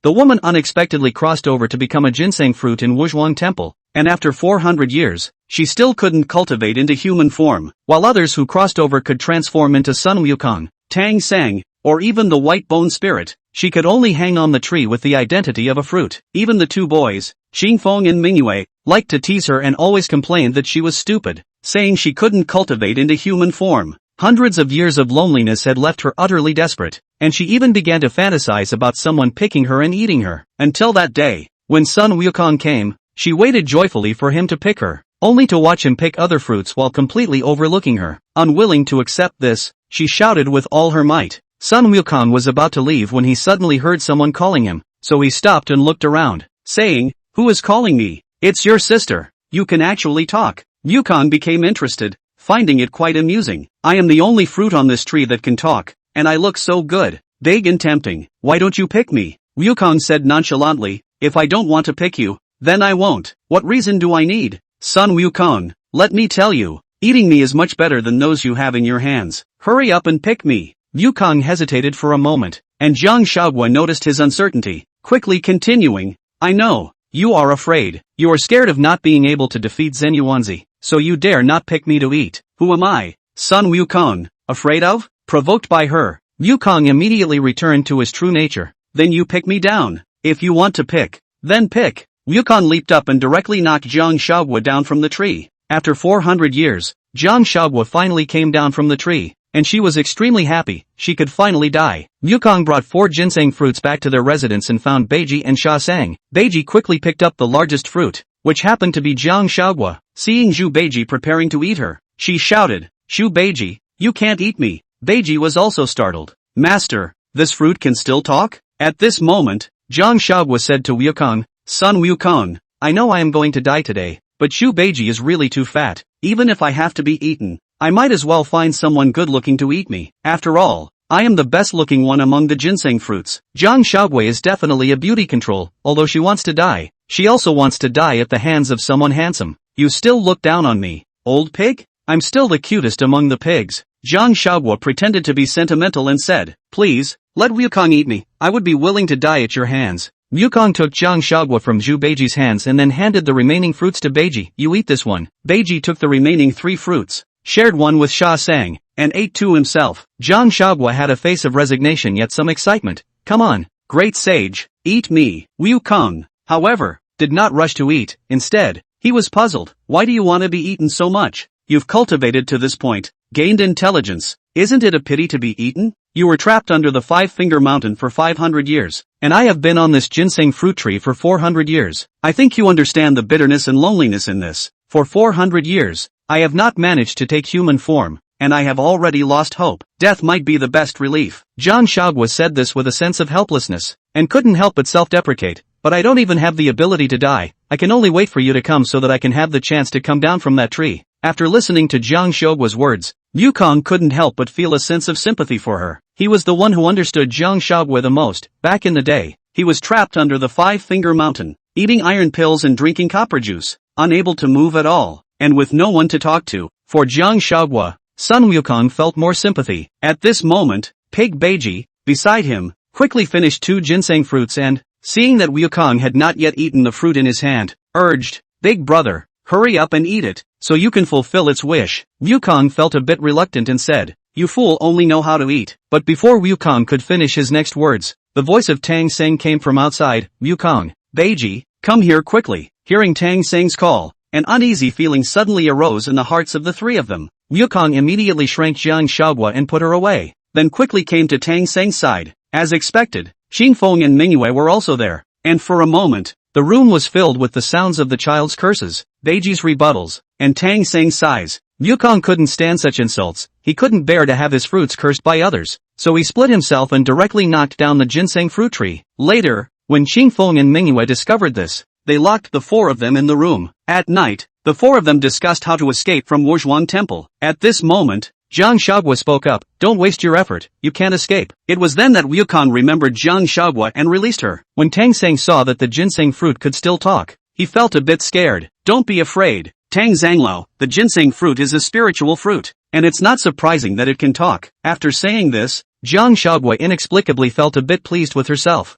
The woman unexpectedly crossed over to become a ginseng fruit in Wukong temple, and after 400 years, she still couldn't cultivate into human form, while others who crossed over could transform into Sun Wukong, Tang Sang, or even the white bone spirit. She could only hang on the tree with the identity of a fruit. Even the two boys, Xingfeng and Mingyue, liked to tease her and always complained that she was stupid, saying she couldn't cultivate into human form. Hundreds of years of loneliness had left her utterly desperate, and she even began to fantasize about someone picking her and eating her. Until that day, when Sun Wukong came, she waited joyfully for him to pick her, only to watch him pick other fruits while completely overlooking her. Unwilling to accept this, she shouted with all her might. Sun Wukong was about to leave when he suddenly heard someone calling him, so he stopped and looked around, saying, "Who is calling me?" "It's your sister. You can actually talk." Wukong became interested, finding it quite amusing. "I am the only fruit on this tree that can talk, and I look so good, big and tempting. Why don't you pick me?" Wukong said nonchalantly, "If I don't want to pick you, then I won't. What reason do I need?" "Sun Wukong, let me tell you, eating me is much better than those you have in your hands. Hurry up and pick me." Wukong hesitated for a moment, and Jiang Huaguo noticed his uncertainty, quickly continuing, "I know, you are afraid. You are scared of not being able to defeat Zhenyuanzi, so you dare not pick me to eat. Who am I, Sun Wukong, afraid of?" Provoked by her, Wukong immediately returned to his true nature. "Then you pick me down. If you want to pick, then pick." Wukong leaped up and directly knocked Jiang Huaguo down from the tree. After 400 years, Jiang Huaguo finally came down from the tree, and she was extremely happy. She could finally die. Wukong brought 4 ginseng fruits back to their residence and found Beiji and Sha Sang. Beiji quickly picked up the largest fruit, which happened to be Jiang Huaguo. Seeing Zhu Beiji preparing to eat her, she shouted, "Zhu Beiji, you can't eat me." Beiji was also startled. "Master, this fruit can still talk?" At this moment, Jiang Huaguo said to Wukong, "Sun Wukong, I know I am going to die today, but Zhu Beiji is really too fat. Even if I have to be eaten, I might as well find someone good-looking to eat me. After all, I am the best-looking one among the ginseng fruits." Jiang Huaguo is definitely a beauty control. Although she wants to die, she also wants to die at the hands of someone handsome. "You still look down on me, old pig? I'm still the cutest among the pigs." Jiang Huaguo pretended to be sentimental and said, "Please, let Wukong eat me. I would be willing to die at your hands." Wukong took Jiang Huaguo from Zhu Beiji's hands and then handed the remaining fruits to Beiji. "You eat this one." Beiji took the remaining 3 fruits, shared one with Sha Sang, and ate 2 himself. Jiang Huaguo had a face of resignation yet some excitement. "Come on, great sage, eat me." Wukong, however, did not rush to eat. Instead, he was puzzled. "Why do you want to be eaten so much? You've cultivated to this point, gained intelligence. Isn't it a pity to be eaten? You were trapped under the 5-finger mountain for 500 years, and I have been on this ginseng fruit tree for 400 years. I think you understand the bitterness and loneliness in this. For 400 years, I have not managed to take human form, and I have already lost hope. Death might be the best relief." Jiang Huaguo said this with a sense of helplessness, and couldn't help but self-deprecate. "But I don't even have the ability to die. I can only wait for you to come so that I can have the chance to come down from that tree." After listening to Jiang Huaguo's words, Wukong couldn't help but feel a sense of sympathy for her. He was the one who understood Jiang Huaguo the most. Back in the day, he was trapped under the 5-finger mountain, eating iron pills and drinking copper juice, unable to move at all, and with no one to talk to. For Jiang Huaguo, Sun Wukong felt more sympathy. At this moment, Pig Beiji, beside him, quickly finished 2 ginseng fruits and, seeing that Wukong had not yet eaten the fruit in his hand, urged, "Big brother, hurry up and eat it, so you can fulfill its wish." Wukong felt a bit reluctant and said, "You fool only know how to eat." But before Wukong could finish his next words, the voice of Tang Seng came from outside. "Wukong, Beiji, come here quickly." Hearing Tang Seng's call, an uneasy feeling suddenly arose in the hearts of the 3 of them. Wukong immediately shrank Jiang Huaguo and put her away, then quickly came to Tang Seng's side. As expected, Xingfeng and Mingyue were also there, and for a moment, the room was filled with the sounds of the child's curses, Beiji's rebuttals, and Tang Seng's sighs. Wukong couldn't stand such insults. He couldn't bear to have his fruits cursed by others, so he split himself and directly knocked down the ginseng fruit tree. Later, when Xingfeng and Mingyue discovered this, they locked the 4 of them in the room. At night, the 4 of them discussed how to escape from Wukong temple. At this moment, Jiang Huaguo spoke up, "Don't waste your effort, you can't escape." It was then that Wukong remembered Jiang Huaguo and released her. When Tang Seng saw that the ginseng fruit could still talk, he felt a bit scared. "Don't be afraid, Tang Zanglao, the ginseng fruit is a spiritual fruit, and it's not surprising that it can talk." After saying this, Jiang Huaguo inexplicably felt a bit pleased with herself.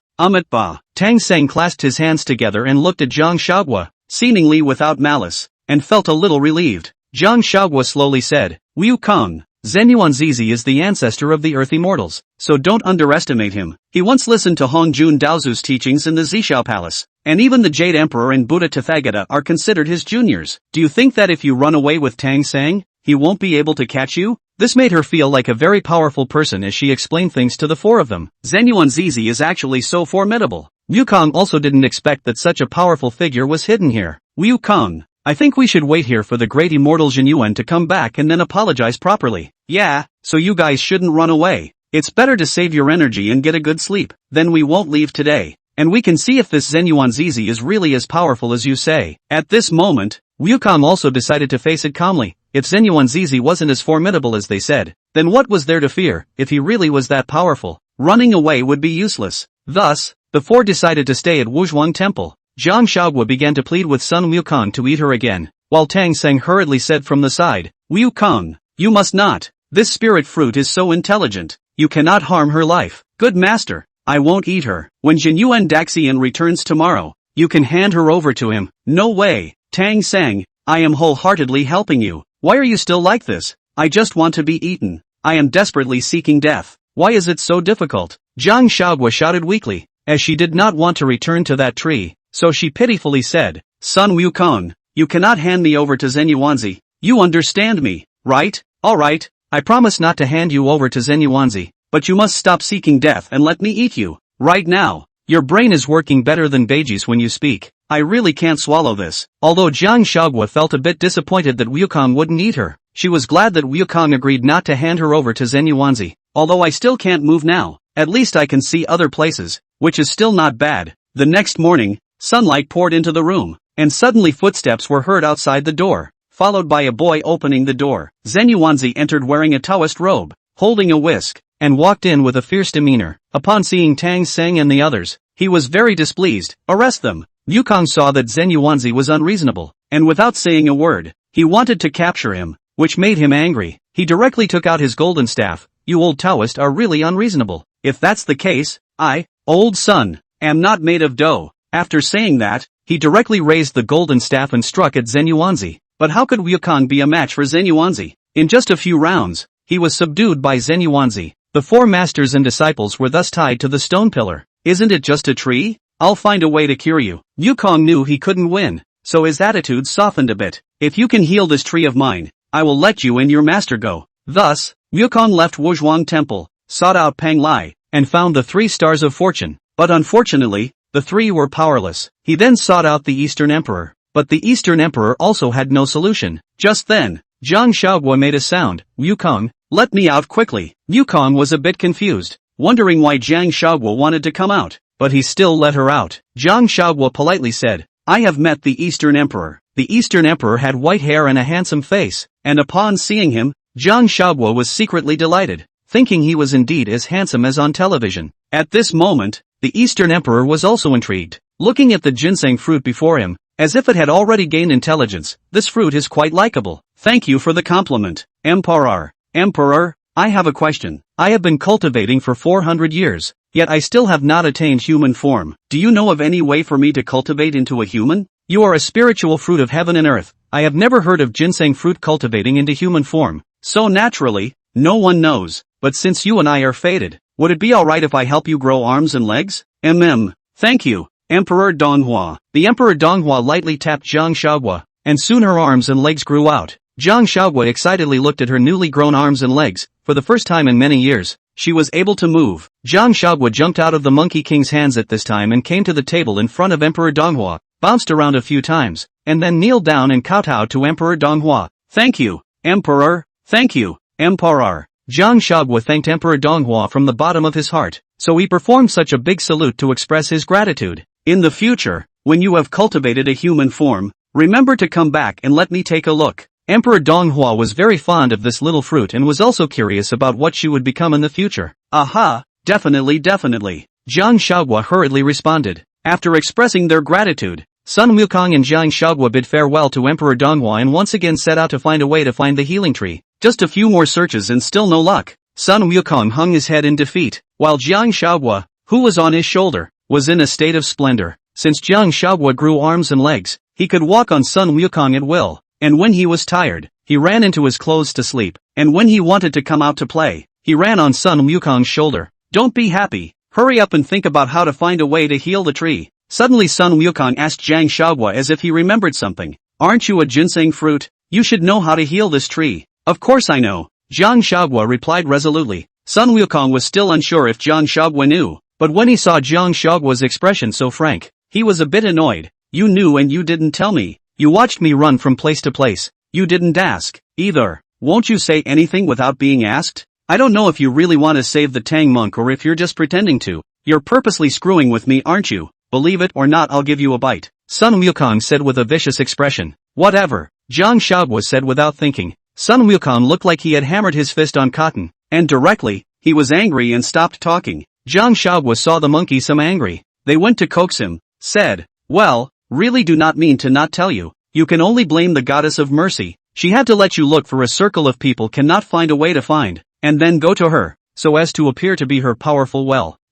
Ba. Tang Seng clasped his hands together and looked at Zhang Shaogua, seemingly without malice, and felt a little relieved. Zhang Shaogua slowly said, Wukong, Zhenyuanzi is the ancestor of the Earth Immortals, so don't underestimate him. He once listened to Hongjun Daozu's teachings in the Zhixiao Palace, and even the Jade Emperor and Buddha Tathagata are considered his juniors. Do you think that if you run away with Tang Seng, he won't be able to catch you? This made her feel like a very powerful person as she explained things to the four of them. Zhenyuanzi is actually so formidable. Wukong also didn't expect that such a powerful figure was hidden here. Wukong, I think we should wait here for the great immortal Zhenyuan to come back and then apologize properly. Yeah, so you guys shouldn't run away. It's better to save your energy and get a good sleep. Then we won't leave today, and we can see if this Zhenyuanzi is really as powerful as you say. At this moment, Wukong also decided to face it calmly. If Zhenyuanzi wasn't as formidable as they said, then what was there to fear? If he really was that powerful, running away would be useless. Thus, the four decided to stay at Wuzhuang Temple. Zhang Shaogua began to plead with Sun Wukong to eat her again, while Tang Seng hurriedly said from the side, Wukong, you must not. This spirit fruit is so intelligent, you cannot harm her life. Good master, I won't eat her. When Zhenyuan Daxian returns tomorrow, you can hand her over to him. No way, Tang Seng, I am wholeheartedly helping you. Why are you still like this? I just want to be eaten. I am desperately seeking death. Why is it so difficult? Zhang Shaogua shouted weakly, as she did not want to return to that tree. So she pitifully said, Sun Wukong, you cannot hand me over to Zhenyuanzi. You understand me, right? Alright, I promise not to hand you over to Zhenyuanzi, but you must stop seeking death and let me eat you. Right now, your brain is working better than Beiji's when you speak. I really can't swallow this. Although Zhang Shaogua felt a bit disappointed that Wukong wouldn't eat her, she was glad that Wukong agreed not to hand her over to Zhenyuanzi. Although I still can't move now, at least I can see other places, which is still not bad. The next morning, sunlight poured into the room, and suddenly footsteps were heard outside the door, followed by a boy opening the door. Zhenyuanzi entered wearing a Taoist robe, holding a whisk, and walked in with a fierce demeanor. Upon seeing Tang Seng and the others, he was very displeased. Arrest them! Wukong saw that Zhenyuanzi was unreasonable, and without saying a word, he wanted to capture him, which made him angry. He directly took out his golden staff. You old Taoist are really unreasonable. If that's the case, I, old son, am not made of dough. After saying that, he directly raised the golden staff and struck at Zhenyuanzi. But how could Wukong be a match for Zhenyuanzi? In just a few rounds, he was subdued by Zhenyuanzi. The four masters and disciples were thus tied to the stone pillar. Isn't it just a tree? I'll find a way to cure you. Wukong knew he couldn't win, so his attitude softened a bit. If you can heal this tree of mine, I will let you and your master go. Thus, Wukong left Wuzhuang Temple, sought out Pang Lai, and found the 3 stars of fortune. But unfortunately, the 3 were powerless. He then sought out the Eastern Emperor, but the Eastern Emperor also had no solution. Just then, Zhang Shaogua made a sound. Wukong, let me out quickly. Wukong was a bit confused, wondering why Zhang Shaogua wanted to come out, but he still let her out. Zhang Shaogua politely said, I have met the Eastern Emperor. The Eastern Emperor had white hair and a handsome face, and upon seeing him, Zhang Shaogua was secretly delighted, thinking he was indeed as handsome as on television. At this moment, the Eastern Emperor was also intrigued, looking at the ginseng fruit before him, as if it had already gained intelligence. This fruit is quite likable. Thank you for the compliment, Emperor. Emperor, I have a question. I have been cultivating for 400 years, yet I still have not attained human form. Do you know of any way for me to cultivate into a human? You are a spiritual fruit of heaven and earth. I have never heard of ginseng fruit cultivating into human form. So naturally, no one knows, but since you and I are fated, would it be alright if I help you grow arms and legs? Thank you, Emperor Donghua. The Emperor Donghua lightly tapped Zhang Shaogua, and soon her arms and legs grew out. Zhang Shaogua excitedly looked at her newly grown arms and legs. For the first time in many years, she was able to move. Zhang Shaogua jumped out of the Monkey King's hands at this time and came to the table in front of Emperor Donghua, bounced around a few times, and then kneeled down and kowtowed to Emperor Donghua. Thank you, Emperor. Thank you, Emperor. Zhang Shaogua thanked Emperor Donghua from the bottom of his heart, so he performed such a big salute to express his gratitude. In the future, when you have cultivated a human form, remember to come back and let me take a look. Emperor Donghua was very fond of this little fruit and was also curious about what she would become in the future. Aha, definitely. Zhang Shaogua hurriedly responded. After expressing their gratitude, Sun Wukong and Zhang Shaogua bid farewell to Emperor Donghua and once again set out to find a way to find the healing tree. Just a few more searches and still no luck. Sun Wukong hung his head in defeat, while Zhang Shaogua, who was on his shoulder, was in a state of splendor. Since Jiang Huaguo grew arms and legs, he could walk on Sun Wukong at will, and when he was tired, he ran into his clothes to sleep, and when he wanted to come out to play, he ran on Sun Wukong's shoulder. Don't be happy, hurry up and think about how to find a way to heal the tree. Suddenly Sun Wukong asked Jiang Huaguo as if he remembered something. Aren't you a ginseng fruit? You should know how to heal this tree. Of course I know, Jiang Huaguo replied resolutely. Sun Wukong was still unsure if Jiang Huaguo knew, but when he saw Jiang Huaguo's expression so frank, he was a bit annoyed. You knew and you didn't tell me. You watched me run from place to place. You didn't ask, either. Won't you say anything without being asked? I don't know if you really want to save the Tang monk or if you're just pretending to. You're purposely screwing with me, aren't you? Believe it or not, I'll give you a bite. Sun Wukong said with a vicious expression. Whatever, Jiang Huaguo said without thinking. Sun Wukong looked like he had hammered his fist on cotton, and directly, he was angry and stopped talking. Jiang Huaguo saw the monkey some angry. They went to coax him, said, well, really do not mean to not tell you. You can only blame the goddess of mercy. She had to let you look for a circle of people cannot find a way to find, and then go to her, so as to appear to be her powerful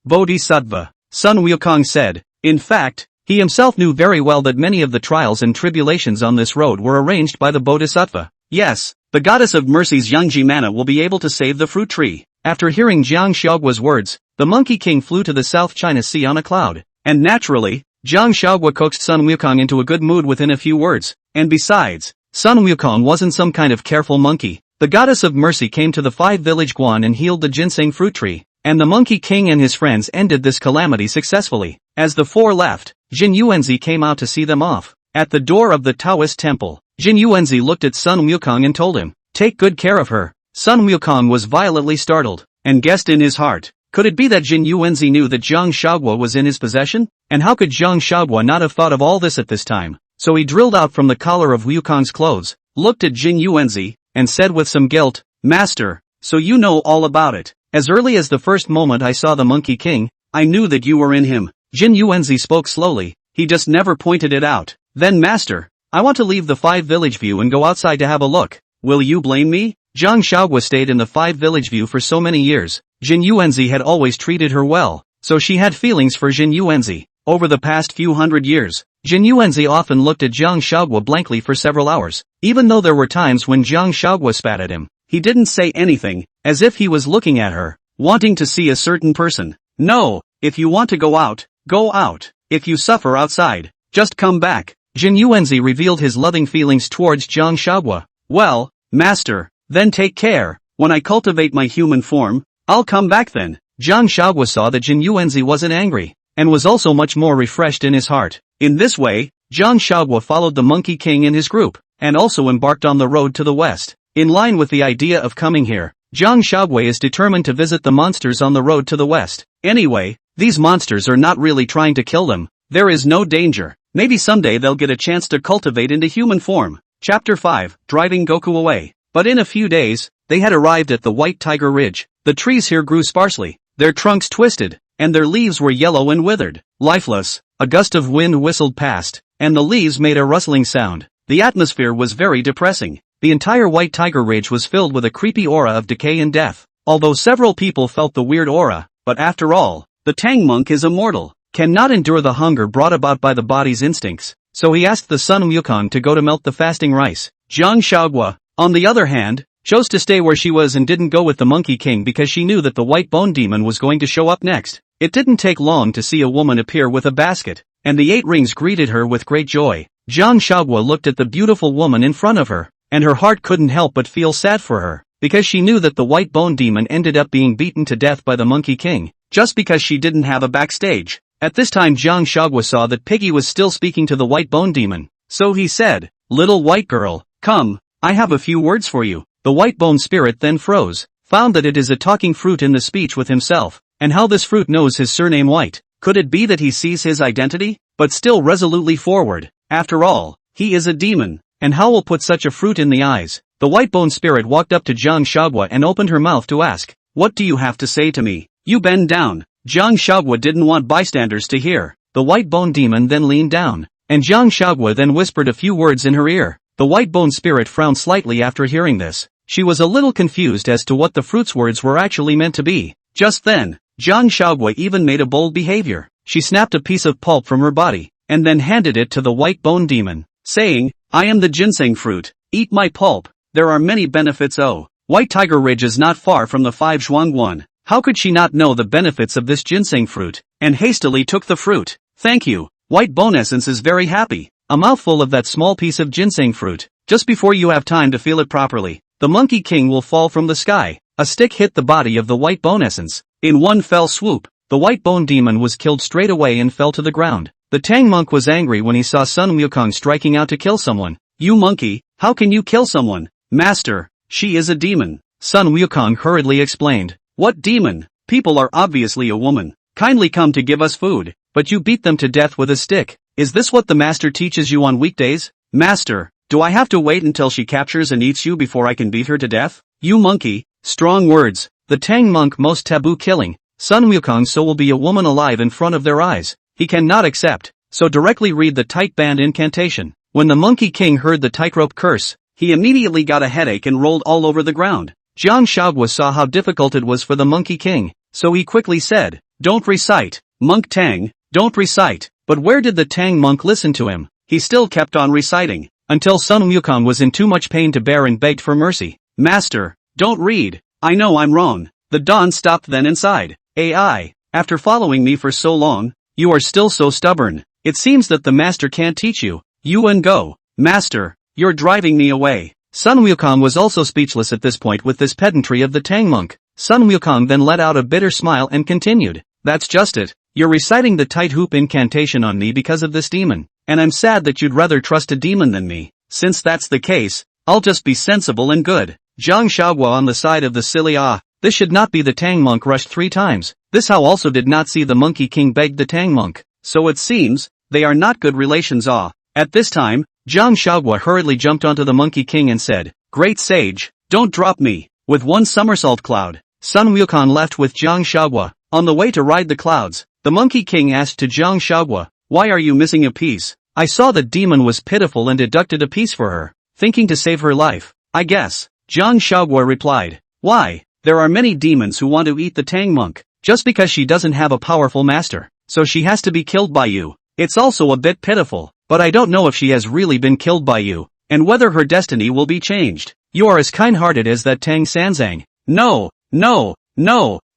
bodhisattva. Sun Wukong said. In fact, he himself knew very well that many of the trials and tribulations on this road were arranged by the bodhisattva. Yes, the goddess of mercy's Yangji mana will be able to save the fruit tree. After hearing Jiang Huaguo's words, the Monkey King flew to the South China Sea on a cloud, and naturally, Jiang Huaguo coaxed Sun Wukong into a good mood within a few words, and besides, Sun Wukong wasn't some kind of careful monkey. The goddess of mercy came to the 5-village Guanyin and healed the ginseng fruit tree, and the Monkey King and his friends ended this calamity successfully. As the four left, Zhenyuanzi came out to see them off. At the door of the Taoist temple, Zhenyuanzi looked at Sun Wukong and told him, take good care of her. Sun Wukong was violently startled, and guessed in his heart, could it be that Zhenyuanzi knew that Jiang Huaguo was in his possession? And how could Jiang Huaguo not have thought of all this at this time? So he drilled out from the collar of Wukong's clothes, looked at Zhenyuanzi, and said with some guilt, Master, so you know all about it. As early as the first moment I saw the Monkey King, I knew that you were in him. Zhenyuanzi spoke slowly, he just never pointed it out. Then Master, I want to leave the 5-village view and go outside to have a look. Will you blame me? Jiang Huaguo stayed in the 5-village view for so many years. Zhenyuanzi had always treated her well, so she had feelings for Zhenyuanzi. Over the past few hundred years, Zhenyuanzi often looked at Jiang Huaguo blankly for several hours. Even though there were times when Jiang Huaguo spat at him, he didn't say anything, as if he was looking at her, wanting to see a certain person. No, if you want to go out, go out. If you suffer outside, just come back. Zhenyuanzi revealed his loving feelings towards Jiang Huaguo. Well, Master, then take care. When I cultivate my human form, I'll come back then. Jiang Huaguo saw that Zhenyuanzi wasn't angry, and was also much more refreshed in his heart. In this way, Jiang Huaguo followed the Monkey King and his group, and also embarked on the road to the west. In line with the idea of coming here, Jiang Huaguo is determined to visit the monsters on the road to the west. Anyway, these monsters are not really trying to kill them. There is no danger. Maybe someday they'll get a chance to cultivate into human form. Chapter 5, Driving Goku Away. But in a few days, they had arrived at the White Tiger Ridge. The trees here grew sparsely, their trunks twisted, and their leaves were yellow and withered, lifeless. A gust of wind whistled past, and the leaves made a rustling sound. The atmosphere was very depressing. The entire White Tiger Ridge was filled with a creepy aura of decay and death. Although several people felt the weird aura, but after all, the Tang monk is immortal, cannot endure the hunger brought about by the body's instincts. So he asked the Sun Wukong to go to melt the fasting rice. Jiang Huaguo, on the other hand, chose to stay where she was and didn't go with the Monkey King because she knew that the White Bone Demon was going to show up next. It didn't take long to see a woman appear with a basket, and the 8 rings greeted her with great joy. Jiang Huaguo looked at the beautiful woman in front of her, and her heart couldn't help but feel sad for her, because she knew that the White Bone Demon ended up being beaten to death by the Monkey King, just because she didn't have a backstage. At this time Jiang Huaguo saw that Piggy was still speaking to the White Bone Demon, so he said, Little white girl, come, I have a few words for you. The White Bone Spirit then froze, found that it is a talking fruit in the speech with himself, and how this fruit knows his surname White. Could it be that he sees his identity, but still resolutely forward? After all, he is a demon, and how will put such a fruit in the eyes? The White Bone Spirit walked up to Jiang Huaguo and opened her mouth to ask, What do you have to say to me? You bend down. Jiang Huaguo didn't want bystanders to hear. The White Bone Demon then leaned down, and Jiang Huaguo then whispered a few words in her ear. The White Bone Spirit frowned slightly after hearing this. She was a little confused as to what the fruit's words were actually meant to be. Just then, Jiang Huaguo even made a bold behavior. she snapped a piece of pulp from her body, and then handed it to the white bone demon, saying, I am the ginseng fruit, eat my pulp, there are many benefits. Oh, White Tiger Ridge is not far from the 5 Zhuangguan. How could she not know the benefits of this ginseng fruit, and hastily took the fruit. Thank you, White Bone Essence is very happy. A mouthful of that small piece of ginseng fruit. Just before you have time to feel it properly, the Monkey King will fall from the sky. A stick hit the body of the White Bone Essence. In one fell swoop, the White Bone Demon was killed straight away and fell to the ground. The Tang monk was angry when he saw Sun Wukong striking out to kill someone. You monkey, how can you kill someone? Master, she is a demon. Sun Wukong hurriedly explained. What demon? People are obviously a woman. Kindly come to give us food, but you beat them to death with a stick. Is this what the master teaches you on weekdays? Master, do I have to wait until she captures and eats you before I can beat her to death? You monkey, strong words. The Tang monk most taboo killing. Sun Wukong so will be a woman alive in front of their eyes. He cannot accept, so directly read the tight band incantation. When the Monkey King heard the tightrope curse, he immediately got a headache and rolled all over the ground. Jiang Huaguo saw how difficult it was for the Monkey King, so he quickly said, Don't recite, Monk Tang, don't recite. But where did the Tang monk listen to him? He still kept on reciting, until Sun Wukong was in too much pain to bear and begged for mercy. Master, don't read, I know I'm wrong. The dawn stopped then and sighed. AI, after following me for so long, you are still so stubborn. It seems that the master can't teach you. You and go. Master, you're driving me away. Sun Wukong was also speechless at this point with this pedantry of the Tang monk. Sun Wukong then let out a bitter smile and continued. That's just it. You're reciting the tight hoop incantation on me because of this demon, and I'm sad that you'd rather trust a demon than me. Since that's the case, I'll just be sensible and good. Jiang Huaguo on the side of the silly this should not be. The Tang monk rushed 3 times. This how also did not see the Monkey King begged the Tang monk. So it seems, they are not good relations. At this time, Jiang Huaguo hurriedly jumped onto the Monkey King and said, Great sage, don't drop me. With one somersault cloud, Sun Wukong left with Jiang Huaguo. On the way to ride the clouds, the Monkey King asked to Jiang Huaguo, Why are you missing a piece? I saw the demon was pitiful and deducted a piece for her, thinking to save her life. I guess. Jiang Huaguo replied, Why? There are many demons who want to eat the Tang monk, just because she doesn't have a powerful master, so she has to be killed by you. It's also a bit pitiful, but I don't know if she has really been killed by you, and whether her destiny will be changed. You are as kind-hearted as that Tang Sanzang. No,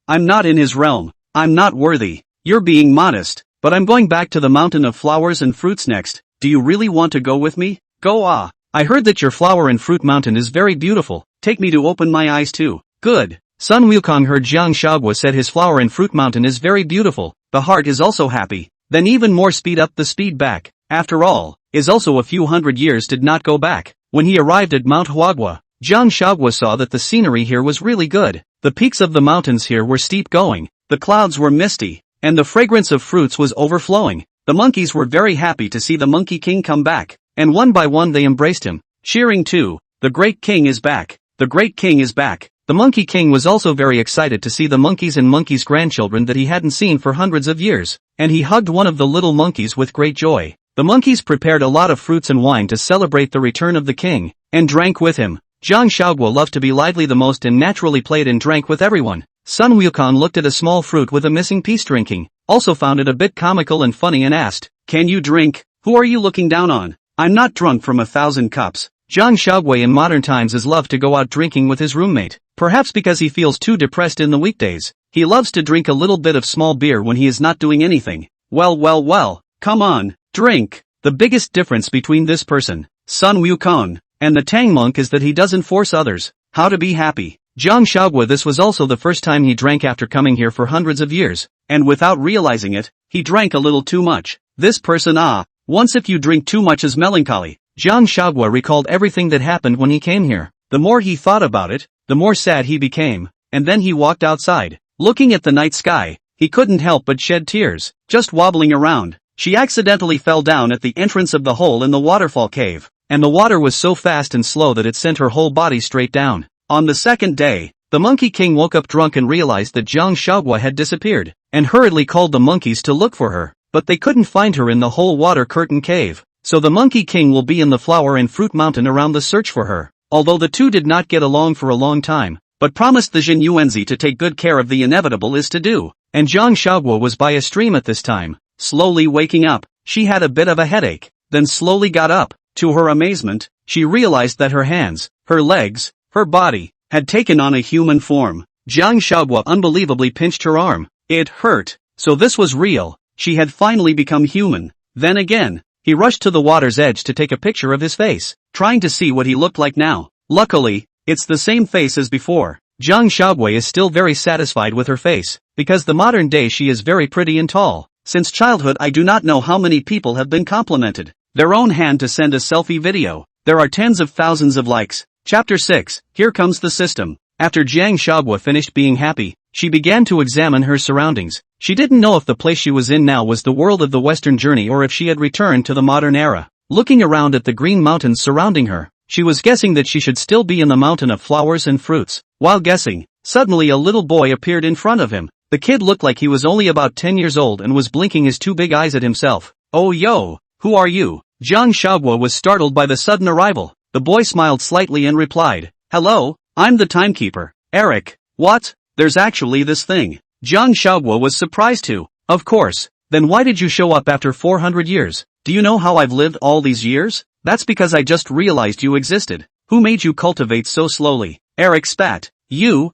I'm not in his realm. I'm not worthy. You're being modest, but I'm going back to the mountain of flowers and fruits next. Do you really want to go with me? Go. I heard that your flower and fruit mountain is very beautiful. Take me to open my eyes too. Good. Sun Wukong heard Jiang Huaguo said his flower and fruit mountain is very beautiful. The heart is also happy. Then even more speed up the speed back. After all, is also a few hundred years did not go back. When he arrived at Mount Huaguo, Jiang Huaguo saw that the scenery here was really good. The peaks of the mountains here were steep going, the clouds were misty, and the fragrance of fruits was overflowing. The monkeys were very happy to see the Monkey King come back, and one by one they embraced him, cheering too. The Great King is back. The Great King is back. The Monkey King was also very excited to see the monkeys and monkeys' grandchildren that he hadn't seen for hundreds of years, and he hugged one of the little monkeys with great joy. The monkeys prepared a lot of fruits and wine to celebrate the return of the king, and drank with him. Jiang Huaguo loved to be lively the most and naturally played and drank with everyone. Sun Wukong looked at a small fruit with a missing piece drinking, also found it a bit comical and funny and asked, Can you drink? Who are you looking down on? I'm not drunk from 1,000 cups. Jiang Huaguo in modern times is loved to go out drinking with his roommate, perhaps because he feels too depressed in the weekdays. He loves to drink a little bit of small beer when he is not doing anything. Well, come on, drink. The biggest difference between this person, Sun Wukong, and the Tang monk is that he doesn't force others how to be happy. Jiang Huaguo, this was also the first time he drank after coming here for hundreds of years, and without realizing it, he drank a little too much. This person once if you drink too much is melancholy. Jiang Huaguo recalled everything that happened when he came here. The more he thought about it, the more sad he became, and then he walked outside. Looking at the night sky, he couldn't help but shed tears, just wobbling around. She accidentally fell down at the entrance of the hole in the waterfall cave, and the water was so fast and slow that it sent her whole body straight down. On the second day, the Monkey King woke up drunk and realized that Jiang Huaguo had disappeared, and hurriedly called the monkeys to look for her, but they couldn't find her in the whole water curtain cave. So the Monkey King will be in the flower and fruit mountain around the search for her. Although the two did not get along for a long time, but promised the Zhenyuanzi to take good care of the inevitable is to do. and Jiang Huaguo was by a stream at this time. Slowly waking up, she had a bit of a headache, then slowly got up. To her amazement, she realized that her hands, her legs, her body, had taken on a human form. Jiang Huaguo unbelievably pinched her arm. It hurt. So this was real. She had finally become human. Then again, he rushed to the water's edge to take a picture of his face, trying to see what he looked like now. Luckily, it's the same face as before. Jiang Huaguo is still very satisfied with her face, because the modern day she is very pretty and tall. Since childhood I do not know how many people have been complimented their own hand to send a selfie video. There are tens of thousands of likes. Chapter 6, Here Comes the System. After Jiang Huaguo finished being happy, she began to examine her surroundings. She didn't know if the place she was in now was the world of the Western journey or if she had returned to the modern era. Looking around at the green mountains surrounding her, she was guessing that she should still be in the mountain of flowers and fruits. While guessing, suddenly a little boy appeared in front of him. The kid looked like he was only about 10 years old and was blinking his two big eyes at himself. Oh yo, who are you? Jiang Huaguo was startled by the sudden arrival. The boy smiled slightly and replied, Hello, I'm the Timekeeper, Eric. What? There's actually this thing. Jiang Huaguo was surprised too. Of course. Then why did you show up after 400 years? Do you know how I've lived all these years? That's because I just realized you existed. Who made you cultivate so slowly? Eric spat. You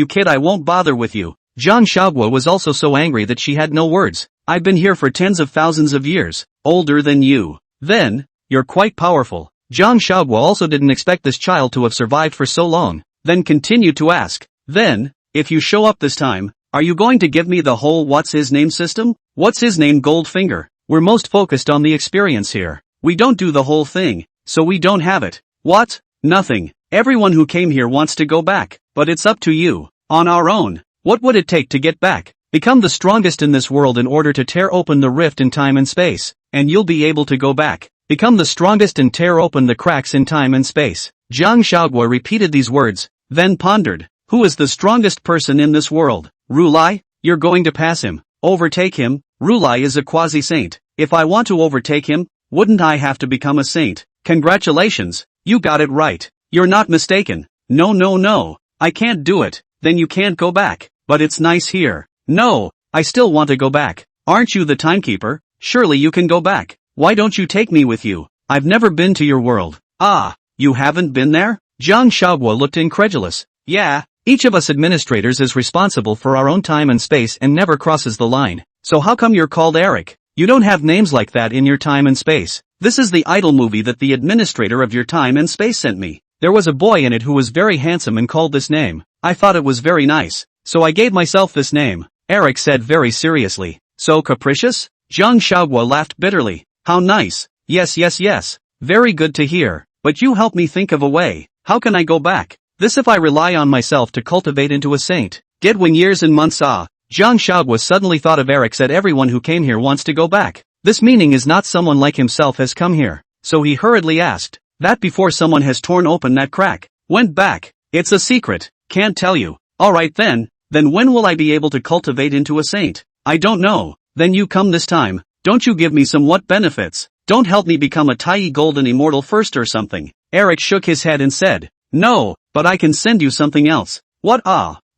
kid, I won't bother with you. Jiang Huaguo was also so angry that she had no words. I've been here for tens of thousands of years, older than you. Then, you're quite powerful. Jiang Huaguo also didn't expect this child to have survived for so long, then continued to ask. Then, if you show up this time, are you going to give me the whole what's his name system? What's his name Goldfinger? We're most focused on the experience here. We don't do the whole thing, so we don't have it. What? Nothing. Everyone who came here wants to go back, but it's up to you. On our own. What would it take to get back? Become the strongest in this world in order to tear open the rift in time and space, and you'll be able to go back. Become the strongest and tear open the cracks in time and space. Jiang Huaguo repeated these words, then pondered. Who is the strongest person in this world? Rulai? You're going to pass him. Overtake him? Rulai is a quasi-saint. If I want to overtake him, wouldn't I have to become a saint? Congratulations, you got it right. You're not mistaken. No. I can't do it. Then you can't go back. But it's nice here. No, I still want to go back. Aren't you the Timekeeper? Surely you can go back. Why don't you take me with you? I've never been to your world. Ah, you haven't been there? Jiang Huaguo looked incredulous. Yeah, each of us administrators is responsible for our own time and space and never crosses the line. So how come you're called Eric? You don't have names like that in your time and space. This is the idol movie that the administrator of your time and space sent me. There was a boy in it who was very handsome and called this name. I thought it was very nice, so I gave myself this name. Eric said very seriously. So capricious? Jiang Huaguo laughed bitterly. How nice. Yes. Very good to hear. But you help me think of a way. How can I go back? This if I rely on myself to cultivate into a saint. Getwing years and months Jiang Huaguo suddenly thought of Eric said everyone who came here wants to go back. This meaning is not someone like himself has come here. So he hurriedly asked. That before someone has torn open that crack. Went back. It's a secret. Can't tell you. Alright then when will I be able to cultivate into a saint? I don't know. Then you come this time. Don't you give me somewhat benefits. Don't help me become a Tai golden immortal first or something. Eric shook his head and said. No, but I can send you something else. What?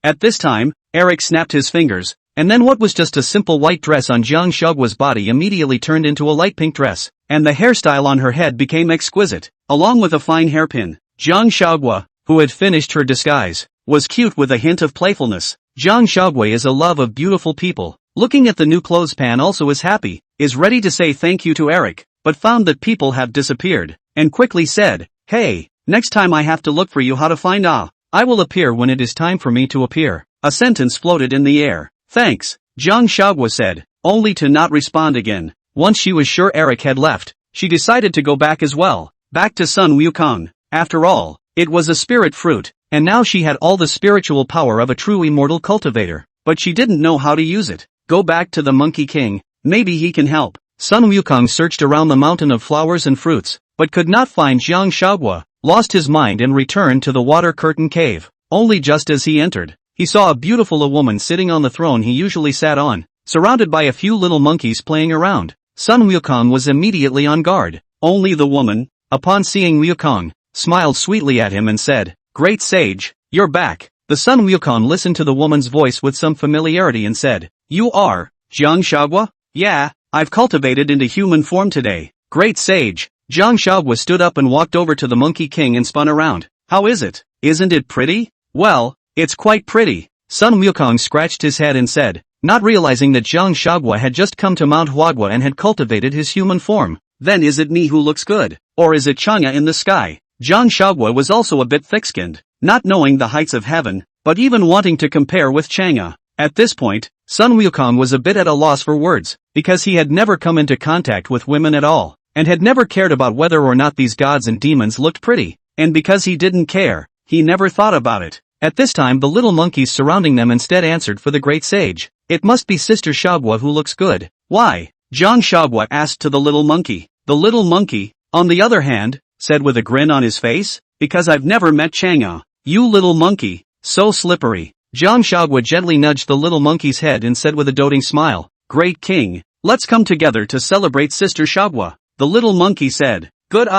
At this time, Eric snapped his fingers, and then what was just a simple white dress on Jiang Huaguo's body immediately turned into a light pink dress, and the hairstyle on her head became exquisite, along with a fine hairpin. Jiang Huaguo, who had finished her disguise, was cute with a hint of playfulness. Jiang Huaguo is a love of beautiful people. Looking at the new clothespan also is happy, is ready to say thank you to Eric, but found that people have disappeared, and quickly said, Hey, next time I have to look for you how to find I will appear when it is time for me to appear. A sentence floated in the air. Thanks, Jiang Huaguo said, only to not respond again. Once she was sure Eric had left, she decided to go back as well, back to Sun Wukong. After all, it was a spirit fruit, and now she had all the spiritual power of a true immortal cultivator, but she didn't know how to use it. Go back to the Monkey King, maybe he can help. Sun Wukong searched around the mountain of flowers and fruits, but could not find Jiang Huaguo, lost his mind and returned to the water curtain cave. Only just as he entered, he saw a beautiful woman sitting on the throne he usually sat on, surrounded by a few little monkeys playing around. Sun Wukong was immediately on guard. Only the woman, upon seeing Wukong, smiled sweetly at him and said, Great sage, you're back. The Sun Wukong listened to the woman's voice with some familiarity and said, "You are Jiang Huaguo?" "Yeah, I've cultivated into human form today." "Great sage." Jiang Huaguo stood up and walked over to the Monkey King and spun around. "How is it? Isn't it pretty?" "Well, it's quite pretty." Sun Wukong scratched his head and said, not realizing that Jiang Huaguo had just come to Mount Huaguo and had cultivated his human form. "Then is it me who looks good? Or is it Chang'e in the sky?" Jiang Huaguo was also a bit thick-skinned, not knowing the heights of heaven, but even wanting to compare with Chang'e. At this point, Sun Wukong was a bit at a loss for words, because he had never come into contact with women at all, and had never cared about whether or not these gods and demons looked pretty, and because he didn't care, he never thought about it. At this time the little monkeys surrounding them instead answered for the great sage. "It must be Sister Huaguo who looks good." "Why?" Jiang Huaguo asked to the little monkey. The little monkey, on the other hand, said with a grin on his face, "Because I've never met Chang'e." "You little monkey, so slippery." Jiang Huaguo gently nudged the little monkey's head and said with a doting smile, "Great king, let's come together to celebrate Sister Huaguo." The little monkey said, "Good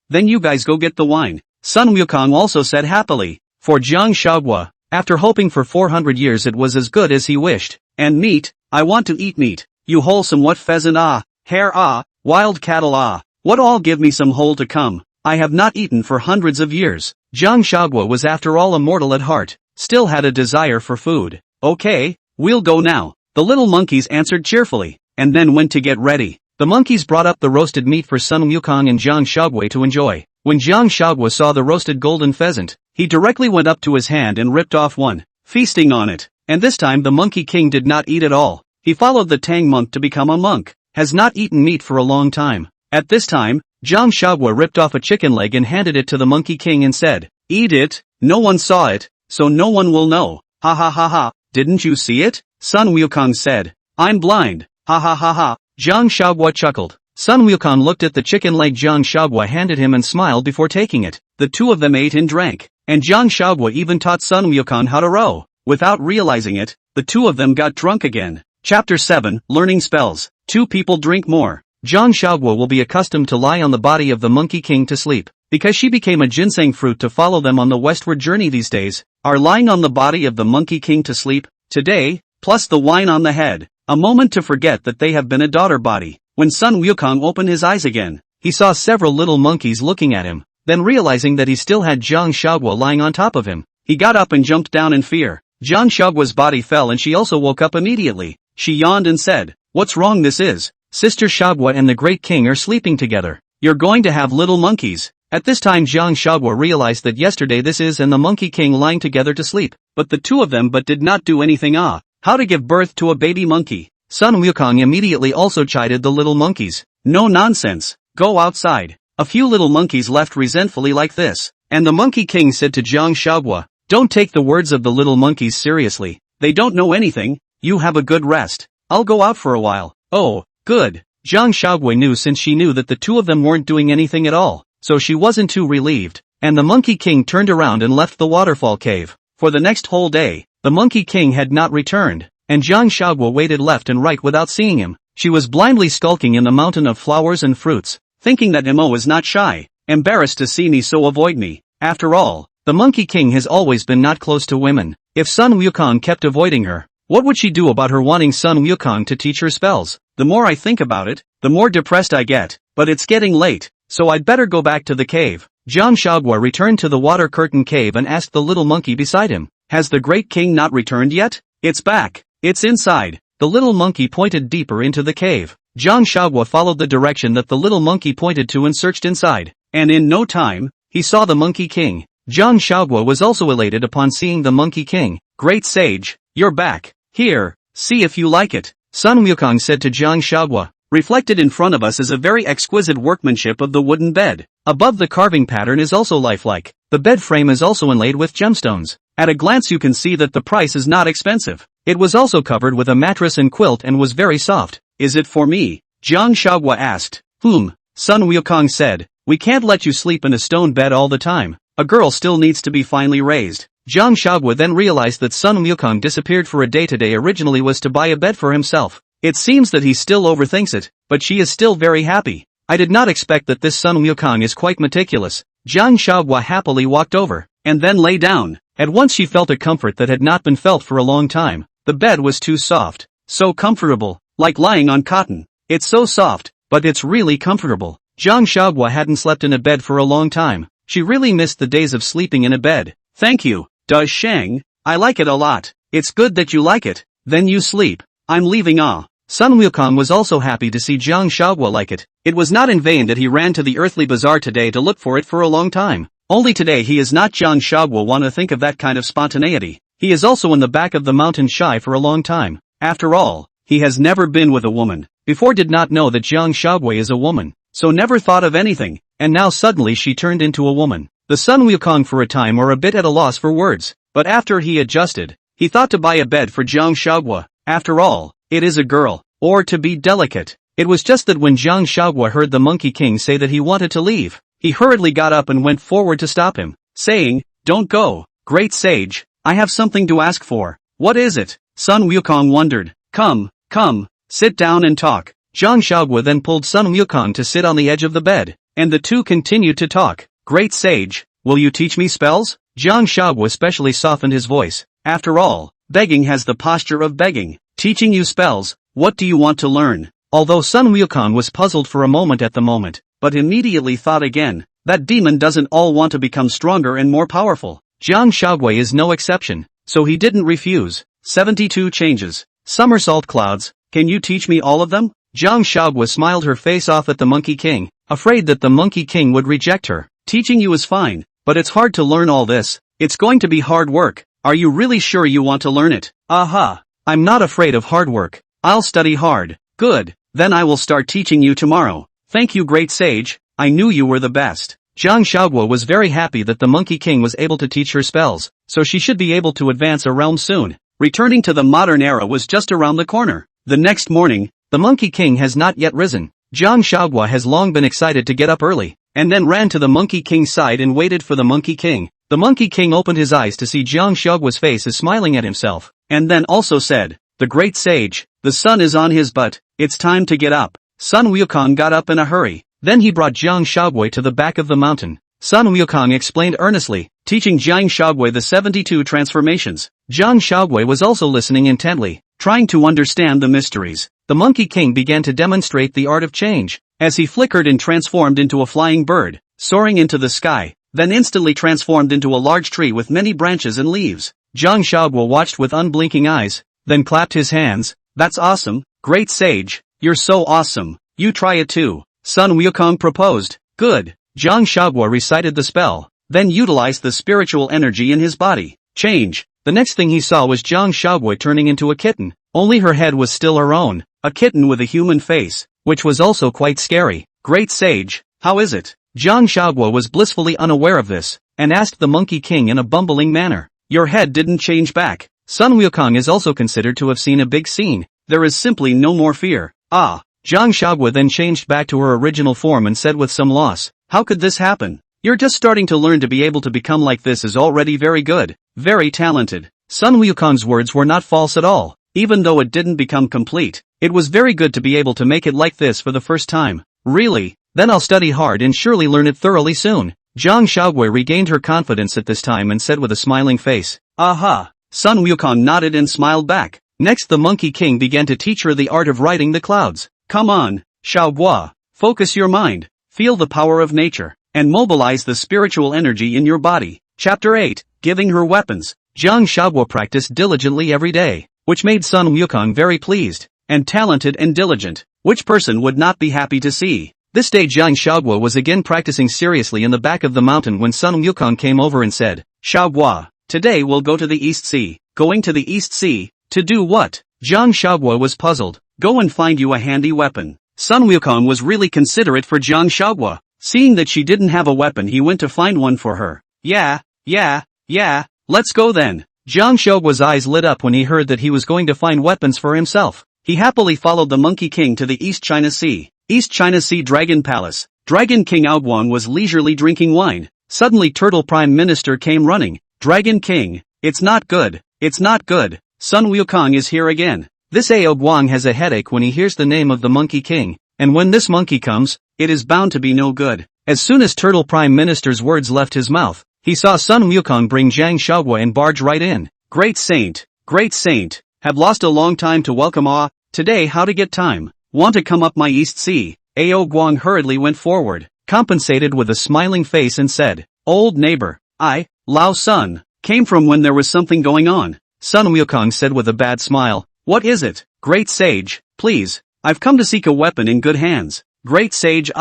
then you guys go get the wine." Sun Wukong also said happily, for Jiang Huaguo, after hoping for 400 years it was as good as he wished. "And meat, I want to eat meat. You wholesome what pheasant hare wild cattle what all give me some whole to come. I have not eaten for hundreds of years." Jiang Huaguo was after all a mortal at heart, still had a desire for food. "Okay, we'll go now," the little monkeys answered cheerfully, and then went to get ready. The monkeys brought up the roasted meat for Sun Wukong and Jiang Huaguo to enjoy. When Jiang Huaguo saw the roasted golden pheasant, he directly went up to his hand and ripped off one, feasting on it. And this time the Monkey King did not eat at all. He followed the Tang monk to become a monk, has not eaten meat for a long time. At this time, Jiang Huaguo ripped off a chicken leg and handed it to the Monkey King and said, "Eat it, no one saw it, so no one will know." "Ha ha ha ha, didn't you see it?" Sun Wukong said. "I'm blind, ha ha ha ha." Jiang Huaguo chuckled. Sun Wukong looked at the chicken leg Jiang Huaguo handed him and smiled before taking it. The two of them ate and drank, and Jiang Huaguo even taught Sun Wukong how to row. Without realizing it, the two of them got drunk again. Chapter 7, Learning Spells. Two people drink more. Jiang Huaguo will be accustomed to lie on the body of the Monkey King to sleep, because she became a ginseng fruit to follow them on the westward journey these days, are lying on the body of the Monkey King to sleep, today, plus the wine on the head, a moment to forget that they have been a daughter body. When Sun Wukong opened his eyes again, he saw several little monkeys looking at him, then realizing that he still had Jiang Huaguo lying on top of him, he got up and jumped down in fear. Jiang Huaguo's body fell and she also woke up immediately. She yawned and said, "What's wrong? This is Sister Huaguo and the Great King are sleeping together. You're going to have little monkeys." At this time Jiang Huaguo realized that yesterday this is and the Monkey King lying together to sleep, but the two of them did not do anything. How to give birth to a baby monkey. Sun Wukong immediately also chided the little monkeys. "No nonsense, go outside." A few little monkeys left resentfully like this, and the Monkey King said to Jiang Huaguo, "Don't take the words of the little monkeys seriously, they don't know anything, you have a good rest. I'll go out for a while." "Oh, good." Jiang Huaguo knew since she knew that the two of them weren't doing anything at all, so she wasn't too relieved, and the Monkey King turned around and left the waterfall cave. For the next whole day, the Monkey King had not returned, and Jiang Huaguo waited left and right without seeing him. She was blindly skulking in the mountain of flowers and fruits, thinking that Mo is not shy, embarrassed to see me so avoid me. After all, the Monkey King has always been not close to women. If Sun Wukong kept avoiding her, what would she do about her wanting Sun Wukong to teach her spells? The more I think about it, the more depressed I get, but it's getting late, so I'd better go back to the cave. Jiang Huaguo returned to the water curtain cave and asked the little monkey beside him, "Has the Great King not returned yet?" "It's back. It's inside." The little monkey pointed deeper into the cave. Jiang Huaguo followed the direction that the little monkey pointed to and searched inside, and in no time, he saw the Monkey King. Jiang Huaguo was also elated upon seeing the Monkey King. "Great sage, you're back. Here, see if you like it," Sun Wukong said to Jiang Huaguo. Reflected in front of us is a very exquisite workmanship of the wooden bed. Above the carving pattern is also lifelike. The bed frame is also inlaid with gemstones. At a glance you can see that the price is not expensive. It was also covered with a mattress and quilt and was very soft. "Is it for me?" Jiang Huaguo asked. Sun Wukong said, "We can't let you sleep in a stone bed all the time. A girl still needs to be finely raised." Jiang Huaguo then realized that Sun Wukong disappeared for a day today originally was to buy a bed for himself. It seems that he still overthinks it, but she is still very happy. "I did not expect that this Sun Wukong is quite meticulous." Jiang Huaguo happily walked over, and then lay down, At once she felt a comfort that had not been felt for a long time. The bed was too soft. So comfortable, like lying on cotton. It's so soft, but it's really comfortable. Jiang Huaguo hadn't slept in a bed for a long time. She really missed the days of sleeping in a bed. Thank you, does Shang. I like it a lot. It's good that you like it. Then you sleep. I'm leaving. Sun Wukong was also happy to see Jiang Huaguo like it. It was not in vain that he ran to the earthly bazaar today to look for it for a long time. Only today he is not. Jiang Huaguo want to think of that kind of spontaneity. He is also in the back of the mountain shy for a long time. After all, he has never been with a woman. Before did not know that Jiang Huaguo is a woman. So never thought of anything, and now suddenly she turned into a woman. The Sun Wukong for a time were a bit at a loss for words, but after he adjusted, he thought to buy a bed for Jiang Huaguo. After all, it is a girl, or to be delicate. It was just that when Jiang Huaguo heard the Monkey King say that he wanted to leave, he hurriedly got up and went forward to stop him, saying, "Don't go, great sage, I have something to ask for." "What is it?" Sun Wukong wondered. Come, sit down and talk." Jiang Huaguo then pulled Sun Wukong to sit on the edge of the bed, and the two continued to talk. "Great sage, will you teach me spells?" Jiang Huaguo especially softened his voice. After all, begging has the posture of begging. "Teaching you spells, what do you want to learn?" Although Sun Wukong was puzzled for a moment at the moment, but immediately thought again, that demon doesn't all want to become stronger and more powerful. Jiang Huaguo is no exception, so he didn't refuse. 72 changes. Somersault clouds, can you teach me all of them? Jiang Huaguo smiled her face off at the Monkey King, afraid that the Monkey King would reject her. "Teaching you is fine, but it's hard to learn all this. It's going to be hard work. Are you really sure you want to learn it?" "Aha! I'm not afraid of hard work. I'll study hard." "Good, then I will start teaching you tomorrow." "Thank you, great sage, I knew you were the best." Jiang Huaguo was very happy that the Monkey King was able to teach her spells, so she should be able to advance a realm soon. Returning to the modern era was just around the corner. The next morning, the Monkey King has not yet risen. Jiang Huaguo has long been excited to get up early, and then ran to the Monkey King's side and waited for the Monkey King. The Monkey King opened his eyes to see Jiang Huaguo's face is smiling at himself, and then also said, "The great sage, the sun is on his butt, it's time to get up." Sun Wukong got up in a hurry. Then he brought Jiang Huaguo to the back of the mountain. Sun Wukong explained earnestly, teaching Jiang Huaguo the 72 transformations. Jiang Huaguo was also listening intently, trying to understand the mysteries. The Monkey King began to demonstrate the art of change, as he flickered and transformed into a flying bird, soaring into the sky, then instantly transformed into a large tree with many branches and leaves. Jiang Huaguo watched with unblinking eyes, then clapped his hands. "That's awesome, great sage, you're so awesome, you try it too," Sun Wukong proposed. "Good." Jiang Huaguo recited the spell, then utilized the spiritual energy in his body. Change. The next thing he saw was Jiang Huaguo turning into a kitten, only her head was still her own, a kitten with a human face, which was also quite scary. "Great sage, how is it?" Jiang Huaguo was blissfully unaware of this, and asked the Monkey King in a bumbling manner. "Your head didn't change back." Sun Wukong is also considered to have seen a big scene. There is simply no more fear. "Ah." Jiang Huaguo then changed back to her original form and said with some loss, "How could this happen? You're just starting to learn. To be able to become like this is already very good, very talented." Sun Wukong's words were not false at all. Even though it didn't become complete, it was very good to be able to make it like this for the first time. "Really? Then I'll study hard and surely learn it thoroughly soon." Jiang Huaguo regained her confidence at this time and said with a smiling face, "Aha." Sun Wukong nodded and smiled back. Next the Monkey King began to teach her the art of riding the clouds. "Come on, Huaguo, focus your mind, feel the power of nature, and mobilize the spiritual energy in your body." Chapter 8, Giving Her Weapons. Jiang Huaguo practiced diligently every day, which made Sun Wukong very pleased, and talented and diligent. Which person would not be happy to see? This day Jiang Huaguo was again practicing seriously in the back of the mountain when Sun Wukong came over and said, "Huaguo, today we'll go to the East Sea." "Going to the East Sea? To do what?" Jiang Huaguo was puzzled. "Go and find you a handy weapon." Sun Wukong was really considerate for Jiang Huaguo. Seeing that she didn't have a weapon, he went to find one for her. Yeah, let's go then." Jiang Huaguo's eyes lit up when he heard that he was going to find weapons for himself. He happily followed the Monkey King to the East China Sea. East China Sea Dragon Palace. Dragon King Wukong was leisurely drinking wine. Suddenly Turtle Prime Minister came running. "Dragon King, it's not good, it's not good. Sun Wukong is here again." This Wukong has a headache when he hears the name of the Monkey King, and when this monkey comes, it is bound to be no good. As soon as Turtle Prime Minister's words left his mouth, he saw Sun Wukong bring Jiang Huaguo and barge right in. Great saint, have lost a long time to welcome today how to get time. Want to come up my East Sea? Ao Guang hurriedly went forward, compensated with a smiling face and said, old neighbor, Lao Sun, came from when there was something going on. Sun Wukong said with a bad smile, what is it? Great sage, please, I've come to seek a weapon in good hands. Great sage,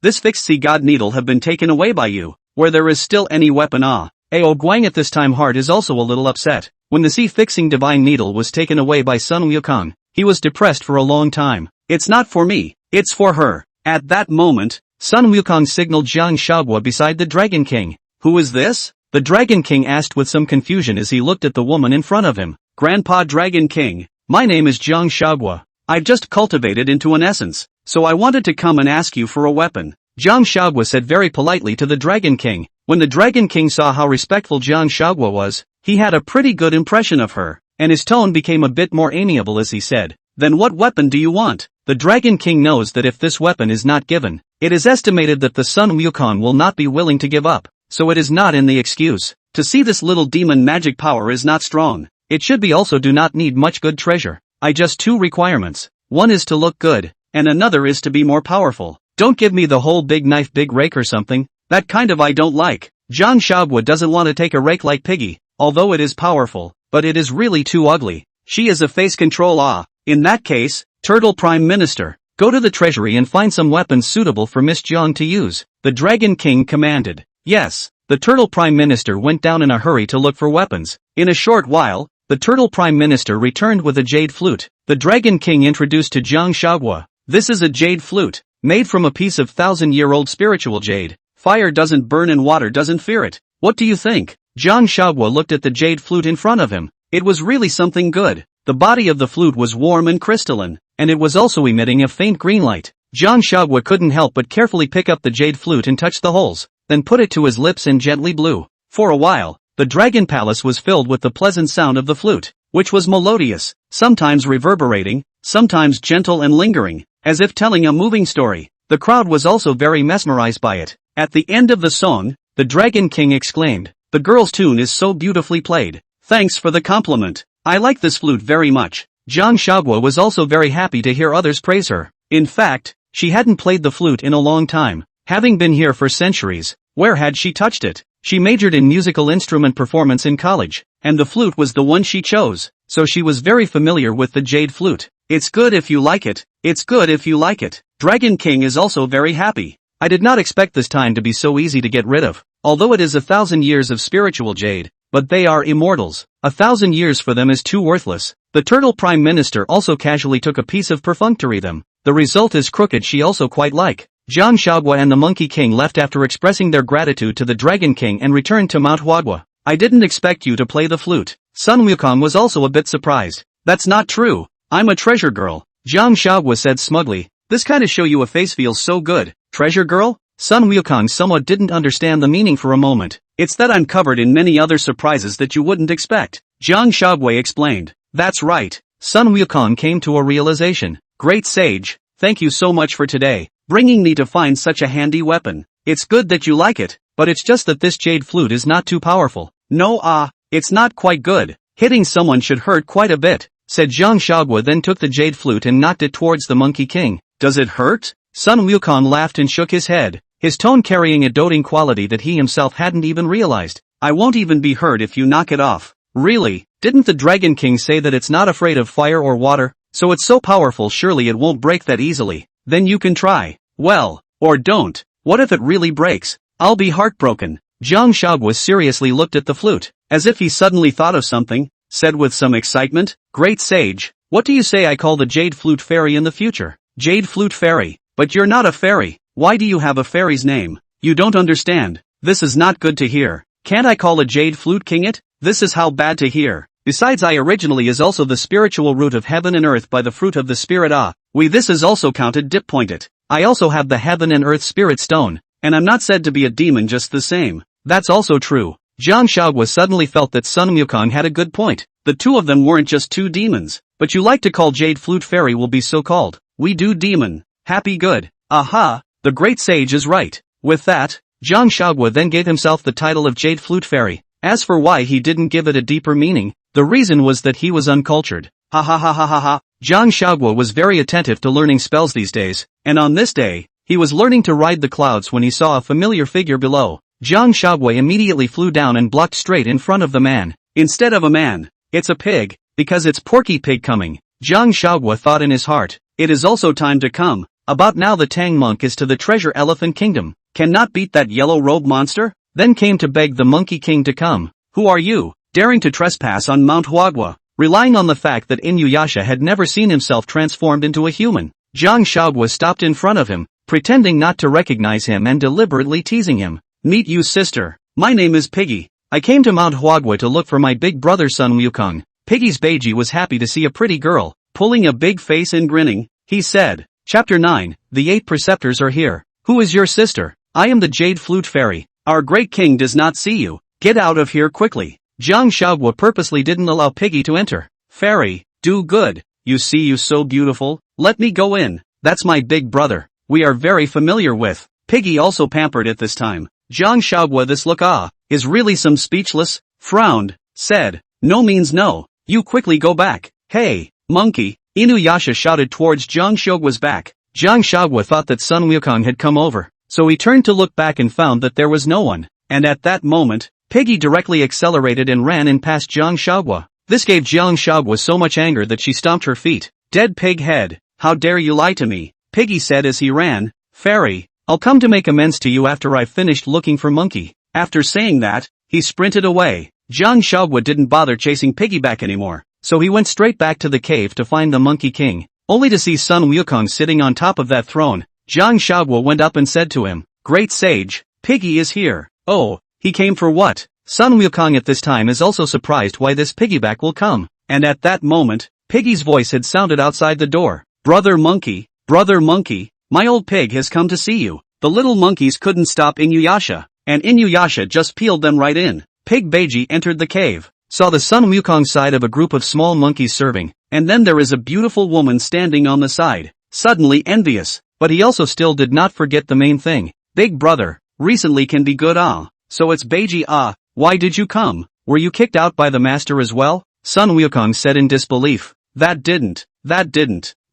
this fixed sea god needle have been taken away by you, where there is still any weapon. Ao Guang at this time heart is also a little upset. When the sea-fixing divine needle was taken away by Sun Wukong, he was depressed for a long time. It's not for me, it's for her. At that moment, Sun Wukong signaled Jiang Huaguo beside the Dragon King. Who is this? The Dragon King asked with some confusion as he looked at the woman in front of him. Grandpa Dragon King, my name is Jiang Huaguo. I've just cultivated into an essence, so I wanted to come and ask you for a weapon. Jiang Huaguo said very politely to the Dragon King. When the Dragon King saw how respectful Jiang Huaguo was, he had a pretty good impression of her, and his tone became a bit more amiable as he said, then what weapon do you want? The Dragon King knows that if this weapon is not given, it is estimated that the Sun Wukong will not be willing to give up, so it is not in the excuse. To see this little demon magic power is not strong. It should be also do not need much good treasure. I just two requirements. One is to look good, and another is to be more powerful. Don't give me the whole big knife big rake or something, that kind of I don't like. Jiang Huaguo doesn't want to take a rake like Piggy, although it is powerful, but it is really too ugly. She is a face control. In that case, Turtle Prime Minister, go to the treasury and find some weapons suitable for Miss Jiang to use, the Dragon King commanded. Yes, the Turtle Prime Minister went down in a hurry to look for weapons. In a short while, the Turtle Prime Minister returned with a jade flute. The Dragon King introduced to Jiang Huaguo. This is a jade flute, made from a piece of 1,000-year-old spiritual jade. Fire doesn't burn and water doesn't fear it. What do you think? Jiang Huaguo looked at the jade flute in front of him. It was really something good. The body of the flute was warm and crystalline, and it was also emitting a faint green light. Jiang Huaguo couldn't help but carefully pick up the jade flute and touch the holes, then put it to his lips and gently blew. For a while, the dragon palace was filled with the pleasant sound of the flute, which was melodious, sometimes reverberating, sometimes gentle and lingering, as if telling a moving story. The crowd was also very mesmerized by it. At the end of the song, the Dragon King exclaimed, "The girl's tune is so beautifully played. Thanks for the compliment. I like this flute very much." Jiang Huaguo was also very happy to hear others praise her. In fact, she hadn't played the flute in a long time, having been here for centuries. Where had she touched it? She majored in musical instrument performance in college, and the flute was the one she chose, so she was very familiar with the jade flute. It's good if you like it. It's good if you like it. Dragon King is also very happy. I did not expect this time to be so easy to get rid of, although it is 1,000 years of spiritual jade, but they are immortals. 1,000 years for them is too worthless. The Turtle Prime Minister also casually took a piece of perfunctory them. The result is crooked she also quite like. Jiang Huaguo and the Monkey King left after expressing their gratitude to the Dragon King and returned to Mount Huaguo. I didn't expect you to play the flute. Sun Wukong was also a bit surprised. That's not true. I'm a treasure girl. Jiang Huaguo said smugly. This kinda show you a face feels so good. Treasure girl? Sun Wukong somewhat didn't understand the meaning for a moment. It's that I'm covered in many other surprises that you wouldn't expect. Jiang Huaguo explained. That's right. Sun Wukong came to a realization. Great sage, thank you so much for today, bringing me to find such a handy weapon. It's good that you like it, but it's just that this jade flute is not too powerful. No, it's not quite good. Hitting someone should hurt quite a bit, said Jiang Huaguo, then took the jade flute and knocked it towards the Monkey King. Does it hurt? Sun Wukong laughed and shook his head, his tone carrying a doting quality that he himself hadn't even realized. I won't even be hurt if you knock it off. Really? Didn't the Dragon King say that it's not afraid of fire or water? So it's so powerful, surely it won't break that easily. Then you can try. Well, or don't. What if it really breaks? I'll be heartbroken. Jiang Huaguo seriously looked at the flute, as if he suddenly thought of something, said with some excitement, Great sage, what do you say I call the Jade Flute Fairy in the future? Jade Flute Fairy. But you're not a fairy. Why do you have a fairy's name? You don't understand. This is not good to hear. Can't I call a Jade Flute King it? This is how bad to hear. Besides, I originally is also the spiritual root of heaven and earth by the fruit of the spirit. This is also counted dip pointed. I also have the heaven and earth spirit stone, and I'm not said to be a demon just the same. That's also true. Jiang Huaguo suddenly felt that Sun Wukong had a good point. The two of them weren't just two demons, but you like to call Jade Flute Fairy will be so called. We do demon. Happy good. Aha, the great sage is right. With that, Jiang Huaguo then gave himself the title of Jade Flute Fairy. As for why he didn't give it a deeper meaning, the reason was that he was uncultured. Ha ha ha ha ha ha. Jiang Huaguo was very attentive to learning spells these days, and on this day, he was learning to ride the clouds when he saw a familiar figure below. Jiang Huaguo immediately flew down and blocked straight in front of the man. Instead of a man, it's a pig, because it's Porky Pig coming. Jiang Huaguo thought in his heart, it is also time to come. About now the Tang monk is to the treasure elephant kingdom. Cannot beat that yellow robe monster? Then came to beg the monkey king to come. Who are you, daring to trespass on Mount Huaguo? Relying on the fact that Inuyasha had never seen himself transformed into a human, Jiang Huaguo stopped in front of him, pretending not to recognize him and deliberately teasing him. Meet you, sister. My name is Piggy. I came to Mount Huaguo to look for my big brother son Wukong. Piggy's Beiji was happy to see a pretty girl, pulling a big face and grinning. He said, Chapter 9, the 8 Preceptors are here. Who is your sister? I am the Jade Flute Fairy. Our great king does not see you. Get out of here quickly. Jiang Huaguo purposely didn't allow Piggy to enter. Fairy, do good. You see you so beautiful. Let me go in. That's my big brother. We are very familiar with. Piggy also pampered at this time. Jiang Huaguo this look is really some speechless, frowned, said, no means no. You quickly go back. Hey, monkey. Inuyasha shouted towards Jiang Huaguo's back. Jiang Huaguo thought that Sun Wukong had come over, so he turned to look back and found that there was no one. And at that moment, Piggy directly accelerated and ran in past Jiang Huaguo. This gave Jiang Huaguo so much anger that she stomped her feet. Dead pig head, how dare you lie to me? Piggy said as he ran. Fairy, I'll come to make amends to you after I've finished looking for monkey. After saying that, he sprinted away. Jiang Huaguo didn't bother chasing Piggy back anymore, so he went straight back to the cave to find the Monkey King, only to see Sun Wukong sitting on top of that throne. Jiang Huaguo went up and said to him, Great sage, Piggy is here. Oh, he came for what? Sun Wukong at this time is also surprised why this piggyback will come, and at that moment, Piggy's voice had sounded outside the door. Brother Monkey, my old pig has come to see you. The little monkeys couldn't stop Inuyasha, and Inuyasha just peeled them right in. Pig Beiji entered the cave, saw the Sun Wukong side of a group of small monkeys serving, and then there is a beautiful woman standing on the side, suddenly envious, but he also still did not forget the main thing. Big brother, recently can be good so it's Beiji why did you come? Were you kicked out by the master as well? Sun Wukong said in disbelief. That didn't.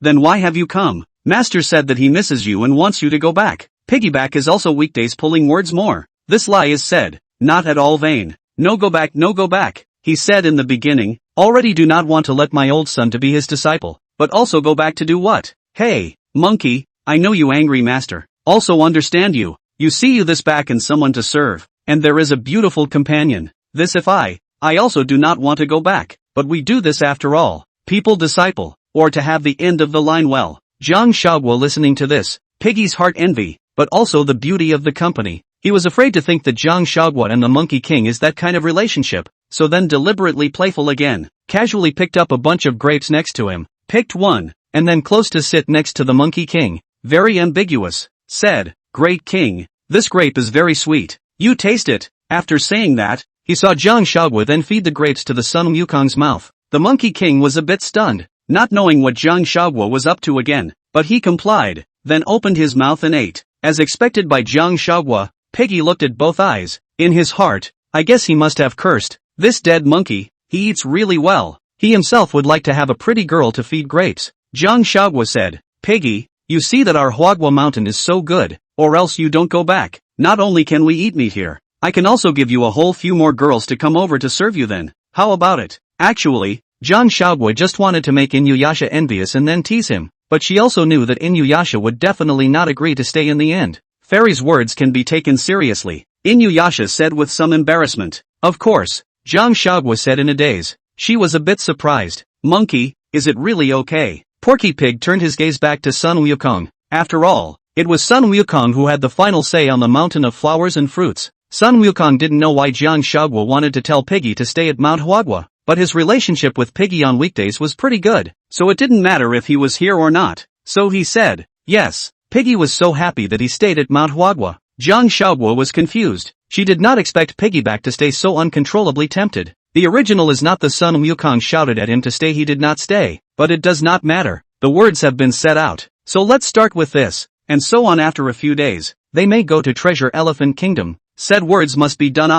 Then why have you come? Master said that he misses you and wants you to go back. Piggyback is also weekdays pulling words more. This lie is said, not at all vain. No go back, he said in the beginning, already do not want to let my old son to be his disciple, but also go back to do what? Hey, monkey, I know you angry master, also understand you see you this back and someone to serve, and there is a beautiful companion. This if I also do not want to go back, but we do this after all, people disciple, or to have the end of the line well. Jiang Huaguo listening to this, Piggy's heart envy, but also the beauty of the company. He was afraid to think that Jiang Huaguo and the Monkey King is that kind of relationship, so then deliberately playful again, casually picked up a bunch of grapes next to him, picked one, and then close to sit next to the Monkey King, very ambiguous, said, Great King, this grape is very sweet, you taste it. After saying that, he saw Jiang Huaguo then feed the grapes to the Sun Wukong's mouth. The Monkey King was a bit stunned, not knowing what Jiang Huaguo was up to again, but he complied, then opened his mouth and ate. As expected by Jiang Huaguo, Piggy looked at both eyes. In his heart, I guess he must have cursed. This dead monkey, he eats really well. He himself would like to have a pretty girl to feed grapes. Jiang Huaguo said, Piggy, you see that our Huaguo mountain is so good, or else you don't go back. Not only can we eat meat here, I can also give you a whole few more girls to come over to serve you then. How about it? Actually, Jiang Huaguo just wanted to make Inuyasha envious and then tease him, but she also knew that Inuyasha would definitely not agree to stay in the end. Fairy's words can be taken seriously, Inuyasha said with some embarrassment. Of course, Jiang Huaguo said in a daze. She was a bit surprised. Monkey, is it really okay? Porky Pig turned his gaze back to Sun Wukong. After all, it was Sun Wukong who had the final say on the mountain of flowers and fruits. Sun Wukong didn't know why Jiang Huaguo wanted to tell Piggy to stay at Mount Huaguo, but his relationship with Piggy on weekdays was pretty good, so it didn't matter if he was here or not. So he said, yes. Piggy was so happy that he stayed at Mount Huaguo. Jiang Huaguo was confused. She did not expect Piggyback to stay so uncontrollably tempted. The original is not the Sun Wukong shouted at him to stay, he did not stay, but it does not matter. The words have been set out. So let's start with this. And so on. After a few days, they may go to Treasure Elephant Kingdom. Said words must be done.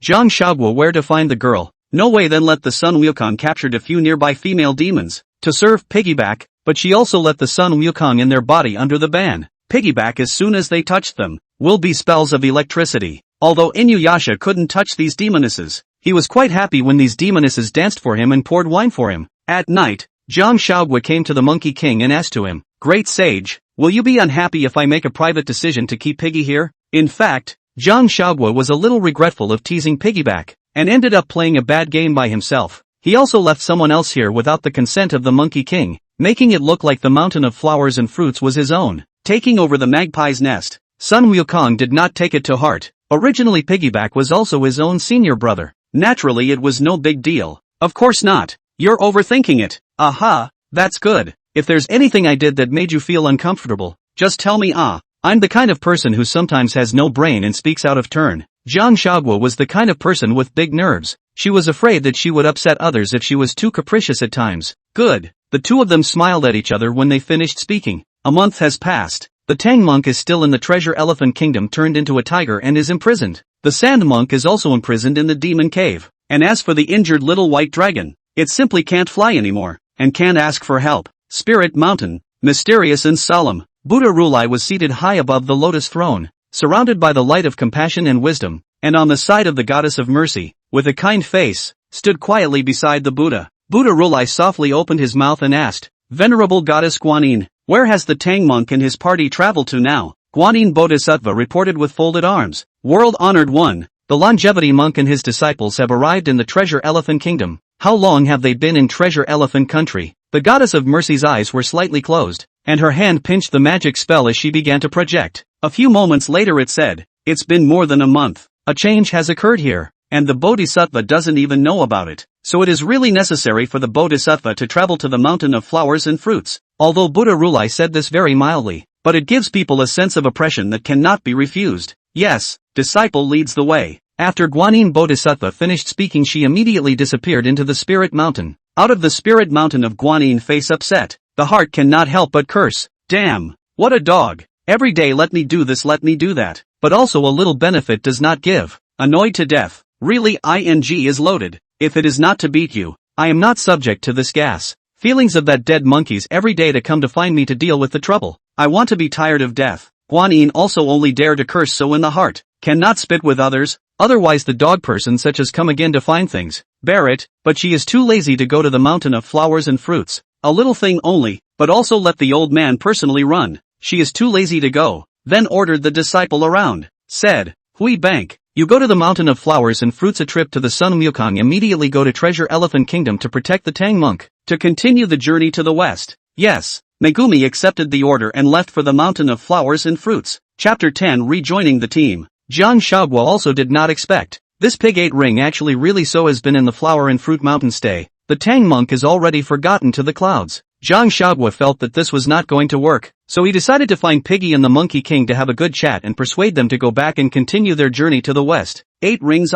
Jiang Huaguo where to find the girl. No way. Then let the Sun Wukong captured a few nearby female demons to serve piggyback, but she also let the Sun Wukong in their body under the ban. Piggyback as soon as they touched them will be spells of electricity. Although Inuyasha couldn't touch these demonesses, he was quite happy when these demonesses danced for him and poured wine for him. At night, Jiang Huaguo came to the Monkey King and asked to him, "Great sage, will you be unhappy if I make a private decision to keep Piggy here?" In fact, Jiang Huaguo was a little regretful of teasing Piggyback, and ended up playing a bad game by himself. He also left someone else here without the consent of the Monkey King, making it look like the mountain of flowers and fruits was his own, taking over the magpie's nest. Sun Wukong did not take it to heart. Originally Piggyback was also his own senior brother. Naturally it was no big deal. Of course not. You're overthinking it. Aha, that's good. If there's anything I did that made you feel uncomfortable, just tell me. I'm the kind of person who sometimes has no brain and speaks out of turn. Jiang Huaguo was the kind of person with big nerves. She was afraid that she would upset others if she was too capricious at times. Good. The two of them smiled at each other when they finished speaking. A month has passed. The Tang monk is still in the Treasure Elephant Kingdom, turned into a tiger and is imprisoned. The Sand monk is also imprisoned in the Demon Cave. And as for the injured little white dragon, it simply can't fly anymore, and can't ask for help. Spirit Mountain, mysterious and solemn. Buddha Rulai was seated high above the lotus throne, surrounded by the light of compassion and wisdom, and on the side of the goddess of mercy, with a kind face, stood quietly beside the Buddha. Buddha Rulai softly opened his mouth and asked, "Venerable goddess Guanyin, where has the Tang monk and his party traveled to now?" Guanyin Bodhisattva reported with folded arms. World-honored one, the longevity monk and his disciples have arrived in the Treasure Elephant Kingdom. How long have they been in Treasure Elephant Country? The goddess of mercy's eyes were slightly closed, and her hand pinched the magic spell as she began to project. A few moments later it said, "It's been more than a month. A change has occurred here, and the Bodhisattva doesn't even know about it. So it is really necessary for the Bodhisattva to travel to the mountain of flowers and fruits." Although Buddha Rulai said this very mildly, but it gives people a sense of oppression that cannot be refused. Yes, disciple leads the way. After Guanyin Bodhisattva finished speaking, she immediately disappeared into the Spirit Mountain. Out of the Spirit Mountain of Guanyin, face upset, the heart cannot help but curse. Damn, what a dog. Every day let me do this, let me do that, but also a little benefit does not give. Annoyed to death. Really, ing is loaded. If it is not to beat you, I am not subject to this gas. Feelings of that dead monkeys every day to come to find me to deal with the trouble. I want to be tired of death. Guanyin also only dare to curse so in the heart, cannot spit with others, otherwise the dog person such as come again to find things. Bear it, but she is too lazy to go to the mountain of flowers and fruits. A little thing only, but also let the old man personally run. She is too lazy to go. Then ordered the disciple around. Said, "Hui Bank, you go to the mountain of flowers and fruits, a trip to the Sun Wukong, immediately go to Treasure Elephant Kingdom to protect the Tang monk, to continue the journey to the west." Yes, Megumi accepted the order and left for the mountain of flowers and fruits. Chapter 10, Rejoining the team. Jiang Huaguo also did not expect this pig-8 ring actually really so has been in the flower and fruit mountain stay. The Tang monk is already forgotten to the clouds. Jiang Huaguo felt that this was not going to work, so he decided to find Piggy and the Monkey King to have a good chat and persuade them to go back and continue their journey to the west. 8 rings.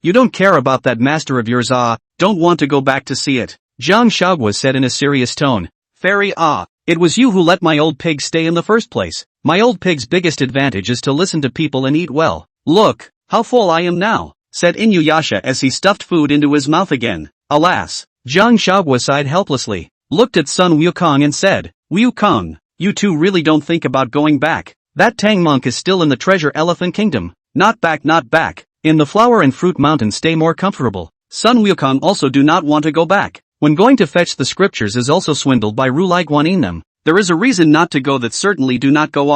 You don't care about that master of yours. Don't want to go back to see it. Jiang Huaguo said in a serious tone. Fairy. It was you who let my old pig stay in the first place. My old pig's biggest advantage is to listen to people and eat well. Look, how full I am now, said Inuyasha as he stuffed food into his mouth again. Alas, Jiang Huaguo sighed helplessly, looked at Sun Wukong and said, "Wukong, you two really don't think about going back. That Tang monk is still in the Treasure Elephant Kingdom. Not back, not back. In the Flower and Fruit Mountain stay more comfortable." Sun Wukong also do not want to go back. When going to fetch the scriptures is also swindled by Rulai Guanyin them. There is a reason not to go that certainly do not go.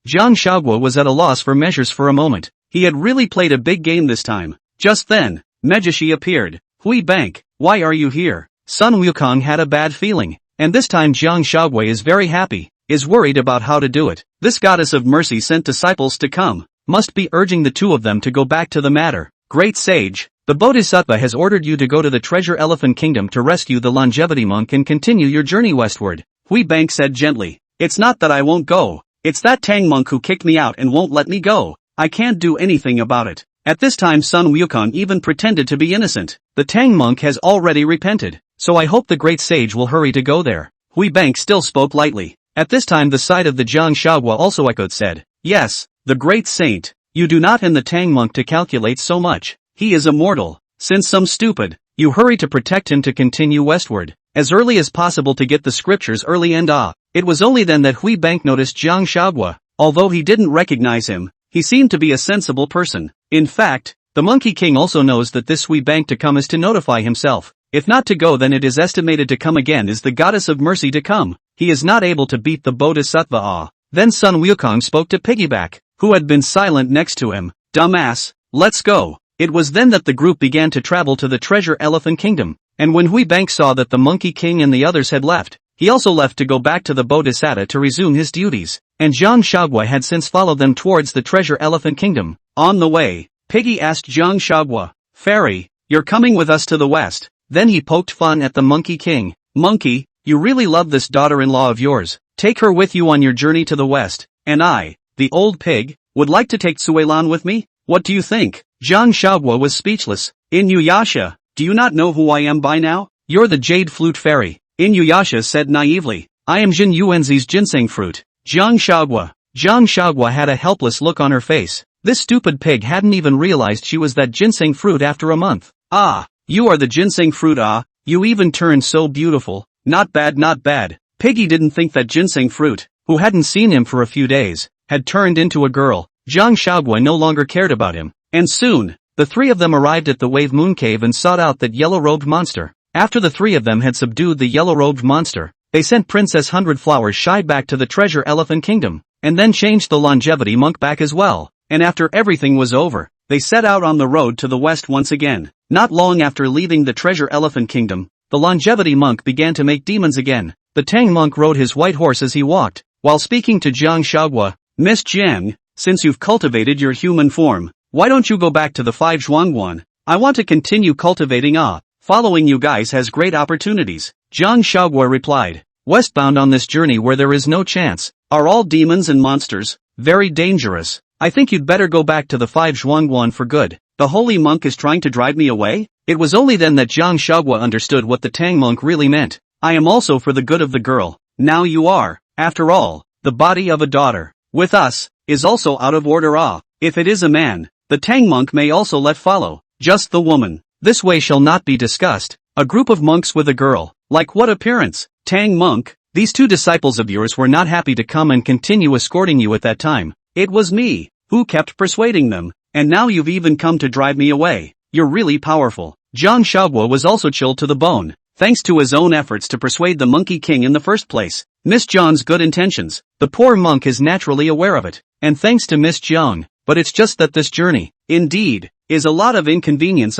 Jiang Huaguo was at a loss for measures for a moment. He had really played a big game this time. Just then, Mejishi appeared. "Hui Bank, why are you here?" Sun Wukong had a bad feeling, and this time Jiang Huaguo is very happy, is worried about how to do it. This goddess of mercy sent disciples to come, must be urging the two of them to go back to the matter. "Great sage, the Bodhisattva has ordered you to go to the Treasure Elephant Kingdom to rescue the longevity monk and continue your journey westward." Hui Bank said gently. "It's not that I won't go, it's that Tang monk who kicked me out and won't let me go. I can't do anything about it." At this time Sun Wukong even pretended to be innocent. "The Tang monk has already repented, so I hope the great sage will hurry to go there." Hui Bank still spoke lightly. At this time the side of the Jiang Huaguo also echoed said, "Yes, the great saint. You do not and the Tang monk to calculate so much. He is immortal. Since some stupid, you hurry to protect him to continue westward, as early as possible to get the scriptures early and It was only then that Hui Bank noticed Jiang Huaguo. Although he didn't recognize him, he seemed to be a sensible person. In fact, the Monkey King also knows that this Hui Bank to come is to notify himself. If not to go, then it is estimated to come again is the goddess of mercy to come. He is not able to beat the Bodhisattva. Then Sun Wukong spoke to Piggyback, who had been silent next to him. Dumbass, let's go. It was then that the group began to travel to the Treasure Elephant Kingdom, and when Hui Bank saw that the Monkey King and the others had left, he also left to go back to the Bodhisattva to resume his duties, and Jiang Huaguo had since followed them towards the Treasure Elephant Kingdom. On the way, Piggy asked Jiang Huaguo, "Fairy, you're coming with us to the west?" Then he poked fun at the Monkey King. "Monkey, you really love this daughter-in-law of yours. Take her with you on your journey to the west, and I, the old pig, would like to take Suilan with me? What do you think?" Jiang Huaguo was speechless. "Inuyasha, do you not know who I am by now? You're the Jade Flute Fairy." Inuyasha said naively, "I am Zhenyuanzi's Ginseng Fruit." Jiang Huaguo had a helpless look on her face. This stupid pig hadn't even realized she was that Ginseng Fruit after a month. "Ah, you are the Ginseng Fruit, you even turned so beautiful. Not bad, not bad." Piggy didn't think that Ginseng Fruit, who hadn't seen him for a few days, had turned into a girl. Jiang Huaguo no longer cared about him, and soon, the three of them arrived at the Wave Moon Cave and sought out that yellow-robed monster. After the three of them had subdued the yellow-robed monster, they sent Princess Hundred Flowers Shy back to the Treasure Elephant Kingdom, and then changed the Longevity Monk back as well, and after everything was over, they set out on the road to the west once again. Not long after leaving the Treasure Elephant Kingdom, the Longevity Monk began to make demons again. The Tang Monk rode his white horse as he walked, while speaking to Jiang Huaguo. "Miss Jiang, since you've cultivated your human form, why don't you go back to the 5 Zhuangguan? I want to continue cultivating following you guys has great opportunities." Jiang Huaguo replied, "Westbound on this journey where there is no chance, are all demons and monsters, very dangerous. I think you'd better go back to the 5 Zhuangguan for good. The holy monk is trying to drive me away?" It was only then that Jiang Huaguo understood what the Tang monk really meant. "I am also for the good of the girl. Now you are, after all, the body of a daughter. With us, is also out of order. If it is a man, the Tang monk may also let follow. Just the woman. This way shall not be discussed. A group of monks with a girl. Like what appearance? Tang monk, these two disciples of yours were not happy to come and continue escorting you at that time. It was me, who kept persuading them, and now you've even come to drive me away. You're really powerful." Jiang Huaguo was also chilled to the bone, thanks to his own efforts to persuade the Monkey King in the first place. Miss Jiang's good intentions, the poor monk is naturally aware of it, and thanks to Miss Jiang, but it's just that this journey, indeed, is a lot of inconvenience.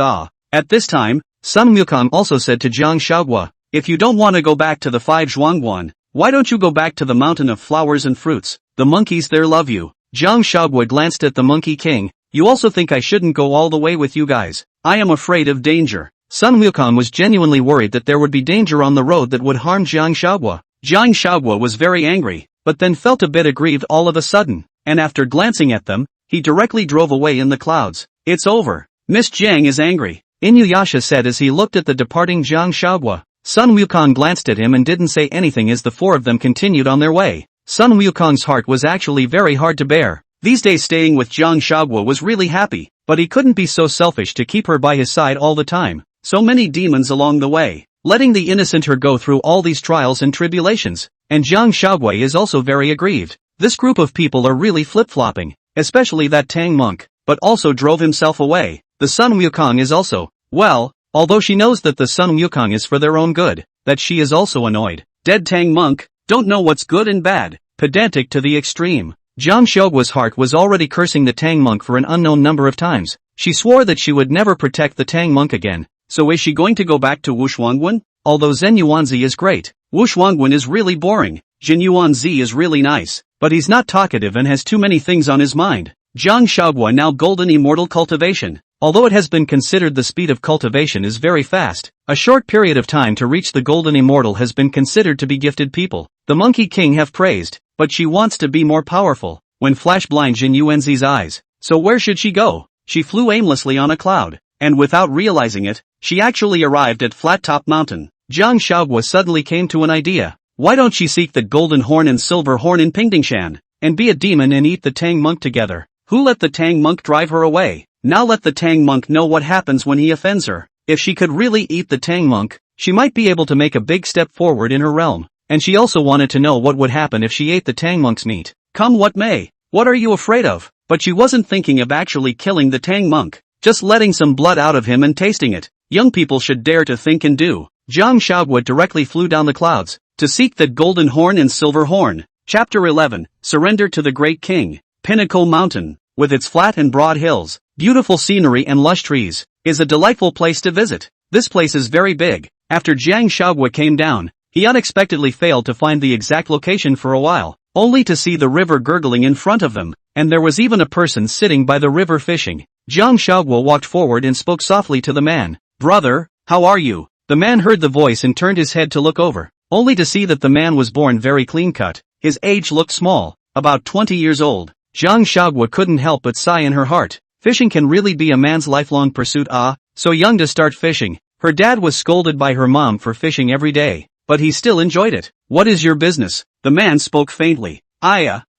At this time, Sun Wukong also said to Jiang Huaguo, "If you don't want to go back to the 5 Zhuangguan, why don't you go back to the mountain of flowers and fruits? The monkeys there love you." Jiang Huaguo glanced at the Monkey King. "You also think I shouldn't go all the way with you guys? I am afraid of danger." Sun Wukong was genuinely worried that there would be danger on the road that would harm Jiang Huaguo. Jiang Huaguo was very angry, but then felt a bit aggrieved all of a sudden, and after glancing at them, he directly drove away in the clouds. "It's over. Miss Jiang is angry," Inuyasha said as he looked at the departing Jiang Huaguo. Sun Wukong glanced at him and didn't say anything as the four of them continued on their way. Sun Wukong's heart was actually very hard to bear. These days staying with Jiang Huaguo was really happy, but he couldn't be so selfish to keep her by his side all the time. So many demons along the way, letting the innocent her go through all these trials and tribulations, and Jiang Huaguo is also very aggrieved. This group of people are really flip-flopping, especially that Tang monk, but also drove himself away. The Sun Wukong is also, well, although she knows that the Sun Wukong is for their own good, that she is also annoyed. Dead Tang monk, don't know what's good and bad, pedantic to the extreme. Jiang Huaguo's heart was already cursing the Tang monk for an unknown number of times. She swore that she would never protect the Tang monk again. So is she going to go back to Wushuangwan? Although Zhenyuanzi is great, Wushuangwan is really boring. Zhenyuanzi is really nice, but he's not talkative and has too many things on his mind. Jiang Huaguo now golden immortal cultivation. Although it has been considered the speed of cultivation is very fast, a short period of time to reach the golden immortal has been considered to be gifted people. The Monkey King have praised, but she wants to be more powerful. When flash blind Zhenyuanzi's eyes. So where should she go? She flew aimlessly on a cloud, and without realizing it, she actually arrived at Flat Top Mountain. Jiang Huaguo suddenly came to an idea. Why don't she seek the golden horn and silver horn in Pingdingshan? and be a demon and eat the Tang monk together. Who let the Tang monk drive her away? Now let the Tang monk know what happens when he offends her. If she could really eat the Tang monk, she might be able to make a big step forward in her realm. And she also wanted to know what would happen if she ate the Tang monk's meat. Come what may. What are you afraid of? But she wasn't thinking of actually killing the Tang monk, just letting some blood out of him and tasting it. Young people should dare to think and do. Jiang Huaguo directly flew down the clouds, to seek that golden horn and silver horn. Chapter 11, Surrender to the Great King. Pinnacle Mountain, with its flat and broad hills, beautiful scenery and lush trees, is a delightful place to visit. This place is very big. After Jiang Huaguo came down, he unexpectedly failed to find the exact location for a while, only to see the river gurgling in front of them, and there was even a person sitting by the river fishing. Jiang Huaguo walked forward and spoke softly to the man. Brother, how are you? The man heard the voice and turned his head to look over, only to see that the man was born very clean-cut. His age looked small, about 20 years old. Jiang Huaguo couldn't help but sigh in her heart. Fishing can really be a man's lifelong pursuit. So young to start fishing. Her dad was scolded by her mom for fishing every day, but he still enjoyed it. What is your business? The man spoke faintly.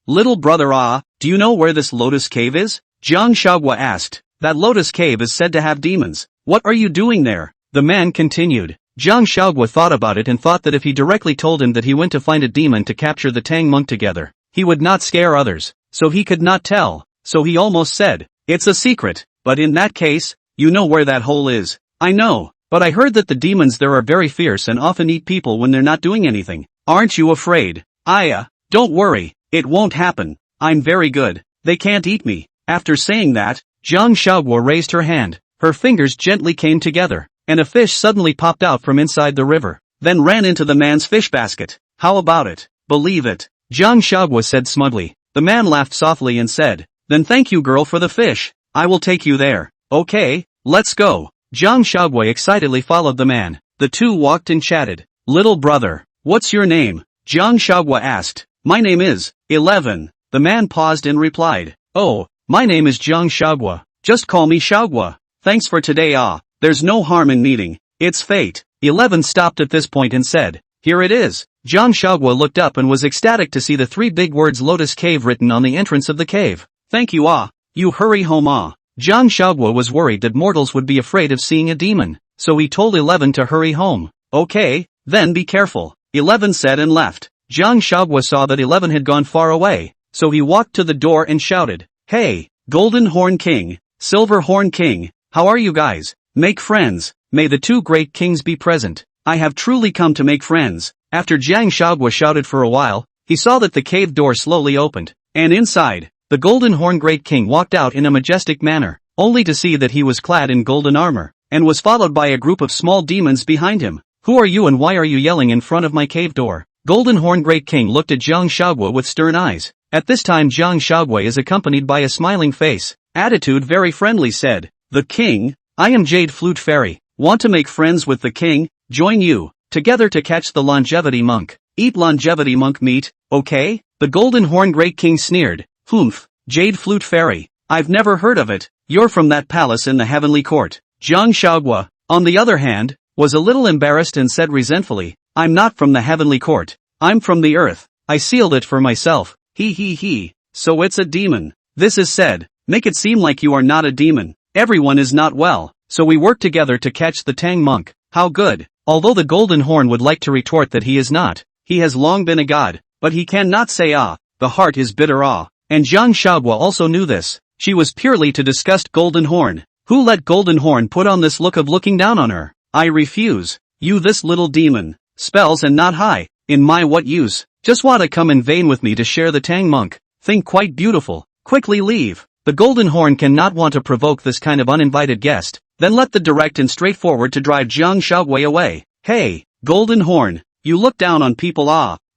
Little brother, do you know where this Lotus Cave is? Jiang Huaguo asked. That Lotus Cave is said to have demons. What are you doing there? The man continued. Jiang Huaguo thought about it and thought that if he directly told him that he went to find a demon to capture the Tang monk together, he would not scare others, so he could not tell. So he almost said, it's a secret, but in that case, you know where that hole is. I know, but I heard that the demons there are very fierce and often eat people when they're not doing anything. Aren't you afraid? Don't worry, it won't happen. I'm very good. They can't eat me. After saying that, Jiang Huaguo raised her hand. Her fingers gently came together, and a fish suddenly popped out from inside the river, then ran into the man's fish basket. How about it? Believe it. Jiang Huaguo said smugly. The man laughed softly and said, then thank you girl for the fish. I will take you there. Okay, let's go. Jiang Huaguo excitedly followed the man. The two walked and chatted. Little brother, what's your name? Jiang Huaguo asked. My name is 11. The man paused and replied. Oh, my name is Jiang Huaguo. Just call me Huaguo. Thanks for today. There's no harm in meeting. It's fate. 11 stopped at this point and said, here it is. Jiang Huaguo looked up and was ecstatic to see the three big words Lotus Cave written on the entrance of the cave. Thank you. You hurry home. Jiang Huaguo was worried that mortals would be afraid of seeing a demon, so he told 11 to hurry home. Okay, then be careful, 11 said and left. Jiang Huaguo saw that 11 had gone far away, so he walked to the door and shouted, hey, Golden Horn King, Silver Horn King, how are you guys? Make friends. May the two great kings be present. I have truly come to make friends. After Jiang Huaguo shouted for a while, he saw that the cave door slowly opened, and inside, the Golden Horn Great King walked out in a majestic manner, only to see that he was clad in golden armor, and was followed by a group of small demons behind him. Who are you and why are you yelling in front of my cave door? Golden Horn Great King looked at Jiang Huaguo with stern eyes. At this time Jiang Huaguo is accompanied by a smiling face, attitude very friendly said, the king, I am Jade Flute Fairy, want to make friends with the king, join you, together to catch the longevity monk, eat longevity monk meat, okay? The Golden Horn Great King sneered, humph, Jade Flute Fairy, I've never heard of it, you're from that palace in the heavenly court. Jiang Huaguo, on the other hand, was a little embarrassed and said resentfully, I'm not from the heavenly court, I'm from the earth, I sealed it for myself, he, so it's a demon. This is said, make it seem like you are not a demon, everyone is not well, so we work together to catch the Tang monk, how good. Although the Golden Horn would like to retort that he is not, he has long been a god, but he cannot say the heart is bitter and Jiang Huaguo also knew this. She was purely to disgust Golden Horn. Who let Golden Horn put on this look of looking down on her? I refuse. You this little demon. Spells and not high. In my what use? Just want to come in vain with me to share the Tang monk. Think quite beautiful. Quickly leave. The Golden Horn cannot want to provoke this kind of uninvited guest. Then let the direct and straightforward to drive Jiang Huaguo away. Hey, Golden Horn. You look down on people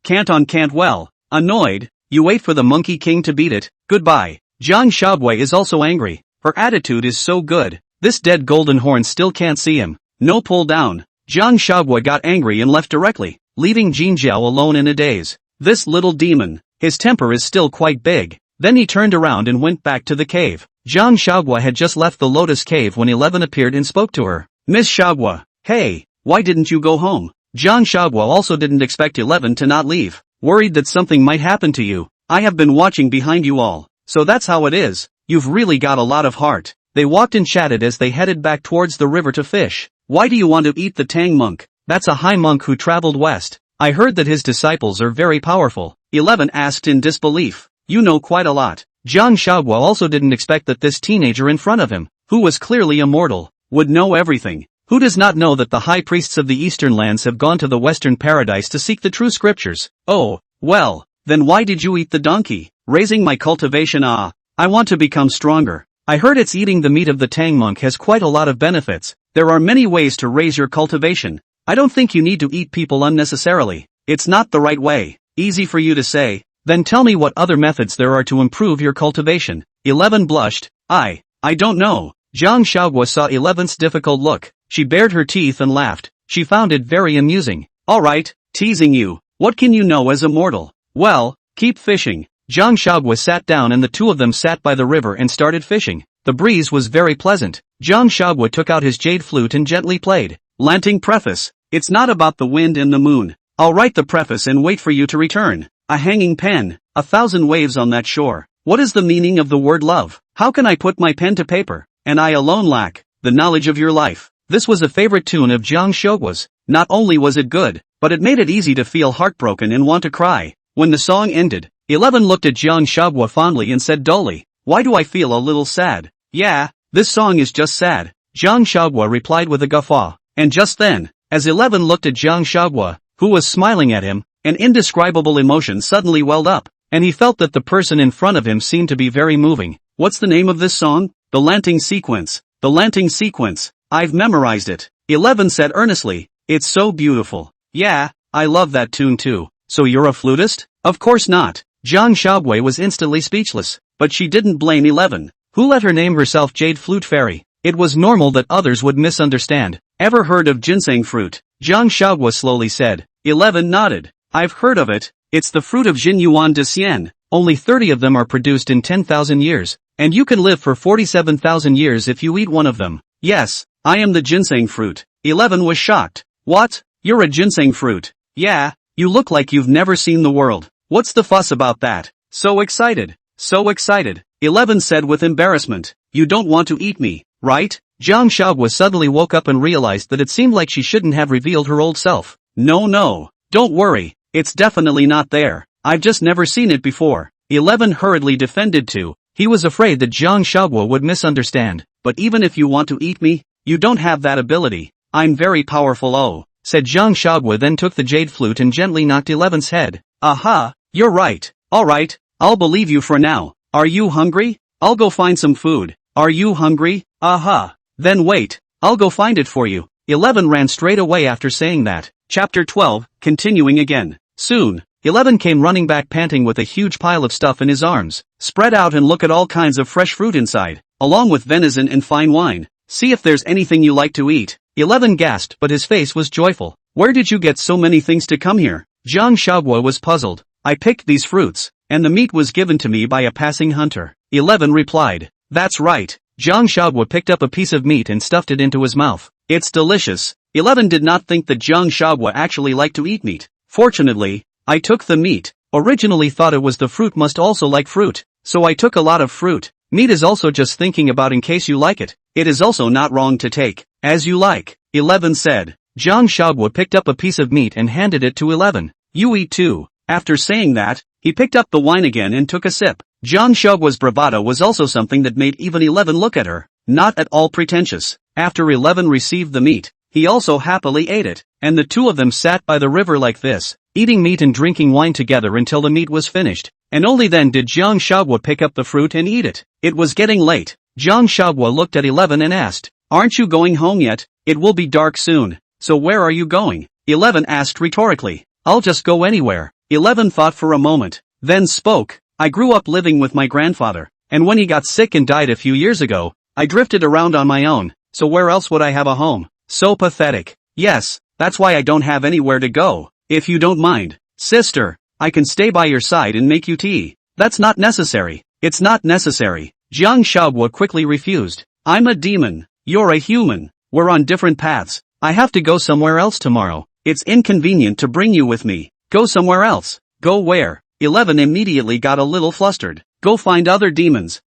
can't well. Annoyed. You wait for the Monkey King to beat it. Goodbye. Jiang Huaguo is also angry. Her attitude is so good. This dead Golden Horn still can't see him. No pull down. Jiang Huaguo got angry and left directly, leaving Jinjiao alone in a daze. This little demon. His temper is still quite big. Then he turned around and went back to the cave. Jiang Huaguo had just left the Lotus Cave when 11 appeared and spoke to her. Miss Huaguo. Hey, why didn't you go home? Jiang Huaguo also didn't expect 11 to not leave. Worried that something might happen to you. I have been watching behind you all. So that's how it is. You've really got a lot of heart. They walked and chatted as they headed back towards the river to fish. Why do you want to eat the Tang monk? That's a high monk who traveled west. I heard that his disciples are very powerful. 11 asked in disbelief. You know quite a lot. Jiang Huaguo also didn't expect that this teenager in front of him, who was clearly immortal, would know everything. Who does not know that the high priests of the eastern lands have gone to the western paradise to seek the true scriptures? Oh, well, then why did you eat the donkey? Raising my cultivation. I want to become stronger. I heard it's eating the meat of the Tang monk has quite a lot of benefits. There are many ways to raise your cultivation. I don't think you need to eat people unnecessarily. It's not the right way. Easy for you to say. Then tell me what other methods there are to improve your cultivation. 11 blushed. I don't know. Jiang Huaguo saw 11's difficult look. She bared her teeth and laughed. She found it very amusing. Alright, teasing you. What can you know as a mortal? Well, keep fishing. Jiang Huaguo sat down and the two of them sat by the river and started fishing. The breeze was very pleasant. Jiang Huaguo took out his jade flute and gently played. Lanting preface. It's not about the wind and the moon. I'll write the preface and wait for you to return. A hanging pen. 1,000 waves on that shore. What is the meaning of the word love? How can I put my pen to paper? And I alone lack the knowledge of your life. This was a favorite tune of Jiang Huaguo's. Not only was it good, but it made it easy to feel heartbroken and want to cry. When the song ended, 11 looked at Jiang Huaguo fondly and said dully, why do I feel a little sad? Yeah, this song is just sad. Jiang Huaguo replied with a guffaw. And just then, as 11 looked at Jiang Huaguo, who was smiling at him, an indescribable emotion suddenly welled up, and he felt that the person in front of him seemed to be very moving. What's the name of this song? The Lanting Sequence. The Lanting Sequence. I've memorized it. 11 said earnestly. It's so beautiful. Yeah, I love that tune too. So you're a flutist? Of course not. Jiang Huaguo was instantly speechless, but she didn't blame 11. Who let her name herself Jade Flute Fairy? It was normal that others would misunderstand. Ever heard of Ginseng Fruit? Jiang Huaguo slowly said. 11 nodded. I've heard of it. It's the fruit of Zhenyuanzi. Only 30 of them are produced in 10,000 years, and you can live for 47,000 years if you eat one of them. Yes, I am the ginseng fruit. 11 was shocked. What? You're a ginseng fruit? Yeah, you look like you've never seen the world. What's the fuss about that? So excited. So excited. 11 said with embarrassment. You don't want to eat me, right? Jiang Huaguo suddenly woke up and realized that it seemed like she shouldn't have revealed her old self. No, don't worry. It's definitely not there. I've just never seen it before. 11 hurriedly defended too. He was afraid that Jiang Huaguo would misunderstand. But even if you want to eat me, you don't have that ability. I'm very powerful, said Jiang Huaguo, then took the jade flute and gently knocked 11's head. Aha, you're right. Alright, I'll believe you for now. Are you hungry? I'll go find some food. Are you hungry? Aha. Then wait, I'll go find it for you. 11 ran straight away after saying that. Chapter 12, continuing again. Soon, 11 came running back panting with a huge pile of stuff in his arms. Spread out and look at all kinds of fresh fruit inside, along with venison and fine wine. See if there's anything you like to eat. 11 gasped, but his face was joyful. Where did you get so many things to come here? Jiang Huaguo was puzzled. I picked these fruits, and the meat was given to me by a passing hunter. 11 replied. That's right. Jiang Huaguo picked up a piece of meat and stuffed it into his mouth. It's delicious. 11 did not think that Jiang Huaguo actually liked to eat meat. Fortunately, I took the meat. Originally thought it was the fruit must also like fruit, so I took a lot of fruit. Meat is also just thinking about in case you like it. It is also not wrong to take, as you like. 11 said. Jiang Huaguo picked up a piece of meat and handed it to 11. You eat too. After saying that, he picked up the wine again and took a sip. Jiang Huaguo's bravado was also something that made even 11 look at her. Not at all pretentious. After 11 received the meat, he also happily ate it, and the two of them sat by the river like this, eating meat and drinking wine together until the meat was finished, and only then did Jiang Huaguo pick up the fruit and eat it. It was getting late. Jiang Huaguo looked at 11 and asked, aren't you going home yet? It will be dark soon. So where are you going? 11 asked rhetorically. I'll just go anywhere. 11 thought for a moment, then spoke. I grew up living with my grandfather, and when he got sick and died a few years ago, I drifted around on my own, so where else would I have a home? So pathetic. Yes, that's why I don't have anywhere to go. If you don't mind, sister, I can stay by your side and make you tea. That's not necessary. It's not necessary. Jiang Huaguo quickly refused. I'm a demon. You're a human. We're on different paths. I have to go somewhere else tomorrow. It's inconvenient to bring you with me. Go somewhere else. Go where? 11 immediately got a little flustered. Go find other demons.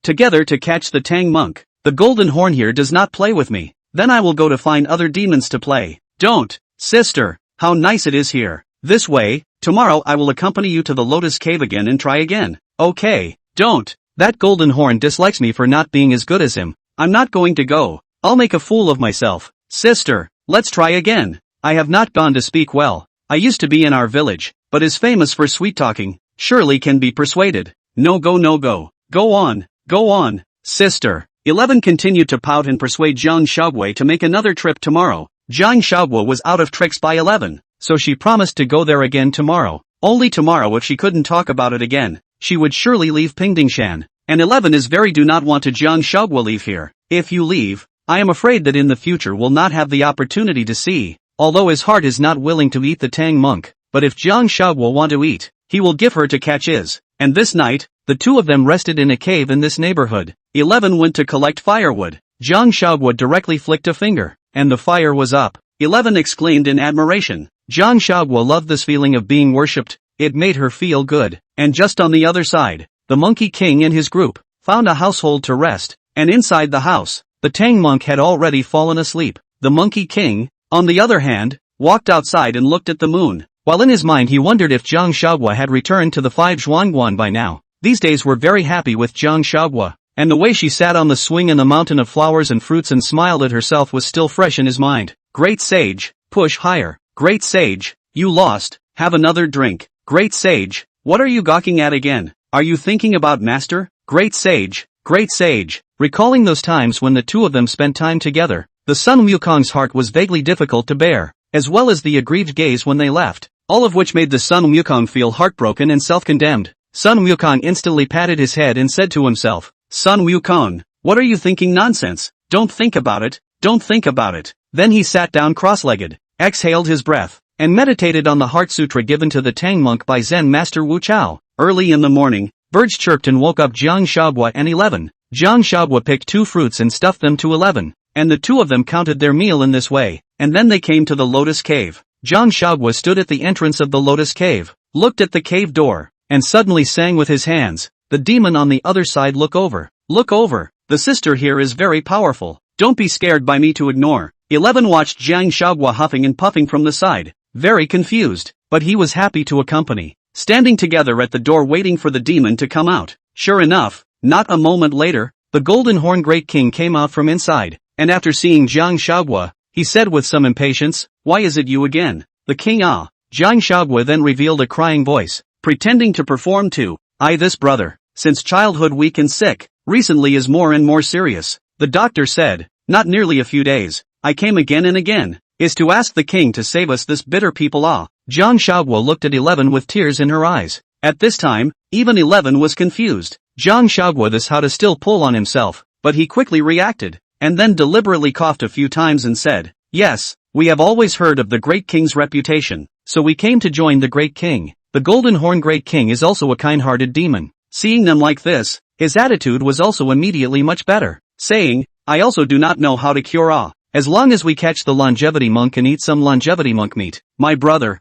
Together to catch the Tang monk. The golden horn here does not play with me. Then I will go to find other demons to play. Don't, sister, how nice it is here. This way, tomorrow I will accompany you to the Lotus Cave again and try again. Okay, don't. That golden horn dislikes me for not being as good as him. I'm not going to go. I'll make a fool of myself. Sister, let's try again. I have not gone to speak well. I used to be in our village, but is famous for sweet-talking. Surely can be persuaded. No go no go. Go on, sister. 11 continued to pout and persuade Jiang Huaguo to make another trip tomorrow. Jiang Huaguo was out of tricks by 11, so she promised to go there again tomorrow. Only tomorrow if she couldn't talk about it again, she would surely leave Pingdingshan. And 11 is very do not want to Jiang Huaguo leave here. If you leave, I am afraid that in the future will not have the opportunity to see, although his heart is not willing to eat the Tang monk, but if Jiang Huaguo want to eat, he will give her to catch his. And this night, the two of them rested in a cave in this neighborhood. 11 went to collect firewood. Jiang Huaguo directly flicked a finger, and the fire was up. 11 exclaimed in admiration. Jiang Huaguo loved this feeling of being worshipped. It made her feel good. And just on the other side, the Monkey King and his group found a household to rest, and inside the house, the Tang monk had already fallen asleep. The Monkey King, on the other hand, walked outside and looked at the moon, while in his mind he wondered if Jiang Huaguo had returned to the 5 Zhuangguan by now. These days were very happy with Jiang Huaguo, and the way she sat on the swing in the mountain of flowers and fruits and smiled at herself was still fresh in his mind. Great sage, push higher. Great sage, you lost, have another drink. Great sage, what are you gawking at again? Are you thinking about master? Great sage, recalling those times when the two of them spent time together, the son Wukong's heart was vaguely difficult to bear, as well as the aggrieved gaze when they left, all of which made the son Wukong feel heartbroken and self-condemned. Son Wukong instantly patted his head and said to himself, Son Wukong, what are you thinking nonsense? Don't think about it. Then he sat down cross-legged, exhaled his breath, and meditated on the Heart Sutra given to the Tang monk by Zen Master Wu Chao. Early in the morning, birds chirped and woke up Jiang Huaguo and 11. Jiang Huaguo picked 2 fruits and stuffed them to 11, and the two of them counted their meal in this way, and then they came to the Lotus Cave. Jiang Huaguo stood at the entrance of the Lotus Cave, looked at the cave door, and suddenly sang with his hands, the demon on the other side look over. The sister here is very powerful. Don't be scared by me to ignore. 11 watched Jiang Huaguo huffing and puffing from the side, very confused, but he was happy to accompany. Standing together at the door waiting for the demon to come out. Sure enough, not a moment later, the Golden Horn Great King came out from inside, and after seeing Jiang Huaguo, he said with some impatience, Why is it you again? The king Jiang Huaguo then revealed a crying voice, pretending to perform to, this brother, since childhood weak and sick, recently is more and more serious. The doctor said, not nearly a few days, I came again and again, is to ask the king to save us this bitter people. Jiang Huaguo looked at 11 with tears in her eyes. At this time, even 11 was confused. Jiang Huaguo this how to still pull on himself, but he quickly reacted, and then deliberately coughed a few times and said, Yes, we have always heard of the great king's reputation, so we came to join the great king. The Golden Horn Great King is also a kind-hearted demon. Seeing them like this, his attitude was also immediately much better, saying, I also do not know how to cure as long as we catch the longevity monk and eat some longevity monk meat, my brother,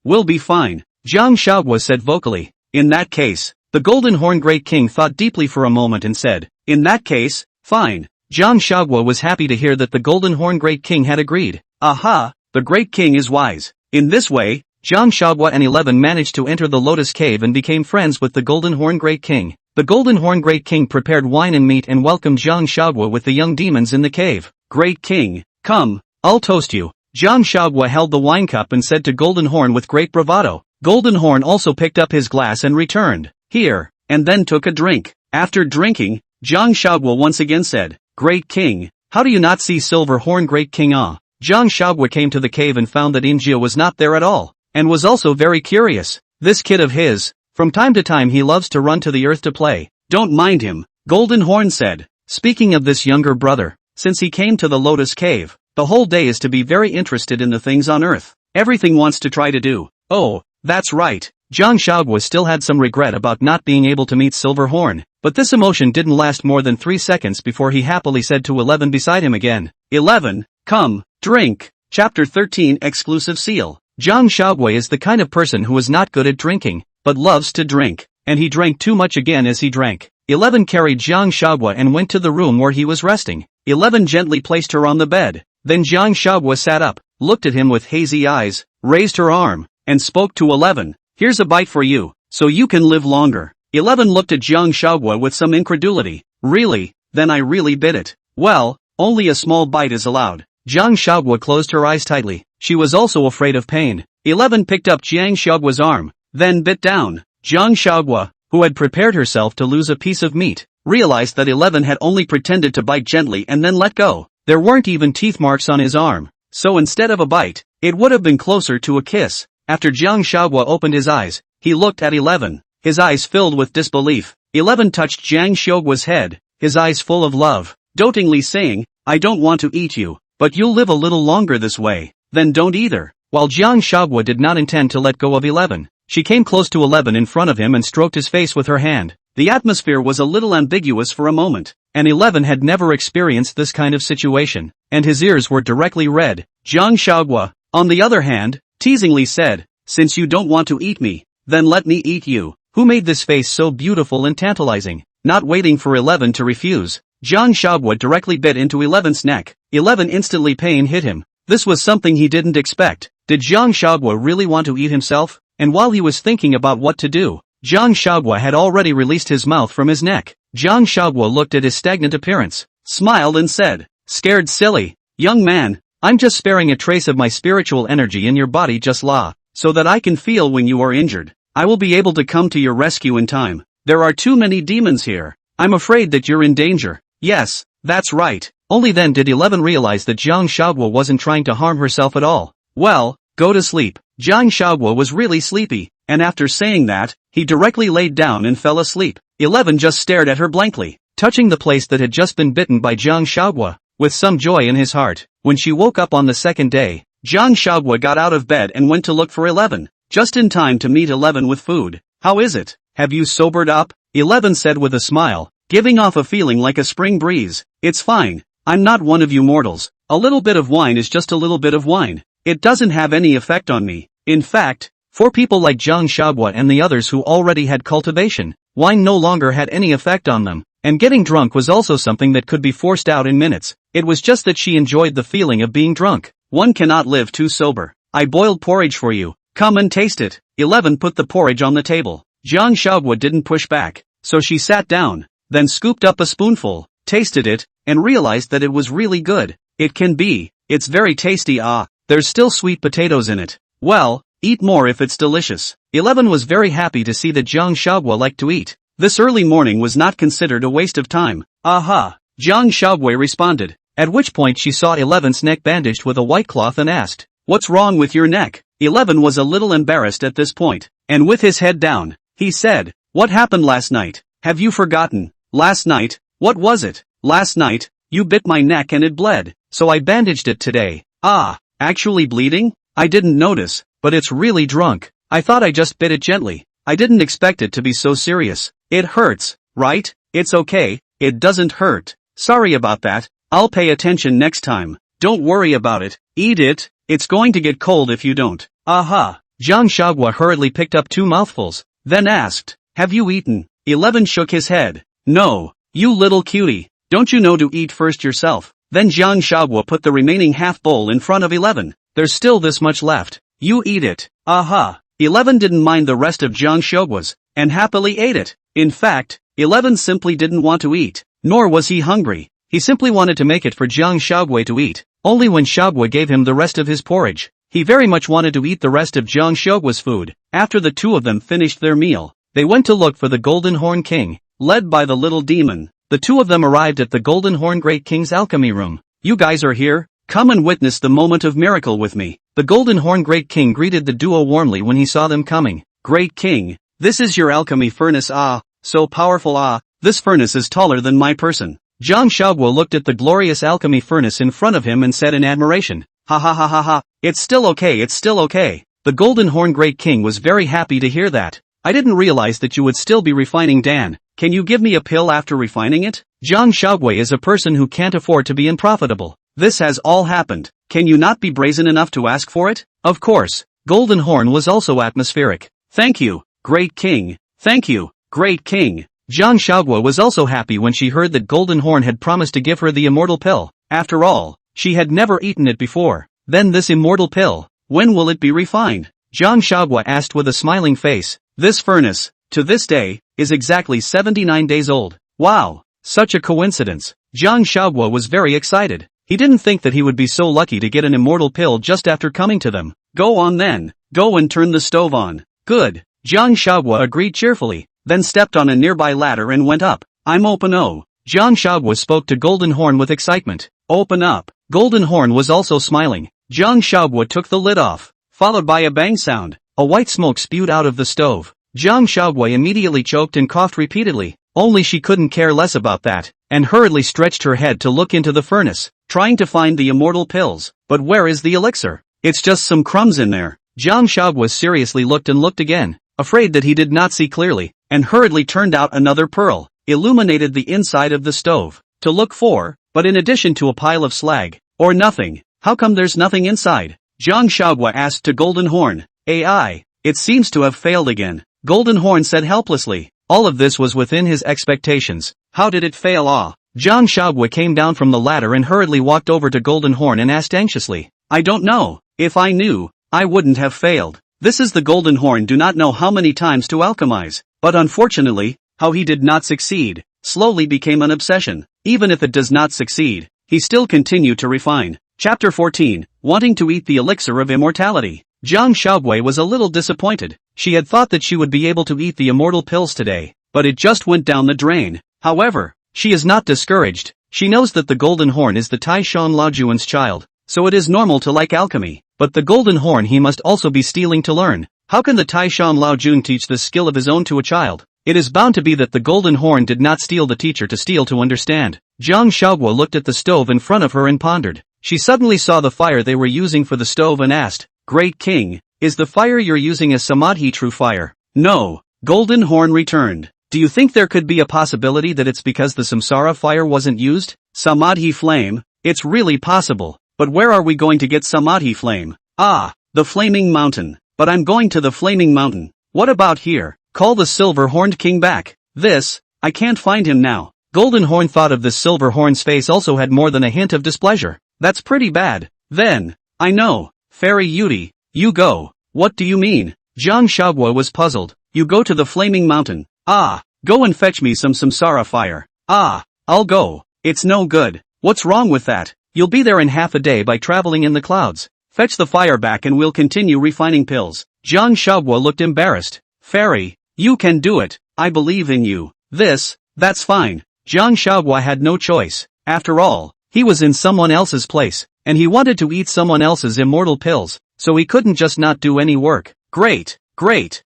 we'll be fine. Jiang Huaguo said vocally. In that case, the Golden Horn Great King thought deeply for a moment and said, In that case, fine. Jiang Huaguo was happy to hear that the Golden Horn Great King had agreed. The Great King is wise. In this way, Jiang Huaguo and 11 managed to enter the Lotus Cave and became friends with the Golden Horn Great King. The Golden Horn Great King prepared wine and meat and welcomed Jiang Huaguo with the young demons in the cave. Great King, come, I'll toast you. Jiang Huaguo held the wine cup and said to Golden Horn with great bravado. Golden Horn also picked up his glass and returned, here, and then took a drink. After drinking, Jiang Huaguo once again said, Great King, how do you not see Silver Horn Great King? Jiang Huaguo came to the cave and found that Injia was not there at all, and was also very curious. This kid of his, from time to time he loves to run to the earth to play. Don't mind him, Golden Horn said. Speaking of this younger brother, since he came to the Lotus Cave, the whole day is to be very interested in the things on earth. Everything wants to try to do. Oh, that's right. Jiang Huaguo still had some regret about not being able to meet Silver Horn, but this emotion didn't last more than 3 seconds before he happily said to 11 beside him again, 11, come, drink. Chapter 13 Exclusive Seal. Jiang Huaguo is the kind of person who is not good at drinking, but loves to drink. And he drank too much again as he drank. 11 carried Jiang Huaguo and went to the room where he was resting. 11 gently placed her on the bed. Then Jiang Huaguo sat up, looked at him with hazy eyes, raised her arm, and spoke to 11. Here's a bite for you, so you can live longer. 11 looked at Jiang Huaguo with some incredulity. Really? Then I really bit it. Well, only a small bite is allowed. Jiang Huaguo closed her eyes tightly. She was also afraid of pain. 11 picked up Jiang Huaguo's arm, then bit down. Jiang Huaguo, who had prepared herself to lose a piece of meat, realized that 11 had only pretended to bite gently and then let go. There weren't even teeth marks on his arm, so instead of a bite, it would have been closer to a kiss. After Jiang Huaguo opened his eyes, he looked at 11. His eyes filled with disbelief. 11 touched Jiang Huaguo's head, his eyes full of love, dotingly saying, I don't want to eat you, but you'll live a little longer this way. Then don't either. While Jiang Huaguo did not intend to let go of 11, she came close to 11 in front of him and stroked his face with her hand. The atmosphere was a little ambiguous for a moment, and 11 had never experienced this kind of situation, and his ears were directly red. Jiang Huaguo, on the other hand, teasingly said, since you don't want to eat me, then let me eat you. Who made this face so beautiful and tantalizing? Not waiting for 11 to refuse, Jiang Huaguo directly bit into 11's neck. 11 instantly pain hit him. This was something he didn't expect. Did Jiang Huaguo really want to eat himself? And while he was thinking about what to do, Jiang Huaguo had already released his mouth from his neck. Jiang Huaguo looked at his stagnant appearance, smiled and said, scared silly, young man, I'm just sparing a trace of my spiritual energy in your body just so that I can feel when you are injured. I will be able to come to your rescue in time. There are too many demons here. I'm afraid that you're in danger. Yes, that's right. Only then did 11 realize that Jiang Huaguo wasn't trying to harm herself at all. Well, go to sleep. Jiang Huaguo was really sleepy, and after saying that, he directly laid down and fell asleep. 11 just stared at her blankly, touching the place that had just been bitten by Jiang Huaguo, with some joy in his heart. When she woke up on the second day, Jiang Huaguo got out of bed and went to look for 11, just in time to meet 11 with food. How is it? Have you sobered up? 11 said with a smile, giving off a feeling like a spring breeze. It's fine. I'm not one of you mortals. A little bit of wine is just a little bit of wine. It doesn't have any effect on me. In fact, for people like Jiang Huaguo and the others who already had cultivation, wine no longer had any effect on them, and getting drunk was also something that could be forced out in minutes. It was just that she enjoyed the feeling of being drunk. One cannot live too sober. I boiled porridge for you. Come and taste it. 11 put the porridge on the table. Jiang Huaguo didn't push back, so she sat down, then scooped up a spoonful, tasted it, and realized that it was really good. It's very tasty. There's still sweet potatoes in it. Well, eat more if it's delicious. 11 was very happy to see that Jiang Huaguo liked to eat. This early morning was not considered a waste of time. Aha! Jiang Huaguo responded, at which point she saw 11's neck bandaged with a white cloth and asked, what's wrong with your neck? 11 was a little embarrassed at this point, and with his head down, he said, what happened last night? Have you forgotten? Last night? What was it? Last night, you bit my neck and it bled, so I bandaged it today. Actually bleeding? I didn't notice, but it's really drunk. I thought I just bit it gently. I didn't expect it to be so serious. It hurts, right? It's okay, it doesn't hurt. Sorry about that, I'll pay attention next time. Don't worry about it, eat it, it's going to get cold if you don't. Aha! Jiang Huaguo hurriedly picked up 2 mouthfuls, then asked, have you eaten? 11 shook his head. No, you little cutie, don't you know to eat first yourself? Then Jiang Huaguo put the remaining half bowl in front of 11. There's still this much left. You eat it. Aha! 11 didn't mind the rest of Jiang Huaguo's, and happily ate it. In fact, 11 simply didn't want to eat, nor was he hungry. He simply wanted to make it for Jiang Huaguo to eat. Only when Huaguo gave him the rest of his porridge, he very much wanted to eat the rest of Jiang Huaguo's food. After the two of them finished their meal, they went to look for the Golden Horn King, led by the little demon. The two of them arrived at the Golden Horn Great King's alchemy room. You guys are here? Come and witness the moment of miracle with me. The Golden Horn Great King greeted the duo warmly when he saw them coming. Great King, this is your alchemy furnace. So powerful. This furnace is taller than my person. Jiang Huaguo looked at the glorious alchemy furnace in front of him and said in admiration, ha ha ha ha ha, it's still okay. The Golden Horn Great King was very happy to hear that. I didn't realize that you would still be refining Dan. Can you give me a pill after refining it? Jiang Huaguo is a person who can't afford to be unprofitable. This has all happened. Can you not be brazen enough to ask for it? Of course. Golden Horn was also atmospheric. Thank you. Great King. Thank you, Great King. Jiang Huaguo was also happy when she heard that Golden Horn had promised to give her the immortal pill. After all, she had never eaten it before. Then this immortal pill, when will it be refined? Jiang Huaguo asked with a smiling face. This furnace, to this day, is exactly 79 days old. Wow, such a coincidence. Jiang Huaguo was very excited. He didn't think that he would be so lucky to get an immortal pill just after coming to them. Go on then, go and turn the stove on. Good. Jiang Huaguo agreed cheerfully, then stepped on a nearby ladder and went up. I'm open. Oh. Jiang Huaguo spoke to Golden Horn with excitement. Open up. Golden Horn was also smiling. Jiang Huaguo took the lid off, followed by a bang sound. A white smoke spewed out of the stove. Jiang Huaguo immediately choked and coughed repeatedly. Only she couldn't care less about that, and hurriedly stretched her head to look into the furnace, trying to find the immortal pills. But where is the elixir? It's just some crumbs in there. Jiang Huaguo seriously looked and looked again, afraid that he did not see clearly, and hurriedly turned out another pearl, illuminated the inside of the stove, to look for, but in addition to a pile of slag, or nothing. How come there's nothing inside? Jiang Huaguo asked to Golden Horn. AI, it seems to have failed again. Golden Horn said helplessly. All of this was within his expectations. How did it fail? Jiang Huaguo came down from the ladder and hurriedly walked over to Golden Horn and asked anxiously. I don't know. If I knew, I wouldn't have failed. This is the Golden Horn do not know how many times to alchemize, but unfortunately, how he did not succeed, slowly became an obsession. Even if it does not succeed, he still continued to refine. Chapter 14, Wanting to Eat the Elixir of Immortality. Jiang Huaguo was a little disappointed. She had thought that she would be able to eat the immortal pills today, but it just went down the drain. However, she is not discouraged. She knows that the Golden Horn is the Tai Shan Lao Juan's child, so it is normal to like alchemy. But the Golden Horn he must also be stealing to learn. How can the Tai Shan Lao Jun teach this skill of his own to a child? It is bound to be that the Golden Horn did not steal the teacher to steal to understand. Jiang Huaguo looked at the stove in front of her and pondered. She suddenly saw the fire they were using for the stove and asked, Great King, is the fire you're using a samadhi true fire? No, Golden Horn returned. Do you think there could be a possibility that it's because the samsara fire wasn't used? Samadhi flame? It's really possible. But where are we going to get samadhi flame? The flaming mountain. But I'm going to the flaming mountain. What about here? Call the silver-horned king back. I can't find him now. Golden Horn thought of this silver horn's face also had more than a hint of displeasure. That's pretty bad. Then, I know. Fairy Yudi, you go. What do you mean? Jiang Huaguo was puzzled. You go to the flaming mountain. Go and fetch me some samsara fire. I'll go. It's no good. What's wrong with that? You'll be there in half a day by traveling in the clouds. Fetch the fire back and we'll continue refining pills. Jiang Huaguo looked embarrassed. Fairy, you can do it. I believe in you. That's fine. Jiang Huaguo had no choice. After all, he was in someone else's place, and he wanted to eat someone else's immortal pills, so he couldn't just not do any work. Great,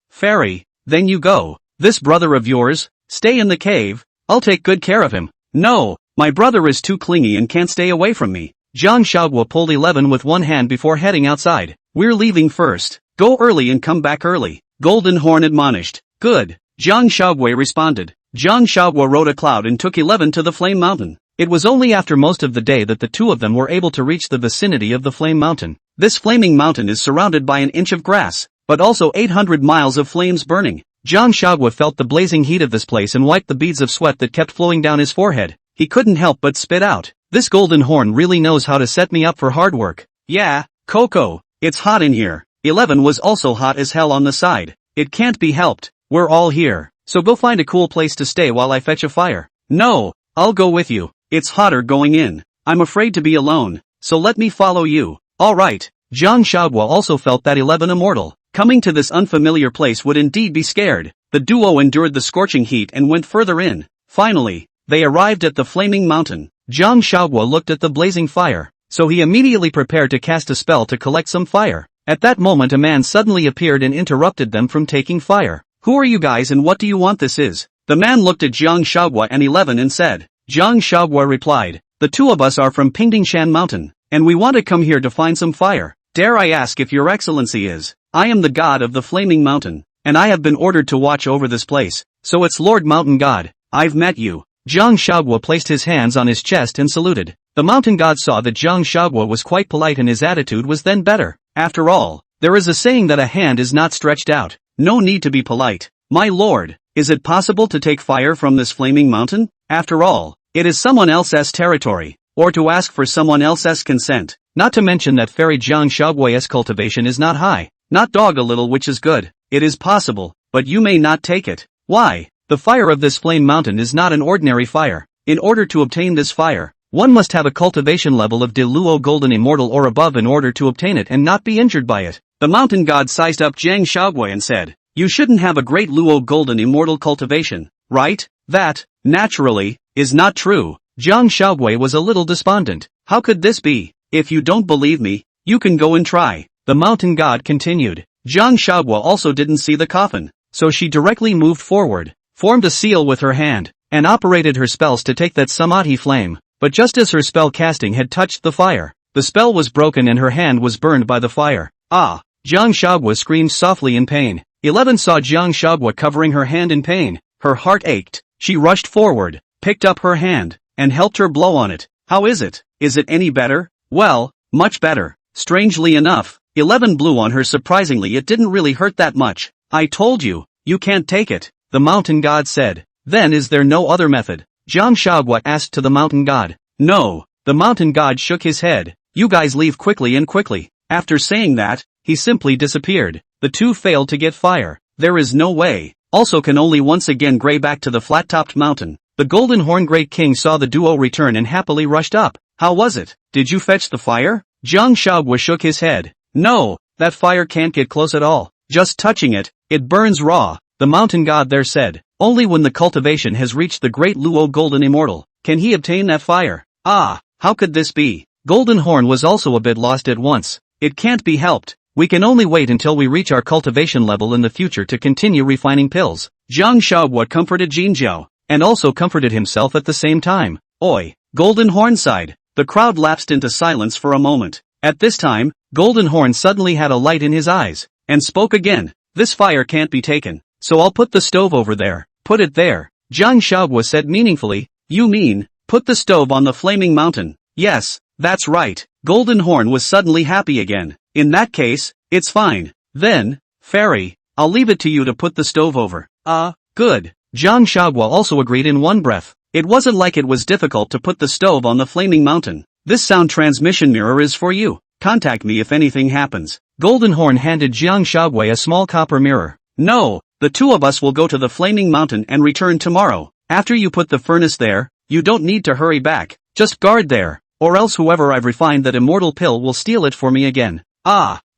Fairy, then you go. This brother of yours, stay in the cave, I'll take good care of him. No, my brother is too clingy and can't stay away from me. Jiang Huaguo pulled 11 with one hand before heading outside. We're leaving first. Go early and come back early. Golden Horn admonished. Good. Jiang Huaguo responded. Jiang Huaguo rode a cloud and took 11 to the Flame Mountain. It was only after most of the day that the two of them were able to reach the vicinity of the Flame Mountain. This flaming mountain is surrounded by an inch of grass, but also 800 miles of flames burning. Jiang Huaguo felt the blazing heat of this place and wiped the beads of sweat that kept flowing down his forehead. He couldn't help but spit out. This Golden Horn really knows how to set me up for hard work. Yeah, Coco, it's hot in here. 11 was also hot as hell on the side. It can't be helped. We're all here, so go find a cool place to stay while I fetch a fire. No, I'll go with you. It's hotter going in. I'm afraid to be alone, so let me follow you. Alright. Jiang Huaguo also felt that 11 immortal, coming to this unfamiliar place would indeed be scared. The duo endured the scorching heat and went further in. Finally, they arrived at the flaming mountain. Jiang Huaguo looked at the blazing fire, so he immediately prepared to cast a spell to collect some fire. At that moment a man suddenly appeared and interrupted them from taking fire. Who are you guys and what do you want this is? The man looked at Jiang Huaguo and 11 and said. Jiang Huaguo replied, the two of us are from Pingdingshan Mountain, and we want to come here to find some fire. Dare I ask if your excellency is? I am the god of the flaming mountain, and I have been ordered to watch over this place, so it's Lord Mountain God. I've met you. Jiang Huaguo placed his hands on his chest and saluted. The mountain god saw that Jiang Huaguo was quite polite and his attitude was then better. After all, there is a saying that a hand is not stretched out, no need to be polite. My lord, is it possible to take fire from this flaming mountain? After all, it is someone else's territory, or to ask for someone else's consent. Not to mention that fairy Jiang Huaguo's cultivation is not high, not dog a little, which is good. It is possible, but you may not take it. Why? The fire of this flame mountain is not an ordinary fire. In order to obtain this fire, one must have a cultivation level of De Luo Golden Immortal or above in order to obtain it and not be injured by it. The mountain god sized up Jiang Huaguo and said, "You shouldn't have a great Luo Golden Immortal cultivation, right?" That, naturally, is not true. Jiang Huaguo was a little despondent. How could this be? If you don't believe me, you can go and try. The mountain god continued. Jiang Huaguo also didn't see the coffin, so she directly moved forward, formed a seal with her hand, and operated her spells to take that samadhi flame. But just as her spell casting had touched the fire, the spell was broken and her hand was burned by the fire. Ah! Jiang Huaguo screamed softly in pain. 11 saw Jiang Huaguo covering her hand in pain. Her heart ached. She rushed forward, picked up her hand, and helped her blow on it. How is it? Is it any better? Well, much better. Strangely enough, 11 blew on her. Surprisingly, it didn't really hurt that much. I told you, you can't take it, the mountain god said. Then is there no other method? Jiang Huaguo asked to the mountain god. No, the mountain god shook his head. You guys leave quickly and quickly. After saying that, he simply disappeared. The two failed to get fire. There is no way. Also can only once again gray back to the flat-topped mountain. The Golden Horn Great King saw the duo return and happily rushed up. How was it? Did you fetch the fire? Jiang Huaguo shook his head. No, that fire can't get close at all. Just touching it, it burns raw. The mountain god there said, only when the cultivation has reached the great Luo Golden Immortal, can he obtain that fire. Ah, how could this be? Golden Horn was also a bit lost at once. It can't be helped. We can only wait until we reach our cultivation level in the future to continue refining pills. Jiang Huaguo comforted Jinjiao, and also comforted himself at the same time. Oi, Golden Horn sighed. The crowd lapsed into silence for a moment. At this time, Golden Horn suddenly had a light in his eyes, and spoke again. This fire can't be taken, so I'll put the stove over there. Put it there. Jiang Huaguo said meaningfully. You mean, put the stove on the flaming mountain? Yes, that's right. Golden Horn was suddenly happy again. In that case, it's fine. Then, fairy, I'll leave it to you to put the stove over. Good. Jiang Huaguo also agreed in one breath. It wasn't like it was difficult to put the stove on the flaming mountain. This sound transmission mirror is for you. Contact me if anything happens. Golden Horn handed Jiang Huaguo a small copper mirror. No, the two of us will go to the flaming mountain and return tomorrow. After you put the furnace there, you don't need to hurry back. Just guard there, or else whoever I've refined that immortal pill will steal it for me again.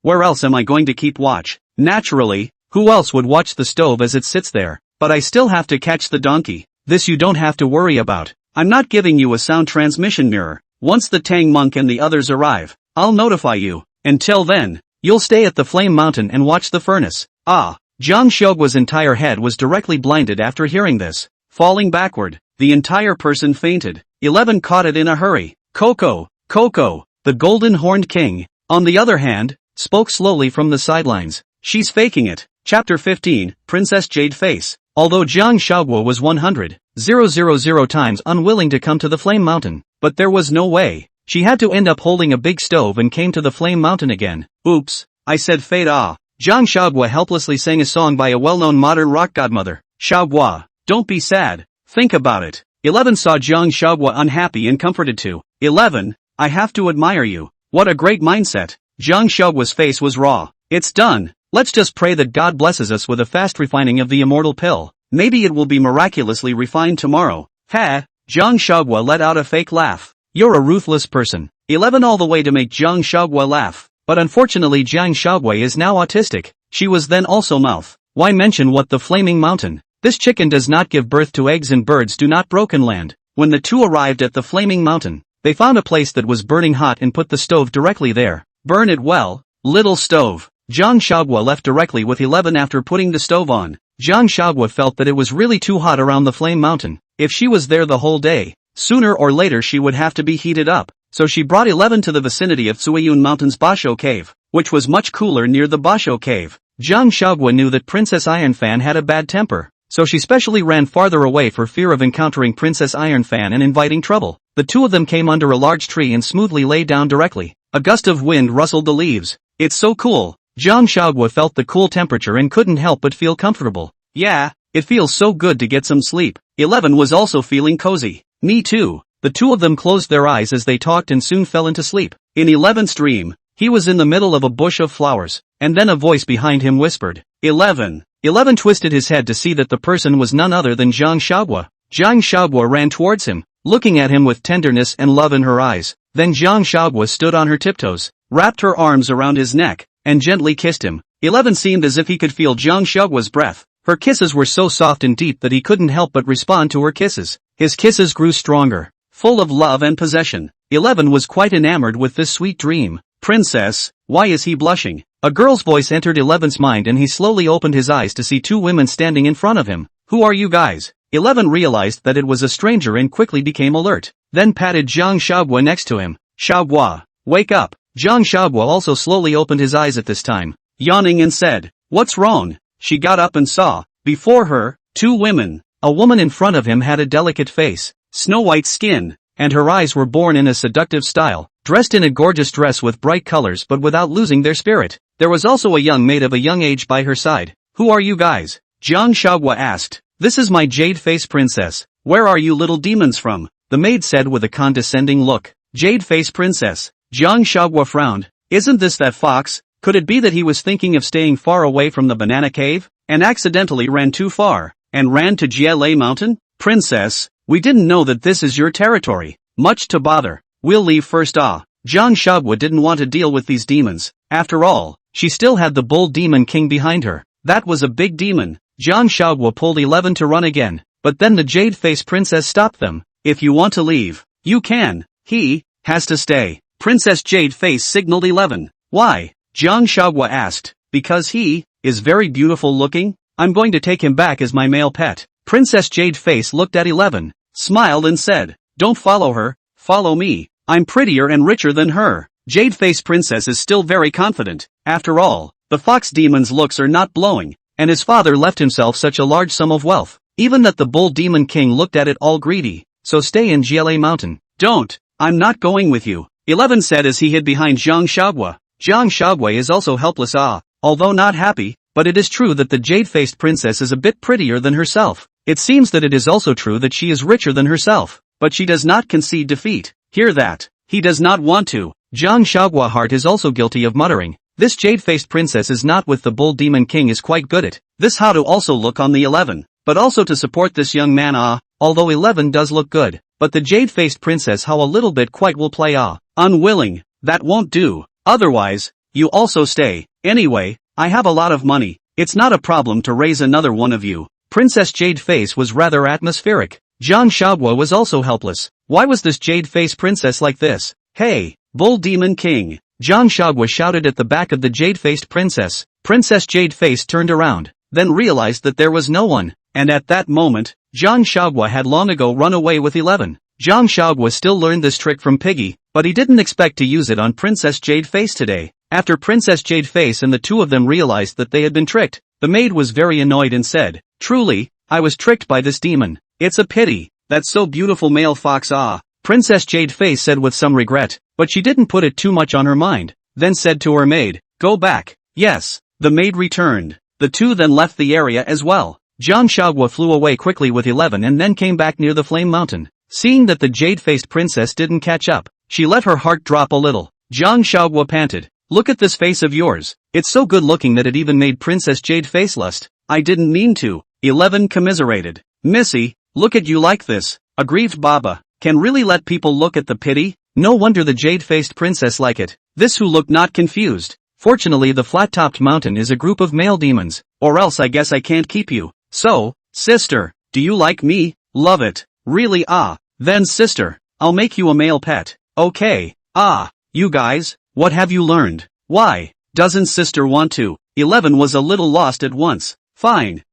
Where else am I going to keep watch? Naturally, who else would watch the stove as it sits there? But I still have to catch the donkey. This you don't have to worry about. I'm not giving you a sound transmission mirror. Once the Tang monk and the others arrive, I'll notify you. Until then, you'll stay at the flame mountain and watch the furnace. Jiang Huaguo's entire head was directly blinded after hearing this. Falling backward, the entire person fainted. 11 caught it in a hurry. Coco, the Golden Horned King, on the other hand, spoke slowly from the sidelines. She's faking it. Chapter 15, Princess Jade Face. Although Jiang Huaguo was 100,000 times unwilling to come to the Flame Mountain, but there was no way. She had to end up holding a big stove and came to the Flame Mountain again. Oops, I said fate. Jiang Huaguo helplessly sang a song by a well-known modern rock godmother. Huaguo, don't be sad. Think about it. 11 saw Jiang Huaguo unhappy and comforted too. 11, I have to admire you. What a great mindset. Jiang Huaguo's face was raw. It's done. Let's just pray that God blesses us with a fast refining of the immortal pill. Maybe it will be miraculously refined tomorrow. Ha! Jiang Huaguo let out a fake laugh. You're a ruthless person. 11 all the way to make Jiang Huaguo laugh. But unfortunately Jiang Huaguo is now autistic. She was then also mouth. Why mention what the flaming mountain? This chicken does not give birth to eggs and birds do not broken land. When the two arrived at the flaming mountain, they found a place that was burning hot and put the stove directly there. Burn it well, little stove. Jiang Huaguo left directly with 11 after putting the stove on. Jiang Huaguo felt that it was really too hot around the flame mountain. If she was there the whole day, sooner or later she would have to be heated up. So she brought 11 to the vicinity of Cuiyun Mountain's Basho Cave, which was much cooler near the Basho Cave. Jiang Huaguo knew that Princess Ironfan had a bad temper, so she specially ran farther away for fear of encountering Princess Ironfan and inviting trouble. The two of them came under a large tree and smoothly lay down directly. A gust of wind rustled the leaves. It's so cool. Jiang Shaoguo felt the cool temperature and couldn't help but feel comfortable. Yeah, it feels so good to get some sleep. 11 was also feeling cozy. Me too. The two of them closed their eyes as they talked and soon fell into sleep. In 11's dream, he was in the middle of a bush of flowers, and then a voice behind him whispered, 11. 11 twisted his head to see that the person was none other than Jiang Shaoguo. Jiang Shaoguo ran towards him, looking at him with tenderness and love in her eyes. Then Jiang Shaoguo stood on her tiptoes, wrapped her arms around his neck, and gently kissed him. 11 seemed as if he could feel Jiang Shaoguo's breath. Her kisses were so soft and deep that he couldn't help but respond to her kisses. His kisses grew stronger, full of love and possession. 11 was quite enamored with this sweet dream. Princess, why is he blushing? A girl's voice entered 11's mind and he slowly opened his eyes to see two women standing in front of him. Who are you guys? 11 realized that it was a stranger and quickly became alert, then patted Jiang Shaoguo next to him. Shaoguo, wake up. Jiang Shaoguo also slowly opened his eyes at this time, yawning and said, what's wrong? She got up and saw, before her, two women. A woman in front of him had a delicate face, snow-white skin, and her eyes were born in a seductive style, dressed in a gorgeous dress with bright colors but without losing their spirit. There was also a young maid of a young age by her side. Who are you guys? Jiang Shaoguo asked. This is my jade-face princess. Where are you little demons from? The maid said with a condescending look. Jade-face princess. Jiang Shaoguo frowned. Isn't this that fox? Could it be that he was thinking of staying far away from the banana cave, and accidentally ran too far, and ran to Jiale Mountain? Princess, we didn't know that this is your territory. Much to bother. We'll leave first. Jiang Shaoguo didn't want to deal with these demons. After all, she still had the bull demon king behind her. That was a big demon. Jiang Shaoguo pulled 11 to run again, but then the jade-face princess stopped them. If you want to leave, you can. He has to stay. Princess Jade-Face signaled 11. Why? Jiang Shaoguo asked. Because he is very beautiful looking? I'm going to take him back as my male pet. Princess Jade-Face looked at 11, smiled and said, don't follow her, follow me. I'm prettier and richer than her. Jade-Face Princess is still very confident. After all, the fox demon's looks are not blowing, and his father left himself such a large sum of wealth. Even that the bull demon king looked at it all greedy. So stay in Jiale Mountain. Don't. I'm not going with you. 11 said as he hid behind Jiang Shaoguo. Jiang Shaoguo is also helpless. Although not happy, but it is true that the jade-faced princess is a bit prettier than herself. It seems that it is also true that she is richer than herself, but she does not concede defeat. Hear that? He does not want to. Jiang Shaoguo's heart is also guilty of muttering. This jade-faced princess is not with the bull demon king is quite good at this. How to also look on the 11, but also to support this young man. Although 11 does look good, but the jade-faced princess how a little bit quite will play. Unwilling. That won't do. Otherwise, you also stay. Anyway, I have a lot of money. It's not a problem to raise another one of you. Princess Jade-Face was rather atmospheric. Jiang Shaoguo was also helpless. Why was this Jade-Face princess like this? Hey, Bull Demon King! Jiang Shaoguo shouted at the back of the Jade-Faced princess. Princess Jade-Face turned around, then realized that there was no one, and at that moment, Jiang Shaoguo had long ago run away with 11. Jiang Shaoguo still learned this trick from Piggy, but he didn't expect to use it on Princess Jade-Face today. After Princess Jade-Face and the two of them realized that they had been tricked, the maid was very annoyed and said, truly, I was tricked by this demon. It's a pity. That's so beautiful male fox. Princess Jade-Face said with some regret, but she didn't put it too much on her mind, then said to her maid, go back. Yes. The maid returned. The two then left the area as well. Jiang Shaoguo flew away quickly with 11 and then came back near the Flame Mountain. Seeing that the jade-faced princess didn't catch up, she let her heart drop a little. Jiang Shaoguo panted, look at this face of yours. It's so good looking that it even made Princess Jade-Face lust. I didn't mean to. 11 commiserated. Missy, look at you like this. Aggrieved Baba, can really let people look at the pity? No wonder the jade-faced princess like it. This who looked not confused. Fortunately the flat-topped mountain is a group of male demons, or else I guess I can't keep you. So, sister, do you like me? Love it. Really? Then sister, I'll make you a male pet. Okay. You guys, what have you learned? Why doesn't sister want to? 11 was a little lost at once. Fine,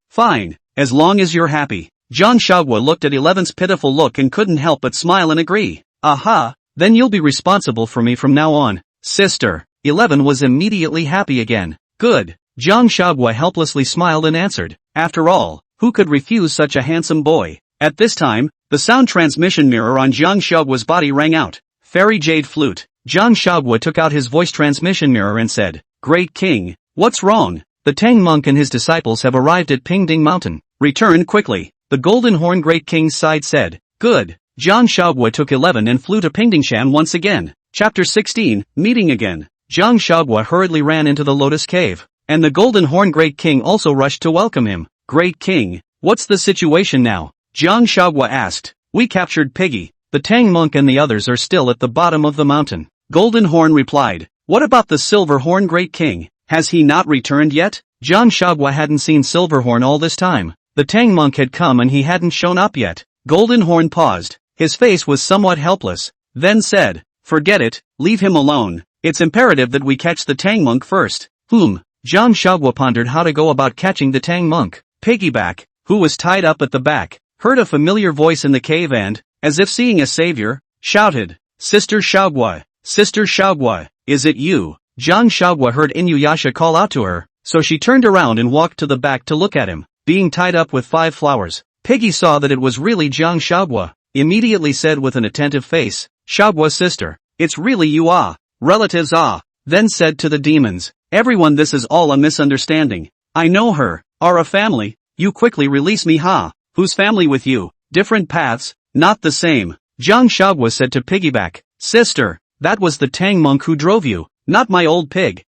as long as you're happy. Jiang Shaoguo looked at 11's pitiful look and couldn't help but smile and agree. Aha, then you'll be responsible for me from now on. Sister. 11 was immediately happy again. Good. Jiang Shaoguo helplessly smiled and answered. After all, who could refuse such a handsome boy? At this time, the sound transmission mirror on Jiang Shaoguo's body rang out. Fairy Jade Flute. Jiang Shaoguo took out his voice transmission mirror and said, Great King, What's wrong? The Tang monk and his disciples have arrived at Pingding Mountain. Return quickly. The Golden Horn Great King's side said. Good. Jiang Huaguo took 11 and flew to Pingdingshan once again. Chapter 16, Meeting Again. Jiang Huaguo hurriedly ran into the Lotus Cave, and the Golden Horn Great King also rushed to welcome him. Great King, what's the situation now? Jiang Huaguo asked. We captured Piggy. The Tang monk and the others are still at the bottom of the mountain. Golden Horn replied. What about the Silver Horn Great King? Has he not returned yet? Jiang Huaguo hadn't seen Silverhorn all this time. The Tang monk had come and he hadn't shown up yet. Golden Horn paused. His face was somewhat helpless, then said, Forget it, leave him alone. It's imperative that we catch the Tang monk first. Jiang Huaguo pondered how to go about catching the Tang monk. Piggyback, who was tied up at the back, heard a familiar voice in the cave and, as if seeing a savior, shouted, Sister Huaguo, Sister Huaguo, is it you? Jiang Huaguo heard Inuyasha call out to her, so she turned around and walked to the back to look at him, being tied up with 5 flowers. Piggy saw that it was really Jiang Huaguo, immediately said with an attentive face, Huaguo sister, it's really you relatives then said to the demons, everyone this is all a misunderstanding. I know her, are a family, you quickly release me whose family with you, different paths, not the same. Jiang Huaguo said to Piggyback, Sister, that was the Tang monk who drove you, not my old pig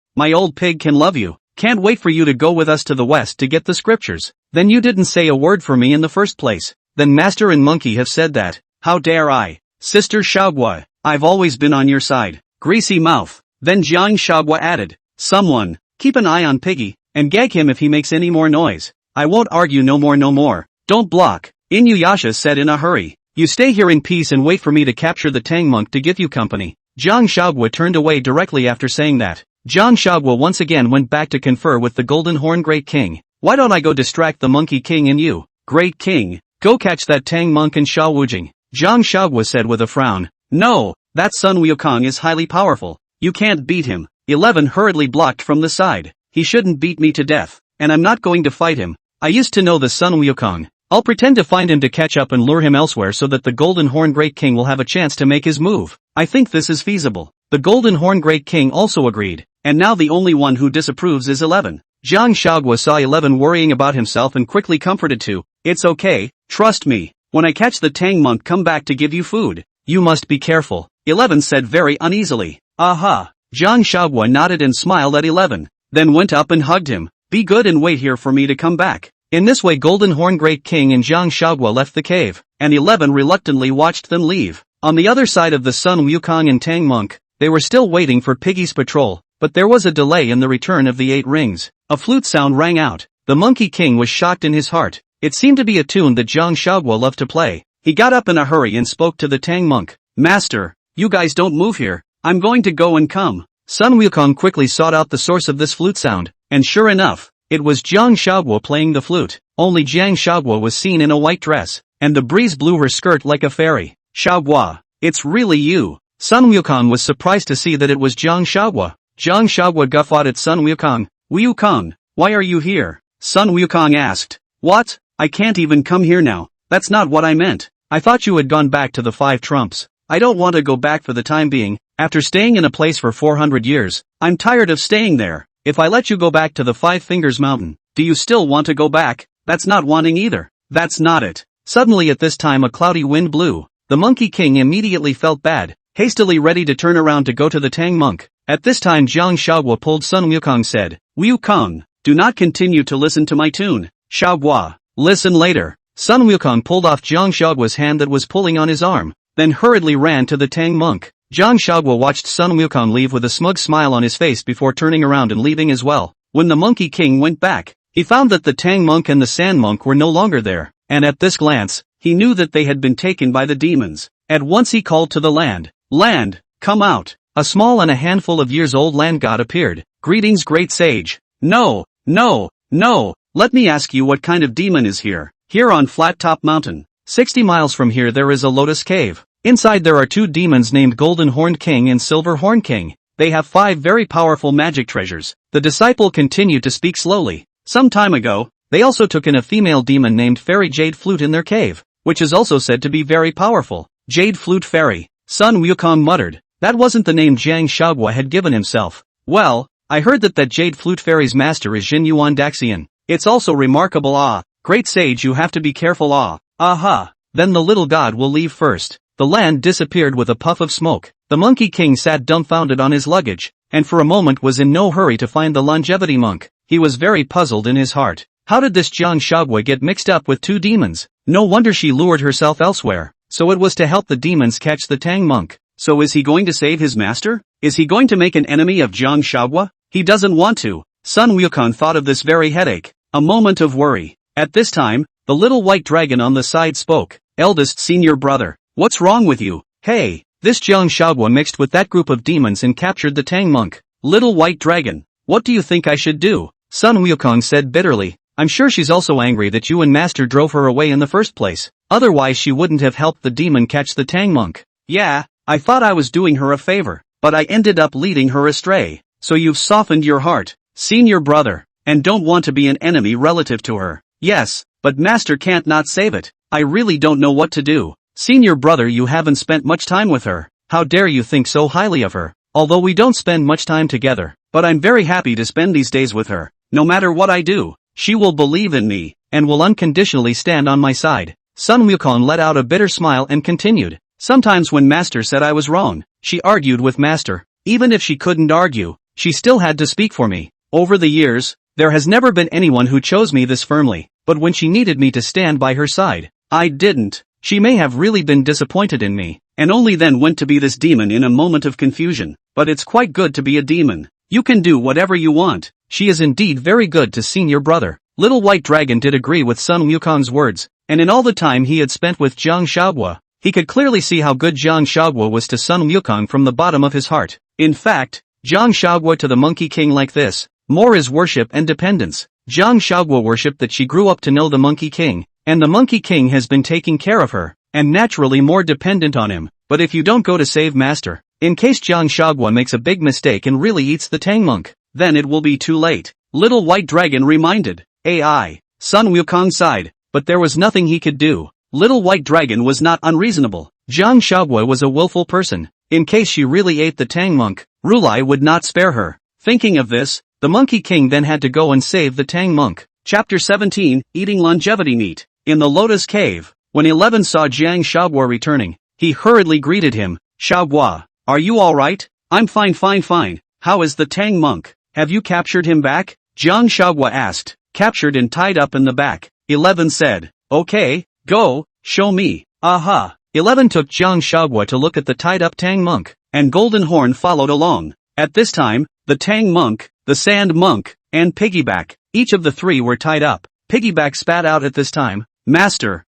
can love you, can't wait for you to go with us to the west to get the scriptures, then you didn't say a word for me in the first place, then Master and Monkey have said that, how dare I? Sister Huaguo, I've always been on your side, greasy mouth. Then Jiang Huaguo added, someone, keep an eye on Piggy, and gag him if he makes any more noise. I won't argue no more, don't block. Inuyasha said in a hurry, you stay here in peace and wait for me to capture the Tang monk to give you company. Jiang Huaguo turned away directly after saying that. Jiang Huaguo once again went back to confer with the Golden Horn Great King. Why don't I go distract the Monkey King and you, Great King, go catch that Tang monk and Sha Wujing. Jiang Huaguo said with a frown. No, that Sun Wukong is highly powerful. You can't beat him. 11 hurriedly blocked from the side. He shouldn't beat me to death, and I'm not going to fight him. I used to know the Sun Wukong. I'll pretend to find him to catch up and lure him elsewhere so that the Golden Horn Great King will have a chance to make his move. I think this is feasible. The Golden Horn Great King also agreed, and now the only one who disapproves is 11. Jiang Huaguo saw 11 worrying about himself and quickly comforted to, it's okay, trust me. When I catch the Tang monk come back to give you food. You must be careful, 11 said very uneasily. Aha. Jiang Huaguo nodded and smiled at 11, then went up and hugged him. Be good and wait here for me to come back. In this way Golden Horn Great King and Jiang Huaguo left the cave, and 11 reluctantly watched them leave. On the other side of the Sun Wukong and Tang monk, they were still waiting for Piggy's patrol, but there was a delay in the return of the 8 rings. A flute sound rang out. The Monkey King was shocked in his heart. It seemed to be a tune that Jiang Huaguo loved to play. He got up in a hurry and spoke to the Tang monk. Master, you guys don't move here. I'm going to go and come. Sun Wukong quickly sought out the source of this flute sound, and sure enough, it was Jiang Huaguo playing the flute. Only Jiang Huaguo was seen in a white dress, and the breeze blew her skirt like a fairy. Huaguo, it's really you. Sun Wukong was surprised to see that it was Jiang Huaguo. Jiang Huaguo guffawed at Sun Wukong. Wukong, why are you here? Sun Wukong asked. What? I can't even come here now. That's not what I meant. I thought you had gone back to the 5 trumps. I don't want to go back for the time being. After staying in a place for 400 years, I'm tired of staying there. If I let you go back to the 5 Fingers Mountain, do you still want to go back? That's not wanting either. That's not it. Suddenly at this time a cloudy wind blew. The Monkey King immediately felt bad, hastily ready to turn around to go to the Tang monk. At this time Jiang Huaguo pulled Sun Wukong said, Wukong, do not continue to listen to my tune. Huaguo, listen later. Sun Wukong pulled off Jiang Huaguo's hand that was pulling on his arm, then hurriedly ran to the Tang monk. Jiang Huaguo watched Sun Wukong leave with a smug smile on his face before turning around and leaving as well. When the Monkey King went back, he found that the Tang monk and the Sand monk were no longer there, and at this glance, he knew that they had been taken by the demons. At once he called to the land. Land, come out. A small and a handful of years old land god appeared. Greetings, great sage. No, let me ask you what kind of demon is here. Here on Flat Top Mountain, 60 miles from here there is a Lotus Cave. Inside there are 2 demons named Golden Horned King and Silver Horn King. They have 5 very powerful magic treasures. The disciple continued to speak slowly. Some time ago, they also took in a female demon named Fairy Jade Flute in their cave, which is also said to be very powerful. Jade Flute Fairy. Sun Wukong muttered. That wasn't the name Jiang Huaguo had given himself. Well, I heard that Jade Flute Fairy's master is Zhenyuanzi. It's also remarkable. Ah, great sage, you have to be careful. Ah, aha. Then the little god will leave first. The land disappeared with a puff of smoke. The Monkey King sat dumbfounded on his luggage, and for a moment was in no hurry to find the longevity monk. He was very puzzled in his heart. How did this Jiang Huaguo get mixed up with two demons? No wonder she lured herself elsewhere. So it was to help the demons catch the Tang monk. So is he going to save his master? Is he going to make an enemy of Jiang Huaguo? He doesn't want to. Sun Wukong thought of this very headache. A moment of worry. At this time, the little white dragon on the side spoke. Eldest senior brother, what's wrong with you? Hey, this Jiang Huaguo mixed with that group of demons and captured the Tang monk. Little white dragon, what do you think I should do? Sun Wukong said bitterly. I'm sure she's also angry that you and Master drove her away in the first place. Otherwise she wouldn't have helped the demon catch the Tang monk. Yeah, I thought I was doing her a favor, but I ended up leading her astray. So you've softened your heart, senior brother, and don't want to be an enemy relative to her. Yes, but Master can't not save it. I really don't know what to do. Senior brother, you haven't spent much time with her. How dare you think so highly of her? Although we don't spend much time together, but I'm very happy to spend these days with her. No matter what I do, she will believe in me, and will unconditionally stand on my side. Sun Wukong let out a bitter smile and continued. Sometimes when Master said I was wrong, she argued with Master. Even if she couldn't argue, she still had to speak for me. Over the years, there has never been anyone who chose me this firmly, but when she needed me to stand by her side, I didn't. She may have really been disappointed in me, and only then went to be this demon in a moment of confusion. But it's quite good to be a demon. You can do whatever you want. She is indeed very good to senior brother. Little White Dragon did agree with Sun Wukong's words, and in all the time he had spent with Jiang Huaguo, he could clearly see how good Jiang Huaguo was to Sun Wukong from the bottom of his heart. In fact, Jiang Huaguo to the Monkey King like this, more is worship and dependence. Jiang Huaguo worshipped that she grew up to know the Monkey King, and the Monkey King has been taking care of her, and naturally more dependent on him. But if you don't go to save Master, in case Jiang Huaguo makes a big mistake and really eats the Tang monk, then it will be too late. Little White Dragon reminded. AI. Sun Wukong sighed, but there was nothing he could do. Little White Dragon was not unreasonable. Jiang Huaguo was a willful person. In case she really ate the Tang monk, Rulai would not spare her. Thinking of this, the Monkey King then had to go and save the Tang monk. Chapter 17, Eating Longevity Meat. In the Lotus Cave, when 11 saw Jiang Huaguo returning, he hurriedly greeted him. Huaguo, are you alright? I'm fine. How is the Tang monk? Have you captured him back? Jiang Huaguo asked. Captured and tied up in the back. 11 said. Okay, go, show me. Aha. 11 took Jiang Huaguo to look at the tied up Tang monk, and Golden Horn followed along. At this time, the Tang monk, the Sand monk, and Piggyback, each of the three were tied up. Piggyback spat out at this time. Master,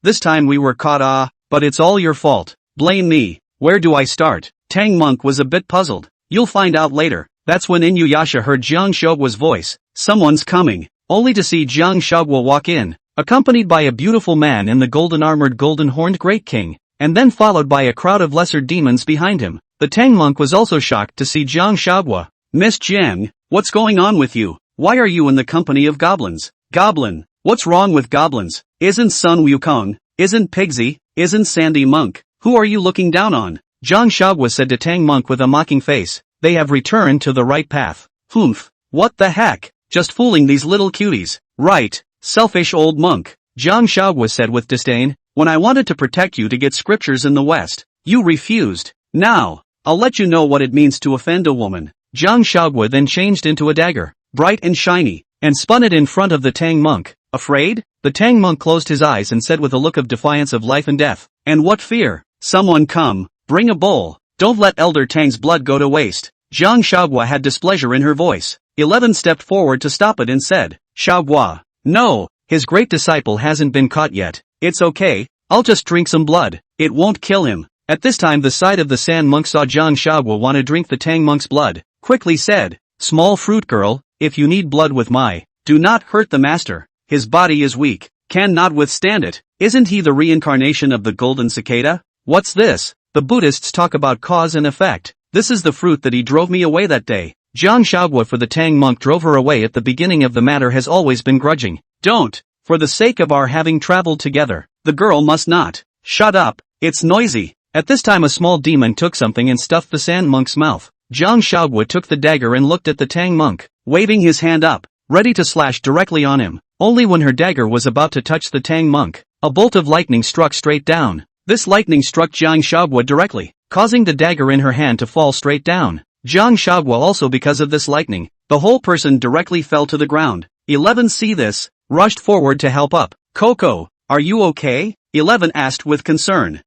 this time we were caught. But it's all your fault. Blame me. Where do I start? Tang monk was a bit puzzled. You'll find out later. That's when Inuyasha heard Jiang Huaguo's voice. Someone's coming. Only to see Jiang Huaguo walk in, accompanied by a beautiful man in the golden-armored golden-horned Great King, and then followed by a crowd of lesser demons behind him. The Tang monk was also shocked to see Jiang Huaguo. Miss Jiang, what's going on with you? Why are you in the company of goblins? Goblin, what's wrong with goblins? Isn't Sun Wukong? Isn't Pigsy? Isn't Sandy monk? Who are you looking down on? Jiang Huaguo said to Tang monk with a mocking face. They have returned to the right path. Humph. What the heck? Just fooling these little cuties. Right. Selfish old monk. Jiang Huaguo said with disdain. When I wanted to protect you to get scriptures in the West, you refused. Now, I'll let you know what it means to offend a woman. Jiang Huaguo then changed into a dagger, bright and shiny, and spun it in front of the Tang monk. Afraid? The Tang monk closed his eyes and said with a look of defiance of life and death. And what fear? Someone come. Bring a bowl. Don't let Elder Tang's blood go to waste. Jiang Huaguo had displeasure in her voice. 11 stepped forward to stop it and said, Huaguo. No, his great disciple hasn't been caught yet. It's okay, I'll just drink some blood. It won't kill him. At this time the side of the Sand monk saw Jiang Huaguo want to drink the Tang monk's blood. Quickly said, Small fruit girl, if you need blood with my, do not hurt the master. His body is weak, cannot withstand it. Isn't he the reincarnation of the golden cicada? What's this? The Buddhists talk about cause and effect. This is the fruit that he drove me away that day. Jiang Huaguo for the Tang monk drove her away at the beginning of the matter has always been grudging. Don't. For the sake of our having traveled together, the girl must not. Shut up. It's noisy. At this time a small demon took something and stuffed the Sand monk's mouth. Jiang Huaguo took the dagger and looked at the Tang monk, waving his hand up, ready to slash directly on him. Only when her dagger was about to touch the Tang monk, a bolt of lightning struck straight down. This lightning struck Jiang Huaguo directly, causing the dagger in her hand to fall straight down. Jiang Huaguo also, because of this lightning, the whole person directly fell to the ground. 11 see this, rushed forward to help up. Coco, are you okay? 11 asked with concern.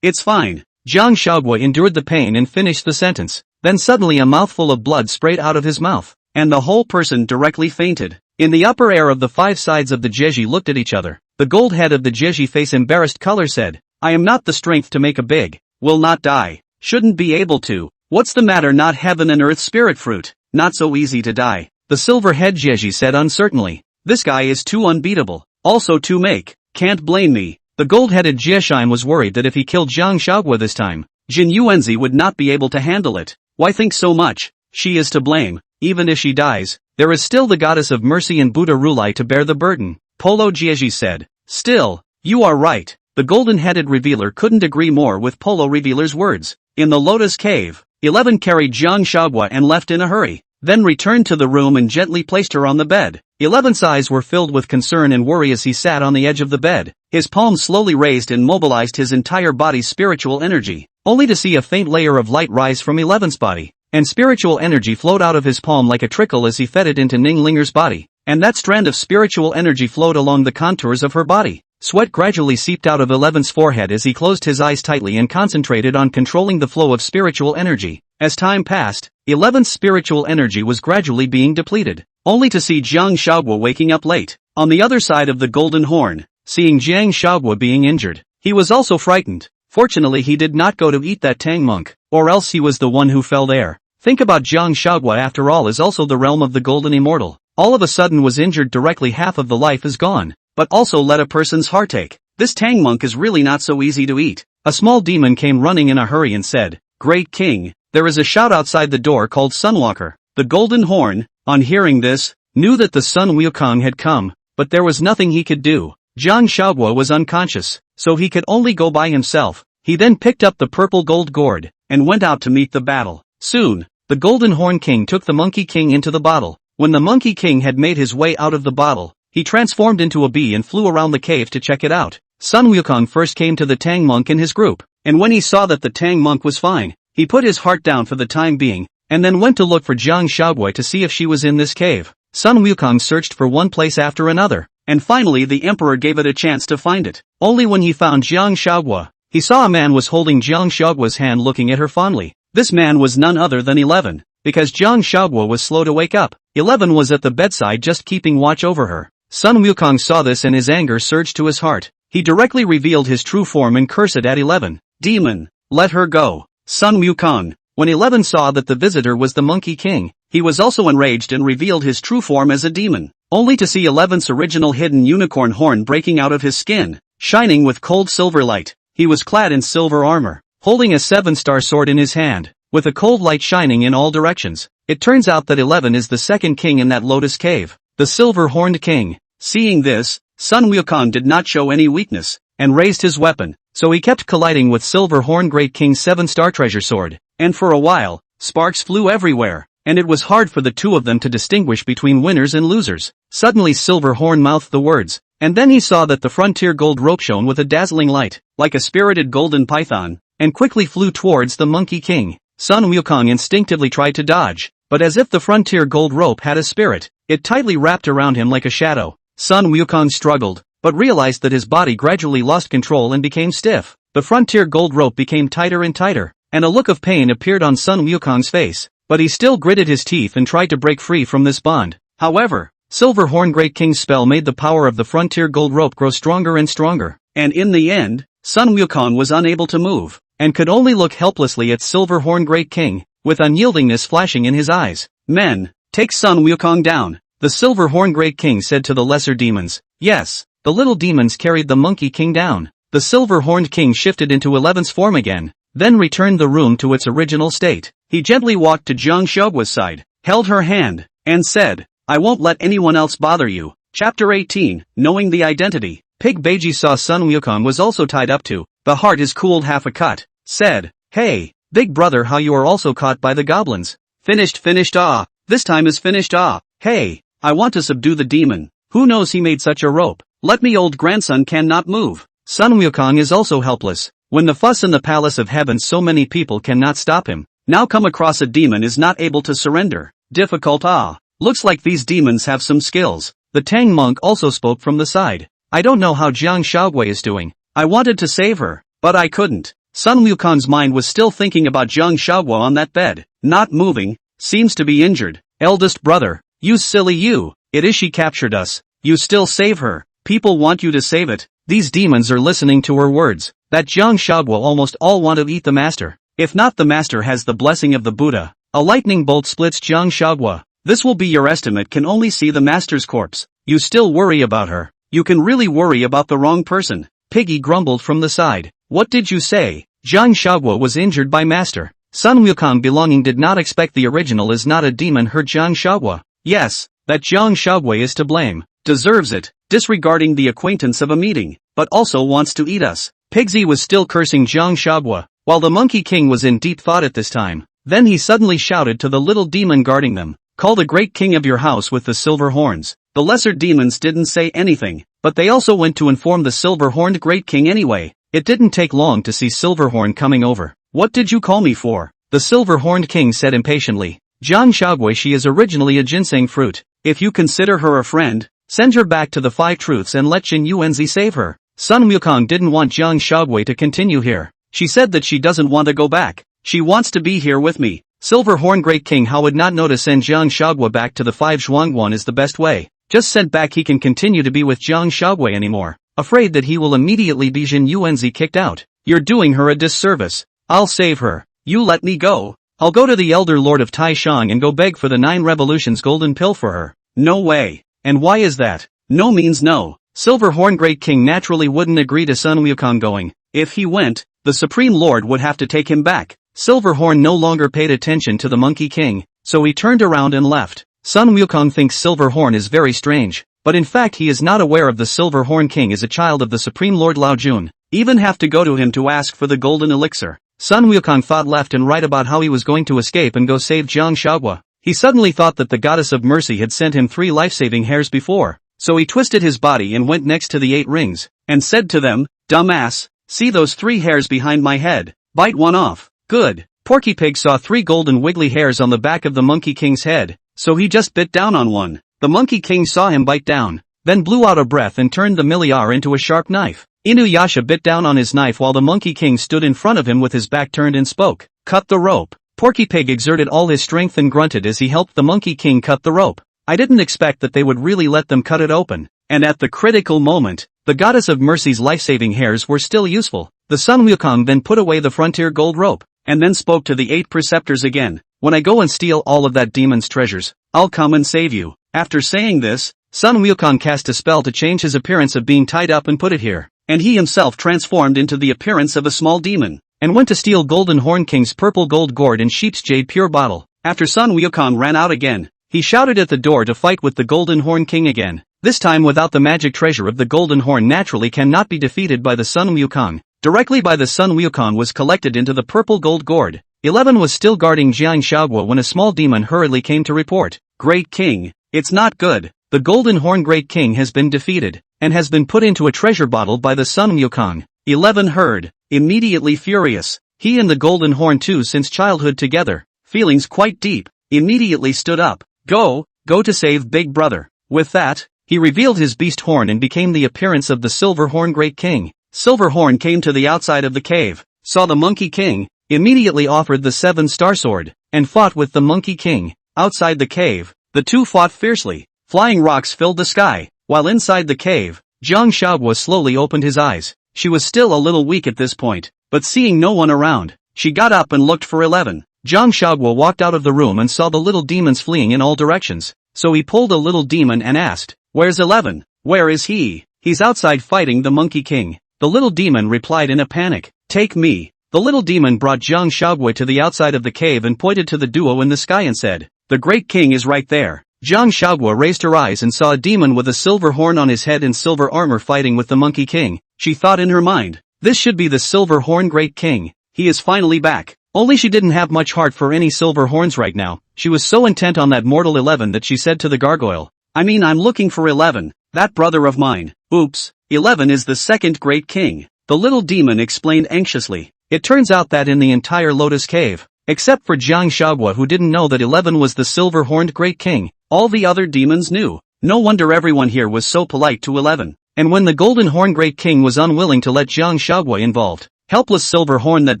It's fine. Jiang Huaguo endured the pain and finished the sentence. Then suddenly a mouthful of blood sprayed out of his mouth, and the whole person directly fainted. In the upper air of the 5 sides of the Jeji looked at each other. The gold head of the Jeji face embarrassed color said, I am not the strength to make a big, will not die, shouldn't be able to. What's the matter, not heaven and earth spirit fruit, not so easy to die. The silver head Jeji said uncertainly, this guy is too unbeatable, also to make, can't blame me. The gold-headed Jieshan was worried that if he killed Jiang Huaguo this time, Zhenyuanzi would not be able to handle it. Why think so much? She is to blame. Even if she dies, there is still the goddess of mercy and Buddha Rulai to bear the burden. Polo Jieji said. Still, you are right. The golden-headed revealer couldn't agree more with Polo Revealer's words. In the Lotus Cave, 11 carried Jiang Huaguo and left in a hurry, then returned to the room and gently placed her on the bed. 11's eyes were filled with concern and worry as he sat on the edge of the bed. His palms slowly raised and mobilized his entire body's spiritual energy, only to see a faint layer of light rise from 11's body, and spiritual energy flowed out of his palm like a trickle as he fed it into Ning Linger's body, and that strand of spiritual energy flowed along the contours of her body. Sweat gradually seeped out of 11's forehead as he closed his eyes tightly and concentrated on controlling the flow of spiritual energy. As time passed, 11's spiritual energy was gradually being depleted, only to see Jiang Huaguo waking up late, on the other side of the golden horn. Seeing Jiang Huaguo being injured, he was also frightened. Fortunately he did not go to eat that Tang monk, or else he was the one who fell there. Think about Jiang Huaguo, after all, is also the realm of the golden immortal. All of a sudden was injured directly, half of the life is gone, but also let a person's heart ache. This Tang monk is really not so easy to eat. A small demon came running in a hurry and said, Great King, there is a shout outside the door called Sunwalker. The golden horn, on hearing this, knew that the Sun Wukong had come, but there was nothing he could do. Jiang Huaguo was unconscious, so he could only go by himself. He then picked up the purple gold gourd, and went out to meet the battle. Soon, the Golden Horn King took the Monkey King into the bottle. When the Monkey King had made his way out of the bottle, he transformed into a bee and flew around the cave to check it out. Sun Wukong first came to the Tang monk in his group, and when he saw that the Tang monk was fine, he put his heart down for the time being, and then went to look for Jiang Huaguo to see if she was in this cave. Sun Wukong searched for one place after another, and finally the emperor gave it a chance to find it. Only when he found Jiang Huaguo, he saw a man was holding Jiang Huaguo's hand looking at her fondly. This man was none other than 11, because Jiang Huaguo was slow to wake up. 11 was at the bedside just keeping watch over her. Sun Wukong saw this and his anger surged to his heart. He directly revealed his true form and cursed at 11. Demon, let her go. Sun Wukong. When 11 saw that the visitor was the Monkey King, he was also enraged and revealed his true form as a demon, only to see 11's original hidden unicorn horn breaking out of his skin, shining with cold silver light. He was clad in silver armor, holding a 7-star sword in his hand, with a cold light shining in all directions. It turns out that 11 is the second king in that Lotus Cave, the silver-horned king. Seeing this, Sun Wukong did not show any weakness, and raised his weapon, so he kept colliding with Silver-Horn Great King's 7-star treasure sword, and for a while, sparks flew everywhere, and it was hard for the two of them to distinguish between winners and losers. Suddenly Silver-Horn mouthed the words, and then he saw that the frontier gold rope shone with a dazzling light, like a spirited golden python, and quickly flew towards the Monkey King. Sun Wukong instinctively tried to dodge, but as if the frontier gold rope had a spirit, it tightly wrapped around him like a shadow. Sun Wukong struggled, but realized that his body gradually lost control and became stiff. The frontier gold rope became tighter and tighter, and a look of pain appeared on Sun Wukong's face, but he still gritted his teeth and tried to break free from this bond. However, Silver-Horn Great King's spell made the power of the frontier gold rope grow stronger and stronger, and in the end, Sun Wukong was unable to move, and could only look helplessly at Silver-Horn Great King, with unyieldingness flashing in his eyes. Men, take Sun Wukong down, the Silver-Horn Great King said to the lesser demons. Yes, the little demons carried the Monkey King down. The Silver-Horned King shifted into 11's form again, then returned the room to its original state. He gently walked to Jiang Huaguo's side, held her hand, and said, I won't let anyone else bother you. Chapter 18, Knowing the Identity. Pig Beiji saw Sun Wukong was also tied up to, the heart is cooled half a cut, said, Hey, Big brother, how you are also caught by the goblins. Finished ah. This time is finished ah. Hey, I want to subdue the demon. Who knows he made such a rope. Let me old grandson cannot move. Sun Wukong is also helpless. When the fuss in the palace of heaven so many people cannot stop him. Now come across a demon is not able to surrender. Difficult ah. Looks like these demons have some skills. The Tang monk also spoke from the side. I don't know how Jiang Shaogui is doing. I wanted to save her, but I couldn't. Sun Wukong's mind was still thinking about Jiang Shaogui on that bed. Not moving. Seems to be injured. Eldest brother. You silly you. It is she captured us. You still save her. People want you to save it. These demons are listening to her words. That Jiang Shaogui almost all want to eat the master. If not, the master has the blessing of the Buddha. A lightning bolt splits Jiang Shaogui. This will be your estimate, can only see the master's corpse. You still worry about her. You can really worry about the wrong person. Piggy grumbled from the side. What did you say? Jiang Shaogui was injured by master. Sun Wukong belonging did not expect the original is not a demon heard Jiang Shaogui. Yes, that Jiang Shaogui is to blame. Deserves it, disregarding the acquaintance of a meeting, but also wants to eat us. Pigsy was still cursing Jiang Shaogui, while the Monkey King was in deep thought at this time. Then he suddenly shouted to the little demon guarding them. Call the great king of your house with the silver horns. The lesser demons didn't say anything, but they also went to inform the silver-horned great king anyway. It didn't take long to see Silverhorn coming over. What did you call me for? The silver-horned king said impatiently. Jiang Shaogui, she is originally a ginseng fruit. If you consider her a friend, send her back to the Five Truths and let Zhenyuanzi save her. Sun Wukong didn't want Jiang Shaogui to continue here. She said that she doesn't want to go back. She wants to be here with me. Silverhorn Great King, how would not know to send Jiang Shaogui back to the Five Zhuangguan is the best way. Just sent back he can continue to be with Jiang Shaogui anymore. Afraid that he will immediately be Zhenyuanzi kicked out. You're doing her a disservice. I'll save her. You let me go. I'll go to the Elder Lord of Taishang and go beg for the 9 Revolutions golden pill for her. No way. And why is that? No means no. Silverhorn Great King naturally wouldn't agree to Sun Wukong going. If he went, the Supreme Lord would have to take him back. Silverhorn no longer paid attention to the Monkey King, so he turned around and left. Sun Wukong thinks Silverhorn is very strange, but in fact he is not aware of the Silverhorn King is a child of the Supreme Lord Lao Jun. Even have to go to him to ask for the golden elixir. Sun Wukong thought left and right about how he was going to escape and go save Jiang Shaogui. He suddenly thought that the goddess of mercy had sent him 3 life-saving hairs before, so he twisted his body and went next to the 8 rings, and said to them, "Dumbass, see those 3 hairs behind my head, bite one off." Good. Porky Pig saw 3 golden wiggly hairs on the back of the Monkey King's head, so he just bit down on one. The Monkey King saw him bite down, then blew out a breath and turned the miliar into a sharp knife. Inuyasha bit down on his knife while the Monkey King stood in front of him with his back turned and spoke, "Cut the rope." Porky Pig exerted all his strength and grunted as he helped the Monkey King cut the rope. I didn't expect that they would really let them cut it open, and at the critical moment, the goddess of mercy's life-saving hairs were still useful. The Sun Wukong then put away the frontier gold rope, and then spoke to the 8 Preceptors again. When I go and steal all of that demon's treasures, I'll come and save you. After saying this, Sun Wukong cast a spell to change his appearance of being tied up and put it here, and he himself transformed into the appearance of a small demon, and went to steal Golden Horn King's purple gold gourd and sheep's jade pure bottle. After Sun Wukong ran out again, he shouted at the door to fight with the Golden Horn King again. This time without the magic treasure of the Golden Horn naturally cannot be defeated by the Sun Wukong. Directly by the Sun Wukong was collected into the purple gold gourd. 11 was still guarding Jiang Shaogui when a small demon hurriedly came to report. Great King, it's not good. The Golden Horn Great King has been defeated, and has been put into a treasure bottle by the Sun Wukong. 11 heard, immediately furious. He and the Golden Horn too since childhood together, feelings quite deep, immediately stood up. Go to save Big Brother. With that, he revealed his beast horn and became the appearance of the Silver Horn Great King. Silverhorn came to the outside of the cave, saw the Monkey King, immediately offered the 7-star sword, and fought with the Monkey King. Outside the cave, the two fought fiercely. Flying rocks filled the sky, while inside the cave, Jiang Shaogui slowly opened his eyes. She was still a little weak at this point, but seeing no one around, she got up and looked for 11. Jiang Shaogui walked out of the room and saw the little demons fleeing in all directions, so he pulled a little demon and asked, "Where's 11? Where is he?" "He's outside fighting the Monkey King." The little demon replied in a panic, "Take me." The little demon brought Jiang Shaogui to the outside of the cave and pointed to the duo in the sky and said, "The Great King is right there." Jiang Shaogui raised her eyes and saw a demon with a silver horn on his head and silver armor fighting with the Monkey King. She thought in her mind, "This should be the Silver Horn Great King. He is finally back." Only she didn't have much heart for any silver horns right now. She was so intent on that mortal 11 that she said to the gargoyle, "I mean, I'm looking for 11, that brother of mine." "Oops, 11 is the second great king," the little demon explained anxiously. It turns out that in the entire Lotus Cave, except for Jiang Huaguo, who didn't know that 11 was the silver-horned great king, all the other demons knew. No wonder everyone here was so polite to 11. And when the golden horn great king was unwilling to let Jiang Huaguo involved, helpless silver horn that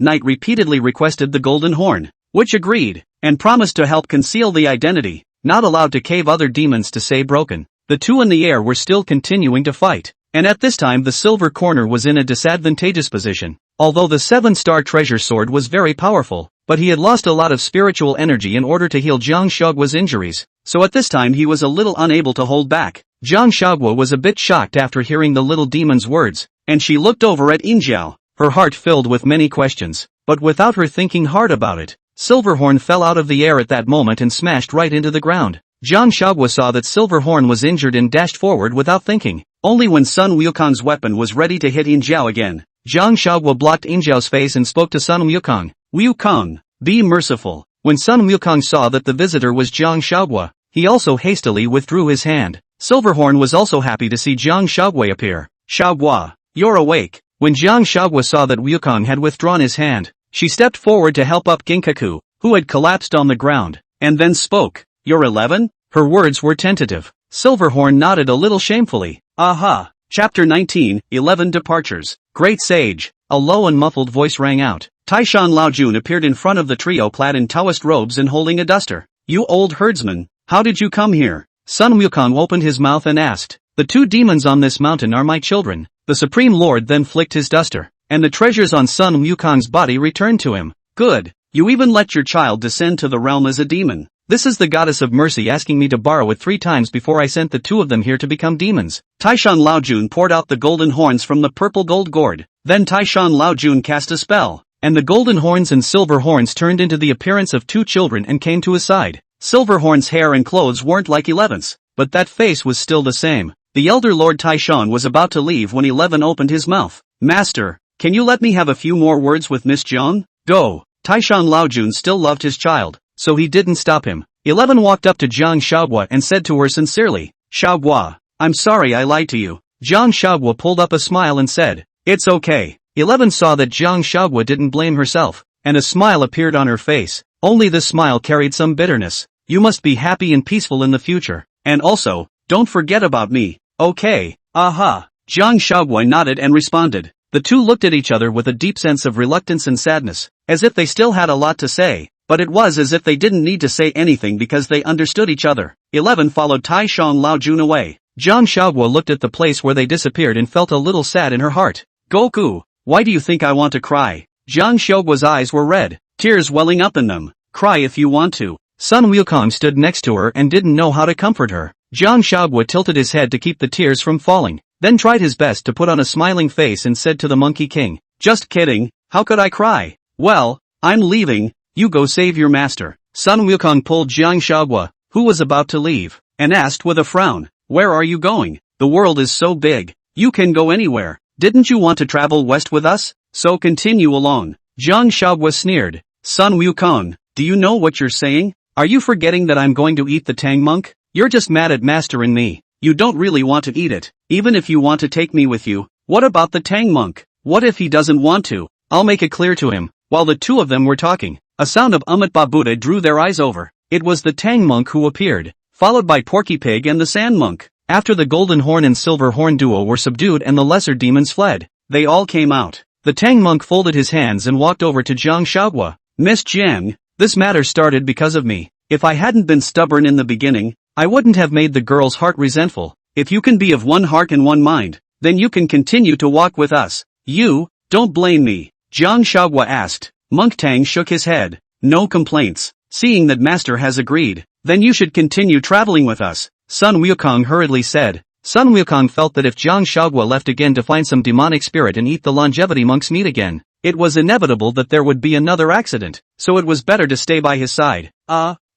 night repeatedly requested the golden horn, which agreed, and promised to help conceal the identity, not allowed to cave other demons to say broken. The two in the air were still continuing to fight, and at this time the silver corner was in a disadvantageous position. Although the 7-star treasure sword was very powerful, but he had lost a lot of spiritual energy in order to heal Jiang Huaguo's injuries, so at this time he was a little unable to hold back. Jiang Huaguo was a bit shocked after hearing the little demon's words, and she looked over at Injiao, her heart filled with many questions, but without her thinking hard about it. Silverhorn fell out of the air at that moment and smashed right into the ground. Jiang Huaguo saw that Silverhorn was injured and dashed forward without thinking. Only when Sun Wukong's weapon was ready to hit Injiao again, Jiang Huaguo blocked Injiao's face and spoke to Sun Wukong. "Wukong, be merciful." When Sun Wukong saw that the visitor was Jiang Huaguo, he also hastily withdrew his hand. Silverhorn was also happy to see Jiang Huaguo appear. "Huaguo, you're awake." When Jiang Huaguo saw that Wukong had withdrawn his hand, she stepped forward to help up Ginkaku, who had collapsed on the ground, and then spoke. "You're 11? Her words were tentative. Silverhorn nodded a little shamefully. "Aha." Chapter 19, 11 Departures. "Great Sage," a low and muffled voice rang out. Taishan Laojun appeared in front of the trio clad in Taoist robes and holding a duster. "You old herdsman, how did you come here?" Sun Wukong opened his mouth and asked. "The two demons on this mountain are my children." The Supreme Lord then flicked his duster, and the treasures on Sun Wukong's body returned to him. "Good. You even let your child descend to the realm as a demon. This is the goddess of mercy asking me to borrow it 3 times before I sent the two of them here to become demons." Taishan Laojun poured out the golden horns from the purple gold gourd. Then Taishan Laojun cast a spell, and the golden horns and silver horns turned into the appearance of 2 children and came to his side. Silverhorn's hair and clothes weren't like 11's, but that face was still the same. The elder Lord Taishan was about to leave when 11 opened his mouth. "Master, can you let me have a few more words with Miss Jiang?" "Go." Taishan Laojun still loved his child, so he didn't stop him. 11 walked up to Jiang Huaguo and said to her sincerely, "Huaguo, I'm sorry I lied to you." Jiang Huaguo pulled up a smile and said, "It's okay." 11 saw that Jiang Huaguo didn't blame herself, and a smile appeared on her face. Only this smile carried some bitterness. "You must be happy and peaceful in the future. And also, don't forget about me, okay?" "Aha." Jiang Huaguo nodded and responded. The two looked at each other with a deep sense of reluctance and sadness, as if they still had a lot to say, but it was as if they didn't need to say anything because they understood each other. 11 followed Taishan Laojun away. Jiang Huaguo looked at the place where they disappeared and felt a little sad in her heart. "Goku, why do you think I want to cry?" Jiang Huaguo's eyes were red, tears welling up in them. "Cry if you want to." Sun Wukong stood next to her and didn't know how to comfort her. Jiang Huaguo tilted his head to keep the tears from falling, then tried his best to put on a smiling face and said to the Monkey King, "Just kidding, how could I cry? Well, I'm leaving, you go save your master." Sun Wukong pulled Jiang Huaguo, who was about to leave, and asked with a frown, "Where are you going? The world is so big, you can go anywhere. Didn't you want to travel west with us? So continue along." Jiang Huaguo sneered. "Sun Wukong, do you know what you're saying? Are you forgetting that I'm going to eat the Tang monk? You're just mad at Master and me. You don't really want to eat it, even if you want to take me with you. What about the Tang monk? What if he doesn't want to? I'll make it clear to him." While the two of them were talking, a sound of Umat Buddha drew their eyes over. It was the Tang monk who appeared, followed by Porky Pig and the Sand monk. After the golden horn and silver horn duo were subdued and the lesser demons fled, they all came out. The Tang monk folded his hands and walked over to Jiang Huaguo. "Miss Jiang, this matter started because of me. If I hadn't been stubborn in the beginning, I wouldn't have made the girl's heart resentful. If you can be of one heart and one mind, then you can continue to walk with us." "You, don't blame me?" Jiang Huaguo asked. Monk Tang shook his head. "No complaints. Seeing that Master has agreed, then you should continue traveling with us," Sun Wukong hurriedly said. Sun Wukong felt that if Jiang Huaguo left again to find some demonic spirit and eat the longevity monk's meat again, it was inevitable that there would be another accident, so it was better to stay by his side.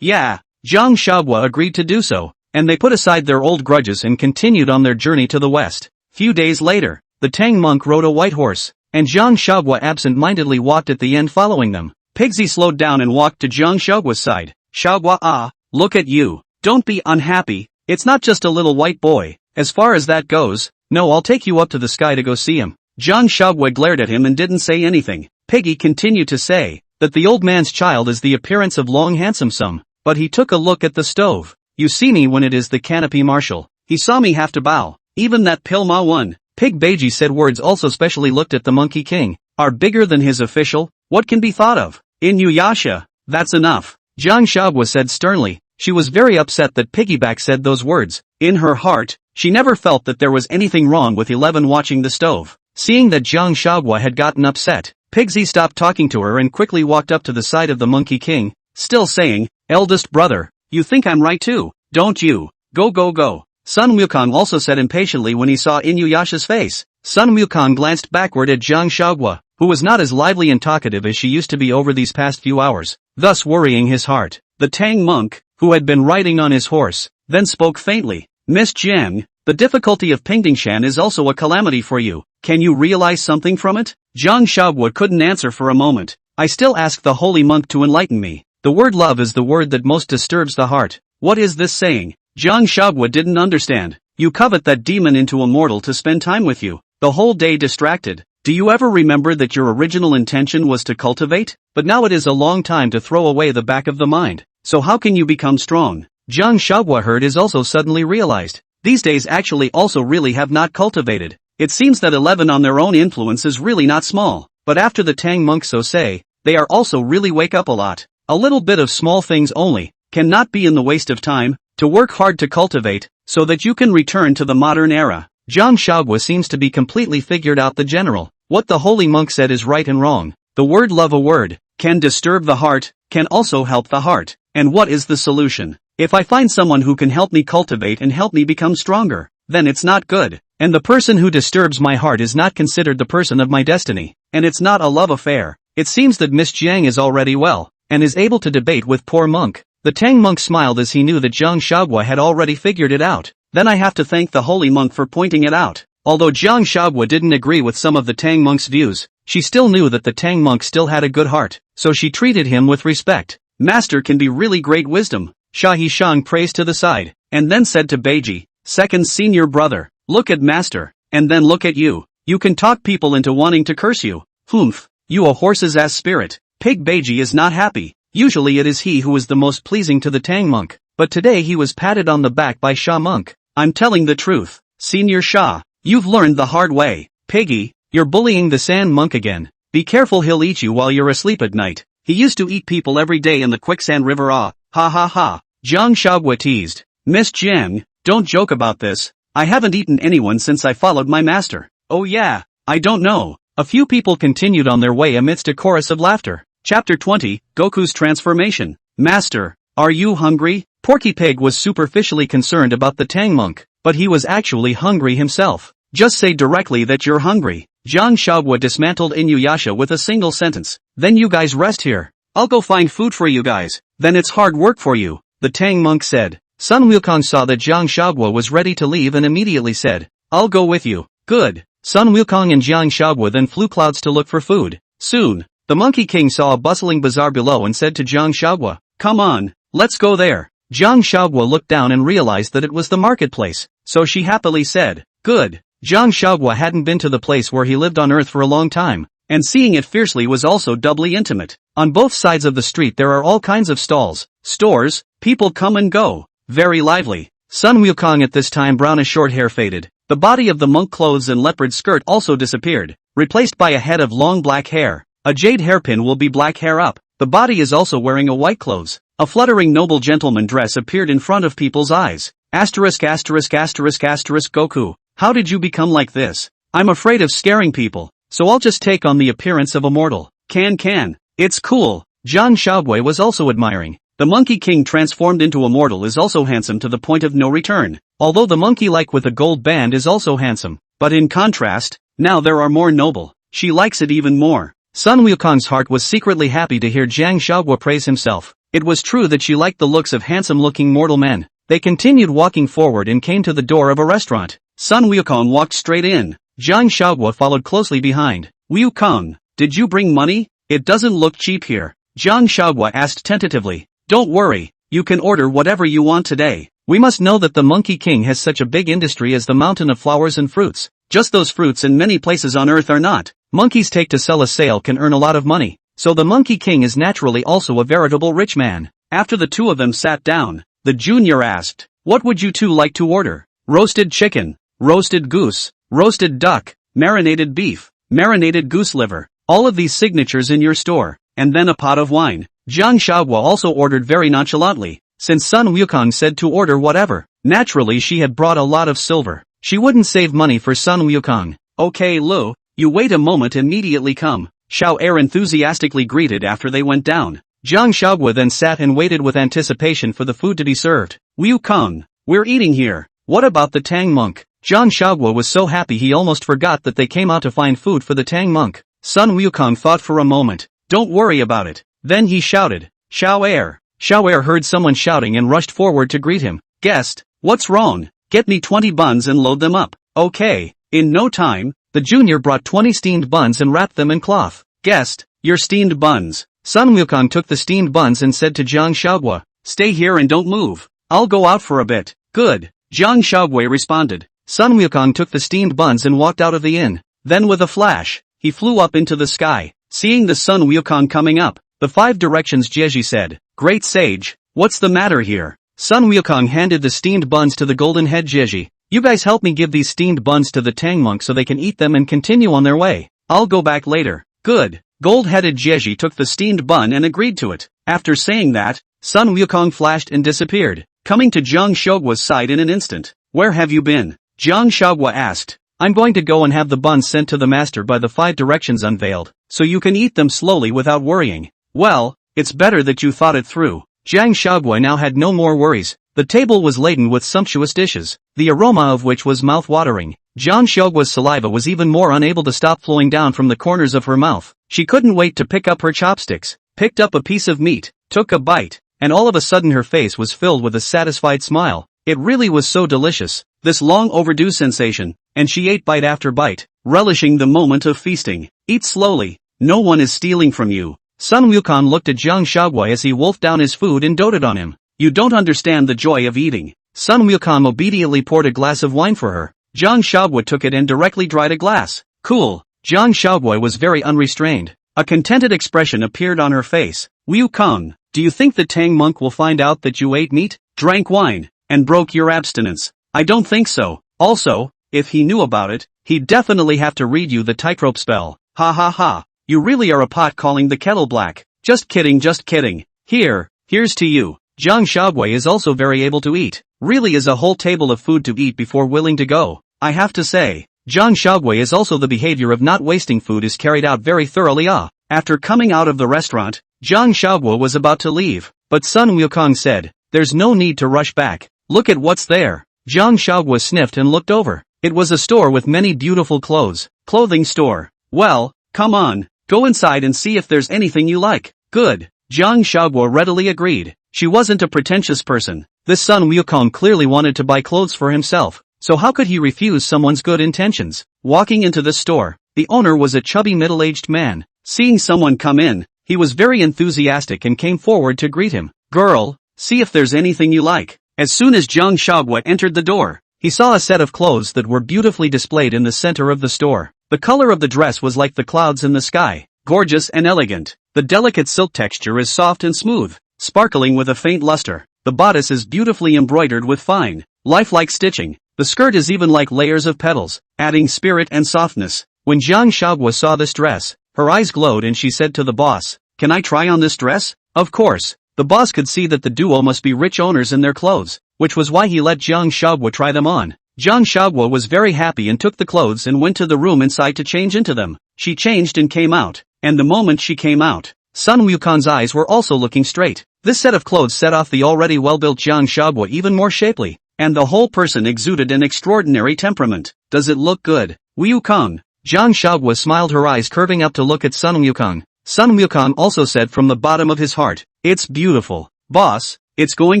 Yeah. Jiang Huaguo agreed to do so, and they put aside their old grudges and continued on their journey to the west. Few days later, the Tang monk rode a white horse, and Jiang Huaguo absent-mindedly walked at the end following them. Pigsy slowed down and walked to Jiang Shaoguo's side. Shaogua, look at you. Don't be unhappy. It's not just a little white boy. As far as that goes, no, I'll take you up to the sky to go see him. Jiang Shaogua glared at him and didn't say anything. Piggy continued to say that the old man's child is the appearance of long handsome some, but he took a look at the stove. You see me when it is the canopy marshal. He saw me have to bow. Even that Pilma one. Pig Beiji said words also specially looked at the Monkey King. Are bigger than his official? What can be thought of? Inuyasha. That's enough. Jiang Shaogua said sternly. She was very upset that Piggyback said those words. In her heart, she never felt that there was anything wrong with 11 watching the stove. Seeing that Jiang Shaogua had gotten upset, Pigsy stopped talking to her and quickly walked up to the side of the Monkey King, still saying, eldest brother, you think I'm right too, don't you? Go go go. Sun Wukong also said impatiently when he saw Inuyasha's face. Sun Wukong glanced backward at Jiang Shaogua, who was not as lively and talkative as she used to be over these past few hours, thus worrying his heart. The Tang monk, who had been riding on his horse, then spoke faintly. Miss Jiang, the difficulty of Pingdingshan is also a calamity for you. Can you realize something from it? Jiang Shaogua couldn't answer for a moment. I still ask the holy monk to enlighten me. The word love is the word that most disturbs the heart. What is this saying? Jiang Shaogua didn't understand. You covet that demon into a mortal to spend time with you, the whole day distracted. Do you ever remember that your original intention was to cultivate? But now it is a long time to throw away the back of the mind. So how can you become strong? Jiang Shaogua heard is also suddenly realized. These days actually also really have not cultivated. It seems that 11 on their own influence is really not small. But after the Tang monks so say, they are also really wake up a lot. A little bit of small things only, cannot be in the waste of time, to work hard to cultivate, so that you can return to the modern era. Jiang Shaogua seems to be completely figured out the general. What the holy monk said is right and wrong. The word love a word, can disturb the heart, can also help the heart. And what is the solution? If I find someone who can help me cultivate and help me become stronger, then it's not good. And the person who disturbs my heart is not considered the person of my destiny. And it's not a love affair. It seems that Miss Jiang is already well, and is able to debate with poor monk. The Tang monk smiled as he knew that Jiang Shaogua had already figured it out. Then I have to thank the holy monk for pointing it out. Although Jiang Shaogua didn't agree with some of the Tang monk's views, she still knew that the Tang monk still had a good heart, so she treated him with respect. Master can be really great wisdom. Shahi Shang praised to the side, and then said to Beiji, second senior brother, look at master, and then look at you. You can talk people into wanting to curse you. Humph, you a horse's ass spirit. Pig Beiji is not happy. Usually it is he who is the most pleasing to the Tang monk, but today he was patted on the back by Sha monk. I'm telling the truth, Senior Sha, you've learned the hard way. Piggy, you're bullying the sand monk again. Be careful, he'll eat you while you're asleep at night. He used to eat people every day in the quicksand river. Ha ha ha. Jiang Shaogua teased. Miss Jiang, don't joke about this. I haven't eaten anyone since I followed my master. Oh yeah, I don't know. A few people continued on their way amidst a chorus of laughter. Chapter 20, Goku's Transformation. Master, are you hungry? Porky Pig was superficially concerned about the Tang monk, but he was actually hungry himself. Just say directly that you're hungry. Jiang Shaogua dismantled Inuyasha with a single sentence. Then you guys rest here. I'll go find food for you guys. Then it's hard work for you, the Tang monk said. Sun Wukong saw that Jiang Shaogua was ready to leave and immediately said, I'll go with you. Good. Sun Wukong and Jiang Shaogua then flew clouds to look for food. Soon, the Monkey King saw a bustling bazaar below and said to Jiang Shaogua, come on, let's go there. Jiang Shaogua looked down and realized that it was the marketplace, so she happily said, good. Jiang Shaogua hadn't been to the place where he lived on Earth for a long time, and seeing it fiercely was also doubly intimate. On both sides of the street there are all kinds of stalls, stores, people come and go, very lively. Sun Wukong at this time brownish short hair faded, the body of the monk clothes and leopard skirt also disappeared, replaced by a head of long black hair. A jade hairpin will be black hair up. The body is also wearing a white clothes. A fluttering noble gentleman dress appeared in front of people's eyes. Asterisk asterisk asterisk asterisk Goku, how did you become like this? I'm afraid of scaring people, so I'll just take on the appearance of a mortal. Can. It's cool. Jiang Shaogua was also admiring. The Monkey King transformed into a mortal is also handsome to the point of no return. Although the monkey-like with a gold band is also handsome. But in contrast, now there are more noble. She likes it even more. Sun Wukong's heart was secretly happy to hear Jiang Shaogua praise himself. It was true that she liked the looks of handsome-looking mortal men. They continued walking forward and came to the door of a restaurant. Sun Wukong walked straight in. Jiang Shaogua followed closely behind. Wukong, did you bring money? It doesn't look cheap here. Jiang Shaogua asked tentatively. Don't worry, you can order whatever you want today. We must know that the Monkey King has such a big industry as the mountain of flowers and fruits. Just those fruits in many places on earth are not. Monkeys take to sell a sale can earn a lot of money. So the Monkey King is naturally also a veritable rich man. After the two of them sat down, the junior asked, what would you two like to order? Roasted chicken, roasted goose, roasted duck, marinated beef, marinated goose liver, all of these signatures in your store, and then a pot of wine. Jiang Shaogua also ordered very nonchalantly, since Sun Wukong said to order whatever. Naturally she had brought a lot of silver. She wouldn't save money for Sun Wukong. Okay Lu, you wait a moment, immediately come, Xiao Er enthusiastically greeted after they went down. Jiang Shaogua then sat and waited with anticipation for the food to be served. Wukong, we're eating here. What about the Tang monk? Jiang Shaogua was so happy he almost forgot that they came out to find food for the Tang monk. Sun Wukong thought for a moment. Don't worry about it. Then he shouted, Xiao Er. Xiao Er heard someone shouting and rushed forward to greet him. Guest, what's wrong? Get me 20 buns and load them up. Okay. In no time, the junior brought 20 steamed buns and wrapped them in cloth. Guest, your steamed buns. Sun Wukong took the steamed buns and said to Jiang Shaogua, stay here and don't move. I'll go out for a bit. Good. Jiang Shaogua responded. Sun Wukong took the steamed buns and walked out of the inn. Then with a flash, he flew up into the sky. Seeing the Sun Wukong coming up, the 5 directions Jieji said, Great sage, what's the matter here? Sun Wukong handed the steamed buns to the golden head Jieji. You guys help me give these steamed buns to the Tang monk so they can eat them and continue on their way. I'll go back later. Good. Gold-headed Jieji took the steamed bun and agreed to it. After saying that, Sun Wukong flashed and disappeared, coming to Jiang Shaogua's side in an instant. Where have you been? Jiang Shaogua asked. I'm going to go and have the buns sent to the master by the 5 directions unveiled, so you can eat them slowly without worrying. Well, it's better that you thought it through. Jiang Shaogua now had no more worries. The table was laden with sumptuous dishes, the aroma of which was mouth-watering. Jiang Shaogua's saliva was even more unable to stop flowing down from the corners of her mouth. She couldn't wait to pick up her chopsticks, picked up a piece of meat, took a bite, and all of a sudden her face was filled with a satisfied smile. It really was so delicious, this long overdue sensation, and she ate bite after bite, relishing the moment of feasting. Eat slowly, no one is stealing from you. Sun Wukong looked at Jiang Shaogua as he wolfed down his food and doted on him. You don't understand the joy of eating. Sun Wukong obediently poured a glass of wine for her. Jiang Shaogua took it and directly dried a glass. Cool. Jiang Shaogua was very unrestrained. A contented expression appeared on her face. Wukong, do you think the Tang monk will find out that you ate meat, drank wine, and broke your abstinence? I don't think so. Also, if he knew about it, he'd definitely have to read you the tightrope spell. Ha ha ha. You really are a pot calling the kettle black. Just kidding, just kidding. Here's to you. Jiang Shaogua is also very able to eat. Really is a whole table of food to eat before willing to go. I have to say, Jiang Shaogua is also the behavior of not wasting food is carried out very thoroughly. After coming out of the restaurant, Jiang Shaogua was about to leave, but Sun Wukong said, there's no need to rush back. Look at what's there. Jiang Shaogua sniffed and looked over. It was a store with many beautiful clothes. Clothing store. Well, come on, go inside and see if there's anything you like. Good. Jiang Shaogua readily agreed. She wasn't a pretentious person. This Sun Wukong clearly wanted to buy clothes for himself, so how could he refuse someone's good intentions? Walking into the store, the owner was a chubby middle-aged man. Seeing someone come in, he was very enthusiastic and came forward to greet him. Girl, see if there's anything you like. As soon as Jiang Shaogua entered the door, he saw a set of clothes that were beautifully displayed in the center of the store. The color of the dress was like the clouds in the sky, gorgeous and elegant. The delicate silk texture is soft and smooth, sparkling with a faint luster. The bodice is beautifully embroidered with fine, lifelike stitching. The skirt is even like layers of petals, adding spirit and softness. When Jiang Shaogua saw this dress, her eyes glowed and she said to the boss, "Can I try on this dress?" Of course. The boss could see that the duo must be rich owners in their clothes, which was why he let Jiang Shaogua try them on. Jiang Shaogua was very happy and took the clothes and went to the room inside to change into them. She changed and came out, and the moment she came out, Sun Wukong's eyes were also looking straight. This set of clothes set off the already well-built Jiang Shaogua even more shapely, and the whole person exuded an extraordinary temperament. Does it look good? Wukong. Jiang Shaogua smiled, her eyes curving up to look at Sun Wukong. Sun Wukong also said from the bottom of his heart, "It's beautiful. Boss, it's going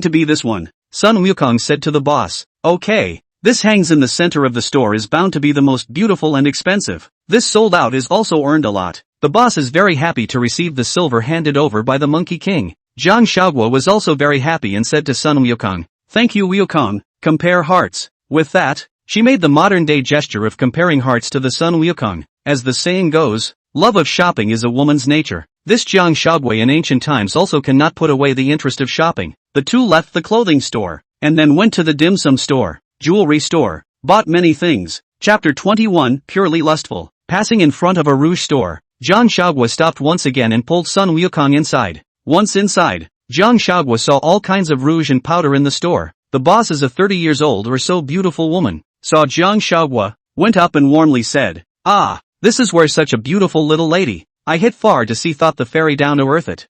to be this one." Sun Wukong said to the boss, "Okay, This hangs in the center of the store is bound to be the most beautiful and expensive. This sold out is also earned a lot. The boss is very happy to receive the silver handed over by the Monkey King. Jiang Huaguo was also very happy and said to Sun Wukong, "Thank you Wukong, compare hearts." With that, she made the modern-day gesture of comparing hearts to the Sun Wukong. As the saying goes, love of shopping is a woman's nature. This Jiang Huaguo in ancient times also cannot put away the interest of shopping. The two left the clothing store, and then went to the dim sum store, jewelry store, bought many things. Chapter 21, Purely Lustful. Passing in front of a rouge store, Jiang Huaguo stopped once again and pulled Sun Wukong inside. Once inside, Jiang Huaguo saw all kinds of rouge and powder in the store. The boss is a 30 years old or so beautiful woman. Saw Jiang Huaguo, went up and warmly said, "Ah, this is where such a beautiful little lady. I hit far to see thought the fairy down to earth it.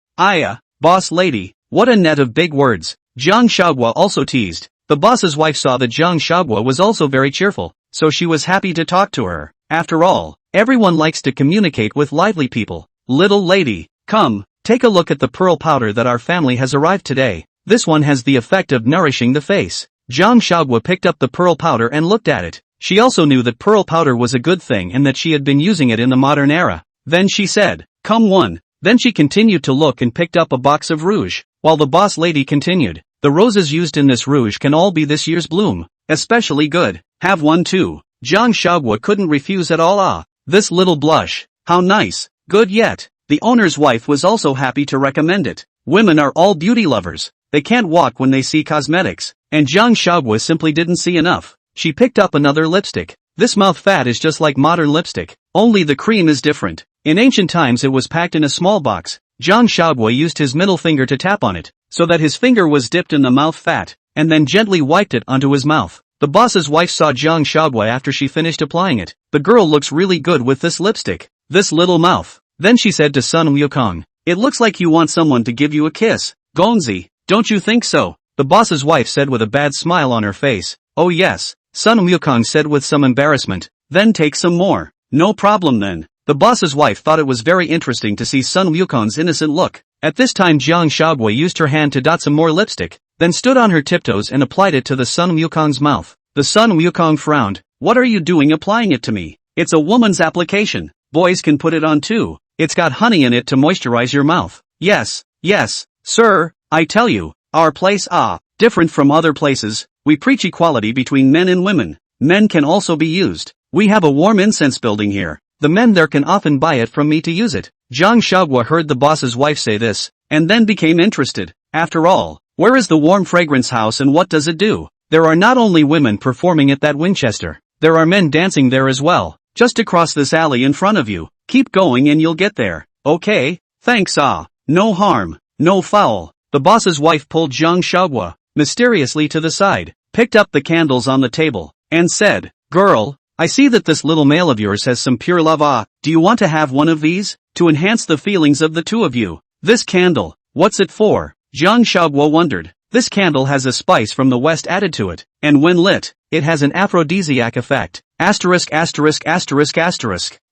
Boss lady, what a net of big words." Jiang Huaguo also teased. The boss's wife saw that Jiang Huaguo was also very cheerful, so she was happy to talk to her. After all, everyone likes to communicate with lively people. "Little lady, come, take a look at the pearl powder that our family has arrived today. This one has the effect of nourishing the face." Jiang Huaguo picked up the pearl powder and looked at it. She also knew that pearl powder was a good thing and that she had been using it in the modern era. Then she said, "Come one." Then she continued to look and picked up a box of rouge, while the boss lady continued, "The roses used in this rouge can all be this year's bloom. Especially good. Have one too." Jiang Huaguo couldn't refuse at all. "Ah, this little blush. How nice. Good yet." The owner's wife was also happy to recommend it. Women are all beauty lovers. They can't walk when they see cosmetics. And Jiang Huaguo simply didn't see enough. She picked up another lipstick. This mouth fat is just like modern lipstick, only the cream is different. In ancient times it was packed in a small box. Jiang Huaguo used his middle finger to tap on it, so that his finger was dipped in the mouth fat, and then gently wiped it onto his mouth. The boss's wife saw Jiang Huaguo after she finished applying it. "The girl looks really good with this lipstick. This little mouth." Then she said to Sun Wukong, "It looks like you want someone to give you a kiss. Gonzi, don't you think so?" The boss's wife said with a bad smile on her face. "Oh yes," Sun Wukong said with some embarrassment. "Then take some more." "No problem then." The boss's wife thought it was very interesting to see Sun Wukong's innocent look. At this time Jiang Huaguo used her hand to dot some more lipstick, then stood on her tiptoes and applied it to the Sun Wukong's mouth. The Sun Wukong frowned. "What are you doing applying it to me? It's a woman's application. Boys can put it on too. It's got honey in it to moisturize your mouth." Yes, sir, I tell you, our place different from other places. We preach equality between men and women. Men can also be used. We have a warm incense building here. The men there can often buy it from me to use it." Jiang Huaguo heard the boss's wife say this, and then became interested. After all, where is the warm fragrance house and what does it do? There are not only women performing at that Winchester, there are men dancing there as well. Just across this alley in front of you. Keep going and you'll get there. "Okay, thanks no harm, no foul." The boss's wife pulled Jiang Huaguo mysteriously to the side, picked up the candles on the table, and said, "Girl, I see that this little male of yours has some pure love. Do you want to have one of these? To enhance the feelings of the two of you." "This candle, what's it for?" Jiang Huaguo wondered. "This candle has a spice from the west added to it, and when lit, it has an aphrodisiac effect. ********.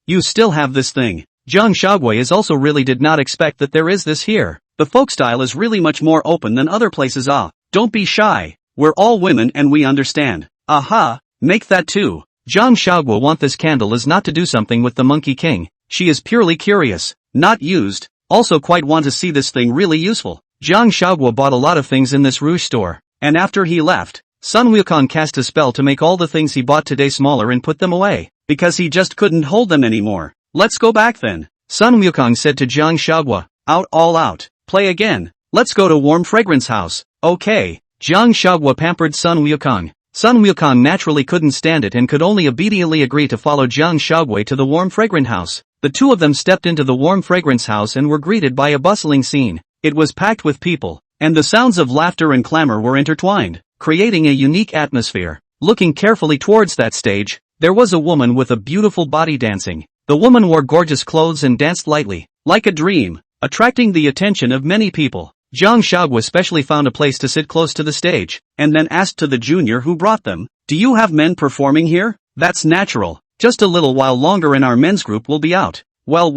You still have this thing." Jiang Huaguo is also really did not expect that there is this here. The folk style is really much more open than other places. Don't be shy. We're all women and we understand. Aha, make that too. Jiang Huaguo want this candle is not to do something with the Monkey King. She is purely curious, not used. Also quite want to see this thing really useful. Jiang Huaguo bought a lot of things in this rouge store, and after he left, Sun Wukong cast a spell to make all the things he bought today smaller and put them away, because he just couldn't hold them anymore. "Let's go back then," Sun Wukong said to Jiang Huaguo. All out. Play again. Let's go to warm fragrance house." "Okay." Jiang Huaguo pampered Sun Wukong. Sun Wukong naturally couldn't stand it and could only obediently agree to follow Jiang Huaguo to the warm fragrant house. The two of them stepped into the warm fragrance house and were greeted by a bustling scene. It was packed with people, and the sounds of laughter and clamor were intertwined, creating a unique atmosphere. Looking carefully towards that stage, there was a woman with a beautiful body dancing. The woman wore gorgeous clothes and danced lightly, like a dream, attracting the attention of many people. Jiang Huaguo especially found a place to sit close to the stage, and then asked to the junior who brought them, "Do you have men performing here?" "That's natural. Just a little while longer and our men's group will be out." Well.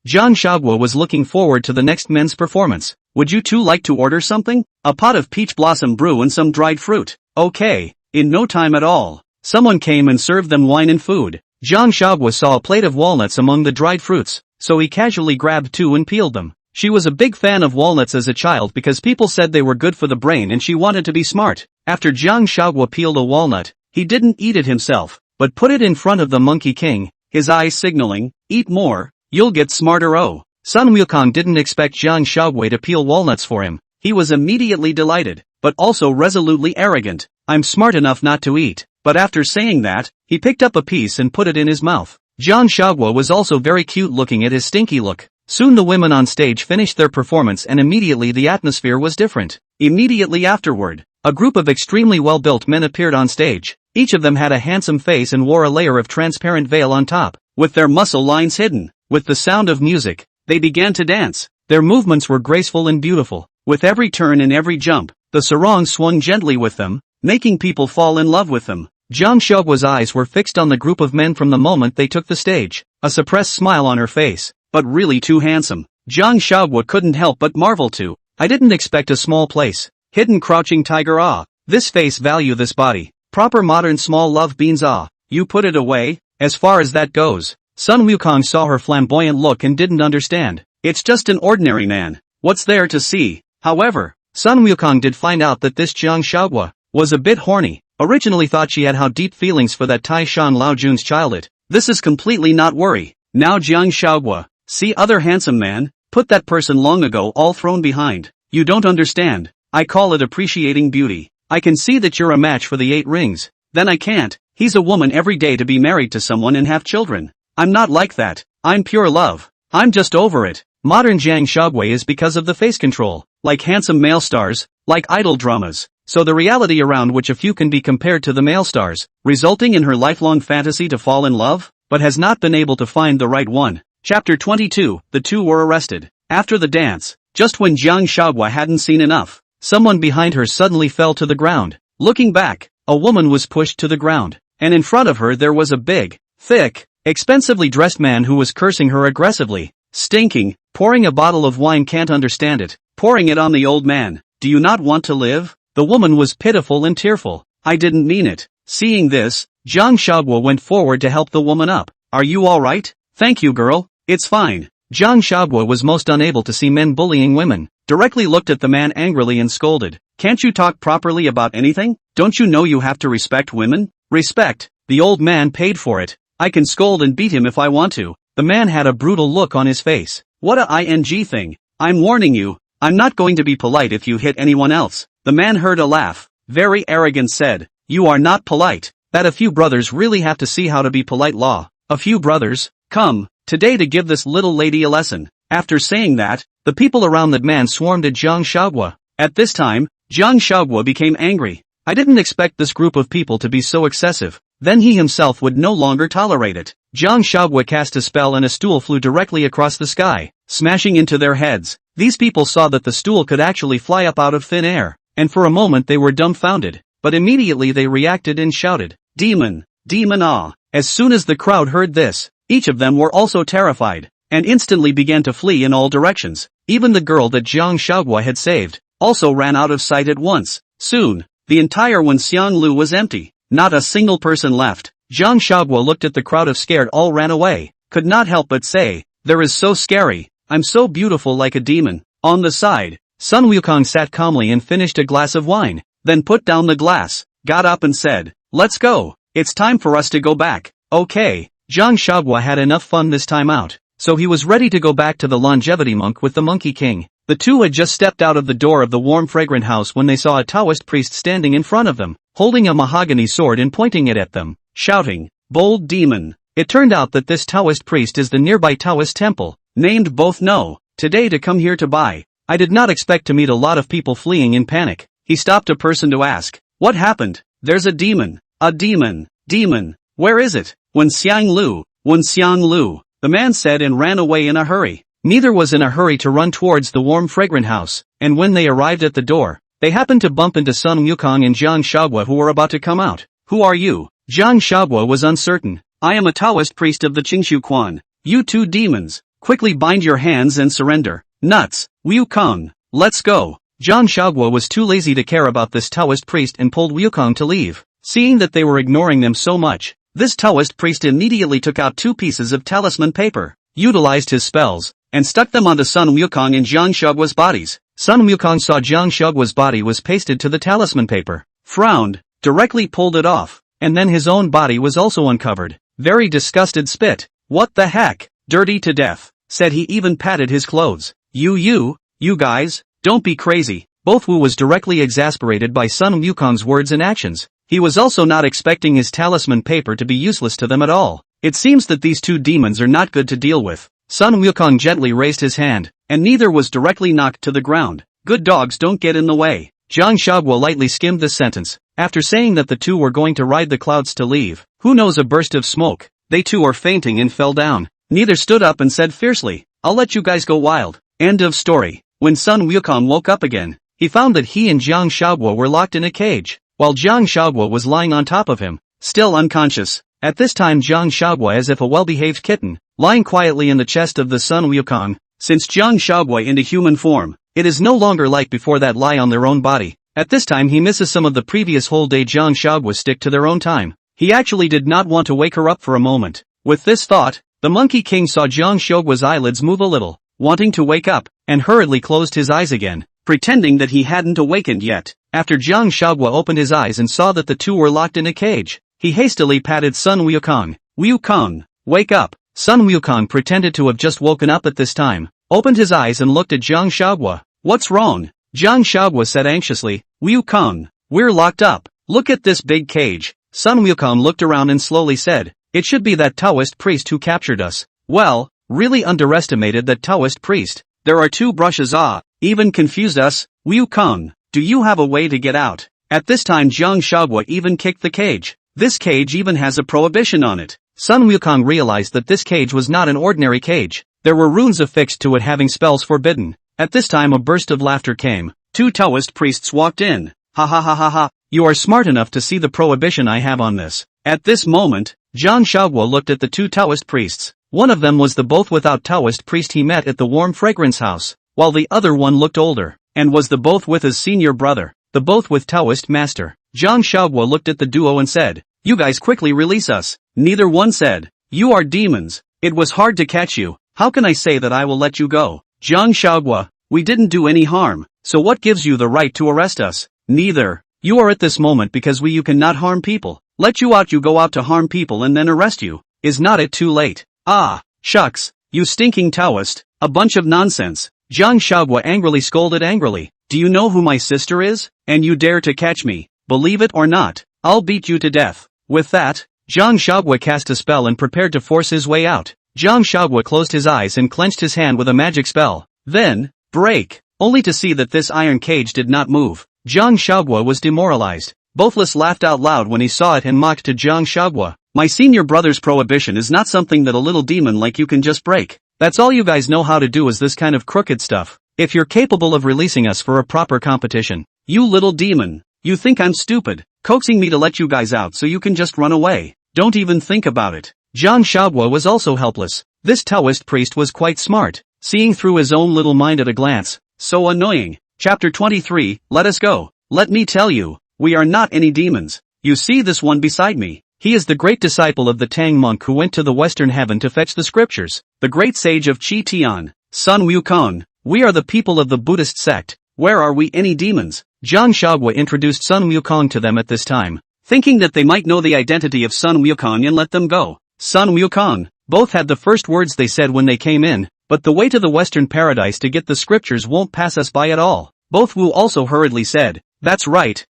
Jiang Huaguo was looking forward to the next men's performance. "Would you two like to order something? A pot of peach blossom brew and some dried fruit." "Okay." In no time at all, someone came and served them wine and food. Jiang Huaguo saw a plate of walnuts among the dried fruits, so he casually grabbed two and peeled them. She was a big fan of walnuts as a child because people said they were good for the brain and she wanted to be smart. After Jiang Huaguo peeled a walnut, he didn't eat it himself, but put it in front of the Monkey King, his eyes signaling, "Eat more, you'll get smarter." Oh. Sun Wukong didn't expect Jiang Huaguo to peel walnuts for him. He was immediately delighted, but also resolutely arrogant. "I'm smart enough not to eat." But after saying that, he picked up a piece and put it in his mouth. Jiang Huaguo was also very cute looking at his stinky look. Soon the women on stage finished their performance and immediately the atmosphere was different. Immediately afterward, a group of extremely well-built men appeared on stage. Each of them had a handsome face and wore a layer of transparent veil on top, with their muscle lines hidden. With the sound of music, they began to dance. Their movements were graceful and beautiful. With every turn and every jump, the sarong swung gently with them, making people fall in love with them. Jiang Huaguo's eyes were fixed on the group of men from the moment they took the stage, a suppressed smile on her face, but really too handsome. Jiang Huaguo couldn't help but marvel too. "I didn't expect a small place. Hidden crouching tiger ah. This face value this body. Proper modern small love beans ah. You put it away?" As far as that goes, Sun Wukong saw her flamboyant look and didn't understand. "It's just an ordinary man. What's there to see?" However, Sun Wukong did find out that this Jiang Huaguo was a bit horny. Originally thought she had how deep feelings for that Tai Shan Lao Jun's child. This is completely not worry. Now Jiang Huaguo, see other handsome man, put that person long ago all thrown behind. You don't understand. I call it appreciating beauty. I can see that you're a match for the 8 rings. Then I can't. He's a woman every day to be married to someone and have children. I'm not like that. I'm pure love. I'm just over it. Modern Jiang Huaguo is because of the face control, like handsome male stars, like idol dramas. So the reality around which a few can be compared to the male stars, resulting in her lifelong fantasy to fall in love, but has not been able to find the right one. Chapter 22, the two were arrested. After the dance, just when Jiang Huaguo hadn't seen enough, someone behind her suddenly fell to the ground. Looking back, a woman was pushed to the ground, and in front of her there was a big, thick, expensively dressed man who was cursing her aggressively. "Stinking, pouring a bottle of wine, can't understand it, pouring it on the old man. Do you not want to live?" The woman was pitiful and tearful. "I didn't mean it." Seeing this, Jiang Huaguo went forward to help the woman up. "Are you alright?" "Thank you, girl. It's fine." Jiang Huaguo was most unable to see men bullying women, directly looked at the man angrily and scolded. "Can't you talk properly about anything? Don't you know you have to respect women?" "Respect? The old man paid for it. I can scold and beat him if I want to." The man had a brutal look on his face. "What a ing thing. I'm warning you, I'm not going to be polite if you hit anyone else." The man heard a laugh, very arrogant, said, "You are not polite. That a few brothers really have to see how to be polite law. A few brothers, come, today to give this little lady a lesson." After saying that, the people around the man swarmed at Jiang Huaguo. At this time, Jiang Huaguo became angry. "I didn't expect this group of people to be so excessive." Then he himself would no longer tolerate it. Jiang Huaguo cast a spell and a stool flew directly across the sky, smashing into their heads. These people saw that the stool could actually fly up out of thin air, and for a moment they were dumbfounded, but immediately they reacted and shouted, "Demon! Demon ah!" As soon as the crowd heard this, each of them were also terrified, and instantly began to flee in all directions. Even the girl that Jiang Huaguo had saved, also ran out of sight at once. Soon, the entire Wenxiang Lu was empty. Not a single person left. Jiang Huaguo looked at the crowd of scared all ran away, could not help but say, "There is so scary, I'm so beautiful like a demon." On the side, Sun Wukong sat calmly and finished a glass of wine, then put down the glass, got up and said, "Let's go, it's time for us to go back." Okay, Jiang Huaguo had enough fun this time out, so he was ready to go back to the longevity monk with the Monkey King. The two had just stepped out of the door of the warm fragrant house when they saw a Taoist priest standing in front of them, holding a mahogany sword and pointing it at them, shouting, "Bold demon." It turned out that this Taoist priest is the nearby Taoist temple, named Both Know, today to come here to buy. I did not expect to meet a lot of people fleeing in panic. He stopped a person to ask, "What happened?" "There's a demon. A demon. Demon. Where is it?" "Wenxiang Lu. Wenxiang Lu," the man said and ran away in a hurry. Neither was in a hurry to run towards the warm fragrant house, and when they arrived at the door, they happened to bump into Sun Wukong and Jiang Huaguo who were about to come out. "Who are you?" Jiang Huaguo was uncertain. "I am a Taoist priest of the Qingshu Quan." "You two demons, quickly bind your hands and surrender." "Nuts, Wukong, let's go." Jiang Huaguo was too lazy to care about this Taoist priest and pulled Wukong to leave. Seeing that they were ignoring them so much, this Taoist priest immediately took out 2 pieces of talisman paper, utilized his spells, and stuck them onto Sun Wukong and Jiang Shuguo's bodies. Sun Wukong saw Jiang Shuguo's body was pasted to the talisman paper, frowned, directly pulled it off, and then his own body was also uncovered. Very disgusted spit. "What the heck? Dirty to death," said he, even patted his clothes. You guys, don't be crazy." Both Wu was directly exasperated by Sun Wukong's words and actions. He was also not expecting his talisman paper to be useless to them at all. It seems that these 2 demons are not good to deal with. Sun Wukong gently raised his hand, and neither was directly knocked to the ground. "Good dogs don't get in the way." Jiang Shuguo lightly skimmed this sentence. After saying that the 2 were going to ride the clouds to leave, who knows, a burst of smoke, they too are fainting and fell down. Neither stood up and said fiercely, "I'll let you guys go wild." End of story. When Sun Wukong woke up again, he found that he and Jiang Shuguo were locked in a cage, while Jiang Shuguo was lying on top of him, still unconscious. At this time Jiang Shuguo, as if a well-behaved kitten, lying quietly in the chest of the Sun Wukong. Since Jiang Shuguo into human form, it is no longer like before that lie on their own body. At this time he misses some of the previous whole day Jiang Shuguo stick to their own time. He actually did not want to wake her up for a moment. With this thought, the Monkey King saw Jiang Shuguo's eyelids move a little, wanting to wake up, and hurriedly closed his eyes again, pretending that he hadn't awakened yet. After Jiang Shuguo opened his eyes and saw that the 2 were locked in a cage, he hastily patted Sun Wukong. "Wukong, wake up." Sun Wukong pretended to have just woken up at this time, opened his eyes and looked at Jiang Shuguo. "What's wrong?" Jiang Shuguo said anxiously. "Wukong, we're locked up. Look at this big cage." Sun Wukong looked around and slowly said, "It should be that Taoist priest who captured us." "Well, really underestimated that Taoist priest. There are 2 brushes, even confused us." "Wukong, do you have a way to get out?" At this time Jiang Shuguo even kicked the cage. "This cage even has a prohibition on it." Sun Wukong realized that this cage was not an ordinary cage. There were runes affixed to it having spells forbidden. At this time a burst of laughter came. 2 Taoist priests walked in. "Ha ha ha ha ha, you are smart enough to see the prohibition I have on this." At this moment, Jiang Shuguo looked at the 2 Taoist priests. One of them was the both without Taoist priest he met at the warm fragrance house, while the other one looked older, and was the both with his senior brother, the both with Taoist master. Jiang Shuguo looked at the duo and said, "You guys quickly release us." Neither one said, "You are demons. It was hard to catch you. How can I say that I will let you go?" Jiang Shuguo, "We didn't do any harm, so what gives you the right to arrest us?" "Neither. You are at this moment because you cannot harm people. Let you out, you go out to harm people and then arrest you. Is not it too late?" "Ah, shucks, you stinking Taoist, a bunch of nonsense." Jiang Shuguo angrily scolded angrily. "Do you know who my sister is? And you dare to catch me? Believe it or not, I'll beat you to death." With that, Jiang Shuguo cast a spell and prepared to force his way out. Jiang Shuguo closed his eyes and clenched his hand with a magic spell. Then, break, only to see that this iron cage did not move. Jiang Shuguo was demoralized. Bothless laughed out loud when he saw it and mocked to Jiang Shuguo. "My senior brother's prohibition is not something that a little demon like you can just break. That's all you guys know how to do is this kind of crooked stuff. If you're capable of releasing us for a proper competition, you little demon, you think I'm stupid, coaxing me to let you guys out so you can just run away. Don't even think about it." Jiang Shuguo was also helpless. This Taoist priest was quite smart, seeing through his own little mind at a glance. So annoying. Chapter 23, Let us go. "Let me tell you, we are not any demons. You see this one beside me? He is the great disciple of the Tang monk who went to the western heaven to fetch the scriptures, the great sage of Qi Tian, Sun Wukong. We are the people of the Buddhist sect. Where are we any demons?" Jiang Shuguo introduced Sun Wukong to them at this time, thinking that they might know the identity of Sun Wukong and let them go. Sun Wukong, both had the first words they said when they came in, but the way to the western paradise to get the scriptures won't pass us by at all. Both Wu also hurriedly said, that's right,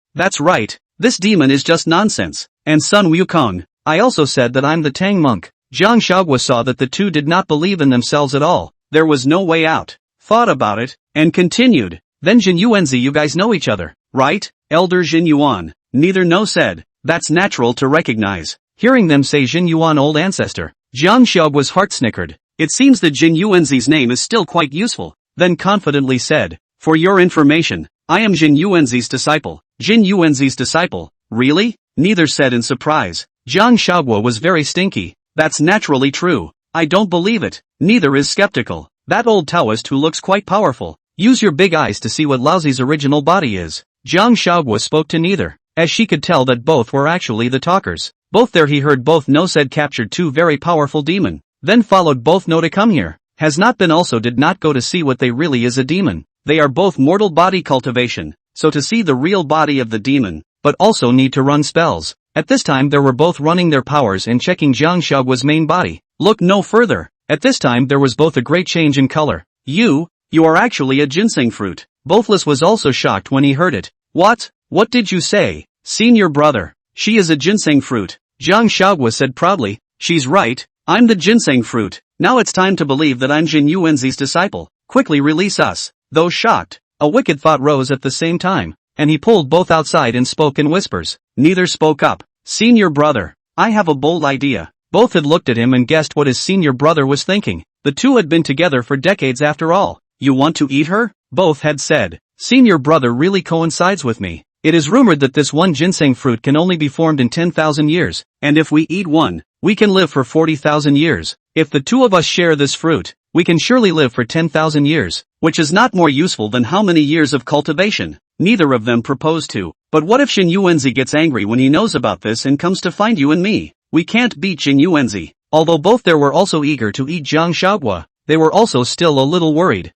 this demon is just nonsense. And Sun Wukong, I also said that I'm the Tang monk. Jiang Shuguo saw that the two did not believe in themselves at all. There was no way out. Thought about it, and continued. Then Zhenyuanzi, you guys know each other, right? Elder Zhenyuan. Neither no said. That's natural to recognize. Hearing them say Zhenyuan old ancestor, Jiang Shuguo's heart snickered. It seems that Zhenyuanzi's name is still quite useful. Then confidently said, for your information, I am Zhenyuanzi's disciple. Zhenyuanzi's disciple? Really? Neither said in surprise. Jiang Shuguo was very stinky. That's naturally true. I don't believe it. Neither is skeptical. That old Taoist who looks quite powerful. Use your big eyes to see what Laozi's original body is. Jiang Shuguo spoke to neither. as she could tell that both were actually the talkers. Both there he heard both no said captured 2 very powerful demon. Then followed both no to come here. Has not been also did not go to see what they really is a demon. They are both mortal body cultivation, so to see the real body of the demon, but also need to run spells. At this time there were both running their powers and checking Jiang Shaoguo's main body. Look no further. At this time there was both a great change in color. You are actually a ginseng fruit. Bothless was also shocked when he heard it. What did you say? Senior brother. She is a ginseng fruit. Jiang Shaoguo said proudly. She's right, I'm the ginseng fruit. Now it's time to believe that I'm Zhenyuanzi's disciple. Quickly release us. Though shocked, a wicked thought rose at the same time, and he pulled both outside and spoke in whispers. Neither spoke up. Senior brother, I have a bold idea. Both had looked at him and guessed what his senior brother was thinking. The two had been together for decades after all. You want to eat her? Both had said. Senior brother really coincides with me. It is rumored that this one ginseng fruit can only be formed in 10,000 years, and if we eat one, we can live for 40,000 years. If the two of us share this fruit, we can surely live for 10,000 years, which is not more useful than how many years of cultivation. Neither of them proposed to. But what if Zhenyuanzi gets angry when he knows about this and comes to find you and me? We can't beat Zhenyuanzi. Although both there were also eager to eat Jiang Shaoguo, they were also still a little worried.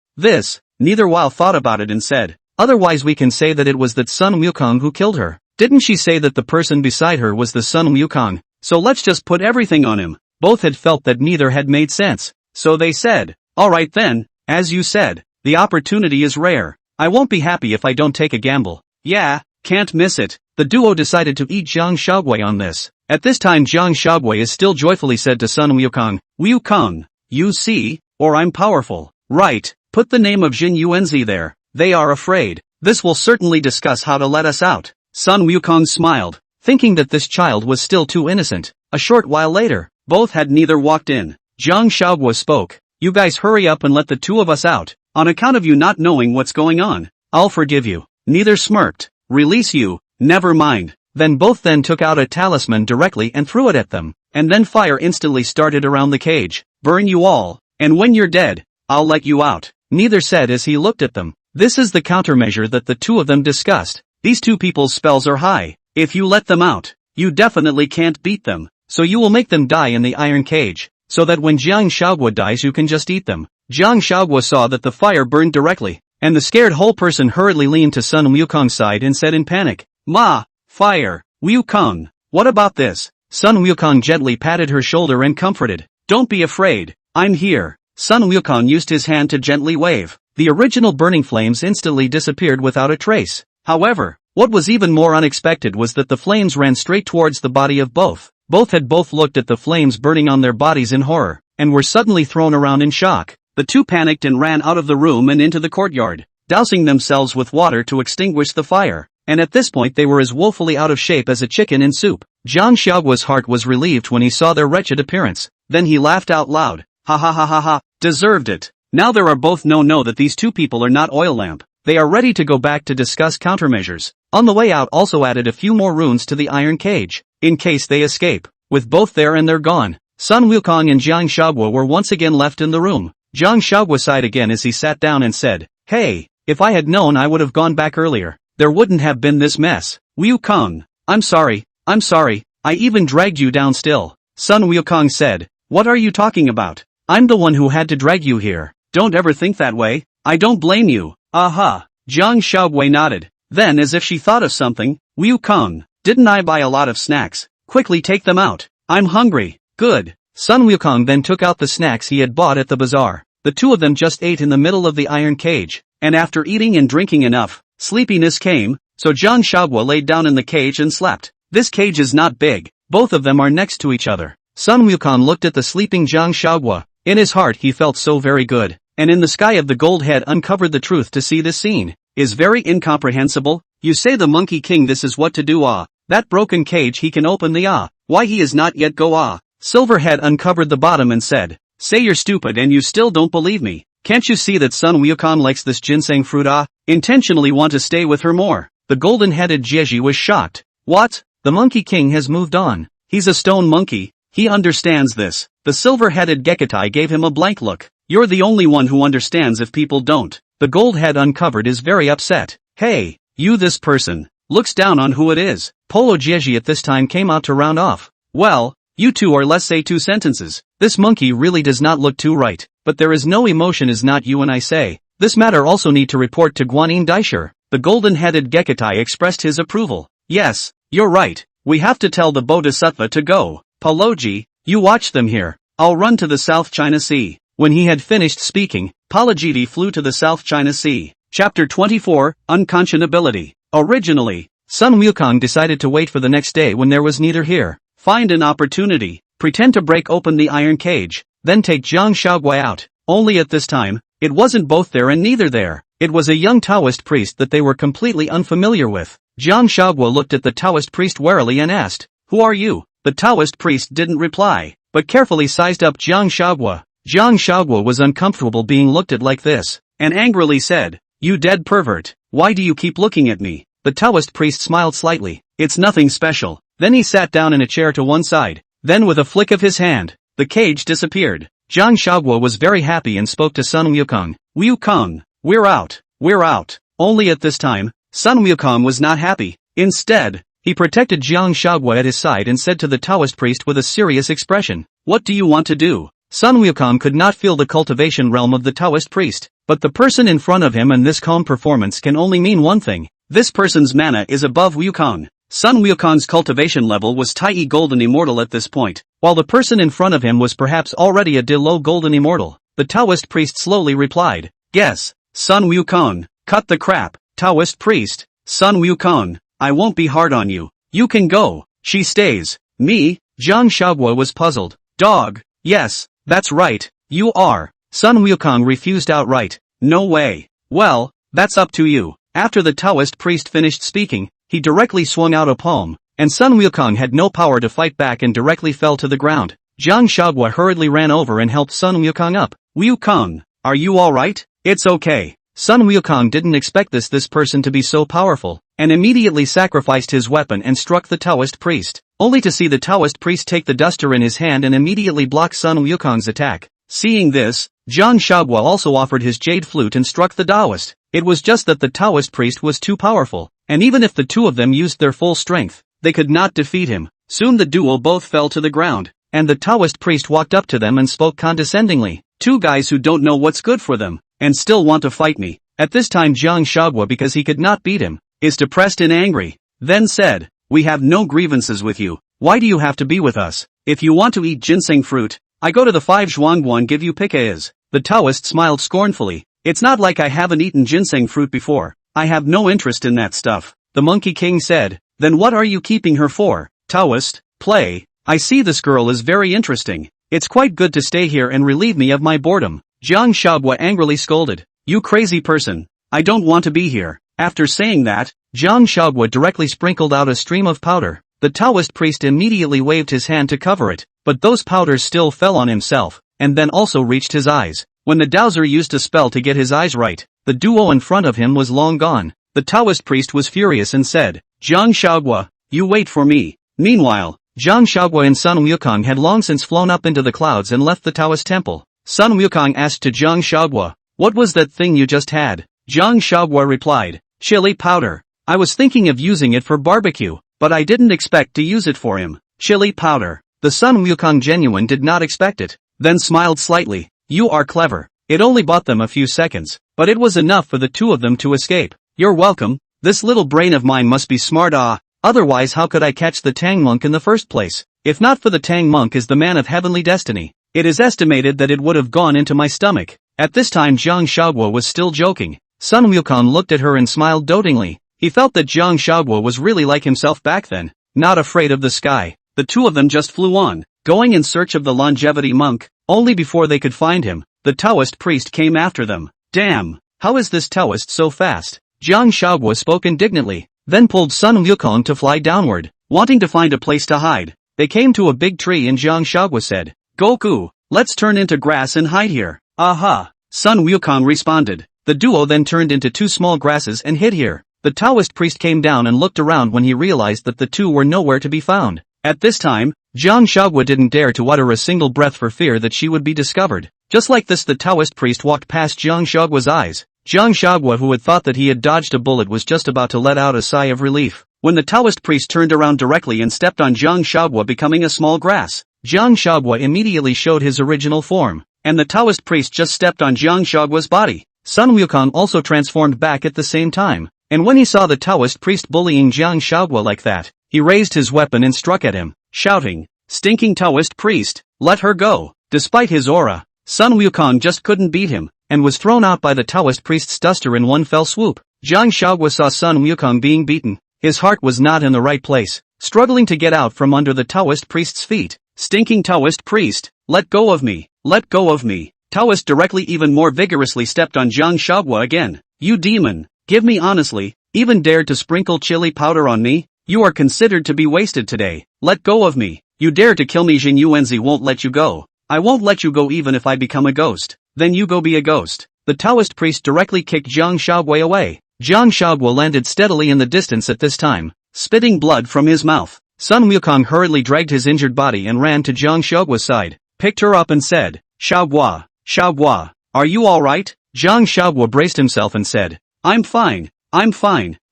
Neither while thought about it and said, otherwise we can say that it was that son Wukong who killed her. Didn't she say that the person beside her was the son Wukong? So let's just put everything on him. Both had felt that neither had made sense. So they said, alright then, as you said, the opportunity is rare. I won't be happy if I don't take a gamble. Yeah, can't miss it. The duo decided to eat Jiang Shaoguo on this. At this time Jiang Shaoguo is still joyfully said to son Wukong, Wukong, you see, or I'm powerful. Right, put the name of Zhenyuanzi there. They are afraid. This will certainly discuss how to let us out. Son Wukong smiled, thinking that this child was still too innocent. A short while later, both had neither walked in. Jiang Shaoguo spoke. You guys hurry up and let the two of us out. On account of you not knowing what's going on, I'll forgive you. Neither smirked. Release you, never mind. Then both then took out a talisman directly and threw it at them. And then fire instantly started around the cage. Burn you all, and when you're dead, I'll let you out. Neither said as he looked at them. This is the countermeasure that the two of them discussed. These two people's spells are high. If you let them out, you definitely can't beat them. So you will make them die in the iron cage, so that when Jiang Shaoguo dies you can just eat them. Jiang Shaoguo saw that the fire burned directly, and the scared whole person hurriedly leaned to son Wukong's side and said in panic, Ma, fire, Wukong, what about this? Son Wukong gently patted her shoulder and comforted. Don't be afraid, I'm here. Son Wukong used his hand to gently wave. The original burning flames instantly disappeared without a trace. However, what was even more unexpected was that the flames ran straight towards the body of both. Both had looked at the flames burning on their bodies in horror, and were suddenly thrown around in shock. The two panicked and ran out of the room and into the courtyard, dousing themselves with water to extinguish the fire. And at this point they were as woefully out of shape as a chicken in soup. Jiang Shaoguo's heart was relieved when he saw their wretched appearance. Then he laughed out loud. Ha ha ha ha ha, deserved it. Now there are both know that these two people are not oil lamp. They are ready to go back to discuss countermeasures. On the way out also added a few more runes to the iron cage, in case they escape. With both there and they're gone, Sun Wukong and Jiang Shaoguo were once again left in the room. Jiang Shaoguo sighed again as he sat down and said, Hey, if I had known I would have gone back earlier. There wouldn't have been this mess. Wukong, I'm sorry, I even dragged you down still. Sun Wukong said, What are you talking about? I'm the one who had to drag you here. Don't ever think that way. I don't blame you. Aha. Jiang Shaoguo nodded. Then as if she thought of something, Wukong, didn't I buy a lot of snacks? Quickly take them out. I'm hungry. Good. Sun Wukong then took out the snacks he had bought at the bazaar. The two of them just ate in the middle of the iron cage, and after eating and drinking enough, sleepiness came, so Jiang Shaoguo laid down in the cage and slept. This cage is not big. Both of them are next to each other. Sun Wukong looked at the sleeping Jiang Shaoguo. In his heart he felt so very good, and in the sky of the gold head uncovered the truth to see this scene. Is very incomprehensible. You say the Monkey King this is what to do that broken cage he can open the why he is not yet go Silverhead uncovered the bottom and said, Say you're stupid and you still don't believe me. Can't you see that Sun Wukong likes this ginseng fruit intentionally want to stay with her more? The golden-headed Jieji was shocked. What? The Monkey King has moved on. He's a stone monkey. He understands this. The silver-headed Gekatai gave him a blank look. You're the only one who understands if people don't. The gold head uncovered is very upset. Hey, you this person. looks down on who it is. Polo Jieji at this time came out to round off. Well, you two are let's say 2 sentences. This monkey really does not look too right, but there is no emotion is not you and I say. This matter also need to report to Guanyin Daisher. The golden-headed Gekatai expressed his approval. Yes, you're right. We have to tell the Bodhisattva to go. Paloji, you watch them here. I'll run to the South China Sea. When he had finished speaking, Palajiti flew to the South China Sea. Chapter 24, Unconscionability. Originally, Sun Wukong decided to wait for the next day when there was neither here. Find an opportunity, pretend to break open the iron cage, then take Jiang Huaguo out. Only at this time, it wasn't both there and neither there. It was a young Taoist priest that they were completely unfamiliar with. Jiang Huaguo looked at the Taoist priest warily and asked, "Who are you?" The Taoist priest didn't reply, but carefully sized up Jiang Huaguo. Jiang Huaguo was uncomfortable being looked at like this, and angrily said, "You dead pervert, why do you keep looking at me?" The Taoist priest smiled slightly. "It's nothing special." Then he sat down in a chair to one side. Then with a flick of his hand, the cage disappeared. Jiang Huaguo was very happy and spoke to Sun Wukong. "Wukong, we're out, we're out." Only at this time, Sun Wukong was not happy. Instead, he protected Jiang Huaguo at his side and said to the Taoist priest with a serious expression, "What do you want to do?" Sun Wukong could not feel the cultivation realm of the Taoist priest, but the person in front of him and this calm performance can only mean one thing. This person's mana is above Wukong. Sun Wukong's cultivation level was Tai Golden Immortal at this point, while the person in front of him was perhaps already a low Golden Immortal. The Taoist priest slowly replied, "Guess, Sun Wukong, cut the crap." Taoist priest, "Sun Wukong, I won't be hard on you. You can go." "She stays." "Me?" Jiang Huaguo was puzzled. "Dog, yes, that's right, you are." Sun Wukong refused outright. "No way." "Well, that's up to you." After the Taoist priest finished speaking, he directly swung out a palm, and Sun Wukong had no power to fight back and directly fell to the ground. Jiang Huaguo hurriedly ran over and helped Sun Wukong up. "Wukong, are you alright?" "It's okay." Sun Wukong didn't expect this person to be so powerful, and immediately sacrificed his weapon and struck the Taoist priest, only to see the Taoist priest take the duster in his hand and immediately block Sun Wukong's attack. Seeing this, Jiang Huaguo also offered his jade flute and struck the Taoist. It was just that the Taoist priest was too powerful, and even if the two of them used their full strength, they could not defeat him. Soon the duo both fell to the ground, and the Taoist priest walked up to them and spoke condescendingly. "Two guys who don't know what's good for them, and still want to fight me." At this time Jiang Huaguo, because he could not beat him, is depressed and angry, then said, "We have no grievances with you. Why do you have to be with us? If you want to eat ginseng fruit, I go to the 5 zhuangguo and give you picayas." The Taoist smiled scornfully. "It's not like I haven't eaten ginseng fruit before. I have no interest in that stuff." The Monkey King said, "Then what are you keeping her for?" "Taoist, play. I see this girl is very interesting. It's quite good to stay here and relieve me of my boredom." Jiang Huaguo angrily scolded, "You crazy person. I don't want to be here." After saying that, Jiang Huaguo directly sprinkled out a stream of powder. The Taoist priest immediately waved his hand to cover it, but those powders still fell on himself, and then also reached his eyes. When the dowser used a spell to get his eyes right, the duo in front of him was long gone. The Taoist priest was furious and said, "Jiang Huaguo, you wait for me." Meanwhile, Jiang Huaguo and Sun Wukong had long since flown up into the clouds and left the Taoist temple. Sun Wukong asked to Jiang Huaguo, "What was that thing you just had?" Jiang Huaguo replied, "Chili powder. I was thinking of using it for barbecue, but I didn't expect to use it for him." Chili powder. The Sun Wukong genuine did not expect it, then smiled slightly. "You are clever." It only bought them a few seconds, but it was enough for the two of them to escape. "You're welcome. This little brain of mine must be smart otherwise how could I catch the Tang monk in the first place? If not for the Tang monk is the man of heavenly destiny. It is estimated that it would have gone into my stomach." At this time Jiang Huaguo was still joking. Sun Wukong looked at her and smiled dotingly. He felt that Jiang Huaguo was really like himself back then, not afraid of the sky. The two of them just flew on, going in search of the longevity monk. Only before they could find him, the Taoist priest came after them. "Damn, how is this Taoist so fast?" Jiang Huaguo spoke indignantly, then pulled Sun Wukong to fly downward, wanting to find a place to hide. They came to a big tree and Jiang Huaguo said, "Goku, let's turn into grass and hide here." "Aha!" Sun Wukong responded. The duo then turned into 2 small grasses and hid here. The Taoist priest came down and looked around when he realized that the two were nowhere to be found. At this time, Jiang Huaguo didn't dare to utter a single breath for fear that she would be discovered. Just like this the Taoist priest walked past Jiang Huaguo's eyes, Jiang Huaguo, who had thought that he had dodged a bullet, was just about to let out a sigh of relief when the Taoist priest turned around directly and stepped on Jiang Huaguo, becoming a small grass. Jiang Huaguo immediately showed his original form, and the Taoist priest just stepped on Jiang Huaguo's body. Sun Wukong also transformed back at the same time, and when he saw the Taoist priest bullying Jiang Huaguo like that, he raised his weapon and struck at him, shouting, "Stinking Taoist priest, let her go!" Despite his aura, Sun Wukong just couldn't beat him, and was thrown out by the Taoist priest's duster in one fell swoop. Jiang Huaguo saw Sun Wukong being beaten. His heart was not in the right place, struggling to get out from under the Taoist priest's feet. "Stinking Taoist priest, let go of me, let go of me." Taoist directly even more vigorously stepped on Jiang Huaguo again. "You demon, give me honestly, even dared to sprinkle chili powder on me? You are considered to be wasted today, let go of me. You dare to kill me, Zhenyuanzi won't let you go. I won't let you go even if I become a ghost, then you go be a ghost." The Taoist priest directly kicked Jiang Huaguo away. Jiang Huaguo landed steadily in the distance at this time, spitting blood from his mouth. Sun Wukong hurriedly dragged his injured body and ran to Jiang Huaguo's side, picked her up and said, "Huaguo, Huaguo, are you alright?" Jiang Huaguo braced himself and said, I'm fine.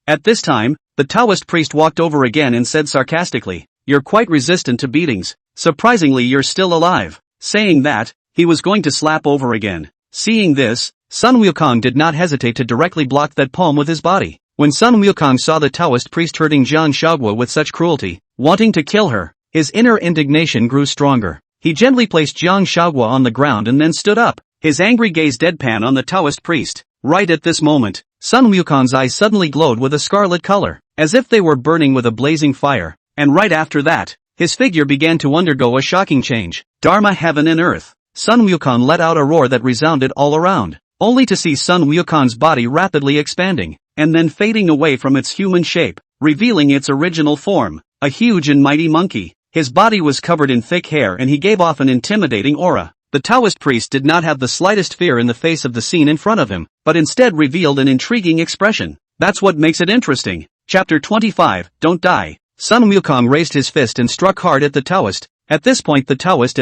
At this time, the Taoist priest walked over again and said sarcastically, "You're quite resistant to beatings, surprisingly you're still alive." Saying that, he was going to slap over again. Seeing this, Sun Wukong did not hesitate to directly block that palm with his body. When Sun Wukong saw the Taoist priest hurting Jiang Huaguo with such cruelty, wanting to kill her, his inner indignation grew stronger. He gently placed Jiang Huaguo on the ground and then stood up, his angry gaze deadpan on the Taoist priest. Right at this moment, Sun Wukong's eyes suddenly glowed with a scarlet color, as if they were burning with a blazing fire, and right after that, his figure began to undergo a shocking change. Dharma, heaven and earth. Sun Wukong let out a roar that resounded all around, only to see Sun Wukong's body rapidly expanding, and then fading away from its human shape, revealing its original form, a huge and mighty monkey. His body was covered in thick hair and he gave off an intimidating aura. The Taoist priest did not have the slightest fear in the face of the scene in front of him, but instead revealed an intriguing expression. That's what makes it interesting. Chapter 25, Don't Die. Sun Wukong raised his fist and struck hard at the Taoist. At this point the Taoist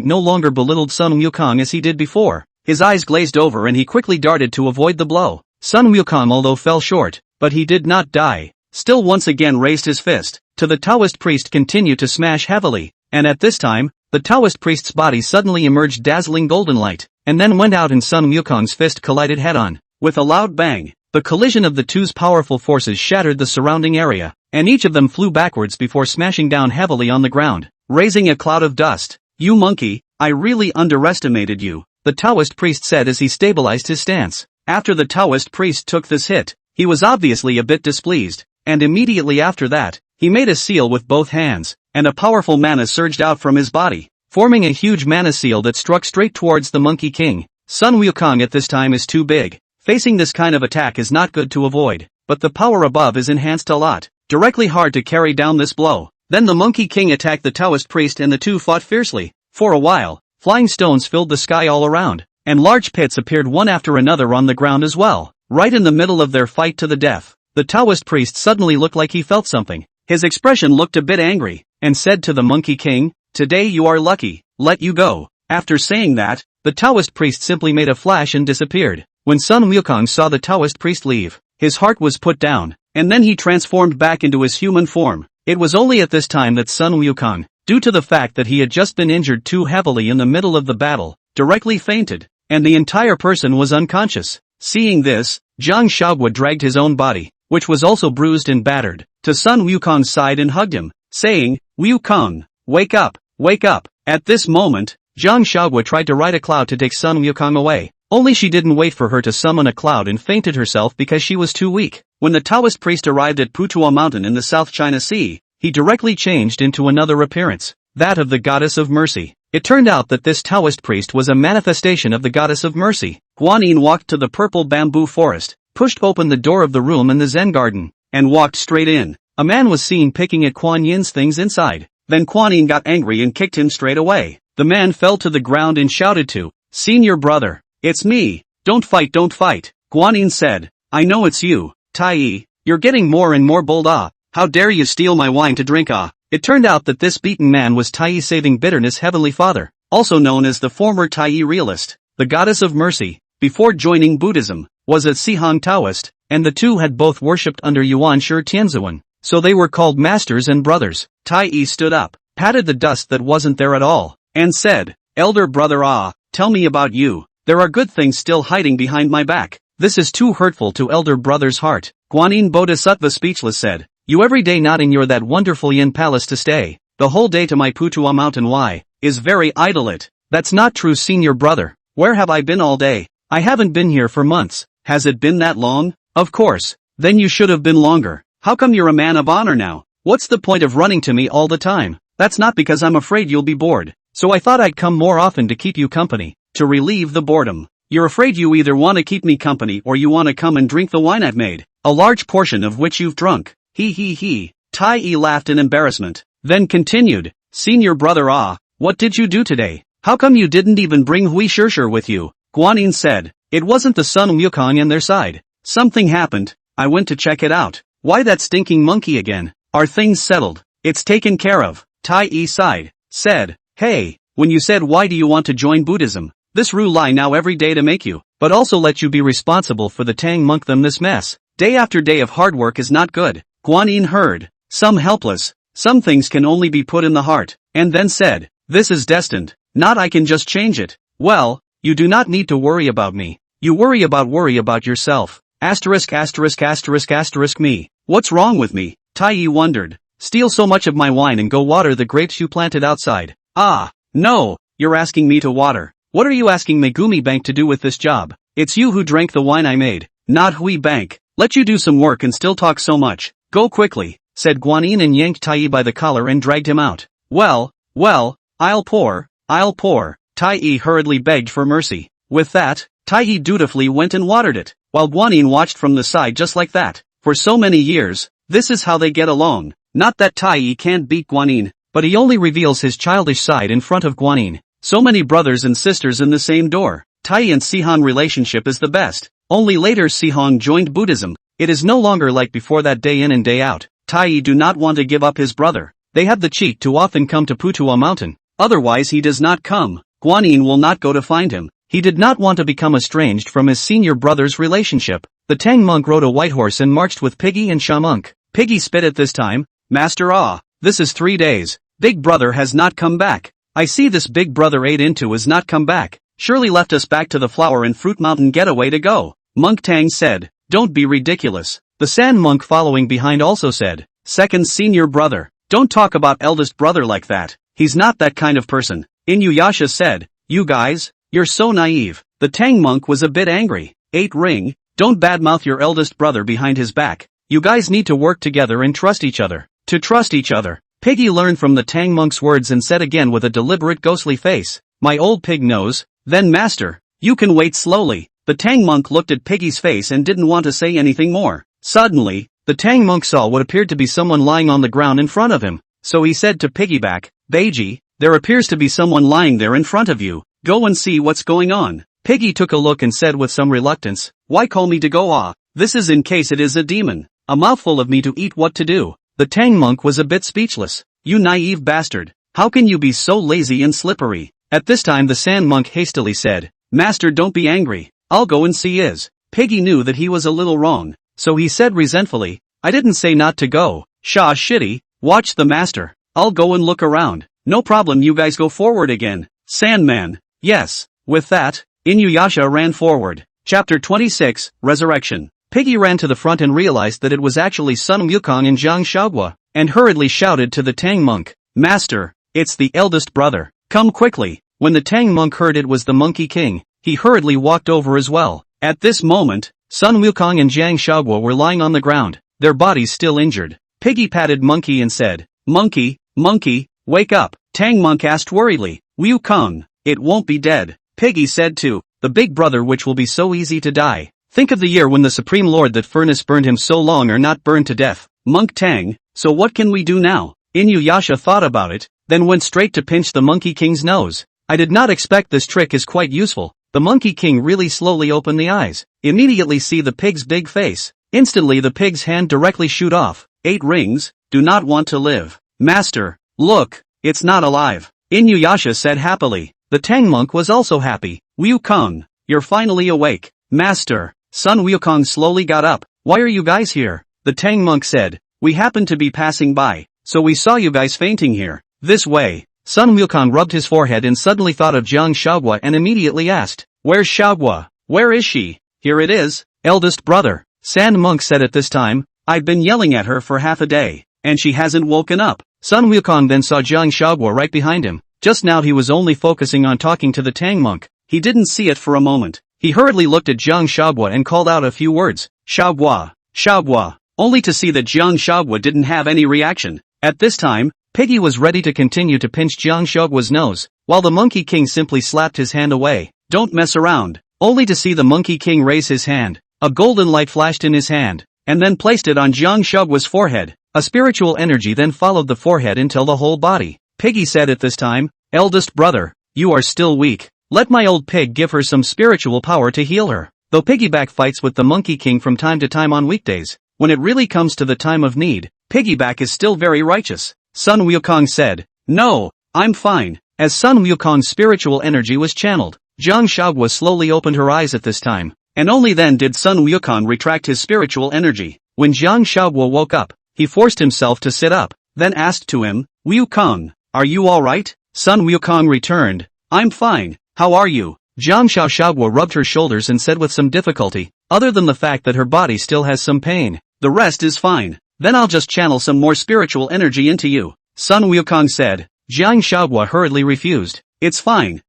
no longer belittled Sun Wukong as he did before. His eyes glazed over and he quickly darted to avoid the blow. Sun Wukong although fell short, but he did not die. Still once again raised his fist. To the Taoist priest continued to smash heavily, and at this time, the Taoist priest's body suddenly emerged dazzling golden light, and then went out and Sun Wukong's fist collided head-on. With a loud bang, the collision of the two's powerful forces shattered the surrounding area, and each of them flew backwards before smashing down heavily on the ground, raising a cloud of dust. "You monkey, I really underestimated you," the Taoist priest said as he stabilized his stance. After the Taoist priest took this hit, he was obviously a bit displeased, and immediately after that, he made a seal with both hands, and a powerful mana surged out from his body, forming a huge mana seal that struck straight towards the Monkey King. Sun Wukong at this time is too big. Facing this kind of attack is not good to avoid, but the power above is enhanced a lot, directly hard to carry down this blow. Then the Monkey King attacked the Taoist priest and the two fought fiercely. For a while, flying stones filled the sky all around, and large pits appeared one after another on the ground as well. Right in the middle of their fight to the death, the Taoist priest suddenly looked like he felt something. His expression looked a bit angry, and said to the Monkey King, "Today you are lucky, let you go." After saying that, the Taoist priest simply made a flash and disappeared. When Sun Wukong saw the Taoist priest leave, his heart was put down, and then he transformed back into his human form. It was only at this time that Sun Wukong, due to the fact that he had just been injured too heavily in the middle of the battle, directly fainted, and the entire person was unconscious. Seeing this, Jiang Huaguo dragged his own body, which was also bruised and battered, to Sun Wukong's side and hugged him, saying, "Wukong, wake up, wake up." At this moment, Jiang Huaguo tried to ride a cloud to take Sun Wukong away, only she didn't wait for her to summon a cloud and fainted herself because she was too weak. When the Taoist priest arrived at Putuo Mountain in the South China Sea, he directly changed into another appearance, that of the Goddess of Mercy. It turned out that this Taoist priest was a manifestation of the Goddess of Mercy. Guanyin walked to the purple bamboo forest, pushed open the door of the room in the Zen garden, and walked straight in. A man was seen picking at Guanyin's things inside. Then Guanyin got angry and kicked him straight away. The man fell to the ground and shouted to, "Senior brother, it's me, don't fight, don't fight." Guanyin said, "I know it's you, Tai, you're getting more and more bold. How dare you steal my wine to drink. It turned out that this beaten man was Tai Saving Bitterness Heavenly Father, also known as the former Tai realist, the Goddess of Mercy. Before joining Buddhism, was a Sihong Taoist, and the two had both worshipped under Yuan Shi Tianzuan, so they were called masters and brothers. Tai Yi stood up, patted the dust that wasn't there at all, and said, "Elder brother tell me about you. There are good things still hiding behind my back. This is too hurtful to elder brother's heart." Guanyin Bodhisattva speechless said, "You every day not in your that wonderful yin palace to stay, the whole day to my Putua mountain is very idle it. That's not true senior brother. Where have I been all day? I haven't been here for months. Has it been that long? Of course. Then you should have been longer. How come you're a man of honor now? What's the point of running to me all the time? That's not because I'm afraid you'll be bored. So I thought I'd come more often to keep you company, to relieve the boredom. You're afraid you either want to keep me company or you want to come and drink the wine I've made, a large portion of which you've drunk." He. Tai Yi laughed in embarrassment, then continued, "Senior brother what did you do today? How come you didn't even bring Hui Shirshir with you?" Guanyin said, "It wasn't the Sun Wukong and their side. Something happened, I went to check it out." "Why that stinking monkey again? Are things settled?" "It's taken care of." Tai Yi sighed, said, "Hey, when you said why do you want to join Buddhism, this rule lie now every day to make you, but also let you be responsible for the Tang monk them this mess. Day after day of hard work is not good." Guanyin heard, some helpless, some things can only be put in the heart, and then said, "This is destined, not I can just change it." "Well, you do not need to worry about me. You worry about yourself. ****** me. What's wrong with me?" Tai Yi wondered. "Steal so much of my wine and go water the grapes you planted outside." No, you're asking me to water. What are you asking Megumi Bank to do with this job? It's you who drank the wine I made, not Hui Bank. Let you do some work and still talk so much. Go quickly, said Guanyin and yanked Tai Yi by the collar and dragged him out. Well, I'll pour. Tai Yi hurriedly begged for mercy. With that, Tai Yi dutifully went and watered it, while Guanyin watched from the side just like that. For so many years, this is how they get along. Not that Tai Yi can't beat Guanyin, but he only reveals his childish side in front of Guanyin. So many brothers and sisters in the same door. Tai Yi and Sihong relationship is the best. Only later Sihong joined Buddhism. It is no longer like before that day in and day out. Tai Yi do not want to give up his brother. They have the cheek to often come to Putua mountain. Otherwise he does not come. Guanyin will not go to find him. He did not want to become estranged from his senior brother's relationship. The Tang monk rode a white horse and marched with Piggy and Sha monk. Piggy spit at this time. Master this is 3 days. Big brother has not come back. I see this big brother ate into has not come back. Surely left us back to the flower and fruit mountain getaway to go. Monk Tang said, don't be ridiculous. The Sand monk following behind also said, second senior brother, don't talk about eldest brother like that. He's not that kind of person. Inuyasha said, you guys, you're so naive. The Tang monk was a bit angry. 8 Ring, don't badmouth your eldest brother behind his back. You guys need to work together and trust each other. To trust each other. Piggy learned from the Tang monk's words and said again with a deliberate ghostly face, my old pig knows. Then master, you can wait slowly. The Tang monk looked at Piggy's face and didn't want to say anything more. Suddenly, the Tang monk saw what appeared to be someone lying on the ground in front of him. So he said to Piggyback, Beiji, there appears to be someone lying there in front of you. Go and see what's going on. Piggy took a look and said with some reluctance, why call me to go? This is in case it is a demon. A mouthful of me to eat what to do. The Tang monk was a bit speechless. You naive bastard. How can you be so lazy and slippery? At this time the Sand monk hastily said, Master, don't be angry. I'll go and see is. Piggy knew that he was a little wrong, so he said resentfully, I didn't say not to go. Shaw shitty, watch the master. I'll go and look around. No problem, you guys go forward again. Sandman. Yes. With that, Inuyasha ran forward. Chapter 26, Resurrection. Piggy ran to the front and realized that it was actually Sun Wukong and Jiang Huaguo, and hurriedly shouted to the Tang monk, Master, it's the eldest brother. Come quickly. When the Tang monk heard it was the Monkey King, he hurriedly walked over as well. At this moment, Sun Wukong and Jiang Huaguo were lying on the ground, their bodies still injured. Piggy patted Monkey and said, Monkey, wake up. Tang monk asked worriedly, Wukong, it won't be dead. Piggy said too, the big brother which will be so easy to die. Think of the year when the Supreme Lord that furnace burned him so long are not burned to death. Monk Tang, so what can we do now? Inuyasha thought about it, then went straight to pinch the Monkey King's nose. I did not expect this trick is quite useful. The Monkey King really slowly opened the eyes. Immediately see the pig's big face. Instantly the pig's hand directly shoot off. 8 rings, do not want to live. Master, look, it's not alive. Inuyasha said happily. The Tang monk was also happy. Wukong, you're finally awake. Master, Sun Wukong slowly got up. Why are you guys here? The Tang monk said. We happened to be passing by, so we saw you guys fainting here. This way. Sun Wukong rubbed his forehead and suddenly thought of Jiang Huaguo and immediately asked, Where's Huaguo? Where is she? Here it is, eldest brother. Sand monk said at this time, I've been yelling at her for half a day, and she hasn't woken up. Sun Wukong then saw Jiang Huaguo right behind him. Just now he was only focusing on talking to the Tang monk. He didn't see it for a moment. He hurriedly looked at Jiang Huaguo and called out a few words, Huaguo, Huaguo, only to see that Jiang Huaguo didn't have any reaction. At this time, Piggy was ready to continue to pinch Jiang Huaguo's nose, while the Monkey King simply slapped his hand away. Don't mess around. Only to see the Monkey King raise his hand. A golden light flashed in his hand, and then placed it on Jiang Huaguo's forehead. A spiritual energy then followed the forehead until the whole body. Piggy said at this time, Eldest brother, you are still weak. Let my old pig give her some spiritual power to heal her. Though Piggyback fights with the Monkey King from time to time on weekdays, when it really comes to the time of need, Piggyback is still very righteous. Sun Wukong said, No, I'm fine. As Sun Wukong's spiritual energy was channeled, Jiang Huaguo slowly opened her eyes at this time, and only then did Sun Wukong retract his spiritual energy. When Jiang Huaguo woke up, he forced himself to sit up, then asked to him, Wukong, are you alright? Sun Wukong returned, I'm fine, how are you? Jiang Huaguo rubbed her shoulders and said with some difficulty, other than the fact that her body still has some pain, the rest is fine. Then I'll just channel some more spiritual energy into you. Sun Wukong said. Jiang Huaguo hurriedly refused. It's fine,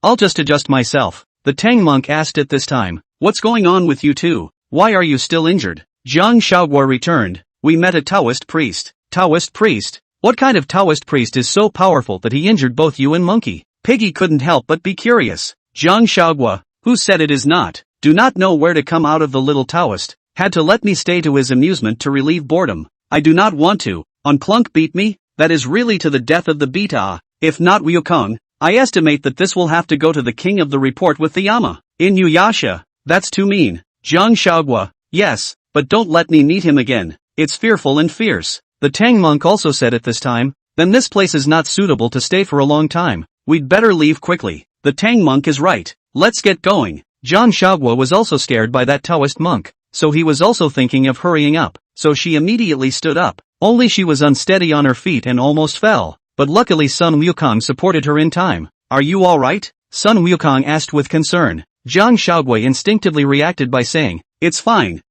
I'll just adjust myself. The Tang monk asked at this time, What's going on with you two? Why are you still injured? Jiang Huaguo returned, We met a Taoist priest. Taoist priest? What kind of Taoist priest is so powerful that he injured both you and Monkey? Piggy couldn't help but be curious. Jiang Huaguo, who said it is not, do not know where to come out of the little Taoist, had to let me stay to his amusement to relieve boredom. I do not want to. On Plunk beat me? That is really to the death of the beta. If not Wukong, I estimate that this will have to go to the king of the report with the Yama. Inuyasha, that's too mean. Jiang Huaguo, yes, but don't let me meet him again. It's fearful and fierce. The Tang monk also said at this time, Then this place is not suitable to stay for a long time. We'd better leave quickly. The Tang monk is right. Let's get going. Jiang Huaguo was also scared by that Taoist monk, so he was also thinking of hurrying up, so she immediately stood up. Only she was unsteady on her feet and almost fell, but luckily Sun Wukong supported her in time. Are you alright? Sun Wukong asked with concern. Jiang Huaguo instinctively reacted by saying, It's fine,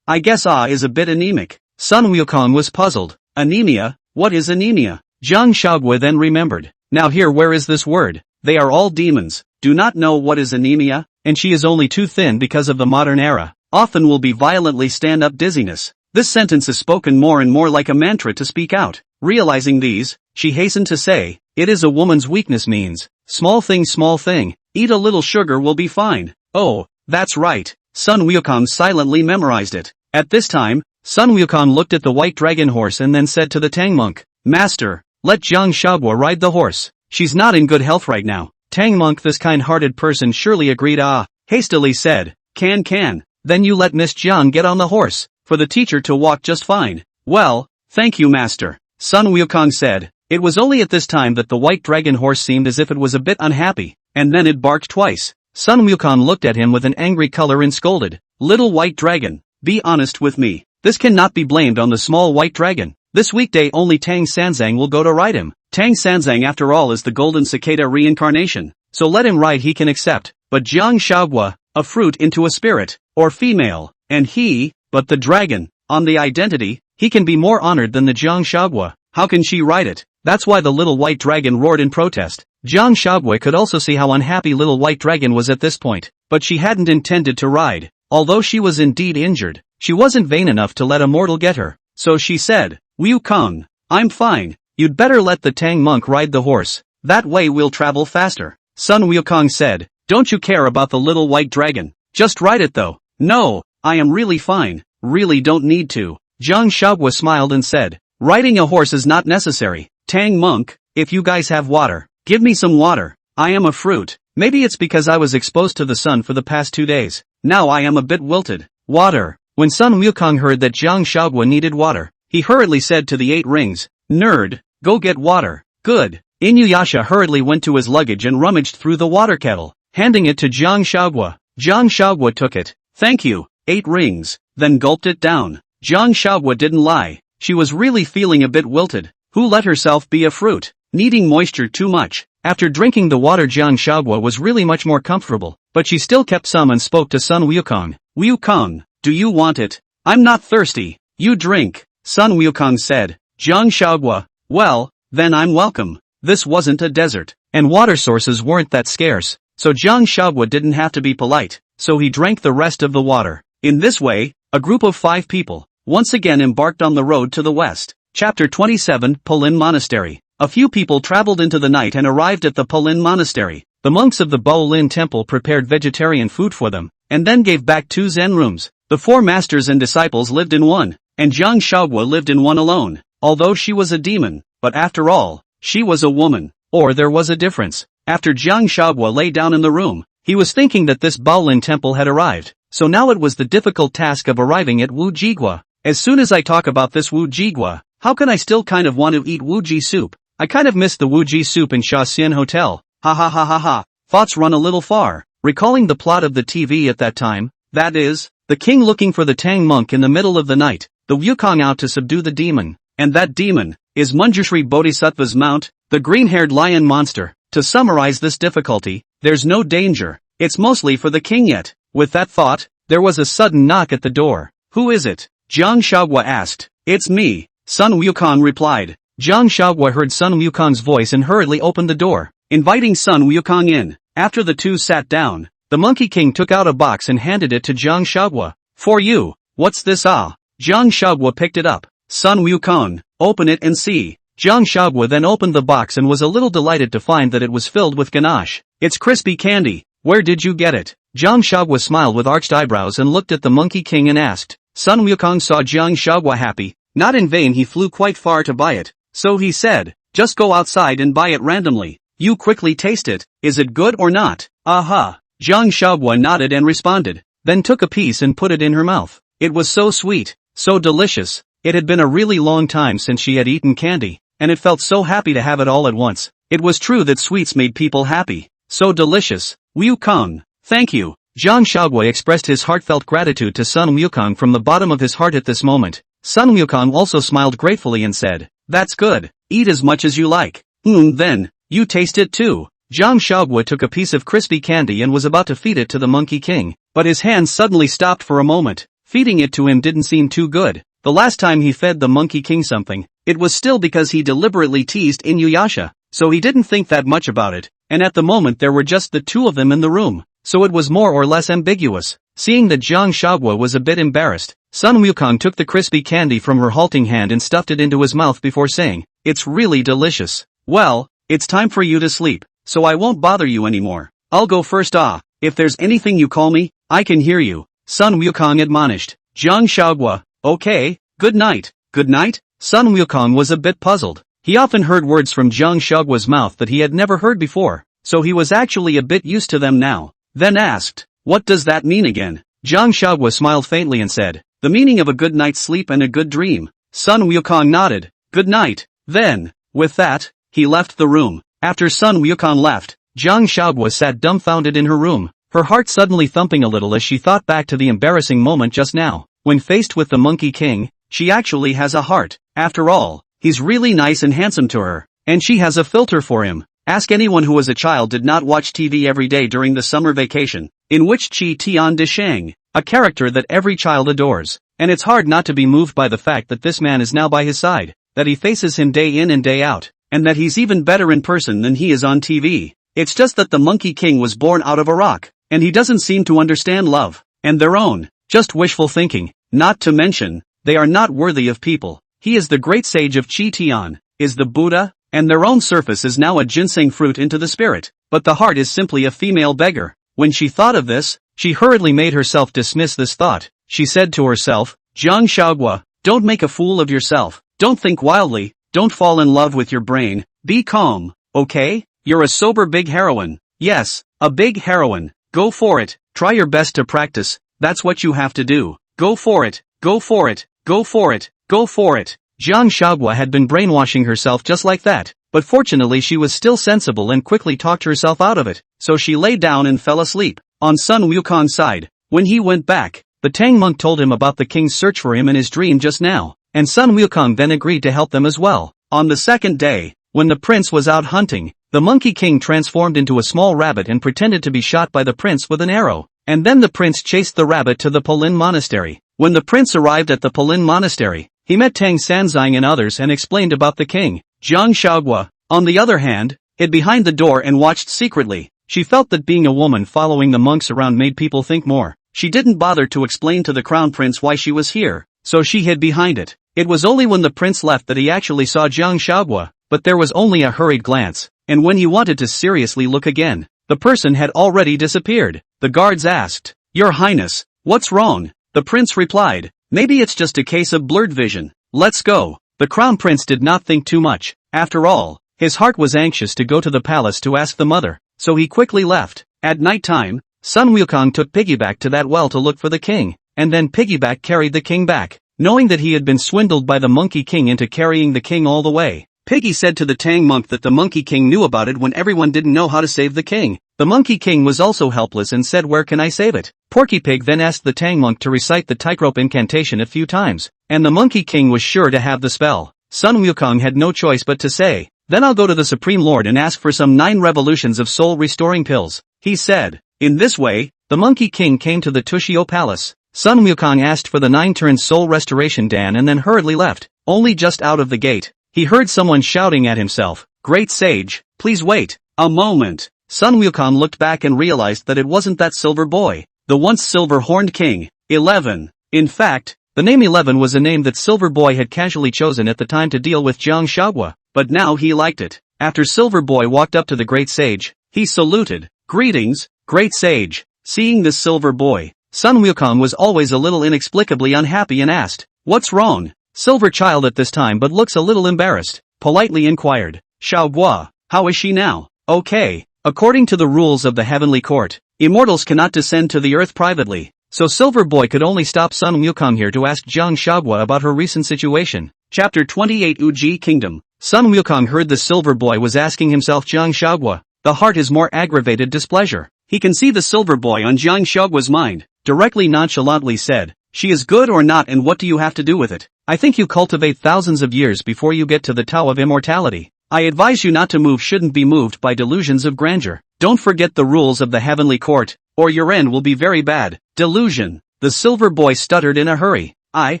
I guess is a bit anemic. Sun Wukong was puzzled. Anemia? What is anemia? Jiang Huaguo then remembered. Now here where is this word? They are all demons, do not know what is anemia, and she is only too thin because of the modern era. Often will be violently stand-up dizziness. This sentence is spoken more and more like a mantra to speak out. Realizing these, she hastened to say, It is a woman's weakness means, small thing, eat a little sugar will be fine. Oh, that's right. Sun Wukong silently memorized it. At this time, Sun Wukong looked at the white dragon horse and then said to the Tang monk, Master, let Jiang Huaguo ride the horse. She's not in good health right now. Tang monk, this kind-hearted person, surely agreed. Hastily said, Can. Then you let Miss Jiang get on the horse, for the teacher to walk just fine. Well, thank you master. Sun Wukong said. It was only at this time that the white dragon horse seemed as if it was a bit unhappy, and then it barked twice. Sun Wukong looked at him with an angry color and scolded, Little white dragon, be honest with me. This cannot be blamed on the small white dragon. This weekday only Tang Sanzang will go to ride him. Tang Sanzang after all is the golden cicada reincarnation, so let him ride, he can accept. But Jiang Huaguo, a fruit into a spirit, or female, and he, but the dragon, on the identity, he can be more honored than the Jiang Huaguo. How can she ride it? That's why the little white dragon roared in protest. Jiang Huaguo could also see how unhappy little white dragon was at this point, but she hadn't intended to ride. Although she was indeed injured, she wasn't vain enough to let a mortal get her. So she said, Wukong, I'm fine. You'd better let the Tang monk ride the horse. That way we'll travel faster. Sun Wukong said, Don't you care about the little white dragon? Just ride it though. No, I am really fine. Really don't need to. Jiang Huaguo smiled and said, Riding a horse is not necessary. Tang monk, if you guys have water, give me some water. I am a fruit. Maybe it's because I was exposed to the sun for the past 2 days. Now I am a bit wilted. Water. When Sun Wukong heard that Jiang Huaguo needed water, he hurriedly said to the 8 rings, Nerd, go get water. Good. Inuyasha hurriedly went to his luggage and rummaged through the water kettle, handing it to Jiang Huaguo. Jiang Huaguo took it. Thank you. 8 rings, then gulped it down. Jiang Huaguo didn't lie. She was really feeling a bit wilted. Who let herself be a fruit? Needing moisture too much. After drinking the water, Jiang Huaguo was really much more comfortable, but she still kept some and spoke to Sun Wukong. Wukong, do you want it? I'm not thirsty. You drink, Sun Wukong said. Jiang Huaguo, well, then I'm welcome. This wasn't a desert, and water sources weren't that scarce, so Jiang Huaguo didn't have to be polite, so he drank the rest of the water. In this way, a group of 5 people once again embarked on the road to the west. Chapter 27, Polin Monastery. A few people traveled into the night and arrived at the Polin Monastery. The monks of the Baolin Temple prepared vegetarian food for them, and then gave back 2 Zen rooms. The 4 masters and disciples lived in one, and Jiang Huaguo lived in one alone, although she was a demon, but after all, she was a woman. Or there was a difference. After Jiang Huaguo lay down in the room, he was thinking that this Baolin Temple had arrived, so now it was the difficult task of arriving at Wu Jigua. As soon as I talk about this Wu Jigua, how can I still kind of want to eat Wu Ji soup? I kind of miss the Wu Ji soup in Shaxian Hotel. Ha ha ha ha ha. Thoughts run a little far. Recalling the plot of the TV at that time, that is, the king looking for the Tang monk in the middle of the night, the Wukong out to subdue the demon, and that demon is Manjushri Bodhisattva's mount, the green-haired lion monster. To summarize this difficulty, there's no danger. It's mostly for the king yet. With that thought, there was a sudden knock at the door. Who is it? Jiang Huaguo asked. It's me, Sun Wukong replied. Jiang Huaguo heard Sun Wukong's voice and hurriedly opened the door, inviting Sun Wukong in. After the two sat down, the Monkey King took out a box and handed it to Jiang Huaguo. For you. What's this? Jiang Huaguo picked it up. Sun Wukong, open it and see. Jiang Huaguo then opened the box and was a little delighted to find that it was filled with ganache. It's crispy candy. Where did you get it? Jiang Huaguo smiled with arched eyebrows and looked at the Monkey King and asked. Sun Wukong saw Jiang Huaguo happy. Not in vain he flew quite far to buy it. So he said, just go outside and buy it randomly. You quickly taste it. Is it good or not? Aha. Jiang Huaguo nodded and responded, then took a piece and put it in her mouth. It was so sweet, so delicious. It had been a really long time since she had eaten candy, and it felt so happy to have it all at once. It was true that sweets made people happy. So delicious. Wukong, thank you. Jiang Huaguo expressed his heartfelt gratitude to Sun Wukong from the bottom of his heart at this moment. Sun Wukong also smiled gratefully and said, that's good. Eat as much as you like. Then, you taste it too. Jiang Huaguo took a piece of crispy candy and was about to feed it to the Monkey King, but his hand suddenly stopped for a moment. Feeding it to him didn't seem too good. The last time he fed the Monkey King something, it was still because he deliberately teased Inuyasha, so he didn't think that much about it, and at the moment there were just the two of them in the room, so it was more or less ambiguous. Seeing that Jiang Huaguo was a bit embarrassed, Sun Wukong took the crispy candy from her halting hand and stuffed it into his mouth before saying, it's really delicious. Well, it's time for you to sleep, so I won't bother you anymore. I'll go first. If there's anything you call me, I can hear you. Sun Wukong admonished. Jiang Huaguo, okay, good night. Good night? Sun Wukong was a bit puzzled. He often heard words from Jiang Huaguo's mouth that he had never heard before, so he was actually a bit used to them now. Then asked, what does that mean again? Jiang Huaguo smiled faintly and said, the meaning of a good night's sleep and a good dream. Sun Wukong nodded. Good night. Then, with that, he left the room. After Sun Wukong left, Jiang Huaguo sat dumbfounded in her room, her heart suddenly thumping a little as she thought back to the embarrassing moment just now. When faced with the Monkey King, she actually has a heart. After all, he's really nice and handsome to her, and she has a filter for him. Ask anyone who as a child did not watch TV every day during the summer vacation, in which Qi Tian de Shang, a character that every child adores, and it's hard not to be moved by the fact that this man is now by his side, that he faces him day in and day out, and that he's even better in person than he is on TV. It's just that the Monkey King was born out of a rock, and he doesn't seem to understand love, and their own, just wishful thinking, not to mention, they are not worthy of people. He is the great sage of Qi Tian, is the Buddha, and their own surface is now a ginseng fruit into the spirit, but the heart is simply a female beggar. When she thought of this, she hurriedly made herself dismiss this thought. She said to herself, Jiang Huaguo, don't make a fool of yourself, don't think wildly, don't fall in love with your brain, be calm, okay? You're a sober big heroine. Yes, a big heroine. Go for it, try your best to practice, that's what you have to do. Go for it, go for it, go for it, go for it. Jiang Huaguo had been brainwashing herself just like that, but fortunately she was still sensible and quickly talked herself out of it, so she lay down and fell asleep. on Sun Wukong's side. When he went back, the Tang monk told him about the king's search for him in his dream just now, and Sun Wukong then agreed to help them as well. On the second day, when the prince was out hunting, the Monkey King transformed into a small rabbit and pretended to be shot by the prince with an arrow, and then the prince chased the rabbit to the Polin Monastery. When the prince arrived at the Polin Monastery, he met Tang Sanzang and others and explained about the king. Jiang Huaguo, on the other hand, hid behind the door and watched secretly. She felt that being a woman following the monks around made people think more. She didn't bother to explain to the crown prince why she was here, so she hid behind it. It was only when the prince left that he actually saw Jiang Huaguo, but there was only a hurried glance, and when he wanted to seriously look again, the person had already disappeared. The guards asked, "Your Highness, what's wrong?" The prince replied, "Maybe it's just a case of blurred vision. Let's go." The crown prince did not think too much. After all, his heart was anxious to go to the palace to ask the mother, so he quickly left. At night time, Sun Wukong took Piggyback to that well to look for the king, and then Piggyback carried the king back. Knowing that he had been swindled by the Monkey King into carrying the king all the way, Piggy said to the Tang monk that the Monkey King knew about it when everyone didn't know how to save the king. The Monkey King was also helpless and said, "Where can I save it?" Porky Pig then asked the Tang monk to recite the tightrope incantation a few times, and the Monkey King was sure to have the spell. Sun Wukong had no choice but to say, "Then I'll go to the Supreme Lord and ask for some 9 revolutions of soul-restoring pills," he said. In this way, the Monkey King came to the Tushio Palace. Sun Wukong asked for the 9-turn soul restoration dan and then hurriedly left. Only just out of the gate, he heard someone shouting at himself, "Great sage, please wait a moment." Sun Wukong looked back and realized that it wasn't that silver boy, the once silver-horned king. 11. In fact, the name 11 was a name that Silver Boy had casually chosen at the time to deal with Jiang Huaguo, but now he liked it. After Silver Boy walked up to the great sage, he saluted. "Greetings, great sage." Seeing this Silver Boy, Sun Wukong was always a little inexplicably unhappy and asked, "What's wrong?" Silver Child at this time but looks a little embarrassed, politely inquired, "Huaguo, how is she now?" "Okay. According to the rules of the heavenly court, immortals cannot descend to the earth privately, so Silver Boy could only stop Sun Wukong here to ask Jiang Huaguo about her recent situation." Chapter 28 Uji Kingdom. Sun Wukong heard the Silver Boy was asking himself Jiang Huaguo. The heart is more aggravated displeasure. He can see the Silver Boy on Jiang Huaguo's mind. Directly nonchalantly said, "She is good or not, and what do you have to do with it? I think you cultivate thousands of years before you get to the Tao of Immortality. I advise you not to move, shouldn't be moved by delusions of grandeur. Don't forget the rules of the heavenly court, or your end will be very bad." Delusion. The Silver Boy stuttered in a hurry. I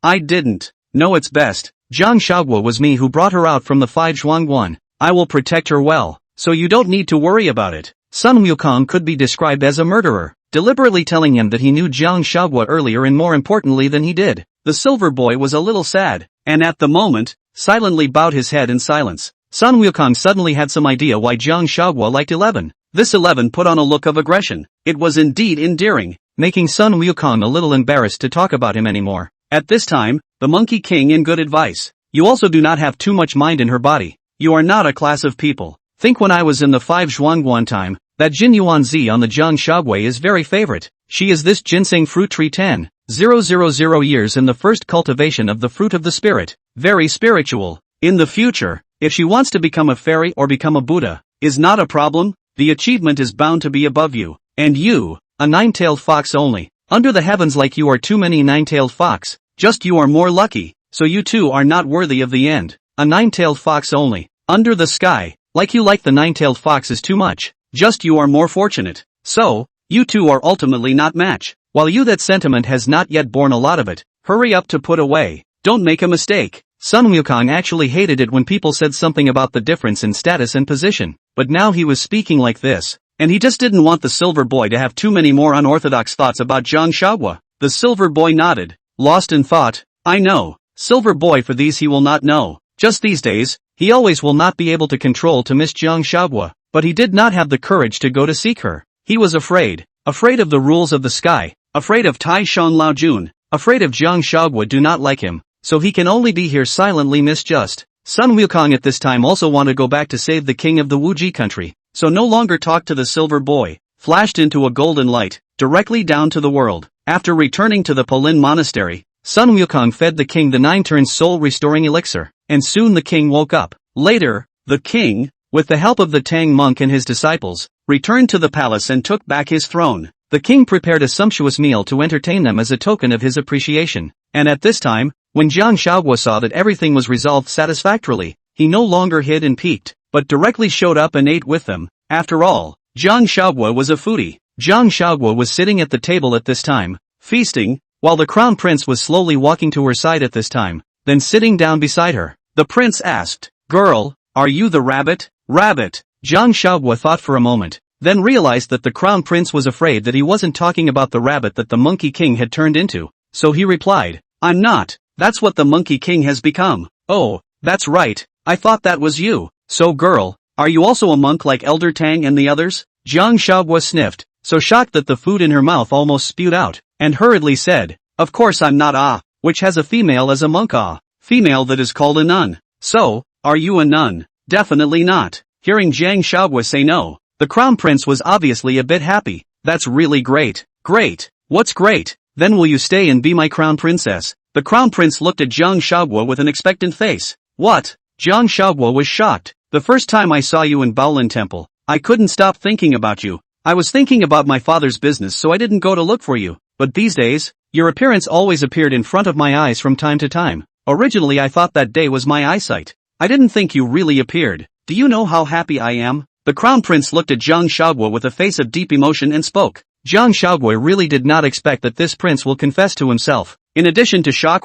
didn't. No, it's best. Jiang Huaguo was me who brought her out from the 5 Zhuangguan. I will protect her well, so you don't need to worry about it. Sun Wukong could be described as a murderer, deliberately telling him that he knew Jiang Huaguo earlier and more importantly than he did. The Silver Boy was a little sad, and at the moment, silently bowed his head in silence. Sun Wukong suddenly had some idea why Jiang Huaguo liked 11. This 11 put on a look of aggression. It was indeed endearing, making Sun Wukong a little embarrassed to talk about him anymore. At this time, the Monkey King in good advice. You also do not have too much mind in her body. You are not a class of people. Think when I was in the 5 Zhuangguan time, that Zhenyuanzi on the Jiang Huaguo is very favorite. She is this Ginseng Fruit tree 10,000 years in the first cultivation of the fruit of the spirit. Very spiritual. In the future, if she wants to become a fairy or become a Buddha, is not a problem. The achievement is bound to be above you. And you, a 9-tailed fox only. Under the heavens like you are too many 9-tailed fox. Just you are more lucky, so you too are not worthy of the end. A 9-tailed fox only. Under the sky, like you like the 9-tailed fox is too much. Just you are more fortunate. So, you two are ultimately not match. While you that sentiment has not yet borne a lot of it. Hurry up to put away. Don't make a mistake. Sun Wukong actually hated it when people said something about the difference in status and position, but now he was speaking like this, and he just didn't want the Silver Boy to have too many more unorthodox thoughts about Jiang Huaguo. The Silver Boy nodded, lost in thought. I know, Silver Boy, for these he will not know. Just these days, he always will not be able to control to miss Jiang Huaguo, but he did not have the courage to go to seek her. He was afraid of the rules of the sky, afraid of Tai Shan Lao Jun, afraid of Jiang Huaguo do not like him. So he can only be here silently misjust. Sun Wukong at this time also want to go back to save the king of the Wuji country, so no longer talk to the Silver Boy, flashed into a golden light, directly down to the world. After returning to the Polin Monastery, Sun Wukong fed the king the 9-turn soul-restoring elixir, and soon the king woke up. Later, the king, with the help of the Tang monk and his disciples, returned to the palace and took back his throne. the king prepared a sumptuous meal to entertain them as a token of his appreciation. And at this time, when Jiang Huaguo saw that everything was resolved satisfactorily, he no longer hid and peeked, but directly showed up and ate with them. After all, Jiang Huaguo was a foodie. Jiang Huaguo was sitting at the table at this time, feasting, while the crown prince was slowly walking to her side at this time, then sitting down beside her. The prince asked, "Girl, are you the rabbit?" Rabbit. Jiang Huaguo thought for a moment, then realized that the crown prince was afraid that he wasn't talking about the rabbit that the Monkey King had turned into, so he replied, "I'm not. That's what the Monkey King has become." "Oh, that's right, I thought that was you. So girl, are you also a monk like Elder Tang and the others?" Jiang Huaguo sniffed, so shocked that the food in her mouth almost spewed out, and hurriedly said, "Of course I'm not which has a female as a monk female that is called a nun. So, are you a nun?" "Definitely not." Hearing Jiang Huaguo say no, the crown prince was obviously a bit happy. "That's really great." "Great. What's great? Then will you stay and be my crown princess?" The crown prince looked at Jiang Huaguo with an expectant face. "What?" Jiang Huaguo was shocked. "The first time I saw you in Baolin Temple, I couldn't stop thinking about you. I was thinking about my father's business, so I didn't go to look for you. But these days, your appearance always appeared in front of my eyes from time to time. Originally I thought that day was my eyesight. I didn't think you really appeared. Do you know how happy I am?" The crown prince looked at Jiang Huaguo with a face of deep emotion and spoke. Jiang Huaguo really did not expect that this prince will confess to himself, in addition to shock,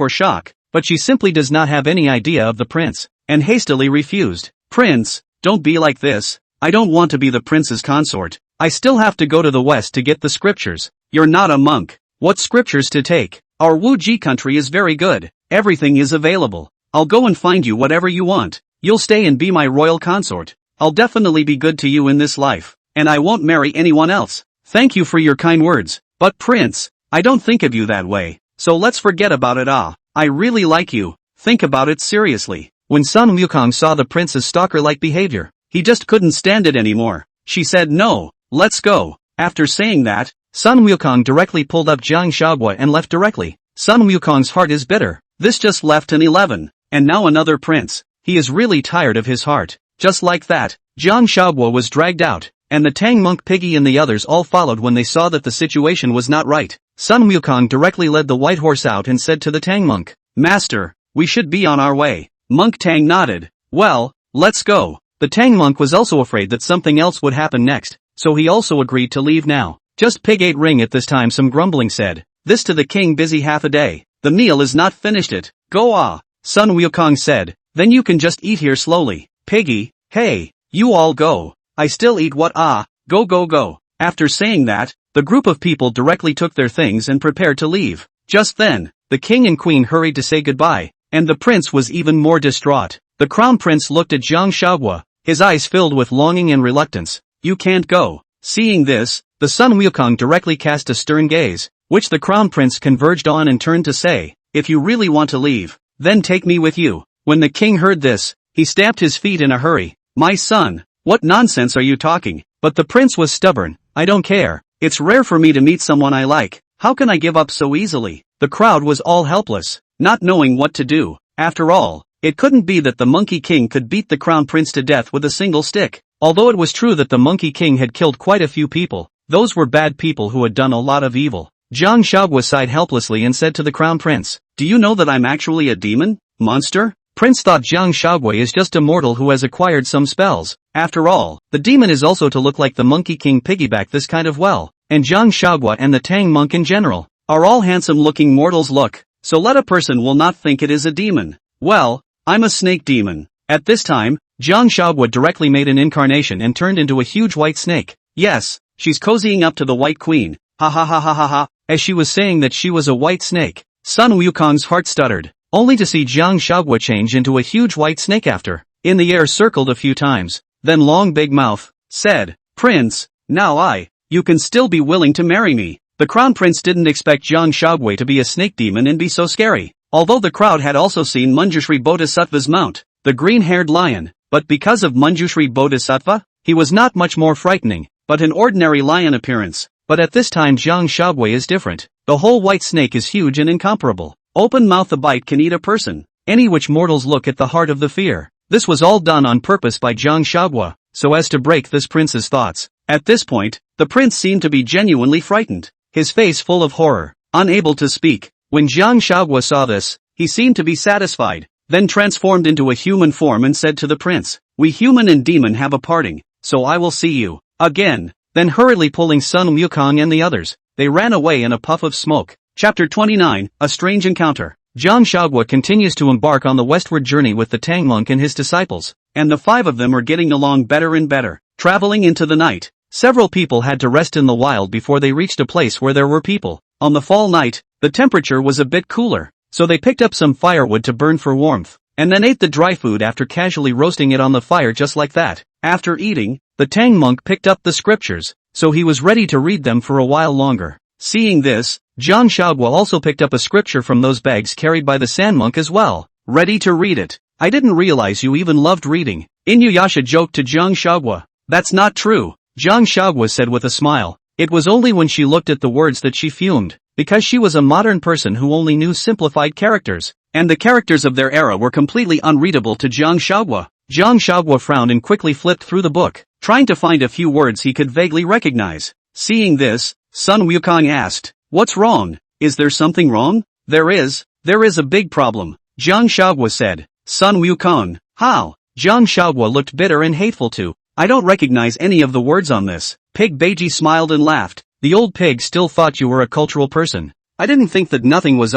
but she simply does not have any idea of the prince, and hastily refused. "Prince, don't be like this. I don't want to be the prince's consort. I still have to go to the west to get the scriptures." "You're not a monk. What scriptures to take? Our Wuji country is very good. Everything is available. I'll go and find you whatever you want. You'll stay and be my royal consort. I'll definitely be good to you in this life, and I won't marry anyone else." "Thank you for your kind words, but prince, I don't think of you that way, so let's forget about it. I really like you. Think about it seriously." When Sun Wukong saw the prince's stalker-like behavior, he just couldn't stand it anymore. She said, "No, let's go." After saying that, Sun Wukong directly pulled up Jiang Huaguo and left directly. Sun Wukong's heart is bitter. This just left an 11, and now another prince. He is really tired of his heart. Just like that, Jiang Huaguo was dragged out, and the Tang monk Piggy and the others all followed when they saw that the situation was not right. Sun Wukong directly led the white horse out and said to the Tang monk, "Master, we should be on our way." Monk Tang nodded. "Well, let's go." The Tang monk was also afraid that something else would happen next, so he also agreed to leave now. Just Pig ate ring at this time. Some grumbling said, "This to the king busy half a day. The meal is not finished it. Go Sun Wukong said, "Then you can just eat here slowly." Piggy, "Hey, you all go. I still eat what go. After saying that, the group of people directly took their things and prepared to leave. Just then, the king and queen hurried to say goodbye, and the prince was even more distraught. The crown prince looked at Jiang Huaguo, his eyes filled with longing and reluctance. "You can't go." Seeing this, the Sun Wukong directly cast a stern gaze, which the crown prince converged on and turned to say, "If you really want to leave, then take me with you." When the king heard this, he stamped his feet in a hurry. "My son, what nonsense are you talking?" But the prince was stubborn. "I don't care. It's rare for me to meet someone I like. How can I give up so easily?" The crowd was all helpless, not knowing what to do. After all, it couldn't be that the Monkey King could beat the crown prince to death with a single stick. Although it was true that the Monkey King had killed quite a few people, those were bad people who had done a lot of evil. Jiang Huaguo sighed helplessly and said to the crown prince, "Do you know that I'm actually a demon? Monster?" Prince thought Jiang Huaguo is just a mortal who has acquired some spells. After all, the demon is also to look like the Monkey King piggyback this kind of well, and Jiang Huaguo and the Tang monk in general are all handsome-looking mortals so let a person will not think it is a demon. "Well, I'm a snake demon." At this time, Jiang Huaguo directly made an incarnation and turned into a huge white snake. "Yes, she's cozying up to the White Queen. Ha ha ha ha ha ha." As she was saying that she was a white snake, Sun Wukong's heart stuttered, only to see Jiang Huaguo change into a huge white snake after. In the air circled a few times, then Long Big Mouth said, "Prince, now you can still be willing to marry me." The crown prince didn't expect Jiang Huaguo to be a snake demon and be so scary. Although the crowd had also seen Manjushri Bodhisattva's mount, the green-haired lion, but because of Manjushri Bodhisattva, he was not much more frightening, but an ordinary lion appearance. But at this time Jiang Huaguo is different. The whole white snake is huge and incomparable. Open mouth a bite can eat a person. Any which mortals look at the heart of the fear. This was all done on purpose by Jiang Huaguo, so as to break this prince's thoughts. At this point, the prince seemed to be genuinely frightened, his face full of horror, unable to speak. When Jiang Huaguo saw this, he seemed to be satisfied, then transformed into a human form and said to the prince, "We human and demon have a parting, so I will see you again." Then hurriedly pulling Sun Wukong and the others, they ran away in a puff of smoke. Chapter 29, A Strange Encounter. Jiang Huaguo continues to embark on the westward journey with the Tang monk and his disciples, and the 5 of them are getting along better and better. Traveling into the night, several people had to rest in the wild before they reached a place where there were people. On the fall night, the temperature was a bit cooler, so they picked up some firewood to burn for warmth, and then ate the dry food after casually roasting it on the fire just like that. After eating, the Tang monk picked up the scriptures, so he was ready to read them for a while longer. Seeing this, Jiang Huaguo also picked up a scripture from those bags carried by the Sand monk as well, ready to read it. "I didn't realize you even loved reading," Inuyasha joked to Jiang Huaguo. "That's not true," Jiang Huaguo said with a smile. It was only when she looked at the words that she fumed, because she was a modern person who only knew simplified characters, and the characters of their era were completely unreadable to Jiang Huaguo. Jiang Huaguo frowned and quickly flipped through the book, trying to find a few words he could vaguely recognize. Seeing this, Sun Wukong asked, "What's wrong? Is there something wrong?" There is a big problem," Jiang Huaguo said. Sun Wukong, "How?" Jiang Huaguo looked bitter and hateful too. "I don't recognize any of the words on this." Pig Beiji smiled and laughed. "The old pig still thought you were a cultural person. I didn't think that nothing was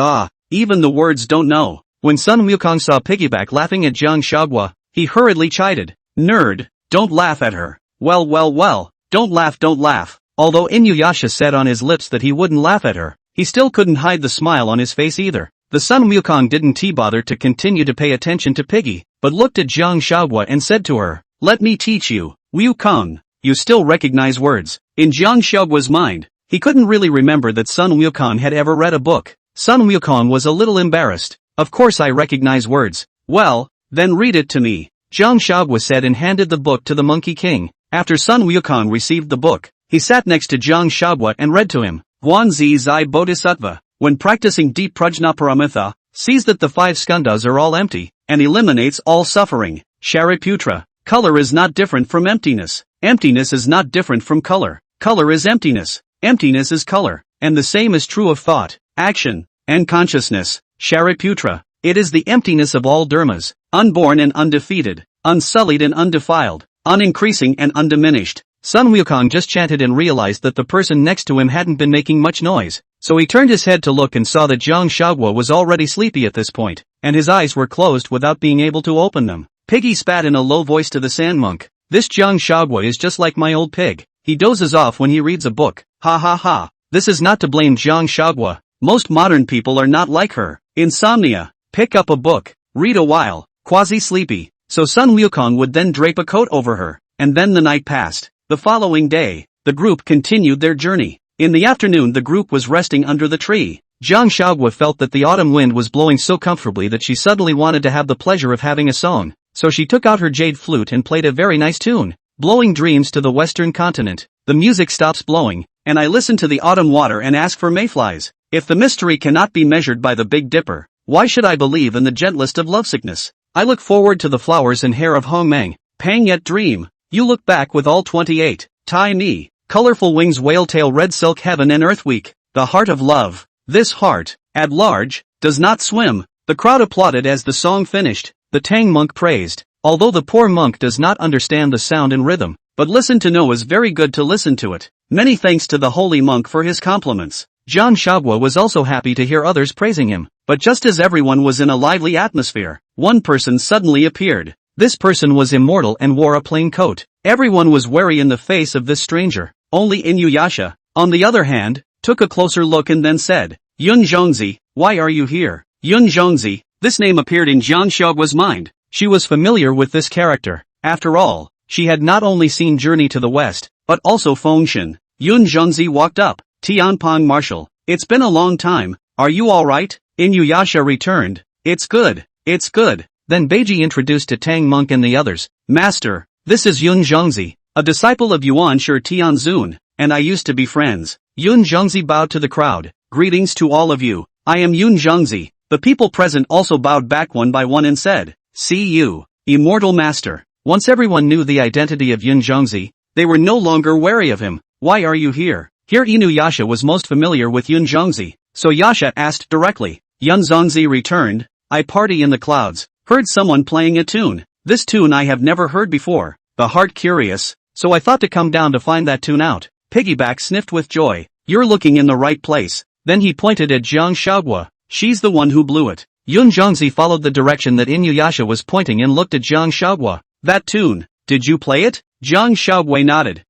even the words don't know." When Sun Wukong saw Piggyback laughing at Jiang Huaguo, he hurriedly chided, "Nerd, don't laugh at her." Well, don't laugh. Although Inuyasha said on his lips that he wouldn't laugh at her, he still couldn't hide the smile on his face either. The Sun Wukong didn't bother to continue to pay attention to Piggy, but looked at Jiang Huaguo and said to her, "Let me teach you, Wukong. You still recognize words." In Jiang Huaguo's mind, he couldn't really remember that Sun Wukong had ever read a book. Sun Wukong was a little embarrassed. "Of course I recognize words." "Well, then read it to me," Jiang Huaguo said and handed the book to the Monkey King. After Sun Wukong received the book, he sat next to Jiang Huaguo and read to him. Guanyin Zai Bodhisattva, when practicing deep prajnaparamita, sees that the 5 skandhas are all empty, and eliminates all suffering. Shariputra, color is not different from emptiness. Emptiness is not different from color. Color is emptiness. Emptiness is color, and the same is true of thought, action, and consciousness. Shariputra, it is the emptiness of all dharmas, unborn and undefeated, unsullied and undefiled, unincreasing and undiminished. Sun Wukong just chanted and realized that the person next to him hadn't been making much noise, so he turned his head to look and saw that Jiang Huaguo was already sleepy at this point, and his eyes were closed without being able to open them. Piggy spat in a low voice to the Sand monk. "This Jiang Huaguo is just like my old pig. He dozes off when he reads a book. Ha ha ha." This is not to blame Jiang Huaguo. Most modern people are not like her. Insomnia. Pick up a book, read a while, quasi-sleepy. So Sun Wukong would then drape a coat over her, and then the night passed. The following day, the group continued their journey. In the afternoon the group was resting under the tree. Jiang Huaguo felt that the autumn wind was blowing so comfortably that she suddenly wanted to have the pleasure of having a song, so she took out her jade flute and played a very nice tune, blowing dreams to the western continent. The music stops blowing, and I listen to the autumn water and ask for mayflies. If the mystery cannot be measured by the Big Dipper, why should I believe in the gentlest of lovesickness? I look forward to the flowers and hair of Hongmeng, pang yet dream. You look back with all 28, Tai me, colorful wings, whale tail, red silk, heaven and earth week, the heart of love. This heart, at large, does not swim. The crowd applauded as the song finished. The Tang monk praised, although the poor monk does not understand the sound and rhythm, but listen to know is very good to listen to it. Many thanks to the holy monk for his compliments. Jiang Huaguo was also happy to hear others praising him, but just as everyone was in a lively atmosphere, one person suddenly appeared. This person was immortal and wore a plain coat. Everyone was wary in the face of this stranger. Only Inuyasha, on the other hand, took a closer look and then said, "Zhenyuanzi, why are you here?" Zhenyuanzi, this name appeared in Jiang Huaguo's mind. She was familiar with this character. After all, she had not only seen Journey to the West, but also Fengshen. Zhenyuanzi walked up. "Tianpong Marshal, it's been a long time, are you alright?" Inuyasha returned, It's good. Then Beiji introduced to Tang monk and the others, "Master, this is Zhenyuanzi, a disciple of Yuan Shi Tianzun, and I used to be friends." Zhenyuanzi bowed to the crowd, "Greetings to all of you, I am Zhenyuanzi." The people present also bowed back one by one and said, "See you, immortal master." Once everyone knew the identity of Zhenyuanzi, They were no longer wary of him. Why are you here? Here Inuyasha was most familiar with Zhenyuanzi, so Yasha asked directly. Zhenyuanzi returned, I party in the clouds, heard someone playing a tune. This tune I have never heard before, the heart curious, so I thought to come down to find that tune out. Piggyback sniffed with joy. You're looking in the right place. Then he pointed at Jiang Huaguo. She's the one who blew it. Zhenyuanzi followed the direction that Inuyasha was pointing and looked at Jiang Huaguo. That tune, did you play it? Jiang Huaguo nodded.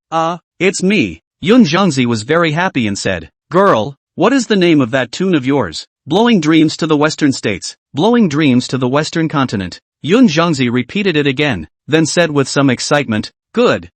It's me. Zhenyuanzi was very happy and said, Girl, what is the name of that tune of yours? Blowing dreams to the western states, blowing dreams to the western continent. Zhenyuanzi repeated it again, then said with some excitement, Good,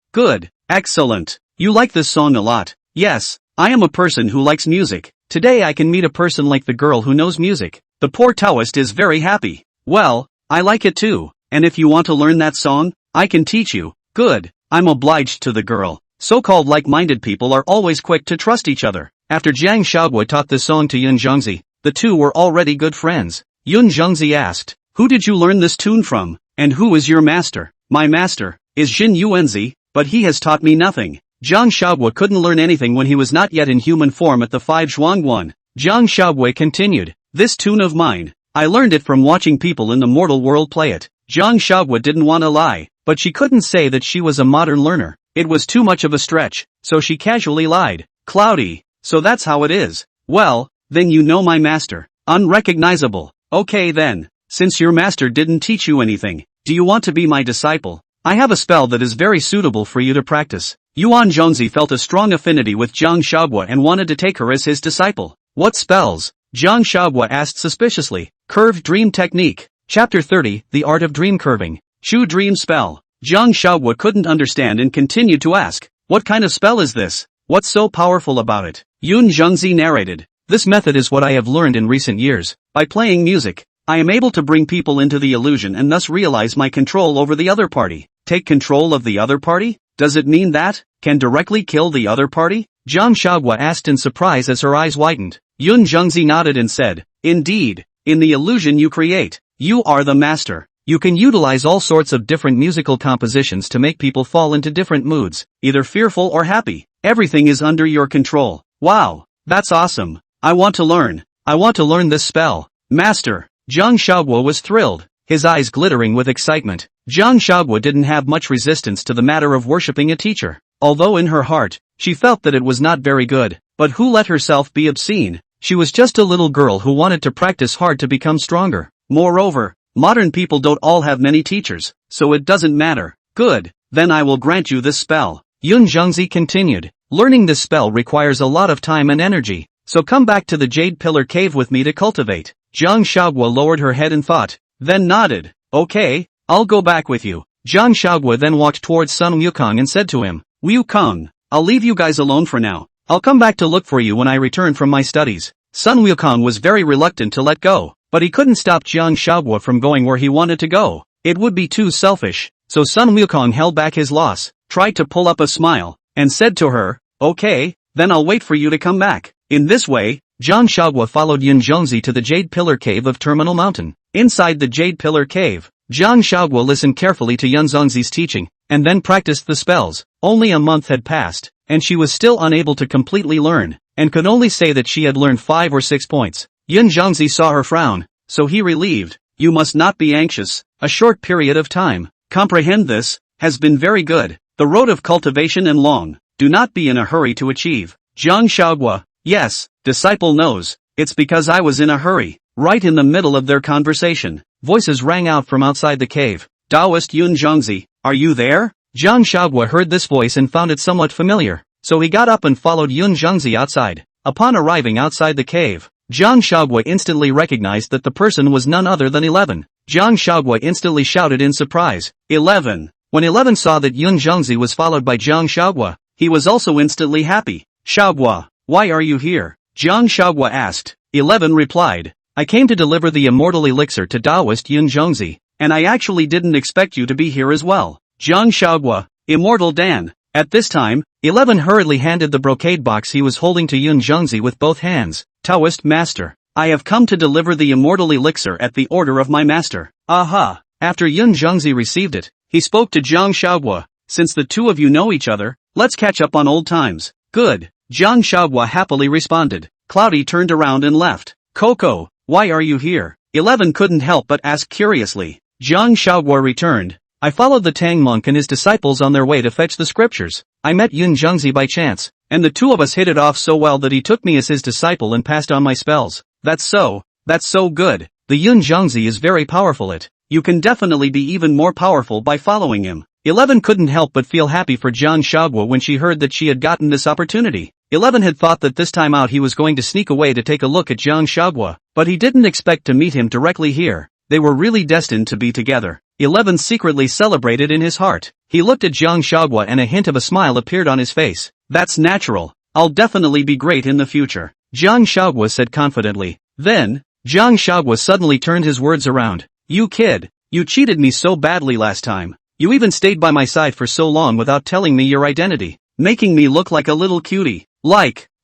excellent. You like this song a lot. Yes, I am a person who likes music. Today I can meet a person like the girl who knows music. The poor Taoist is very happy. Well, I like it too, and if you want to learn that song, I can teach you. Good, I'm obliged to the girl. So-called like-minded people are always quick to trust each other. After Jiang Huaguo taught this song to Zhenyuanzi, the two were already good friends. Zhenyuanzi asked, Who did you learn this tune from, and who is your master? My master is Zhenyuanzi, but he has taught me nothing. Jiang Huaguo couldn't learn anything when he was not yet in human form at the 5 Zhuangguan. Jiang Huaguo continued, This tune of mine, I learned it from watching people in the mortal world play it. Jiang Huaguo didn't want to lie, but she couldn't say that she was a modern learner. It was too much of a stretch, so she casually lied. Cloudy, so that's how it is. Well, then you know my master. Unrecognizable. Okay then, since your master didn't teach you anything, do you want to be my disciple? I have a spell that is very suitable for you to practice. Zhenyuanzi felt a strong affinity with Jiang Huaguo and wanted to take her as his disciple. What spells? Jiang Huaguo asked suspiciously. Curved Dream Technique. Chapter 30, The Art of Dream Curving. Shu Dream Spell. Jiang Huaguo couldn't understand and continued to ask, What kind of spell is this? What's so powerful about it? Zhenyuanzi narrated. This method is what I have learned in recent years. By playing music, I am able to bring people into the illusion and thus realize my control over the other party. Take control of the other party? Does it mean that? Can directly kill the other party? Jiang Huaguo asked in surprise as her eyes widened. Zhenyuanzi nodded and said, Indeed, in the illusion you create, you are the master. You can utilize all sorts of different musical compositions to make people fall into different moods, either fearful or happy. Everything is under your control. Wow, that's awesome. I want to learn. I want to learn this spell. Master. Jiang Huaguo was thrilled, his eyes glittering with excitement. Jiang Huaguo didn't have much resistance to the matter of worshipping a teacher. Although in her heart, she felt that it was not very good, but who let herself be obscene? She was just a little girl who wanted to practice hard to become stronger. Moreover, modern people don't all have many teachers, so it doesn't matter. Good, then I will grant you this spell. Zhenyuanzi continued. Learning this spell requires a lot of time and energy, so come back to the Jade Pillar Cave with me to cultivate. Jiang Huaguo lowered her head in thought, then nodded. Okay, I'll go back with you. Jiang Huaguo then walked towards Sun Wukong and said to him, Wukong, I'll leave you guys alone for now. I'll come back to look for you when I return from my studies. Sun Wukong was very reluctant to let go, but he couldn't stop Jiang Huaguo from going where he wanted to go. It would be too selfish, so Sun Wukong held back his loss, tried to pull up a smile, and said to her, Okay, then I'll wait for you to come back. In this way, Jiang Huaguo followed Zhenyuanzi to the Jade Pillar Cave of Terminal Mountain. Inside the Jade Pillar Cave, Jiang Huaguo listened carefully to Zhenyuanzi's teaching, and then practiced the spells. Only a month had passed, and she was still unable to completely learn, and could only say that she had learned 5 or 6 points. Zhenyuanzi saw her frown, so he relieved. You must not be anxious. A short period of time, comprehend this, has been very good. The road of cultivation and long. Do not be in a hurry to achieve. Jiang Huaguo, yes, disciple knows, it's because I was in a hurry. Right in the middle of their conversation, voices rang out from outside the cave. Taoist Zhenyuanzi, are you there? Jiang Huaguo heard this voice and found it somewhat familiar, so he got up and followed Zhenyuanzi outside. Upon arriving outside the cave, Jiang Huaguo instantly recognized that the person was none other than 11. Jiang Huaguo instantly shouted in surprise, 11. When 11 saw that Zhenyuanzi was followed by Jiang Huaguo, he was also instantly happy. Huaguo, why are you here? Jiang Huaguo asked. 11 replied, I came to deliver the immortal elixir to Taoist Zhenyuanzi, and I actually didn't expect you to be here as well. Jiang Huaguo, Immortal Dan. At this time, 11 hurriedly handed the brocade box he was holding to Zhenyuanzi with both hands. Taoist Master, I have come to deliver the immortal elixir at the order of my master. Aha! After Zhenyuanzi received it, he spoke to Jiang Huaguo. since the two of you know each other, let's catch up on old times. Good. Jiang Huaguo happily responded. Cloudy turned around and left. Coco, why are you here? 11 couldn't help but ask curiously. Jiang Huaguo returned. I followed the Tang monk and his disciples on their way to fetch the scriptures. I met Zhenyuanzi by chance, and the two of us hit it off so well that he took me as his disciple and passed on my spells. That's so good. The Zhenyuanzi is very powerful. You can definitely be even more powerful by following him. 11 couldn't help but feel happy for Jiang Huaguo when she heard that she had gotten this opportunity. 11 had thought that this time out he was going to sneak away to take a look at Jiang Huaguo, but he didn't expect to meet him directly here. They were really destined to be together. 11 secretly celebrated in his heart. He looked at Jiang Huaguo and a hint of a smile appeared on his face. That's natural. I'll definitely be great in the future, Jiang Huaguo said confidently. Then, Jiang Huaguo suddenly turned his words around. You kid, you cheated me so badly last time. You even stayed by my side for so long without telling me your identity, making me look like a little cutie.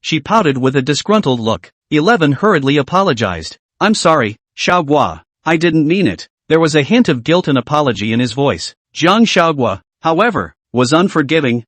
She pouted with a disgruntled look. 11 hurriedly apologized. I'm sorry, Huaguo. I didn't mean it. There was a hint of guilt and apology in his voice. Jiang Huaguo, however, was unforgiving.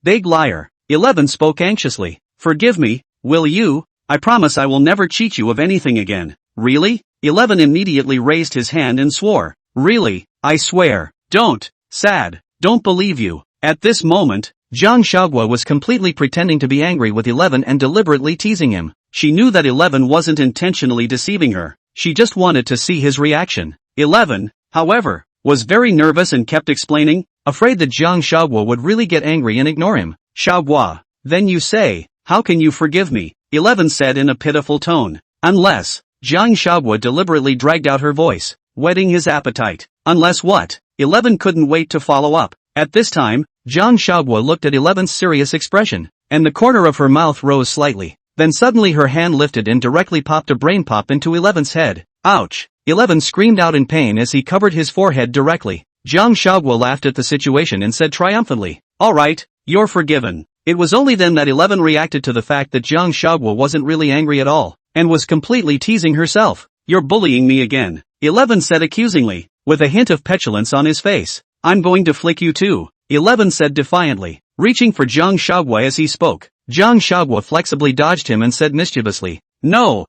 Big liar. 11 spoke anxiously. Forgive me, will you? I promise I will never cheat you of anything again. Really? 11 immediately raised his hand and swore. Really? I swear. Don't. Sad. Don't believe you. At this moment, Jiang Huaguo was completely pretending to be angry with 11 and deliberately teasing him. She knew that 11 wasn't intentionally deceiving her. She just wanted to see his reaction. 11, however, was very nervous and kept explaining, afraid that Jiang Huaguo would really get angry and ignore him. Huaguo, then you say, how can you forgive me? 11 said in a pitiful tone. Unless, Jiang Huaguo deliberately dragged out her voice, whetting his appetite. Unless what? 11 couldn't wait to follow up. At this time, Jiang Huaguo looked at 11's serious expression, and the corner of her mouth rose slightly. Then suddenly her hand lifted and directly popped a brain pop into 11's head. Ouch! 11 screamed out in pain as he covered his forehead directly. Jiang Huaguo laughed at the situation and said triumphantly, alright, you're forgiven. It was only then that 11 reacted to the fact that Jiang Huaguo wasn't really angry at all, and was completely teasing herself. You're bullying me again, 11 said accusingly, with a hint of petulance on his face. I'm going to flick you too, 11 said defiantly, reaching for Jiang Huaguo as he spoke. Jiang Huaguo flexibly dodged him and said mischievously, No,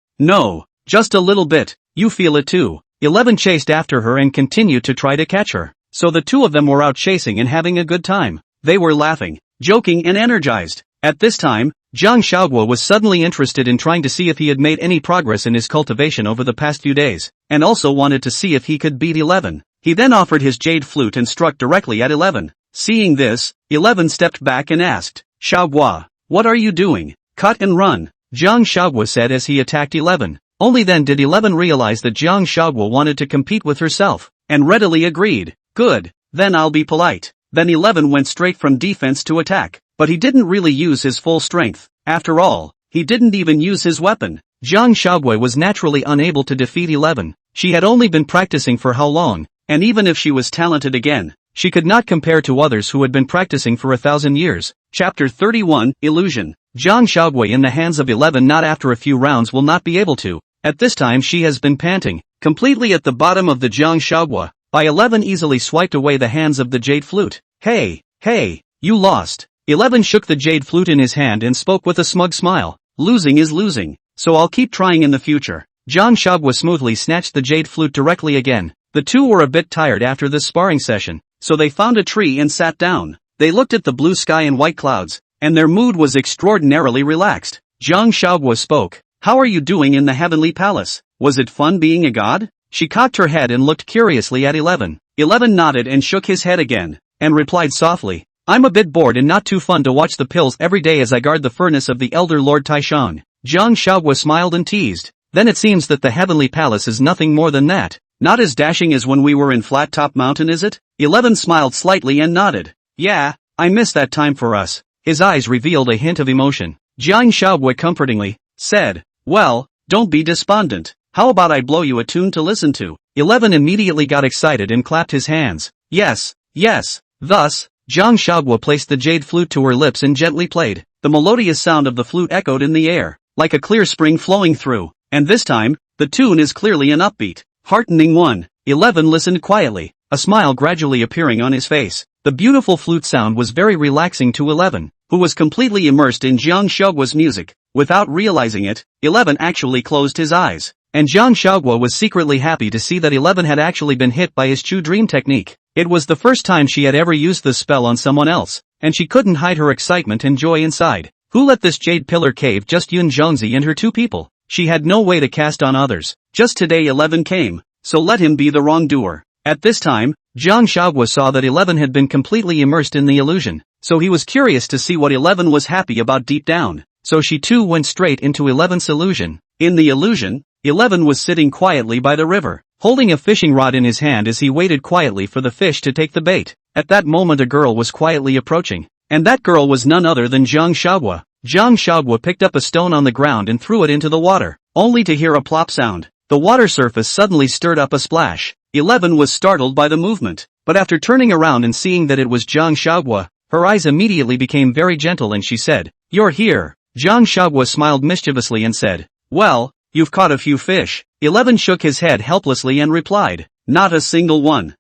just a little bit, you feel it too. 11 chased after her and continued to try to catch her. So the two of them were out chasing and having a good time. They were laughing, joking and energized. At this time, Jiang Huaguo was suddenly interested in trying to see if he had made any progress in his cultivation over the past few days, and also wanted to see if he could beat 11. He then offered his jade flute and struck directly at 11. Seeing this, 11 stepped back and asked, Huaguo, what are you doing? Cut and run, Jiang Huaguo said as he attacked 11. Only then did 11 realize that Jiang Huaguo wanted to compete with herself, and readily agreed. Good, then I'll be polite. Then 11 went straight from defense to attack, but he didn't really use his full strength. After all, he didn't even use his weapon. Jiang Huaguo was naturally unable to defeat 11. She had only been practicing for how long, and even if she was talented again, she could not compare to others who had been practicing for 1,000 years. Chapter 31, Illusion. Jiang Huaguo in the hands of 11 not after a few rounds will not be able to. At this time she has been panting, completely at the bottom of the Jiang Huaguo. By 11 easily swiped away the hands of the jade flute. Hey, you lost. 11 shook the jade flute in his hand and spoke with a smug smile. Losing is losing, so I'll keep trying in the future. Jiang Huaguo smoothly snatched the jade flute directly again. The two were a bit tired after this sparring session, so they found a tree and sat down. They looked at the blue sky and white clouds, and their mood was extraordinarily relaxed. Jiang Huaguo spoke. How are you doing in the heavenly palace? Was it fun being a god? She cocked her head and looked curiously at 11. 11 nodded and shook his head again, and replied softly, I'm a bit bored and not too fun to watch the pills every day as I guard the furnace of the elder Lord Taishan. Jiang Huaguo smiled and teased. Then it seems that the heavenly palace is nothing more than that. Not as dashing as when we were in Flat Top Mountain, is it? 11 smiled slightly and nodded. Yeah, I miss that time for us. His eyes revealed a hint of emotion. Jiang Huaguo comfortingly said, well, don't be despondent. How about I blow you a tune to listen to? 11 immediately got excited and clapped his hands. Yes. Thus, Jiang Huaguo placed the jade flute to her lips and gently played. The melodious sound of the flute echoed in the air, like a clear spring flowing through. And this time, the tune is clearly an upbeat, heartening one. 11 listened quietly, a smile gradually appearing on his face. The beautiful flute sound was very relaxing to 11, who was completely immersed in Jiang Xiaoguo's music. Without realizing it, 11 actually closed his eyes. And Jiang Xiaoguo was secretly happy to see that 11 had actually been hit by his Chu Dream technique. It was the first time she had ever used the spell on someone else, and she couldn't hide her excitement and joy inside. Who let this jade pillar cave just Zhenyuanzi and her 2 people? She had no way to cast on others. Just today 11 came, so let him be the wrongdoer. At this time, Jiang Xiaoguo saw that 11 had been completely immersed in the illusion, so he was curious to see what 11 was happy about deep down. So she too went straight into 11's illusion. In the illusion, 11 was sitting quietly by the river, holding a fishing rod in his hand as he waited quietly for the fish to take the bait. At that moment a girl was quietly approaching, and that girl was none other than Jiang Xiaoguo. Jiang Xiaoguo picked up a stone on the ground and threw it into the water, only to hear a plop sound. The water surface suddenly stirred up a splash. 11 was startled by the movement, but after turning around and seeing that it was Jiang Xiaoguo, her eyes immediately became very gentle and she said, "You're here." Jiang Xiaoguo smiled mischievously and said, "Well, you've caught a few fish." 11 shook his head helplessly and replied, "Not a single one.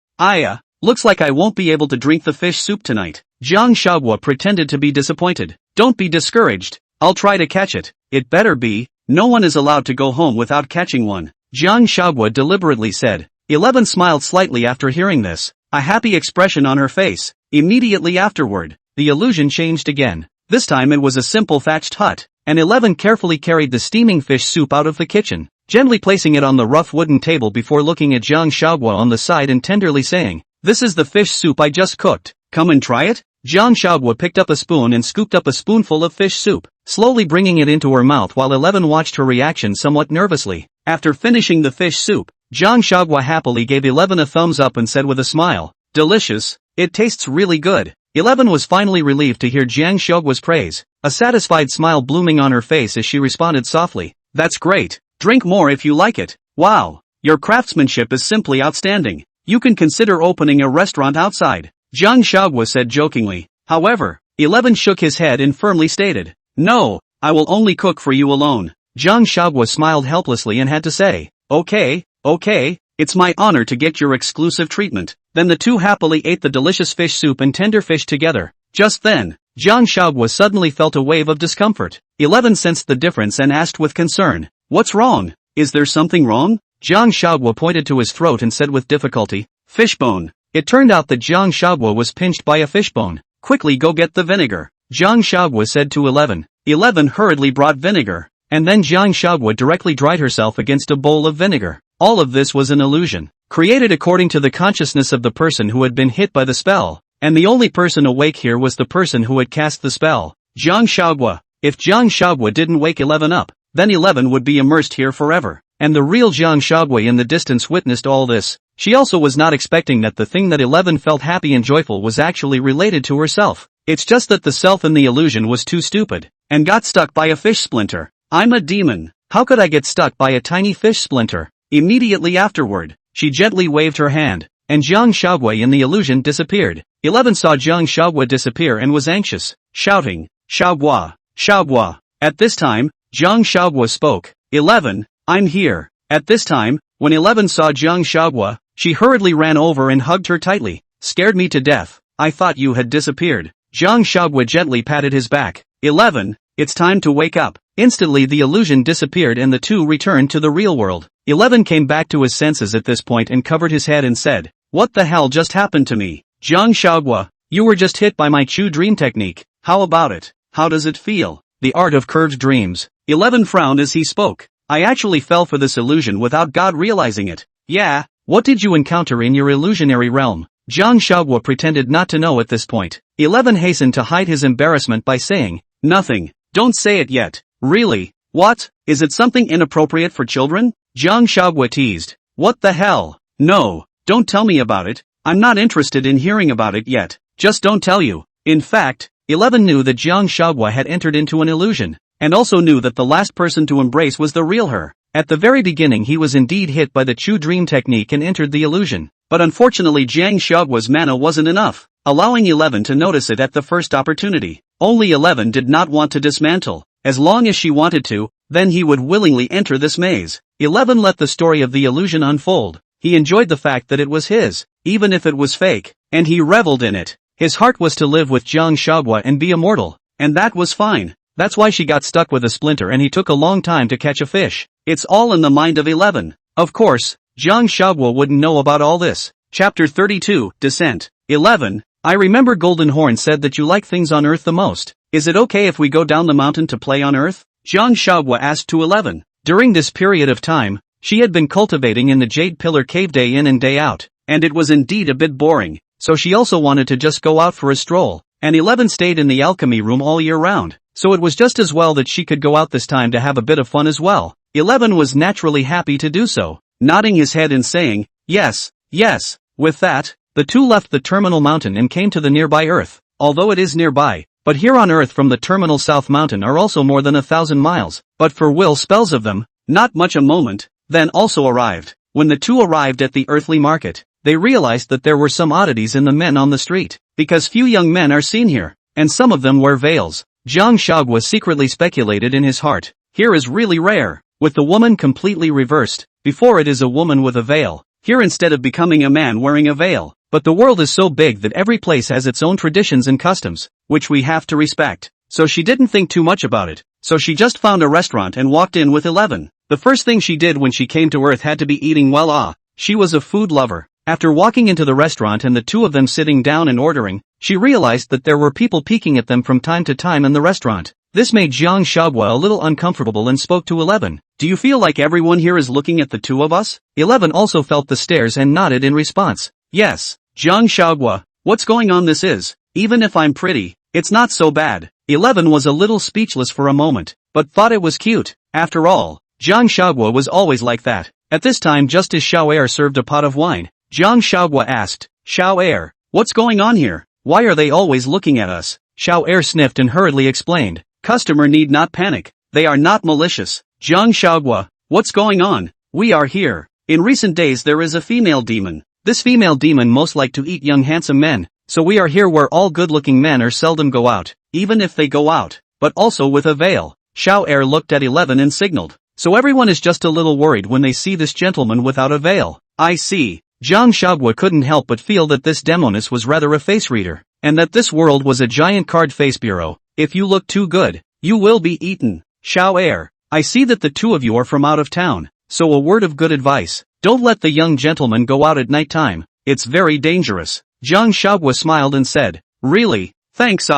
Looks like I won't be able to drink the fish soup tonight." Jiang Xiaoguo pretended to be disappointed. "Don't be discouraged. I'll try to catch it. It better be. No one is allowed to go home without catching one," Jiang Xiaoguo deliberately said. 11 smiled slightly after hearing this, a happy expression on her face. Immediately afterward, the illusion changed again. This time it was a simple thatched hut, and 11 carefully carried the steaming fish soup out of the kitchen, gently placing it on the rough wooden table before looking at Jiang Xiaoguo on the side and tenderly saying, "This is the fish soup I just cooked. Come and try it?" Jiang Xiaoguo picked up a spoon and scooped up a spoonful of fish soup, slowly bringing it into her mouth while 11 watched her reaction somewhat nervously. After finishing the fish soup, Jiang Xiaoguo happily gave 11 a thumbs up and said with a smile, "Delicious. It tastes really good." 11 was finally relieved to hear Jiang Xiaoguo's praise, a satisfied smile blooming on her face as she responded softly, "That's great. Drink more if you like it. Wow. Your craftsmanship is simply outstanding. You can consider opening a restaurant outside," Jiang Xiaoguo said jokingly. However, 11 shook his head and firmly stated, "No, I will only cook for you alone." Jiang Xiaoguo smiled helplessly and had to say, Okay, it's my honor to get your exclusive treatment." Then the two happily ate the delicious fish soup and tender fish together. Just then, Jiang Xiaoguo suddenly felt a wave of discomfort. 11 sensed the difference and asked with concern, "What's wrong? Is there something wrong?" Jiang Xiaoguo pointed to his throat and said with difficulty, "Fishbone." It turned out that Jiang Xiaoguo was pinched by a fishbone. "Quickly go get the vinegar," Jiang Xiaoguo said to 11. 11 hurriedly brought vinegar, and then Jiang Xiaoguo directly dried herself against a bowl of vinegar. All of this was an illusion, created according to the consciousness of the person who had been hit by the spell, and the only person awake here was the person who had cast the spell, Jiang Xiaoguo. If Jiang Xiaoguo didn't wake 11 up, then 11 would be immersed here forever, and the real Jiang Xiaoguo in the distance witnessed all this. She also was not expecting that the thing that 11 felt happy and joyful was actually related to herself. It's just that the self in the illusion was too stupid, and got stuck by a fish splinter. "I'm a demon. How could I get stuck by a tiny fish splinter?" Immediately afterward, she gently waved her hand, and Jiang Xiaoguo in the illusion disappeared. 11 saw Jiang Xiaoguo disappear and was anxious, shouting, "Xiaoguo, Xiaoguo." At this time, Jiang Xiaoguo spoke, "11, I'm here." At this time, when 11 saw Jiang Xiaoguo, she hurriedly ran over and hugged her tightly. "Scared me to death. I thought you had disappeared." Jiang Xiaoguo gently patted his back. 11, it's time to wake up. Instantly the illusion disappeared and the two returned to the real world. 11 came back to his senses at this point and covered his head and said, "What the hell just happened to me?" "Jiang Xiaoguo, you were just hit by my Chu dream technique. How about it? How does it feel?" The art of curved dreams. 11 frowned as he spoke. "I actually fell for this illusion without God realizing it." "Yeah, what did you encounter in your illusionary realm?" Jiang Xiaoguo pretended not to know at this point. 11 hastened to hide his embarrassment by saying, "Nothing. Don't say it yet." "Really? What? Is it something inappropriate for children?" Jiang Xiaoguo teased. "What the hell? No, don't tell me about it. I'm not interested in hearing about it yet. Just don't tell you." In fact, 11 knew that Jiang Xiaoguo had entered into an illusion, and also knew that the last person to embrace was the real her. At the very beginning he was indeed hit by the Chu dream technique and entered the illusion, but unfortunately Jiang Xiaoguo's mana wasn't enough, allowing 11 to notice it at the first opportunity. Only 11 did not want to dismantle. As long as she wanted to, then he would willingly enter this maze. 11 let the story of the illusion unfold. He enjoyed the fact that it was his, even if it was fake, and he reveled in it. His heart was to live with Jiang Shaoguo and be immortal. And that was fine. That's why she got stuck with a splinter and he took a long time to catch a fish. It's all in the mind of 11. Of course, Jiang Shaoguo wouldn't know about all this. Chapter 32, Descent. 11. I remember Golden Horn said that you like things on Earth the most. Is it okay if we go down the mountain to play on Earth? Jiang Shaoguo asked to 11. During this period of time, she had been cultivating in the Jade Pillar Cave day in and day out, and it was indeed a bit boring, so she also wanted to just go out for a stroll, and 11 stayed in the alchemy room all year round, so it was just as well that she could go out this time to have a bit of fun as well. 11 was naturally happy to do so, nodding his head and saying, yes, yes. With that, the two left the terminal mountain and came to the nearby Earth, although it is nearby, but here on Earth from the terminal South Mountain are also more than 1,000 miles, but for will spells of them, not much a moment, then also arrived. When the two arrived at the earthly market, they realized that there were some oddities in the men on the street, because few young men are seen here, and some of them wear veils. Jiang Shaoguo secretly speculated in his heart, here is really rare, with the woman completely reversed, before it is a woman with a veil, here instead of becoming a man wearing a veil. But the world is so big that every place has its own traditions and customs, which we have to respect. So she didn't think too much about it, so she just found a restaurant and walked in with 11. The first thing she did when she came to Earth had to be eating well. She was a food lover. After walking into the restaurant and the two of them sitting down and ordering, she realized that there were people peeking at them from time to time in the restaurant. This made Jiang Shaoguo a little uncomfortable and spoke to 11. Do you feel like everyone here is looking at the two of us? 11 also felt the stares and nodded in response. Yes. Jiang Shaoguo, what's going on? This is, even if I'm pretty, it's not so bad. 11 was a little speechless for a moment, but thought it was cute. After all, Jiang Shaoguo was always like that. At this time just as Xiao Er served a pot of wine, Jiang Shaoguo asked, Xiao Er, what's going on here? Why are they always looking at us? Xiao Er sniffed and hurriedly explained, customer need not panic, they are not malicious. Jiang Shaoguo, what's going on? We are here. In recent days there is a female demon. This female demon most like to eat young handsome men, so we are here where all good-looking men are seldom go out, even if they go out, but also with a veil. Xiao Er looked at 11 and signaled, so everyone is just a little worried when they see this gentleman without a veil. I see. Jiang Shaoguo couldn't help but feel that this demoness was rather a face reader, and that this world was a giant card face bureau. If you look too good, you will be eaten. Xiao Er, I see that the two of you are from out of town, so a word of good advice. Don't let the young gentleman go out at night time, it's very dangerous. Jiang Shaoguo smiled and said, really? Thanks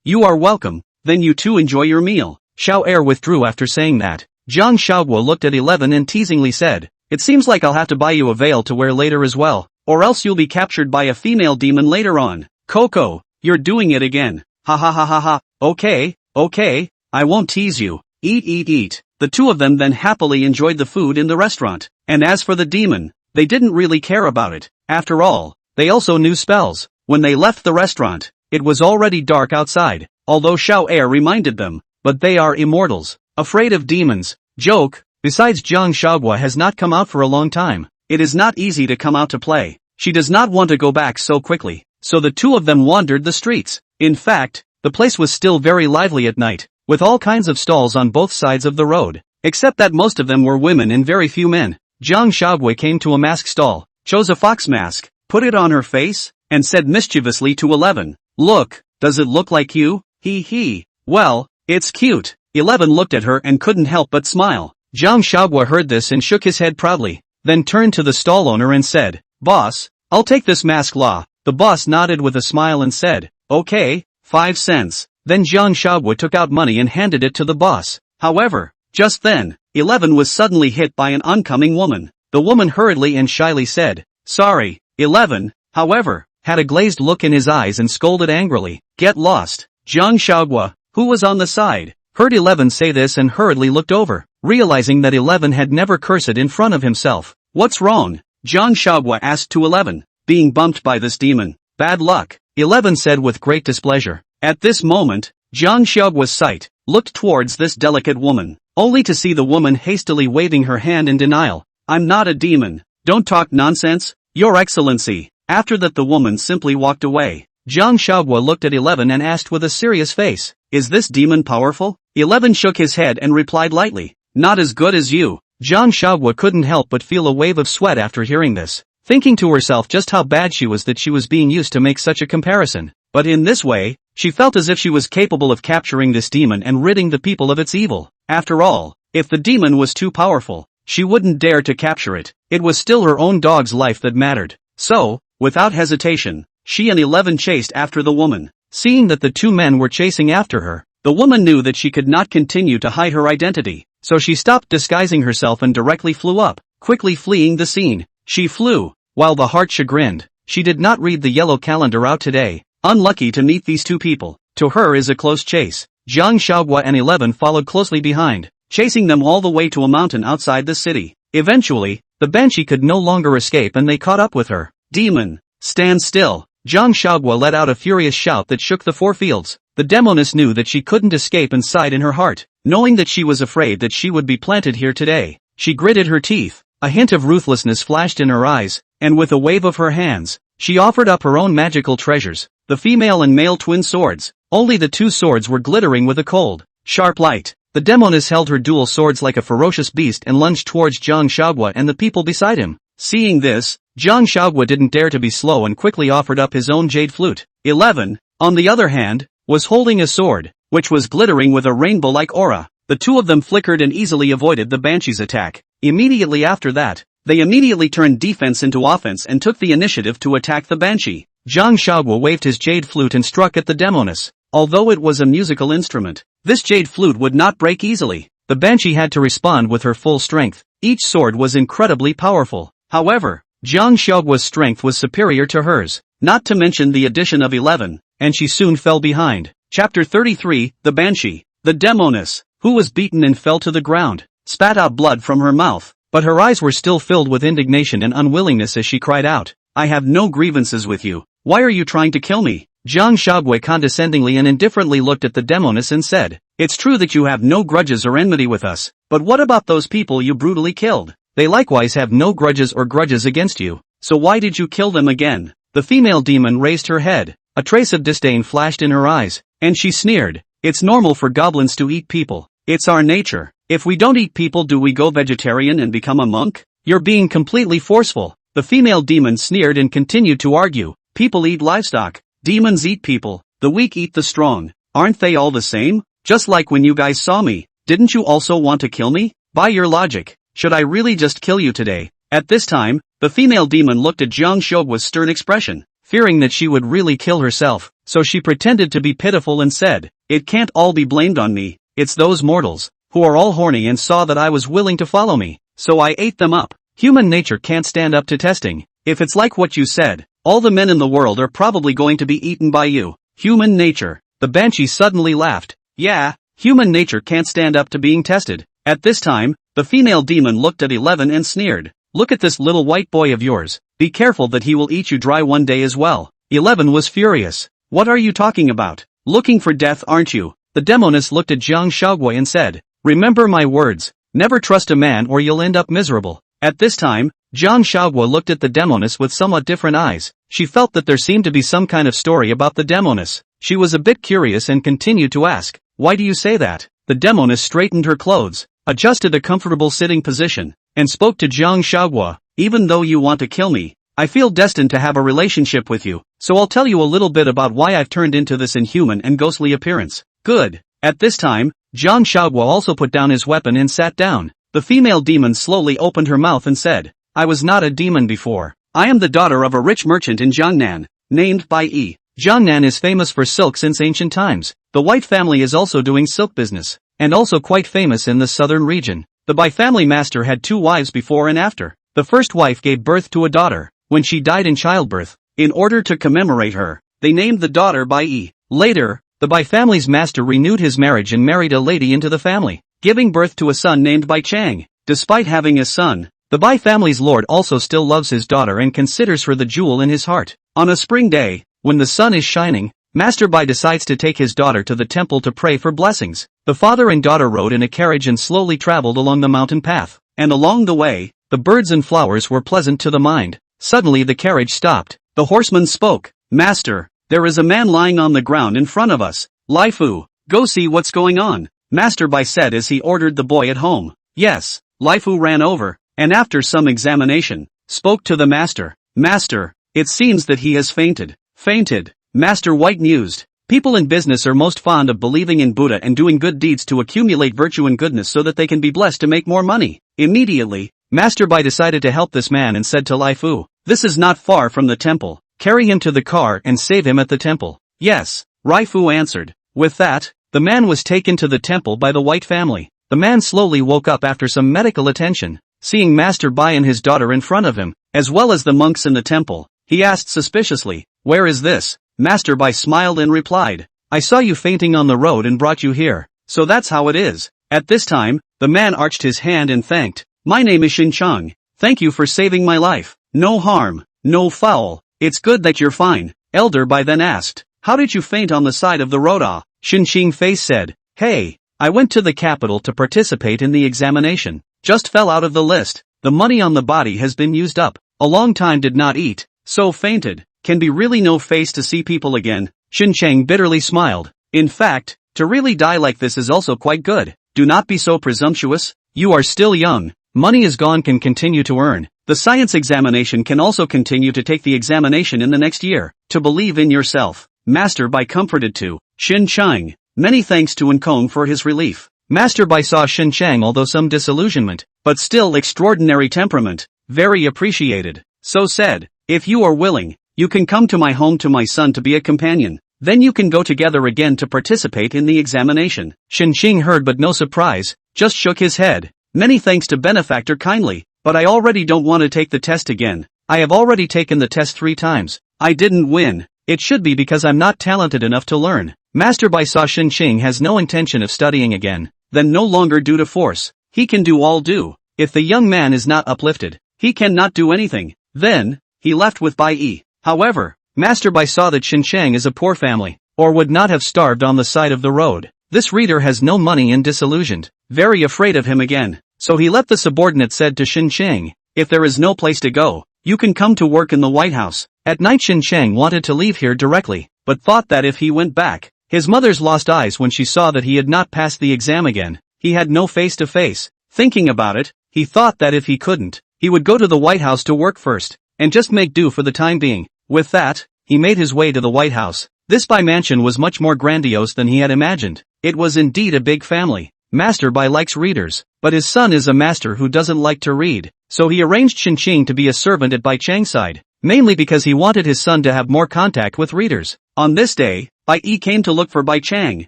you are welcome, then you two enjoy your meal. Xiao Er withdrew after saying that. Jiang Shaoguo looked at 11 and teasingly said, it seems like I'll have to buy you a veil to wear later as well, or else you'll be captured by a female demon later on. Coco, you're doing it again. Ha ha ha ha ha, okay, I won't tease you. Eat. The two of them then happily enjoyed the food in the restaurant, and as for the demon, they didn't really care about it. After all, they also knew spells. When they left the restaurant, it was already dark outside, although Xiao Er reminded them, but they are immortals, afraid of demons. Joke, besides Jiang Shaoguo has not come out for a long time. It is not easy to come out to play. She does not want to go back so quickly, so the two of them wandered the streets. In fact, the place was still very lively at night, with all kinds of stalls on both sides of the road, except that most of them were women and very few men. Jiang Shaoguo came to a mask stall, chose a fox mask, put it on her face, and said mischievously to 11, look, does it look like you? He. Well, it's cute. 11 looked at her and couldn't help but smile. Jiang Shaoguo heard this and shook his head proudly, then turned to the stall owner and said, boss, I'll take this mask law. The boss nodded with a smile and said, okay, 5 cents. Then Jiang Shaoguo took out money and handed it to the boss. However, just then, 11 was suddenly hit by an oncoming woman. The woman hurriedly and shyly said, sorry. 11, however, had a glazed look in his eyes and scolded angrily, get lost. Jiang Shaoguo, who was on the side, heard 11 say this and hurriedly looked over, realizing that 11 had never cursed in front of himself. What's wrong? Jiang Shaoguo asked to 11, being bumped by this demon. Bad luck, 11 said with great displeasure. At this moment, Jiang Shaoguo's sight looked towards this delicate woman, only to see the woman hastily waving her hand in denial. I'm not a demon. Don't talk nonsense, Your Excellency. After that the woman simply walked away. Jiang Shaoguo looked at 11 and asked with a serious face, is this demon powerful? 11 shook his head and replied lightly, not as good as you. Jiang Shaoguo couldn't help but feel a wave of sweat after hearing this, thinking to herself just how bad she was that she was being used to make such a comparison. but in this way, she felt as if she was capable of capturing this demon and ridding the people of its evil. After all, if the demon was too powerful, she wouldn't dare to capture it. It was still her own dog's life that mattered. So, without hesitation, she and 11 chased after the woman. Seeing that the two men were chasing after her, the woman knew that she could not continue to hide her identity, so she stopped disguising herself and directly flew up, quickly fleeing the scene. She flew, while the heart chagrined. She did not read the yellow calendar out today. Unlucky to meet these two people. To her is a close chase. Jiang, Huaguo and 11 followed closely behind, chasing them all the way to a mountain outside the city. Eventually, the banshee could no longer escape and they caught up with her. Demon, stand still. Jiang Huaguo let out a furious shout that shook the 4 fields. The demoness knew that she couldn't escape and sighed in her heart, knowing that she was afraid that she would be planted here today. She gritted her teeth, a hint of ruthlessness flashed in her eyes, and with a wave of her hands, she offered up her own magical treasures, the female and male twin swords. Only the 2 swords were glittering with a cold, sharp light. The demoness held her dual swords like a ferocious beast and lunged towards Jiang Huaguo and the people beside him. Seeing this, Jiang Huaguo didn't dare to be slow and quickly offered up his own jade flute. 11, on the other hand, was holding a sword, which was glittering with a rainbow-like aura. The 2 of them flickered and easily avoided the banshee's attack. Immediately after that, they immediately turned defense into offense and took the initiative to attack the banshee. Jiang Huaguo waved his jade flute and struck at the demoness. Although it was a musical instrument, this jade flute would not break easily. The banshee had to respond with her full strength. Each sword was incredibly powerful. However, Jiang Huaguo's strength was superior to hers, not to mention the addition of 11, and she soon fell behind. Chapter 33, The Banshee. The demoness, who was beaten and fell to the ground, spat out blood from her mouth, but her eyes were still filled with indignation and unwillingness as she cried out, "I have no grievances with you. Why are you trying to kill me?" Jiang Huaguo condescendingly and indifferently looked at the demoness and said, "It's true that you have no grudges or enmity with us, but what about those people you brutally killed? They likewise have no grudges against you, so why did you kill them again?" The female demon raised her head, a trace of disdain flashed in her eyes, and she sneered, "It's normal for goblins to eat people. It's our nature. If we don't eat people, do we go vegetarian and become a monk? You're being completely forceful." The female demon sneered and continued to argue, "People eat livestock. Demons eat people. The weak eat the strong. Aren't they all the same? Just like when you guys saw me. Didn't you also want to kill me? By your logic, should I really just kill you today?" At this time, the female demon looked at Jiang Huaguo's stern expression, fearing that she would really kill herself, so she pretended to be pitiful and said, "It can't all be blamed on me. It's those mortals, who are all horny and saw that I was willing to follow me, so I ate them up. Human nature can't stand up to testing. If it's like what you said, all the men in the world are probably going to be eaten by you." Human nature. The banshee suddenly laughed. "Yeah, human nature can't stand up to being tested." At this time, the female demon looked at 11 and sneered, "Look at this little white boy of yours. Be careful that he will eat you dry one day as well." 11 was furious. "What are you talking about? Looking for death, aren't you?" The demoness looked at Jiang Huaguo and said, "Remember my words. Never trust a man or you'll end up miserable." At this time, Jiang Huaguo looked at the demoness with somewhat different eyes. She felt that there seemed to be some kind of story about the demoness. She was a bit curious and continued to ask, "Why do you say that?" The demoness straightened her clothes, adjusted a comfortable sitting position, and spoke to Jiang Huaguo, "Even though you want to kill me, I feel destined to have a relationship with you, so I'll tell you a little bit about why I've turned into this inhuman and ghostly appearance." "Good." At this time, Jiang Huaguo also put down his weapon and sat down. The female demon slowly opened her mouth and said, "I was not a demon before. I am the daughter of a rich merchant in Jiangnan, named Bai Yi. Jiangnan is famous for silk since ancient times. The White family is also doing silk business, and also quite famous in the southern region. The Bai family master had 2 wives before and after. The first wife gave birth to a daughter. When she died in childbirth, in order to commemorate her, they named the daughter Bai Yi. Later, the Bai family's master renewed his marriage and married a lady into the family, giving birth to a son named Bai Chang. Despite having a son, the Bai family's lord also still loves his daughter and considers her the jewel in his heart. On a spring day, when the sun is shining, Master Bai decides to take his daughter to the temple to pray for blessings. The father and daughter rode in a carriage and slowly traveled along the mountain path, and along the way, the birds and flowers were pleasant to the mind. Suddenly the carriage stopped. The horseman spoke, "Master, there is a man lying on the ground in front of us. Lai Fu, go see what's going on." Master Bai said as he ordered the boy at home. Yes, Lai Fu ran over, and after some examination, spoke to the master. "Master, it seems that he has fainted." "Fainted?" Master White mused. People in business are most fond of believing in Buddha and doing good deeds to accumulate virtue and goodness so that they can be blessed to make more money. Immediately, Master Bai decided to help this man and said to Lai Fu, "This is not far from the temple. Carry him to the car and save him at the temple." "Yes," Rai Fu answered. With that, the man was taken to the temple by the White family. The man slowly woke up after some medical attention. Seeing Master Bai and his daughter in front of him, as well as the monks in the temple, he asked suspiciously, "Where is this?" Master Bai smiled and replied, "I saw you fainting on the road and brought you here, so that's how it is." At this time, the man arched his hand and thanked, "My name is Xin Chang. Thank you for saving my life. No harm, no foul. It's good that you're fine." Elder Bai then asked, "How did you faint on the side of the road?" Xin Ching's face said, "Hey, I went to the capital to participate in the examination. Just fell out of the list. The money on the body has been used up. A long time did not eat, so fainted. Can be really no face to see people again." Xin Chang bitterly smiled. "In fact, to really die like this is also quite good. Do not be so presumptuous. You are still young. Money is gone can continue to earn. The science examination can also continue to take the examination in the next year. To believe in yourself." Master Bai comforted to Xin Chang. Many thanks to Wukong for his relief. Master Bai saw Xin Chang although some disillusionment, but still extraordinary temperament, very appreciated. So said, "If you are willing, you can come to my home to my son to be a companion. Then you can go together again to participate in the examination." Xin Chang heard but no surprise, just shook his head. "Many thanks to benefactor kindly, but I already don't want to take the test again. I have already taken the test 3 times. I didn't win. It should be because I'm not talented enough to learn." Master Bai saw Xin Chang has no intention of studying again, then no longer due to force. He can do all do. If the young man is not uplifted, he cannot do anything. Then, he left with Bai Yi. However, Master Bai saw that Xin Chang is a poor family, or would not have starved on the side of the road. This reader has no money and disillusioned, very afraid of him again. So he let the subordinate said to Xin Chang, "If there is no place to go, you can come to work in the White House." At night Xin Chang wanted to leave here directly, but thought that if he went back, his mother's lost eyes when she saw that he had not passed the exam again. He had no face-to-face. Thinking about it, he thought that if he couldn't, he would go to the White House to work first, and just make do for the time being. With that, he made his way to the White House. This Bai mansion was much more grandiose than he had imagined. It was indeed a big family. Master Bai likes readers, but his son is a master who doesn't like to read, so he arranged Xin Chang to be a servant at Bai Chang's side, mainly because he wanted his son to have more contact with readers. On this day, Bai Yi came to look for Bai Chang,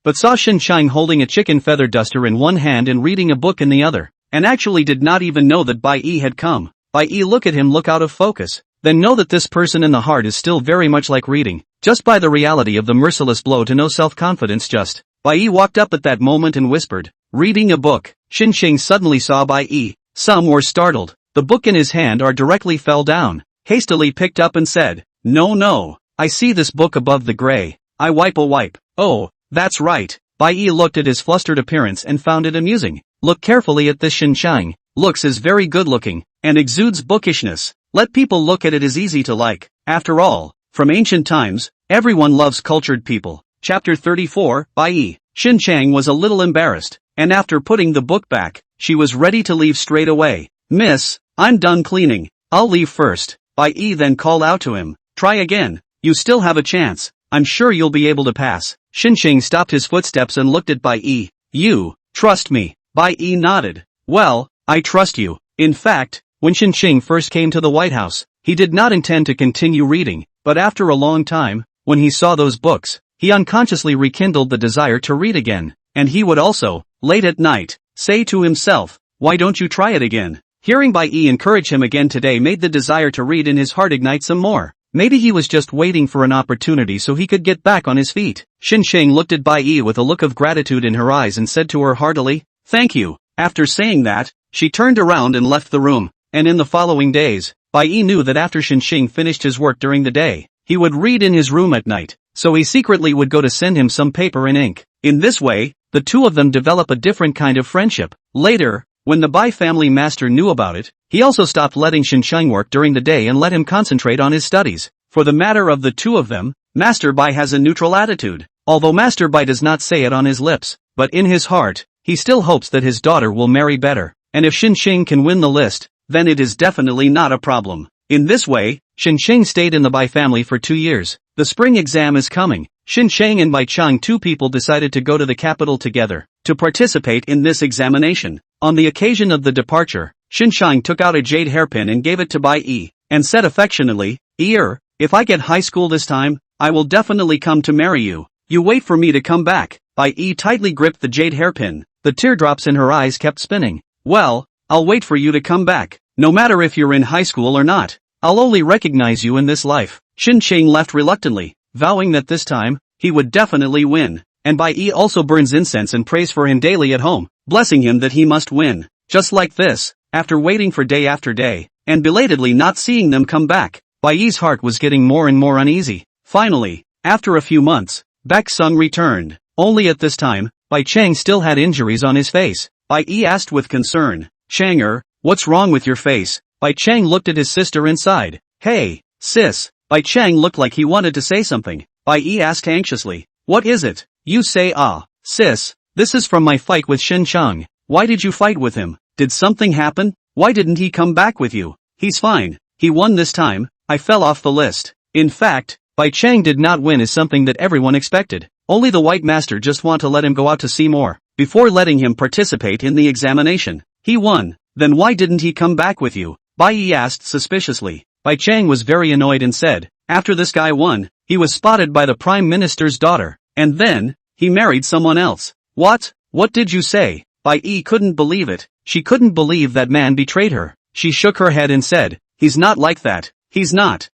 but saw Xin Chang holding a chicken feather duster in one hand and reading a book in the other, and actually did not even know that Bai Yi had come. Bai Yi look at him look out of focus, then know that this person in the heart is still very much like reading, just by the reality of the merciless blow to no self-confidence just. Bai Yi walked up at that moment and whispered, "Reading a book." Xin Chang suddenly saw Bai Yi. Some were startled. The book in his hand directly fell down, hastily picked up and said, No, I see this book above the gray. I wipe a wipe. Oh, that's right." Bai Yi looked at his flustered appearance and found it amusing. Look carefully at this Xin Chang. Looks is very good looking, and exudes bookishness. Let people look at it is easy to like. After all, from ancient times, everyone loves cultured people. Chapter 34, Bai Yi. Xin Chang was a little embarrassed, and after putting the book back, she was ready to leave straight away. "Miss, I'm done cleaning. I'll leave first." Bai Yi then called out to him, "Try again. You still have a chance. I'm sure you'll be able to pass." Xin Chang stopped his footsteps and looked at Bai Yi. "You trust me?" Bai Yi nodded. "Well, I trust you." In fact, when Xin Chang first came to the White House, he did not intend to continue reading, but after a long time, when he saw those books, he unconsciously rekindled the desire to read again, and he would also, late at night, say to himself, "Why don't you try it again?" Hearing Bai Yi encourage him again today made the desire to read in his heart ignite some more. Maybe he was just waiting for an opportunity so he could get back on his feet. Xin Chang looked at Bai Yi with a look of gratitude in her eyes and said to her heartily, "Thank you." After saying that, she turned around and left the room, and in the following days, Bai Yi knew that after Xin Chang finished his work during the day, he would read in his room at night, so he secretly would go to send him some paper and ink. In this way, the two of them develop a different kind of friendship. Later, when the Bai family master knew about it, he also stopped letting Xin Chang work during the day and let him concentrate on his studies. For the matter of the two of them, Master Bai has a neutral attitude, although Master Bai does not say it on his lips, but in his heart, he still hopes that his daughter will marry better, and if Xin Chang can win the list, then it is definitely not a problem. In this way, Xin Chang stayed in the Bai family for 2 years, The spring exam is coming. Xinsheng and Bai Chang, two people, decided to go to the capital together to participate in this examination. On the occasion of the departure, Xinsheng took out a jade hairpin and gave it to Bai Yi, and said affectionately, if I get high school this time, I will definitely come to marry you. You wait for me to come back." Bai Yi tightly gripped the jade hairpin. The teardrops in her eyes kept spinning. "Well, I'll wait for you to come back. No matter if you're in high school or not. I'll only recognize you in this life." Xinsheng left reluctantly, vowing that this time, he would definitely win. And Bai Yi also burns incense and prays for him daily at home, blessing him that he must win. Just like this, after waiting for day after day, and belatedly not seeing them come back, Bai Yi's heart was getting more and more uneasy. Finally, after a few months, Baek Sung returned. Only at this time, Bai Chang still had injuries on his face. Bai Yi asked with concern, "Changer, what's wrong with your face?" Bai Chang looked at his sister and sighed. "Hey, sis." Bai Chang looked like he wanted to say something. Bai Yi asked anxiously, "What is it?" "You say sis, this is from my fight with Xinsheng." "Why did you fight with him? Did something happen? Why didn't he come back with you?" "He's fine. He won this time. I fell off the list." In fact, Bai Chang did not win is something that everyone expected. Only the White Master just want to let him go out to see more, before letting him participate in the examination. He won. Then why didn't he come back with you? Bai Yi asked suspiciously. Bai Chang was very annoyed and said, "After this guy won, he was spotted by the Prime Minister's daughter, and then, he married someone else." "What? What did you say?" Bai Yi couldn't believe it. She couldn't believe that man betrayed her. She shook her head and said, "He's not like that. He's not.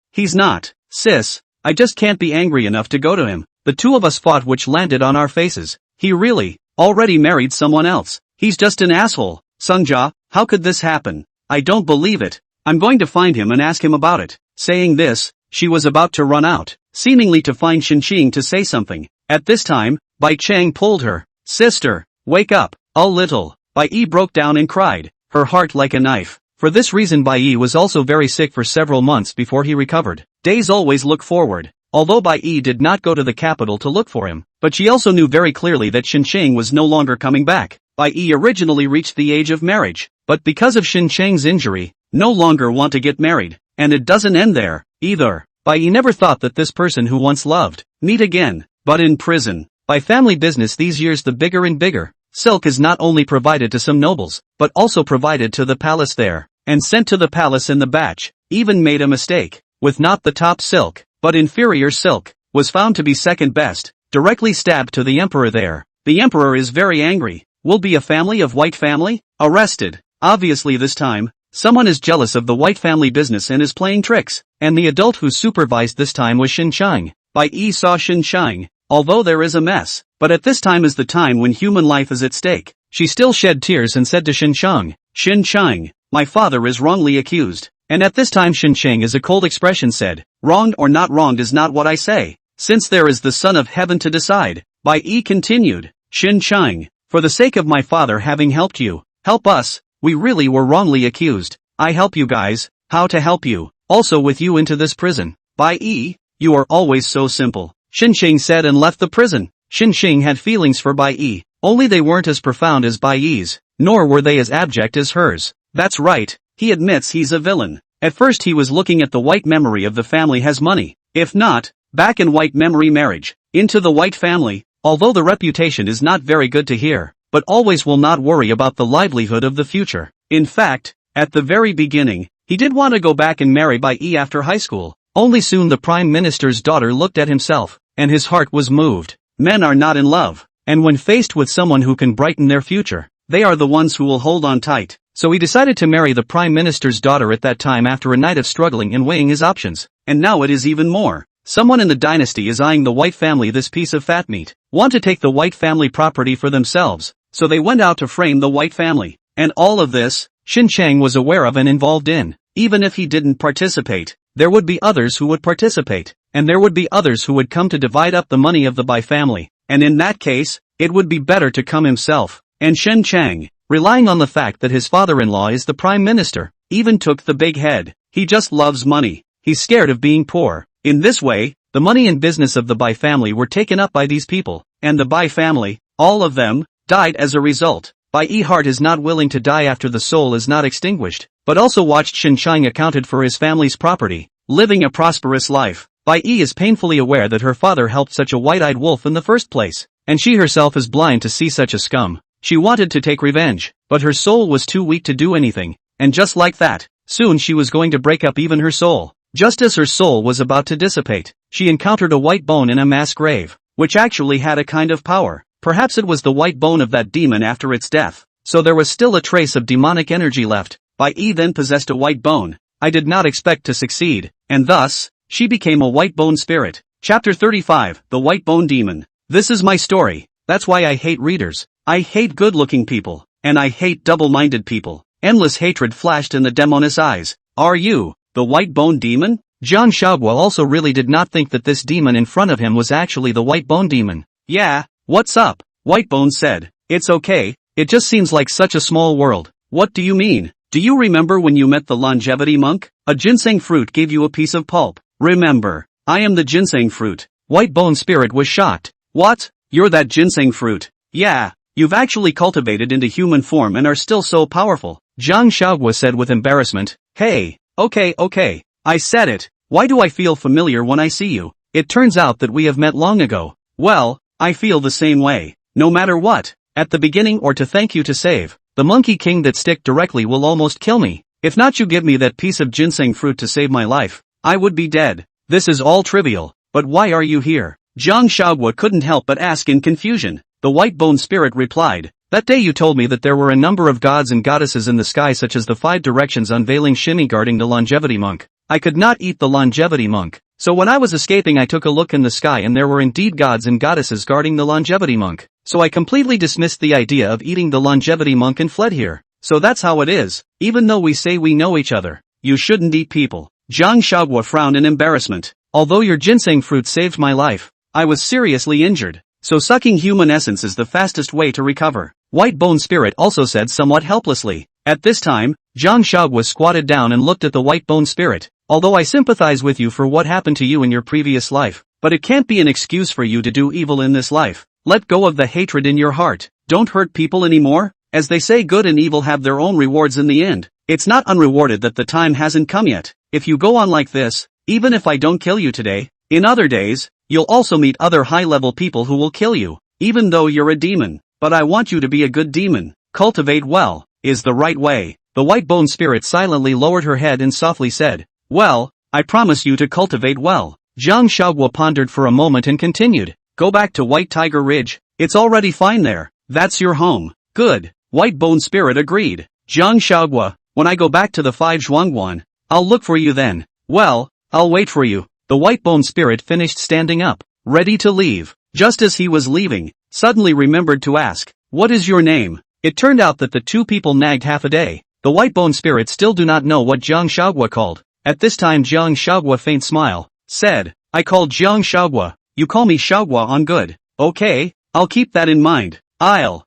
Sis, I just can't be angry enough to go to him. The two of us fought, which landed on our faces. He really, already married someone else. He's just an asshole. Sunja, how could this happen? I don't believe it. I'm going to find him and ask him about it." Saying this, she was about to run out, seemingly to find Xinsheng to say something. At this time, Bai Chang pulled her. "Sister, wake up, a little." Bai Yi broke down and cried, her heart like a knife. For this reason Bai Yi was also very sick for several months before he recovered. Days always look forward. Although Bai Yi did not go to the capital to look for him, but she also knew very clearly that Xinsheng was no longer coming back. Bai Yi originally reached the age of marriage, but because of Xinsheng's injury, no longer want to get married. And it doesn't end there, either. Bai Yi never thought that this person who once loved, meet again, but in prison. By family business these years the bigger and bigger, silk is not only provided to some nobles, but also provided to the palace there, and sent to the palace in the batch. Even made a mistake, with not the top silk, but inferior silk, was found to be second best, directly stabbed to the emperor there. The emperor is very angry. Will be a family of white family? Arrested. Obviously this time, someone is jealous of the white family business and is playing tricks, and the adult who supervised this time was Xinsheng. Bai Yi saw Xinsheng, although there is a mess, but at this time is the time when human life is at stake. She still shed tears and said to Xinsheng, "Xinsheng, my father is wrongly accused." And at this time Xinsheng is a cold expression said, "Wronged or not wronged is not what I say, since there is the Son of Heaven to decide." Bai Yi continued, "Xinsheng, for the sake of my father having helped you, help us, we really were wrongly accused. I help you guys, how to help you, also with you into this prison." "Bai Yi, you are always so simple," Xinsheng said and left the prison. Xinsheng had feelings for Bai Yi, only they weren't as profound as Bai Yi's, nor were they as abject as hers. That's right, he admits he's a villain. At first he was looking at the white memory of the family has money, if not, back in white memory marriage, into the white family, although the reputation is not very good to hear, but always will not worry about the livelihood of the future. In fact, at the very beginning, he did want to go back and marry Bai Yi after high school, only soon the Prime Minister's daughter looked at himself, and his heart was moved. Men are not in love, and when faced with someone who can brighten their future, they are the ones who will hold on tight. So he decided to marry the Prime Minister's daughter at that time after a night of struggling and weighing his options. And now it is even more. Someone in the dynasty is eyeing the white family this piece of fat meat, want to take the white family property for themselves, so they went out to frame the white family. And all of this, Xinsheng was aware of and involved in. Even if he didn't participate, there would be others who would participate, and there would be others who would come to divide up the money of the Bai family, and in that case, it would be better to come himself. And Xinsheng, relying on the fact that his father-in-law is the prime minister, even took the big head. He just loves money. He's scared of being poor. In this way, the money and business of the Bai family were taken up by these people, and the Bai family, all of them, died as a result. Bai Yi heart is not willing to die after the soul is not extinguished, but also watched Xinsheng accounted for his family's property, living a prosperous life. Bai Yi is painfully aware that her father helped such a white-eyed wolf in the first place, and she herself is blind to see such a scum. She wanted to take revenge, but her soul was too weak to do anything, and just like that, soon she was going to break up even her soul. Just as her soul was about to dissipate, she encountered a white bone in a mass grave, which actually had a kind of power. Perhaps it was the white bone of that demon after its death, so there was still a trace of demonic energy left. Bai Yi then possessed a white bone. I did not expect to succeed, and thus, she became a white bone spirit. Chapter 35, The White Bone Demon. This is my story. That's why I hate readers. I hate good-looking people, and I hate double-minded people. Endless hatred flashed in the demoness eyes. Are you the white bone demon? Jiang Huaguo also really did not think that this demon in front of him was actually the white bone demon. Yeah, what's up? White Bone said. It's okay, it just seems like such a small world. What do you mean? Do you remember when you met the longevity monk? A ginseng fruit gave you a piece of pulp. Remember, I am the ginseng fruit. White Bone Spirit was shocked. What? You're that ginseng fruit? Yeah, you've actually cultivated into human form and are still so powerful. Jiang Huaguo said with embarrassment. Hey, okay, I said it. Why do I feel familiar when I see you? It turns out that we have met long ago. Well, I feel the same way. No matter what, at the beginning or to thank you to save, the Monkey King that stick directly will almost kill me. If not you give me that piece of ginseng fruit to save my life, I would be dead. This is all trivial, but why are you here? Jiang Huaguo couldn't help but ask in confusion. The White Bone Spirit replied, that day you told me that there were a number of gods and goddesses in the sky such as the 5 directions unveiling shimmy guarding the longevity monk. I could not eat the longevity monk, so when I was escaping I took a look in the sky and there were indeed gods and goddesses guarding the longevity monk. So I completely dismissed the idea of eating the longevity monk and fled here. So that's how it is, even though we say we know each other. You shouldn't eat people. Jiang Huaguo frowned in embarrassment. Although your ginseng fruit saved my life, I was seriously injured. So sucking human essence is the fastest way to recover. White Bone Spirit also said somewhat helplessly. At this time, Jiang Huaguo squatted down and looked at the White Bone Spirit. Although I sympathize with you for what happened to you in your previous life, but it can't be an excuse for you to do evil in this life. Let go of the hatred in your heart. Don't hurt people anymore. As they say, good and evil have their own rewards in the end. It's not unrewarded that the time hasn't come yet. If you go on like this, even if I don't kill you today, in other days, you'll also meet other high-level people who will kill you, even though you're a demon. But I want you to be a good demon. Cultivate well, is the right way. The White Bone Spirit silently lowered her head and softly said, well, I promise you to cultivate well. Jiang Huaguo pondered for a moment and continued, go back to White Tiger Ridge, it's already fine there. That's your home. Good. White Bone Spirit agreed. Jiang Huaguo, when I go back to the 5 Zhuangguan, I'll look for you then. Well, I'll wait for you. The White Bone Spirit finished standing up, ready to leave. Just as he was leaving, suddenly remembered to ask, what is your name? It turned out that the two people nagged half a day. The White Bone Spirit still do not know what Jiang Huaguo called. At this time Jiang Huaguo faint smile, said, I called Jiang Huaguo, you call me Huaguo on good. Okay, I'll keep that in mind. I'll,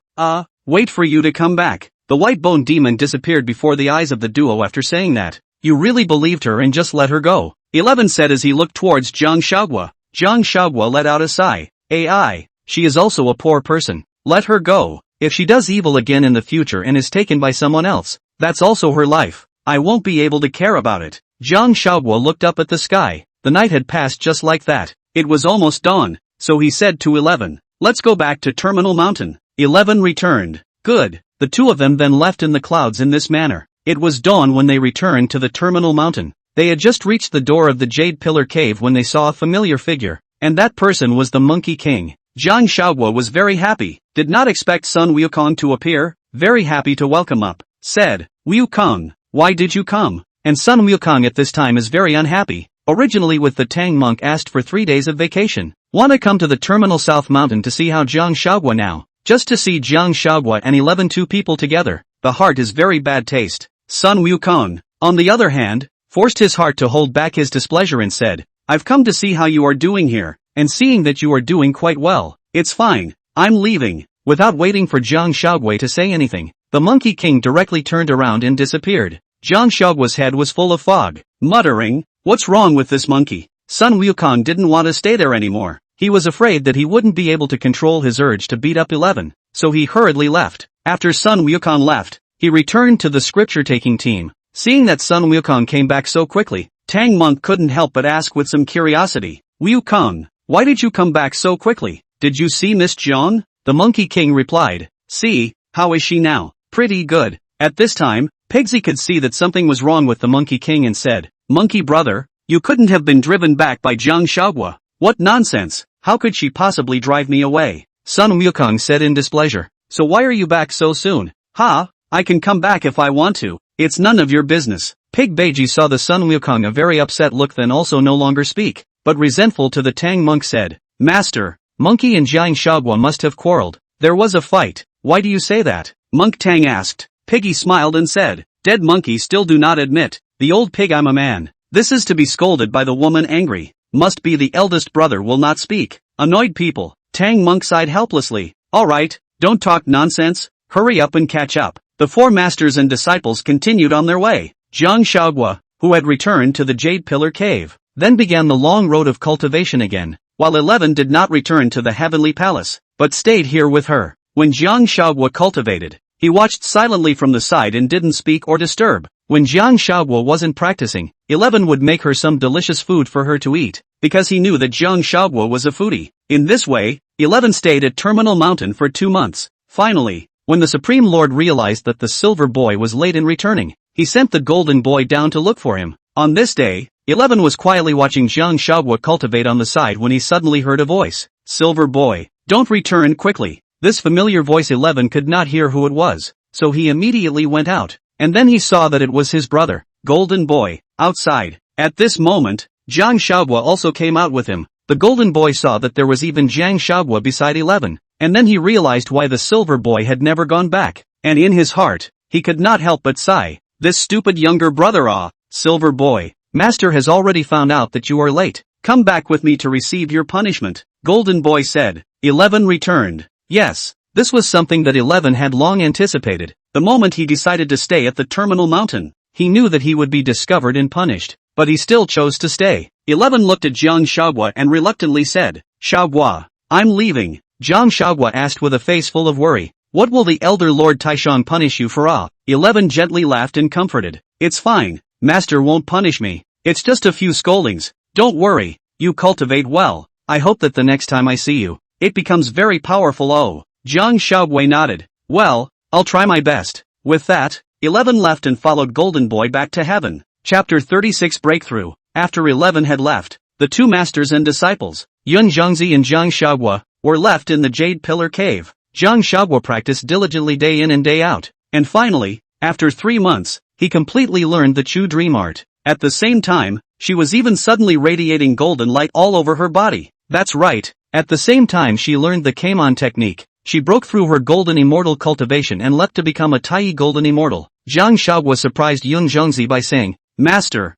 wait for you to come back. The White Bone Demon disappeared before the eyes of the duo after saying that. You really believed her and just let her go. 11 said as he looked towards Jiang Huaguo. Jiang Huaguo let out a sigh. AI, she is also a poor person. Let her go. If she does evil again in the future and is taken by someone else, that's also her life. I won't be able to care about it. Jiang Huaguo looked up at the sky. The night had passed just like that. It was almost dawn, so he said to 11, let's go back to Terminal Mountain. 11 returned. Good. The two of them then left in the clouds in this manner. It was dawn when they returned to the Terminal Mountain. They had just reached the door of the Jade Pillar Cave when they saw a familiar figure, and that person was the Monkey King. Jiang Huaguo was very happy, did not expect Sun Wukong to appear, very happy to welcome up, said, Wukong, why did you come? And Sun Wukong at this time is very unhappy. Originally with the Tang monk asked for 3 days of vacation. Wanna come to the Terminal South Mountain to see how Jiang Huaguo now. Just to see Jiang Huaguo and 11 two people together. The heart is very bad taste. Sun Wukong, on the other hand, forced his heart to hold back his displeasure and said, I've come to see how you are doing here, and seeing that you are doing quite well, it's fine, I'm leaving. Without waiting for Jiang Huaguo to say anything, the Monkey King directly turned around and disappeared. Jiang Huaguo's head was full of fog, muttering, what's wrong with this monkey? Sun Wukong didn't want to stay there anymore. He was afraid that he wouldn't be able to control his urge to beat up 11, so he hurriedly left. After Sun Wukong left, he returned to the scripture-taking team. Seeing that Sun Wukong came back so quickly, Tang monk couldn't help but ask with some curiosity. Wukong, why did you come back so quickly? Did you see Miss Jiang? The Monkey King replied. See, how is she now? Pretty good. At this time, Pigsy could see that something was wrong with the Monkey King and said, Monkey brother, you couldn't have been driven back by Jiang Huaguo. What nonsense, how could she possibly drive me away? Sun Wukong said in displeasure. So why are you back so soon? Ha, I can come back if I want to, it's none of your business. Pig Beiji saw the Sun Wukong a very upset look then also no longer speak, but resentful to the Tang monk said, Master, Monkey and Jiang Huaguo must have quarreled. There was a fight. Why do you say that? Monk Tang asked. Piggy smiled and said, Dead monkey still do not admit. The old pig I'm a man. This is to be scolded by the woman angry. Must be the eldest brother will not speak. Annoyed people. Tang monk sighed helplessly. Alright, don't talk nonsense. Hurry up and catch up. The four masters and disciples continued on their way. Jiang Huaguo, who had returned to the Jade Pillar Cave, then began the long road of cultivation again, while 11 did not return to the heavenly palace, but stayed here with her. When Jiang Huaguo cultivated, he watched silently from the side and didn't speak or disturb. When Jiang Huaguo wasn't practicing, 11 would make her some delicious food for her to eat, because he knew that Jiang Huaguo was a foodie. In this way, 11 stayed at Terminal Mountain for 2 months. Finally, when the Supreme Lord realized that the Silver Boy was late in returning, he sent the Golden Boy down to look for him. On this day, 11 was quietly watching Jiang Huaguo cultivate on the side when he suddenly heard a voice. Silver Boy, don't return quickly. This familiar voice 11 could not hear who it was, so he immediately went out, and then he saw that it was his brother, Golden Boy, outside. At this moment, Jiang Huaguo also came out with him. The Golden Boy saw that there was even Jiang Huaguo beside 11, and then he realized why the Silver Boy had never gone back, and in his heart, he could not help but sigh. This stupid younger brother Silver Boy, Master has already found out that you are late. Come back with me to receive your punishment, Golden Boy said. 11 returned. Yes, this was something that 11 had long anticipated. The moment he decided to stay at the Terminal Mountain, he knew that he would be discovered and punished, but he still chose to stay. 11 looked at Jiang Huaguo and reluctantly said, Huaguo, I'm leaving. Jiang Huaguo asked with a face full of worry, what will the Elder Lord Taishang punish you for? 11 gently laughed and comforted. It's fine, Master won't punish me. It's just a few scoldings. Don't worry, you cultivate well. I hope that the next time I see you, it becomes very powerful. Jiang Huaguo nodded. Well, I'll try my best. With that, 11 left and followed Golden Boy back to heaven. Chapter 36 Breakthrough. After 11 had left, the two masters and disciples, Zhenyuanzi and Jiang Huaguo, were left in the Jade Pillar Cave. Jiang Huaguo practiced diligently day in and day out, and finally, after 3 months, he completely learned the Chu Dream Art. At the same time, she was even suddenly radiating golden light all over her body. That's right, at the same time she learned the Kaimon technique. She broke through her golden immortal cultivation and leapt to become a Tai golden immortal. Jiang Huaguo surprised Zhenyuanzi by saying, Master,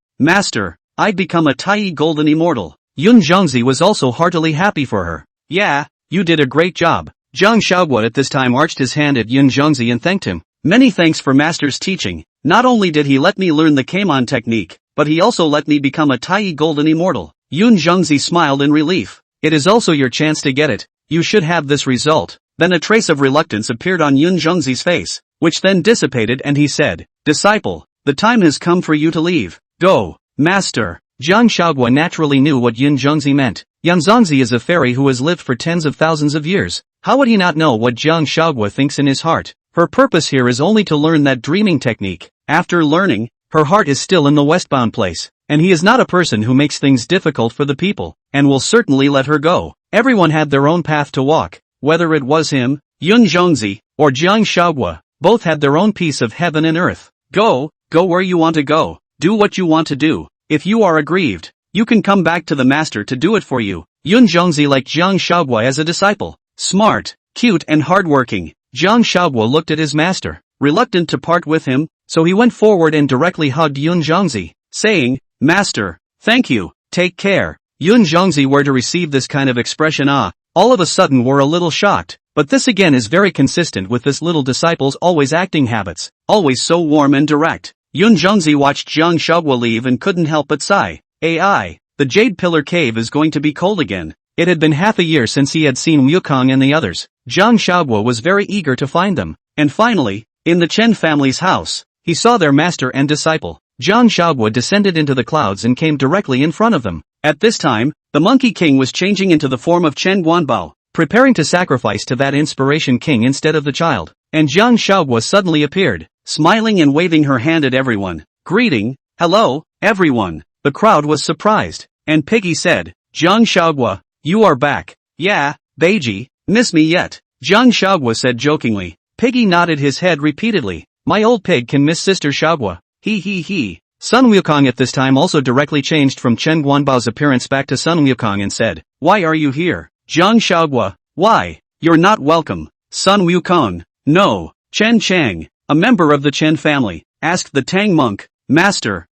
I'd become a Tai golden immortal. Zhenyuanzi was also heartily happy for her. Yeah, you did a great job. Jiang Huaguo at this time arched his hand at Zhenyuanzi and thanked him. Many thanks for Master's teaching. Not only did he let me learn the Kaimon technique, but he also let me become a Tai golden immortal. Zhenyuanzi smiled in relief. It is also your chance to get it. You should have this result. Then a trace of reluctance appeared on Zhenyuanzi's face, which then dissipated and he said, Disciple, the time has come for you to leave. Go, Master. Jiang Huaguo naturally knew what Zhenyuanzi meant. Zhenyuanzi is a fairy who has lived for tens of thousands of years. How would he not know what Jiang Huaguo thinks in his heart? Her purpose here is only to learn that dreaming technique. After learning, her heart is still in the westbound place, and he is not a person who makes things difficult for the people, and will certainly let her go. Everyone had their own path to walk, whether it was him, Zhenyuanzi, or Jiang Huaguo, both had their own piece of heaven and earth. Go where you want to go, do what you want to do. If you are aggrieved, you can come back to the master to do it for you. Zhenyuanzi liked Jiang Huaguo as a disciple. Smart, cute and hardworking, Jiang Huaguo looked at his master, reluctant to part with him, so he went forward and directly hugged Zhenyuanzi, saying, Master, thank you, take care. Zhenyuanzi were to receive this kind of expression all of a sudden were a little shocked, but this again is very consistent with this little disciple's always acting habits, always so warm and direct. Zhenyuanzi watched Jiang Huaguo leave and couldn't help but sigh. The Jade Pillar Cave is going to be cold again. It had been half a year since he had seen Wukong and the others. Jiang Huaguo was very eager to find them, and finally, in the Chen family's house, he saw their master and disciple. Jiang Shaoguo descended into the clouds and came directly in front of them. At this time, the Monkey King was changing into the form of Chen Guanbao, preparing to sacrifice to that inspiration king instead of the child. And Jiang Shaoguo suddenly appeared, smiling and waving her hand at everyone. Greeting, hello, everyone. The crowd was surprised, and Piggy said, Jiang Shaoguo, you are back. Yeah, Beiji, miss me yet? Jiang Shaoguo said jokingly. Piggy nodded his head repeatedly. My old pig can miss Sister Shaoguo. He. Sun Wukong at this time also directly changed from Chen Guanbao's appearance back to Sun Wukong and said, why are you here? Jiang Shaoguo, why? You're not welcome. Sun Wukong, no. Chen Chang, a member of the Chen family, asked the Tang monk, Master,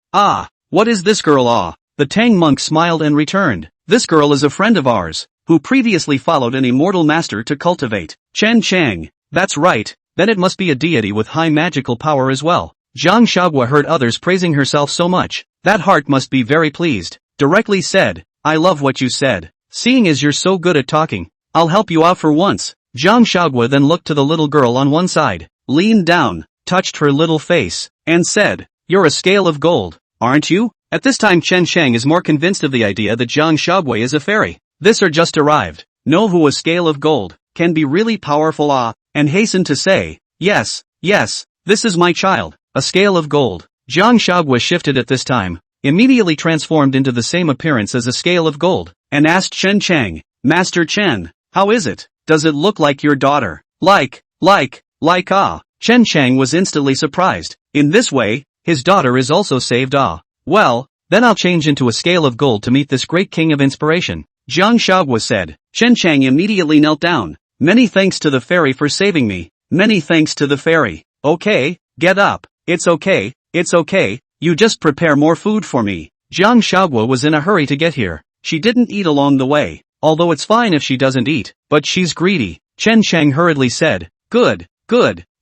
what is this girl? The Tang monk smiled and returned, this girl is a friend of ours, who previously followed an immortal master to cultivate. Chen Chang, that's right, then it must be a deity with high magical power as well. Jiang Shaoguo heard others praising herself so much, that heart must be very pleased, directly said, I love what you said, seeing as you're so good at talking, I'll help you out for once. Jiang Shaoguo then looked to the little girl on one side, leaned down, touched her little face, and said, you're a scale of gold, aren't you? At this time Chen Chang is more convinced of the idea that Jiang Shaoguo is a fairy. This or just arrived, know who a scale of gold, can be really powerful and hastened to say, yes, this is my child. A scale of gold. Jiang Shaoguo shifted at this time, immediately transformed into the same appearance as a scale of gold, and asked Chen Chang, Master Chen, how is it? Does it look like your daughter? Like. Chen Chang was instantly surprised. In this way, his daughter is also saved. Well, then I'll change into a scale of gold to meet this great king of inspiration. Jiang Shaoguo said. Chen Chang immediately knelt down. Many thanks to the fairy for saving me. Many thanks to the fairy. Okay, get up. It's okay, you just prepare more food for me. Jiang Shaoguo was in a hurry to get here. She didn't eat along the way, although it's fine if she doesn't eat, but she's greedy. Chen Chang hurriedly said, good,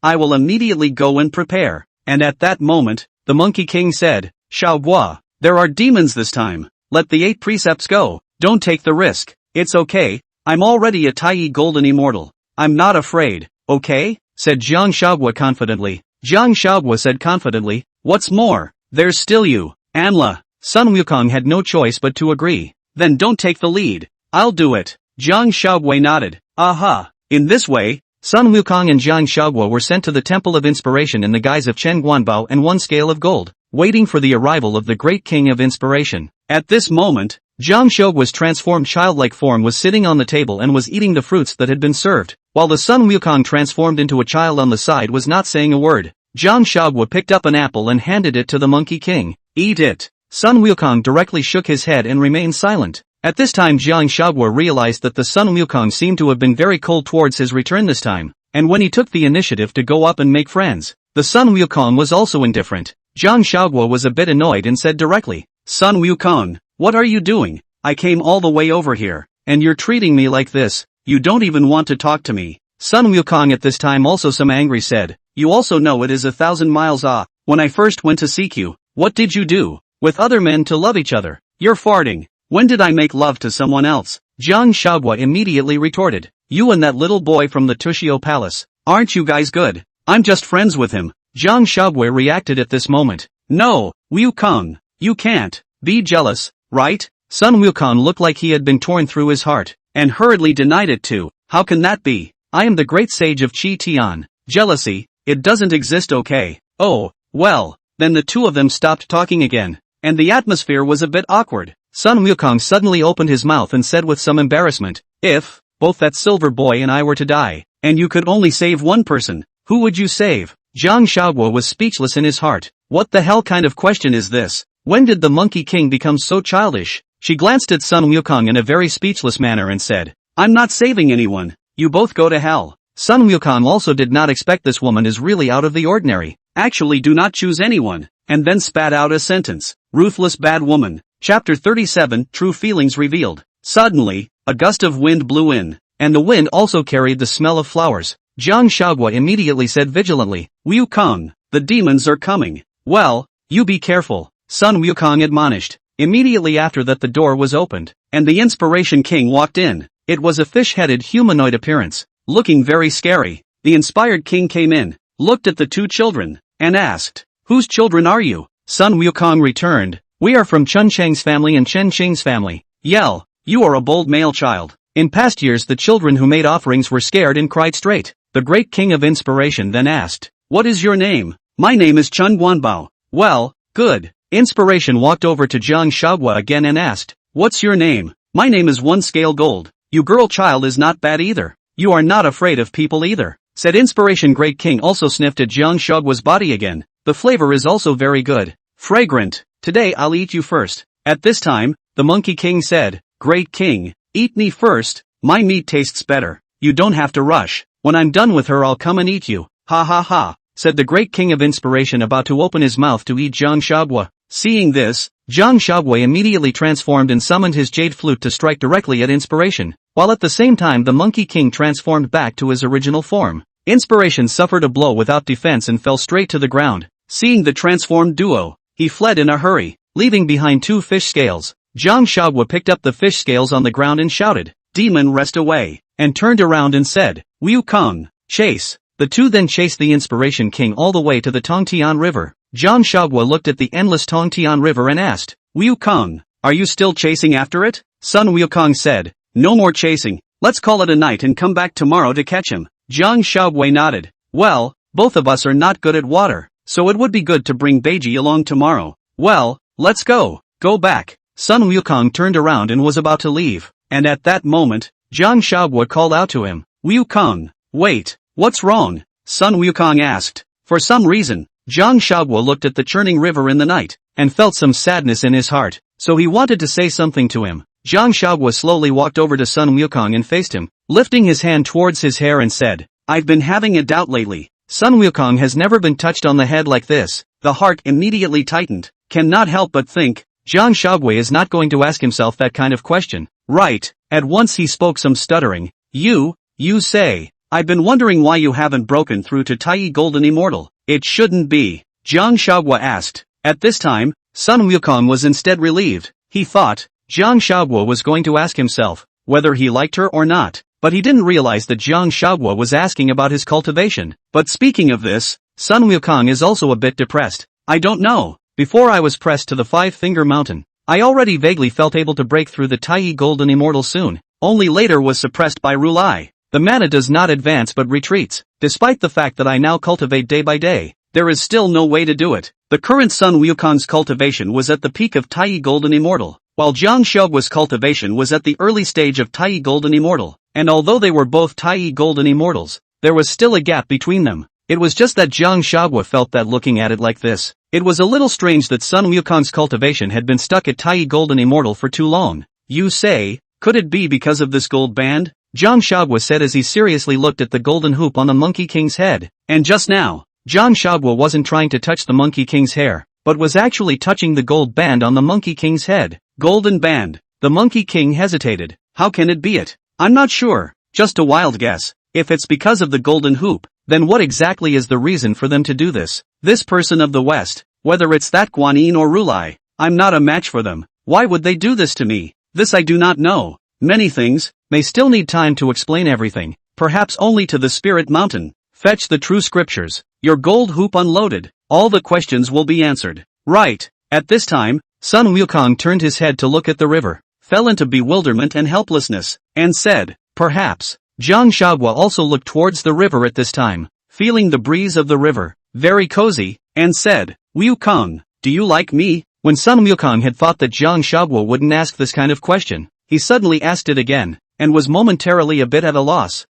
I will immediately go and prepare. And at that moment, the Monkey King said, Shaoguo, there are demons this time. Let the 8 precepts go. Don't take the risk. It's okay, I'm already a Taiyi golden immortal. I'm not afraid, okay? Said Jiang Shaoguo confidently. Jiang Shaoguo said confidently, what's more, there's still you, Anla. Sun Wukong had no choice but to agree. Then don't take the lead. I'll do it. Jiang Shaoguo nodded. Aha. In this way, Sun Wukong and Jiang Shaoguo were sent to the Temple of Inspiration in the guise of Chen Guanbao and one scale of gold, waiting for the arrival of the great king of inspiration. At this moment, Jiang Shaoguo's transformed childlike form was sitting on the table and was eating the fruits that had been served, while the Sun Wukong transformed into a child on the side was not saying a word. Jiang Shaoguo picked up an apple and handed it to the Monkey King. Eat it. Sun Wukong directly shook his head and remained silent. At this time Jiang Shaoguo realized that the Sun Wukong seemed to have been very cold towards his return this time, and when he took the initiative to go up and make friends, the Sun Wukong was also indifferent. Jiang Shaoguo was a bit annoyed and said directly, Sun Wukong, what are you doing? I came all the way over here, and you're treating me like this, you don't even want to talk to me. Sun Wukong at this time also some angry said, you also know it is 1,000 miles when I first went to seek you, what did you do? With other men to love each other. You're farting. When did I make love to someone else? Jiang Shaoguo immediately retorted, you and that little boy from the Tushio Palace, aren't you guys good? I'm just friends with him. Jiang Shaoguo reacted at this moment. No, Wukong, you can't be jealous, right? Sun Wukong looked like he had been torn through his heart, and hurriedly denied it too. How can that be? I am the great sage of Qi Tian. Jealousy, it doesn't exist, okay? Oh, well, then the two of them stopped talking again, and the atmosphere was a bit awkward. Sun Wukong suddenly opened his mouth and said with some embarrassment, if both that silver boy and I were to die, and you could only save one person, who would you save? Jiang Shaoguo was speechless in his heart. What the hell kind of question is this? When did the Monkey King become so childish? She glanced at Sun Wukong in a very speechless manner and said, I'm not saving anyone. You both go to hell. Sun Wukong also did not expect this woman is really out of the ordinary. Actually do not choose anyone. And then spat out a sentence. Ruthless bad woman. Chapter 37, True Feelings Revealed. Suddenly, a gust of wind blew in, and the wind also carried the smell of flowers. Jiang Shaoguo immediately said vigilantly, Wukong, the demons are coming. Well, you be careful, Sun Wukong admonished. Immediately after that the door was opened, and the Inspiration King walked in. It was a fish-headed humanoid appearance, looking very scary. The Inspired King came in, looked at the two children, and asked, whose children are you? Sun Wukong returned. We are from Chun Cheng's family and Chen Qing's family. Yell, you are a bold male child. In past years the children who made offerings were scared and cried straight. The great king of inspiration then asked, what is your name? My name is Chun Guanbao. Well, good. Inspiration walked over to Jiang Huaguo again and asked, what's your name? My name is One Scale Gold. You girl child is not bad either. You are not afraid of people either, said Inspiration. Great king also sniffed at Jiang Huaguo's body again. The flavor is also very good. Fragrant. Today I'll eat you first. At this time, the Monkey King said, Great king, eat me first, my meat tastes better. You don't have to rush. When I'm done with her I'll come and eat you. Ha ha ha, said the great king of inspiration, about to open his mouth to eat Jiang Huaguo. Seeing this, Jiang Huaguo immediately transformed and summoned his jade flute to strike directly at Inspiration, while at the same time the Monkey King transformed back to his original form. Inspiration suffered a blow without defense and fell straight to the ground. Seeing the transformed duo, he fled in a hurry, leaving behind 2 fish scales. Jiang Huaguo picked up the fish scales on the ground and shouted, Demon, rest away, and turned around and said, Wukong, chase. The two then chased the Inspiration King all the way to the Tongtian River. Jiang Huaguo looked at the endless Tongtian River and asked, Wukong, are you still chasing after it? Sun Wukong said, no more chasing, let's call it a night and come back tomorrow to catch him. Jiang Huaguo nodded, well, both of us are not good at water, so it would be good to bring Beiji along tomorrow. Well, let's go back. Sun Wukong turned around and was about to leave, and at that moment, Jiang Huaguo called out to him, Wukong, wait, what's wrong? Sun Wukong asked. For some reason, Jiang Huaguo looked at the churning river in the night, and felt some sadness in his heart, so he wanted to say something to him. Jiang Huaguo slowly walked over to Sun Wukong and faced him, lifting his hand towards his hair and said, I've been having a doubt lately. Sun Wukong has never been touched on the head like this. The heart immediately tightened. Cannot help but think, Jiang Huaguo is not going to ask himself that kind of question, right? At once he spoke some stuttering. You say, I've been wondering why you haven't broken through to Tai Golden Immortal. It shouldn't be, Jiang Huaguo asked. At this time, Sun Wukong was instead relieved. He thought, Jiang Huaguo was going to ask himself, whether he liked her or not, but he didn't realize that Jiang Huaguo was asking about his cultivation. But speaking of this, Sun Wukong is also a bit depressed. I don't know. Before I was pressed to the 5-finger mountain, I already vaguely felt able to break through the Tai Golden Immortal soon, only later was suppressed by Rulai. The mana does not advance but retreats. Despite the fact that I now cultivate day by day, there is still no way to do it. The current Sun Wukong's cultivation was at the peak of Tai Golden Immortal, while Jiang Huaguo's cultivation was at the early stage of Tai Golden Immortal, and although they were both Tai Golden Immortals, there was still a gap between them. It was just that Jiang Huaguo felt that looking at it like this, it was a little strange that Sun Wukong's cultivation had been stuck at Tai Golden Immortal for too long. You say, could it be because of this gold band? Jiang Huaguo said as he seriously looked at the golden hoop on the Monkey King's head. And just now, Jiang Huaguo wasn't trying to touch the Monkey King's hair, but was actually touching the gold band on the Monkey King's head. Golden band. The Monkey King hesitated. How can it be it? I'm not sure. Just a wild guess. If it's because of the golden hoop, then what exactly is the reason for them to do this? This person of the West, whether it's that Guanyin or Rulai, I'm not a match for them. Why would they do this to me? This I do not know. Many things, may still need time to explain everything, perhaps only to the Spirit Mountain. Fetch the true scriptures. Your gold hoop unloaded. All the questions will be answered. Right. At this time, Sun Wukong turned his head to look at the river, fell into bewilderment and helplessness, and said, perhaps. Jiang Huaguo also looked towards the river at this time, feeling the breeze of the river, very cozy, and said, Wukong, do you like me? When Sun Wukong had thought that Jiang Huaguo wouldn't ask this kind of question, he suddenly asked it again, and was momentarily a bit at a loss.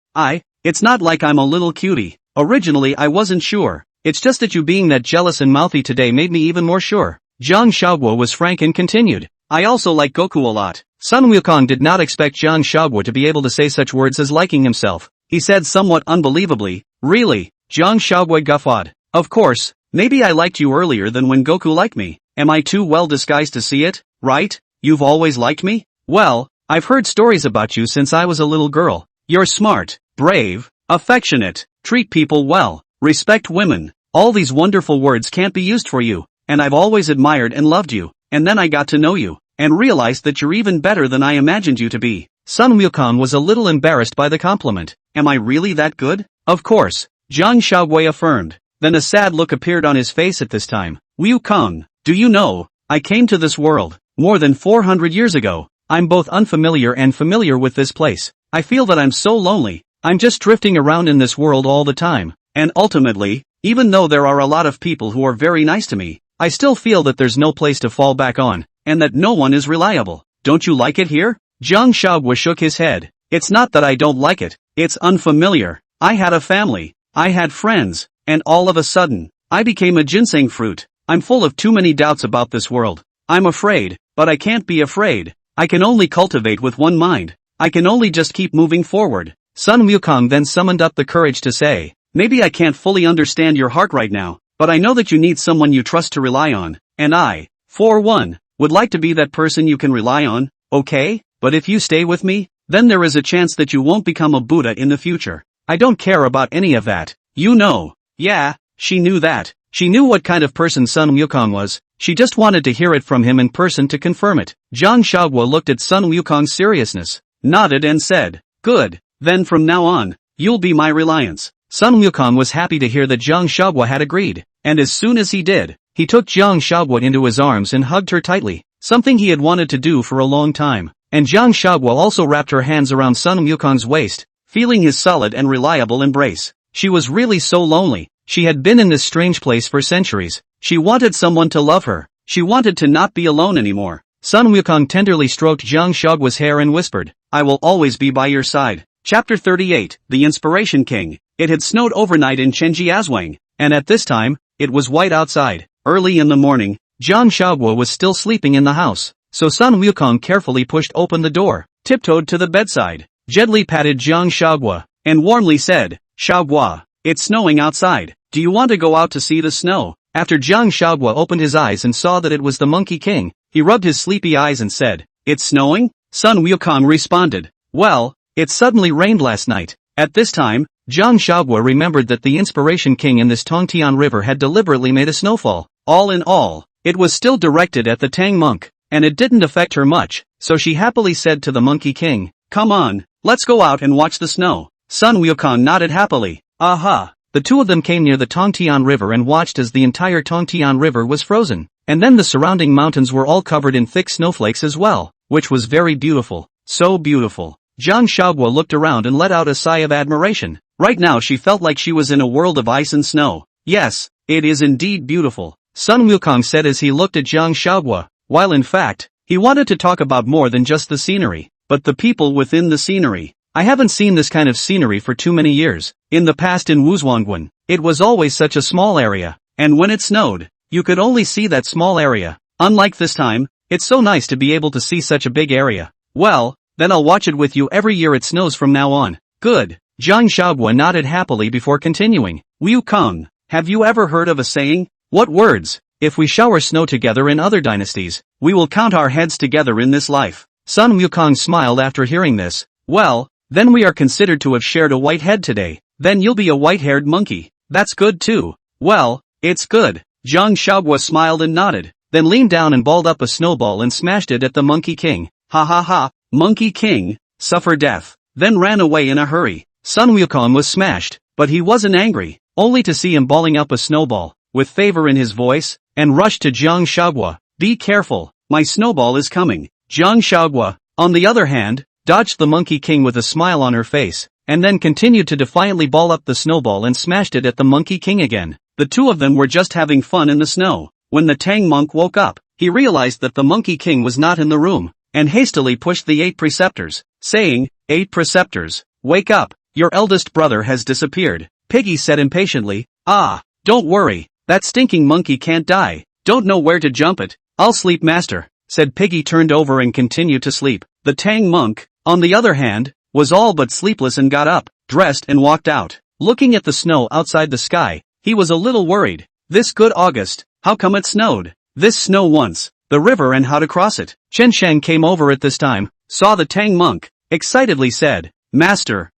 It's not like I'm a little cutie. Originally I wasn't sure. It's just that you being that jealous and mouthy today made me even more sure. Jiang Huaguo was frank and continued. I also like Goku a lot. Sun Wukong did not expect Jiang Huaguo to be able to say such words as liking himself. He said somewhat unbelievably, really? Jiang Huaguo guffawed. Of course, maybe I liked you earlier than when Goku liked me. Am I too well disguised to see it, right? You've always liked me? Well, I've heard stories about you since I was a little girl. You're smart, brave, affectionate, treat people well, respect women. All these wonderful words can't be used for you, and I've always admired and loved you, and then I got to know you, and realized that you're even better than I imagined you to be. Sun Wukong was a little embarrassed by the compliment. Am I really that good? Of course, Jiang Huaguo affirmed. Then a sad look appeared on his face at this time. Wukong, Do you know, I came to this world more than 400 years ago. I'm both unfamiliar and familiar with this place. I feel that I'm so lonely. I'm just drifting around in this world all the time. And ultimately, even though there are a lot of people who are very nice to me, I still feel that there's no place to fall back on, and that no one is reliable. Don't you like it here? Jiang Huaguo shook his head. It's not that I don't like it, it's unfamiliar. I had a family, I had friends, and all of a sudden, I became a ginseng fruit. I'm full of too many doubts about this world. I'm afraid, but I can't be afraid. I can only cultivate with one mind. I can only just keep moving forward. Sun Wukong then summoned up the courage to say, maybe I can't fully understand your heart right now, but I know that you need someone you trust to rely on, and I, for one, would like to be that person you can rely on, okay? But if you stay with me, then there is a chance that you won't become a Buddha in the future. I don't care about any of that. You know. Yeah, she knew that. She knew what kind of person Sun Wukong was. She just wanted to hear it from him in person to confirm it. Jiang Huaguo looked at Sun Wukong's seriousness, nodded and said, good, then from now on, you'll be my reliance. Sun Wukong was happy to hear that Jiang Huaguo had agreed, and as soon as he did, he took Jiang Huaguo into his arms and hugged her tightly, something he had wanted to do for a long time. And Jiang Huaguo also wrapped her hands around Sun Wukong's waist, feeling his solid and reliable embrace. She was really so lonely. She had been in this strange place for centuries. She wanted someone to love her. She wanted to not be alone anymore. Sun Wukong tenderly stroked Jiang Huaguo's hair and whispered, I will always be by your side. Chapter 38, The Inspiration King. It had snowed overnight in Chenjiazwang, and at this time, it was white outside. Early in the morning, Jiang Huaguo was still sleeping in the house, so Sun Wukong carefully pushed open the door, tiptoed to the bedside, gently patted Jiang Huaguo, and warmly said, Huaguo, it's snowing outside. Do you want to go out to see the snow? After Jiang Huaguo opened his eyes and saw that it was the Monkey King, he rubbed his sleepy eyes and said, it's snowing? Sun Wukong responded, well, it suddenly rained last night. At this time, Jiang Huaguo remembered that the Inspiration King in this Tongtian River had deliberately made a snowfall. All in all, it was still directed at the Tang monk, and it didn't affect her much, so she happily said to the Monkey King, come on, let's go out and watch the snow. Sun Wukong nodded happily. Aha! The two of them came near the Tongtian River and watched as the entire Tongtian River was frozen, and then the surrounding mountains were all covered in thick snowflakes as well, which was very beautiful. So beautiful. Jiang Huaguo looked around and let out a sigh of admiration. Right now she felt like she was in a world of ice and snow. Yes, it is indeed beautiful, Sun Wukong said as he looked at Jiang Huaguo, while in fact, he wanted to talk about more than just the scenery, but the people within the scenery. I haven't seen this kind of scenery for too many years. In the past in Wuzhuangguan, it was always such a small area, and when it snowed, you could only see that small area. Unlike this time, it's so nice to be able to see such a big area. Well, then I'll watch it with you every year it snows from now on. Good. Jiang Huaguo nodded happily before continuing. Wukong, have you ever heard of a saying? What words? If we shower snow together in other dynasties, we will count our heads together in this life. Sun Wukong smiled after hearing this. Well, then we are considered to have shared a white head today. Then you'll be a white-haired monkey. That's good too. Well, it's good. Jiang Huaguo smiled and nodded, then leaned down and balled up a snowball and smashed it at the Monkey King. Ha ha ha, Monkey King, suffer death. Then ran away in a hurry. Sun Wukong was smashed, but he wasn't angry, only to see him balling up a snowball, with favor in his voice, and rushed to Jiang Huaguo. Be careful, my snowball is coming. Jiang Huaguo, on the other hand, dodged the Monkey King with a smile on her face, and then continued to defiantly ball up the snowball and smashed it at the Monkey King again. The two of them were just having fun in the snow. When the Tang monk woke up, he realized that the Monkey King was not in the room, and hastily pushed the 8 preceptors, saying, 8 preceptors, wake up, your eldest brother has disappeared. Piggy said impatiently, don't worry, that stinking monkey can't die. Don't know where to jump it. I'll sleep master, said Piggy, turned over and continued to sleep. The Tang monk, on the other hand, was all but sleepless and got up, dressed and walked out. Looking at the snow outside the sky, he was a little worried. This good August, how come it snowed? This snow once, the river and how to cross it. Chen Shang came over at this time, saw the Tang monk, excitedly said, Master,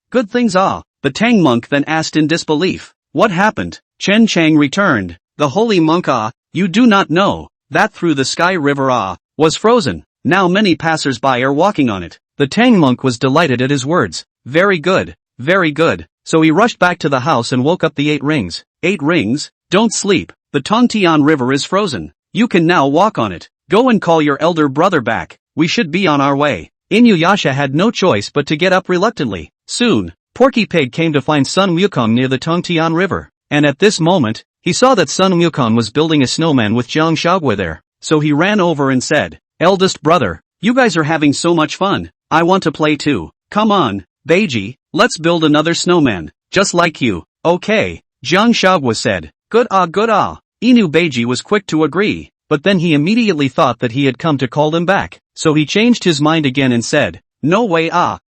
good things ah. The Tang monk then asked in disbelief, what happened? Chen Chang returned, the holy monk you do not know, that through the sky river was frozen. Now many passers-by are walking on it. The Tang monk was delighted at his words. Very good, so he rushed back to the house and woke up the 8 rings. 8 rings, don't sleep, the Tongtian River is frozen. You can now walk on it. Go and call your elder brother back. We should be on our way. Inuyasha had no choice but to get up reluctantly. Soon, Porky Pig came to find Sun Wukong near the Tongtian River, and at this moment, he saw that Sun Wukong was building a snowman with Jiang Shaogui there, so he ran over and said, "Eldest brother, you guys are having so much fun. I want to play too. Come on, Beiji, let's build another snowman, just like you." "Okay," Jiang Shaogui said. Good ah. Inu Beiji was quick to agree, but then he immediately thought that he had come to call them back, so he changed his mind again and said, "No way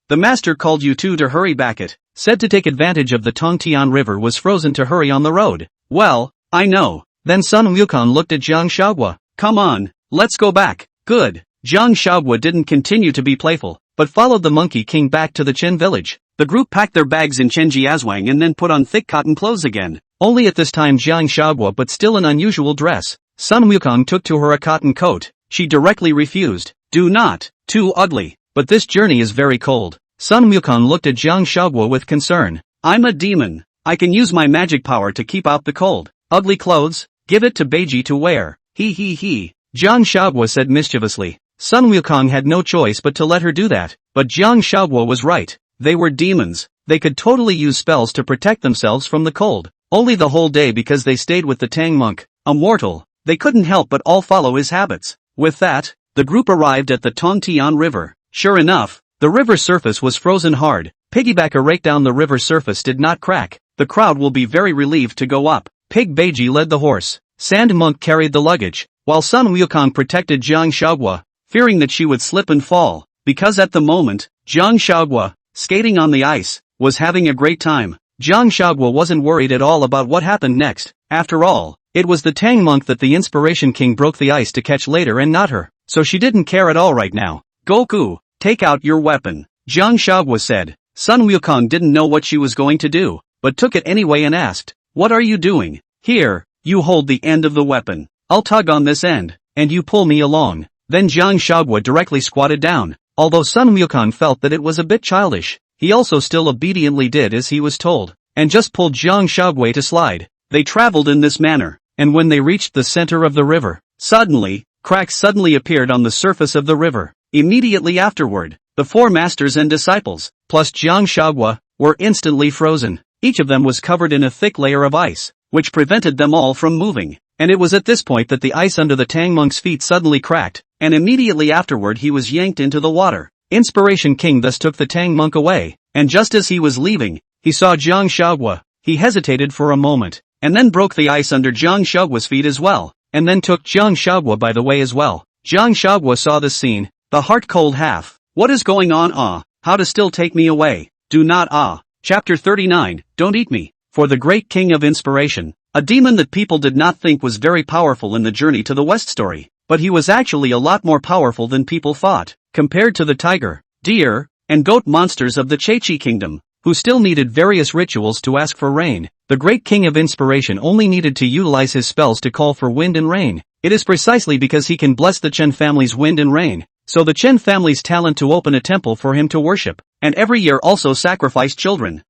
the master called you two to hurry back it." Said to take advantage of the Tongtian River was frozen to hurry on the road. "Well, I know." Then Sun Wukong looked at Jiang Shaogui. "Come on, let's go back." "Good." Jiang Shaogui didn't continue to be playful, but followed the Monkey King back to the Chen village. The group packed their bags in Chenjiazwang and then put on thick cotton clothes again. Only at this time Jiang Shaogui, but still an unusual dress. Sun Wukong took to her a cotton coat. She directly refused. "Do not. Too ugly. But this journey is very cold." Sun Wukong looked at Jiang Shaogui with concern. "I'm a demon. I can use my magic power to keep out the cold. Ugly clothes? Give it to Beiji to wear." He. Jiang Shaogui said mischievously. Sun Wukong had no choice but to let her do that. But Jiang Shaogui was right. They were demons. They could totally use spells to protect themselves from the cold. Only the whole day because they stayed with the Tang monk, a mortal. They couldn't help but all follow his habits. With that, the group arrived at the Tongtian River. Sure enough, the river surface was frozen hard. Piggyback a rake down the river surface did not crack. The crowd will be very relieved to go up. Pig Beiji led the horse. Sand Monk carried the luggage, while Sun Wukong protected Jiang Shaogui, fearing that she would slip and fall, because at the moment, Jiang Shaogui, skating on the ice, was having a great time. Jiang Shaogui wasn't worried at all about what happened next. After all, it was the Tang monk that the Inspiration King broke the ice to catch later and not her, so she didn't care at all right now. "Goku, take out your weapon," Jiang Shaogui said. Sun Wukong didn't know what she was going to do, but took it anyway and asked, "What are you doing?" "Here, you hold the end of the weapon. I'll tug on this end, and you pull me along." Then Jiang Shaogui directly squatted down. Although Sun Wukong felt that it was a bit childish, he also still obediently did as he was told, and just pulled Jiang Shaogui to slide. They traveled in this manner, and when they reached the center of the river, suddenly, cracks suddenly appeared on the surface of the river. Immediately afterward, the four masters and disciples, plus Jiang Shaogui, were instantly frozen. Each of them was covered in a thick layer of ice, which prevented them all from moving. And it was at this point that the ice under the Tang monk's feet suddenly cracked, and immediately afterward he was yanked into the water. Inspiration King thus took the Tang monk away, and just as he was leaving, he saw Jiang Shaogui. He hesitated for a moment, and then broke the ice under Jiang Shaogui's feet as well, and then took Jiang Shaogui by the way as well. Jiang Shaogui saw this scene, the heart cold half. "What is going on? How to still take me away? Do not Chapter 39, Don't Eat Me. For the Great King of Inspiration, a demon that people did not think was very powerful in the Journey to the West story, but he was actually a lot more powerful than people thought, compared to the tiger, deer, and goat monsters of the Chechi kingdom, who still needed various rituals to ask for rain. The Great King of Inspiration only needed to utilize his spells to call for wind and rain. It is precisely because he can bless the Chen family's wind and rain, so the Chen family's talent to open a temple for him to worship, and every year also sacrifice children.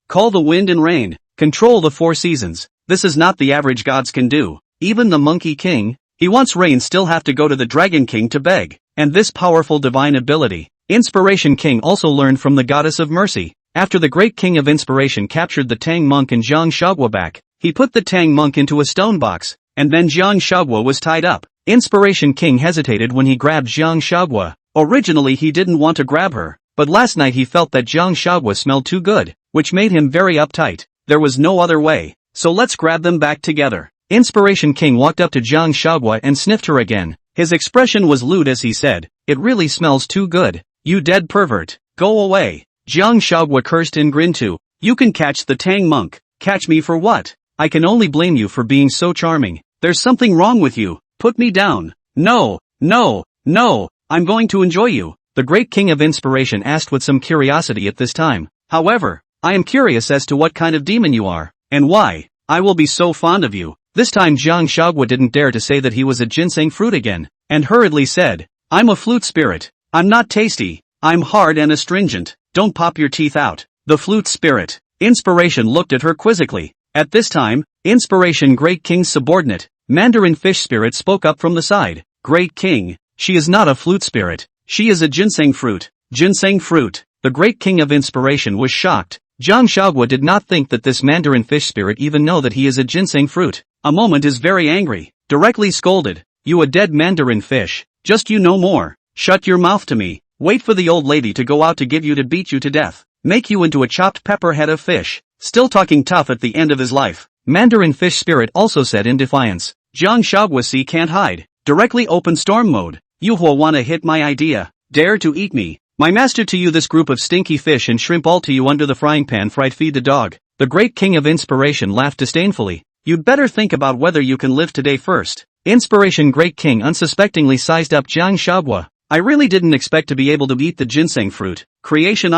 Call the wind and rain, control the four seasons. This is not the average gods can do. Even the Monkey King, he wants rain, still have to go to the Dragon King to beg, and this powerful divine ability, Inspiration King also learned from the Goddess of Mercy. After the Great King of Inspiration captured the Tang monk and Jiang Shaogui back, he put the Tang monk into a stone box, and then Jiang Shaogui was tied up. Inspiration King hesitated when he grabbed Jiang Shaogui. Originally he didn't want to grab her, but last night he felt that Jiang Shaogui smelled too good, which made him very uptight. There was no other way, so let's grab them back together. Inspiration King walked up to Jiang Shaogui and sniffed her again. His expression was lewd as he said, "It really smells too good. You dead pervert, go away." Jiang Shaogui cursed and grinned too. "You can catch the Tang monk. Catch me for what? I can only blame you for being so charming. There's something wrong with you. Put me down." No, I'm going to enjoy you," the Great King of Inspiration asked with some curiosity at this time. "However, I am curious as to what kind of demon you are, and why. I will be so fond of you." This time Jiang Shaogui didn't dare to say that he was a ginseng fruit again, and hurriedly said, "I'm a flute spirit. I'm not tasty. I'm hard and astringent. Don't pop your teeth out." The flute spirit. Inspiration looked at her quizzically. At this time, Inspiration Great King's subordinate, Mandarin Fish Spirit spoke up from the side. Great King, she is not a flute spirit. She is a ginseng fruit. Ginseng fruit. The Great King of Inspiration was shocked. Jiang Huaguo did not think that this Mandarin Fish Spirit even know that he is a ginseng fruit. A moment is very angry, directly scolded. You a dead Mandarin fish, just you no more. Shut your mouth to me. Wait for the old lady to go out to give you to beat you to death. Make you into a chopped pepper head of fish. Still talking tough at the end of his life. Mandarin Fish Spirit also said in defiance. Jiang Huaguo can't hide. Directly open storm mode. You wanna hit my idea. Dare to eat me. My master to you this group of stinky fish and shrimp all to you under the frying pan fried feed the dog. The Great King of Inspiration laughed disdainfully. You'd better think about whether you can live today first. Inspiration Great King unsuspectingly sized up Jiang Huaguo. I really didn't expect to be able to eat the ginseng fruit. Creation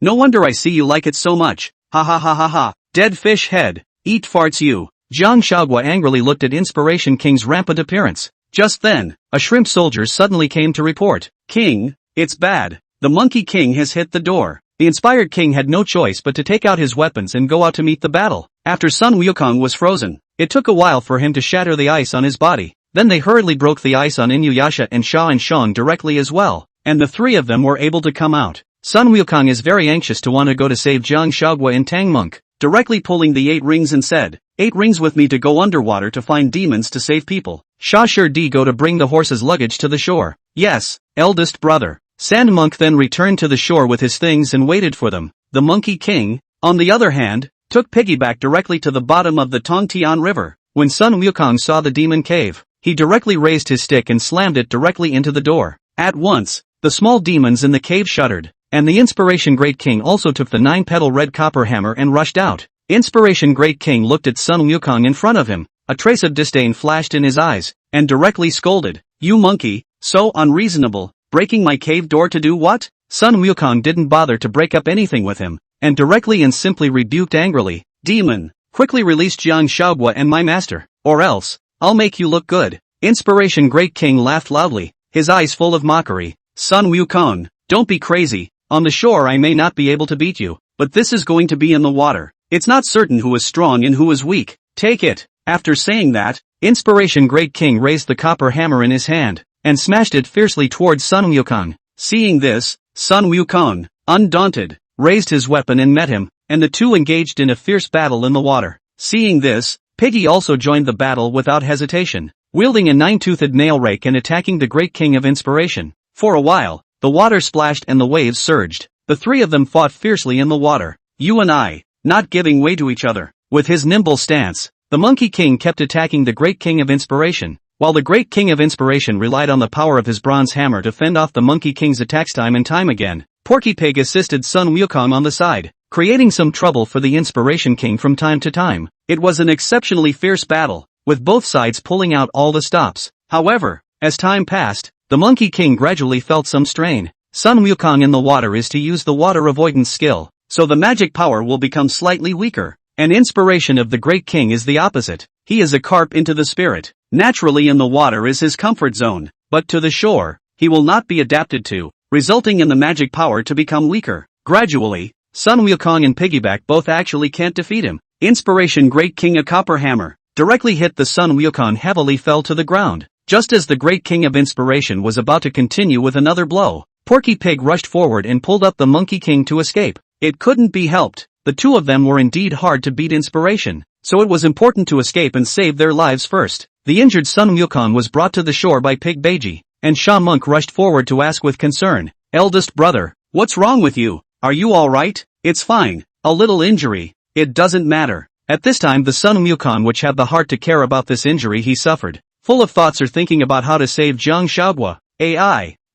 no wonder I see you like it so much. Ha ha ha ha ha. Dead fish head. Eat farts you. Jiang Huaguo angrily looked at Inspiration King's rampant appearance. Just then, a shrimp soldier suddenly came to report. King, it's bad. The Monkey King has hit the door. The inspired king had no choice but to take out his weapons and go out to meet the battle. After Sun Wukong was frozen, it took a while for him to shatter the ice on his body. Then they hurriedly broke the ice on Inuyasha and Sha and Shang directly as well, and the three of them were able to come out. Sun Wukong is very anxious to want to go to save Jiang Huaguo and Tang Monk, directly pulling the 8 rings and said, 8 rings with me to go underwater to find demons to save people. Sha sure D go to bring the horse's luggage to the shore. Yes, eldest brother. Sand Monk then returned to the shore with his things and waited for them. The Monkey King, on the other hand, took piggyback directly to the bottom of the Tongtian River. When Sun Wukong saw the demon cave, he directly raised his stick and slammed it directly into the door. At once, the small demons in the cave shuddered, and the Inspiration Great King also took the 9-petal red copper hammer and rushed out. Inspiration Great King looked at Sun Wukong in front of him. A trace of disdain flashed in his eyes, and directly scolded. You monkey, so unreasonable. Breaking my cave door to do what? Sun Wukong didn't bother to break up anything with him, and directly and simply rebuked angrily. Demon, quickly release Jiang Huaguo and my master, or else, I'll make you look good. Inspiration Great King laughed loudly, his eyes full of mockery. Sun Wukong, don't be crazy. On the shore I may not be able to beat you, but this is going to be in the water. It's not certain who is strong and who is weak. Take it. After saying that, Inspiration Great King raised the copper hammer in his hand, and smashed it fiercely towards Sun Wukong. Seeing this, Sun Wukong, undaunted, raised his weapon and met him, and the two engaged in a fierce battle in the water. Seeing this, Piggy also joined the battle without hesitation, wielding a 9-toothed nail rake and attacking the Great King of Inspiration. For a while, the water splashed and the waves surged. The three of them fought fiercely in the water, you and I, not giving way to each other. With his nimble stance, the Monkey King kept attacking the Great King of Inspiration, while the Great King of Inspiration relied on the power of his bronze hammer to fend off the Monkey King's attacks time and time again. Porky Pig assisted Sun Wukong on the side, creating some trouble for the Inspiration King from time to time. It was an exceptionally fierce battle, with both sides pulling out all the stops. However, as time passed, the Monkey King gradually felt some strain. Sun Wukong in the water is to use the water avoidance skill, so the magic power will become slightly weaker. An inspiration of the Great King is the opposite. He is a carp into the spirit. Naturally in the water is his comfort zone, but to the shore, he will not be adapted to, resulting in the magic power to become weaker. Gradually, Sun Wukong and Piggyback both actually can't defeat him. Inspiration Great King a copper hammer, directly hit the Sun Wukong heavily fell to the ground. Just as the Great King of Inspiration was about to continue with another blow, Porky Pig rushed forward and pulled up the Monkey King to escape. It couldn't be helped. The two of them were indeed hard to beat Inspiration, so it was important to escape and save their lives first. The injured Sun Wukong was brought to the shore by Pig Beiji, and Sha Monk rushed forward to ask with concern, "Eldest brother, what's wrong with you? Are you alright?" "It's fine, a little injury. It doesn't matter." At this time the Sun Wukong which had the heart to care about this injury he suffered, full of thoughts are thinking about how to save Jiang Huaguo.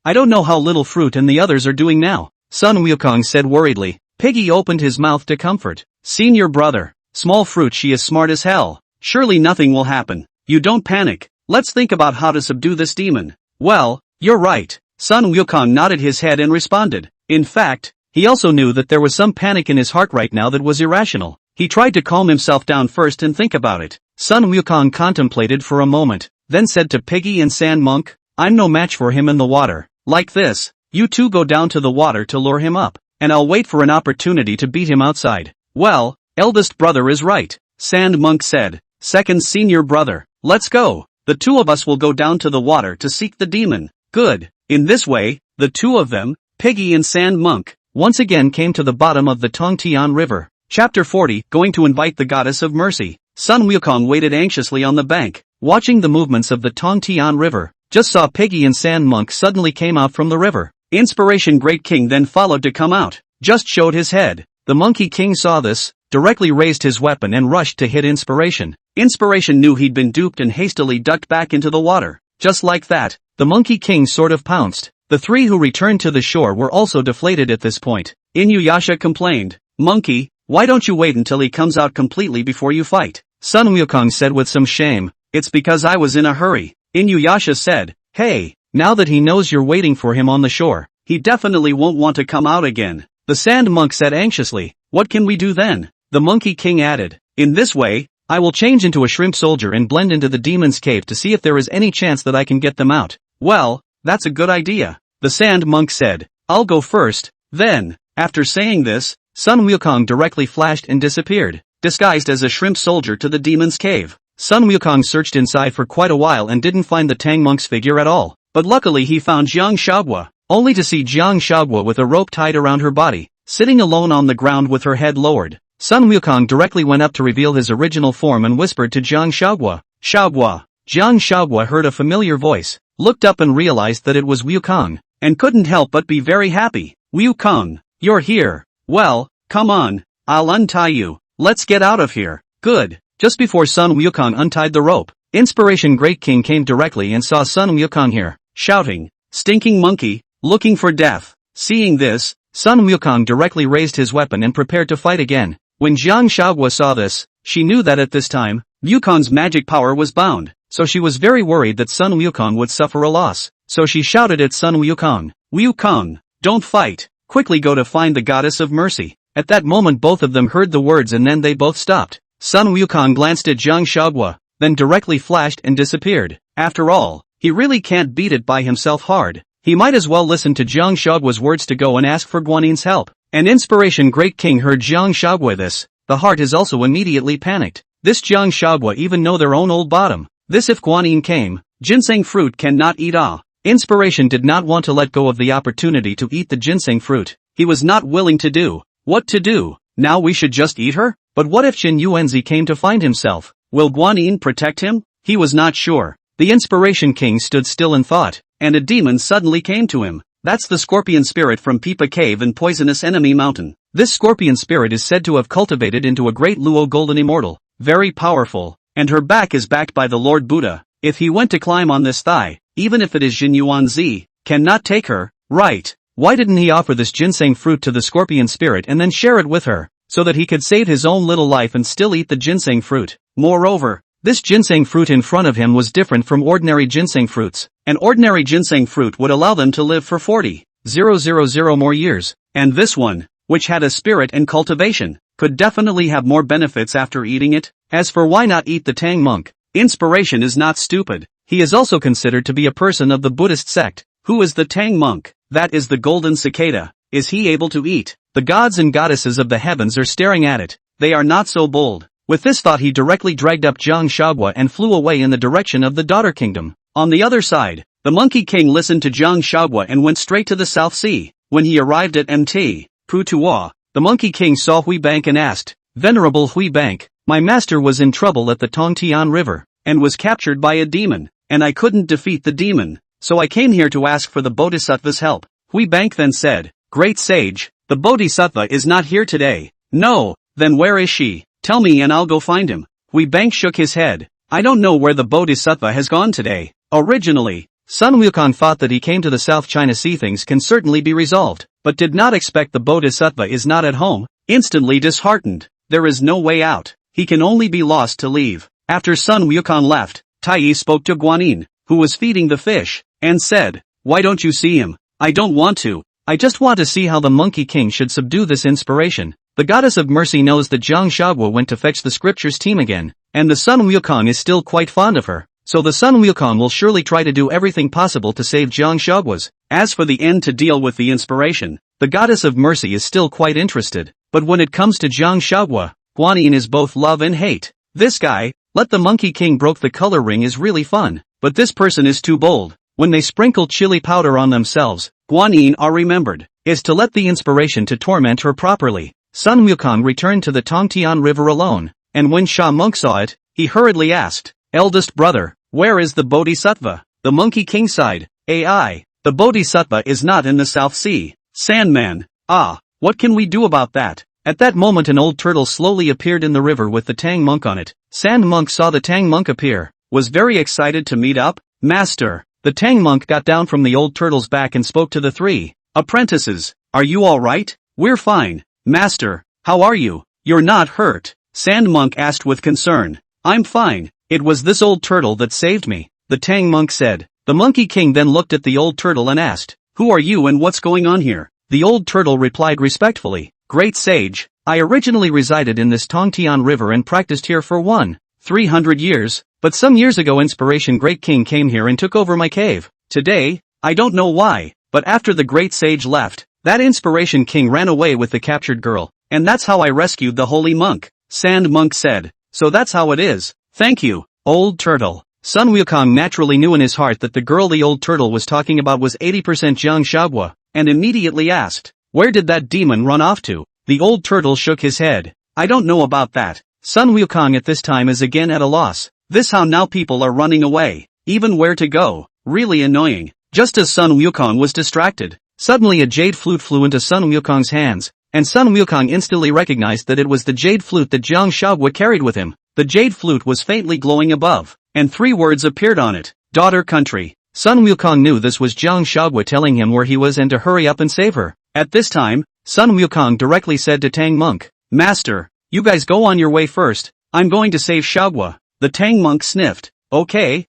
I don't know how Little Fruit and the others are doing now, Sun Wukong said worriedly. Piggy opened his mouth to comfort. "Senior brother, Small Fruit, she is smart as hell. Surely nothing will happen. You don't panic. Let's think about how to subdue this demon." "Well, you're right." Sun Wukong nodded his head and responded. In fact, he also knew that there was some panic in his heart right now that was irrational. He tried to calm himself down first and think about it. Sun Wukong contemplated for a moment, then said to Piggy and Sand Monk, "I'm no match for him in the water. Like this, you two go down to the water to lure him up, and I'll wait for an opportunity to beat him outside." "Well, eldest brother is right," Sand Monk said. Second senior brother. Let's go. The two of us will go down to the water to seek the demon. Good. In this way, the two of them, Piggy and Sand Monk, once again came to the bottom of the Tongtian River. Chapter 40, Going to Invite the Goddess of Mercy. Sun Wukong waited anxiously on the bank, watching the movements of the Tongtian River. Just saw Piggy and Sand Monk suddenly came out from the river. Inspiration Great King then followed to come out. Just showed his head. The Monkey King saw this, directly raised his weapon and rushed to hit Inspiration. Inspiration knew he'd been duped and hastily ducked back into the water. Just like that, the Monkey King sort of pounced. The three who returned to the shore were also deflated at this point. Inuyasha complained. Monkey, why don't you wait until he comes out completely before you fight? Sun Wukong said with some shame. It's because I was in a hurry. Inuyasha said. Hey, now that he knows you're waiting for him on the shore, he definitely won't want to come out again. The Sand Monk said anxiously. What can we do then? The Monkey King added. In this way, I will change into a shrimp soldier and blend into the demon's cave to see if there is any chance that I can get them out. Well, that's a good idea. The Sand Monk said. I'll go first, then. After saying this, Sun Wukong directly flashed and disappeared, disguised as a shrimp soldier to the demon's cave. Sun Wukong searched inside for quite a while and didn't find the Tang Monk's figure at all. But luckily he found Jiang Huaguo, only to see Jiang Huaguo with a rope tied around her body, sitting alone on the ground with her head lowered. Sun Wukong directly went up to reveal his original form and whispered to Jiang Huaguo. Huaguo. Jiang Huaguo heard a familiar voice, looked up and realized that it was Wukong, and couldn't help but be very happy. Wukong, you're here. Well, come on, I'll untie you. Let's get out of here. Good. Just before Sun Wukong untied the rope, Inspiration Great King came directly and saw Sun Wukong here, shouting, Stinking monkey, looking for death. Seeing this, Sun Wukong directly raised his weapon and prepared to fight again. When Jiang Huaguo saw this, she knew that at this time, Wukong's magic power was bound, so she was very worried that Sun Wukong would suffer a loss. So she shouted at Sun Wukong, Wukong, don't fight, quickly go to find the Goddess of Mercy. At that moment both of them heard the words and then they both stopped. Sun Wukong glanced at Jiang Huaguo, then directly flashed and disappeared. After all, he really can't beat it by himself hard. He might as well listen to Jiang Huaguo's words to go and ask for Guanyin's help. And Inspiration Great King heard Jiang Huaguo this. The heart is also immediately panicked. This Jiang Huaguo even know their own old bottom. This if Guanyin came, Ginseng Fruit cannot eat ah. Inspiration did not want to let go of the opportunity to eat the ginseng fruit. He was not willing to do. What to do? Now we should just eat her? But what if Zhenyuanzi came to find himself? Will Guanyin protect him? He was not sure. The Inspiration King stood still in thought, and a demon suddenly came to him. That's the scorpion spirit from Peepa Cave and Poisonous Enemy Mountain. This scorpion spirit is said to have cultivated into a great Luo Golden Immortal, very powerful, and her back is backed by the Lord Buddha. If he went to climb on this thigh, even if it is Zhenyuanzi, cannot take her, right? Why didn't he offer this ginseng fruit to the scorpion spirit and then share it with her, so that he could save his own little life and still eat the ginseng fruit? Moreover, this ginseng fruit in front of him was different from ordinary ginseng fruits. An ordinary ginseng fruit would allow them to live for 40,000 more years, and this one, which had a spirit and cultivation, could definitely have more benefits after eating it. As for why not eat the Tang Monk, Inspiration is not stupid. He is also considered to be a person of the Buddhist sect. Who is the Tang Monk? That is the golden cicada. Is he able to eat? The gods and goddesses of the heavens are staring at it. They are not so bold. With this thought he directly dragged up Jiang Huaguo and flew away in the direction of the Daughter Kingdom. On the other side, the Monkey King listened to Jiang Huaguo and went straight to the South Sea. When he arrived at Mt. Putuo, the Monkey King saw Hui Bank and asked, Venerable Hui Bank, my master was in trouble at the Tongtian River, and was captured by a demon, and I couldn't defeat the demon, so I came here to ask for the Bodhisattva's help. Hui Bank then said, Great sage, the Bodhisattva is not here today. No, then where is she? Tell me and I'll go find him. Hui Bank shook his head. I don't know where the Bodhisattva has gone today. Originally, Sun Wukong thought that he came to the South China Sea things can certainly be resolved, but did not expect the Bodhisattva is not at home. Instantly disheartened, there is no way out. He can only be lost to leave. After Sun Wukong left, Tai spoke to Guanyin, who was feeding the fish, and said, Why don't you see him? I don't want to. I just want to see how the Monkey King should subdue this Inspiration. The Goddess of Mercy knows that Jiang Huaguo went to fetch the scriptures team again, and the Sun Wukong is still quite fond of her. So the Sun Wukong will surely try to do everything possible to save Jiang Huaguo's. As for the end to deal with the Inspiration, the Goddess of Mercy is still quite interested. But when it comes to Jiang Huaguo, Guanyin is both love and hate. This guy, let the Monkey King broke the color ring is really fun, but this person is too bold. When they sprinkle chili powder on themselves, Guanyin are remembered, is to let the inspiration to torment her properly. Sun Wukong returned to the Tongtian River alone, and when Sha Monk saw it, he hurriedly asked, "Eldest brother, where is the Bodhisattva?" The Monkey King sighed, "AI, the Bodhisattva is not in the South Sea." Sandman, "Ah, what can we do about that?" At that moment an old turtle slowly appeared in the river with the Tang Monk on it. Sand Monk saw the Tang Monk appear, was very excited to meet up. "Master." The Tang Monk got down from the old turtle's back and spoke to the three apprentices. "Are you all right?" "We're fine, Master. How are you?" "You're not hurt?" Sand Monk asked with concern. "I'm fine. It was this old turtle that saved me," the Tang Monk said. The Monkey King then looked at the old turtle and asked, "Who are you and what's going on here?" The old turtle replied respectfully, "Great sage, I originally resided in this Tongtian River and practiced here for 300 years, but some years ago Inspiration Great King came here and took over my cave. Today, I don't know why, but after the great sage left, that Inspiration King ran away with the captured girl, and that's how I rescued the holy monk." Sand Monk said, "So that's how it is. Thank you, old turtle." Sun Wukong naturally knew in his heart that the girl the old turtle was talking about was 80% Jiang Huaguo, and immediately asked, "Where did that demon run off to?" The old turtle shook his head. "I don't know about that." Sun Wukong at this time is again at a loss. This how now people are running away, even where to go, really annoying. Just as Sun Wukong was distracted, suddenly a jade flute flew into Sun Wukong's hands, and Sun Wukong instantly recognized that it was the jade flute that Jiang Huaguo carried with him. The jade flute was faintly glowing above, and 3 words appeared on it, "Daughter Country." Sun Wukong knew this was Jiang Huaguo telling him where he was and to hurry up and save her. At this time, Sun Wukong directly said to Tang Monk, "Master, you guys go on your way first, I'm going to save Huaguo." The Tang Monk sniffed, Okay,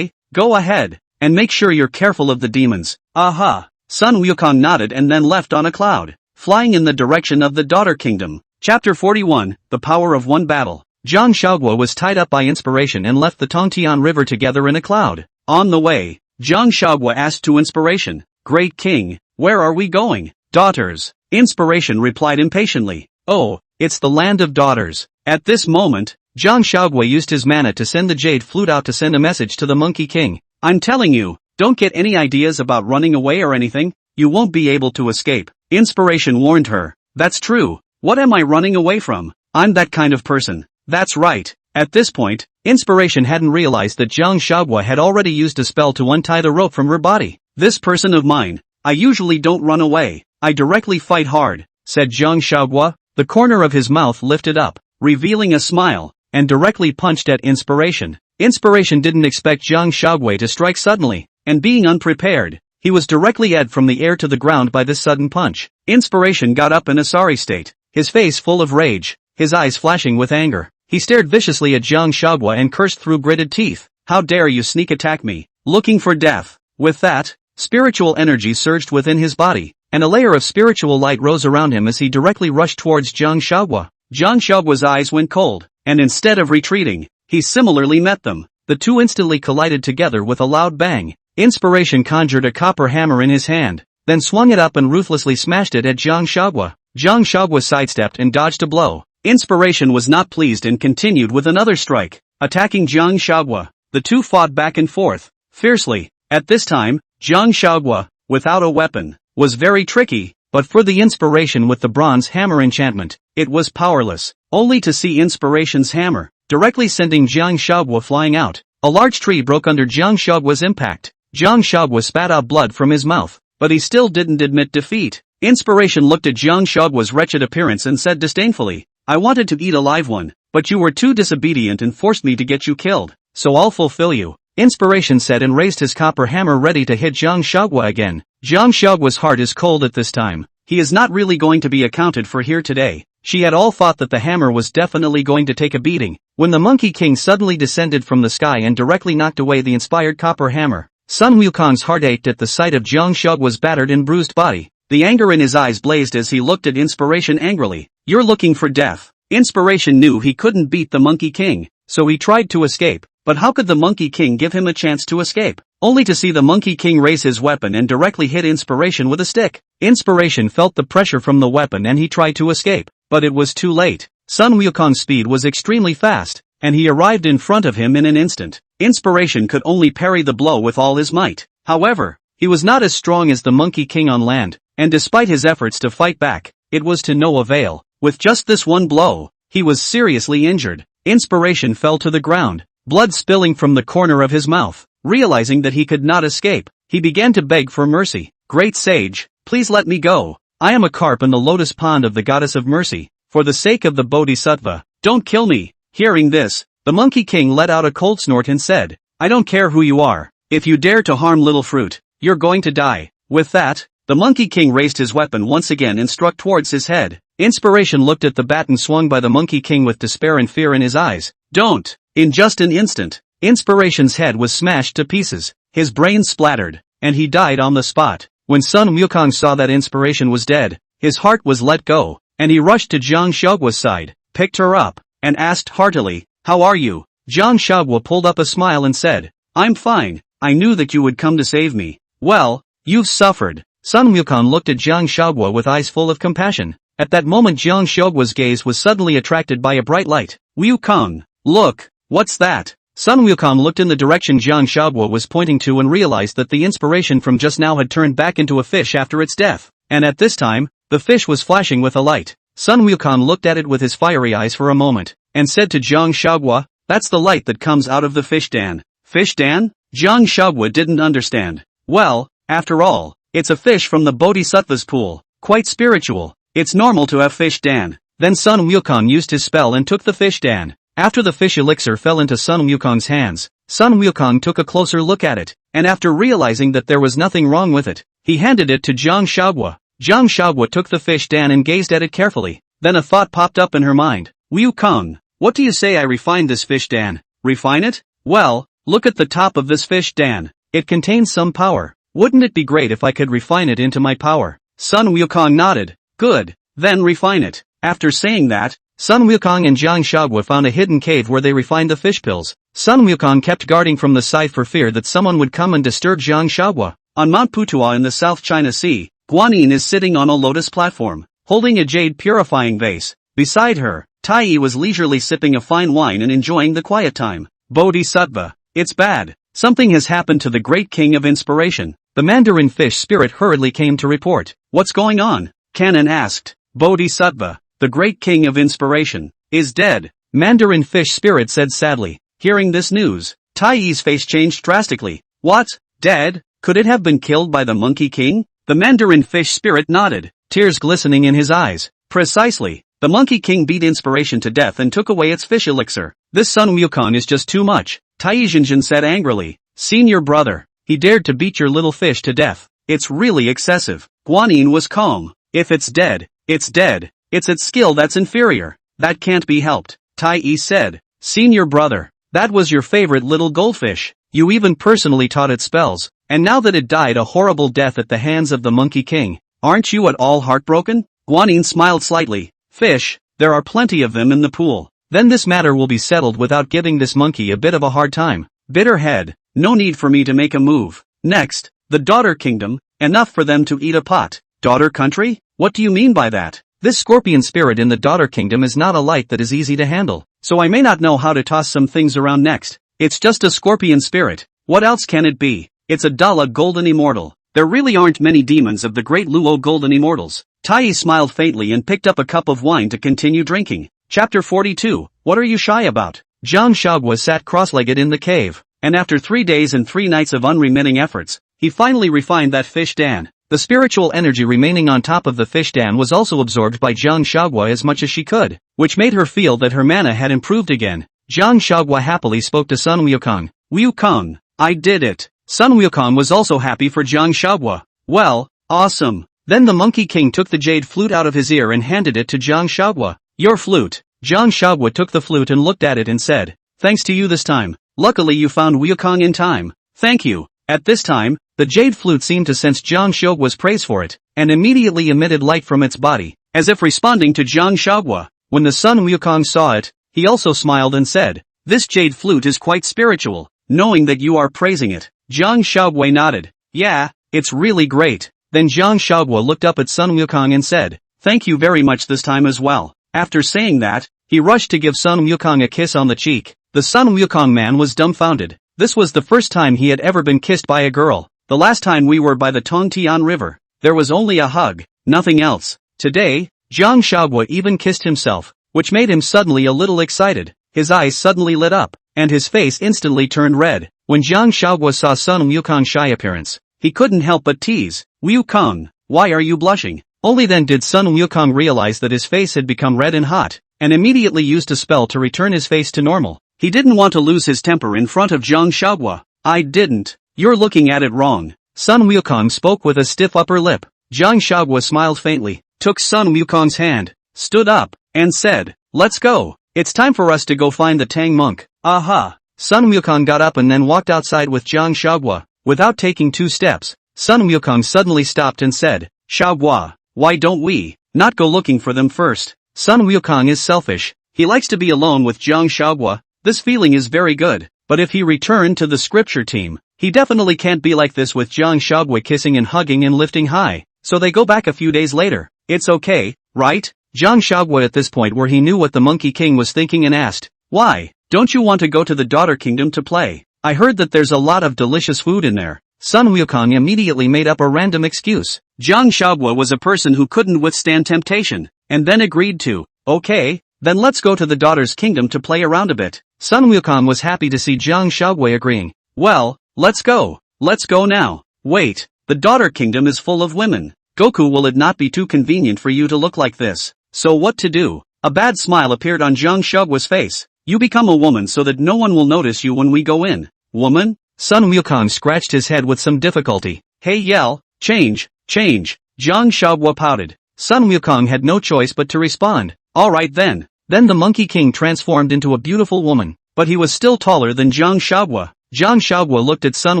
go ahead, and make sure you're careful of the demons." "Aha." Sun Wukong nodded and then left on a cloud, flying in the direction of the Daughter Kingdom. Chapter 41, The Power of One Battle. Jiang Huaguo was tied up by inspiration and left the Tongtian River together in a cloud. On the way, Jiang Huaguo asked to Inspiration, "Great King, where are we going?" "Daughters." Inspiration replied impatiently, "Oh, it's the land of daughters." At this moment, Jiang Huaguo used his mana to send the jade flute out to send a message to the Monkey King. "I'm telling you, don't get any ideas about running away or anything, you won't be able to escape." Inspiration warned her. "That's true, what am I running away from? I'm that kind of person." "That's right." At this point, Inspiration hadn't realized that Jiang Huaguo had already used a spell to untie the rope from her body. "This person of mine, I usually don't run away, I directly fight hard," said Jiang Huaguo. The corner of his mouth lifted up, revealing a smile, and directly punched at Inspiration. Inspiration didn't expect Jiang Huaguo to strike suddenly, and being unprepared, he was directly ed from the air to the ground by this sudden punch. Inspiration got up in a sorry state, his face full of rage, his eyes flashing with anger. He stared viciously at Jiang Huaguo and cursed through gritted teeth, "How dare you sneak attack me, looking for death?" With that, spiritual energy surged within his body, and a layer of spiritual light rose around him as he directly rushed towards Jiang Huaguo. Jiang Huaguo's eyes went cold, and instead of retreating, he similarly met them. The two instantly collided together with a loud bang. Inspiration conjured a copper hammer in his hand, then swung it up and ruthlessly smashed it at Jiang Huaguo. Jiang Huaguo sidestepped and dodged a blow. Inspiration was not pleased and continued with another strike, attacking Jiang Huaguo. The two fought back and forth, fiercely. At this time, Jiang Huaguo, without a weapon, was very tricky, but for the Inspiration with the bronze hammer enchantment, it was powerless, only to see Inspiration's hammer, directly sending Jiang Huaguo flying out. A large tree broke under Jiang Huaguo's impact. Jiang Huaguo spat out blood from his mouth, but he still didn't admit defeat. Inspiration looked at Jiang Huaguo's wretched appearance and said disdainfully, "I wanted to eat a live one, but you were too disobedient and forced me to get you killed, so I'll fulfill you." Inspiration said and raised his copper hammer ready to hit Jiang Huaguo again. Jiang Huaguo's heart is cold at this time. He is not really going to be accounted for here today. She had all thought that the hammer was definitely going to take a beating, when the Monkey King suddenly descended from the sky and directly knocked away the inspired copper hammer. Sun Wukong's heart ached at the sight of Jiang Huaguo's battered and bruised body. The anger in his eyes blazed as he looked at Inspiration angrily. "You're looking for death." Inspiration knew he couldn't beat the Monkey King, so he tried to escape. But how could the Monkey King give him a chance to escape? Only to see the Monkey King raise his weapon and directly hit Inspiration with a stick. Inspiration felt the pressure from the weapon and he tried to escape, but it was too late. Sun Wukong's speed was extremely fast, and he arrived in front of him in an instant. Inspiration could only parry the blow with all his might. However, he was not as strong as the Monkey King on land, and despite his efforts to fight back, it was to no avail. With just this one blow, he was seriously injured. Inspiration fell to the ground, blood spilling from the corner of his mouth. Realizing that he could not escape, he began to beg for mercy. Great sage, please let me go. I am a carp in the lotus pond of the goddess of mercy. For the sake of the Bodhisattva, don't kill me. Hearing this, the Monkey King let out a cold snort and said, I don't care who you are. If you dare to harm little fruit, you're going to die. With that, the Monkey King raised his weapon once again and struck towards his head. Inspiration looked at the baton swung by the Monkey King with despair and fear in his eyes. Don't! In just an instant, Inspiration's head was smashed to pieces, his brain splattered, and he died on the spot. When Sun Wukong saw that Inspiration was dead, his heart was let go, and he rushed to Jiang Xiaoguo's side, picked her up, and asked heartily, How are you? Jiang Xiaoguo pulled up a smile and said, I'm fine, I knew that you would come to save me. Well, you've suffered. Sun Wukong looked at Jiang Xiaoguo with eyes full of compassion. At that moment Jiang Xiaoguo's gaze was suddenly attracted by a bright light. Wukong, look, what's that? Sun Wukong looked in the direction Jiang Xiaoguo was pointing to and realized that the inspiration from just now had turned back into a fish after its death. And at this time, the fish was flashing with a light. Sun Wukong looked at it with his fiery eyes for a moment, and said to Jiang Xiaoguo, That's the light that comes out of the fish dan. Fish dan? Jiang Xiaoguo didn't understand. Well, after all, it's a fish from the Bodhisattva's pool, quite spiritual. It's normal to have fish dan. Then Sun Wukong used his spell and took the fish dan. After the fish elixir fell into Sun Wukong's hands, Sun Wukong took a closer look at it, and after realizing that there was nothing wrong with it, he handed it to Jiang Xiaoguo. Jiang Xiaoguo took the fish dan and gazed at it carefully. Then a thought popped up in her mind. Wukong, what do you say I refine this fish dan? Refine it? Well, look at the top of this fish dan. It contains some power. Wouldn't it be great if I could refine it into my power? Sun Wukong nodded. Good, then refine it. After saying that, Sun Wukong and Jiang Xiaoguo found a hidden cave where they refined the fish pills. Sun Wukong kept guarding from the side for fear that someone would come and disturb Jiang Xiaoguo. On Mount Putua in the South China Sea, Guanyin is sitting on a lotus platform, holding a jade purifying vase. Beside her, Tai was leisurely sipping a fine wine and enjoying the quiet time. Bodhisattva, it's bad. Something has happened to the great king of inspiration. The Mandarin fish spirit hurriedly came to report. What's going on? Canon asked. Bodhisattva, the great king of inspiration, is dead. Mandarin fish spirit said sadly. Hearing this news, Tai's face changed drastically. What? Dead? Could it have been killed by the Monkey King? The Mandarin fish spirit nodded, tears glistening in his eyes. Precisely. The Monkey King beat inspiration to death and took away its fish elixir. This Sun Wukong is just too much. Tai Zhenjian said angrily. Senior brother, he dared to beat your little fish to death. It's really excessive. Guanyin was calm. If it's dead, it's dead. It's its skill that's inferior. That can't be helped. Tai said. Senior brother, that was your favorite little goldfish. You even personally taught it spells, and now that it died a horrible death at the hands of the Monkey King, aren't you at all heartbroken? Guanyin smiled slightly. Fish, there are plenty of them in the pool. Then this matter will be settled without giving this monkey a bit of a hard time. Bitter head, no need for me to make a move. Next, the daughter kingdom, enough for them to eat a pot. Daughter country? What do you mean by that? This scorpion spirit in the daughter kingdom is not a light that is easy to handle, so I may not know how to toss some things around next. It's just a scorpion spirit. What else can it be? It's a Dala golden immortal. There really aren't many demons of the great Luo golden immortals. Tai smiled faintly and picked up a cup of wine to continue drinking. Chapter 42, What are you shy about? Jiang Xiaoguo sat cross-legged in the cave, and after 3 days and 3 nights of unremitting efforts, he finally refined that fish dan. The spiritual energy remaining on top of the fish dan was also absorbed by Jiang Xiaoguo as much as she could, which made her feel that her mana had improved again. Jiang Xiaoguo happily spoke to Sun Wukong. Wukong, I did it. Sun Wukong was also happy for Jiang Xiaoguo. Well, awesome. Then the Monkey King took the jade flute out of his ear and handed it to Jiang Xiaoguo. Your flute. Jiang Xiaoguo took the flute and looked at it and said, Thanks to you this time. Luckily you found Wukong in time. Thank you. At this time, the jade flute seemed to sense Jiang Xiaoguo's praise for it, and immediately emitted light from its body, as if responding to Jiang Xiaoguo. When the Sun Wukong saw it, he also smiled and said, This jade flute is quite spiritual. Knowing that you are praising it, Jiang Xiaoguo nodded. Yeah, it's really great. Then Jiang Xiaoguo looked up at Sun Wukong and said, Thank you very much this time as well. After saying that, He rushed to give Sun Wukong a kiss on the cheek. The Sun Wukong man was dumbfounded. This was the first time he had ever been kissed by a girl. The last time we were by the Tongtian River, there was only a hug, nothing else. Today, Jiang Huaguo even kissed himself, which made him suddenly a little excited. His eyes suddenly lit up, and his face instantly turned red. When Jiang Huaguo saw Sun Wukong's shy appearance, he couldn't help but tease, "Wukong, why are you blushing?" Only then did Sun Wukong realize that his face had become red and hot, and immediately used a spell to return his face to normal. He didn't want to lose his temper in front of Jiang Huaguo. "I didn't. You're looking at it wrong." Sun Wukong spoke with a stiff upper lip. Jiang Huaguo smiled faintly, took Sun Wukong's hand, stood up, and said, "Let's go. It's time for us to go find the Tang monk." "Aha." Sun Wukong got up and then walked outside with Jiang Huaguo. Without taking 2 steps, Sun Wukong suddenly stopped and said, "Huaguo, why don't we not go looking for them first?" Sun Wukong is selfish. He likes to be alone with Jiang Huaguo. This feeling is very good, but if he returned to the scripture team, he definitely can't be like this with Jiang Huaguo kissing and hugging and lifting high. So they go back a few days later. "It's okay, right?" Jiang Huaguo at this point where he knew what the Monkey King was thinking and asked, "Why, don't you want to go to the Daughter Kingdom to play? I heard that there's a lot of delicious food in there." Sun Wukong immediately made up a random excuse. Jiang Huaguo was a person who couldn't withstand temptation, and then agreed to, "Okay, then let's go to the Daughter's Kingdom to play around a bit." Sun Wukong was happy to see Jiang Huaguo agreeing. "Well, let's go. Let's go now." "Wait, the Daughter Kingdom is full of women. Goku, will it not be too convenient for you to look like this? So what to do?" A bad smile appeared on Jiang Huaguo's face. "You become a woman so that no one will notice you when we go in." "Woman?" Sun Wukong scratched his head with some difficulty. "Hey Yell, change. Jiang Huaguo pouted. Sun Wukong had no choice but to respond. "Alright then." Then the Monkey King transformed into a beautiful woman, but he was still taller than Jiang Huaguo. Jiang Huaguo looked at Sun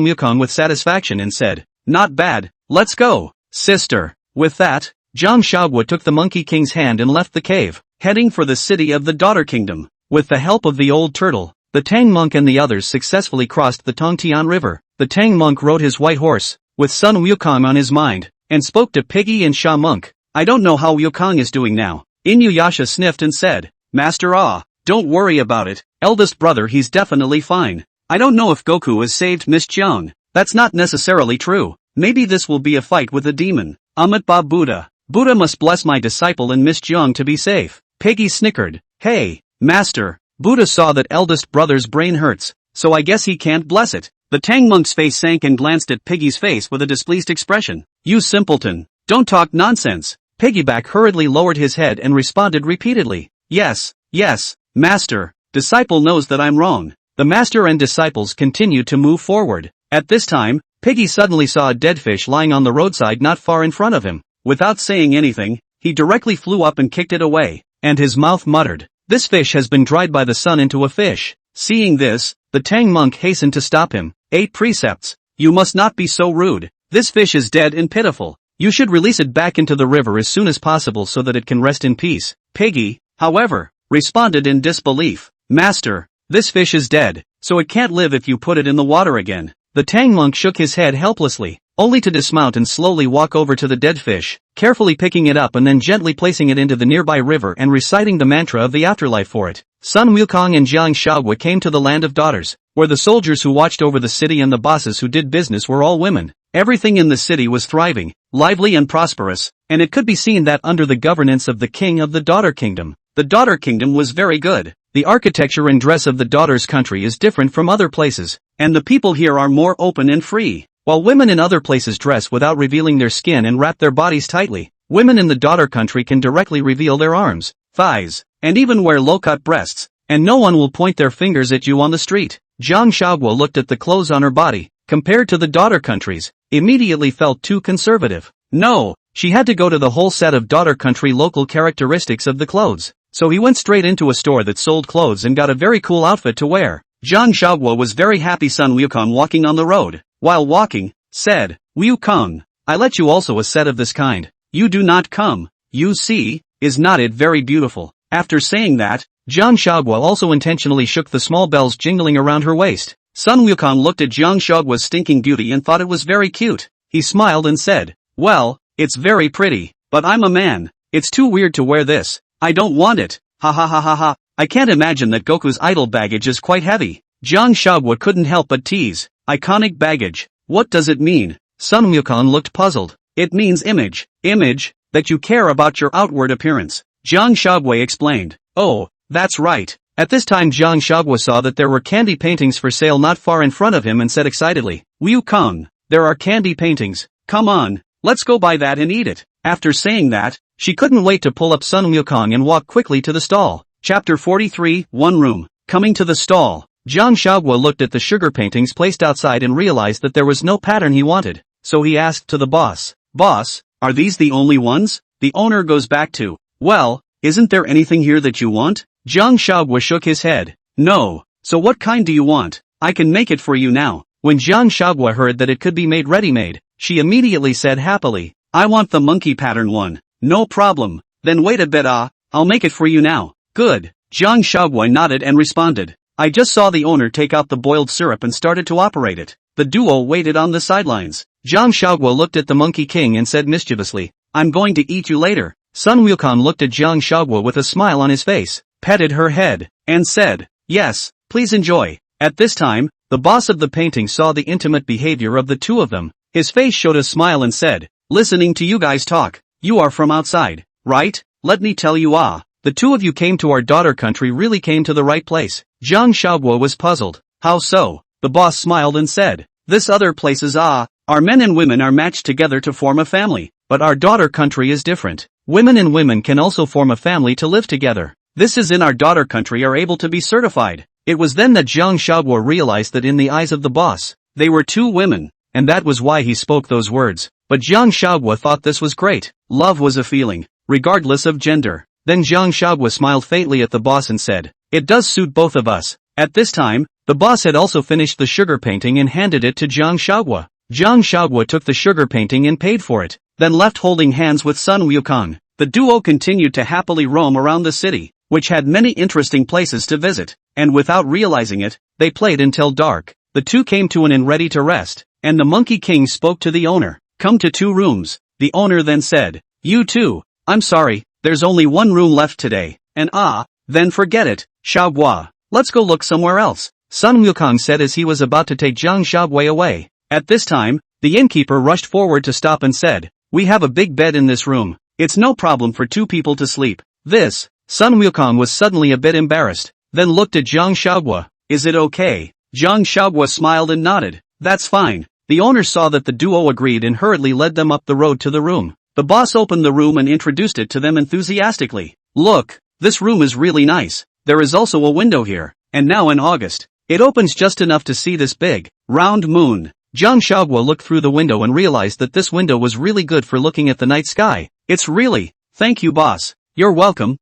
Wukong with satisfaction and said, "Not bad, let's go, sister." With that, Jiang Huaguo took the Monkey King's hand and left the cave, heading for the city of the Daughter Kingdom. With the help of the old turtle, the Tang monk and the others successfully crossed the Tongtian River. The Tang monk rode his white horse, with Sun Wukong on his mind, and spoke to Piggy and Sha monk. "I don't know how Wukong is doing now." Inuyasha sniffed and said, "Master don't worry about it, eldest brother, he's definitely fine. I don't know if Goku has saved Miss Jiang. That's not necessarily true. Maybe this will be a fight with a demon. Amit Ba Buddha. Buddha must bless my disciple and Miss Jiang to be safe." Piggy snickered. "Hey, Master, Buddha saw that eldest brother's brain hurts, so I guess he can't bless it." The Tang monk's face sank and glanced at Piggy's face with a displeased expression. "You simpleton, don't talk nonsense." Piggyback hurriedly lowered his head and responded repeatedly, Yes, Master, disciple knows that I'm wrong." The master and disciples continued to move forward. At this time, Piggy suddenly saw a dead fish lying on the roadside not far in front of him. Without saying anything, he directly flew up and kicked it away, and his mouth muttered, "This fish has been dried by the sun into a fish." Seeing this, the Tang monk hastened to stop him. "Eight Precepts, you must not be so rude. This fish is dead and pitiful. You should release it back into the river as soon as possible so that it can rest in peace." Piggy, however, responded in disbelief, "Master, this fish is dead, so it can't live if you put it in the water again." The Tang monk shook his head helplessly, only to dismount and slowly walk over to the dead fish, carefully picking it up and then gently placing it into the nearby river and reciting the mantra of the afterlife for it. Sun Wukong and Jiang Huaguo came to the land of daughters, where the soldiers who watched over the city and the bosses who did business were all women. Everything in the city was thriving, lively and prosperous, and it could be seen that under the governance of the king of the Daughter Kingdom, the Daughter Kingdom was very good. The architecture and dress of the daughter's country is different from other places, and the people here are more open and free. While women in other places dress without revealing their skin and wrap their bodies tightly, women in the daughter country can directly reveal their arms, thighs, and even wear low-cut breasts, and no one will point their fingers at you on the street. Jiang Huaguo looked at the clothes on her body, compared to the daughter countries, immediately felt too conservative. No, she had to go to the whole set of daughter country local characteristics of the clothes. So he went straight into a store that sold clothes and got a very cool outfit to wear. Jiang Huaguo was very happy. Sun Wukong, walking on the road, while walking, said, "Wukong, I let you also a set of this kind. You do not come. You see, is not it very beautiful?" After saying that, Jiang Huaguo also intentionally shook the small bells jingling around her waist. Sun Wukong looked at Jiang Huaguo's stinking beauty and thought it was very cute. He smiled and said, "Well, it's very pretty, but I'm a man. It's too weird to wear this. I don't want it." Ha ha ha ha ha, I can't imagine that Goku's idol baggage is quite heavy. Jiang Huaguo couldn't help but tease. Iconic baggage. What does it mean? Sun Wukong looked puzzled. It means image. Image, that you care about your outward appearance. Jiang Huaguo explained. Oh, that's right. At this time Jiang Huaguo saw that there were candy paintings for sale not far in front of him and said excitedly, Wukong, there are candy paintings. Come on, let's go buy that and eat it. After saying that, she couldn't wait to pull up Sun Wukong and walk quickly to the stall. Chapter 43, One Room. Coming to the stall, Jiang Huaguo looked at the sugar paintings placed outside and realized that there was no pattern he wanted, so he asked to the boss, Boss, are these the only ones? The owner goes back to, Well, isn't there anything here that you want? Jiang Huaguo shook his head. No, so what kind do you want? I can make it for you now. When Jiang Huaguo heard that it could be made ready-made, she immediately said happily, I want the monkey pattern one. No problem. Then wait a bit, I'll make it for you now. Good. Jiang Huaguo nodded and responded. I just saw the owner take out the boiled syrup and started to operate it. The duo waited on the sidelines. Jiang Huaguo looked at the Monkey King and said mischievously, I'm going to eat you later. Sun Wukong looked at Jiang Huaguo with a smile on his face, petted her head, and said, Yes, please enjoy. At this time, the boss of the painting saw the intimate behavior of the two of them. His face showed a smile and said, Listening to you guys talk, you are from outside, right? Let me tell you, the two of you came to our daughter country really came to the right place. Jiang Huaguo was puzzled. How so? The boss smiled and said, This other place is our men and women are matched together to form a family, but our daughter country is different. Women and women can also form a family to live together. This is in our daughter country are able to be certified. It was then that Jiang Huaguo realized that in the eyes of the boss, they were two women, and that was why he spoke those words. But Jiang Huaguo thought this was great. Love was a feeling, regardless of gender. Then Jiang Huaguo smiled faintly at the boss and said, It does suit both of us. At this time, the boss had also finished the sugar painting and handed it to Jiang Huaguo. Jiang Huaguo took the sugar painting and paid for it, then left holding hands with Sun Wukong. The duo continued to happily roam around the city, which had many interesting places to visit, and without realizing it, they played until dark. The two came to an inn ready to rest, and the Monkey King spoke to the owner. Come to 2 rooms. The owner then said, You two, I'm sorry, there's only 1 room left today, and then forget it, Huaguo. Let's go look somewhere else. Sun Wukong said as he was about to take Jiang Huaguo away. At this time, the innkeeper rushed forward to stop and said, We have a big bed in this room. It's no problem for 2 people to sleep. This, Sun Wukong was suddenly a bit embarrassed, then looked at Jiang Huaguo. Is it okay? Jiang Huaguo smiled and nodded. That's fine. The owner saw that the duo agreed and hurriedly led them up the road to the room. The boss opened the room and introduced it to them enthusiastically. Look, this room is really nice. There is also a window here, and now in August, it opens just enough to see this big, round moon. Jiang Huaguo looked through the window and realized that this window was really good for looking at the night sky. It's really, thank you boss. You're welcome,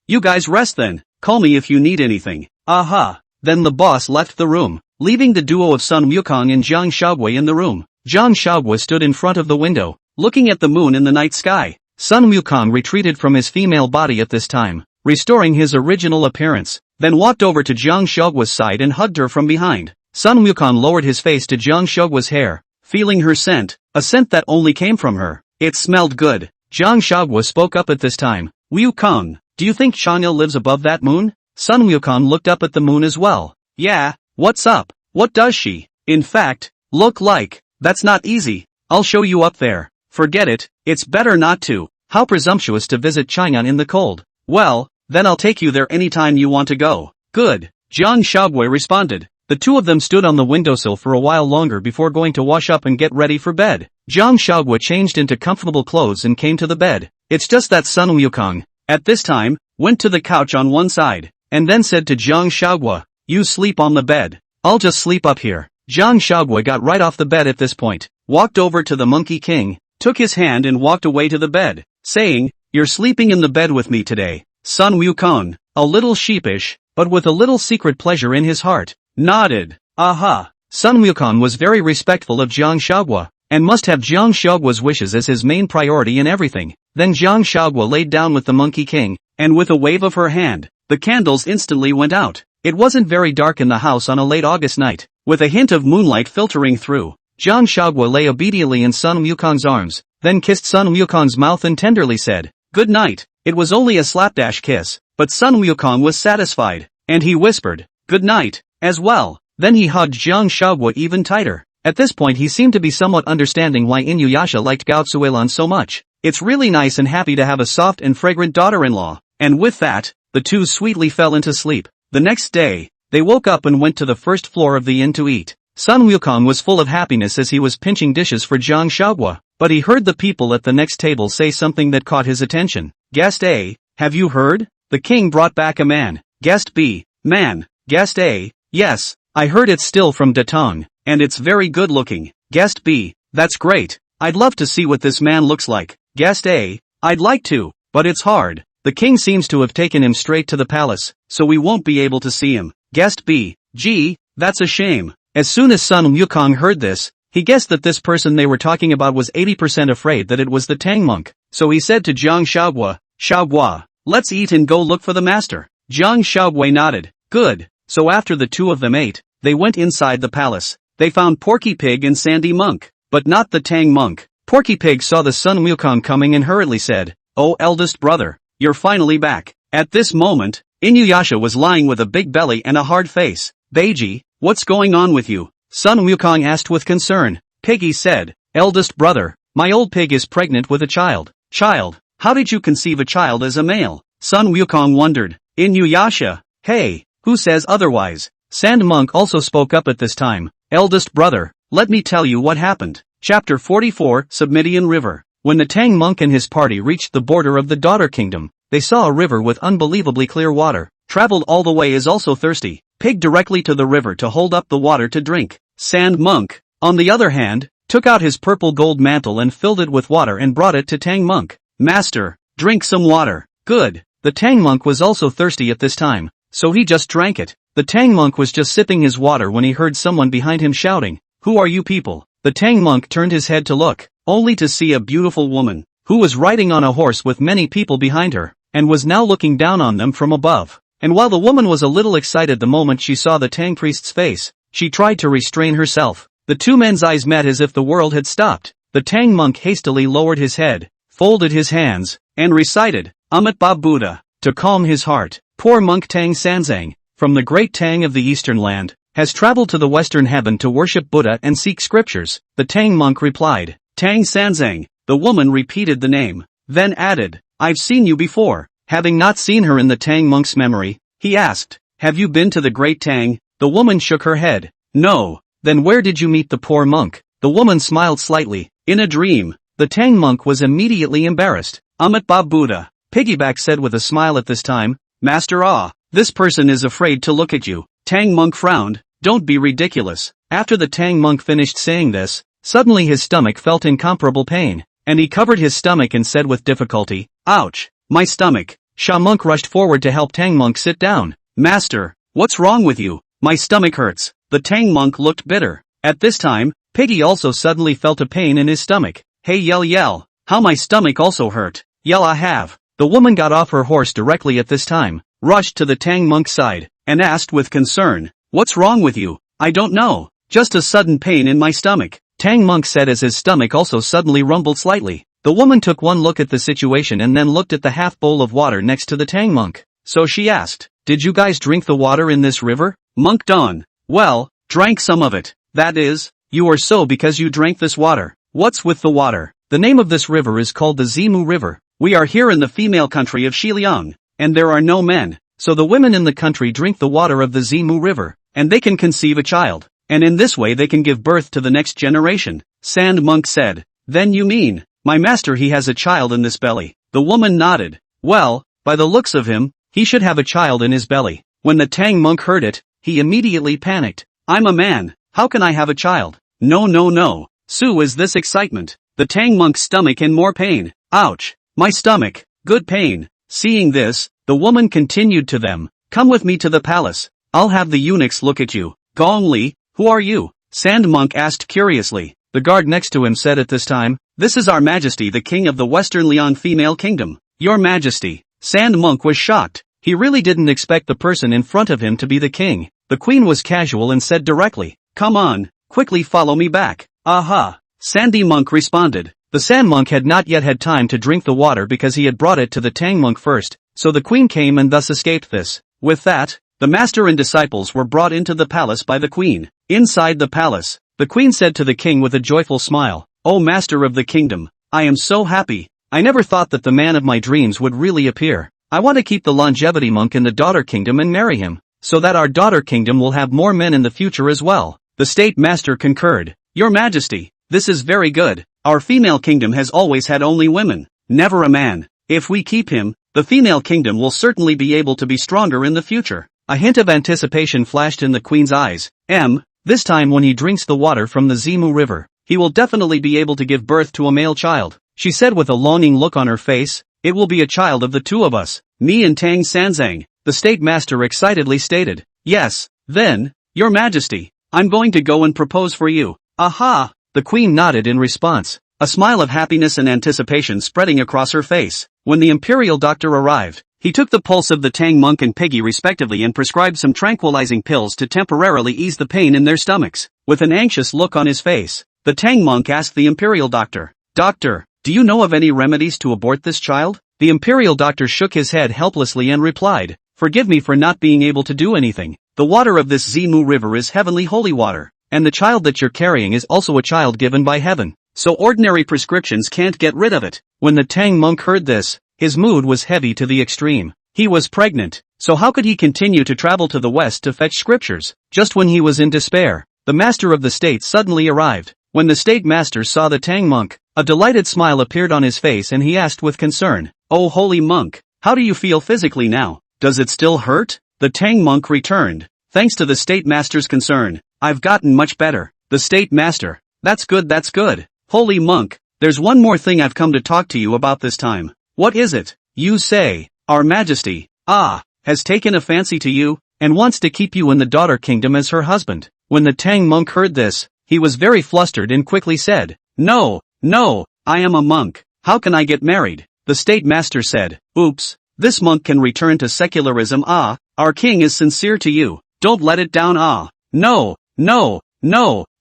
you guys rest then. Call me if you need anything. Aha. Then the boss left the room, leaving the duo of Sun Wukong and Jiang Huaguo in the room. Jiang Huaguo stood in front of the window, looking at the moon in the night sky. Sun Wukong retreated from his female body at this time, restoring his original appearance, then walked over to Jiang Huaguo's side and hugged her from behind. Sun Wukong lowered his face to Jiang Huaguo's hair, feeling her scent, a scent that only came from her. It smelled good. Jiang Huaguo spoke up at this time. Wukong, do you think Chang'e lives above that moon? Sun Wukong looked up at the moon as well. Yeah, what's up? What does she, in fact, look like? That's not easy. I'll show you up there. Forget it, it's better not to. How presumptuous to visit China in the cold. Well, then I'll take you there anytime you want to go. Good. Jiang Huaguo responded. The two of them stood on the windowsill for a while longer before going to wash up and get ready for bed. Jiang Huaguo changed into comfortable clothes and came to the bed. It's just that Sun Wukong, at this time, went to the couch on one side, and then said to Jiang Huaguo, You sleep on the bed. I'll just sleep up here. Jiang Huaguo got right off the bed at this point, walked over to the Monkey King, took his hand and walked away to the bed, saying, You're sleeping in the bed with me today. Sun Wukong, a little sheepish, but with a little secret pleasure in his heart, nodded. Aha. Sun Wukong was very respectful of Jiang Huaguo, and must have Jiang Huaguo's wishes as his main priority in everything. Then Jiang Huaguo laid down with the Monkey King, and with a wave of her hand, the candles instantly went out. It wasn't very dark in the house on a late August night, with a hint of moonlight filtering through. Jiang Huaguo lay obediently in Sun Wukong's arms, then kissed Sun Wukong's mouth and tenderly said, good night. It was only a slapdash kiss, but Sun Wukong was satisfied, and he whispered, good night, as well. Then he hugged Jiang Huaguo even tighter. At this point he seemed to be somewhat understanding why Inuyasha liked Gao Tsuelan so much. It's really nice and happy to have a soft and fragrant daughter-in-law. And with that, the two sweetly fell into sleep. The next day, they woke up and went to the first floor of the inn to eat. Sun Wukong was full of happiness as he was pinching dishes for Jiang Huaguo, but he heard the people at the next table say something that caught his attention. Guest A, have you heard? The king brought back a man. Guest B, man. Guest A, yes, I heard it's still from Datong, and it's very good looking. Guest B, that's great. I'd love to see what this man looks like. Guest A, I'd like to, but it's hard. The king seems to have taken him straight to the palace, so we won't be able to see him. Guest B, gee, that's a shame. As soon as Sun Wukong heard this, he guessed that this person they were talking about was 80% afraid that it was the Tang monk, so he said to Jiang Huaguo, Huaguo, let's eat and go look for the master. Jiang Huaguo nodded, good. So after the two of them ate, they went inside the palace. They found Porky Pig and Sandy Monk, but not the Tang monk. Porky Pig saw the Sun Wukong coming and hurriedly said, oh eldest brother, you're finally back. At this moment, Inuyasha was lying with a big belly and a hard face. Beiji, what's going on with you? Sun Wukong asked with concern. Piggy said, eldest brother, my old pig is pregnant with a child. Child, how did you conceive a child as a male? Sun Wukong wondered. Inuyasha, hey, who says otherwise? Sand Monk also spoke up at this time. Eldest brother, let me tell you what happened. Chapter 44, Submidian River. When the Tang monk and his party reached the border of the Daughter Kingdom, they saw a river with unbelievably clear water. Traveled all the way is also thirsty. Pig directly to the river to hold up the water to drink. Sand Monk, on the other hand, took out his purple gold mantle and filled it with water and brought it to Tang Monk. Master, drink some water. Good. The Tang Monk was also thirsty at this time, so he just drank it. The Tang Monk was just sipping his water when he heard someone behind him shouting, who are you people? The Tang Monk turned his head to look, only to see a beautiful woman, who was riding on a horse with many people behind her, and was now looking down on them from above. And while the woman was a little excited the moment she saw the Tang priest's face, she tried to restrain herself. The two men's eyes met as if the world had stopped. The Tang Monk hastily lowered his head, folded his hands, and recited, Amat Ba Buddha, to calm his heart. Poor monk Tang Sanzang, from the great Tang of the eastern land, has traveled to the western heaven to worship Buddha and seek scriptures. The Tang monk replied, Tang Sanzang. The woman repeated the name, then added, I've seen you before. Having not seen her in the Tang monk's memory, he asked, have you been to the great Tang? The woman shook her head. No. Then where did you meet the poor monk? The woman smiled slightly. In a dream. The Tang monk was immediately embarrassed. Amat Ba Buddha, Piggyback said with a smile at this time, Master this person is afraid to look at you. Tang monk frowned, don't be ridiculous. After the Tang monk finished saying this, suddenly his stomach felt incomparable pain, and he covered his stomach and said with difficulty, ouch, my stomach. Sha monk rushed forward to help Tang monk sit down. Master, what's wrong with you? My stomach hurts. The Tang monk looked bitter. At this time, Piggy also suddenly felt a pain in his stomach. Hey yell, how my stomach also hurt. Yell I have. The woman got off her horse directly at this time, rushed to the Tang monk's side, and asked with concern, what's wrong with you? I don't know, just a sudden pain in my stomach. Tang monk said as his stomach also suddenly rumbled slightly. The woman took one look at the situation and then looked at the half bowl of water next to the Tang monk. So she asked, did you guys drink the water in this river? Monk Don, well, drank some of it. That is, you are so because you drank this water. What's with the water? The name of this river is called the Zimu River. We are here in the female country of Xiliang, and there are no men, so the women in the country drink the water of the Zimu River, and they can conceive a child, and in this way they can give birth to the next generation. Sand Monk said, then you mean, my master he has a child in this belly. The woman nodded. Well, by the looks of him, he should have a child in his belly. When the Tang monk heard it, he immediately panicked. I'm a man, how can I have a child? No. Sue is this excitement. The Tang monk's stomach in more pain. Ouch. My stomach, good pain. Seeing this, the woman continued to them, come with me to the palace. I'll have the eunuchs look at you. Gong Li, who are you? Sand Monk asked curiously. The guard next to him said at this time, this is our majesty the king of the Western Lian female kingdom. Your majesty. Sand Monk was shocked. He really didn't expect the person in front of him to be the king. The queen was casual and said directly, come on, quickly follow me back. Aha. Sandy Monk responded. The The Sand Monk had not yet had time to drink the water because he had brought it to the Tang Monk first, so the queen came and thus escaped this. With that, the master and disciples were brought into the palace by the queen. Inside the palace, the queen said to the king with a joyful smile, "O master of the kingdom, I am so happy. I never thought that the man of my dreams would really appear. I want to keep the longevity monk in the daughter kingdom and marry him, so that our daughter kingdom will have more men in the future as well." The state master concurred. "Your Majesty, this is very good. Our female kingdom has always had only women, never a man. If we keep him, the female kingdom will certainly be able to be stronger in the future." A hint of anticipation flashed in the queen's eyes. This time when he drinks the water from the Zimu River, he will definitely be able to give birth to a male child, she said with a longing look on her face. "It will be a child of the two of us, me and Tang Sanzang," the state master excitedly stated. "Yes, then, Your Majesty, I'm going to go and propose for you." "Aha!" The queen nodded in response, a smile of happiness and anticipation spreading across her face. When the imperial doctor arrived, he took the pulse of the Tang monk and Peggy respectively and prescribed some tranquilizing pills to temporarily ease the pain in their stomachs. With an anxious look on his face, the Tang monk asked the imperial doctor, "Doctor, do you know of any remedies to abort this child?" The imperial doctor shook his head helplessly and replied, "Forgive me for not being able to do anything. The water of this Zimu river is heavenly holy water, and the child that you're carrying is also a child given by heaven, so ordinary prescriptions can't get rid of it." When the Tang monk heard this, his mood was heavy to the extreme. He was pregnant, so how could he continue to travel to the west to fetch scriptures? Just when he was in despair, the master of the state suddenly arrived. When the state master saw the Tang monk, a delighted smile appeared on his face and he asked with concern, "Oh holy monk, how do you feel physically now? Does it still hurt?" The Tang monk returned, "Thanks to the state master's concern, I've gotten much better." The state master, that's good. "Holy monk, there's one more thing I've come to talk to you about this time." "What is it?" "You say, Our Majesty, has taken a fancy to you, and wants to keep you in the daughter kingdom as her husband." When the Tang monk heard this, he was very flustered and quickly said, No, I am a monk, how can I get married?" The state master said, "Oops, this monk can return to secularism. Our king is sincere to you, don't let it down. No.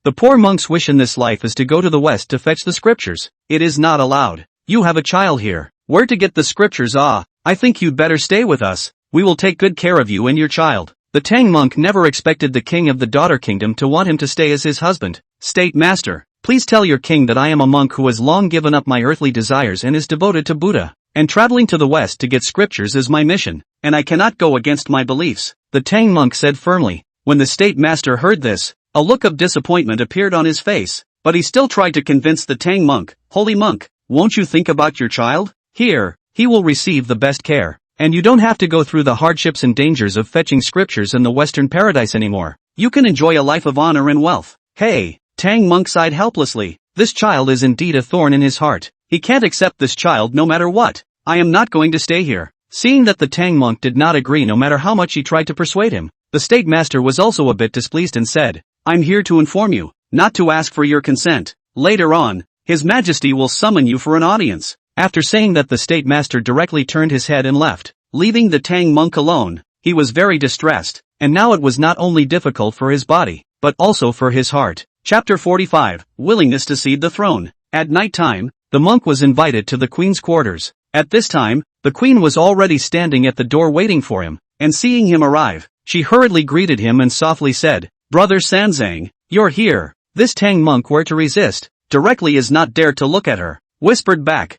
The poor monk's wish in this life is to go to the west to fetch the scriptures. It is not allowed. You have a child here. Where to get the scriptures? I think you'd better stay with us. We will take good care of you and your child." The Tang monk never expected the king of the daughter kingdom to want him to stay as his husband. "State master, please tell your king that I am a monk who has long given up my earthly desires and is devoted to Buddha, and traveling to the west to get scriptures is my mission, and I cannot go against my beliefs," the Tang monk said firmly. When the state master heard this, a look of disappointment appeared on his face, but he still tried to convince the Tang monk, "Holy monk, won't you think about your child? Here, he will receive the best care, and you don't have to go through the hardships and dangers of fetching scriptures in the western paradise anymore. You can enjoy a life of honor and wealth." "Hey," Tang monk sighed helplessly, "this child is indeed a thorn in his heart. He can't accept this child no matter what. I am not going to stay here." Seeing that the Tang monk did not agree no matter how much he tried to persuade him, the state master was also a bit displeased and said, "I'm here to inform you, not to ask for your consent. Later on, His Majesty will summon you for an audience." After saying that, the state master directly turned his head and left, leaving the Tang monk alone. He was very distressed, and now it was not only difficult for his body, but also for his heart. Chapter 45, Willingness to cede the throne. At night time, the monk was invited to the queen's quarters. At this time, the queen was already standing at the door waiting for him, and seeing him arrive, she hurriedly greeted him and softly said, "Brother Sanzang, you're here." This Tang monk, were to resist, directly is not dared to look at her, whispered back,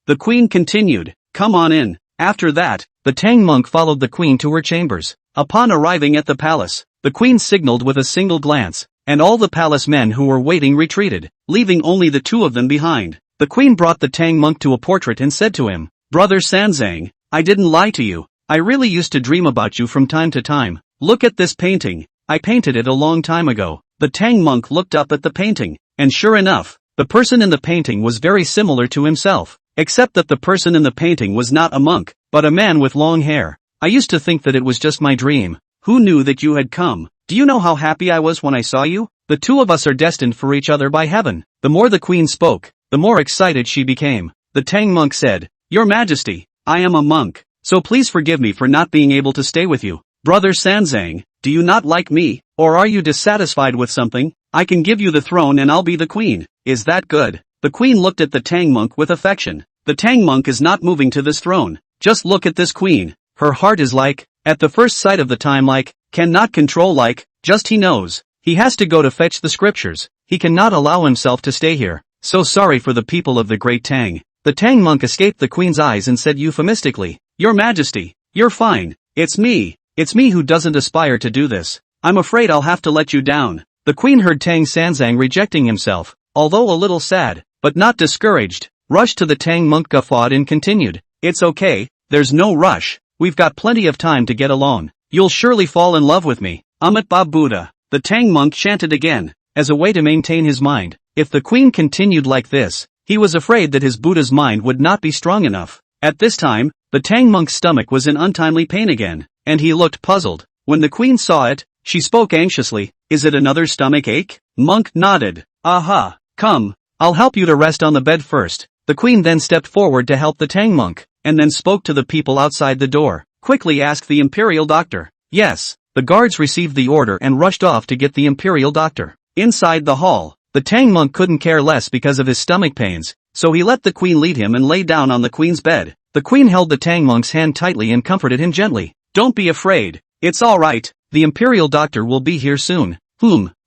The queen continued, "Come on in." After that, the Tang monk followed the queen to her chambers. Upon arriving at the palace, the queen signaled with a single glance, and all the palace men who were waiting retreated, leaving only the two of them behind. The queen brought the Tang monk to a portrait and said to him, "Brother Sanzang, I didn't lie to you. I really used to dream about you from time to time. Look at this painting. I painted it a long time ago." The Tang monk looked up at the painting, and sure enough, the person in the painting was very similar to himself, except that the person in the painting was not a monk, but a man with long hair. "I used to think that it was just my dream. Who knew that you had come? Do you know how happy I was when I saw you? The two of us are destined for each other by heaven." The more the queen spoke, the more excited she became. The Tang monk said, "Your Majesty, I am a monk, so please forgive me for not being able to stay with you. Brother Sanzang, do you not like me, or are you dissatisfied with something? I can give you the throne and I'll be the queen. Is that good?" The queen looked at the Tang monk with affection. The Tang monk is not moving to this throne. Just look at this queen. Her heart is like, at the first sight of the time like, cannot control like, just he knows. He has to go to fetch the scriptures. He cannot allow himself to stay here. So sorry for the people of the great Tang. The Tang monk escaped the queen's eyes and said euphemistically, Your Majesty, you're fine. It's me who doesn't aspire to do this. I'm afraid I'll have to let you down. The queen heard Tang Sanzang rejecting himself, although a little sad, but not discouraged, rushed to the Tang monk guffawed and continued, It's okay, there's no rush. We've got plenty of time to get along. You'll surely fall in love with me. Amit Ba Buddha. The Tang monk chanted again, as a way to maintain his mind. If the queen continued like this, he was afraid that his Buddha's mind would not be strong enough. At this time, the Tang monk's stomach was in untimely pain again, and he looked puzzled. When the queen saw it, she spoke anxiously, Is it another stomach ache? Monk nodded. Aha, come, I'll help you to rest on the bed first. The queen then stepped forward to help the Tang monk, and then spoke to the people outside the door. Quickly ask the imperial doctor. Yes, the guards received the order and rushed off to get the imperial doctor. Inside the hall, the Tang monk couldn't care less because of his stomach pains, so he let the queen lead him and lay down on the queen's bed. The queen held the Tang monk's hand tightly and comforted him gently. Don't be afraid. It's all right. The imperial doctor will be here soon.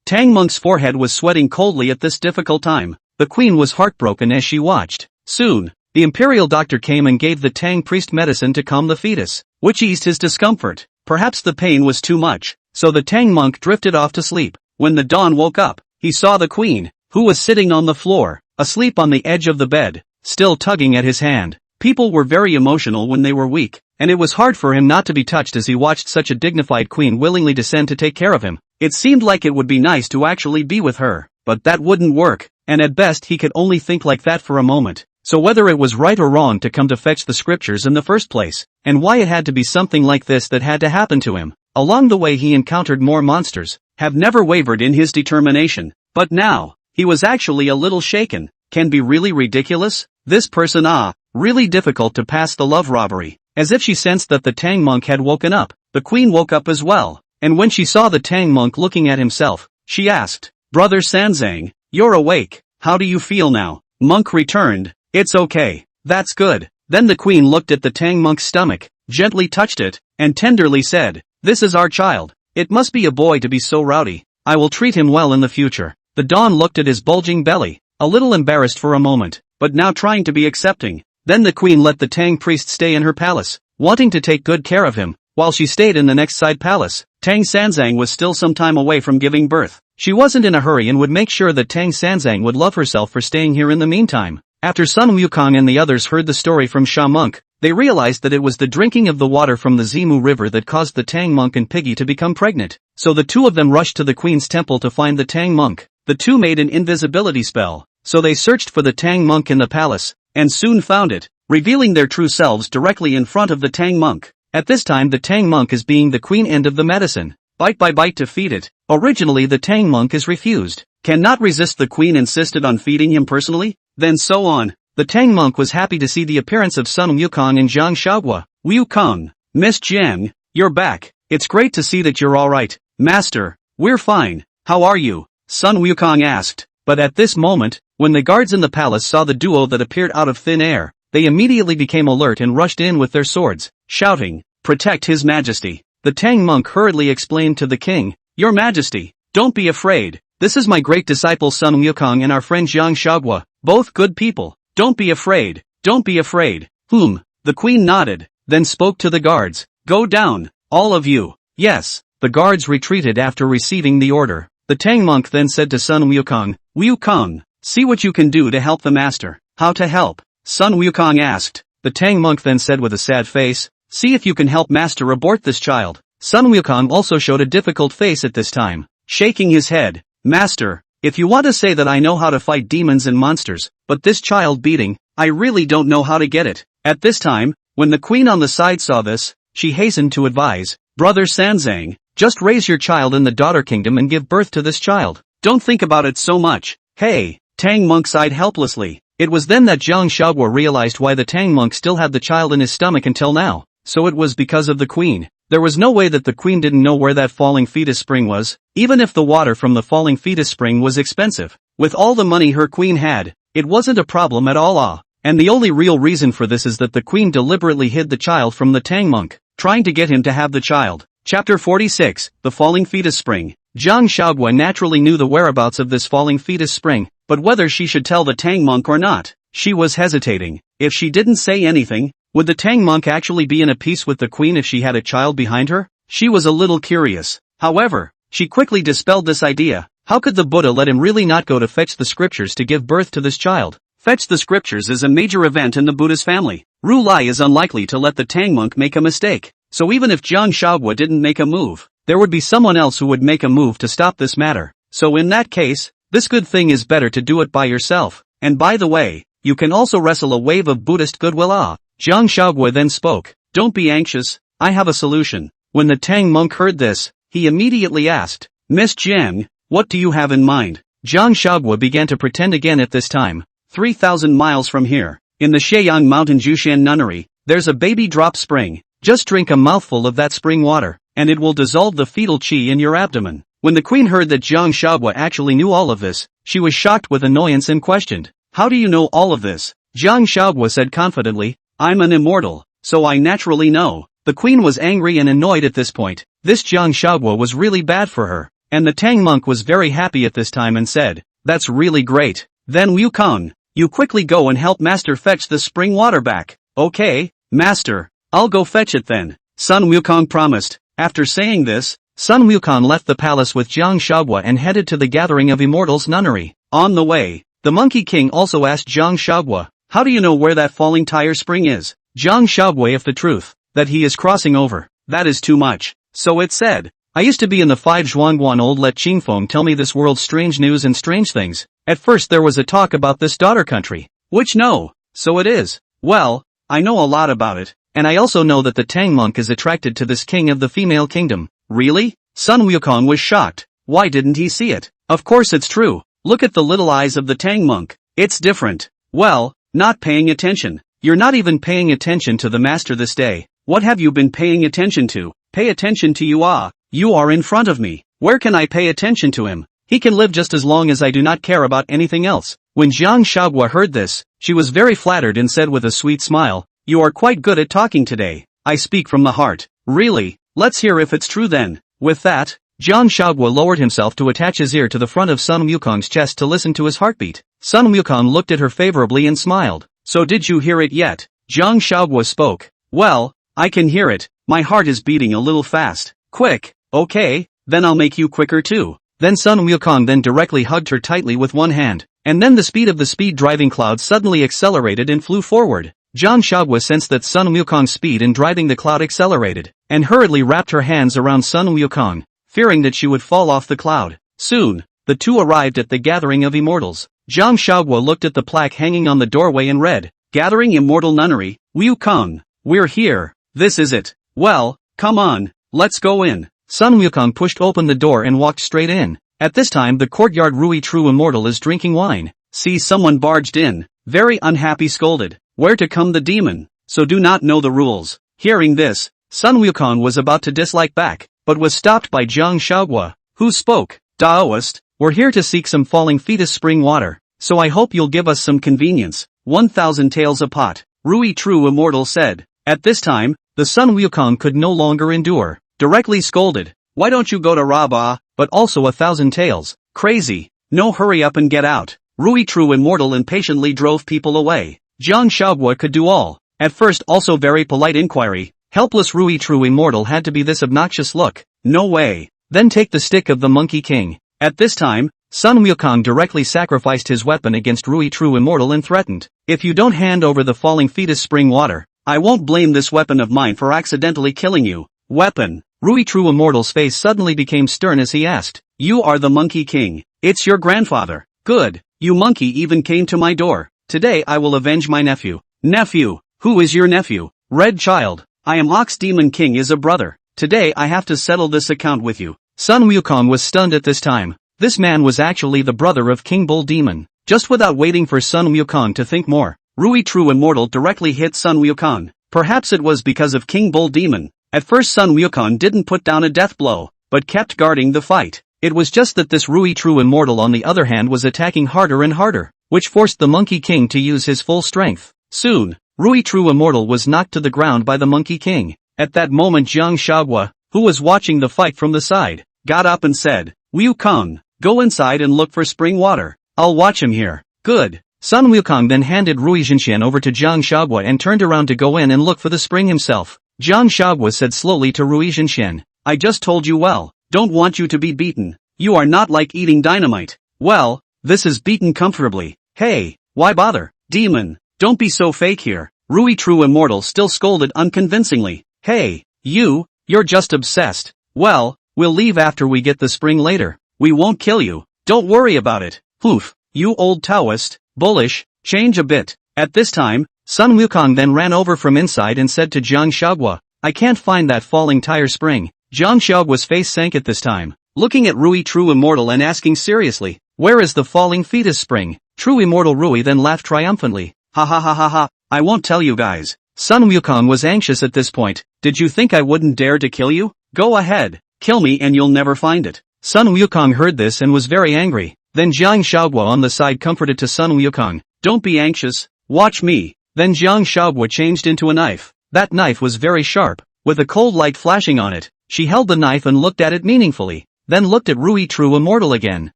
Tang monk's forehead was sweating coldly at this difficult time. The queen was heartbroken as she watched. Soon, the imperial doctor came and gave the Tang priest medicine to calm the fetus, which eased his discomfort. Perhaps the pain was too much, so the Tang monk drifted off to sleep. When the dawn woke up, he saw the queen, who was sitting on the floor, asleep on the edge of the bed, still tugging at his hand. People were very emotional when they were weak, and it was hard for him not to be touched as he watched such a dignified queen willingly descend to take care of him. It seemed like it would be nice to actually be with her, but that wouldn't work, and at best he could only think like that for a moment. So whether it was right or wrong to come to fetch the scriptures in the first place, and why it had to be something like this that had to happen to him, along the way he encountered more monsters, have never wavered in his determination, but now, he was actually a little shaken. Can be really ridiculous? This person really difficult to pass the love robbery. As if she sensed that the Tang monk had woken up, the queen woke up as well, and when she saw the Tang monk looking at himself, she asked, Brother Sanzang, you're awake, how do you feel now? Monk returned, It's okay, that's good. Then the queen looked at the Tang monk's stomach, gently touched it, and tenderly said, This is our child. It must be a boy to be so rowdy. I will treat him well in the future. The Dawn looked at his bulging belly, a little embarrassed for a moment, but now trying to be accepting. Then the queen let the Tang priest stay in her palace, wanting to take good care of him, while she stayed in the next side palace. Tang Sanzang was still some time away from giving birth. She wasn't in a hurry and would make sure that Tang Sanzang would love herself for staying here in the meantime. After Sun Wukong and the others heard the story from Sha Monk, they realized that it was the drinking of the water from the Zimu River that caused the Tang monk and Piggy to become pregnant. So the two of them rushed to the queen's temple to find the Tang monk. The two made an invisibility spell, so they searched for the Tang monk in the palace, and soon found it, revealing their true selves directly in front of the Tang monk. At this time the Tang monk is being the queen end of the medicine, bite by bite to feed it. Originally the Tang monk is refused, cannot resist. The queen insisted on feeding him personally, then so on. The Tang monk was happy to see the appearance of Sun Wukong and Jiang Huaguo. Wukong, Miss Jiang, you're back. It's great to see that you're alright. Master, we're fine. How are you? Sun Wukong asked. But at this moment, when the guards in the palace saw the duo that appeared out of thin air, they immediately became alert and rushed in with their swords, shouting, Protect His Majesty. The Tang monk hurriedly explained to the king, Your Majesty, don't be afraid. This is my great disciple Sun Wukong and our friend Jiang Huaguo, both good people. Don't be afraid. Don't be afraid. The queen nodded, then spoke to the guards. Go down, all of you. Yes. The guards retreated after receiving the order. The Tang monk then said to Sun Wukong, Wukong, see what you can do to help the master. How to help? Sun Wukong asked. The Tang monk then said with a sad face, See if you can help master abort this child. Sun Wukong also showed a difficult face at this time, shaking his head. Master, if you want to say that I know how to fight demons and monsters, but this child beating, I really don't know how to get it. At this time, when the queen on the side saw this, she hastened to advise, Brother Sanzang, just raise your child in the daughter kingdom and give birth to this child. Don't think about it so much. Hey, Tang monk sighed helplessly. It was then that Jiang Huaguo realized why the Tang monk still had the child in his stomach until now. So it was because of the queen. There was no way that the queen didn't know where that falling fetus spring was, even if the water from the falling fetus spring was expensive. With all the money her queen had, It wasn't a problem at all. And the only real reason for this is that the queen deliberately hid the child from the Tang monk, trying to get him to have the child. Chapter 46, The Falling Fetus Spring. Jiang Huaguo naturally knew the whereabouts of this falling fetus spring, but whether she should tell the Tang monk or not, she was hesitating. If she didn't say anything, would the Tang monk actually be in a peace with the queen if she had a child behind her? She was a little curious. However, she quickly dispelled this idea. How could the Buddha let him really not go to fetch the scriptures to give birth to this child? Fetch the scriptures is a major event in the Buddha's family. Ru Lai is unlikely to let the Tang monk make a mistake. So even if Jiang Huaguo didn't make a move, there would be someone else who would make a move to stop this matter. So in that case, this good thing is better to do it by yourself. And by the way, you can also wrestle a wave of Buddhist goodwill. Jiang Huaguo then spoke. Don't be anxious, I have a solution. When the Tang monk heard this, he immediately asked, Miss Jiang, what do you have in mind? Jiang Huaguo began to pretend again at this time. 3,000 miles from here, in the Sheyang Mountain Jushan Nunnery, there's a baby drop spring. Just drink a mouthful of that spring water, and it will dissolve the fetal qi in your abdomen. When the queen heard that Jiang Huaguo actually knew all of this, she was shocked with annoyance and questioned, How do you know all of this? Jiang Huaguo said confidently, I'm an immortal, so I naturally know. The queen was angry and annoyed at this point. This Jiang Huaguo was really bad for her, and the Tang monk was very happy at this time and said, That's really great. Then Wukong, you quickly go and help Master fetch the spring water back. Okay, Master, I'll go fetch it then. Sun Wukong promised. After saying this, Sun Wukong left the palace with Jiang Huaguo and headed to the Gathering of Immortals nunnery. On the way, the Monkey King also asked Jiang Huaguo, How do you know where that falling tire spring is? Jiang Huaguo if the truth, that he is crossing over, that is too much. So it said, I used to be in the 5 Zhuangguan old let Qingfeng tell me this world's strange news and strange things. At first there was a talk about this daughter country. Which no, so it is. Well, I know a lot about it, and I also know that the Tang monk is attracted to this king of the female kingdom. Really? Sun Wukong was shocked. Why didn't he see it? Of course it's true. Look at the little eyes of the Tang monk. It's different. Well, not paying attention. You're not even paying attention to the master this day. What have you been paying attention to? Pay attention to you. You are in front of me. Where can I pay attention to him? He can live just as long as I do not care about anything else. When Jiang Huaguo heard this, she was very flattered and said with a sweet smile, You are quite good at talking today. I speak from the heart. Really? Let's hear if it's true then. With that, Jiang Huaguo lowered himself to attach his ear to the front of Sun Wukong's chest to listen to his heartbeat. Sun Wukong looked at her favorably and smiled. So did you hear it yet? Jiang Huaguo spoke. Well, I can hear it. My heart is beating a little fast. Quick. Okay, then I'll make you quicker too. Then Sun Wukong then directly hugged her tightly with one hand, and then the speed of the speed-driving cloud suddenly accelerated and flew forward. Jiang Huaguo sensed that Sun Wukong's speed in driving the cloud accelerated, and hurriedly wrapped her hands around Sun Wukong, fearing that she would fall off the cloud. Soon, the two arrived at the Gathering of Immortals. Jiang Huaguo looked at the plaque hanging on the doorway and read, Gathering Immortal Nunnery, Wukong. We're here. This is it. Well, come on, let's go in. Sun Wukong pushed open the door and walked straight in. At this time the courtyard Rui True Immortal is drinking wine. See someone barged in, very unhappy scolded. Where to come the demon? So do not know the rules. Hearing this, Sun Wukong was about to dislike back, but was stopped by Jiang Huaguo, who spoke. Daoist, we're here to seek some falling fetus spring water, so I hope you'll give us some convenience. 1,000 taels a pot, Rui True Immortal said. At this time, the Sun Wukong could no longer endure. Directly scolded, why don't you go to Rabah, but also 1,000 taels, crazy, no hurry up and get out. Rui True Immortal impatiently drove people away. Jiang Huaguo could do all, at first also very polite inquiry, helpless Rui True Immortal had to be this obnoxious look, no way, then take the stick of the Monkey King. At this time, Sun Wukong directly sacrificed his weapon against Rui True Immortal and threatened, if you don't hand over the falling fetus spring water, I won't blame this weapon of mine for accidentally killing you. Weapon. Rui True Immortal's face suddenly became stern as he asked, You are the Monkey King. It's your grandfather. Good. You monkey even came to my door. Today I will avenge my nephew. Nephew? Who is your nephew? Red Child. I am Ox Demon King is a brother. Today I have to settle this account with you. Sun Wukong was stunned at this time. This man was actually the brother of King Bull Demon. Just without waiting for Sun Wukong to think more, Rui True Immortal directly hit Sun Wukong. Perhaps it was because of King Bull Demon. At first Sun Wukong didn't put down a death blow, but kept guarding the fight. It was just that this Rui True Immortal on the other hand was attacking harder and harder. which forced the Monkey King to use his full strength. Soon, Rui True Immortal was knocked to the ground by the Monkey King. At that moment Jiang Huaguo, who was watching the fight from the side, got up and said, Wukong, go inside and look for spring water. I'll watch him here. Good. Sun Wukong then handed Rui Zhenxian over to Jiang Huaguo and turned around to go in and look for the spring himself. Jiang Huaguo said slowly to Rui Zhenxian, I just told you well, don't want you to be beaten. You are not like eating dynamite. Well, this is beaten comfortably. Hey, why bother? Demon, don't be so fake here. Rui True Immortal still scolded unconvincingly. Hey, you're just obsessed. Well, we'll leave after we get the spring later. We won't kill you. Don't worry about it. Poof, you old Taoist, bullish, change a bit. At this time, Sun Wukong then ran over from inside and said to Jiang Huaguo, I can't find that falling tire spring. Jiang Huaguo's face sank at this time, looking at Rui True Immortal and asking seriously, where is the falling fetus spring? True Immortal Rui then laughed triumphantly. Ha ha ha ha ha, I won't tell you guys. Sun Wukong was anxious at this point. Did you think I wouldn't dare to kill you? Go ahead, kill me and you'll never find it. Sun Wukong heard this and was very angry. Then Jiang Huaguo on the side comforted to Sun Wukong, don't be anxious, watch me. Then Jiang Huaguo changed into a knife. That knife was very sharp, with a cold light flashing on it. She held the knife and looked at it meaningfully, then looked at Rui True Immortal again,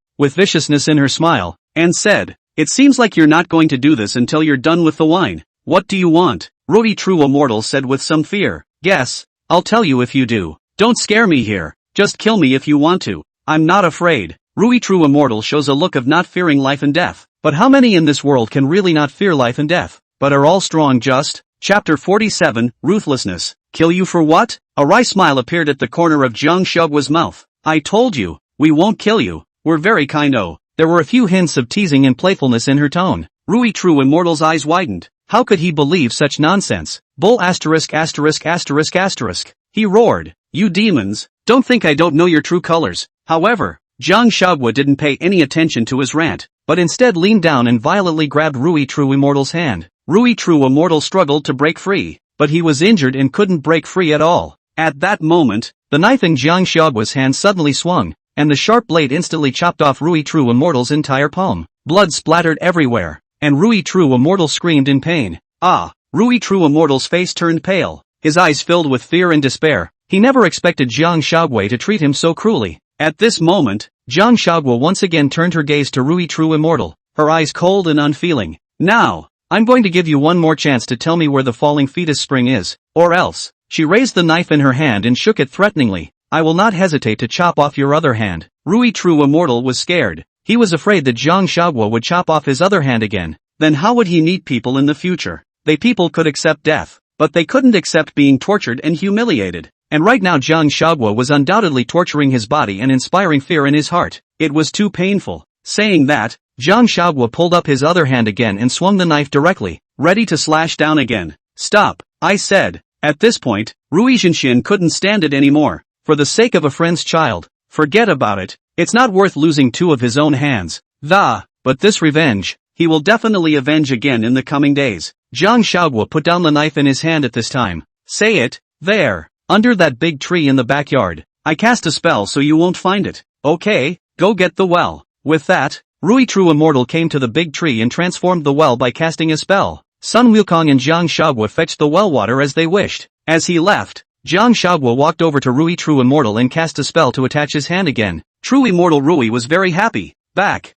with viciousness in her smile, and said, it seems like you're not going to do this until you're done with the wine. What do you want? Rui True Immortal said with some fear. Guess, I'll tell you if you do. Don't scare me here, just kill me if you want to. I'm not afraid. Rui True Immortal shows a look of not fearing life and death. But how many in this world can really not fear life and death, but are all strong just? Chapter 47, Ruthlessness. Kill you for what? A wry smile appeared at the corner of Jiang Huaguo's mouth. I told you, we won't kill you. We're very kind. Oh. There were a few hints of teasing and playfulness in her tone. Rui True Immortal's eyes widened. How could he believe such nonsense? Bull asterisk asterisk asterisk asterisk. He roared. You demons, don't think I don't know your true colors. However, Jiang Huaguo didn't pay any attention to his rant, but instead leaned down and violently grabbed Rui True Immortal's hand. Rui True Immortal struggled to break free, but he was injured and couldn't break free at all. At that moment, the knife in Jiang Huaguo's hand suddenly swung, and the sharp blade instantly chopped off Rui True Immortal's entire palm. Blood splattered everywhere, and Rui True Immortal screamed in pain. Ah! Rui True Immortal's face turned pale, his eyes filled with fear and despair. He never expected Jiang Huaguo to treat him so cruelly. At this moment, Jiang Huaguo once again turned her gaze to Rui True Immortal, her eyes cold and unfeeling. Now, I'm going to give you one more chance to tell me where the falling fetus spring is, or else. She raised the knife in her hand and shook it threateningly. I will not hesitate to chop off your other hand. Rui True Immortal was scared. He was afraid that Jiang Huaguo would chop off his other hand again. Then how would he meet people in the future? People could accept death, but they couldn't accept being tortured and humiliated. And right now Jiang Huaguo was undoubtedly torturing his body and inspiring fear in his heart. It was too painful. Saying that, Jiang Huaguo pulled up his other hand again and swung the knife directly, ready to slash down again. Stop, I said. At this point, Rui Zhenxian couldn't stand it anymore. For the sake of a friend's child, forget about it. It's not worth losing two of his own hands. But this revenge, he will definitely avenge again in the coming days. Jiang Huaguo put down the knife in his hand at this time. Say it, there, under that big tree in the backyard. I cast a spell so you won't find it. Okay, go get the well. With that, Rui True Immortal came to the big tree and transformed the well by casting a spell. Sun Wukong and Jiang Huaguo fetched the well water as they wished. As he left, Jiang Huaguo walked over to Rui True Immortal and cast a spell to attach his hand again. True Immortal Rui was very happy. Back.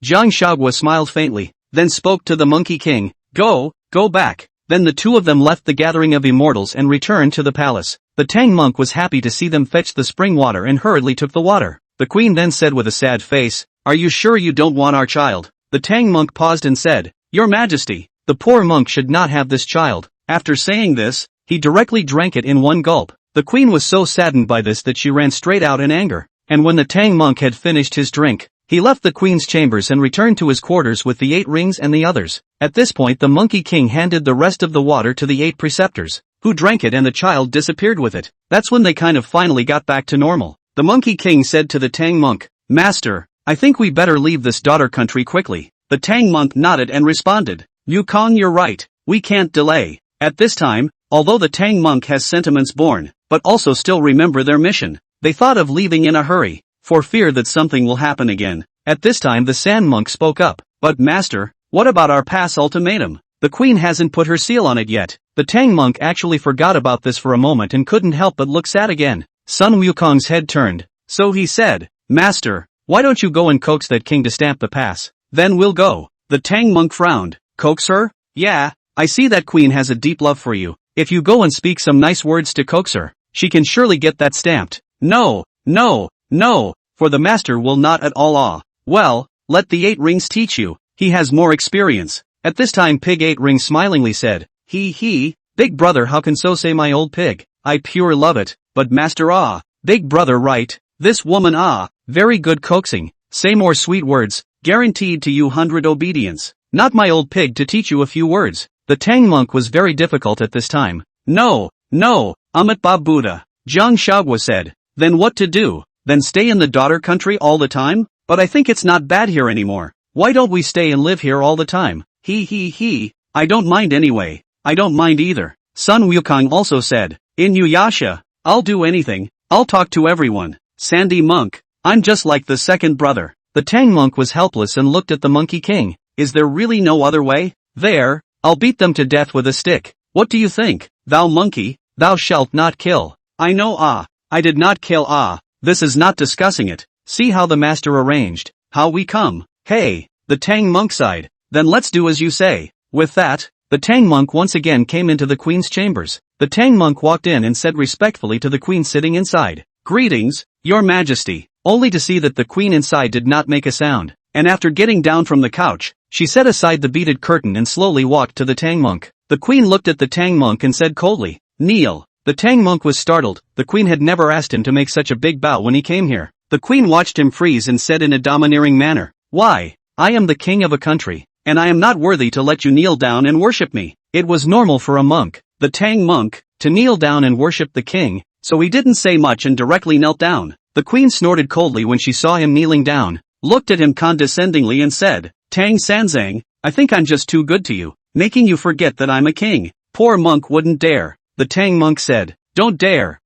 Jiang Huaguo smiled faintly, then spoke to the Monkey King. Go back. Then the two of them left the gathering of immortals and returned to the palace. The Tang monk was happy to see them fetch the spring water and hurriedly took the water. The queen then said with a sad face, Are you sure you don't want our child? The Tang monk paused and said, Your Majesty, the poor monk should not have this child. After saying this, he directly drank it in one gulp. The queen was so saddened by this that she ran straight out in anger. And when the Tang monk had finished his drink, he left the queen's chambers and returned to his quarters with the 8 rings and the others. At this point the Monkey King handed the rest of the water to the 8 preceptors, who drank it and the child disappeared with it. That's when they kind of finally got back to normal. The Monkey King said to the Tang monk, Master, I think we better leave this daughter country quickly. The Tang monk nodded and responded, Wukong, you're right, we can't delay. At this time, although the Tang monk has sentiments born, but also still remember their mission, they thought of leaving in a hurry, for fear that something will happen again. At this time the Sand monk spoke up, But master, what about our pass ultimatum? The queen hasn't put her seal on it yet. The Tang monk actually forgot about this for a moment and couldn't help but look sad again. Sun Wukong's head turned, so he said, Master, why don't you go and coax that king to stamp the pass? Then we'll go. The Tang monk frowned. Coax her? Yeah, I see that queen has a deep love for you. If you go and speak some nice words to coax her, she can surely get that stamped. No, no, no, for the master will not at all awe. Well, let the 8 rings teach you. He has more experience. At this time Pig 8 Rings smilingly said, He, big brother, how can so say my old pig? I pure love it, but master big brother right, this woman very good coaxing, say more sweet words, guaranteed to you 100 obedience, not my old pig to teach you a few words. The Tang monk was very difficult at this time. No, Amit Ba Buddha, Jiang Huaguo said, then what to do? Then stay in the daughter country all the time? But I think it's not bad here anymore. Why don't we stay and live here all the time? I don't mind anyway. I don't mind either. Sun Wukong also said, Inuyasha, I'll do anything, I'll talk to everyone. Sandy monk, I'm just like the second brother. The Tang monk was helpless and looked at the Monkey King. Is there really no other way? There, I'll beat them to death with a stick. What do you think? Thou monkey, thou shalt not kill. I know I did not kill this is not discussing it. See how the master arranged, how we come. Hey, the Tang monk sighed. Then let's do as you say. With that, the Tang monk once again came into the queen's chambers. The Tang monk walked in and said respectfully to the queen sitting inside, Greetings, your majesty, only to see that the queen inside did not make a sound, and after getting down from the couch, she set aside the beaded curtain and slowly walked to the Tang monk. The queen looked at the Tang monk and said coldly, Kneel. The Tang monk was startled. The queen had never asked him to make such a big bow when he came here. The queen watched him freeze and said in a domineering manner, Why, I am the king of a country, and I am not worthy to let you kneel down and worship me. It was normal for a monk, the Tang monk, to kneel down and worship the king, so he didn't say much and directly knelt down. The queen snorted coldly when she saw him kneeling down, looked at him condescendingly and said, Tang Sanzang, I think I'm just too good to you, making you forget that I'm a king. Poor monk wouldn't dare. The Tang monk said, Don't dare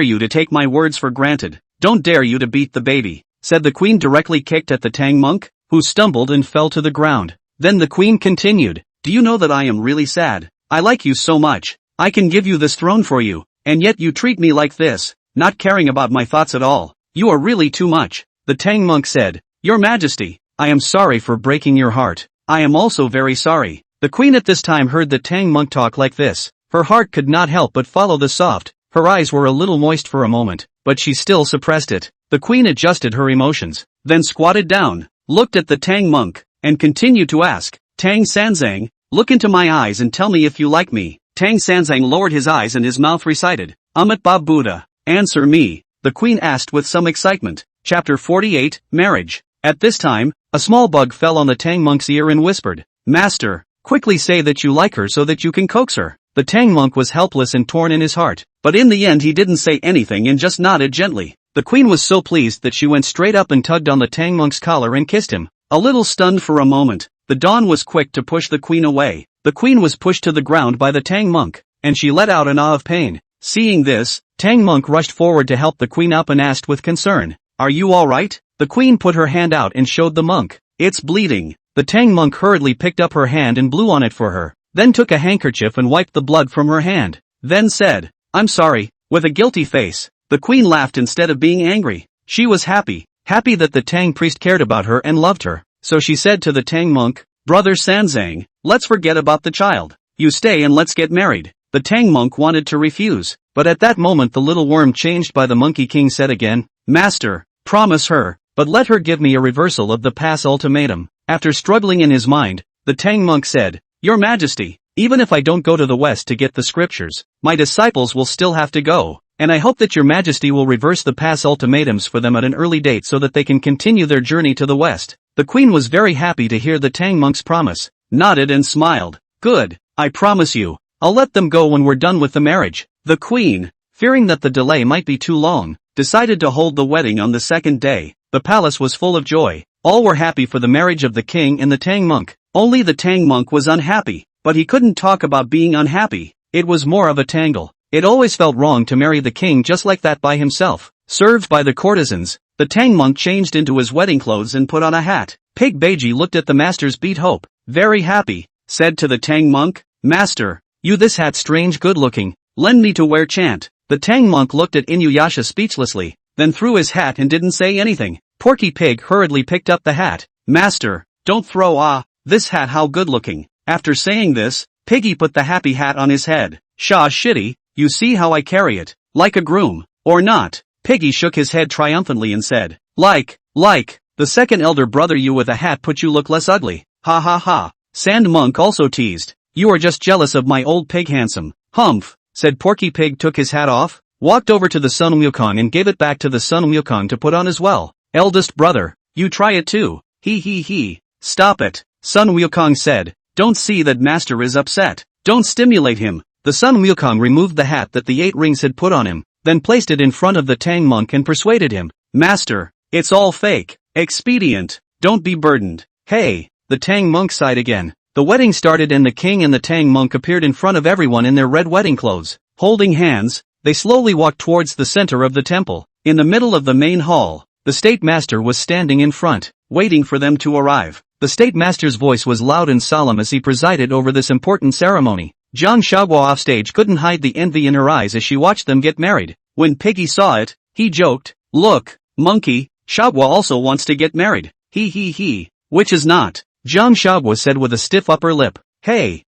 you to take my words for granted, don't dare you to beat the baby, said the queen directly kicked at the Tang monk, who stumbled and fell to the ground. Then the queen continued, Do you know that I am really sad? I like you so much. I can give you this throne for you, and yet you treat me like this, not caring about my thoughts at all. You are really too much. The Tang monk said, Your Majesty, I am sorry for breaking your heart. I am also very sorry. The queen at this time heard the Tang monk talk like this. Her heart could not help but follow the soft. Her eyes were a little moist for a moment, but she still suppressed it. The queen adjusted her emotions, then squatted down, looked at the Tang monk, and continued to ask, Tang Sanzang, look into my eyes and tell me if you like me. Tang Sanzang lowered his eyes and his mouth recited, Amit Ba Buddha, answer me, the queen asked with some excitement. Chapter 48, Marriage. At this time, a small bug fell on the Tang monk's ear and whispered, Master, quickly say that you like her so that you can coax her. The Tang monk was helpless and torn in his heart, but in the end he didn't say anything and just nodded gently. The queen was so pleased that she went straight up and tugged on the Tang monk's collar and kissed him. A little stunned for a moment, the Dawn was quick to push the queen away. The queen was pushed to the ground by the Tang monk, and she let out an ah of pain. Seeing this, Tang monk rushed forward to help the queen up and asked with concern, Are you alright? The queen put her hand out and showed the monk. It's bleeding. The Tang monk hurriedly picked up her hand and blew on it for her, then took a handkerchief and wiped the blood from her hand, then said, I'm sorry, with a guilty face. The queen laughed instead of being angry. She was happy that the Tang priest cared about her and loved her, so she said to the Tang monk, Brother Sanzang, let's forget about the child. You stay and let's get married. The Tang monk wanted to refuse, but at that moment the little worm changed by the Monkey King said again, Master, promise her, but let her give me a reversal of the pass ultimatum. After struggling in his mind, the Tang monk said, Your Majesty, even if I don't go to the west to get the scriptures, my disciples will still have to go, and I hope that your Majesty will reverse the pass ultimatums for them at an early date so that they can continue their journey to the west. The queen was very happy to hear the Tang monk's promise, nodded and smiled. Good, I promise you, I'll let them go when we're done with the marriage. The queen, fearing that the delay might be too long, decided to hold the wedding on the second day. The palace was full of joy. All were happy for the marriage of the king and the Tang monk. Only the Tang monk was unhappy, but he couldn't talk about being unhappy. It was more of a tangle. It always felt wrong to marry the king just like that by himself. Served by the courtesans, the Tang monk changed into his wedding clothes and put on a hat. Pig Beiji looked at the master's beat hope, very happy, said to the Tang monk, Master, you this hat strange good looking, lend me to wear chant. The Tang monk looked at Inuyasha speechlessly, then threw his hat and didn't say anything. Porky Pig hurriedly picked up the hat. Master, don't throw this hat how good looking. After saying this, Piggy put the happy hat on his head. Shaw shitty, you see how I carry it, like a groom, or not? Piggy shook his head triumphantly and said, like, the second elder brother you with a hat put you look less ugly, ha ha ha. Sand Monk also teased, you are just jealous of my old pig handsome, humph, said Porky Pig took his hat off, walked over to the Sun Wukong and gave it back to the Sun Wukong to put on as well. Eldest brother, you try it too, he. Stop it, Sun Wukong said, don't see that master is upset, don't stimulate him. The Sun Wukong removed the hat that the 8 rings had put on him, then placed it in front of the Tang monk and persuaded him, Master, it's all fake, expedient, don't be burdened. Hey, the Tang monk sighed again. The wedding started and the king and the Tang monk appeared in front of everyone in their red wedding clothes. Holding hands, they slowly walked towards the center of the temple. In the middle of the main hall, the state master was standing in front, waiting for them to arrive. The state master's voice was loud and solemn as he presided over this important ceremony. Jiang Huaguo offstage couldn't hide the envy in her eyes as she watched them get married. When Piggy saw it, he joked, look, monkey, Huaguo also wants to get married. He. Which is not. Jiang Huaguo said with a stiff upper lip. Hey,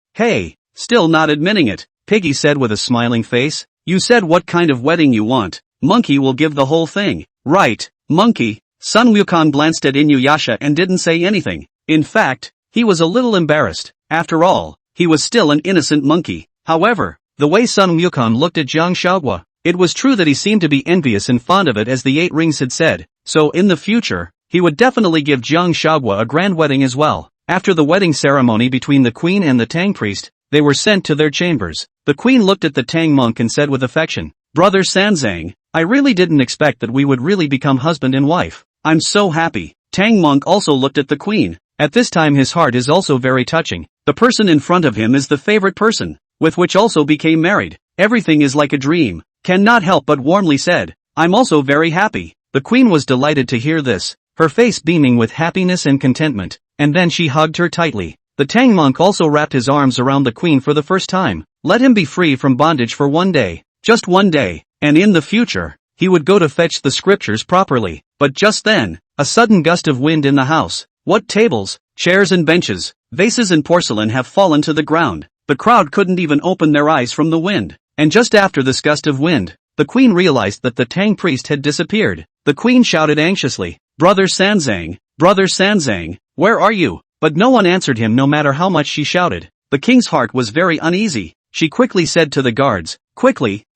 still not admitting it. Piggy said with a smiling face. You said what kind of wedding you want. Monkey will give the whole thing. Right, monkey. Sun Wukong glanced at Inuyasha and didn't say anything. In fact, he was a little embarrassed. After all, he was still an innocent monkey. However, the way Sun Wukong looked at Jiang Huaguo, it was true that he seemed to be envious and fond of it as the 8 rings had said, so in the future, he would definitely give Jiang Huaguo a grand wedding as well. After the wedding ceremony between the queen and the Tang priest, they were sent to their chambers. The queen looked at the Tang monk and said with affection, Brother Sanzang, I really didn't expect that we would really become husband and wife. I'm so happy. Tang monk also looked at the queen. At this time his heart is also very touching. The person in front of him is the favorite person, with which also became married. Everything is like a dream. Cannot help but warmly said, I'm also very happy. The queen was delighted to hear this, her face beaming with happiness and contentment, and then she hugged her tightly. The Tang monk also wrapped his arms around the queen for the first time. Let him be free from bondage for one day, just one day, and in the future, he would go to fetch the scriptures properly. But just then, a sudden gust of wind in the house. What tables, chairs and benches, vases and porcelain have fallen to the ground. The crowd couldn't even open their eyes from the wind. And just after this gust of wind, the queen realized that the Tang priest had disappeared. The queen shouted anxiously, Brother Sanzang, where are you? But no one answered him no matter how much she shouted. The king's heart was very uneasy. She quickly said to the guards, quickly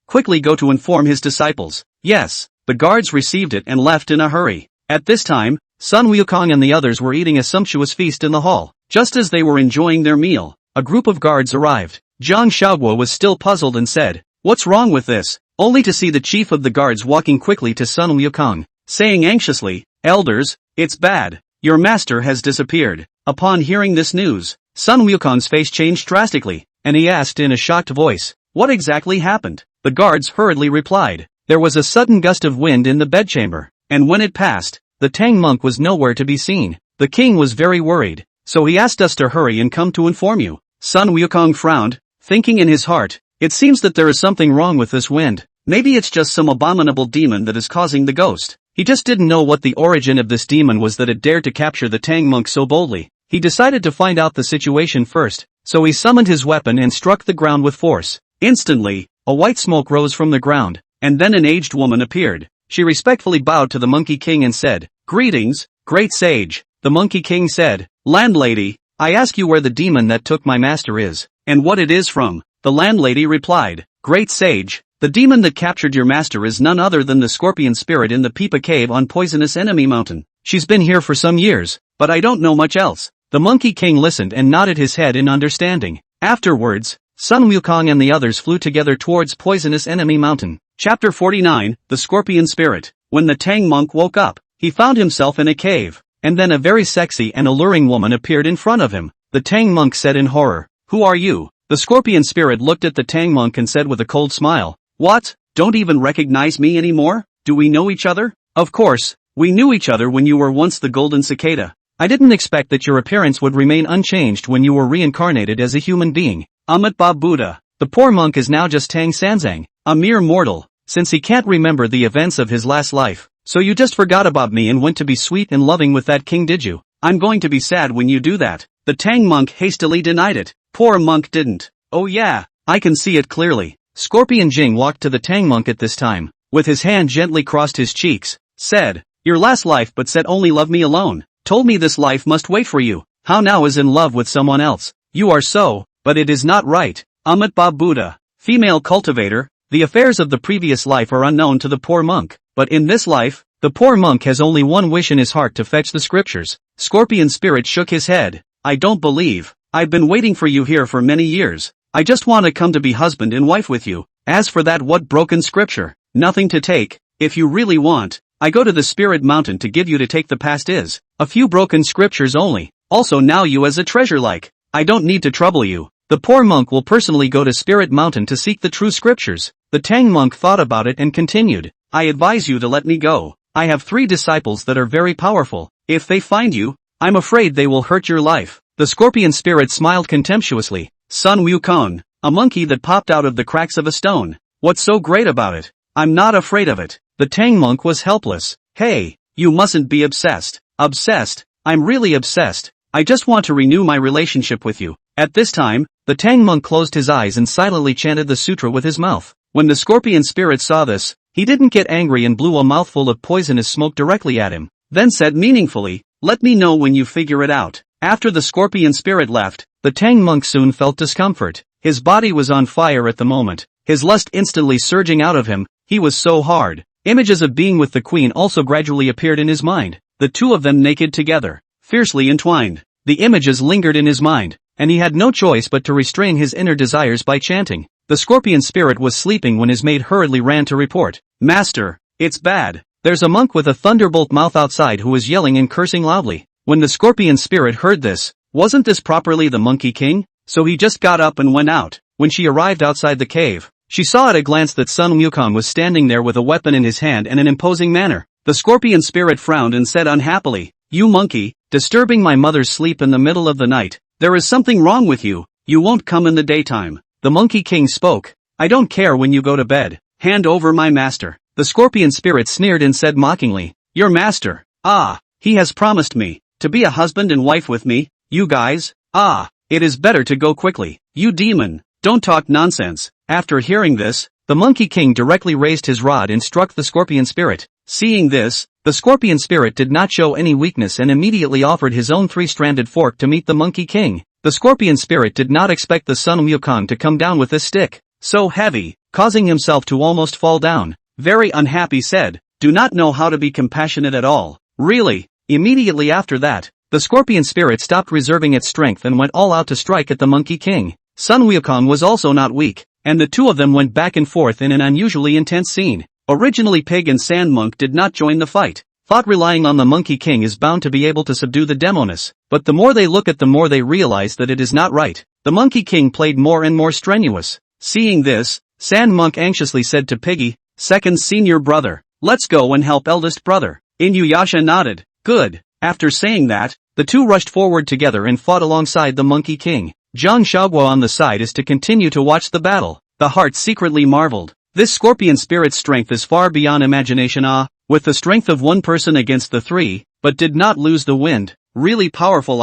go to inform his disciples. Yes, the guards received it and left in a hurry. At this time, Sun Wukong and the others were eating a sumptuous feast in the hall. Just as they were enjoying their meal, a group of guards arrived. Jiang Huaguo was still puzzled and said, What's wrong with this? Only to see the chief of the guards walking quickly to Sun Wukong, saying anxiously, Elders, it's bad. Your master has disappeared. Upon hearing this news, Sun Wukong's face changed drastically, and he asked in a shocked voice, What exactly happened? The guards hurriedly replied, There was a sudden gust of wind in the bedchamber, and when it passed, the Tang monk was nowhere to be seen. The king was very worried, so he asked us to hurry and come to inform you. Sun Wukong frowned, thinking in his heart, it seems that there is something wrong with this wind. Maybe it's just some abominable demon that is causing the ghost. He just didn't know what the origin of this demon was that it dared to capture the Tang monk so boldly. He decided to find out the situation first, so he summoned his weapon and struck the ground with force. Instantly, a white smoke rose from the ground, and then an aged woman appeared. She respectfully bowed to the Monkey King and said, Greetings, great sage. The Monkey King said, Landlady, I ask you where the demon that took my master is, and what it is from. The landlady replied, Great sage, the demon that captured your master is none other than the scorpion spirit in the Peepa cave on Poisonous Enemy Mountain. She's been here for some years, but I don't know much else. The Monkey King listened and nodded his head in understanding. Afterwards, Sun Wukong and the others flew together towards Poisonous Enemy Mountain. Chapter 49, The Scorpion Spirit. When the Tang monk woke up, he found himself in a cave, and then a very sexy and alluring woman appeared in front of him. The Tang monk said in horror, Who are you? The scorpion spirit looked at the Tang monk and said with a cold smile, What? Don't even recognize me anymore? Do we know each other? Of course, we knew each other when you were once the golden cicada. I didn't expect that your appearance would remain unchanged when you were reincarnated as a human being. Amitabha Buddha. The poor monk is now just Tang Sanzang, a mere mortal, since he can't remember the events of his last life. So you just forgot about me and went to be sweet and loving with that king, did you? I'm going to be sad when you do that. The Tang monk hastily denied it. Poor monk didn't. Oh yeah, I can see it clearly. Scorpion Jing walked to the Tang monk at this time, with his hand gently crossed his cheeks, said, your last life but said only love me alone, told me this life must wait for you, how now is in love with someone else, you are so, but it is not right. Amitabha Buddha. Female cultivator, the affairs of the previous life are unknown to the poor monk, but in this life, the poor monk has only one wish in his heart to fetch the scriptures. Scorpion spirit shook his head. I don't believe. I've been waiting for you here for many years. I just want to come to be husband and wife with you. As for that what broken scripture, nothing to take. If you really want, I go to the spirit mountain to give you to take the past is. A few broken scriptures only. Also now you as a treasure like. I don't need to trouble you. The poor monk will personally go to Spirit Mountain to seek the true scriptures. The Tang monk thought about it and continued. I advise you to let me go. I have 3 disciples that are very powerful. If they find you, I'm afraid they will hurt your life. The scorpion spirit smiled contemptuously. Sun Wukong, a monkey that popped out of the cracks of a stone. What's so great about it? I'm not afraid of it. The Tang monk was helpless. Hey, you mustn't be obsessed. Obsessed? I'm really obsessed. I just want to renew my relationship with you. At this time, the Tang monk closed his eyes and silently chanted the sutra with his mouth. When the scorpion spirit saw this, he didn't get angry and blew a mouthful of poisonous smoke directly at him, then said meaningfully, let me know when you figure it out. After the scorpion spirit left, the Tang monk soon felt discomfort. His body was on fire at the moment, his lust instantly surging out of him, he was so hard. Images of being with the queen also gradually appeared in his mind, the 2 of them naked together, fiercely entwined. The images lingered in his mind, and he had no choice but to restrain his inner desires by chanting. The scorpion spirit was sleeping when his maid hurriedly ran to report. Master, it's bad. There's a monk with a thunderbolt mouth outside who is yelling and cursing loudly. When the scorpion spirit heard this, wasn't this properly the Monkey King? So he just got up and went out. When she arrived outside the cave, she saw at a glance that Sun Wukong was standing there with a weapon in his hand in an imposing manner. The scorpion spirit frowned and said unhappily, you monkey, disturbing my mother's sleep in the middle of the night. There is something wrong with you. You won't come in the daytime. The Monkey King spoke. I don't care when you go to bed. Hand over my master. The scorpion spirit sneered and said mockingly, your master? Ah, he has promised me to be a husband and wife with me. You guys? Ah, it is better to go quickly. You demon, don't talk nonsense. After hearing this, the Monkey King directly raised his rod and struck the scorpion spirit. Seeing this, the scorpion spirit did not show any weakness and immediately offered his own 3-stranded fork to meet the Monkey King. The scorpion spirit did not expect the Sun Wukong to come down with this stick, so heavy, causing himself to almost fall down. Very unhappy said, do not know how to be compassionate at all. Really? Immediately after that, the scorpion spirit stopped reserving its strength and went all out to strike at the Monkey King. Sun Wukong was also not weak, and the 2 of them went back and forth in an unusually intense scene. Originally Pig and Sand Monk did not join the fight. Thought relying on the Monkey King is bound to be able to subdue the demoness, but the more they look at the more they realize that it is not right. The Monkey King played more and more strenuous. Seeing this, Sand Monk anxiously said to Piggy, second senior brother, let's go and help eldest brother. Inuyasha nodded. Good. After saying that, the 2 rushed forward together and fought alongside the Monkey King. Jiang Huaguo on the side is to continue to watch the battle. The heart secretly marveled. This scorpion spirit's strength is far beyond imagination. With the strength of 1 person against the 3, but did not lose the wind. Really powerful.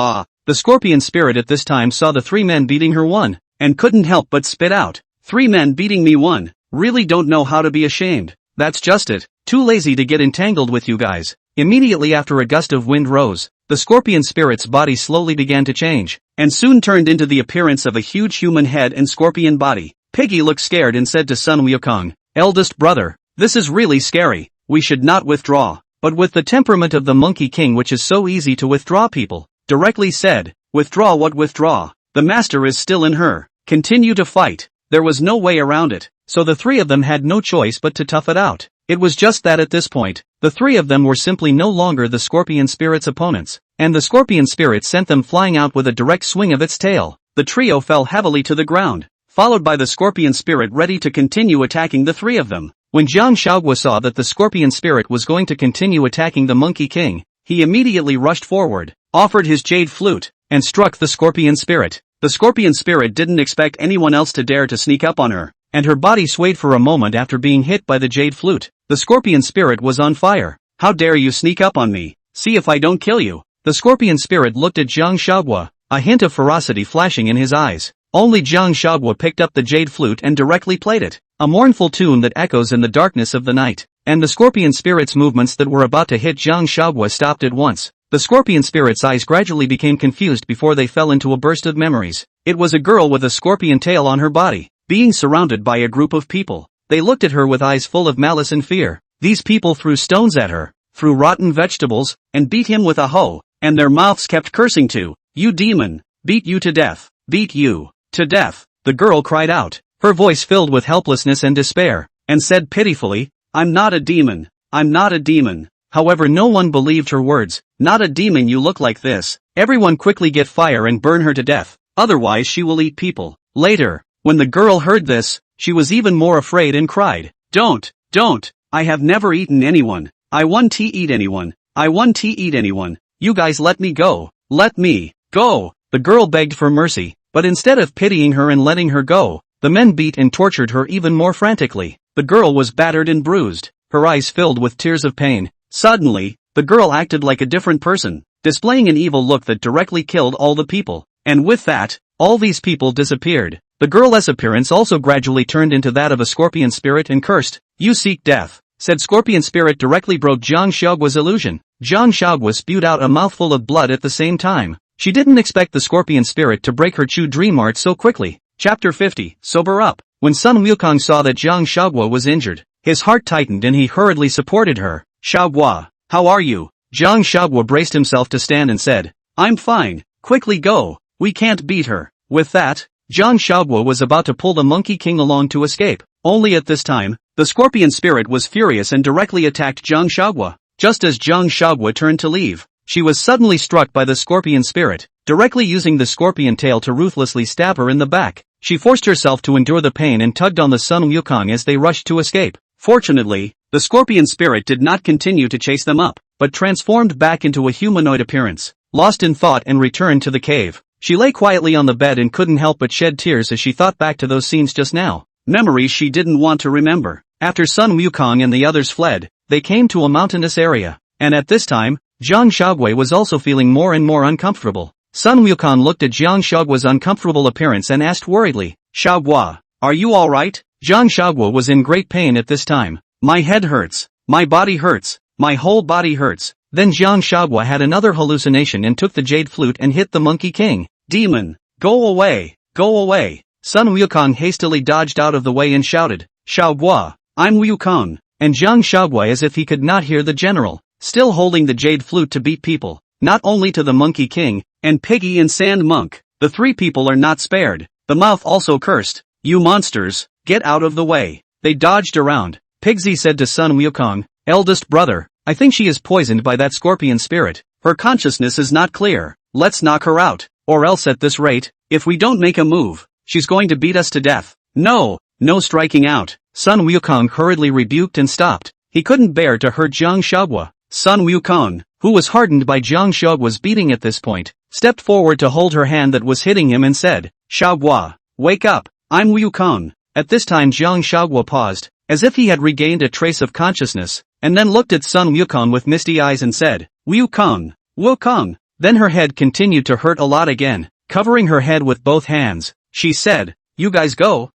The scorpion spirit at this time saw the 3 men beating her 1, and couldn't help but spit out. 3 men beating me 1. Really don't know how to be ashamed. That's just it. Too lazy to get entangled with you guys. Immediately after a gust of wind rose, the scorpion spirit's body slowly began to change, and soon turned into the appearance of a huge human head and scorpion body. Piggy looked scared and said to Sun Wukong, eldest brother, this is really scary. We should not withdraw. But with the temperament of the Monkey King, which is so easy to withdraw, people directly said, withdraw what withdraw? The master is still in her. Continue to fight. There was no way around it, so the 3 of them had no choice but to tough it out. It was just that at this point, the 3 of them were simply no longer the scorpion spirit's opponents, and the scorpion spirit sent them flying out with a direct swing of its tail. The trio fell heavily to the ground, followed by the scorpion spirit ready to continue attacking the 3 of them. When Jiang Huaguo saw that the scorpion spirit was going to continue attacking the Monkey King, he immediately rushed forward. offered his jade flute, and struck the scorpion spirit. The scorpion spirit didn't expect anyone else to dare to sneak up on her, and her body swayed for a moment after being hit by the jade flute. The scorpion spirit was on fire. How dare you sneak up on me? See if I don't kill you. The scorpion spirit looked at Jiang Huaguo, a hint of ferocity flashing in his eyes. Only Jiang Huaguo picked up the jade flute and directly played it, a mournful tune that echoes in the darkness of the night. And the scorpion spirit's movements that were about to hit Jiang Huaguo stopped at once. The scorpion spirit's eyes gradually became confused before they fell into a burst of memories. It was a girl with a scorpion tail on her body, being surrounded by a group of people. They looked at her with eyes full of malice and fear. These people threw stones at her, threw rotten vegetables, and beat him with a hoe, and their mouths kept cursing to, "You demon! Beat you to death! Beat you to death!" The girl cried out, her voice filled with helplessness and despair, and said pitifully, "I'm not a demon. I'm not a demon." However, no one believed her words. "Not a demon, you look like this. Everyone quickly get fire and burn her to death, otherwise she will eat people." Later, when the girl heard this, she was even more afraid and cried, Don't, I have never eaten anyone. I want to eat anyone. I want to eat anyone. You guys let me go. Let me go." The girl begged for mercy, but instead of pitying her and letting her go, the men beat and tortured her even more frantically. The girl was battered and bruised, her eyes filled with tears of pain. Suddenly, the girl acted like a different person, displaying an evil look that directly killed all the people. And with that, all these people disappeared. The girl's appearance also gradually turned into that of a scorpion spirit and cursed. "You seek death," said scorpion spirit directly broke Jiang Huaguo's illusion. Jiang Huaguo spewed out a mouthful of blood at the same time. She didn't expect the scorpion spirit to break her Chu dream art so quickly. Chapter 50, Sober Up. When Sun Wukong saw that Jiang Huaguo was injured, his heart tightened and he hurriedly supported her. "Huaguo, how are you?" Jiang Huaguo braced himself to stand and said, "I'm fine, quickly go, we can't beat her." With that, Jiang Huaguo was about to pull the Monkey King along to escape. Only at this time, the scorpion spirit was furious and directly attacked Jiang Huaguo. Just as Jiang Huaguo turned to leave, she was suddenly struck by the scorpion spirit, directly using the scorpion tail to ruthlessly stab her in the back. She forced herself to endure the pain and tugged on the Sun Wukong as they rushed to escape. Fortunately, the scorpion spirit did not continue to chase them up, but transformed back into a humanoid appearance. Lost in thought and returned to the cave, she lay quietly on the bed and couldn't help but shed tears as she thought back to those scenes just now. Memories she didn't want to remember. After Sun Wukong and the others fled, they came to a mountainous area, and at this time, Jiang Huaguo was also feeling more and more uncomfortable. Sun Wukong looked at Jiang Huaguo's uncomfortable appearance and asked worriedly, "Huaguo, are you alright?" Jiang Huaguo was in great pain at this time. "My head hurts, my body hurts, my whole body hurts." Then Jiang Huaguo had another hallucination and took the jade flute and hit the Monkey King. "Demon, go away, go away." Sun Wukong hastily dodged out of the way and shouted, "Huaguo, I'm Wukong." And Jiang Huaguo, as if he could not hear the general, still holding the jade flute to beat people, not only to the Monkey King, and Piggy and Sand Monk. The three people are not spared. The mouth also cursed, "You monsters, get out of the way." They dodged around. Pigsy said to Sun Wukong, "Eldest brother, I think she is poisoned by that scorpion spirit. Her consciousness is not clear. Let's knock her out, or else at this rate, if we don't make a move, she's going to beat us to death." No striking out. Sun Wukong hurriedly rebuked and stopped. He couldn't bear to hurt Jiang Huaguo. Sun Wukong, who was hardened by Jiang Huaguo's beating at this point, stepped forward to hold her hand that was hitting him and said, "Huaguo, wake up, I'm Wukong." At this time Jiang Huaguo paused, as if he had regained a trace of consciousness, and then looked at Sun Wukong with misty eyes and said, "Wukong, Wukong." Then her head continued to hurt a lot again. Covering her head with both hands, she said, "You guys go,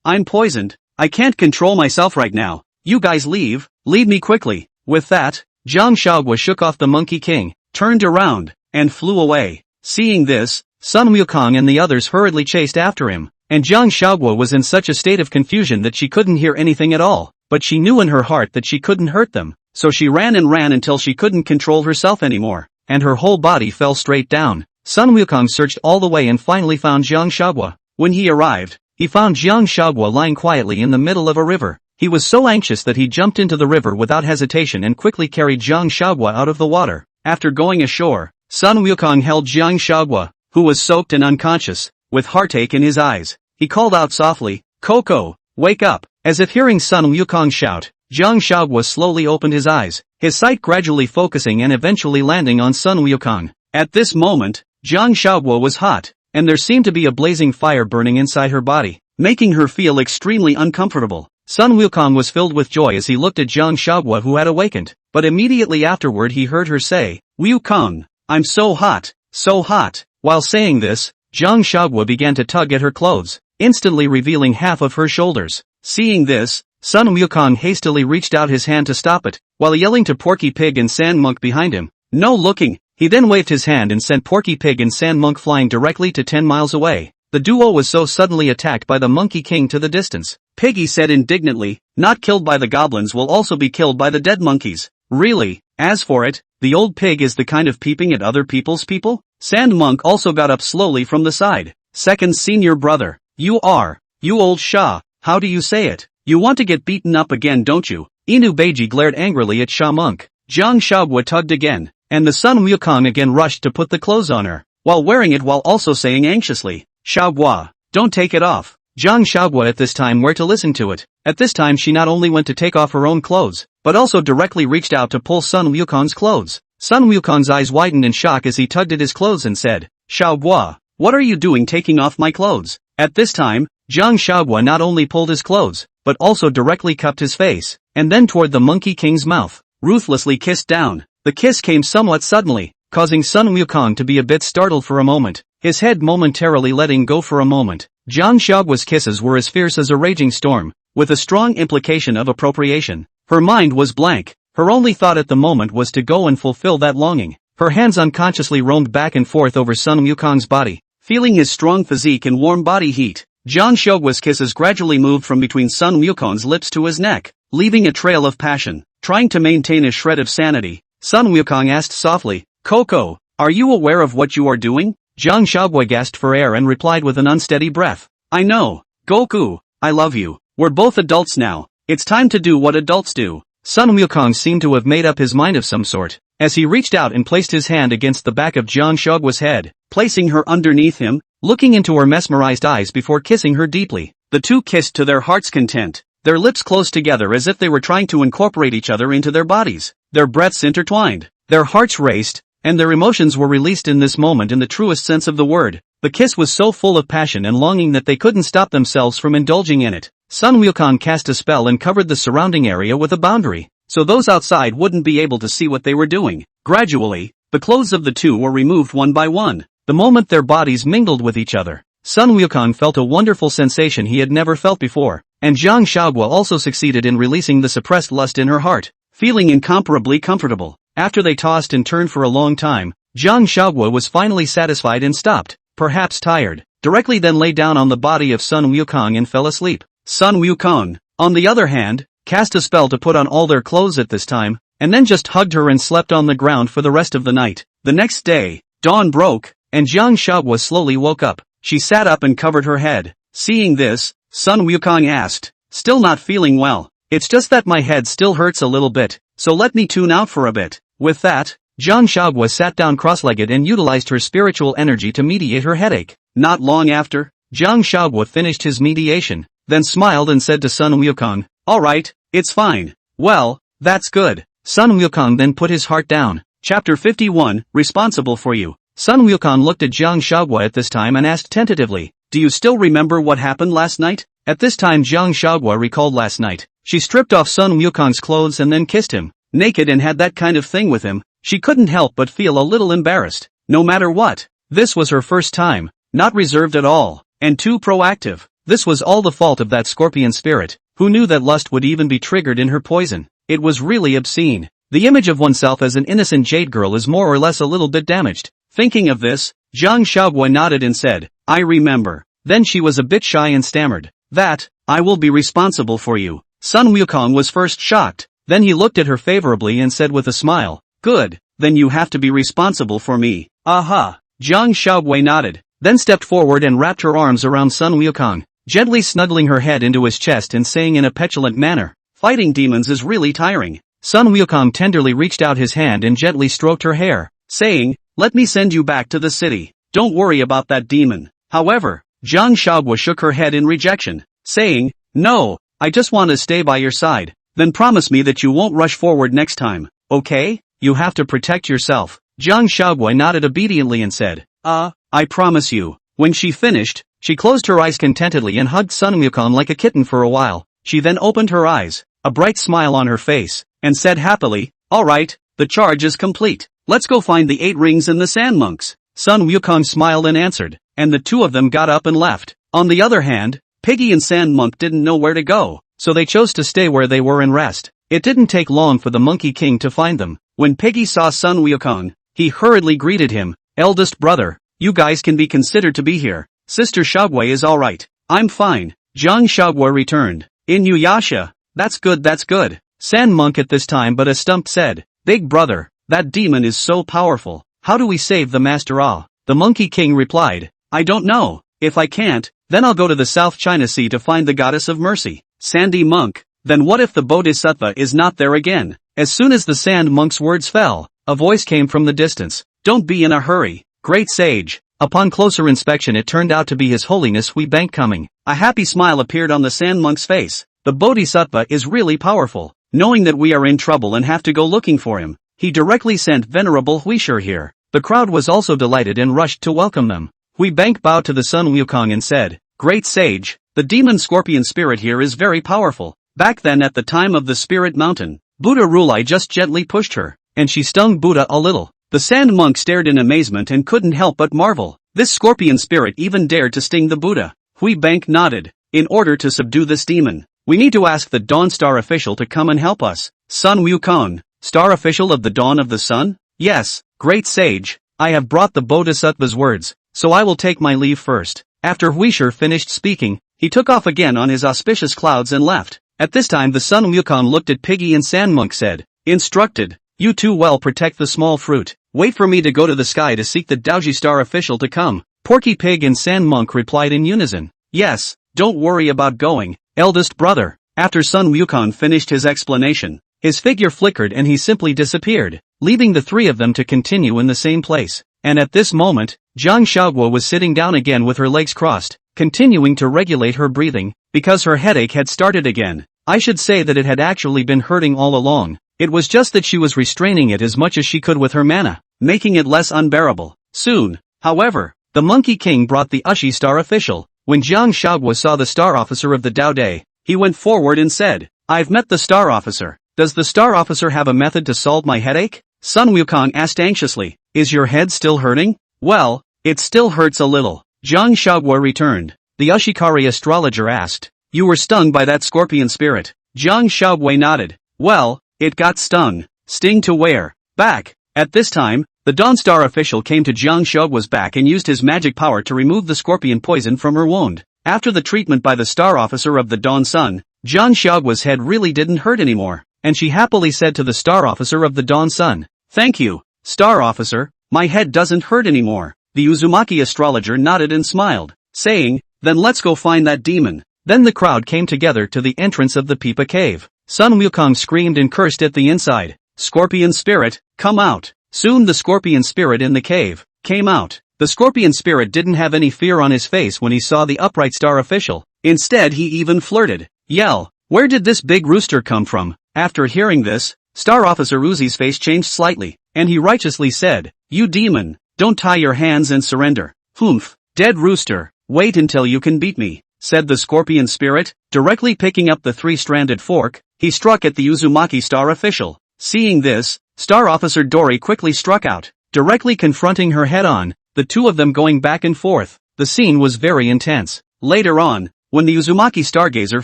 I'm poisoned. I can't control myself right now. You guys leave me quickly." With that, Jiang Huaguo shook off the Monkey King, turned around, and flew away. Seeing this, Sun Wukong and the others hurriedly chased after him, and Jiang Huaguo was in such a state of confusion that she couldn't hear anything at all, but she knew in her heart that she couldn't hurt them, so she ran and ran until she couldn't control herself anymore, and her whole body fell straight down. Sun Wukong searched all the way and finally found Jiang Huaguo. When he arrived, he found Jiang Huaguo lying quietly in the middle of a river. He was so anxious that he jumped into the river without hesitation and quickly carried Jiang Huaguo out of the water. After going ashore, Sun Wukong held Jiang Huaguo, who was soaked and unconscious, with heartache in his eyes. He called out softly, "Coco, wake up." As if hearing Sun Wukong shout, Jiang Huaguo slowly opened his eyes, his sight gradually focusing and eventually landing on Sun Wukong. At this moment, Jiang Huaguo was hot, and there seemed to be a blazing fire burning inside her body, making her feel extremely uncomfortable. Sun Wukong was filled with joy as he looked at Jiang Huaguo who had awakened, but immediately afterward he heard her say, "Wukong, I'm so hot, so hot." While saying this, Jiang Huaguo began to tug at her clothes, instantly revealing half of her shoulders. Seeing this, Sun Wukong hastily reached out his hand to stop it, while yelling to Porky Pig and Sand Monk behind him, "No looking." He then waved his hand and sent Porky Pig and Sand Monk flying directly to 10 miles away. The duo was so suddenly attacked by the Monkey King to the distance. Piggy said indignantly, "Not killed by the goblins will also be killed by the dead monkeys." "Really? As for it, the old pig is the kind of peeping at other people's people?" Sand Monk also got up slowly from the side. "Second senior brother, you old Sha, how do you say it? You want to get beaten up again, don't you?" Inu Beiji glared angrily at Sha Monk. Jiang Huaguo tugged again, and the Sun Wukong again rushed to put the clothes on her, while wearing it while also saying anxiously, "Huaguo, don't take it off." Jiang Huaguo at this time were to listen to it. At this time she not only went to take off her own clothes, but also directly reached out to pull Sun Wukong's clothes. Sun Wukong's eyes widened in shock as he tugged at his clothes and said, "Huaguo, what are you doing taking off my clothes?" At this time, Jiang Huaguo not only pulled his clothes, but also directly cupped his face, and then toward the Monkey King's mouth, ruthlessly kissed down. The kiss came somewhat suddenly, causing Sun Wukong to be a bit startled for a moment, his head momentarily letting go for a moment. Jiang Huaguo's kisses were as fierce as a raging storm, with a strong implication of appropriation. Her mind was blank, her only thought at the moment was to go and fulfill that longing. Her hands unconsciously roamed back and forth over Sun Wukong's body, feeling his strong physique and warm body heat. Jiang Huaguo's kisses gradually moved from between Sun Wukong's lips to his neck, leaving a trail of passion. Trying to maintain a shred of sanity, Sun Wukong asked softly, "Coco, are you aware of what you are doing?" Jiang Huaguo gasped for air and replied with an unsteady breath, "I know, Goku, I love you. We're both adults now. It's time to do what adults do." Sun Wukong seemed to have made up his mind of some sort, as he reached out and placed his hand against the back of Jiang Huaguo's head, placing her underneath him, looking into her mesmerized eyes before kissing her deeply. The two kissed to their heart's content, their lips close together as if they were trying to incorporate each other into their bodies. Their breaths intertwined, their hearts raced, and their emotions were released in this moment in the truest sense of the word. The kiss was so full of passion and longing that they couldn't stop themselves from indulging in it. Sun Wukong cast a spell and covered the surrounding area with a boundary, so those outside wouldn't be able to see what they were doing. Gradually, the clothes of the two were removed one by one. The moment their bodies mingled with each other, Sun Wukong felt a wonderful sensation he had never felt before, and Jiang Huaguo also succeeded in releasing the suppressed lust in her heart, feeling incomparably comfortable. After they tossed and turned for a long time, Jiang Huaguo was finally satisfied and stopped, perhaps tired, directly then lay down on the body of Sun Wukong and fell asleep. Sun Wukong, on the other hand, cast a spell to put on all their clothes at this time, and then just hugged her and slept on the ground for the rest of the night. The next day, dawn broke, and Jiang Huaguo slowly woke up. She sat up and covered her head. Seeing this, Sun Wukong asked, "Still not feeling well?" "It's just that my head still hurts a little bit, so let me tune out for a bit." With that, Jiang Huaguo sat down cross-legged and utilized her spiritual energy to mediate her headache. Not long after, Jiang Huaguo finished his mediation, then smiled and said to Sun Wukong, "Alright, it's fine." "Well, that's good." Sun Wukong then put his heart down. Chapter 51, Responsible for You. Sun Wukong looked at Jiang Huaguo at this time and asked tentatively, "Do you still remember what happened last night?" At this time Jiang Huaguo recalled last night. She stripped off Sun Wukong's clothes and then kissed him, naked, and had that kind of thing with him. She couldn't help but feel a little embarrassed. No matter what, this was her first time, not reserved at all, and too proactive. This was all the fault of that scorpion spirit, who knew that lust would even be triggered in her poison. It was really obscene. The image of oneself as an innocent jade girl is more or less a little bit damaged. Thinking of this, Jiang Huaguo nodded and said, "I remember." Then she was a bit shy and stammered, "That, I will be responsible for you." Sun Wukong was first shocked, then he looked at her favorably and said with a smile, "Good, then you have to be responsible for me." "Aha." Jiang Huaguo nodded, then stepped forward and wrapped her arms around Sun Wukong, gently snuggling her head into his chest and saying in a petulant manner, "Fighting demons is really tiring." Sun Wukong tenderly reached out his hand and gently stroked her hair, saying, "Let me send you back to the city. Don't worry about that demon." However, Jiang Huaguo shook her head in rejection, saying, "No, I just want to stay by your side." "Then promise me that you won't rush forward next time, okay? You have to protect yourself." Jiang Huaguo nodded obediently and said, I promise you. When she finished, she closed her eyes contentedly and hugged Sun Wukong like a kitten for a while. She then opened her eyes, a bright smile on her face, and said happily, alright, the charge is complete. Let's go find the 8 rings and the sand monks. Sun Wukong smiled and answered, and the two of them got up and left. On the other hand, Piggy and Sand Monk didn't know where to go, so they chose to stay where they were and rest. It didn't take long for the Monkey King to find them. When Piggy saw Sun Wukong, he hurriedly greeted him, eldest brother, you guys can be considered to be here. Sister Huaguo is alright. I'm fine. Jiang Huaguo returned. Inuyasha. That's good. Sand Monk at this time but a stump said, Big brother, that demon is so powerful. How do we save the Master Ah? The Monkey King replied, I don't know. If I can't, then I'll go to the South China Sea to find the Goddess of Mercy. Sandy Monk. Then what if the Bodhisattva is not there again? As soon as the Sand Monk's words fell, a voice came from the distance. Don't be in a hurry, great sage. Upon closer inspection it turned out to be His Holiness Huibank coming. A happy smile appeared on the Sand Monk's face. The Bodhisattva is really powerful. Knowing that we are in trouble and have to go looking for him, he directly sent Venerable Huishur here. The crowd was also delighted and rushed to welcome them. Huibank bowed to the Sun Wukong and said, Great sage, the demon scorpion spirit here is very powerful. Back then at the time of the Spirit Mountain, Buddha Rulai just gently pushed her, and she stung Buddha a little. The Sand Monk stared in amazement and couldn't help but marvel. This scorpion spirit even dared to sting the Buddha. Huibank nodded. In order to subdue this demon, we need to ask the Dawn Star official to come and help us. Sun Wukong, Star official of the Dawn of the Sun? Yes, great sage, I have brought the Bodhisattva's words, so I will take my leave first. After Huishur finished speaking, he took off again on his auspicious clouds and left. At this time the Sun Wukong looked at Piggy and Sand Monk said, Instructed, you two well protect the small fruit. Wait for me to go to the sky to seek the Daoji Star official to come. Porky Pig and Sand Monk replied in unison. Yes, don't worry about going, eldest brother. After Sun Wukong finished his explanation, his figure flickered and he simply disappeared, leaving the three of them to continue in the same place. And at this moment, Jiang Huaguo was sitting down again with her legs crossed, continuing to regulate her breathing, because her headache had started again. I should say that it had actually been hurting all along. It was just that she was restraining it as much as she could with her mana, making it less unbearable. Soon, however, the Monkey King brought the Ushi Star official. When Jiang Huaguo saw the Star Officer of the Dao Day, he went forward and said, I've met the Star Officer. Does the Star Officer have a method to solve my headache? Sun Wukong asked anxiously, Is your head still hurting? Well, it still hurts a little. Jiang Huaguo returned. The Ushikari astrologer asked, You were stung by that scorpion spirit? Jiang Huaguo nodded. Well, it got stung. Sting to where? Back. At this time, the Dawn Star official came to Jiang Huaguo's back and used his magic power to remove the scorpion poison from her wound. After the treatment by the Star Officer of the Dawn Sun, Jiang Huaguo's head really didn't hurt anymore, and she happily said to the Star Officer of the Dawn Sun, Thank you, Star Officer, my head doesn't hurt anymore. The Uzumaki astrologer nodded and smiled, saying, Then let's go find that demon. Then the crowd came together to the entrance of the Pipa Cave. Sun Wukong screamed and cursed at the inside. Scorpion spirit, come out. Soon the scorpion spirit in the cave came out. The scorpion spirit didn't have any fear on his face when he saw the upright Star official. Instead he even flirted. Yell, where did this big rooster come from? After hearing this, Star Officer Uzi's face changed slightly, and he righteously said, You demon, don't tie your hands and surrender. Humph, dead rooster, wait until you can beat me, said the scorpion spirit. Directly picking up the three-stranded fork, he struck at the Uzumaki Star official. Seeing this, Star Officer Dory quickly struck out, directly confronting her head-on, the two of them going back and forth. The scene was very intense. Later on, when the Uzumaki Stargazer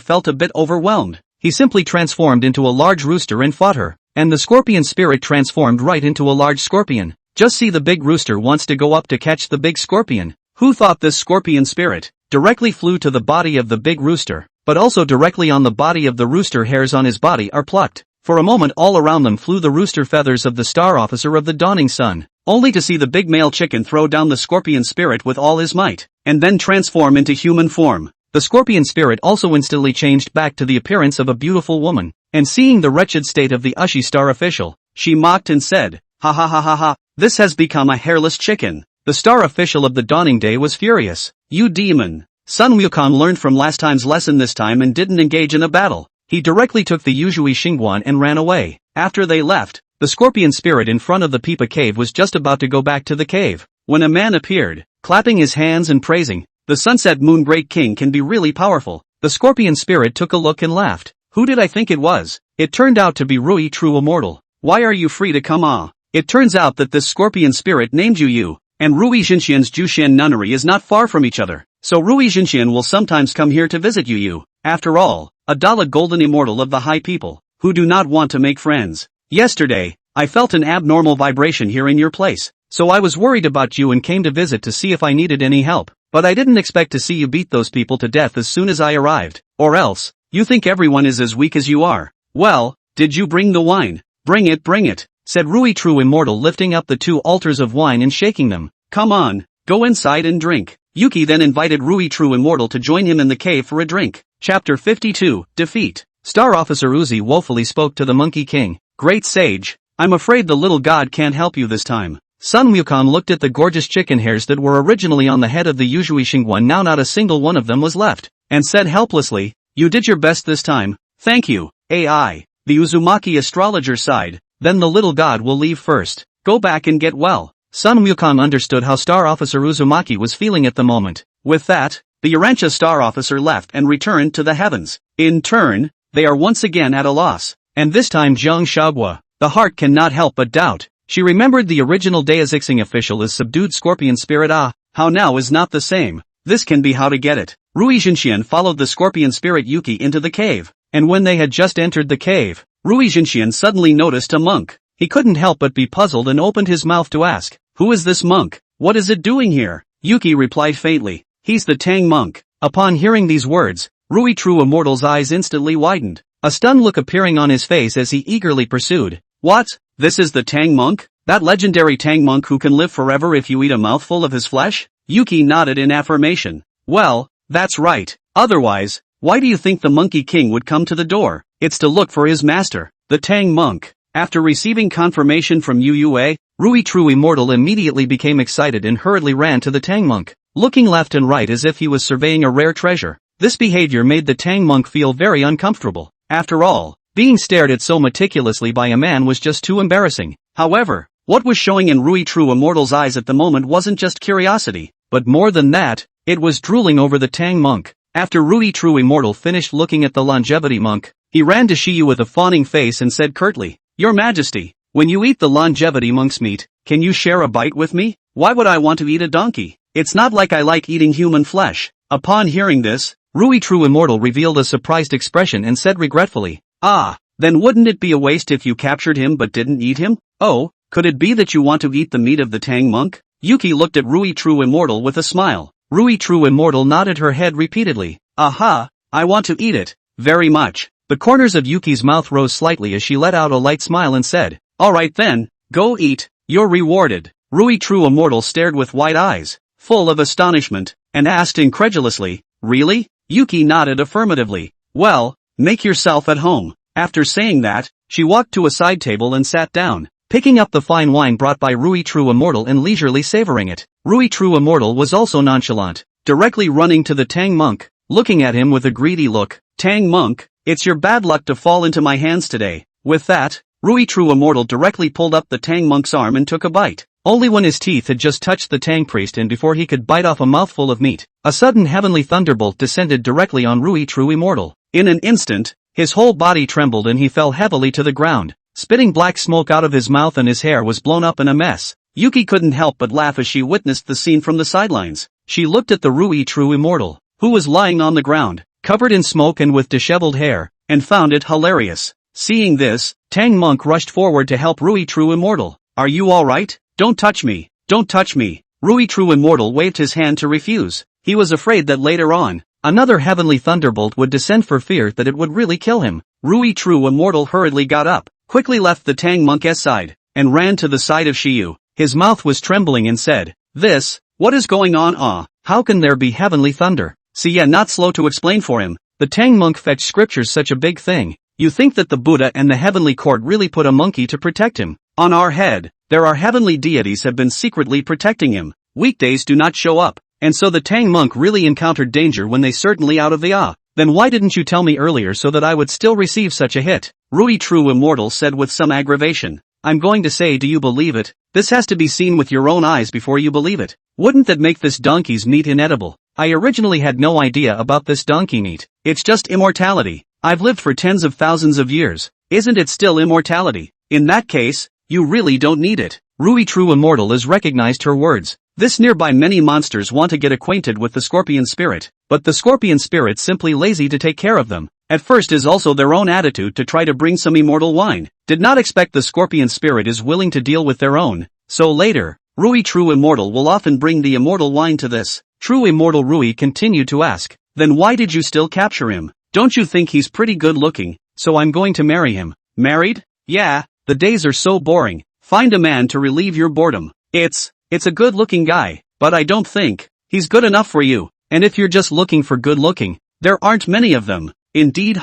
felt a bit overwhelmed, he simply transformed into a large rooster and fought her, and the scorpion spirit transformed right into a large scorpion. Just see, the big rooster wants to go up to catch the big scorpion. Who thought this scorpion spirit directly flew to the body of the big rooster, but also directly on the body of the rooster. Hairs on his body are plucked. For a moment all around them flew the rooster feathers of the Star Officer of the Dawning Sun, only to see the big male chicken throw down the scorpion spirit with all his might, and then transform into human form. The scorpion spirit also instantly changed back to the appearance of a beautiful woman, and seeing the wretched state of the Ushi Star official, she mocked and said, Ha ha ha ha ha, this has become a hairless chicken. The Star official of the Dawning Day was furious. You demon. Sun Wukong learned from last time's lesson this time and didn't engage in a battle. He directly took the Yuzhui Xingguan and ran away. After they left, the The scorpion spirit in front of the Peepa cave was just about to go back to the cave, when a man appeared, clapping his hands and praising, "The sunset moon great king can be really powerful." The scorpion spirit took a look and laughed. "Who did I think it was?" It turned out to be Rui True Immortal. "Why are you free to come ah?" It turns out that this scorpion spirit named you, and Rui Xinxian's Jushan nunnery is not far from each other, so Rui Xinxian will sometimes come here to visit you. After all, a Dala golden immortal of the high people, who do not want to make friends. Yesterday, I felt an abnormal vibration here in your place, so I was worried about you and came to visit to see if I needed any help, but I didn't expect to see you beat those people to death as soon as I arrived, or else, you think everyone is as weak as you are. Well, did you bring the wine? Bring it, said Rui True Immortal lifting up the 2 altars of wine and shaking them. "Come on, go inside and drink." Yuki then invited Rui True Immortal to join him in the cave for a drink. Chapter 52, Defeat. Star Officer Uzi woefully spoke to the Monkey King. "Great sage, I'm afraid the little god can't help you this time." Sun Wukong looked at the gorgeous chicken hairs that were originally on the head of the Yuzhui Xingguan, now not a single one of them was left, and said helplessly, "You did your best this time, thank you, AI." The Uzumaki astrologer sighed, "Then the little god will leave first. Go back and get well." Sun Wukong understood how Star Officer Uzumaki was feeling at the moment. With that, the Urantia Star Officer left and returned to the heavens. In turn, they are once again at a loss, and this time Jiang Huaguo. The heart cannot help but doubt. She remembered the original Daozixing official as subdued scorpion spirit. How now is not the same. This can be how to get it. Rui Xinxian followed the scorpion spirit Yuki into the cave, and when they had just entered the cave, Rui Xinxian suddenly noticed a monk. He couldn't help but be puzzled and opened his mouth to ask, "Who is this monk? What is it doing here?" Yuki replied faintly, "He's the Tang monk." Upon hearing these words, Rui True Immortal's eyes instantly widened, a stunned look appearing on his face as he eagerly pursued, "What? This is the Tang monk? That legendary Tang monk who can live forever if you eat a mouthful of his flesh?" Yuki nodded in affirmation. "Well, that's right. Otherwise, why do you think the Monkey King would come to the door? It's to look for his master, the Tang monk." After receiving confirmation from Yue, Rui True Immortal immediately became excited and hurriedly ran to the Tang monk, looking left and right as if he was surveying a rare treasure. This behavior made the Tang monk feel very uncomfortable. After all, being stared at so meticulously by a man was just too embarrassing. However, what was showing in Rui True Immortal's eyes at the moment wasn't just curiosity, but more than that, it was drooling over the Tang monk. After Rui True Immortal finished looking at the longevity monk, he ran to Shiyu with a fawning face and said curtly, "Your Majesty, when you eat the longevity monk's meat, can you share a bite with me? Why would I want to eat a donkey? It's not like I like eating human flesh." Upon hearing this, Rui True Immortal revealed a surprised expression and said regretfully, Then wouldn't it be a waste if you captured him but didn't eat him? Oh, could it be that you want to eat the meat of the Tang monk?" Yuki looked at Rui True Immortal with a smile. Rui True Immortal nodded her head repeatedly. "Aha, I want to eat it, very much." The corners of Yuki's mouth rose slightly as she let out a light smile and said, "Alright then, go eat, you're rewarded." Rui True Immortal stared with wide eyes, full of astonishment, and asked incredulously, "Really?" Yuki nodded affirmatively. "Well, make yourself at home." After saying that, she walked to a side table and sat down, picking up the fine wine brought by Rui True Immortal and leisurely savoring it. Rui True Immortal was also nonchalant, directly running to the Tang monk, looking at him with a greedy look. "Tang monk, it's your bad luck to fall into my hands today." With that, Rui True Immortal directly pulled up the Tang monk's arm and took a bite. Only when his teeth had just touched the Tang priest and before he could bite off a mouthful of meat, a sudden heavenly thunderbolt descended directly on Rui True Immortal. In an instant, his whole body trembled and he fell heavily to the ground, spitting black smoke out of his mouth and his hair was blown up in a mess. Yuki couldn't help but laugh as she witnessed the scene from the sidelines. She looked at the Rui True Immortal, who was lying on the ground, covered in smoke and with disheveled hair, and found it hilarious. Seeing this, Tang monk rushed forward to help Rui True Immortal. "Are you alright? Don't touch me, don't touch me." Rui True Immortal waved his hand to refuse. He was afraid that later on, another heavenly thunderbolt would descend for fear that it would really kill him. Rui True Immortal hurriedly got up, quickly left the Tang monk's side, and ran to the side of Shiyu. His mouth was trembling and said, What is going on? How can there be heavenly thunder?" Siya not slow to explain for him. The Tang monk fetched scriptures such a big thing. You think that the Buddha and the heavenly court really put a monkey to protect him? On our head, there are heavenly deities have been secretly protecting him. Weekdays do not show up, and so the Tang monk really encountered danger when they certainly out of the Then why didn't you tell me earlier so that I would still receive such a hit? Rui True Immortal said with some aggravation. I'm going to say, do you believe it? This has to be seen with your own eyes before you believe it. Wouldn't that make this donkey's meat inedible? I originally had no idea about this donkey meat. It's just immortality. I've lived for tens of thousands of years. Isn't it still immortality? In that case, you really don't need it. Rui True Immortal has recognized her words. This nearby many monsters want to get acquainted with the scorpion spirit, but the scorpion spirit's simply lazy to take care of them. At first is also their own attitude to try to bring some immortal wine. Did not expect the scorpion spirit is willing to deal with their own. So later, Rui True Immortal will often bring the immortal wine to this. True Immortal Rui continued to ask, then why did you still capture him? Don't you think he's pretty good looking? So I'm going to marry him. Married? Yeah, the days are so boring. Find a man to relieve your boredom. It's a good looking guy, but I don't think he's good enough for you. And if you're just looking for good looking, there aren't many of them. Indeed,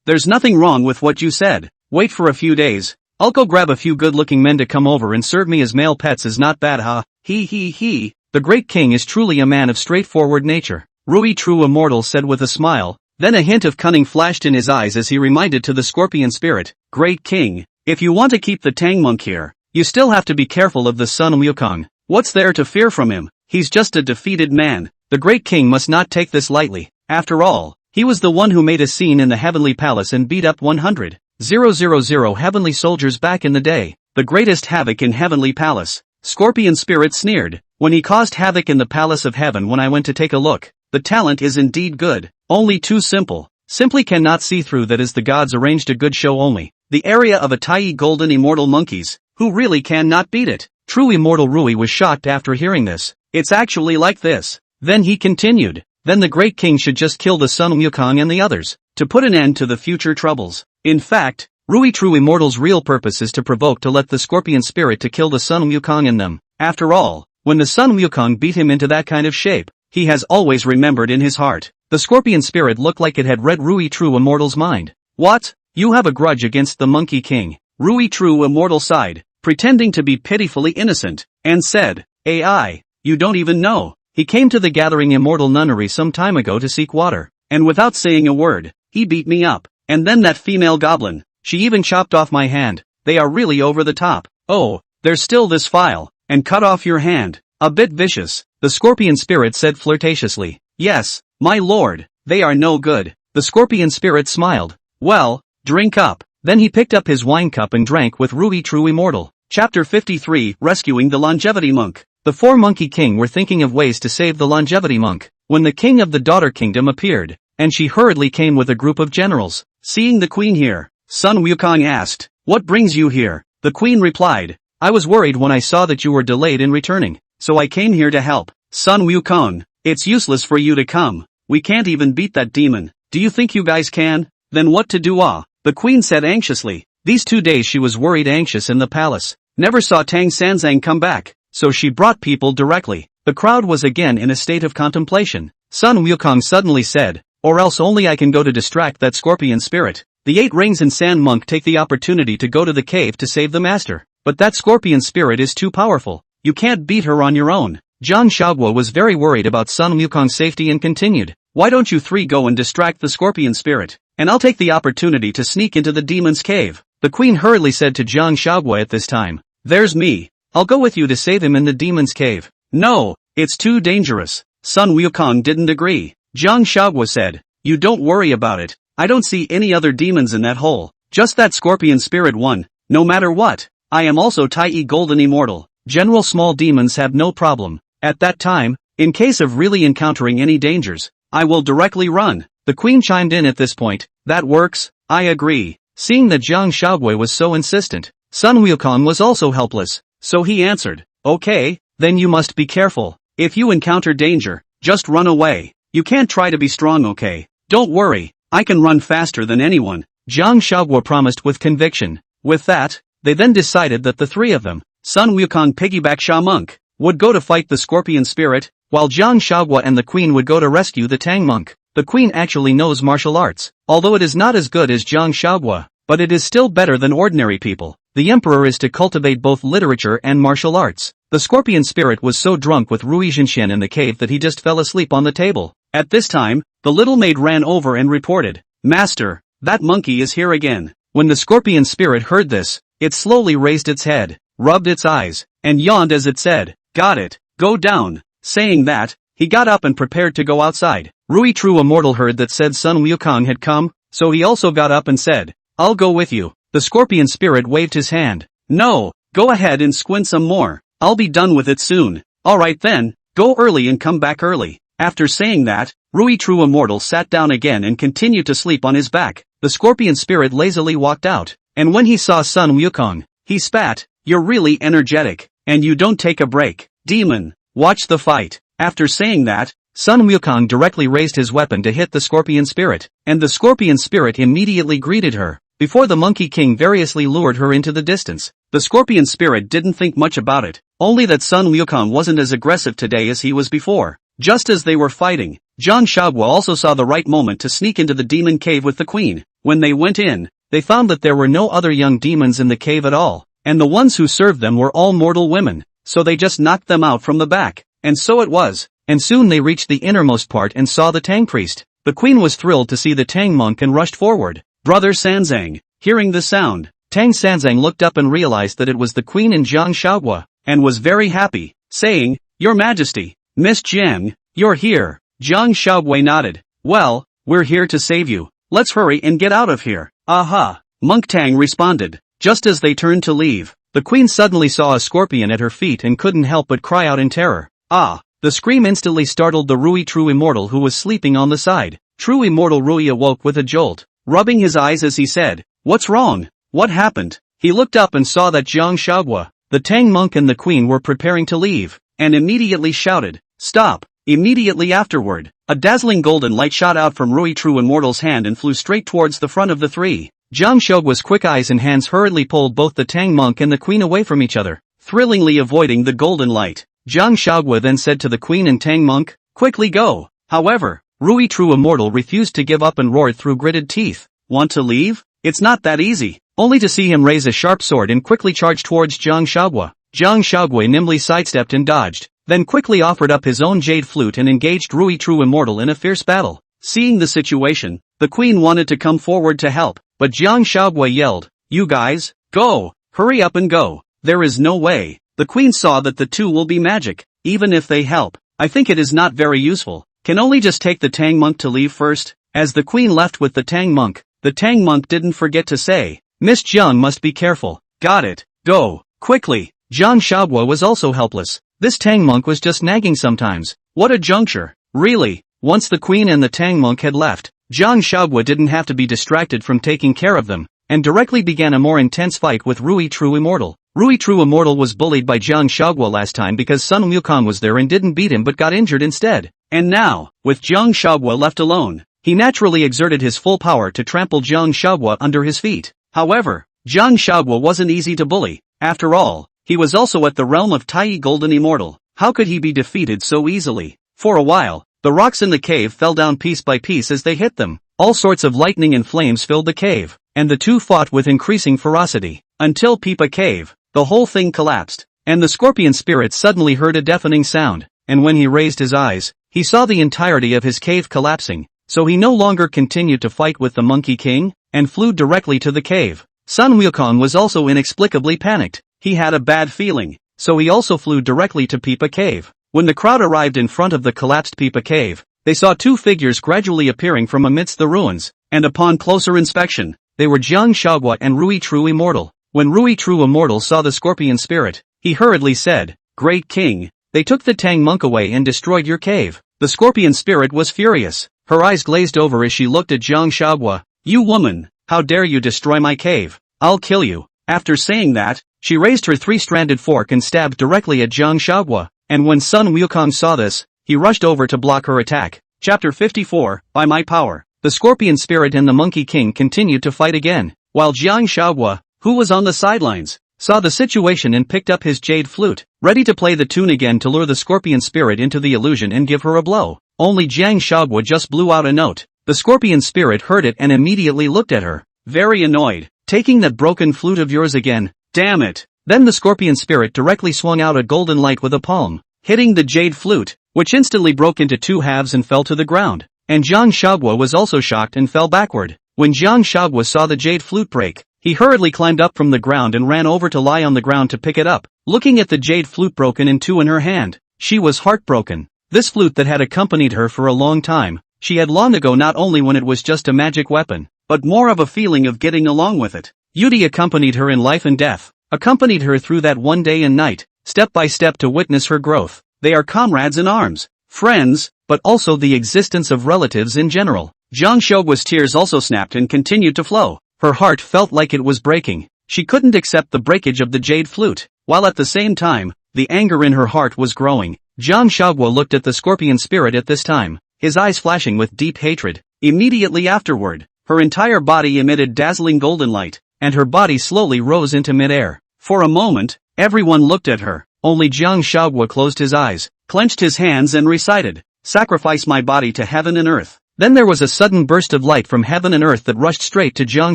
there's nothing wrong with what you said. Wait for a few days. I'll go grab a few good looking men to come over and serve me as male pets is not bad, He. The great king is truly a man of straightforward nature. Rui True Immortal said with a smile, then a hint of cunning flashed in his eyes as he reminded to the scorpion spirit, Great king, if you want to keep the Tang monk here, you still have to be careful of the son Wukong. What's there to fear from him? He's just a defeated man. The great king must not take this lightly. After all, he was the one who made a scene in the heavenly palace and beat up 100,000 heavenly soldiers back in the day. The greatest havoc in heavenly palace. Scorpion spirit sneered, when he caused havoc in the palace of heaven when I went to take a look. The talent is indeed good. Only too simple. Simply cannot see through that is the gods arranged a good show only. The area of a Tai golden immortal monkeys, who really cannot beat it. True Immortal Rui was shocked after hearing this. It's actually like this. Then he continued, then the great king should just kill the son Wukong and the others, to put an end to the future troubles. In fact, Rui True Immortal's real purpose is to provoke to let the scorpion spirit to kill the son Wukong in them. After all, when the son Wukong beat him into that kind of shape, he has always remembered in his heart. The scorpion spirit looked like it had read Rui True Immortal's mind. What? You have a grudge against the monkey king? Rui True Immortal sighed, pretending to be pitifully innocent, and said, AI, you don't even know. He came to the gathering immortal nunnery some time ago to seek water, and without saying a word, he beat me up. And then that female goblin, she even chopped off my hand. They are really over the top. Oh, there's still this file, and cut off your hand. A bit vicious, the scorpion spirit said flirtatiously. Yes, my lord, they are no good. The scorpion spirit smiled. Well, drink up. Then he picked up his wine cup and drank with Rui True Immortal. Chapter 53, Rescuing the Longevity Monk. The four monkey king were thinking of ways to save the longevity monk, when the king of the daughter kingdom appeared, and she hurriedly came with a group of generals. Seeing the queen here, son Wukong asked, what brings you here? The queen replied, I was worried when I saw that you were delayed in returning, so I came here to help. Son Wukong, it's useless for you to come. We can't even beat that demon. Do you think you guys can? Then what to do? The queen said anxiously. These 2 days she was worried anxious in the palace. Never saw Tang Sanzang come back, so she brought people directly. The crowd was again in a state of contemplation. Sun Wukong suddenly said, or else only I can go to distract that scorpion spirit. The 8 rings and Sand Monk take the opportunity to go to the cave to save the master. But that scorpion spirit is too powerful. You can't beat her on your own. Jiang Huaguo was very worried about Sun Wukong's safety and continued, why don't you 3 go and distract the scorpion spirit, and I'll take the opportunity to sneak into the demon's cave. The queen hurriedly said to Jiang Huaguo at this time, there's me. I'll go with you to save him in the demon's cave. No, it's too dangerous. Sun Wukong didn't agree. Jiang Huaguo said, you don't worry about it. I don't see any other demons in that hole. Just that scorpion spirit one. No matter what. I am also Tai Golden Immortal. General small demons have no problem. At that time, in case of really encountering any dangers, I will directly run. The queen chimed in at this point. That works, I agree. Seeing that Jiang Huaguo was so insistent, Sun Wukong was also helpless, so he answered, okay, then you must be careful. If you encounter danger, just run away. You can't try to be strong, okay? Don't worry, I can run faster than anyone. Jiang Huaguo promised with conviction. With that, they then decided that the 3 of them, Sun Wukong piggyback Sha Monk, would go to fight the scorpion spirit, while Jiang Huaguo and the queen would go to rescue the Tang monk. The queen actually knows martial arts, although it is not as good as Jiang Huaguo, but it is still better than ordinary people. The emperor is to cultivate both literature and martial arts. The scorpion spirit was so drunk with Rui Zhenxian in the cave that he just fell asleep on the table. At this time, the little maid ran over and reported, Master, that monkey is here again. When the scorpion spirit heard this, it slowly raised its head, rubbed its eyes, and yawned as it said, "Got it, go down." Saying that, he got up and prepared to go outside. Rui True Immortal heard that said Sun Wukong had come, so he also got up and said, "I'll go with you." The scorpion spirit waved his hand. "No, go ahead and squint some more. I'll be done with it soon." "Alright then, go early and come back early." After saying that, Rui True Immortal sat down again and continued to sleep on his back. The scorpion spirit lazily walked out, and when he saw Sun Wukong, he spat, "You're really energetic, and you don't take a break. Demon, watch the fight." After saying that, Sun Wukong directly raised his weapon to hit the scorpion spirit, and the scorpion spirit immediately greeted her. Before the Monkey King variously lured her into the distance, the scorpion spirit didn't think much about it, only that Sun Wukong wasn't as aggressive today as he was before. Just as they were fighting, Jiang Huaguo also saw the right moment to sneak into the demon cave with the queen. When they went in, they found that there were no other young demons in the cave at all, and the ones who served them were all mortal women, so they just knocked them out from the back. And so it was, and soon they reached the innermost part and saw the Tang priest. The queen was thrilled to see the Tang monk and rushed forward. Brother Sanzang, hearing the sound, Tang Sanzang looked up and realized that it was the queen and Jiang Huaguo, and was very happy, saying, "Your Majesty, Miss Jiang, you're here." Jiang Huaguo nodded. "Well, we're here to save you. Let's hurry and get out of here." "Aha," Monk Tang responded. Just as they turned to leave, the queen suddenly saw a scorpion at her feet and couldn't help but cry out in terror. "Ah!" The scream instantly startled the Rui True Immortal who was sleeping on the side. True Immortal Rui awoke with a jolt, rubbing his eyes as he said, "What's wrong? What happened?" He looked up and saw that Jiang Huaguo, the Tang monk and the queen were preparing to leave, and immediately shouted, "Stop!" Immediately afterward, a dazzling golden light shot out from Rui True Immortal's hand and flew straight towards the front of the three. Jiang Huaguo's quick eyes and hands hurriedly pulled both the Tang monk and the queen away from each other, thrillingly avoiding the golden light. Jiang Huaguo then said to the queen and Tang monk, "Quickly go." However, Rui True Immortal refused to give up and roared through gritted teeth, "Want to leave? It's not that easy." Only to see him raise a sharp sword and quickly charge towards Jiang Huaguo. Jiang Huaguo nimbly sidestepped and dodged, then quickly offered up his own jade flute and engaged Rui True Immortal in a fierce battle. Seeing the situation, the queen wanted to come forward to help, but Jiang Huaguo yelled, "You guys, go! Hurry up and go! There is no way." The queen saw that the two will be magic. "Even if they help, I think it is not very useful. Can only just take the Tang monk to leave first." As the queen left with the Tang monk didn't forget to say, "Miss Jiang must be careful." "Got it, go, quickly." Jiang Huaguo was also helpless. This Tang monk was just nagging sometimes. What a juncture, really. Once the queen and the Tang monk had left, Jiang Huaguo didn't have to be distracted from taking care of them, and directly began a more intense fight with Rui True Immortal. Rui True Immortal was bullied by Jiang Huaguo last time because Sun Wukong was there and didn't beat him but got injured instead. And now, with Jiang Huaguo left alone, he naturally exerted his full power to trample Jiang Huaguo under his feet. However, Jiang Huaguo wasn't easy to bully. After all, he was also at the realm of Tai Golden Immortal. How could he be defeated so easily? For a while, the rocks in the cave fell down piece by piece as they hit them. All sorts of lightning and flames filled the cave, and the two fought with increasing ferocity, until Pipa Cave. The whole thing collapsed, and the scorpion spirit suddenly heard a deafening sound, and when he raised his eyes, he saw the entirety of his cave collapsing, so he no longer continued to fight with the Monkey King, and flew directly to the cave. Sun Wukong was also inexplicably panicked. He had a bad feeling, so he also flew directly to Pipa Cave. When the crowd arrived in front of the collapsed Pipa Cave, they saw two figures gradually appearing from amidst the ruins, and upon closer inspection, they were Jiang Huaguo and Rui True Immortal. When Rui True Immortal saw the scorpion spirit, he hurriedly said, "Great king, they took the Tang monk away and destroyed your cave." The scorpion spirit was furious. Her eyes glazed over as she looked at Jiang Huaguo. "You woman, how dare you destroy my cave? I'll kill you." After saying that, she raised her three-stranded fork and stabbed directly at Jiang Huaguo, and when Sun Wukong saw this, he rushed over to block her attack. Chapter 54, By My Power. The scorpion spirit and the Monkey King continued to fight again, while Jiang Huaguo, who was on the sidelines, saw the situation and picked up his jade flute, ready to play the tune again to lure the scorpion spirit into the illusion and give her a blow. Only Jiang Huaguo just blew out a note. The scorpion spirit heard it and immediately looked at her, very annoyed. "Taking that broken flute of yours again, damn it." Then the scorpion spirit directly swung out a golden light with a palm, hitting the jade flute, which instantly broke into two halves and fell to the ground. And Jiang Huaguo was also shocked and fell backward. When Jiang Huaguo saw the jade flute break, He hurriedly climbed up from the ground and ran over to lie on the ground to pick it up, looking at the jade flute broken in two in her hand. She was heartbroken. This flute that had accompanied her for a long time, she had long ago not only when it was just a magic weapon, but more of a feeling of getting along with it. Yudi accompanied her in life and death, accompanied her through that one day and night, step by step to witness her growth. They are comrades in arms, friends, but also the existence of relatives in general. Jiang Shouguo's tears also snapped and continued to flow. Her heart felt like it was breaking. She couldn't accept the breakage of the jade flute, while at the same time, the anger in her heart was growing. Jiang Shaoguo looked at the scorpion spirit at this time, his eyes flashing with deep hatred. Immediately afterward, her entire body emitted dazzling golden light, and her body slowly rose into midair. For a moment, everyone looked at her. Only Jiang Shaoguo closed his eyes, clenched his hands and recited, "Sacrifice my body to heaven and earth." Then there was a sudden burst of light from heaven and earth that rushed straight to Jiang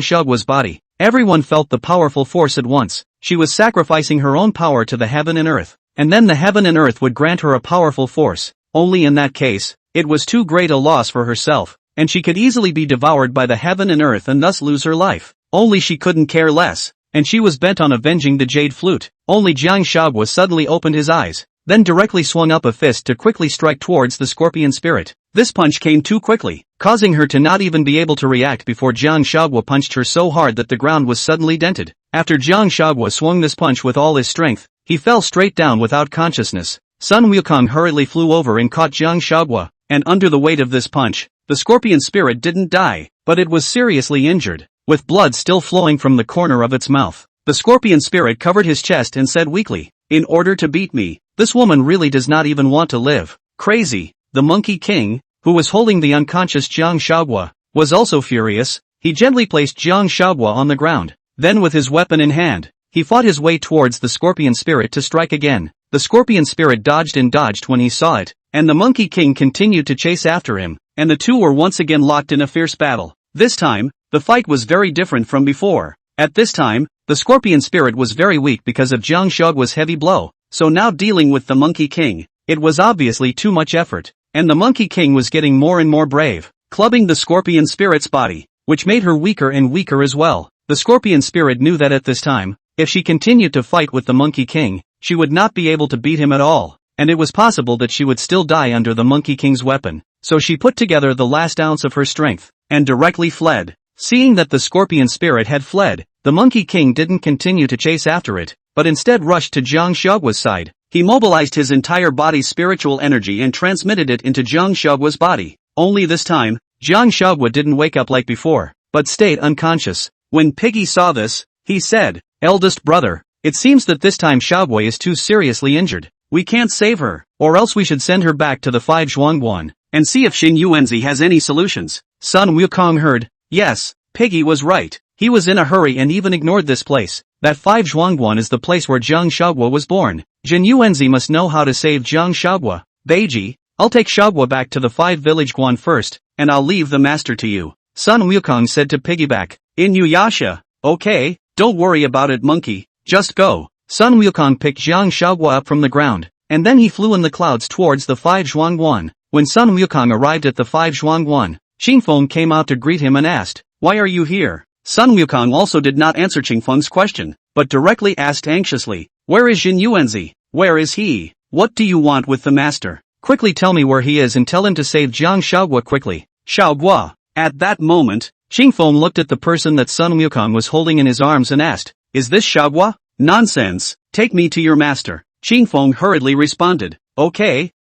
Shaoguo's body. Everyone felt the powerful force at once. She was sacrificing her own power to the heaven and earth, and then the heaven and earth would grant her a powerful force. Only in that case, it was too great a loss for herself, and she could easily be devoured by the heaven and earth and thus lose her life. Only she couldn't care less, and she was bent on avenging the jade flute. Only Jiang Shaoguo suddenly opened his eyes, then directly swung up a fist to quickly strike towards the scorpion spirit. This punch came too quickly, causing her to not even be able to react before Jiang Shaoguo punched her so hard that the ground was suddenly dented. After Jiang Shaoguo swung this punch with all his strength, he fell straight down without consciousness. Sun Wukong hurriedly flew over and caught Jiang Shaoguo, and under the weight of this punch, the scorpion spirit didn't die, but it was seriously injured, with blood still flowing from the corner of its mouth. The scorpion spirit covered his chest and said weakly, "In order to beat me, this woman really does not even want to live." Crazy. The Monkey King, who was holding the unconscious Jiang Shaoguo, was also furious. He gently placed Jiang Shaoguo on the ground. Then with his weapon in hand, he fought his way towards the scorpion spirit to strike again. The scorpion spirit dodged and dodged when he saw it, and the Monkey King continued to chase after him, and the two were once again locked in a fierce battle. This time, the fight was very different from before. At this time, the scorpion spirit was very weak because of Jiang Shaoguo's heavy blow, so now dealing with the Monkey King, it was obviously too much effort, and the Monkey King was getting more and more brave, clubbing the scorpion spirit's body, which made her weaker and weaker as well. The scorpion spirit knew that at this time, if she continued to fight with the Monkey King, she would not be able to beat him at all, and it was possible that she would still die under the Monkey King's weapon. So she put together the last ounce of her strength, and directly fled. Seeing that the scorpion spirit had fled, the Monkey King didn't continue to chase after it, but instead rushed to Jiang Shaoguo's side. He mobilized his entire body's spiritual energy and transmitted it into Jiang Shaoguo's body. Only this time, Jiang Shaoguo didn't wake up like before, but stayed unconscious. When Piggy saw this, he said, "Eldest brother, it seems that this time Shaoguo is too seriously injured. We can't save her, or else we should send her back to the 5 Zhuangguan, and see if Zhenyuanzi has any solutions." Sun Wukong heard. Yes, Piggy was right. He was in a hurry and even ignored this place. That 5 Zhuangguan is the place where Jiang Shaoguo was born. Zhenyuanzi must know how to save Jiang Shaoguo. Beiji, I'll take Shaoguo back to the 5 village Guan first, and I'll leave the master to you. Sun Wukong said to Piggyback. Inuyasha, okay, don't worry about it monkey, just go. Sun Wukong picked Jiang Shaoguo up from the ground, and then he flew in the clouds towards the 5 Zhuangguan. When Sun Wukong arrived at the 5 Zhuangguan, Qingfeng came out to greet him and asked, "Why are you here?" Sun Wukong also did not answer Qingfeng's question, but directly asked anxiously, "Where is Zhenyuanzi? Where is he? What do you want with the master? Quickly tell me where he is and tell him to save Jiang Shaoguo quickly." Shaoguo. At that moment, Qingfeng looked at the person that Sun Wukong was holding in his arms and asked, "Is this Shaoguo?" "Nonsense, take me to your master." Qingfeng hurriedly responded, Okay,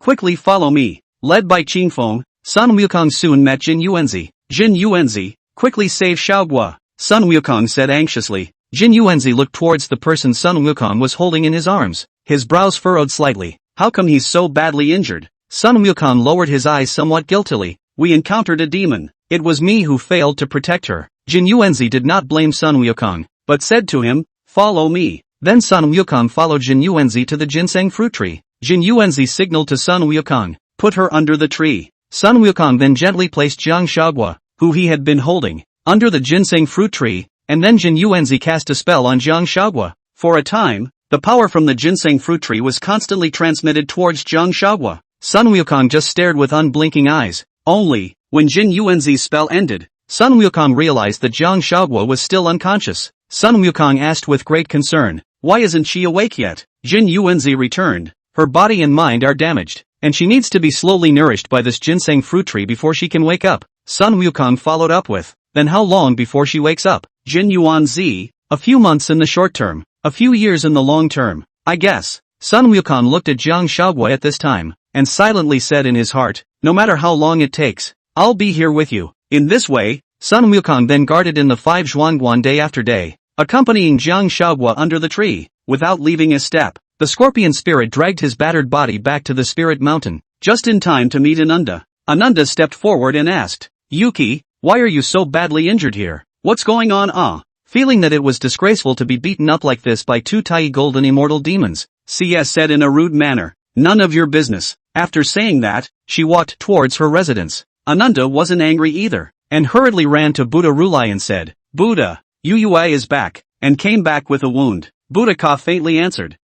quickly follow me." Led by Qingfeng, Sun Wukong soon met Zhenyuanzi. "Zhenyuanzi, quickly save Shaoguo," Sun Wukong said anxiously. Zhenyuanzi looked towards the person Sun Wukong was holding in his arms. His brows furrowed slightly. How come he's so badly injured? Sun Wukong lowered his eyes somewhat guiltily. "We encountered a demon. It was me who failed to protect her." Zhenyuanzi did not blame Sun Wukong, but said to him, "Follow me." Then Sun Wukong followed Zhenyuanzi to the Ginseng Fruit tree. Zhenyuanzi signaled to Sun Wukong, "Put her under the tree." Sun Wukong then gently placed Jiang Shaoguo, who he had been holding, under the Ginseng Fruit tree, and then Zhenyuanzi cast a spell on Jiang Shaoguo. For a time, the power from the Ginseng Fruit tree was constantly transmitted towards Jiang Shaoguo. Sun Wukong just stared with unblinking eyes. Only, when Zhenyuanzi's spell ended, Sun Wukong realized that Jiang Huaguo was still unconscious. Sun Wukong asked with great concern, "Why isn't she awake yet?" Zhenyuanzi returned, "Her body and mind are damaged, and she needs to be slowly nourished by this ginseng fruit tree before she can wake up." Sun Wukong followed up with, "Then how long before she wakes up?" Zhenyuanzi, "A few months in the short term, a few years in the long term, I guess." Sun Wukong looked at Jiang Huaguo at this time, and silently said in his heart, "No matter how long it takes, I'll be here with you." In this way, Sun Wukong then guarded in the 5 Zhuangguan day after day, accompanying Jiang Huaguo under the tree, without leaving a step. The scorpion spirit dragged his battered body back to the spirit mountain, just in time to meet Ananda. Ananda stepped forward and asked, "Yuki, why are you so badly injured here? What's going on?" Feeling that it was disgraceful to be beaten up like this by 2 Tai golden immortal demons, CS said in a rude manner, "None of your business." After saying that, she walked towards her residence. Ananda wasn't angry either, and hurriedly ran to Buddha Rulai and said, "Buddha, Yuyue is back," and came back with a wound. Buddha Ka faintly answered,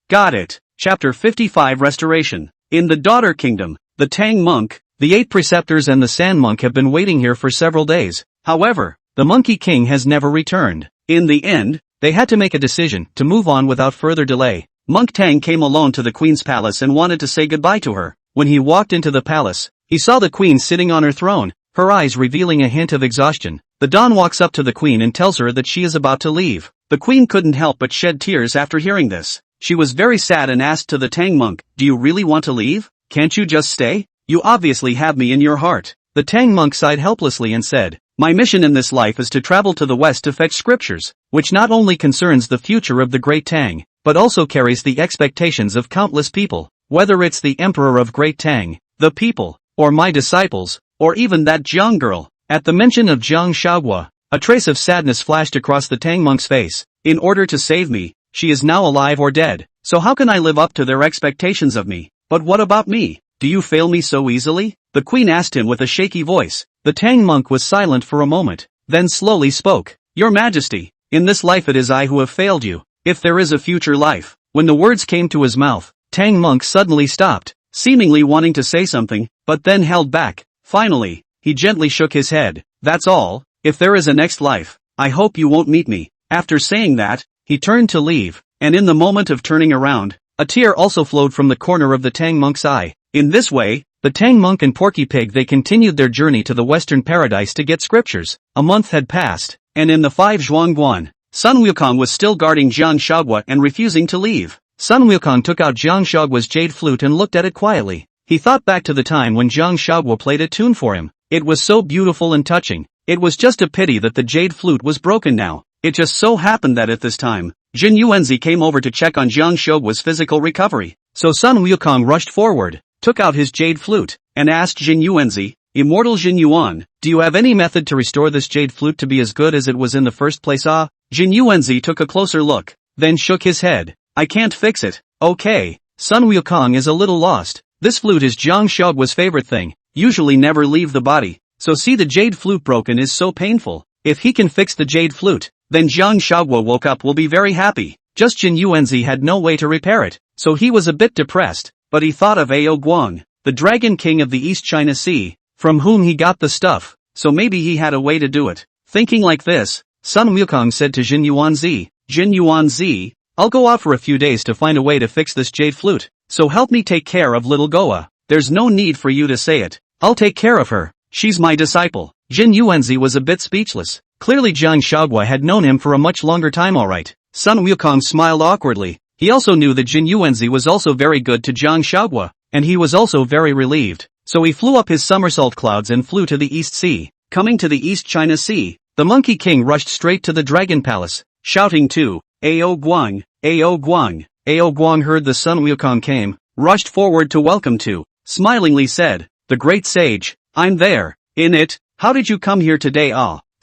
Got it." Chapter 55 Restoration. In the Daughter Kingdom, the Tang monk, the 8 preceptors and the Sand monk have been waiting here for several days. However, the Monkey King has never returned. In the end, they had to make a decision to move on without further delay. Monk Tang came alone to the Queen's palace and wanted to say goodbye to her. When he walked into the palace, he saw the Queen sitting on her throne, her eyes revealing a hint of exhaustion. The Don walks up to the Queen and tells her that she is about to leave. The Queen couldn't help but shed tears after hearing this. She was very sad and asked to the Tang monk, "Do you really want to leave? Can't you just stay? You obviously have me in your heart." The Tang monk sighed helplessly and said, "My mission in this life is to travel to the west to fetch scriptures, which not only concerns the future of the Great Tang, but also carries the expectations of countless people, whether it's the Emperor of Great Tang, the people, or my disciples, or even that Jiang girl." At the mention of Jiang Huaguo, a trace of sadness flashed across the Tang monk's face. "In order to save me, she is now alive or dead, so how can I live up to their expectations of me? But what about me? Do you fail me so easily?" the Queen asked him with a shaky voice. The Tang monk was silent for a moment, then slowly spoke, "Your Majesty, in this life it is I who have failed you, if there is a future life." When the words came to his mouth, Tang monk suddenly stopped, seemingly wanting to say something, but then held back. Finally, he gently shook his head. "That's all. If there is a next life, I hope you won't meet me." After saying that, he turned to leave, and in the moment of turning around, a tear also flowed from the corner of the Tang monk's eye. In this way, the Tang monk and Porky Pig they continued their journey to the Western Paradise to get scriptures. A month had passed, and in the 5 Zhuangguan, Sun Wukong was still guarding Jiang Huaguo and refusing to leave. Sun Wukong took out Jiang Huaguo's jade flute and looked at it quietly. He thought back to the time when Jiang Huaguo played a tune for him. It was so beautiful and touching. It was just a pity that the jade flute was broken now. It just so happened that at this time, Zhenyuanzi came over to check on Jiang Huaguo's physical recovery. So Sun Wukong rushed forward, took out his jade flute, and asked Zhenyuanzi, "Immortal Zhenyuan, do you have any method to restore this jade flute to be as good as it was in the first place?" Zhenyuanzi took a closer look, then shook his head. "I can't fix it." "Okay." Sun Wukong is a little lost. This flute is Jiang Huaguo's favorite thing, usually never leave the body, so see the jade flute broken is so painful. If he can fix the jade flute, then Jiang Huaguo woke up will be very happy. Just Zhenyuanzi had no way to repair it, so he was a bit depressed, but he thought of Ao Guang, the Dragon King of the East China Sea, from whom he got the stuff, so maybe he had a way to do it. Thinking like this, Sun Wukong said to Zhenyuanzi, "Zhenyuanzi, I'll go out for a few days to find a way to fix this jade flute, so help me take care of little Goa. There's no need for you to say it. I'll take care of her. She's my disciple." Zhenyuanzi was a bit speechless. Clearly Jiang Huaguo had known him for a much longer time alright. Sun Wukong smiled awkwardly. He also knew that Zhenyuanzi was also very good to Jiang Huaguo, and he was also very relieved. So he flew up his somersault clouds and flew to the East Sea. Coming to the East China Sea, the Monkey King rushed straight to the Dragon Palace, shouting to Ao Guang, Ao Guang. Ao Guang heard the Sun Wukong came, rushed forward to welcome to, smilingly said, "The great sage, I'm there. In it, how did you come here today?"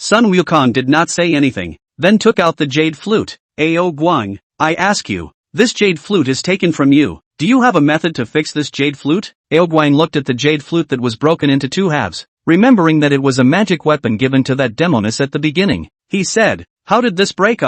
Sun Wukong did not say anything, then took out the jade flute. "Ao Guang, I ask you, this jade flute is taken from you. Do you have a method to fix this jade flute?" Ao Guang looked at the jade flute that was broken into 2 halves, remembering that it was a magic weapon given to that demoness at the beginning. He said, "How did this break?"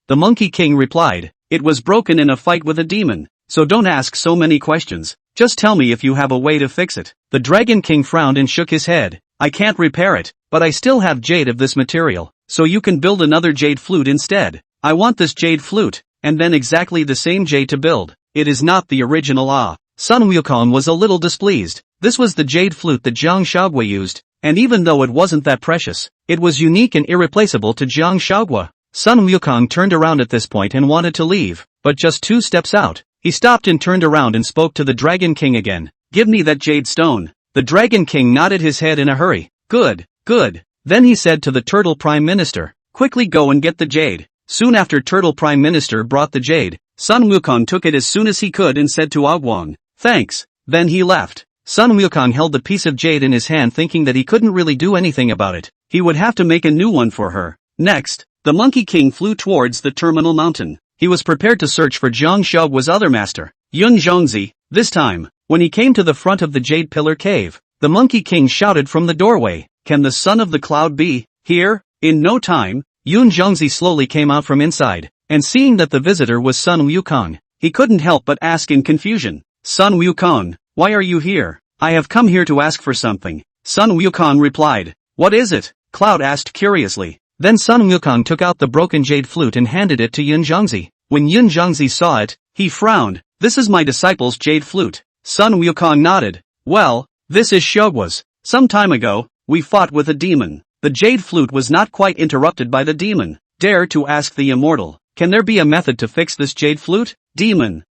The Monkey King replied, "It was broken in a fight with a demon, so don't ask so many questions. Just tell me if you have a way to fix it." The Dragon King frowned and shook his head. "I can't repair it, but I still have jade of this material, so you can build another jade flute instead. I want this jade flute, and then exactly the same jade to build. It is not the original. Sun Wukong was a little displeased. This was the jade flute that Jiang Huaguo used, and even though it wasn't that precious, it was unique and irreplaceable to Jiang Huaguo. Sun Wukong turned around at this point and wanted to leave, but just 2 steps out, he stopped and turned around and spoke to the Dragon King again. Give me that jade stone. The Dragon King nodded his head in a hurry. Good, good. Then he said to the Turtle Prime Minister, quickly go and get the jade. Soon after Turtle Prime Minister brought the jade, Sun Wukong took it as soon as he could and said to Wukong, thanks. Then he left. Sun Wukong held the piece of jade in his hand thinking that he couldn't really do anything about it. He would have to make a new one for her. Next, the Monkey King flew towards the terminal mountain. He was prepared to search for Jiang Huaguo's other master, Zhenyuanzi. This time, when he came to the front of the Jade Pillar Cave, the Monkey King shouted from the doorway, can the son of the cloud be here? In no time, Zhenyuanzi slowly came out from inside, and seeing that the visitor was Sun Wukong, he couldn't help but ask in confusion, Sun Wukong, why are you here? I have come here to ask for something. Sun Wukong replied. What is it? Cloud asked curiously. Then Sun Wukong took out the broken jade flute and handed it to Zhenyuanzi. When Zhenyuanzi saw it, he frowned. This is my disciple's jade flute. Sun Wukong nodded. Well, this is Huaguo's. Some time ago, we fought with a demon. The jade flute was not quite interrupted by the demon. Dare to ask the immortal, can there be a method to fix this jade flute? Demon.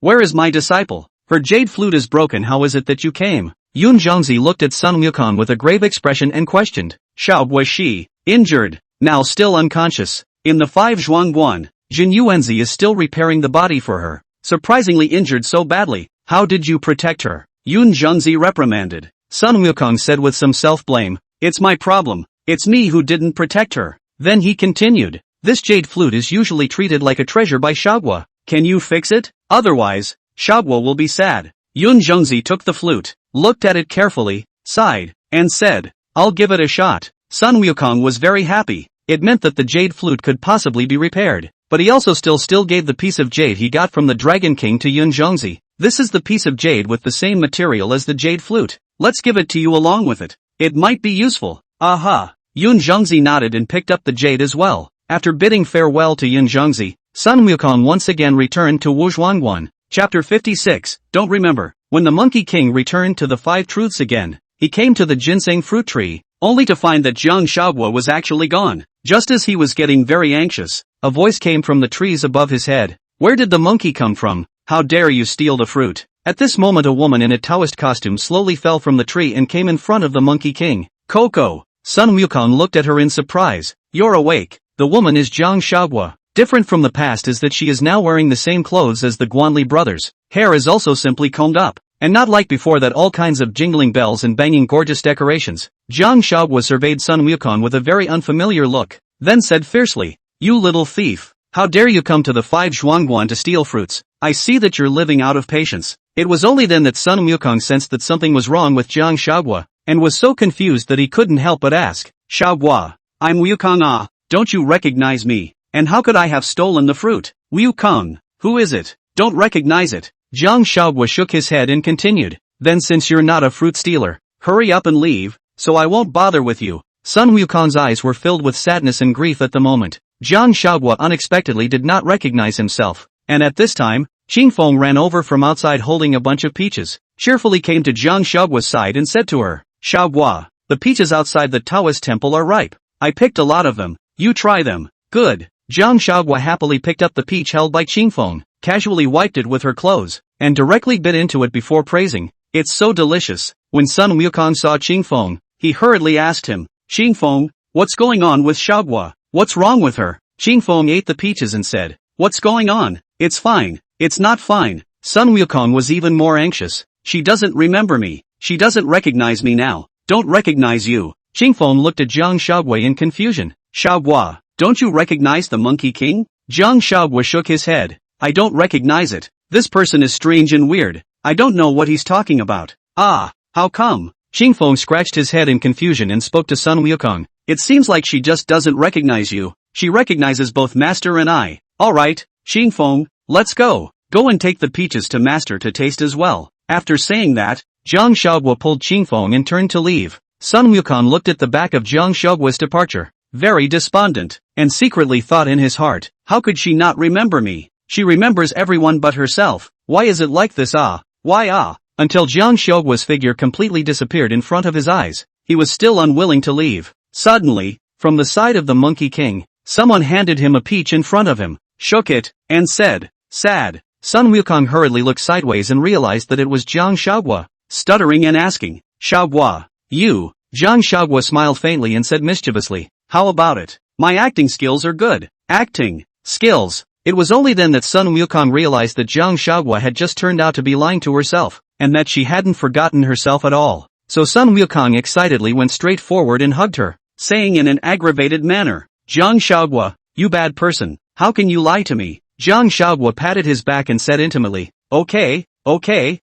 Where is my disciple? Her jade flute is broken. How is it that you came? Zhenyuanzi looked at Sun Wukong with a grave expression and questioned. Was she injured? Now still unconscious. In the 5 Zhuangguan, Zhenyuanzi is still repairing the body for her. Surprisingly injured so badly. How did you protect her? Zhenyuanzi reprimanded. Sun Wukong said with some self-blame. It's my problem. It's me who didn't protect her. Then he continued. This jade flute is usually treated like a treasure by Huaguo. Can you fix it? Otherwise, Huaguo will be sad. Zhenyuanzi took the flute, looked at it carefully, sighed, and said, I'll give it a shot. Sun Wukong was very happy. It meant that the jade flute could possibly be repaired. But he also still gave the piece of jade he got from the Dragon King to Zhenyuanzi. This is the piece of jade with the same material as the jade flute. Let's give it to you along with it. It might be useful. Aha. Zhenyuanzi nodded and picked up the jade as well. After bidding farewell to Zhenyuanzi, Sun Wukong once again returned to Wuzhuangguan. Chapter 56. Don't remember. When the Monkey King returned to the 5 truths again, he came to the Ginseng Fruit tree, only to find that Jiang Huaguo was actually gone. Just as he was getting very anxious, a voice came from the trees above his head. Where did the monkey come from? How dare you steal the fruit? At this moment a woman in a Taoist costume slowly fell from the tree and came in front of the Monkey King. Coco. Sun Wukong looked at her in surprise. You're awake. The woman is Jiang Huaguo. Different from the past is that she is now wearing the same clothes as the Guanyin brothers. Hair is also simply combed up, and not like before that all kinds of jingling bells and banging gorgeous decorations. Jiang Huaguo surveyed Sun Wukong with a very unfamiliar look, then said fiercely, You little thief! How dare you come to the 5 Zhuangguan to steal fruits? I see that you're living out of patience. It was only then that Sun Wukong sensed that something was wrong with Jiang Huaguo, and was so confused that he couldn't help but ask, Huaguo, I'm Wukong. Don't you recognize me? And how could I have stolen the fruit? Wukong, who is it? Don't recognize it. Jiang Huaguo shook his head and continued. Then since you're not a fruit stealer, hurry up and leave, so I won't bother with you. Sun Wukong's eyes were filled with sadness and grief at the moment. Jiang Huaguo unexpectedly did not recognize himself, and at this time, Qingfeng ran over from outside holding a bunch of peaches, cheerfully came to Jiang Huaguo's side and said to her, Huaguo, the peaches outside the Taoist temple are ripe. I picked a lot of them. You try them. Good. Jiang Huaguo happily picked up the peach held by Qingfeng, casually wiped it with her clothes, and directly bit into it before praising, It's so delicious. When Sun Wukong saw Qingfeng, he hurriedly asked him, Qingfeng, what's going on with Huaguo? What's wrong with her? Qingfeng ate the peaches and said, What's going on? It's fine. It's not fine. Sun Wukong was even more anxious. She doesn't remember me. She doesn't recognize me now. Don't recognize you. Qingfeng looked at Jiang Huaguo in confusion. Huaguo, don't you recognize the Monkey King? Jiang Huaguo shook his head. I don't recognize it. This person is strange and weird. I don't know what he's talking about. Ah, how come? Qingfeng scratched his head in confusion and spoke to Sun Wukong. It seems like she just doesn't recognize you. She recognizes both Master and I. Alright, Qingfeng, let's go. Go and take the peaches to Master to taste as well. After saying that, Jiang Huaguo pulled Qingfeng and turned to leave. Sun Wukong looked at the back of Jiang Shouguo's departure, very despondent, and secretly thought in his heart, how could she not remember me? She remembers everyone but herself. Why is it like this? Why? Until Jiang Shouguo's figure completely disappeared in front of his eyes, he was still unwilling to leave. Suddenly, from the side of the Monkey King, someone handed him a peach in front of him, shook it, and said, sad. Sun Wukong hurriedly looked sideways and realized that it was Jiang Shouguo, stuttering and asking, Shouguo, you? Jiang Shouguo smiled faintly and said mischievously, how about it? My acting skills are good. Acting skills. It was only then that Sun Wukong realized that Jiang Shouguo had just turned out to be lying to herself, and that she hadn't forgotten herself at all. So Sun Wukong excitedly went straight forward and hugged her, saying in an aggravated manner, Jiang Shouguo, you bad person, how can you lie to me? Jiang Shouguo patted his back and said intimately, okay,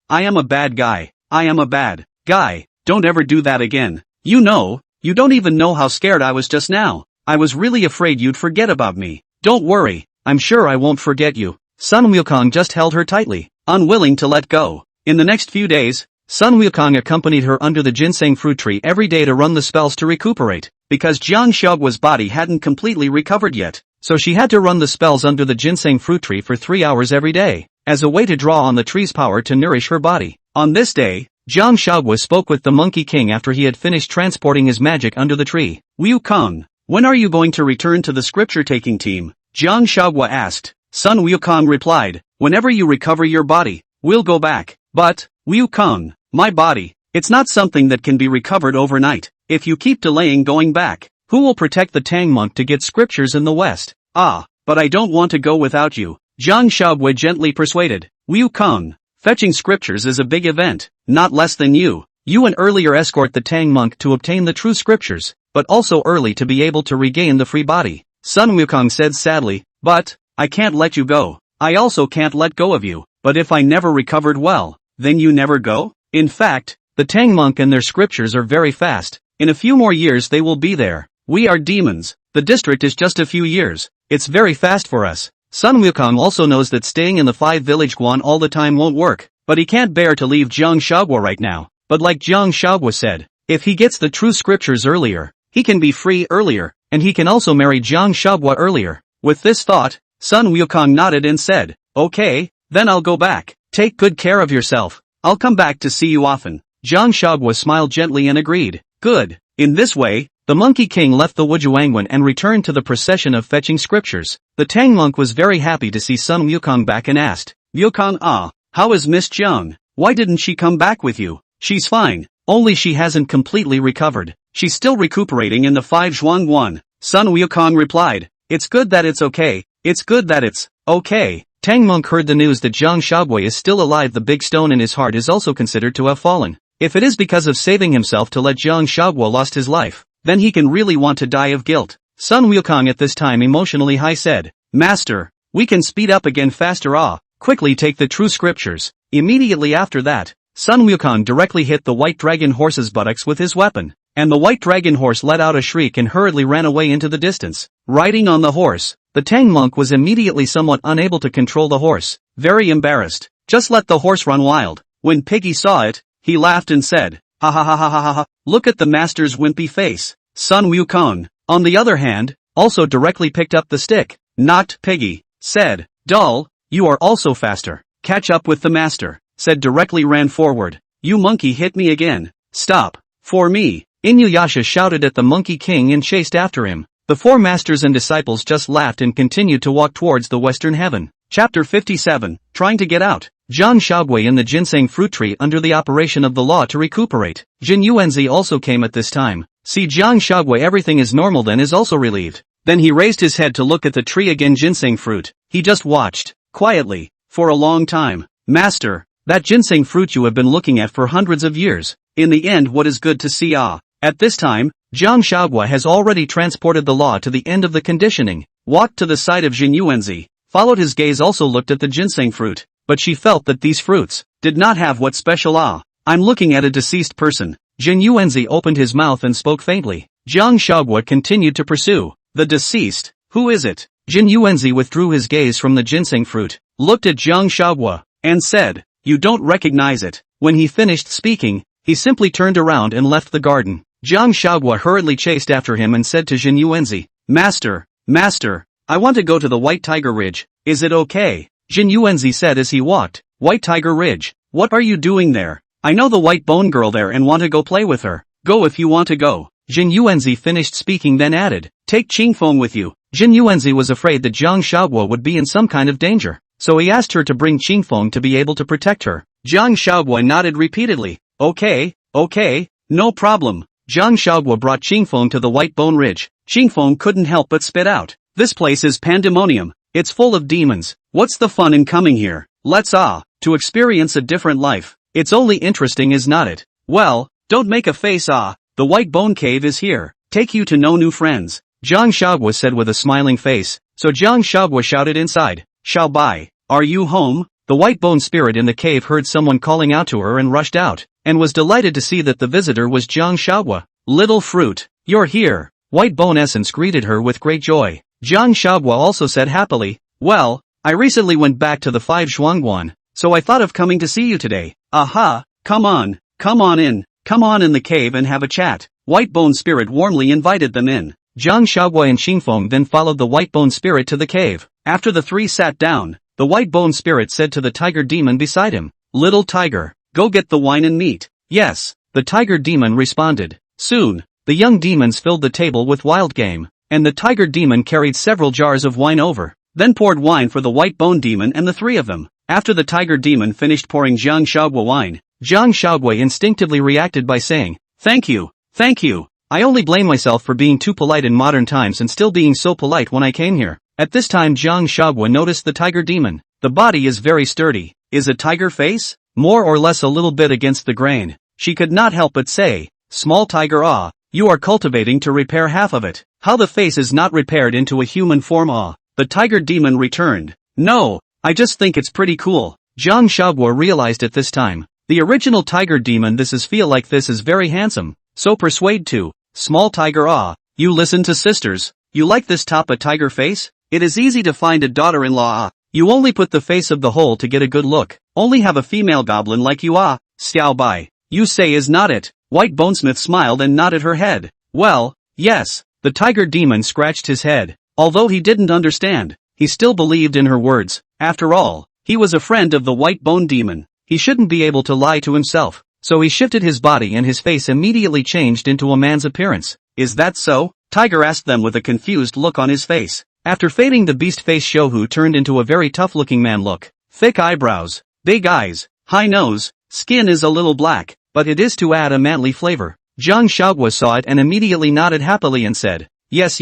I am a bad guy. I am a bad guy. Don't ever do that again. You don't even know how scared I was just now. I was really afraid you'd forget about me. Don't worry, I'm sure I won't forget you. Sun Wukong just held her tightly, unwilling to let go. In the next few days, Sun Wukong accompanied her under the Ginseng Fruit tree every day to run the spells to recuperate, because Jiang Shouguo's body hadn't completely recovered yet, so she had to run the spells under the Ginseng Fruit tree for 3 hours every day, as a way to draw on the tree's power to nourish her body. On this day, Jiang Shouguo spoke with the Monkey King after he had finished transporting his magic under the tree. Wukong, when are you going to return to the scripture-taking team? Jiang Shouguo asked. Sun Wukong replied, whenever you recover your body, we'll go back. But, Wukong, my body, it's not something that can be recovered overnight. If you keep delaying going back, who will protect the Tang monk to get scriptures in the West? But I don't want to go without you. Jiang Shouguo gently persuaded. Wukong, fetching scriptures is a big event, not less than you. You and earlier escort the Tang monk to obtain the true scriptures, but also early to be able to regain the free body. Sun Wukong said sadly, but, I can't let you go. I also can't let go of you. But if I never recovered well, then you never go? In fact, the Tang monk and their scriptures are very fast. In a few more years they will be there. We are demons. The district is just a few years. It's very fast for us. Sun Wukong also knows that staying in the 5-village Guan all the time won't work, but he can't bear to leave Jiang Shouguo right now. But like Jiang Shouguo said, if he gets the true scriptures earlier, he can be free earlier, and he can also marry Jiang Shouguo earlier. With this thought, Sun Wukong nodded and said, okay, then I'll go back. Take good care of yourself. I'll come back to see you often. Jiang Shouguo smiled gently and agreed. Good. In this way, the Monkey King left the Wujuangwen and returned to the procession of fetching scriptures. The Tang monk was very happy to see Sun Wukong back and asked, Wukong, how is Miss Jiang? Why didn't she come back with you? She's fine, only she hasn't completely recovered. She's still recuperating in the 5 Zhuangguan. Sun Wukong replied, it's good that it's okay. It's good that it's okay. Tang monk heard the news that Jiang Shouguo is still alive. The big stone in his heart is also considered to have fallen. If it is because of saving himself to let Jiang Shouguo lost his life, then he can really want to die of guilt. Sun Wukong at this time emotionally high said, Master, we can speed up again faster. Quickly take the true scriptures. Immediately after that, Sun Wukong directly hit the white dragon horse's buttocks with his weapon, and the white dragon horse let out a shriek and hurriedly ran away into the distance. Riding on the horse, the Tang monk was immediately somewhat unable to control the horse, very embarrassed. Just let the horse run wild. When Piggy saw it, he laughed and said, ha ha ha ha ha ha ha, look at the master's wimpy face. Sun Wukong, on the other hand, also directly picked up the stick, knocked Piggy, said, Dull, you are also faster. Catch up with the master, said directly ran forward. You monkey hit me again. Stop. For me. Inuyasha shouted at the Monkey King and chased after him. The 4 masters and disciples just laughed and continued to walk towards the western heaven. Chapter 57, Trying to Get Out. Jiang Shouguo in the Ginseng Fruit tree under the operation of the law to recuperate. Zhenyuanzi also came at this time. See Jiang Shouguo, everything is normal, then is also relieved. Then he raised his head to look at the tree again. Ginseng fruit. He just watched, quietly, for a long time. Master, that ginseng fruit you have been looking at for hundreds of years. In the end, what is good to see? At this time, Jiang Shouguo has already transported the law to the end of the conditioning, walked to the side of Zhenyuanzi, followed his gaze, also looked at the ginseng fruit, but she felt that these fruits did not have what special I'm looking at a deceased person. Zhenyuanzi opened his mouth and spoke faintly. Jiang Shouguo continued to pursue. The deceased, who is it? Zhenyuanzi withdrew his gaze from the ginseng fruit, looked at Jiang Shouguo, and said, you don't recognize it. When he finished speaking, he simply turned around and left the garden. Jiang Huaguo hurriedly chased after him and said to Zhenyuanzi, Master, I want to go to the White Tiger Ridge, is it okay? Zhenyuanzi said as he walked, White Tiger Ridge, what are you doing there? I know the white bone girl there and want to go play with her. Go if you want to go. Zhenyuanzi finished speaking then added, take Qingfeng with you. Zhenyuanzi was afraid that Jiang Huaguo would be in some kind of danger, so he asked her to bring Qingfeng to be able to protect her. Jiang Huaguo nodded repeatedly, okay, no problem. Jiang Huaguo brought Qingfeng to the White Bone Ridge. Qingfeng couldn't help but spit out, this place is pandemonium, it's full of demons, what's the fun in coming here? Let's to experience a different life, it's only interesting is not it? Well, don't make a face the White Bone Cave is here, take you to no new friends. Jiang Huaguo said with a smiling face, so Jiang Huaguo shouted inside, Xiao Bai, are you home? The white bone spirit in the cave heard someone calling out to her and rushed out, and was delighted to see that the visitor was Jiang Huaguo. Little fruit, you're here. White bone essence greeted her with great joy. Jiang Huaguo also said happily, well, I recently went back to the 5 Zhuangguan, so I thought of coming to see you today. Aha, come on in the cave and have a chat. White bone spirit warmly invited them in. Jiang Huaguo and Qingfeng then followed the white bone spirit to the cave. After the three sat down, the white bone spirit said to the tiger demon beside him, Little tiger, go get the wine and meat. Yes, the tiger demon responded. Soon, the young demons filled the table with wild game, and the tiger demon carried several jars of wine over, then poured wine for the white bone demon and the three of them. After the tiger demon finished pouring Jiang Huaguo wine, Jiang Huaguo instinctively reacted by saying, Thank you. I only blame myself for being too polite in modern times and still being so polite when I came here. At this time Jiang Huaguo noticed the tiger demon. The body is very sturdy. Is a tiger face? More or less a little bit against the grain. She could not help but say, Small tiger you are cultivating to repair half of it. How the face is not repaired into a human form The tiger demon returned. No, I just think it's pretty cool. Jiang Huaguo realized at this time. The original tiger demon this is very handsome. So persuade to. Small tiger you listen to sisters. You like this top a tiger face? It is easy to find a daughter-in-law You only put the face of the whole to get a good look. Only have a female goblin like you Xiao Bai. You say is not it? White Bonesmith smiled and nodded her head. Well, yes. The tiger demon scratched his head. Although he didn't understand, he still believed in her words. After all, he was a friend of the white bone demon. He shouldn't be able to lie to himself. So he shifted his body and his face immediately changed into a man's appearance. Is that so? Tiger asked them with a confused look on his face. After fading the beast face Shouhu turned into a very tough-looking man look. Thick eyebrows, big eyes, high nose, skin is a little black, but it is to add a manly flavor. Jiang Huaguo saw it and immediately nodded happily and said, Yes,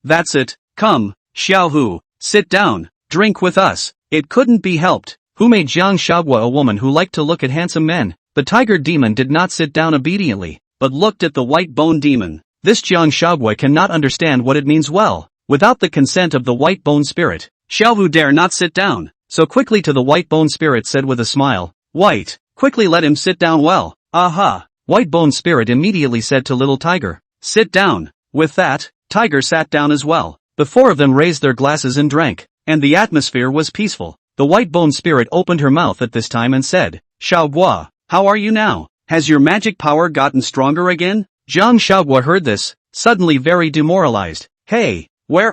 that's it, come, Xiaohu, sit down, drink with us. It couldn't be helped. Who made Jiang Huaguo a woman who liked to look at handsome men? The tiger demon did not sit down obediently, but looked at the white bone demon. This Jiang Huaguo cannot understand what it means well. Without the consent of the white bone spirit, Xiaohu dare not sit down, so quickly to the white bone spirit said with a smile, White, quickly let him sit down well. Aha! White bone spirit immediately said to little tiger, Sit down. With that, tiger sat down as well. The four of them raised their glasses and drank, and the atmosphere was peaceful. The white bone spirit opened her mouth at this time and said, Xiaoguo, how are you now? Has your magic power gotten stronger again? Jiang Huaguo heard this, suddenly very demoralized. Hey, where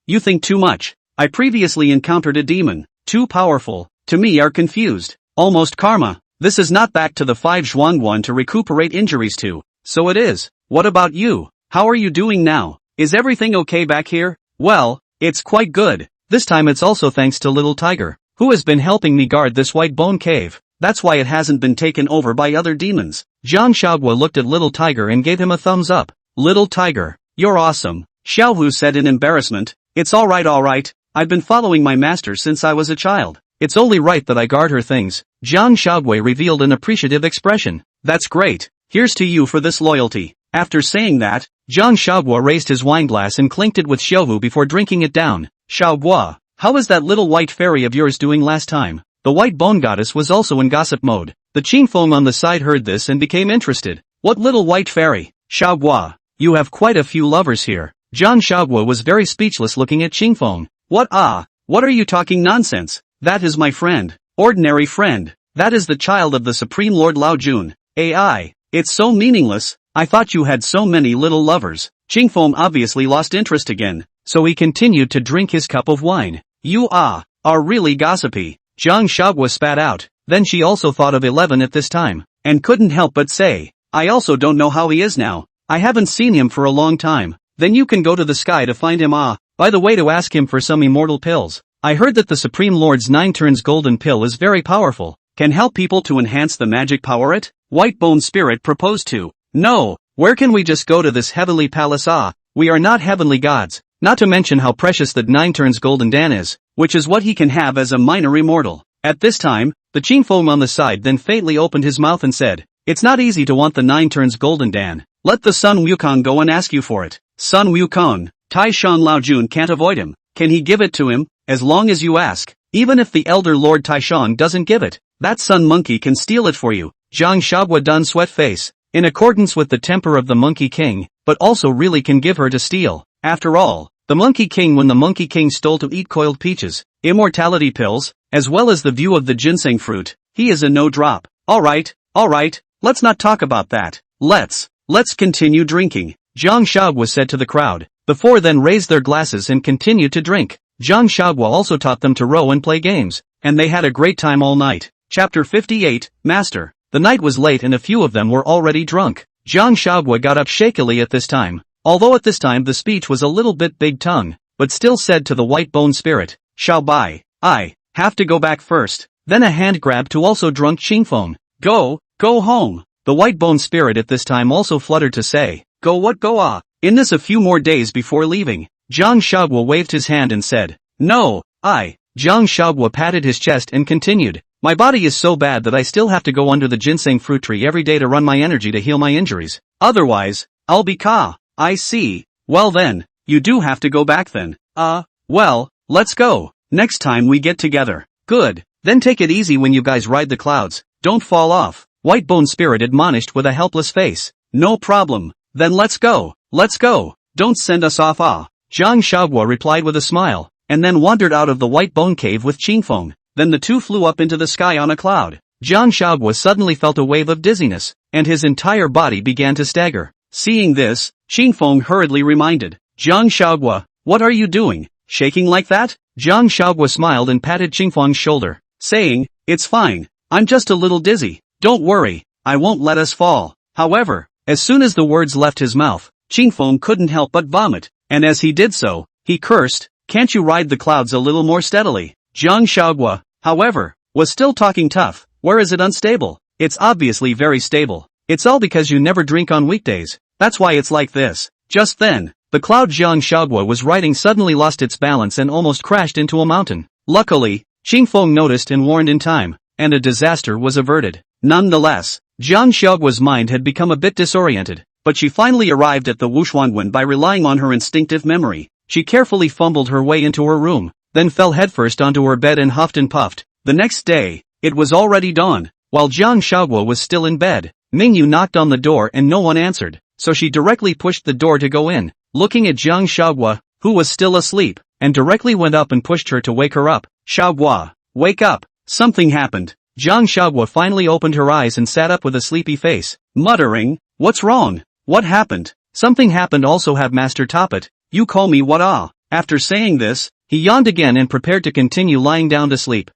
you think too much. I previously encountered a demon, too powerful, to me are confused, almost karma. This is not back to the 5 Zhuangguan to recuperate injuries to, so it is. What about you? How are you doing now? Is everything okay back here? Well, it's quite good. This time it's also thanks to little tiger, who has been helping me guard this white bone cave. That's why it hasn't been taken over by other demons. Jiang Huaguo looked at little tiger and gave him a thumbs up. Little tiger, you're awesome. Xiaohu said in embarrassment, It's alright, I've been following my master since I was a child. It's only right that I guard her things. Jiang Huaguo revealed an appreciative expression. That's great. Here's to you for this loyalty. After saying that, Jiang Huaguo raised his wineglass and clinked it with Xiaohu before drinking it down. Xiaoguo, how is that little white fairy of yours doing last time? The white bone goddess was also in gossip mode. The Qingfeng on the side heard this and became interested. What little white fairy? Xiaoguo, you have quite a few lovers here. Jiang Huaguo was very speechless looking at Qingfeng. What are you talking nonsense? That is my friend. Ordinary friend. That is the child of the Supreme Lord Lao Jun. AI. It's so meaningless. I thought you had so many little lovers. Qingfeng obviously lost interest again, so he continued to drink his cup of wine. You are really gossipy. Jiang Huaguo spat out. Then she also thought of 11 at this time, and couldn't help but say, I also don't know how he is now. I haven't seen him for a long time. Then you can go to the sky to find him. By the way, to ask him for some immortal pills. I heard that the Supreme Lord's 9 turns golden pill is very powerful, can help people to enhance the magic power it? White Bone Spirit proposed to. No, where can we just go to this heavenly palace? We are not heavenly gods, not to mention how precious that 9 turns golden dan is, which is what he can have as a minor immortal. At this time, the Qingfeng on the side then faintly opened his mouth and said, it's not easy to want the 9 turns golden dan. Let the Sun Wukong go and ask you for it. Sun Wukong, Tai Shan Laojun can't avoid him. Can he give it to him? As long as you ask. Even if the elder Lord Taishan doesn't give it, that Sun Monkey can steal it for you. Jiang Huaguo done sweat face. In accordance with the temper of the Monkey King, but also really can give her to steal. After all, the Monkey King when the Monkey King stole to eat coiled peaches, immortality pills, as well as the view of the ginseng fruit, he is a no drop. Alright, let's not talk about that. Let's continue drinking. Jiang Huaguo said to the crowd. The four then raised their glasses and continued to drink. Jiang Huaguo also taught them to row and play games, and they had a great time all night. Chapter 58, Master. The night was late and a few of them were already drunk. Jiang Huaguo got up shakily at this time, although at this time the speech was a little bit big-tongue, but still said to the White Bone Spirit, Shao Bai, I have to go back first. Then a hand grab to also drunk Qingfeng. Go home. The White Bone Spirit at this time also fluttered to say, go. In this a few more days before leaving. Jiang Huaguo waved his hand and said, no, Jiang Huaguo patted his chest and continued, my body is so bad that I still have to go under the ginseng fruit tree every day to run my energy to heal my injuries. Otherwise, I'll be I see. Well then, you do have to go back then. Well, let's go. Next time we get together. Good. Then take it easy when you guys ride the clouds. Don't fall off. White Bone Spirit admonished with a helpless face. No problem. Then let's go. Don't send us off. Jiang Huaguo replied with a smile, and then wandered out of the White Bone Cave with Qingfeng. Then the two flew up into the sky on a cloud. Jiang Huaguo suddenly felt a wave of dizziness, and his entire body began to stagger. Seeing this, Qingfeng hurriedly reminded, Jiang Huaguo, what are you doing? Shaking like that? Jiang Huaguo smiled and patted Qingfeng's shoulder, saying, it's fine, I'm just a little dizzy. Don't worry, I won't let us fall. However, as soon as the words left his mouth, Qingfeng couldn't help but vomit, and as he did so, he cursed, can't you ride the clouds a little more steadily? Jiang Huaguo, however, was still talking tough. Where is it unstable? It's obviously very stable. It's all because you never drink on weekdays. That's why it's like this. Just then, the cloud Jiang Huaguo was riding suddenly lost its balance and almost crashed into a mountain. Luckily, Qingfeng noticed and warned in time, and a disaster was averted. Nonetheless, Jiang Huaguo's mind had become a bit disoriented, but she finally arrived at the Wushuangwen by relying on her instinctive memory. She carefully fumbled her way into her room, then fell headfirst onto her bed and huffed and puffed. The next day, it was already dawn. While Jiang Huaguo was still in bed, Mingyu knocked on the door and no one answered, so she directly pushed the door to go in, looking at Jiang Huaguo, who was still asleep, and directly went up and pushed her to wake her up. Huaguo, wake up, something happened. Jiang Huaguo finally opened her eyes and sat up with a sleepy face, muttering, what's wrong? What happened? Something happened. Also have Master top it. You call me what? After saying this, he yawned again and prepared to continue lying down to sleep.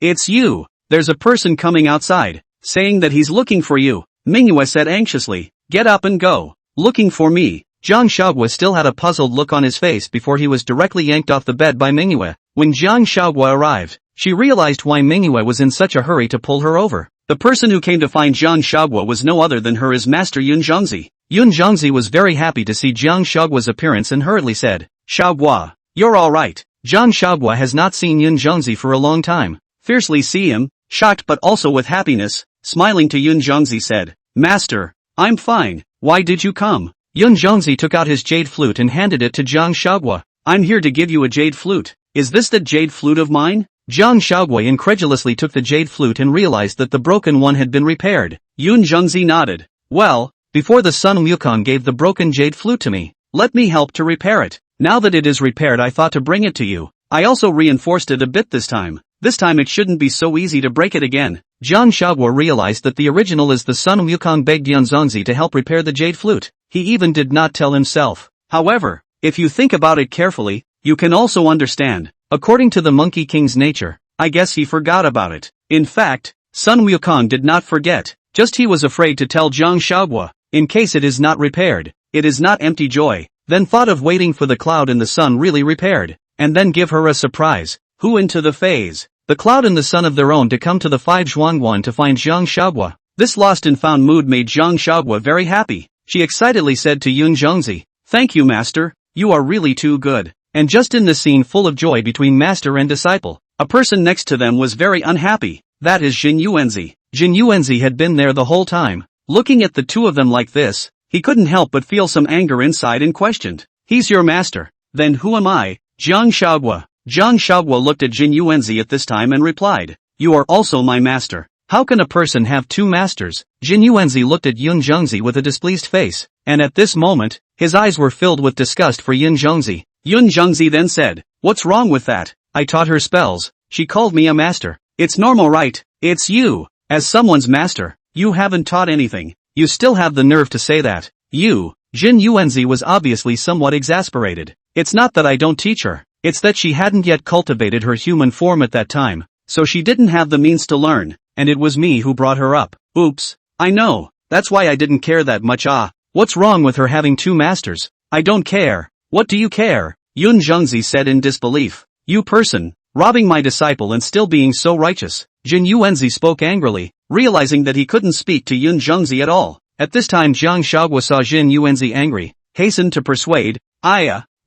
It's you. There's a person coming outside, saying that he's looking for you. Manhwa said anxiously, get up and go. Looking for me? Jiang Huaguo still had a puzzled look on his face before he was directly yanked off the bed by Manhwa. When Jiang Huaguo arrived, she realized why Manhwa was in such a hurry to pull her over. The person who came to find Jiang Huaguo was no other than her master Zhenyuanzi. Zhenyuanzi was very happy to see Jiang Huaguo's appearance and hurriedly said, Huaguo, you're alright. Jiang Huaguo has not seen Zhenyuanzi for a long time. Fiercely see him, shocked but also with happiness, smiling to Zhenyuanzi said, Master, I'm fine, why did you come? Zhenyuanzi took out his jade flute and handed it to Jiang Huaguo. I'm here to give you a jade flute. Is this the jade flute of mine? Jiang Huaguo incredulously took the jade flute and realized that the broken one had been repaired. Zhenyuanzi nodded. Well, before the Sun Wukong gave the broken jade flute to me, let me help to repair it. Now that it is repaired I thought to bring it to you. I also reinforced it a bit this time. This time it shouldn't be so easy to break it again. Jiang Huaguo realized that the original is the son of Wukong begged Zhenyuanzi to help repair the jade flute. He even did not tell himself. However, if you think about it carefully, you can also understand. According to the Monkey King's nature, I guess he forgot about it. In fact, Sun Wukong did not forget, just he was afraid to tell Jiang Huaguo, in case it is not repaired. It is not empty joy, then thought of waiting for the cloud and the sun really repaired, and then give her a surprise. Who into the phase? The cloud and the sun of their own to come to the 5 Zhuangguan to find Jiang Huaguo. This lost and found mood made Jiang Huaguo very happy. She excitedly said to Zhenyuanzi, "Thank you, master, you are really too good." And just in the scene full of joy between master and disciple, a person next to them was very unhappy. That is Zhenyuanzi. Zhenyuanzi had been there the whole time. Looking at the two of them like this, he couldn't help but feel some anger inside and questioned. "He's your master. Then who am I?" Jiang Huaguo. Jiang Huaguo looked at Zhenyuanzi at this time and replied, "You are also my master." How can a person have two masters? Zhenyuanzi looked at Zhenyuanzi with a displeased face, and at this moment, his eyes were filled with disgust for Zhenyuanzi. Zhenyuanzi then said, "What's wrong with that? I taught her spells. She called me a master. It's normal, right? It's you. As someone's master, you haven't taught anything. You still have the nerve to say that. You." Zhenyuanzi was obviously somewhat exasperated. "It's not that I don't teach her. It's that she hadn't yet cultivated her human form at that time, so she didn't have the means to learn, and it was me who brought her up." "Oops. I know. That's why I didn't care that much." What's wrong with her having two masters? "I don't care." "What do you care?" Zhenyuanzi said in disbelief. "You person, robbing my disciple and still being so righteous." Zhenyuanzi spoke angrily, realizing that he couldn't speak to Zhenyuanzi at all. At this time Jiang Huaguo saw Zhenyuanzi angry, hastened to persuade,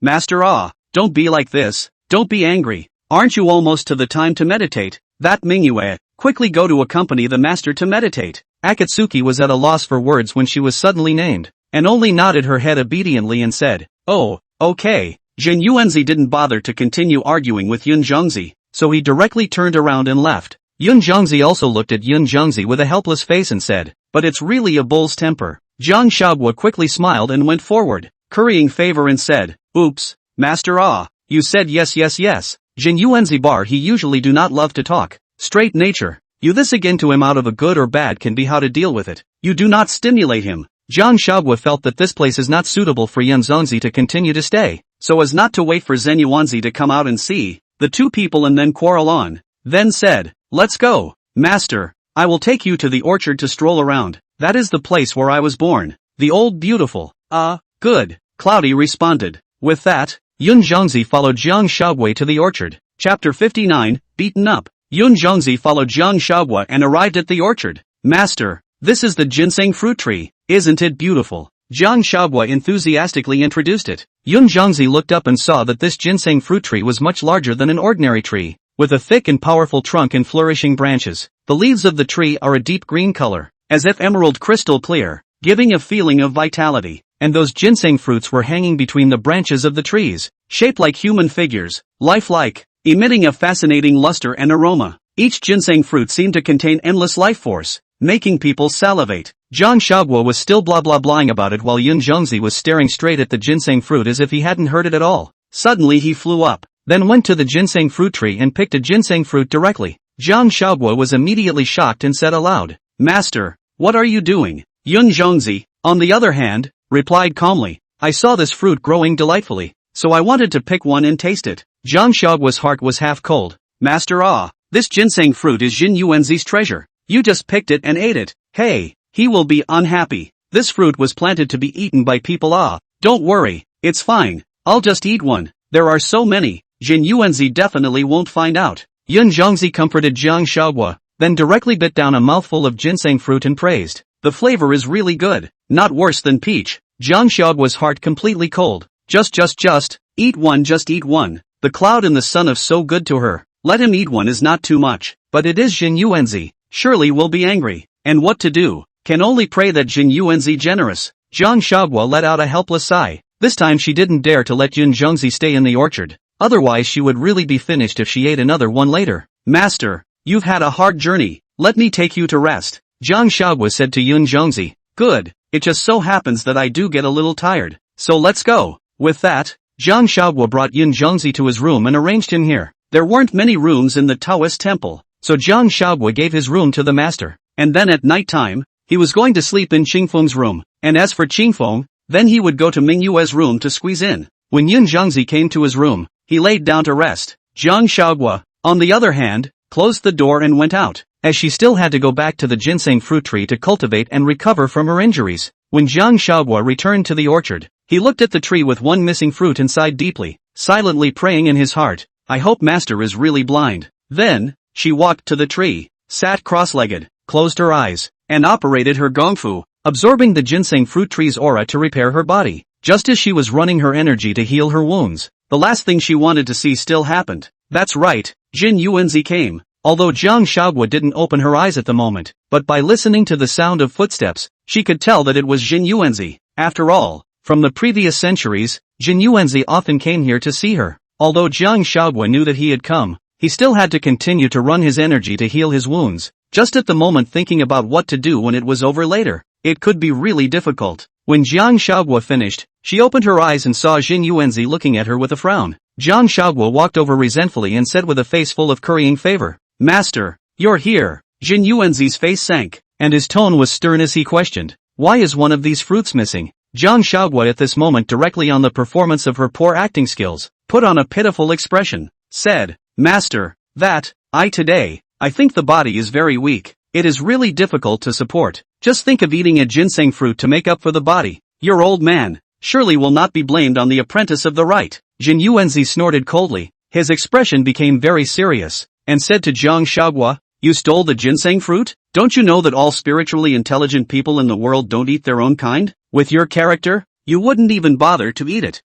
Master don't be like this, don't be angry. Aren't you almost to the time to meditate?" "That Mingyue, quickly go to accompany the master to meditate." Akatsuki was at a loss for words when she was suddenly named, and only nodded her head obediently and said, "Oh, okay." Zhenyuanzi didn't bother to continue arguing with Zhenyuanzi, so he directly turned around and left. Zhenyuanzi also looked at Zhenyuanzi with a helpless face and said, "But it's really a bull's temper." Jiang Huaguo quickly smiled and went forward, currying favor and said, "Oops, master you said yes. Zhenyuanzi he usually do not love to talk. Straight nature. You this again to him out of a good or bad can be how to deal with it. You do not stimulate him." Jiang Huaguo felt that this place is not suitable for Zhenyuanzi to continue to stay, so as not to wait for Zhenyuanzi to come out and see the two people and then quarrel on, then said, "Let's go, master. I will take you to the orchard to stroll around. That is the place where I was born. The old beautiful." Good, Cloudy responded. With that, Zhenyuanzi followed Jiang Huaguo to the orchard. Chapter 59, Beaten Up. Zhenyuanzi followed Jiang Huaguo and arrived at the orchard. "Master, this is the ginseng fruit tree. Isn't it beautiful?" Jiang Huaguo enthusiastically introduced it. Zhenyuanzi looked up and saw that this ginseng fruit tree was much larger than an ordinary tree, with a thick and powerful trunk and flourishing branches. The leaves of the tree are a deep green color, as if emerald crystal clear, giving a feeling of vitality. And those ginseng fruits were hanging between the branches of the trees, shaped like human figures, lifelike, emitting a fascinating luster and aroma. Each ginseng fruit seemed to contain endless life force, making people salivate. Jiang Huaguo was still blah-blah-blahing about it while Zhenyuanzi was staring straight at the ginseng fruit as if he hadn't heard it at all. Suddenly he flew up, then went to the ginseng fruit tree and picked a ginseng fruit directly. Jiang Huaguo was immediately shocked and said aloud, "Master, what are you doing?" Zhenyuanzi, on the other hand, replied calmly, "I saw this fruit growing delightfully, so I wanted to pick one and taste it." Jiang Huaguo's heart was half cold. "Master this ginseng fruit is Zhenyuanzi's treasure. You just picked it and ate it. Hey, he will be unhappy. This fruit was planted to be eaten by people. Don't worry, it's fine. I'll just eat one. There are so many. Zhenyuanzi definitely won't find out." Zhenyuanzi comforted Jiang Huaguo, then directly bit down a mouthful of ginseng fruit and praised, "The flavor is really good, not worse than peach." Jiang Huaguo's heart completely cold. Just eat one, just eat one. The cloud and the sun are so good to her. Let him eat one is not too much. But it is Zhenyuanzi. Surely will be angry. And what to do? Can only pray that Zhenyuanzi generous. Jiang Huaguo let out a helpless sigh. This time she didn't dare to let Zhenyuanzi stay in the orchard. Otherwise she would really be finished if she ate another one later. "Master, you've had a hard journey. Let me take you to rest." Jiang Huaguo said to Zhenyuanzi. "Good, it just so happens that I do get a little tired. So let's go." With that, Jiang Huaguo brought Zhenyuanzi to his room and arranged him here. There weren't many rooms in the Taoist temple, so Jiang Shaoguo gave his room to the master, and then at night time, he was going to sleep in Qingfeng's room, and as for Qingfeng, then he would go to Mingyue's room to squeeze in. When Yun Zhangzi came to his room, he laid down to rest. Jiang Shaoguo, on the other hand, closed the door and went out, as she still had to go back to the ginseng fruit tree to cultivate and recover from her injuries. When Jiang Shaoguo returned to the orchard, he looked at the tree with one missing fruit and sighed deeply, silently praying in his heart, I hope master is really blind. Then, she walked to the tree, sat cross-legged, closed her eyes, and operated her gongfu, absorbing the ginseng fruit tree's aura to repair her body. Just as she was running her energy to heal her wounds, the last thing she wanted to see still happened. That's right, Zhenyuanzi came. Although Jiang Shaoguo didn't open her eyes at the moment, but by listening to the sound of footsteps, she could tell that it was Zhenyuanzi. After all, from the previous centuries, Zhenyuanzi often came here to see her. Although Jiang Shaoguo knew that he had come, he still had to continue to run his energy to heal his wounds. Just at the moment thinking about what to do when it was over later, it could be really difficult. When Jiang Shaoguo finished, she opened her eyes and saw Zhenyuanzi looking at her with a frown. Jiang Shaoguo walked over resentfully and said with a face full of currying favor, Master, you're here. Zhenyuanzi's face sank, and his tone was stern as he questioned, why is one of these fruits missing? Jiang Shaoguo at this moment directly on the performance of her poor acting skills, put on a pitiful expression, said, Master, I think the body is very weak. It is really difficult to support. Just think of eating a ginseng fruit to make up for the body. Your old man, surely will not be blamed on the apprentice of the right. Zhenyuanzi snorted coldly, his expression became very serious, and said to Jiang Shaoguo, you stole the ginseng fruit? Don't you know that all spiritually intelligent people in the world don't eat their own kind? With your character, you wouldn't even bother to eat it.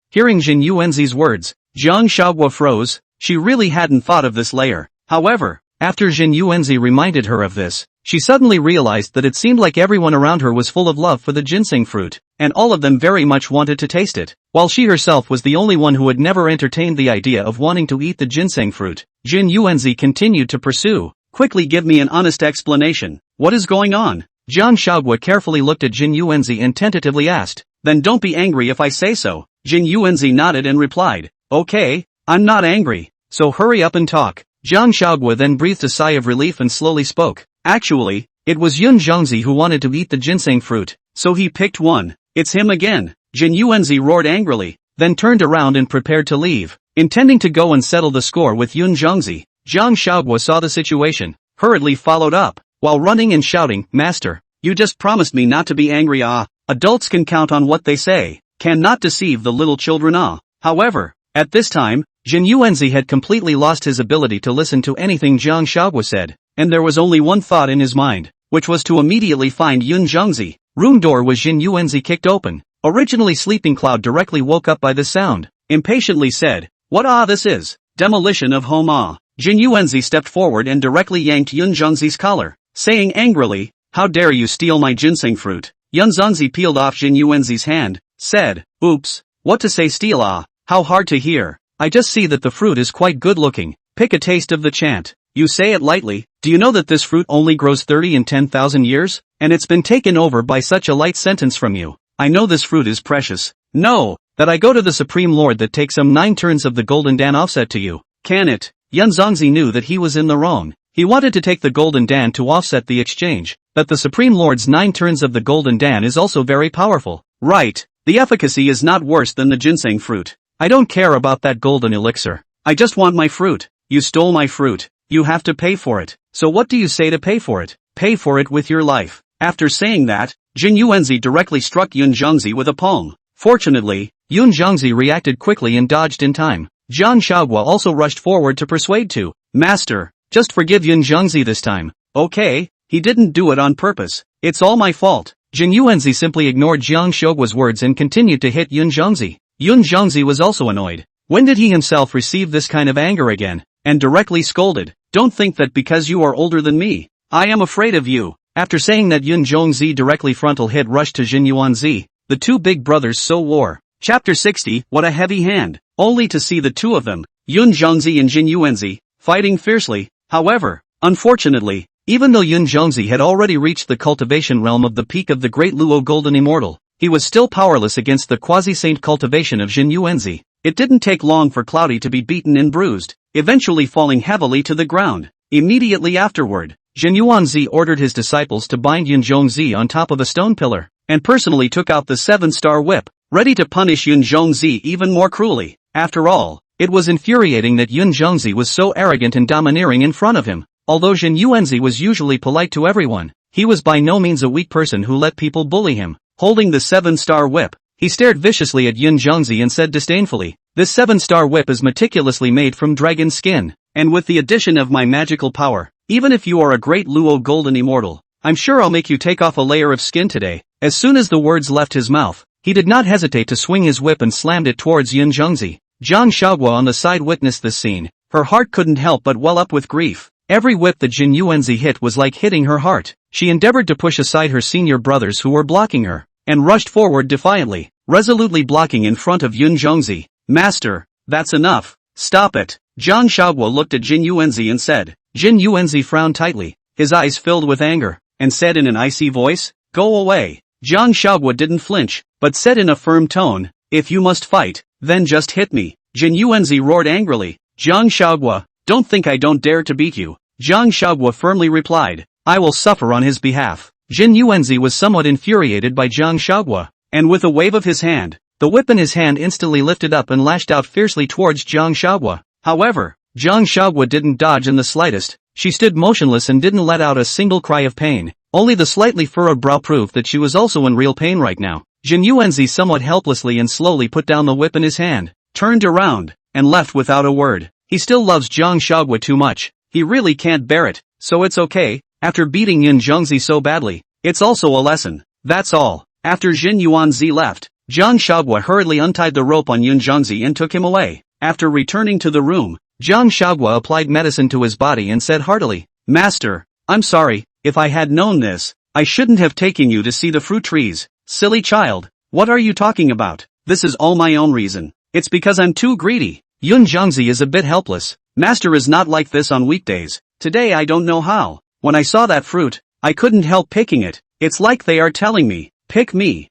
Hearing Zhenyuanzi's words, Jiang Shaoguo froze. She really hadn't thought of this layer. However, after Zhenyuanzi reminded her of this, she suddenly realized that it seemed like everyone around her was full of love for the ginseng fruit, and all of them very much wanted to taste it, while she herself was the only one who had never entertained the idea of wanting to eat the ginseng fruit. Zhenyuanzi continued to pursue, quickly give me an honest explanation. What is going on? Jiang Shaoguo carefully looked at Zhenyuanzi and tentatively asked, then don't be angry if I say so. Zhenyuanzi nodded and replied, okay, I'm not angry, so hurry up and talk. Jiang Shaoguo then breathed a sigh of relief and slowly spoke. Actually, it was Yun Zhangzi who wanted to eat the ginseng fruit, so he picked one. It's him again. Zhenyuanzi roared angrily, then turned around and prepared to leave, intending to go and settle the score with Yun Zhangzi. Jiang Shaoguo saw the situation, hurriedly followed up, while running and shouting, Master, you just promised me not to be angry. Adults can count on what they say, cannot deceive the little children. However, at this time, Zhenyuanzi had completely lost his ability to listen to anything Jiang Shaoguo said, and there was only one thought in his mind, which was to immediately find Yun Zhangzi. Room door was Zhenyuanzi kicked open. Originally sleeping Cloud directly woke up by the sound, impatiently said, what this is? Demolition of home. Zhenyuanzi stepped forward and directly yanked Yun Zhangzi's collar, saying angrily, how dare you steal my ginseng fruit? Yun Zhangzi peeled off Zhenyuanzi's hand, said, oops, what to say steal? How hard to hear. I just see that the fruit is quite good looking. Pick a taste of the chant. You say it lightly. Do you know that this fruit only grows 30 in 10,000 years? And it's been taken over by such a light sentence from you. I know this fruit is precious. No, that I go to the Supreme Lord that takes some 9 turns of the golden dan offset to you. Can it? Yun Zhangzi knew that he was in the wrong. He wanted to take the golden dan to offset the exchange, but the Supreme Lord's 9 turns of the golden dan is also very powerful. Right, the efficacy is not worse than the ginseng fruit. I don't care about that golden elixir. I just want my fruit. You stole my fruit. You have to pay for it. So what do you say to pay for it? Pay for it with your life. After saying that, Zhenyuanzi directly struck Yun Zhangzi with a palm. Fortunately, Yun Zhangzi reacted quickly and dodged in time. Jiang Shaoguo also rushed forward to persuade to, Master, just forgive Yun Zhangzi this time. Okay, he didn't do it on purpose. It's all my fault. Zhenyuanzi simply ignored Jiang Shaoguo's words and continued to hit Yun Zhangzi. Yun Zhangzi was also annoyed. When did he himself receive this kind of anger again? And directly scolded, don't think that because you are older than me, I am afraid of you. After saying that Yun Zhangzi directly frontal hit rushed to Zhenyuanzi, the two big brothers so war. Chapter 60, what a heavy hand, only to see the two of them, Yun Zhangzi and Zhenyuanzi, fighting fiercely. However, unfortunately, even though Yun Zhangzi had already reached the cultivation realm of the peak of the Great Luo Golden Immortal, he was still powerless against the quasi-saint cultivation of Zhenyuanzi. It didn't take long for Cloudy to be beaten and bruised. eventually falling heavily to the ground. Immediately afterward, Zhenyuanzi ordered his disciples to bind Zhenyuanzi on top of a stone pillar, and personally took out the 7-star whip, ready to punish Zhenyuanzi even more cruelly. After all, it was infuriating that Zhenyuanzi was so arrogant and domineering in front of him. Although Zhenyuanzi was usually polite to everyone, he was by no means a weak person who let people bully him. Holding the 7-star whip, he stared viciously at Zhenyuanzi and said disdainfully, "This 7-star whip is meticulously made from dragon skin, and with the addition of my magical power, even if you are a great Luo golden immortal, I'm sure I'll make you take off a layer of skin today." As soon as the words left his mouth, he did not hesitate to swing his whip and slammed it towards Zhenyuanzi. Jiang Huaguo on the side witnessed this scene. Her heart couldn't help but well up with grief. Every whip that Zhenyuanzi hit was like hitting her heart. She endeavored to push aside her senior brothers who were blocking her, and rushed forward defiantly, resolutely blocking in front of Zhenyuanzi. "Master, that's enough. Stop it." Jiang Huaguo looked at Zhenyuanzi and said. Zhenyuanzi frowned tightly, his eyes filled with anger, and said in an icy voice, "Go away." Jiang Huaguo didn't flinch, but said in a firm tone, "If you must fight, then just hit me." Zhenyuanzi roared angrily, "Jiang Huaguo, don't think I don't dare to beat you." Jiang Huaguo firmly replied, "I will suffer on his behalf." Zhenyuanzi was somewhat infuriated by Jiang Huaguo, and with a wave of his hand, the whip in his hand instantly lifted up and lashed out fiercely towards Jiang Huaguo. However, Jiang Huaguo didn't dodge in the slightest. She stood motionless and didn't let out a single cry of pain. Only the slightly furrowed brow proved that she was also in real pain right now. Zhenyuanzi somewhat helplessly and slowly put down the whip in his hand, turned around, and left without a word. He still loves Jiang Huaguo too much. He really can't bear it, so it's okay. After beating Zhenyuanzi so badly, it's also a lesson. That's all. After Zhenyuanzi left, Jiang Huaguo hurriedly untied the rope on Zhenyuanzi and took him away. After returning to the room, Jiang Huaguo applied medicine to his body and said heartily, "Master, I'm sorry. If I had known this, I shouldn't have taken you to see the fruit trees." "Silly child, what are you talking about? This is all my own reason. It's because I'm too greedy." Zhenyuanzi is a bit helpless. "Master is not like this on weekdays. Today I don't know how. When I saw that fruit, I couldn't help picking it. It's like they are telling me, pick me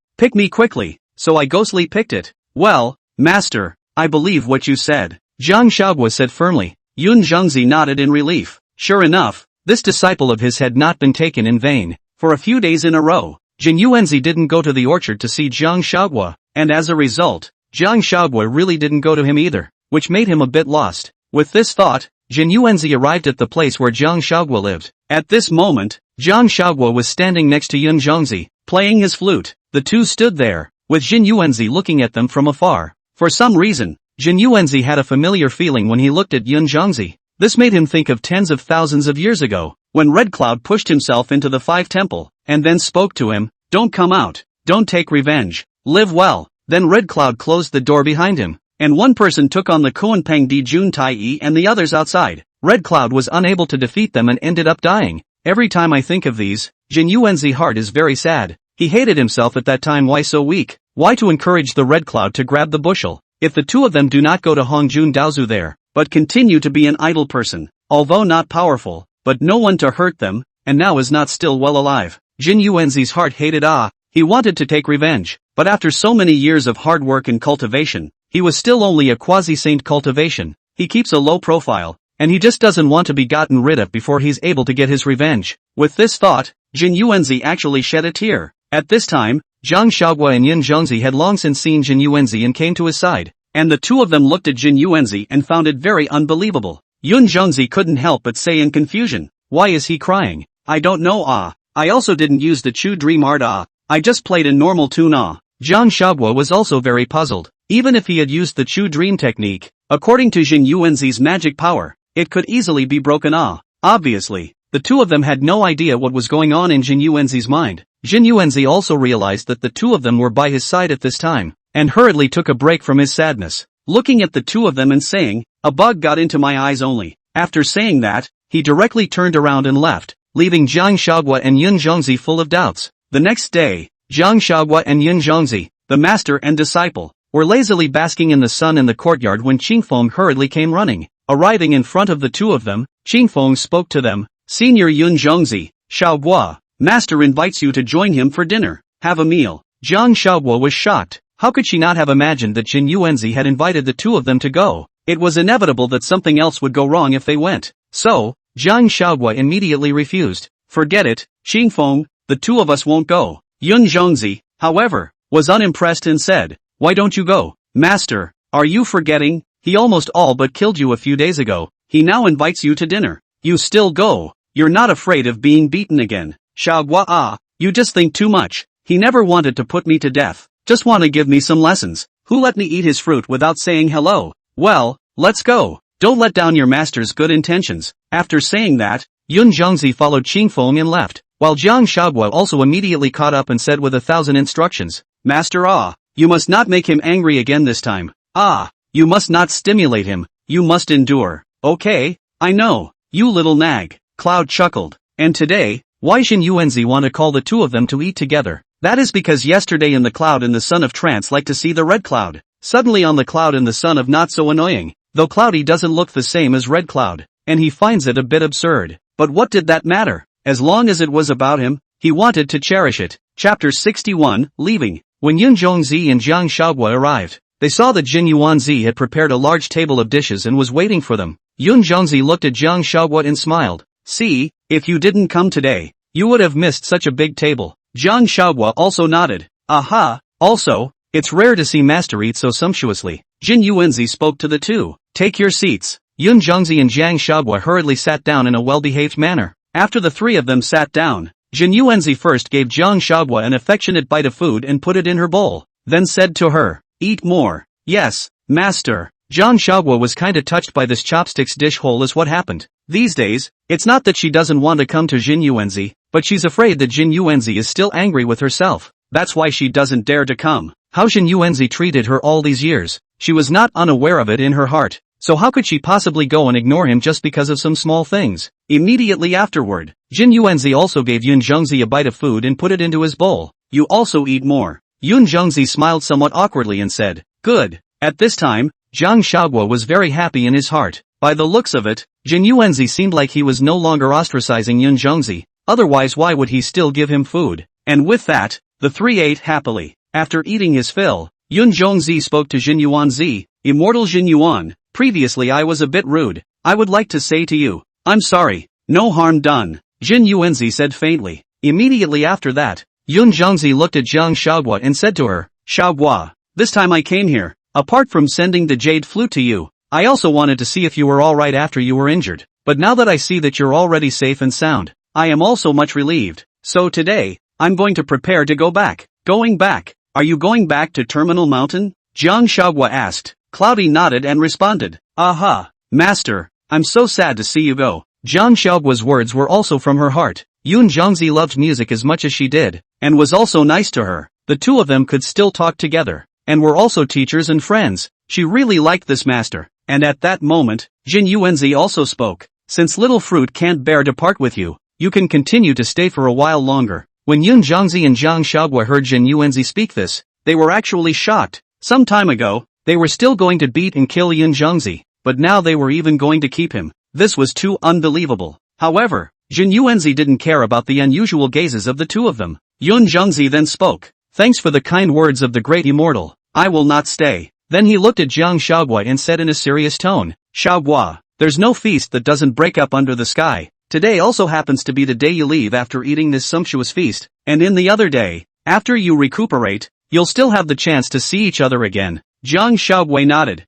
quickly, so I ghostly picked it." "Well, master, I believe what you said," Jiang Huaguo said firmly. Zhenyuanzi nodded in relief. Sure enough, this disciple of his had not been taken in vain. For a few days in a row, Zhenyuanzi didn't go to the orchard to see Jiang Huaguo, and as a result, Jiang Huaguo really didn't go to him either, which made him a bit lost. With this thought, Zhenyuanzi arrived at the place where Jiang Huaguo lived. At this moment, Jiang Huaguo was standing next to Zhenyuanzi, playing his flute. The two stood there, with Zhenyuanzi looking at them from afar. For some reason, Zhenyuanzi had a familiar feeling when he looked at Zhenyuanzi. This made him think of tens of thousands of years ago, when Red Cloud pushed himself into the 5 temple, and then spoke to him, "Don't come out, don't take revenge, live well." Then Red Cloud closed the door behind him, and one person took on the Kuanpeng Di Jun Tai Yi and the others outside. Red Cloud was unable to defeat them and ended up dying. Every time I think of these, Zhenyuanzi's heart is very sad. He hated himself at that time. Why so weak? Why to encourage the Red Cloud to grab the bushel? If the two of them do not go to Hongjun Daozu there, but continue to be an idle person, although not powerful, but no one to hurt them, and now is not still well alive. Zhenyuanzi's heart hated he wanted to take revenge, but after so many years of hard work and cultivation, he was still only a quasi-saint cultivation. He keeps a low profile, and he just doesn't want to be gotten rid of before he's able to get his revenge. With this thought, Zhenyuanzi actually shed a tear. At this time, Jiang Huaguo and Zhenyuanzi had long since seen Zhenyuanzi and came to his side, and the two of them looked at Zhenyuanzi and found it very unbelievable. Zhenyuanzi couldn't help but say in confusion, "Why is he crying?" "I don't know I also didn't use the Chu Dream Art I just played a normal tune Jiang Huaguo was also very puzzled. Even if he had used the Chu Dream technique, according to Zhenyuanzi's magic power, it could easily be broken Obviously, the two of them had no idea what was going on in Zhenyuanzi's mind. Zhenyuanzi also realized that the two of them were by his side at this time, and hurriedly took a break from his sadness, looking at the two of them and saying, "A bug got into my eyes only." After saying that, he directly turned around and left, leaving Jiang Huaguo and Zhenyuanzi full of doubts. The next day, Jiang Huaguo and Zhenyuanzi, the master and disciple, were lazily basking in the sun in the courtyard when Qingfeng hurriedly came running. Arriving in front of the two of them, Qingfeng spoke to them, "Senior Zhenyuanzi, Huaguo, master invites you to join him for dinner. Have a meal." Jiang Huaguo was shocked. How could she not have imagined that Zhenyuanzi had invited the two of them to go? It was inevitable that something else would go wrong if they went. So, Jiang Huaguo immediately refused. Forget it, Xingfeng, the two of us won't go. Zhenyuanzi, however, was unimpressed and said, why don't you go? Master, are you forgetting? He almost all but killed you a few days ago. He now invites you to dinner. You still go. You're not afraid of being beaten again. Huaguo, you just think too much. He never wanted to put me to death. Just want to give me some lessons. Who let me eat his fruit without saying hello? Well, let's go. Don't let down your master's good intentions. After saying that, Zhenyuanzi followed Xingfeng and left, while Jiang Huaguo also immediately caught up and said with 1,000 instructions, Master you must not make him angry again this time. You must not stimulate him. You must endure. Okay, I know. You little nag. Cloud chuckled. And today, why Zhenyuanzi want to call the two of them to eat together? That is because yesterday in the cloud and the son of trance like to see the red cloud. Suddenly on the cloud and the son of not so annoying, though cloudy doesn't look the same as red cloud, and he finds it a bit absurd. But what did that matter? As long as it was about him, he wanted to cherish it. Chapter 61, Leaving. When Zhenyuanzi and Jiang Huaguo arrived, they saw that Zhenyuanzi had prepared a large table of dishes and was waiting for them. Zhenyuanzi looked at Jiang Huaguo and smiled. See, if you didn't come today, you would have missed such a big table. Jiang Huaguo also nodded. Aha, also, it's rare to see master eat so sumptuously. Zhenyuanzi spoke to the two. Take your seats. Zhenyuanzi and Jiang Huaguo hurriedly sat down in a well-behaved manner. After the three of them sat down, Zhenyuanzi first gave Jiang Huaguo an affectionate bite of food and put it in her bowl, then said to her, eat more. Yes, master. Jiang Huaguo was kinda touched by this chopsticks dish hole as what happened. These days, it's not that she doesn't want to come to Zhenyuanzi, but she's afraid that Zhenyuanzi is still angry with herself. That's why she doesn't dare to come. How Zhenyuanzi treated her all these years, she was not unaware of it in her heart. So how could she possibly go and ignore him just because of some small things? Immediately afterward, Zhenyuanzi also gave Zhenyuanzi a bite of food and put it into his bowl. You also eat more. Zhenyuanzi smiled somewhat awkwardly and said, good. At this time, Jiang Huaguo was very happy in his heart. By the looks of it, Zhenyuanzi seemed like he was no longer ostracizing Zhenyuanzi, otherwise why would he still give him food? And with that, the three ate happily. After eating his fill, Zhenyuanzi spoke to Zhenyuanzi, Immortal Zhenyuan, previously I was a bit rude. I would like to say to you, I'm sorry, no harm done. Zhenyuanzi said faintly. Immediately after that, Zhenyuanzi looked at Jiang Huaguo and said to her, Huaguo, this time I came here, apart from sending the jade flute to you, I also wanted to see if you were alright after you were injured. But now that I see that you're already safe and sound, I am also much relieved. So today, I'm going to prepare to go back. Going back? Are you going back to Terminal Mountain? Jiang Huaguo asked. Cloudy nodded and responded. Aha, master, I'm so sad to see you go. Jiang Huaguo's words were also from her heart. Zhenyuanzi loved music as much as she did, and was also nice to her. The two of them could still talk together, and were also teachers and friends. She really liked this master, and at that moment, Zhenyuanzi also spoke. Since little fruit can't bear to part with you, you can continue to stay for a while longer. When Zhenyuanzi and Jiang Huaguo heard Zhenyuanzi speak this, they were actually shocked. Some time ago, they were still going to beat and kill Zhenyuanzi, but now they were even going to keep him. This was too unbelievable. However, Zhenyuanzi didn't care about the unusual gazes of the two of them. Zhenyuanzi then spoke. Thanks for the kind words of the great immortal. I will not stay. Then he looked at Jiang Huaguo and said in a serious tone, Huaguo, there's no feast that doesn't break up under the sky. Today also happens to be the day you leave after eating this sumptuous feast, and in the other day, after you recuperate, you'll still have the chance to see each other again. Jiang Huaguo nodded.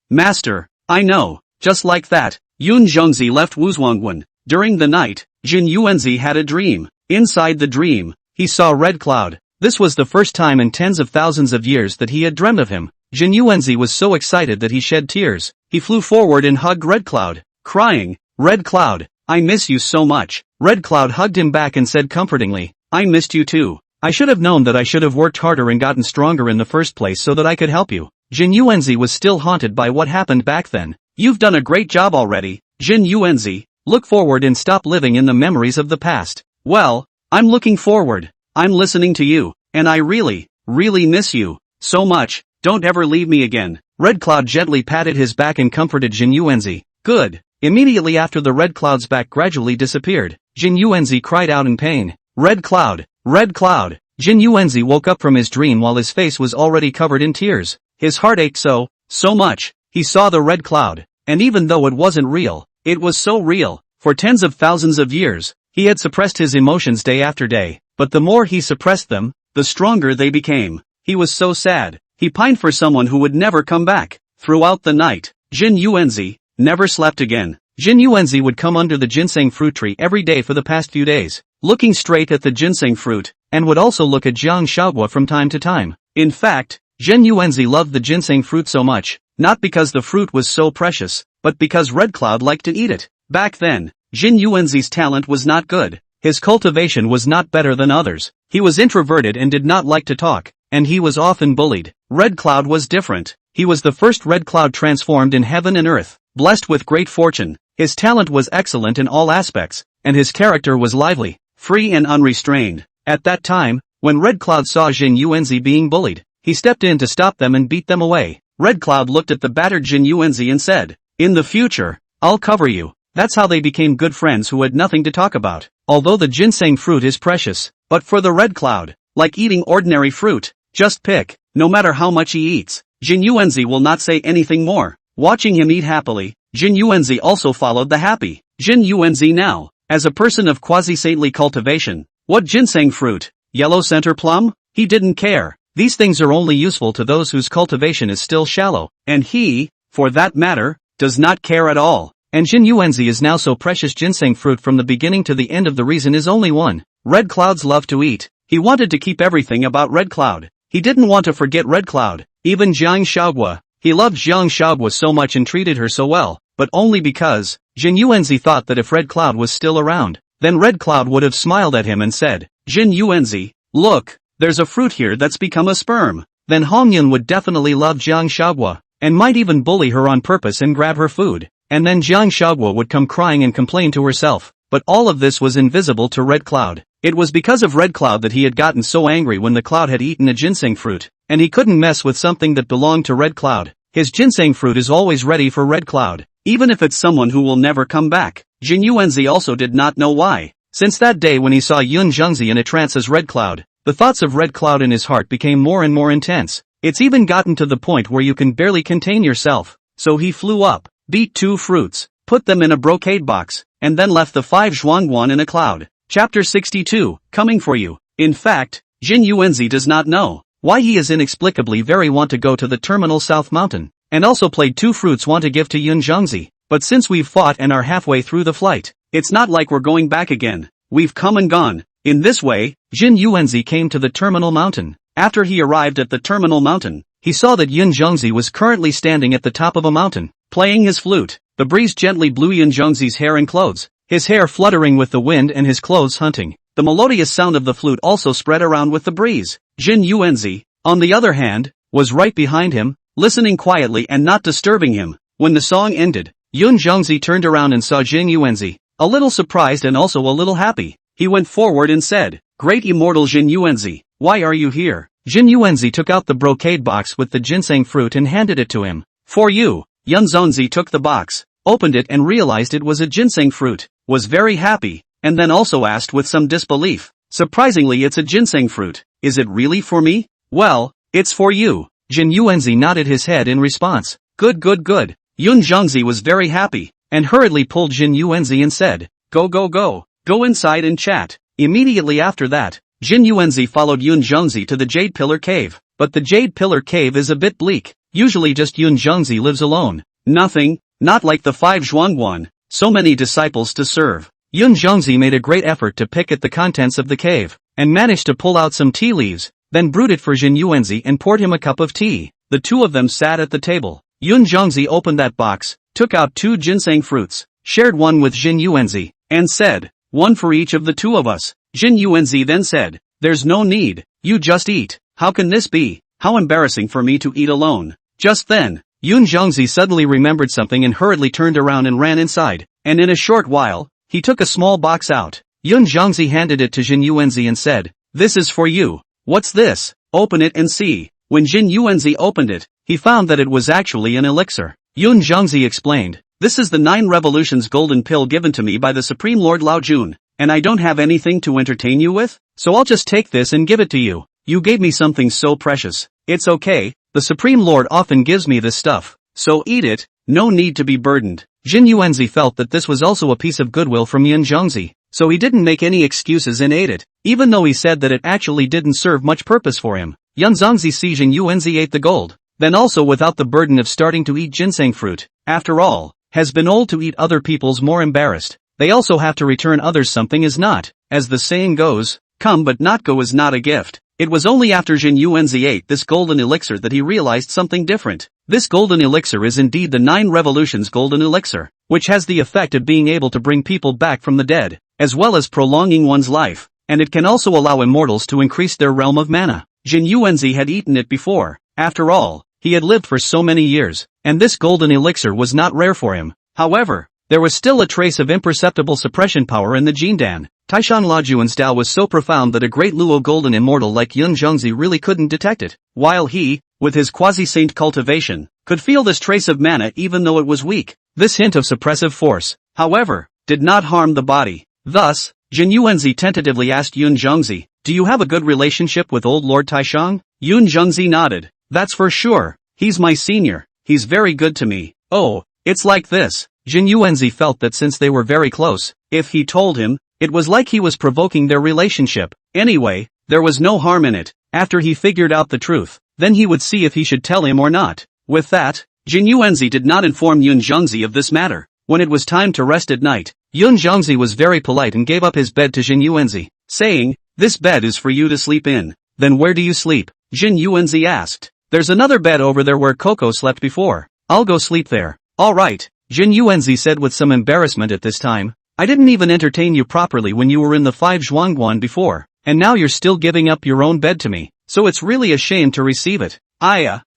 Master, I know. Just like that, Zhenyuanzi left Wuzhuangwan. During the night, Zhenyuanzi had a dream. Inside the dream, he saw Red Cloud. This was the first time in tens of thousands of years that he had dreamt of him. Zhenyuanzi was so excited that he shed tears. He flew forward and hugged Red Cloud, crying, Red Cloud, I miss you so much. Red Cloud hugged him back and said comfortingly, I missed you too. I should have known that I should have worked harder and gotten stronger in the first place so that I could help you. Zhenyuanzi was still haunted by what happened back then. You've done a great job already, Zhenyuanzi. Look forward and stop living in the memories of the past. Well, I'm looking forward. I'm listening to you, and I really, really miss you so much. Don't ever leave me again. Red Cloud gently patted his back and comforted Zhenyuanzi. Good. Immediately after the Red Cloud's back gradually disappeared, Zhenyuanzi cried out in pain. Red Cloud! Red Cloud! Zhenyuanzi woke up from his dream while his face was already covered in tears. His heart ached so much. he saw the red cloud. And even though it wasn't real, it was so real. For tens of thousands of years, he had suppressed his emotions day after day, but the more he suppressed them, the stronger they became. He was so sad. He pined for someone who would never come back. Throughout the night, Zhenyuanzi never slept again. Zhenyuanzi would come under the ginseng fruit tree every day for the past few days, looking straight at the ginseng fruit, and would also look at Jiang Huaguo from time to time. In fact, Zhenyuanzi loved the ginseng fruit so much, not because the fruit was so precious, but because Red Cloud liked to eat it. Back then, Zhenyuanzi's talent was not good. His cultivation was not better than others. He was introverted and did not like to talk, and he was often bullied. Red Cloud was different. He was the first Red Cloud transformed in heaven and earth, blessed with great fortune. His talent was excellent in all aspects, and his character was lively, free and unrestrained. At that time, when Red Cloud saw Zhenyuanzi being bullied, he stepped in to stop them and beat them away. Red Cloud looked at the battered Zhenyuanzi and said, "In the future, I'll cover you." That's how they became good friends who had nothing to talk about. Although the ginseng fruit is precious, but for the Red Cloud, like eating ordinary fruit, just pick, no matter how much he eats. Zhenyuanzi will not say anything more. Watching him eat happily, Zhenyuanzi also followed the happy. Zhenyuanzi now, as a person of quasi-saintly cultivation, what ginseng fruit? Yellow center plum? He didn't care. These things are only useful to those whose cultivation is still shallow, and he, for that matter, does not care at all. And Zhenyuanzi is now so precious. Ginseng fruit from the beginning to the end of the reason is only one. Red Clouds love to eat. He wanted to keep everything about Red Cloud. He didn't want to forget Red Cloud. Even Jiang Huaguo. He loved Jiang Huaguo so much and treated her so well, but only because Zhenyuanzi thought that if Red Cloud was still around, then Red Cloud would have smiled at him and said, "Zhenyuanzi, look, there's a fruit here that's become a sperm." Then Hongyun would definitely love Jiang Huaguo, and might even bully her on purpose and grab her food. And then Jiang Huaguo would come crying and complain to herself. But all of this was invisible to Red Cloud. It was because of Red Cloud that he had gotten so angry when the cloud had eaten a ginseng fruit, and he couldn't mess with something that belonged to Red Cloud. His ginseng fruit is always ready for Red Cloud, even if it's someone who will never come back. Zhenyuanzi also did not know why. Since that day when he saw Zhenyuanzi in a trance as Red Cloud, the thoughts of Red Cloud in his heart became more and more intense. It's even gotten to the point where you can barely contain yourself. So he flew up, beat 2 fruits, put them in a brocade box, and then left the 5 zhuangguan in a cloud. Chapter 62, Coming for You. In fact, Zhenyuanzi does not know why he is inexplicably very want to go to the terminal South Mountain, and also played 2 fruits want to give to Zhenyuanzi. But since we've fought and are halfway through the flight, it's not like we're going back again. We've come and gone. In this way, Zhenyuanzi came to the terminal mountain. After he arrived at the terminal mountain, he saw that Zhenyuanzi was currently standing at the top of a mountain, playing his flute. The breeze gently blew Zhenyuanzi's hair and clothes, his hair fluttering with the wind and his clothes hunting. The melodious sound of the flute also spread around with the breeze. Zhenyuanzi, on the other hand, was right behind him, listening quietly and not disturbing him. When the song ended, Zhenyuanzi turned around and saw Zhenyuanzi, a little surprised and also a little happy. He went forward and said, "Great immortal Zhenyuanzi, why are you here?" Zhenyuanzi took out the brocade box with the ginseng fruit and handed it to him. "For you." Zhenyuanzi took the box, opened it and realized it was a ginseng fruit, was very happy, and then also asked with some disbelief, "Surprisingly, it's a ginseng fruit. Is it really for me?" "Well, it's for you." Zhenyuanzi nodded his head in response. "Good good good." Zhenyuanzi was very happy, and hurriedly pulled Zhenyuanzi and said, Go inside and chat." Immediately after that, Zhenyuanzi followed Zhenyuanzi to the Jade Pillar Cave, but the Jade Pillar Cave is a bit bleak. Usually just Zhenyuanzi lives alone. Nothing, not like the 5 zhuangguan, so many disciples to serve. Zhenyuanzi made a great effort to pick at the contents of the cave, and managed to pull out some tea leaves, then brewed it for Zhenyuanzi and poured him a cup of tea. The two of them sat at the table. Zhenyuanzi opened that box, took out 2 ginseng fruits, shared one with Zhenyuanzi, and said, "One for each of the 2 of us." Zhenyuanzi then said, "There's no need, you just eat." "How can this be? How embarrassing for me to eat alone." Just then, Zhenyuanzi suddenly remembered something and hurriedly turned around and ran inside, and in a short while, he took a small box out. Zhenyuanzi handed it to Zhenyuanzi and said, "This is for you." "What's this?" "Open it and see." When Zhenyuanzi opened it, he found that it was actually an elixir. Zhenyuanzi explained, "This is the 9 revolutions golden pill given to me by the Supreme Lord Lao Jun, and I don't have anything to entertain you with, so I'll just take this and give it to you. You gave me something so precious. It's okay, the Supreme Lord often gives me this stuff, so eat it, no need to be burdened. Zhenyuanzi felt that this was also a piece of goodwill from Zhenyuanzi, so he didn't make any excuses and ate it, even though he said that it actually didn't serve much purpose for him. Zhenyuanzi see Zhenyuanzi ate the gold, then also without the burden of starting to eat ginseng fruit. After all, has been old to eat other people's more embarrassed. They also have to return others something is not, as the saying goes, come but not go is not a gift. It was only after Zhenyuanzi ate this golden elixir that he realized something different. This golden elixir is indeed the 9 revolutions golden elixir, which has the effect of being able to bring people back from the dead, as well as prolonging one's life, and it can also allow immortals to increase their realm of mana. Zhenyuanzi had eaten it before. After all, he had lived for so many years, and this golden elixir was not rare for him. However, there was still a trace of imperceptible suppression power in the Jindan. Taishan Lajuan's Dao was so profound that a great Luo golden immortal like Zhenyuanzi really couldn't detect it, while he, with his quasi-saint cultivation, could feel this trace of mana even though it was weak. This hint of suppressive force, however, did not harm the body. Thus, Zhenyuanzi tentatively asked Zhenyuanzi, do you have a good relationship with old Lord Taishang? Zhenyuanzi nodded. That's for sure. He's my senior. He's very good to me. Oh, it's like this. Zhenyuanzi felt that since they were very close, if he told him, it was like he was provoking their relationship. Anyway, there was no harm in it. After he figured out the truth, then he would see if he should tell him or not. With that, Zhenyuanzi did not inform Zhenyuanzi of this matter. When it was time to rest at night, Zhenyuanzi was very polite and gave up his bed to Zhenyuanzi, saying, this bed is for you to sleep in. Then where do you sleep? Zhenyuanzi asked. There's another bed over there where Coco slept before. I'll go sleep there. Alright, Zhenyuanzi said with some embarrassment at this time. I didn't even entertain you properly when you were in the 5 Zhuangguan before, and now you're still giving up your own bed to me, so it's really a shame to receive it.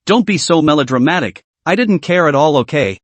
Don't be so melodramatic. I didn't care at all. Okay,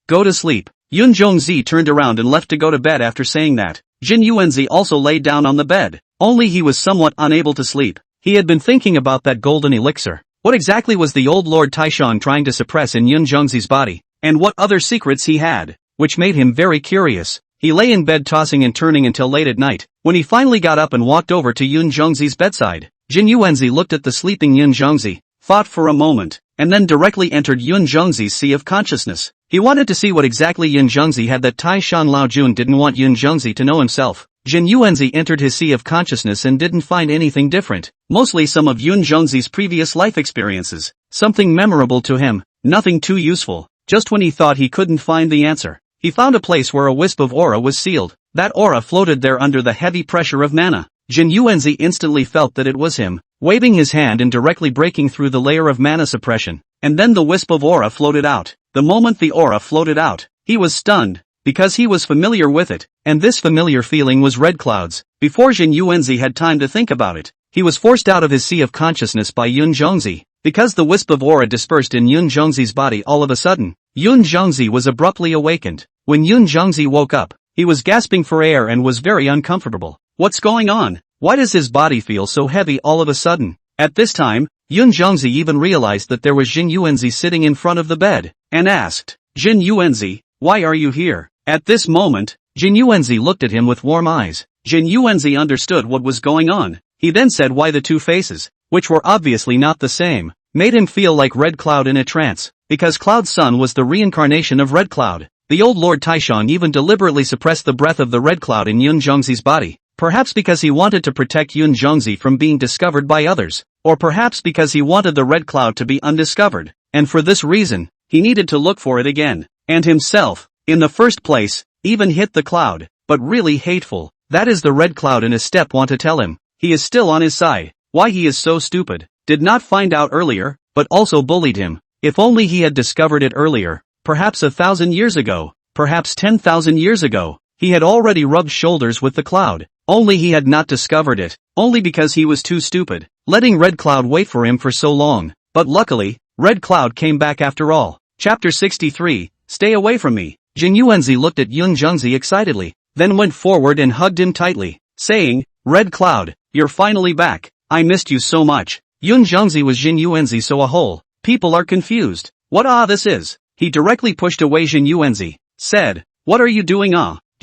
go to sleep. Zhenyuanzi turned around and left to go to bed. After saying that, Zhenyuanzi also lay down on the bed, only he was somewhat unable to sleep. He had been thinking about that golden elixir. What exactly was the old Lord Taishan trying to suppress in Zhenyuanzi's body, and what other secrets he had, which made him very curious. He lay in bed tossing and turning until late at night, when he finally got up and walked over to Zhenyuanzi's bedside. Zhenyuanzi looked at the sleeping Zhenyuanzi, thought for a moment, and then directly entered Zhenyuanzi's sea of consciousness. He wanted to see what exactly Zhenyuanzi had that Taishan Laojun didn't want Zhenyuanzi to know himself. Zhenyuanzi entered his sea of consciousness and didn't find anything different, mostly some of Zhenyuanzi's previous life experiences, something memorable to him, nothing too useful. Just when he thought he couldn't find the answer, he found a place where a wisp of aura was sealed. That aura floated there under the heavy pressure of mana. Zhenyuanzi instantly felt that it was him, waving his hand and directly breaking through the layer of mana suppression, and then the wisp of aura floated out. The moment the aura floated out, he was stunned, because he was familiar with it, and this familiar feeling was red clouds. Before Zhenyuanzi had time to think about it, he was forced out of his sea of consciousness by Zhenyuanzi, because the wisp of aura dispersed in Zhenyuanzi's body all of a sudden. Zhenyuanzi was abruptly awakened. When Zhenyuanzi woke up, he was gasping for air and was very uncomfortable. What's going on? Why does his body feel so heavy all of a sudden? At this time, Zhenyuanzi even realized that there was Zhenyuanzi sitting in front of the bed, and asked, Zhenyuanzi, why are you here? At this moment, Zhenyuanzi looked at him with warm eyes. Zhenyuanzi understood what was going on. He then said why the two faces, which were obviously not the same, made him feel like Red Cloud in a trance, because Cloud's son was the reincarnation of Red Cloud. The old Lord Taishan even deliberately suppressed the breath of the Red Cloud in Zhenyuanzi's body, perhaps because he wanted to protect Zhenyuanzi from being discovered by others, or perhaps because he wanted the Red Cloud to be undiscovered, and for this reason, he needed to look for it again, and himself, in the first place, even hit the cloud, but really hateful. That is the Red Cloud in a step want to tell him, he is still on his side, why he is so stupid, did not find out earlier, but also bullied him. If only he had discovered it earlier, perhaps 1,000 years ago, perhaps 10,000 years ago, he had already rubbed shoulders with the cloud, only he had not discovered it, only because he was too stupid, letting Red Cloud wait for him for so long. But luckily, Red Cloud came back after all. Chapter 63, Stay Away From Me. Zhenyuanzi looked at Zhenyuanzi excitedly, then went forward and hugged him tightly, saying, Red Cloud, you're finally back, I missed you so much. Zhenyuanzi was Zhenyuanzi so a whole. People are confused. What this is? He directly pushed away Zhenyuanzi, said, what are you doing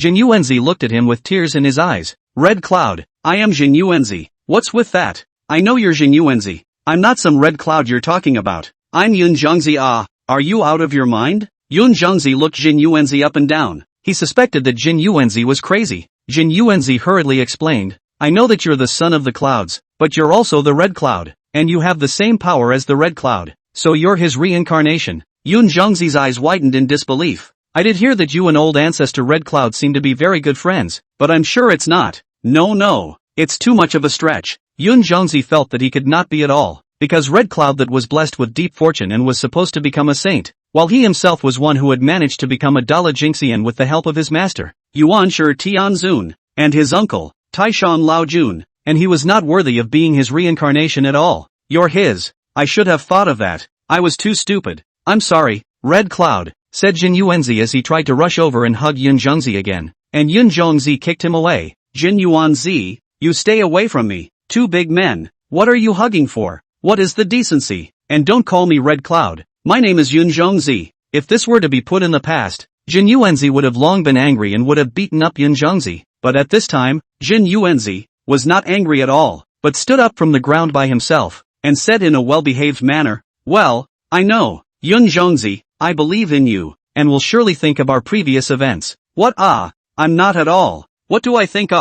Zhenyuanzi looked at him with tears in his eyes. Red Cloud, I am Zhenyuanzi, what's with that? I know you're Zhenyuanzi, I'm not some Red Cloud you're talking about. I'm Yun Zhengzi. Are you out of your mind? Yun Zhengzi looked Zhenyuanzi up and down. He suspected that Zhenyuanzi was crazy. Zhenyuanzi hurriedly explained, I know that you're the son of the clouds, but you're also the red cloud, and you have the same power as the red cloud, so you're his reincarnation. Yun Zhengzi's eyes widened in disbelief. I did hear that you and old ancestor Red Cloud seem to be very good friends, but I'm sure it's not. No, it's too much of a stretch. Yun Zhengzi felt that he could not be at all, because Red Cloud that was blessed with deep fortune and was supposed to become a saint, while he himself was one who had managed to become a Dala Jingxian with the help of his master, Yuan Shi Tianzun, and his uncle, Taishan Lao Jun, and he was not worthy of being his reincarnation at all. You're his. I should have thought of that. I was too stupid. I'm sorry, Red Cloud, said Zhenyuanzi as he tried to rush over and hug Yun Zhengzi again, and Yun Zhengzi kicked him away. Zhenyuanzi, you stay away from me. Two big men. What are you hugging for? What is the decency? And don't call me Red Cloud. My name is Yun Zhengzi. If this were to be put in the past, Zhenyuanzi would have long been angry and would have beaten up Yun Zhengzi, but at this time, Zhenyuanzi was not angry at all, but stood up from the ground by himself, and said in a well-behaved manner, well, I know, Yun Zhengzi, I believe in you, and will surely think of our previous events. What? I'm not at all. What do I think?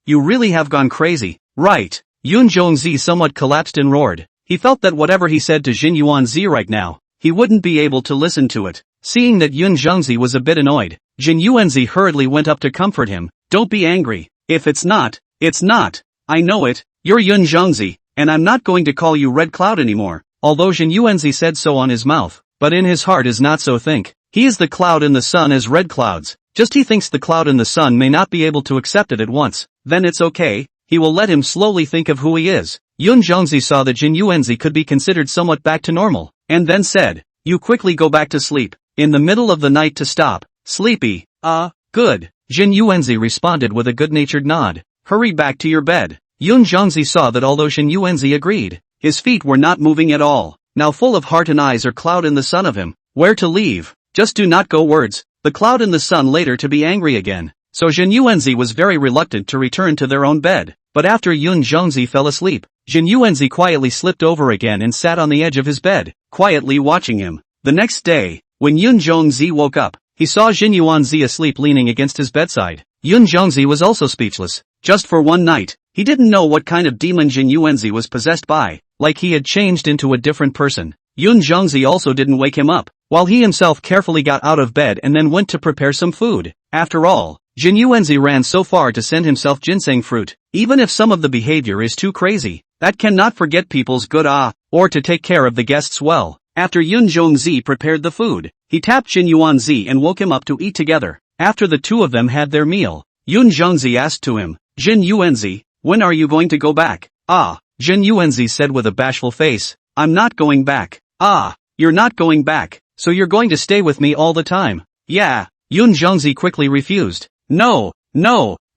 You really have gone crazy, right? Yun Zhengzi somewhat collapsed and roared. He felt that whatever he said to Zhenyuanzi right now, he wouldn't be able to listen to it. Seeing that Yun Zhengzi was a bit annoyed, Zhenyuanzi hurriedly went up to comfort him. Don't be angry. If it's not, it's not. I know it. You're Yun Zhengzi, and I'm not going to call you Red Cloud anymore. Although Zhenyuanzi said so on his mouth, but in his heart is not so think. He is the cloud in the sun as red clouds. Just he thinks the cloud in the sun may not be able to accept it at once. Then it's okay. He will let him slowly think of who he is. Yun Zhengzi saw that Zhenyuanzi could be considered somewhat back to normal, and then said, you quickly go back to sleep. In the middle of the night to stop. Sleepy. Good. Zhenyuanzi responded with a good-natured nod. Hurry back to your bed. Yun Zhengzi saw that although Zhenyuanzi agreed, his feet were not moving at all. Now full of heart and eyes are cloud in the sun of him. Where to leave? Just do not go words. The cloud in the sun later to be angry again. So Zhenyuanzi was very reluctant to return to their own bed. But after Yun Zhengzi fell asleep, Zhenyuanzi quietly slipped over again and sat on the edge of his bed, quietly watching him. The next day, when Yun Zhengzi woke up, he saw Zhenyuanzi asleep leaning against his bedside. Yun Zhengzi was also speechless. Just for one night, he didn't know what kind of demon Zhenyuanzi was possessed by, like he had changed into a different person. Yun Zhengzi also didn't wake him up, while he himself carefully got out of bed and then went to prepare some food. After all, Zhenyuanzi ran so far to send himself ginseng fruit, even if some of the behavior is too crazy, that cannot forget people's good or to take care of the guests well. After Yun Zhengzi prepared the food, he tapped Zhenyuanzi and woke him up to eat together. After the two of them had their meal, Yun Zhengzi asked to him, Zhenyuanzi, when are you going to go back? Zhenyuanzi said with a bashful face, I'm not going back. You're not going back, so you're going to stay with me all the time? Yeah. Yun Zhengzi quickly refused. No,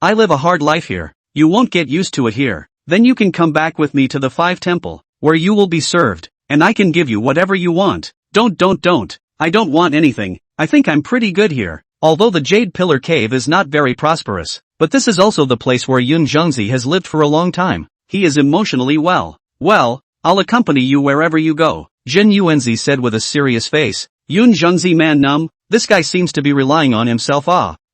I live a hard life here. You won't get used to it here. Then you can come back with me to the 5 temple, where you will be served, and I can give you whatever you want. Don't. I don't want anything. I think I'm pretty good here. Although the Jade Pillar Cave is not very prosperous, but this is also the place where Yun Zhengzi has lived for a long time. He is emotionally well. Well, I'll accompany you wherever you go, Zhenyuanzi said with a serious face. Yun Zhengzi man numb, this guy seems to be relying on himself.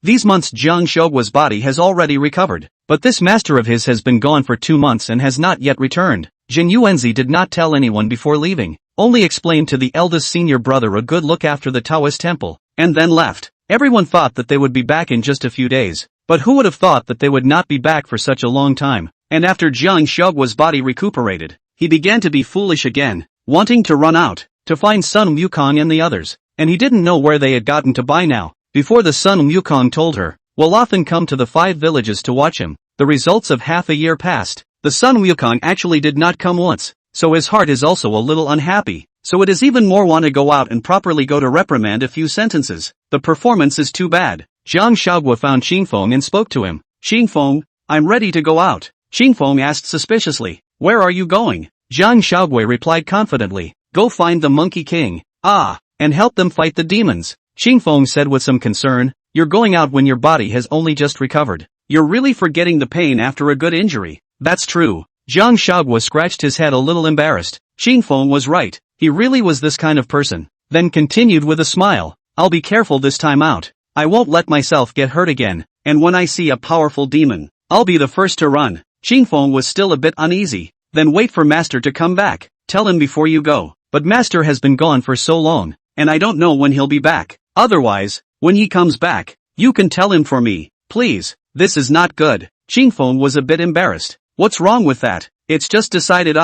These months Jiang Shogua's body has already recovered, but this master of his has been gone for 2 months and has not yet returned. Zhenyuanzi did not tell anyone before leaving, only explained to the eldest senior brother a good look after the Taoist temple, and then left. Everyone thought that they would be back in just a few days, but who would have thought that they would not be back for such a long time? And after Jiang Shogua's body recuperated, he began to be foolish again, wanting to run out, to find Sun Wukong and the others, and he didn't know where they had gotten to by now. Before the Sun Wukong told her, will often come to the 5 villages to watch him. The results of half a year passed. The Sun Wukong actually did not come once, so his heart is also a little unhappy. So it is even more want to go out and properly go to reprimand a few sentences. The performance is too bad. Jiang Shaogua found Xingfeng and spoke to him. Xingfeng, I'm ready to go out. Xingfeng asked suspiciously, where are you going? Jiang Shaogua replied confidently, go find the Monkey King. And help them fight the demons. Xingfeng said with some concern, you're going out when your body has only just recovered. You're really forgetting the pain after a good injury. That's true. Jiang Shaogua scratched his head a little embarrassed. Xingfeng was right. he really was this kind of person. Then continued with a smile, I'll be careful this time out. I won't let myself get hurt again, and when I see a powerful demon, I'll be the first to run. Qingfeng was still a bit uneasy. Then wait for Master to come back. Tell him before you go. But Master has been gone for so long, and I don't know when he'll be back. Otherwise, when he comes back, you can tell him for me, please. This is not good. Qingfeng was a bit embarrassed. What's wrong with that? It's just decided.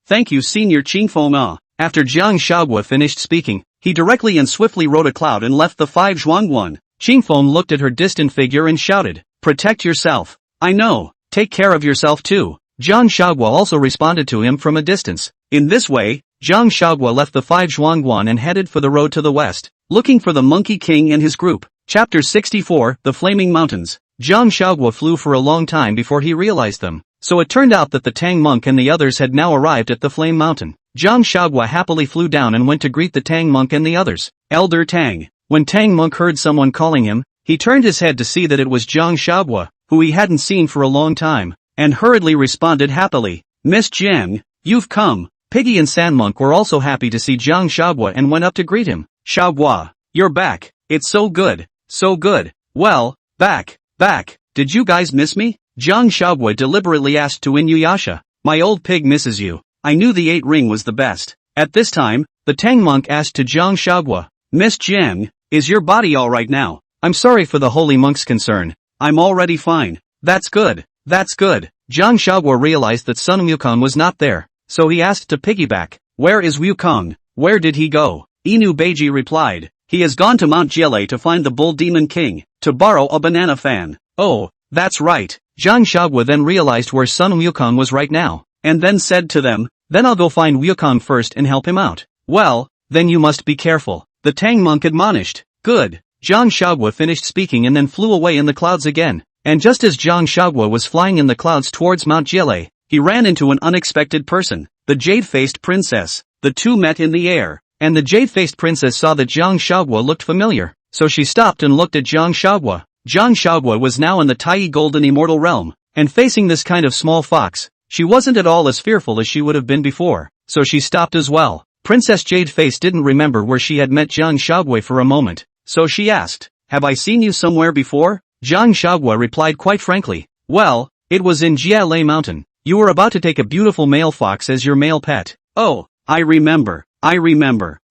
Thank you, Senior Qingfeng. After Jiang Huaguo finished speaking, he directly and swiftly rode a cloud and left the 5 zhuangguan. Qingfeng looked at her distant figure and shouted, protect yourself. I know. Take care of yourself too. Jiang Huaguo also responded to him from a distance. In this way, Jiang Huaguo left the 5 zhuangguan and headed for the road to the west, looking for the Monkey King and his group. Chapter 64, The Flaming Mountains. Jiang Huaguo flew for a long time before he realized them. So it turned out that the Tang monk and the others had now arrived at the Flame Mountain. Jiang Huaguo happily flew down and went to greet the Tang monk and the others. Elder Tang. When Tang monk heard someone calling him, he turned his head to see that it was Jiang Huaguo, who he hadn't seen for a long time, and hurriedly responded happily, Miss Jiang, you've come. Piggy and Sandmonk were also happy to see Jiang Huaguo and went up to greet him. Huaguo, you're back. It's so good. So good. Well, back. Did you guys miss me? Jiang Huaguo deliberately asked to Inuyasha. My old pig misses you. I knew the 8 ring was the best. At this time, the Tang monk asked to Jiang Huaguo, Miss Jiang, is your body alright now? I'm sorry for the holy monk's concern. I'm already fine. That's good. Jiang Huaguo realized that Sun Wukong was not there, so he asked to piggyback, where is Wukong? Where did he go? Inu Beiji replied, he has gone to Mount Jiele to find the Bull Demon King, to borrow a banana fan. Oh, that's right. Jiang Huaguo then realized where Sun Wukong was right now, and then said to them, then I'll go find Wukong first and help him out. Well, then you must be careful. The Tang monk admonished. Good. Jiang Huaguo finished speaking and then flew away in the clouds again. And just as Jiang Huaguo was flying in the clouds towards Mount Jiele, he ran into an unexpected person, the jade-faced princess. The two met in the air, and the jade-faced princess saw that Jiang Huaguo looked familiar, so she stopped and looked at Jiang Huaguo. Jiang Huaguo was now in the Tai Golden Immortal Realm, and facing this kind of small fox, she wasn't at all as fearful as she would have been before, so she stopped as well. Princess Jade-Face didn't remember where she had met Jiang Huaguo for a moment, so she asked, have I seen you somewhere before? Jiang Huaguo replied quite frankly, well, it was in Jiale Mountain. You were about to take a beautiful male fox as your male pet. Oh, I remember.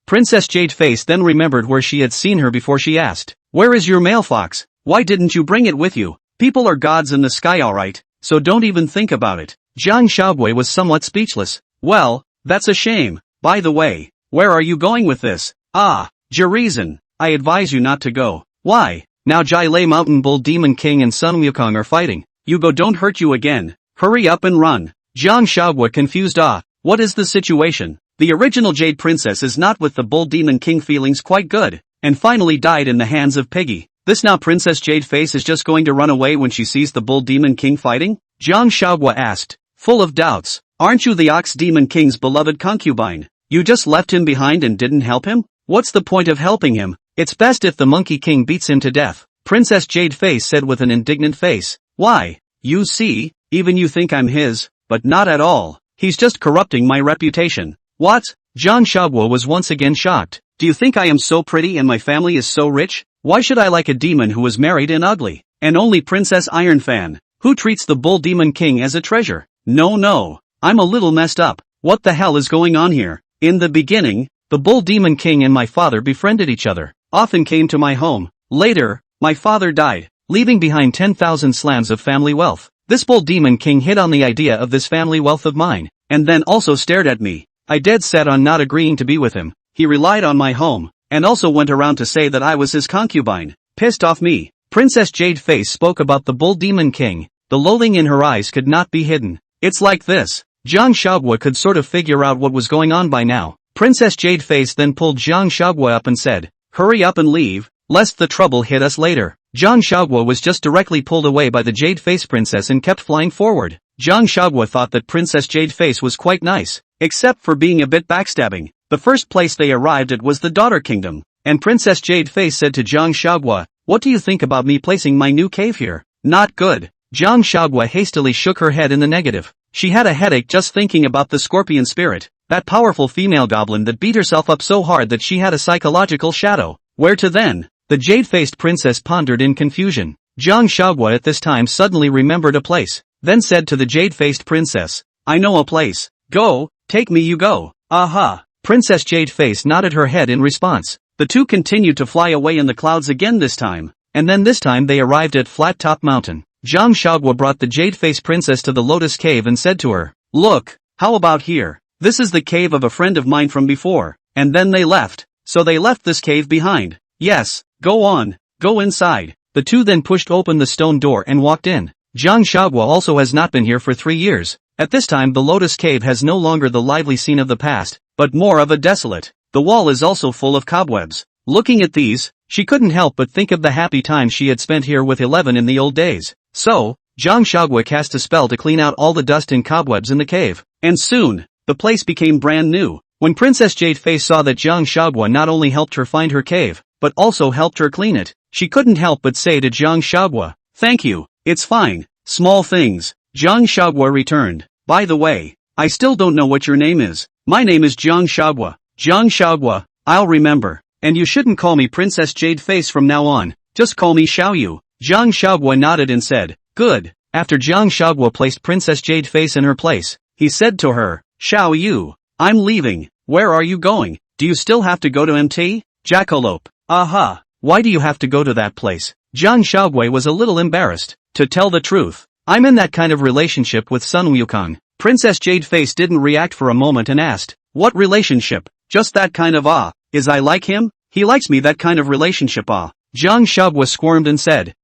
Princess Jade-Face then remembered where she had seen her before. She asked, where is your male fox? Why didn't you bring it with you? People are gods in the sky, alright, so don't even think about it. Jiang Huaguo was somewhat speechless. Well, that's a shame. By the way, where are you going with this? Jurizen, I advise you not to go. Why? Now Jiale Mountain Bull Demon King and Sun Wukong are fighting. You go, don't hurt you again. Hurry up and run. Jiang Huaguo confused. What is the situation? The original Jade Princess is not with the Bull Demon King, feelings quite good, and finally died in the hands of Piggy. This now Princess Jade-Face is just going to run away when she sees the Bull Demon King fighting? Jiang Huaguo asked, full of doubts. Aren't you the Ox Demon King's beloved concubine? You just left him behind and didn't help him? What's the point of helping him? It's best if the Monkey King beats him to death. Princess Jade-Face said with an indignant face. Why? You see, even you think I'm his, but not at all. He's just corrupting my reputation. What? Jiang Huaguo was once again shocked. Do you think I am so pretty and my family is so rich? Why should I like a demon who is married and ugly? And only Princess Iron Fan, who treats the Bull Demon King as a treasure. No, I'm a little messed up. What the hell is going on here? In the beginning, the Bull Demon King and my father befriended each other, often came to my home. Later, my father died, leaving behind 10,000 slams of family wealth. This Bull Demon King hit on the idea of this family wealth of mine, and then also stared at me. I dead set on not agreeing to be with him. He relied on my home, and also went around to say that I was his concubine. Pissed off me. Princess Jade-Face spoke about the Bull Demon King. The loathing in her eyes could not be hidden. It's like this. Jiang Huaguo could sort of figure out what was going on by now. Princess Jade-Face then pulled Jiang Huaguo up and said, hurry up and leave, lest the trouble hit us later. Jiang Huaguo was just directly pulled away by the Jade-Face princess and kept flying forward. Jiang Huaguo thought that Princess Jade-Face was quite nice, except for being a bit backstabbing. The first place they arrived at was the Daughter Kingdom, and Princess Jade-Face said to Jiang Huaguo, what do you think about me placing my new cave here? Not good. Jiang Huaguo hastily shook her head in the negative. She had a headache just thinking about the scorpion spirit. that powerful female goblin that beat herself up so hard that she had a psychological shadow. Where to then? The jade-faced princess pondered in confusion. Jiang Huaguo at this time suddenly remembered a place, then said to the jade-faced princess, I know a place. Go, take me you go. Aha! Princess Jade-Face nodded her head in response. The two continued to fly away in the clouds again this time, and then this time they arrived at Flat Top Mountain. Jiang Huaguo brought the jade-faced princess to the Lotus Cave and said to her, Look, how about here? This is the cave of a friend of mine from before, and then they left. So they left this cave behind. Yes, go on, go inside. The two then pushed open the stone door and walked in. Jiang Huaguo also has not been here for 3 years. At this time the Lotus Cave has no longer the lively scene of the past, but more of a desolate. The wall is also full of cobwebs. Looking at these, she couldn't help but think of the happy times she had spent here with 11 in the old days. So, Jiang Huaguo cast a spell to clean out all the dust and cobwebs in the cave. And soon, the place became brand new. When Princess Jade-Face saw that Jiang Huaguo not only helped her find her cave, but also helped her clean it, she couldn't help but say to Jiang Huaguo, Thank you, it's fine, small things. Jiang Huaguo returned. By the way, I still don't know what your name is. My name is Jiang Huaguo. Jiang Huaguo, I'll remember. And you shouldn't call me Princess Jade-Face from now on, just call me Xiaoyu. Jiang Huaguo nodded and said, Good. After Jiang Huaguo placed Princess Jade-Face in her place, he said to her, Xiaoyu, I'm leaving. Where are you going? Do you still have to go to MT? Jackalope. Aha. Why do you have to go to that place? Jiang Huaguo was a little embarrassed. To tell the truth, I'm in that kind of relationship with Sun Wukong. Princess Jade-Face didn't react for a moment and asked, What relationship? Just that kind of Is I like him? He likes me, that kind of relationship Jiang Huaguo squirmed and said,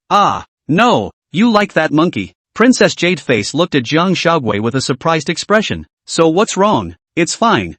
No, you like that monkey. Princess Jade-Face looked at Jiang Huaguo with a surprised expression. So what's wrong? It's fine.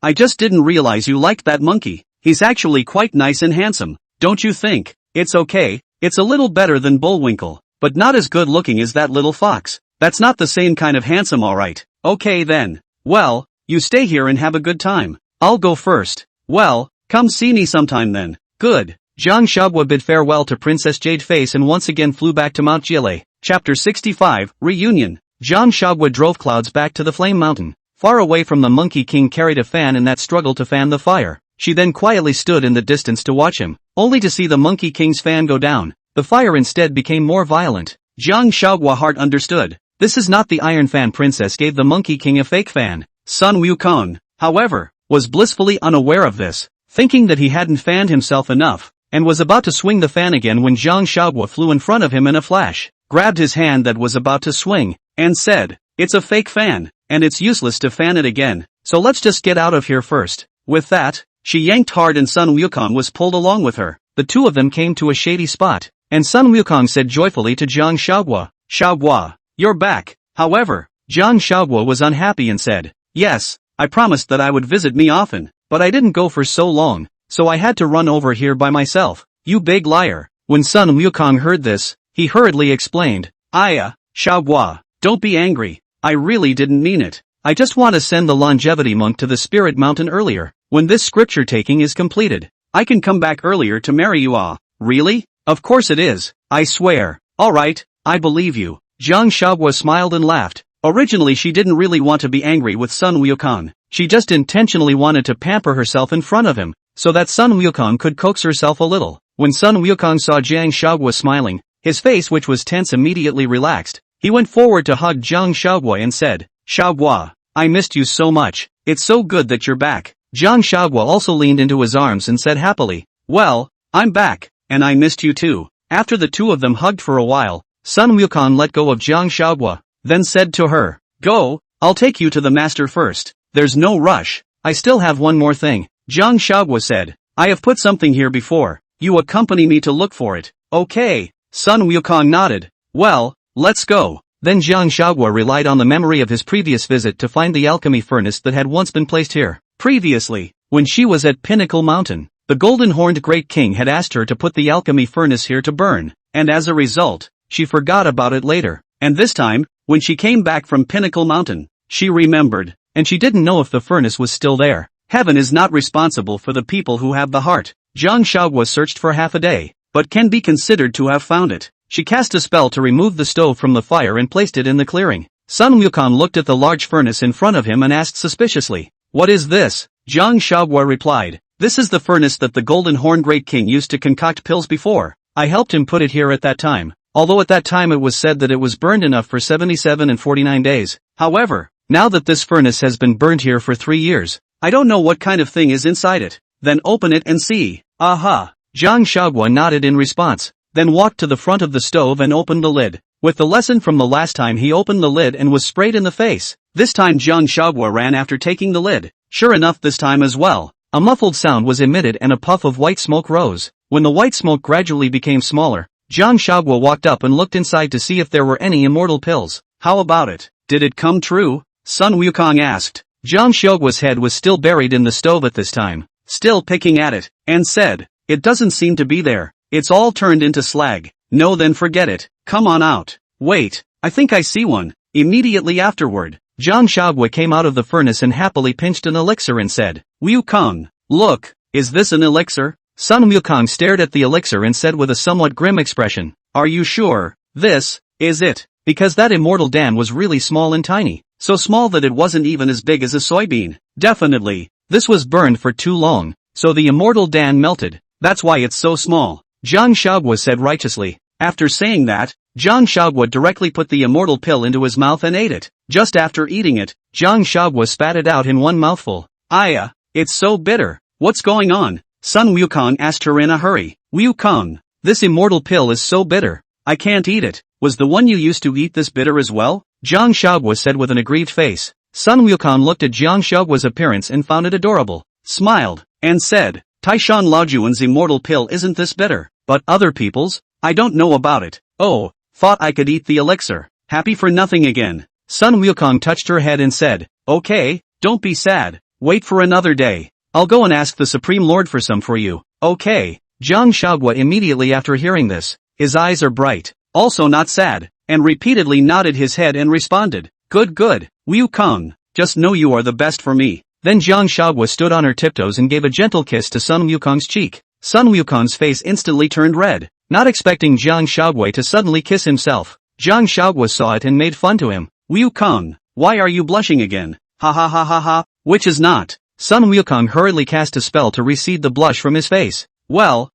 I just didn't realize you liked that monkey. He's actually quite nice and handsome, don't you think? It's okay, it's a little better than Bullwinkle, but not as good looking as that little fox. That's not the same kind of handsome, alright. Okay then. Well, you stay here and have a good time. I'll go first. Well, come see me sometime then. Good. Jiang Huaguo bid farewell to Princess Jade-Face and once again flew back to Mount Jiele. Chapter 65, Reunion. Jiang Huaguo drove clouds back to the Flame Mountain. Far away from the Monkey King carried a fan in that struggle to fan the fire. She then quietly stood in the distance to watch him, only to see the Monkey King's fan go down. The fire instead became more violent. Jiang Huaguo heart understood. This is not the Iron Fan Princess gave the Monkey King a fake fan. Sun Wukong, however, was blissfully unaware of this, thinking that he hadn't fanned himself enough, and was about to swing the fan again when Jiang Huaguo flew in front of him in a flash, grabbed his hand that was about to swing, and said, It's a fake fan, and it's useless to fan it again, so let's just get out of here first. With that, she yanked hard and Sun Wukong was pulled along with her. The two of them came to a shady spot, and Sun Wukong said joyfully to Jiang Huaguo, Huaguo, you're back. However, Jiang Huaguo was unhappy and said, Yes, I promised that I would visit me often, but I didn't go for so long, so I had to run over here by myself. You big liar. When Sun Wukong heard this, he hurriedly explained, Huaguo, don't be angry. I really didn't mean it. I just want to send the longevity monk to the Spirit Mountain earlier. When this scripture taking is completed, I can come back earlier to marry you all. Really? Of course it is. I swear. Alright, I believe you. Jiang Huaguo smiled and laughed. Originally she didn't really want to be angry with Sun Wukong. She just intentionally wanted to pamper herself in front of him, so that Sun Wukong could coax herself a little. When Sun Wukong saw Jiang Huaguo smiling, his face which was tense immediately relaxed. He went forward to hug Jiang Huaguo and said, Huaguo, I missed you so much. It's so good that you're back. Jiang Huaguo also leaned into his arms and said happily, Well, I'm back, and I missed you too. After the two of them hugged for a while, Sun Wukong let go of Jiang Huaguo, then said to her, Go, I'll take you to the master first. There's no rush. I still have one more thing. Jiang Huaguo said, I have put something here before. You accompany me to look for it. Okay. Sun Wukong nodded. Well, let's go. Then Jiang Huaguo relied on the memory of his previous visit to find the alchemy furnace that had once been placed here. Previously, when she was at Pinnacle Mountain, the golden-horned Great King had asked her to put the alchemy furnace here to burn, and as a result, she forgot about it later. And this time, when she came back from Pinnacle Mountain, she remembered, and she didn't know if the furnace was still there. Heaven is not responsible for the people who have the heart. Jiang Huaguo searched for half a day, but can be considered to have found it. She cast a spell to remove the stove from the fire and placed it in the clearing. Sun Wukong looked at the large furnace in front of him and asked suspiciously, "What is this?" Jiang Huaguo replied, "This is the furnace that the Golden Horn Great King used to concoct pills before. I helped him put it here at that time. Although at that time it was said that it was burned enough for 77 and 49 days. However, now that this furnace has been burned here for 3 years, I don't know what kind of thing is inside it." "Then open it and see." "Aha." Jiang Huaguo nodded in response, then walked to the front of the stove and opened the lid. With the lesson from the last time, he opened the lid and was sprayed in the face. This time Jiang Huaguo ran after taking the lid. Sure enough, this time as well, a muffled sound was emitted and a puff of white smoke rose. When the white smoke gradually became smaller, Jiang Huaguo walked up and looked inside to see if there were any immortal pills. "How about it? Did it come true?" Sun Wukong asked. Jiang Huaguo's head was still buried in the stove at this time, still picking at it, and said, "It doesn't seem to be there. It's all turned into slag." "No, then forget it. Come on out." "Wait, I think I see one." Immediately afterward, Jiang Huaguo came out of the furnace and happily pinched an elixir and said, "Wukong, look, is this an elixir?" Sun Wukong stared at the elixir and said with a somewhat grim expression, "Are you sure this is it?" Because that immortal Dan was really small and tiny, so small that it wasn't even as big as a soybean. Definitely, this was burned for too long, so the immortal Dan melted. That's why it's so small, Jiang Huaguo said righteously. After saying that, Jiang Huaguo directly put the immortal pill into his mouth and ate it. Just after eating it, Jiang Huaguo spat it out in one mouthful. "Aya, it's so bitter. What's going on?" Sun Wukong asked her in a hurry. "Wukong, this immortal pill is so bitter. I can't eat it." "Was the one you used to eat this bitter as well?" Jiang Huaguo said with an aggrieved face. Sun Wukong looked at Jiang Huaguo's appearance and found it adorable, smiled, and said, "Taishan Laojuan's immortal pill isn't this bitter, but other people's? I don't know about it." "Oh, thought I could eat the elixir. Happy for nothing again." Sun Wukong touched her head and said, "Okay, don't be sad. Wait for another day. I'll go and ask the Supreme Lord for some for you." "Okay." Jiang Huaguo immediately after hearing this, his eyes are bright, also not sad, and repeatedly nodded his head and responded, "Good good, Wukong, just know you are the best for me." Then Jiang Huaguo stood on her tiptoes and gave a gentle kiss to Sun Wukong's cheek. Sun Wukong's face instantly turned red, not expecting Jiang Huaguo to suddenly kiss himself. Jiang Huaguo saw it and made fun to him. "Wukong, why are you blushing again? Ha ha ha ha ha." "Which is not." Sun Wukong hurriedly cast a spell to recede the blush from his face. Well,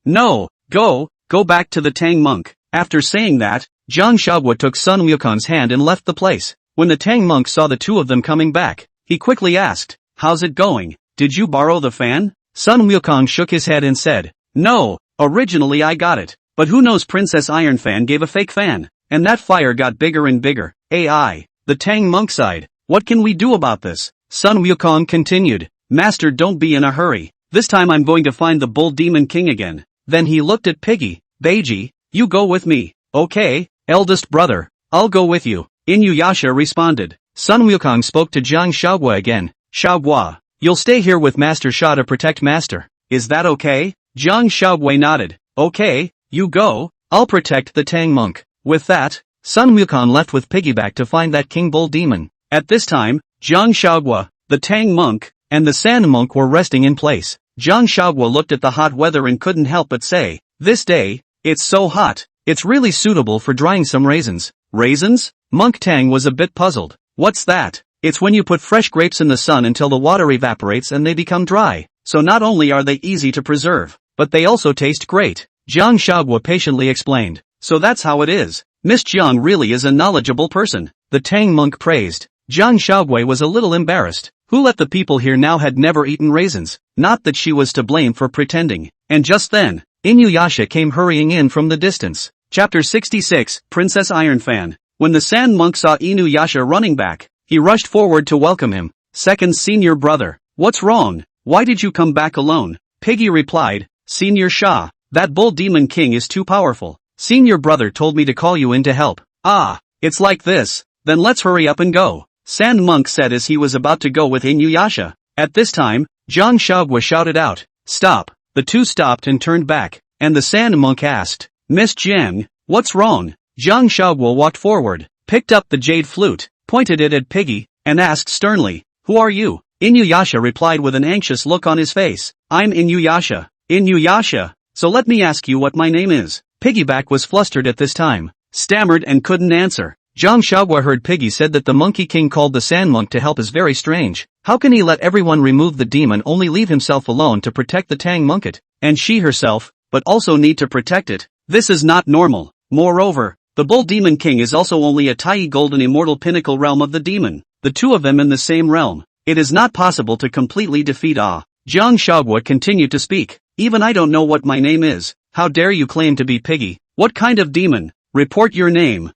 no, go back to the Tang monk." After saying that, Jiang Huaguo took Sun Wukong's hand and left the place. When the Tang monk saw the two of them coming back, he quickly asked, "How's it going? Did you borrow the fan?" Sun Wukong shook his head and said, "No, originally I got it, but who knows, Princess Ironfan gave a fake fan, and that fire got bigger and bigger." "AI, the Tang monk sighed. "What can we do about this?" Sun Wukong continued, "Master, don't be in a hurry. This time I'm going to find the Bull Demon King again." Then he looked at Piggy. "Beiji, you go with me." "Okay, eldest brother, I'll go with you," Inuyasha responded. Sun Wukong spoke to Jiang Huaguo again. "Huaguo, you'll stay here with Master Sha to protect Master. Is that okay?" Jiang Huaguo nodded. "Okay, you go, I'll protect the Tang monk." With that, Sun Wukong left with Piggyback to find that King Bull Demon. At this time, Jiang Huaguo, the Tang monk, and the Sand monk were resting in place. Jiang Huaguo looked at the hot weather and couldn't help but say, "This day, it's so hot, it's really suitable for drying some raisins." "Raisins?" Monk Tang was a bit puzzled. "What's that?" "It's when you put fresh grapes in the sun until the water evaporates and they become dry. So not only are they easy to preserve, but they also taste great," Jiang Huaguo patiently explained. "So that's how it is. Miss Jiang really is a knowledgeable person," the Tang monk praised. Jiang Huaguo was a little embarrassed. Who let the people here now had never eaten raisins? Not that she was to blame for pretending. And just then, Inuyasha came hurrying in from the distance. Chapter 66, Princess Ironfan. When the Sand monk saw Inuyasha running back, he rushed forward to welcome him. "Second senior brother, what's wrong? Why did you come back alone?" Piggy replied, "Senior Sha, that Bull Demon King is too powerful. Senior brother told me to call you in to help." "Ah, it's like this. Then let's hurry up and go," Sand monk said as he was about to go with Inuyasha. At this time, Jiang Huaguo shouted out, "Stop." The two stopped and turned back, and the Sand monk asked, "Miss Jiang, what's wrong?" Jiang Huaguo walked forward, picked up the jade flute, pointed it at Piggy, and asked sternly, "Who are you?" Inuyasha replied with an anxious look on his face, "I'm Inuyasha." "Inuyasha, so let me ask you what my name is." Piggyback was flustered at this time, stammered and couldn't answer. Jiang Shaoguo heard Piggy said that the Monkey King called the Sand Monk to help is very strange. How can he let everyone remove the demon only leave himself alone to protect the Tang Monket, and she herself, but also need to protect it? This is not normal. Moreover, the Bull Demon King is also only a tiny golden immortal pinnacle realm of the demon. The two of them in the same realm. It is not possible to completely defeat Jiang Shaoguo continued to speak. Even I don't know what my name is. How dare you claim to be Piggy? What kind of demon? Report your name.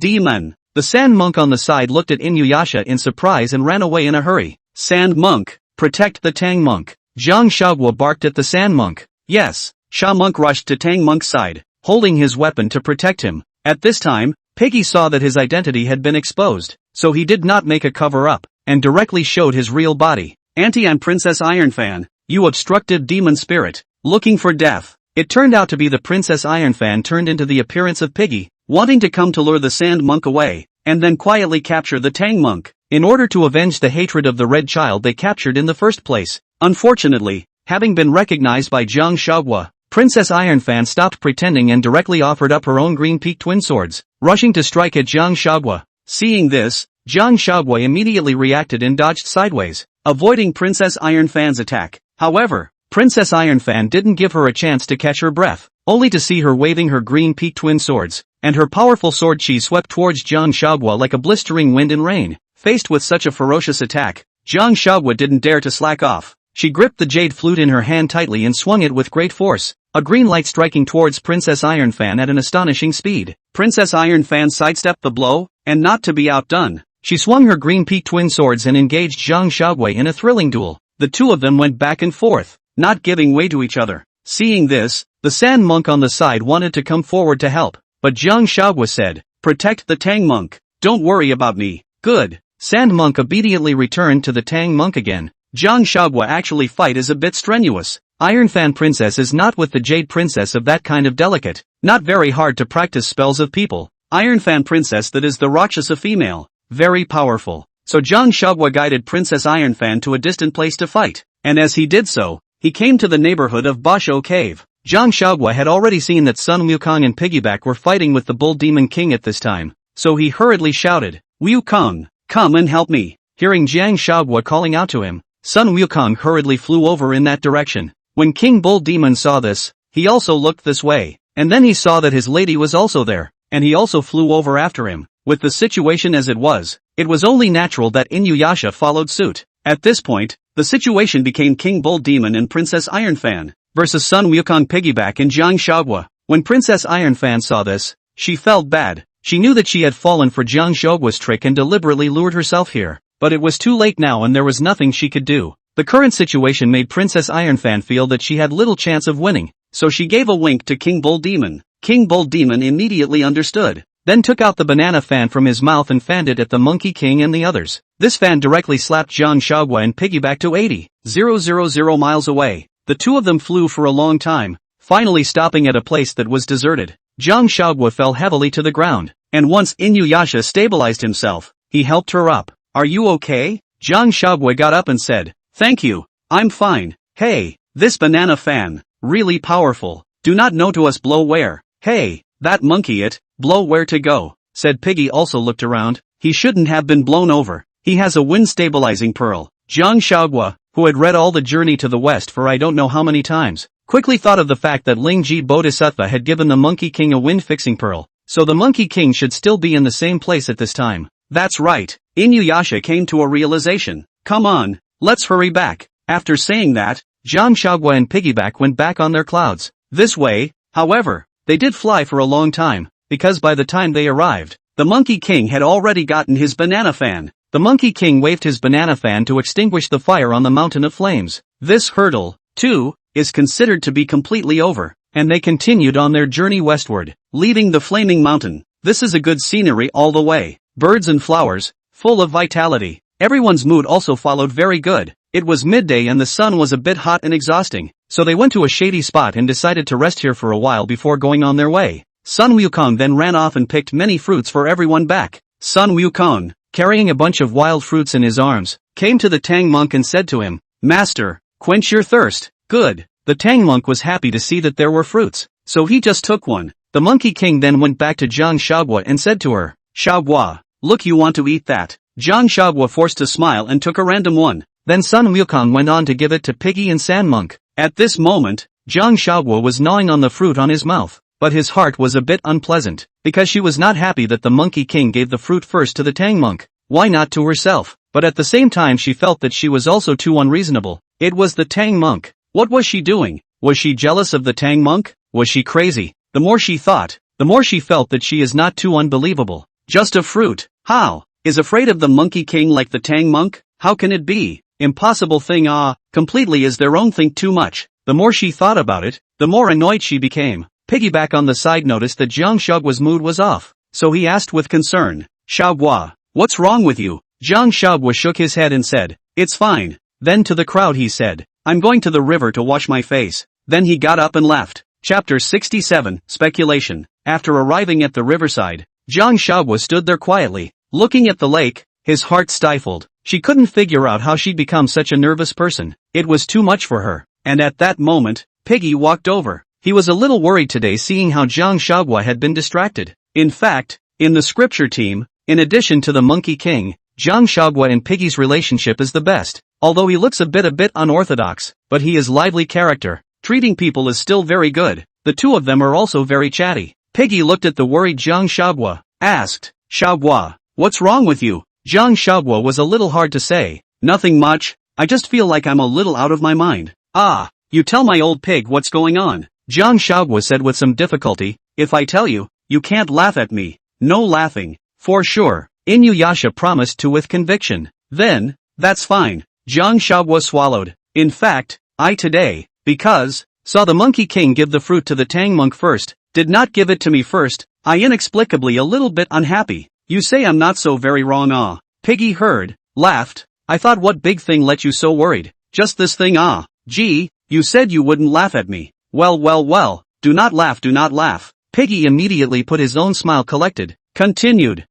Demon. The Sand Monk on the side looked at Inuyasha in surprise and ran away in a hurry. Sand Monk, protect the Tang Monk. Jiang Shaoguo barked at the Sand Monk. Yes. Sha Monk rushed to Tang Monk's side, holding his weapon to protect him. At this time, Piggy saw that his identity had been exposed, so he did not make a cover-up, and directly showed his real body. I'm Princess Ironfan, you obstructive demon spirit, looking for death. It turned out to be the Princess Ironfan turned into the appearance of Piggy, wanting to come to lure the Sand Monk away, and then quietly capture the Tang Monk, in order to avenge the hatred of the red child they captured in the first place. Unfortunately, having been recognized by Jiang Shaoguo, Princess Ironfan stopped pretending and directly offered up her own green peak twin swords, rushing to strike at Jiang Shaoguo. Seeing this, Jiang Shaoguo immediately reacted and dodged sideways, avoiding Princess Ironfan's attack. However, Princess Ironfan didn't give her a chance to catch her breath, only to see her waving her green peak twin swords, and her powerful sword chi swept towards Jiang Shaoguo like a blistering wind and rain. Faced with such a ferocious attack, Jiang Shaoguo didn't dare to slack off. She gripped the jade flute in her hand tightly and swung it with great force, a green light striking towards Princess Ironfan at an astonishing speed. Princess Ironfan sidestepped the blow, and not to be outdone, she swung her green peak twin swords and engaged Jiang Shaoguo in a thrilling duel. The two of them went back and forth, not giving way to each other. Seeing this, the Sand Monk on the side wanted to come forward to help, but Jiang Shaoguo said, "Protect the Tang Monk, don't worry about me." Good. Sand Monk obediently returned to the Tang Monk again. Jiang Shaoguo actually fight is a bit strenuous. Ironfan Princess is not with the Jade Princess of that kind of delicate, not very hard to practice spells of people. Ironfan Princess that is the Rakshasa female, very powerful. So Jiang Shaoguo guided Princess Ironfan to a distant place to fight, and as he did so, he came to the neighborhood of Basho Cave. Jiang Shaoguo had already seen that Sun Wukong and Piggyback were fighting with the Bull Demon King at this time, so he hurriedly shouted, "Wukong, come and help me." Hearing Jiang Shaoguo calling out to him, Sun Wukong hurriedly flew over in that direction. When King Bull Demon saw this, he also looked this way, and then he saw that his lady was also there, and he also flew over after him. With the situation as it was only natural that Inuyasha followed suit. At this point, the situation became King Bull Demon and Princess Ironfan versus Sun Wukong, Piggyback and Jiang Shaoguo. When Princess Ironfan saw this, she felt bad. She knew that she had fallen for Jiang Shaoguo's trick and deliberately lured herself here, but it was too late now and there was nothing she could do. The current situation made Princess Ironfan feel that she had little chance of winning, so she gave a wink to King Bull Demon. King Bull Demon immediately understood, then took out the banana fan from his mouth and fanned it at the Monkey King and the others. This fan directly slapped Jiang Shaoguo and Piggyback to 80,000 miles away. The two of them flew for a long time, finally stopping at a place that was deserted. Jiang Shaoguo fell heavily to the ground, and once Inuyasha stabilized himself, he helped her up. "Are you okay?" Jiang Shaoguo got up and said, "Thank you, I'm fine." "Hey, this banana fan, really powerful. Do not know to us blow where." "Hey, that monkey blow where to go," said Piggy. Also looked around. He shouldn't have been blown over. He has a wind stabilizing pearl. Jiang Shaoguo, who had read all the Journey to the West for I don't know how many times, quickly thought of the fact that Lingji Bodhisattva had given the Monkey King a wind fixing pearl, so the Monkey King should still be in the same place at this time. That's right. Inuyasha came to a realization. Come on, let's hurry back. After saying that, Jiang Shaoguo and Piggyback went back on their clouds. This way, however, they did fly for a long time, because by the time they arrived, the Monkey King had already gotten his banana fan. The Monkey King waved his banana fan to extinguish the fire on the mountain of flames. This hurdle, too, is considered to be completely over, and they continued on their journey westward, leaving the flaming mountain. This is a good scenery all the way. Birds and flowers, full of vitality. Everyone's mood also followed very good. It was midday and the sun was a bit hot and exhausting, so they went to a shady spot and decided to rest here for a while before going on their way. Sun Wukong then ran off and picked many fruits for everyone back. Sun Wukong, carrying a bunch of wild fruits in his arms, came to the Tang Monk and said to him, "Master, quench your thirst." Good. The Tang Monk was happy to see that there were fruits, so he just took one. The Monkey King then went back to Jiang Shaoguo and said to her, Huaguo, look, you want to eat that? Jiang Huaguo forced a smile and took a random one. Then Sun Wukong went on to give it to Piggy and Sand Monk. At this moment, Jiang Huaguo was gnawing on the fruit on his mouth, but his heart was a bit unpleasant, because she was not happy that the Monkey King gave the fruit first to the Tang Monk. Why not to herself? But at the same time she felt that she was also too unreasonable. It was the Tang Monk. What was she doing? Was she jealous of the Tang Monk? Was she crazy? The more she thought, the more she felt that she is not too unbelievable. Just a fruit. How? Is afraid of the Monkey King like the Tang Monk? How can it be? Impossible thing. Completely is their own think too much. The more she thought about it, the more annoyed she became. Piggyback on the side noticed that Jiang Huaguo's mood was off, so he asked with concern, Huaguo, what's wrong with you? Jiang Huaguo shook his head and said, it's fine. Then to the crowd he said, I'm going to the river to wash my face. Then he got up and left. Chapter 67, Speculation. After arriving at the riverside, Jiang Huaguo stood there quietly, looking at the lake, his heart stifled. She couldn't figure out how she'd become such a nervous person. It was too much for her. And at that moment, Piggy walked over. He was a little worried today seeing how Jiang Huaguo had been distracted. In fact, in the scripture team, in addition to the Monkey King, Jiang Huaguo and Piggy's relationship is the best. Although he looks a bit unorthodox, but he is lively character. Treating people is still very good. The two of them are also very chatty. Piggy looked at the worried Jiang Huaguo, asked, Huaguo, what's wrong with you? Jiang Huaguo was a little hard to say. Nothing much, I just feel like I'm a little out of my mind. Ah, you tell my old pig what's going on. Jiang Huaguo said with some difficulty, if I tell you, you can't laugh at me. No laughing. For sure. Inuyasha promised to with conviction. Then, that's fine. Jiang Huaguo swallowed. In fact, I today, because, saw the Monkey King give the fruit to the Tang Monk first, did not give it to me first, I inexplicably a little bit unhappy. You say I'm not so very wrong. Piggy heard, laughed. I thought what big thing let you so worried? Just this thing. Gee, you said you wouldn't laugh at me. Well, do not laugh. Piggy immediately put his own smile collected, continued,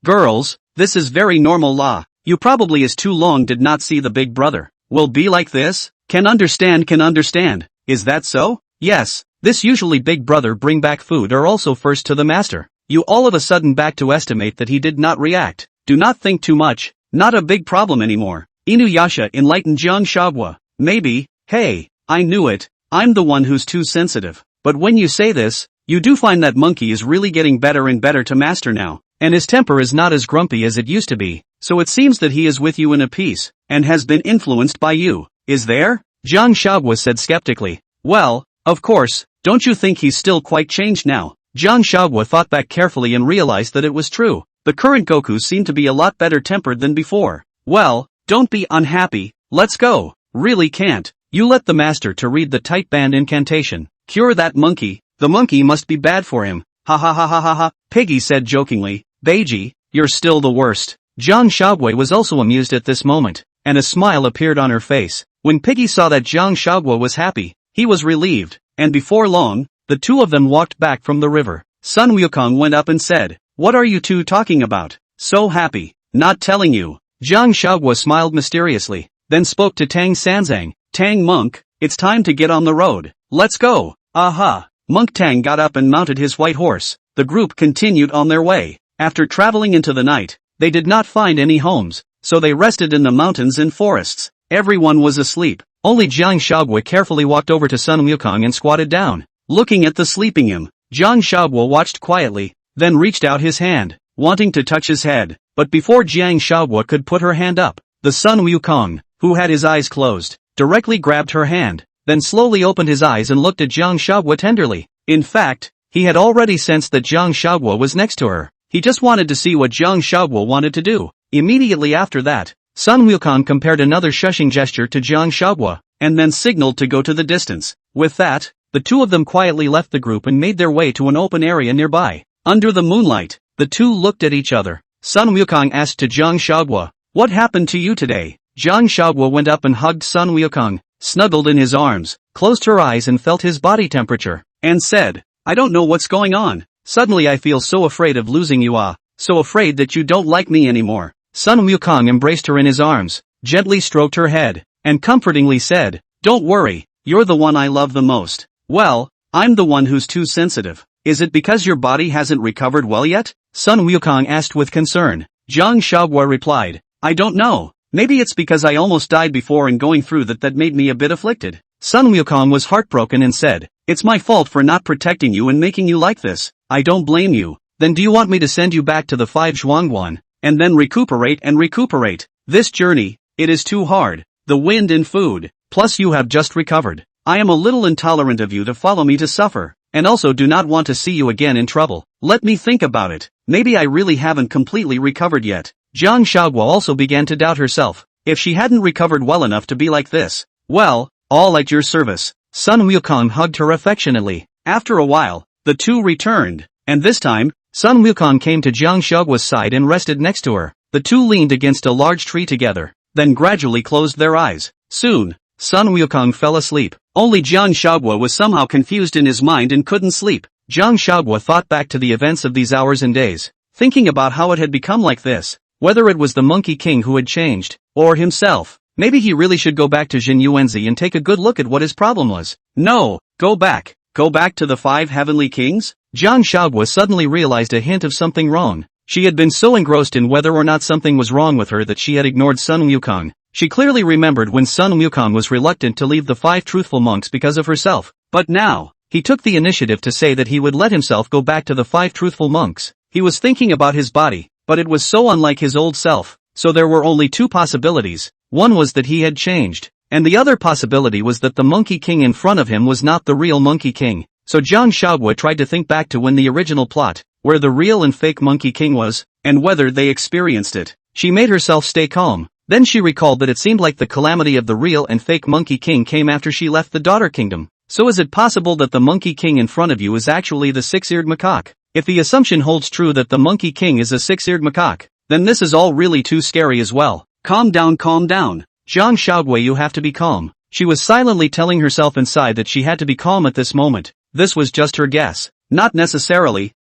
girls, this is very normal. You probably is too long did not see the big brother. Will be like this? Can understand. Is that so? Yes, this usually big brother bring back food or also first to the master. You all of a sudden back to estimate that he did not react. Do not think too much, not a big problem anymore. Inuyasha enlightened Jiang Huaguo. Maybe, hey, I knew it, I'm the one who's too sensitive. But when you say this, you do find that monkey is really getting better and better to master now, and his temper is not as grumpy as it used to be, so it seems that he is with you in a peace, and has been influenced by you. Is there? Jiang Huaguo said skeptically. Well, of course, don't you think he's still quite changed now? Jiang Huaguo thought back carefully and realized that it was true. The current Goku seemed to be a lot better tempered than before. Well, don't be unhappy, let's go. Really can't. You let the master to read the tight band incantation. Cure that monkey, the monkey must be bad for him. Ha. Piggy said jokingly, Beiji, you're still the worst. Jiang Huaguo was also amused at this moment, and a smile appeared on her face. When Piggy saw that Jiang Huaguo was happy, he was relieved, and before long, the two of them walked back from the river. Sun Wukong went up and said, what are you two talking about? So happy. Not telling you. Jiang Huaguo smiled mysteriously, then spoke to Tang Sanzang. Tang Monk, it's time to get on the road. Let's go. Aha. Monk Tang got up and mounted his white horse. The group continued on their way. After traveling into the night, they did not find any homes, so they rested in the mountains and forests. Everyone was asleep. Only Jiang Huaguo carefully walked over to Sun Wukong and squatted down. Looking at the sleeping him, Jiang Huaguo watched quietly, then reached out his hand, wanting to touch his head. But before Jiang Huaguo could put her hand up, the Sun Wukong, who had his eyes closed, directly grabbed her hand, then slowly opened his eyes and looked at Jiang Huaguo tenderly. In fact, he had already sensed that Jiang Huaguo was next to her. He just wanted to see what Jiang Huaguo wanted to do. Immediately after that, Sun Wukong compared another shushing gesture to Jiang Huaguo, and then signaled to go to the distance. With that, the two of them quietly left the group and made their way to an open area nearby. Under the moonlight, the two looked at each other. Sun Wukong asked to Jiang Huaguo, what happened to you today? Jiang Huaguo went up and hugged Sun Wukong, snuggled in his arms, closed her eyes and felt his body temperature, and said, I don't know what's going on. Suddenly I feel so afraid of losing you, so afraid that you don't like me anymore. Sun Wukong embraced her in his arms, gently stroked her head, and comfortingly said, don't worry, you're the one I love the most. Well, I'm the one who's too sensitive. Is it because your body hasn't recovered well yet? Sun Wukong asked with concern. Jiang Huaguo replied, I don't know. Maybe it's because I almost died before and going through that made me a bit afflicted. Sun Wukong was heartbroken and said, it's my fault for not protecting you and making you like this. I don't blame you. Then do you want me to send you back to the 5 Zhuangguan, and then recuperate? This journey, it is too hard. The wind and food, plus you have just recovered. I am a little intolerant of you to follow me to suffer, and also do not want to see you again in trouble. Let me think about it. Maybe I really haven't completely recovered yet. Jiang Huaguo also began to doubt herself. If she hadn't recovered well enough to be like this, well, all at your service. Sun Wukong hugged her affectionately. After a while, the two returned, and this time, Sun Wukong came to Jiang Huaguo's side and rested next to her. The two leaned against a large tree together, then gradually closed their eyes. Soon, Sun Wukong fell asleep. Only Jiang Huaguo was somehow confused in his mind and couldn't sleep. Jiang Huaguo thought back to the events of these hours and days, thinking about how it had become like this. Whether it was the Monkey King who had changed, or himself. Maybe he really should go back to Zhenyuanzi and take a good look at what his problem was. No, go back to the 5 heavenly kings? Jiang Huaguo suddenly realized a hint of something wrong. She had been so engrossed in whether or not something was wrong with her that she had ignored Sun Wukong. She clearly remembered when Sun Wukong was reluctant to leave the 5 truthful monks because of herself. But now, he took the initiative to say that he would let himself go back to the 5 truthful monks. He was thinking about his body, but it was so unlike his old self, so there were only 2 possibilities. One was that he had changed, and the other possibility was that the Monkey King in front of him was not the real Monkey King. So Jiang Huaguo tried to think back to when the original plot, where the real and fake Monkey King was, and whether they experienced it. She made herself stay calm. Then she recalled that it seemed like the calamity of the real and fake Monkey King came after she left the Daughter Kingdom. So is it possible that the Monkey King in front of you is actually the 6-eared macaque? If the assumption holds true that the Monkey King is a 6-eared macaque, then this is all really too scary as well. Calm down. Jiang Huaguo, you have to be calm. She was silently telling herself inside that she had to be calm at this moment. This was just her guess. Not necessarily.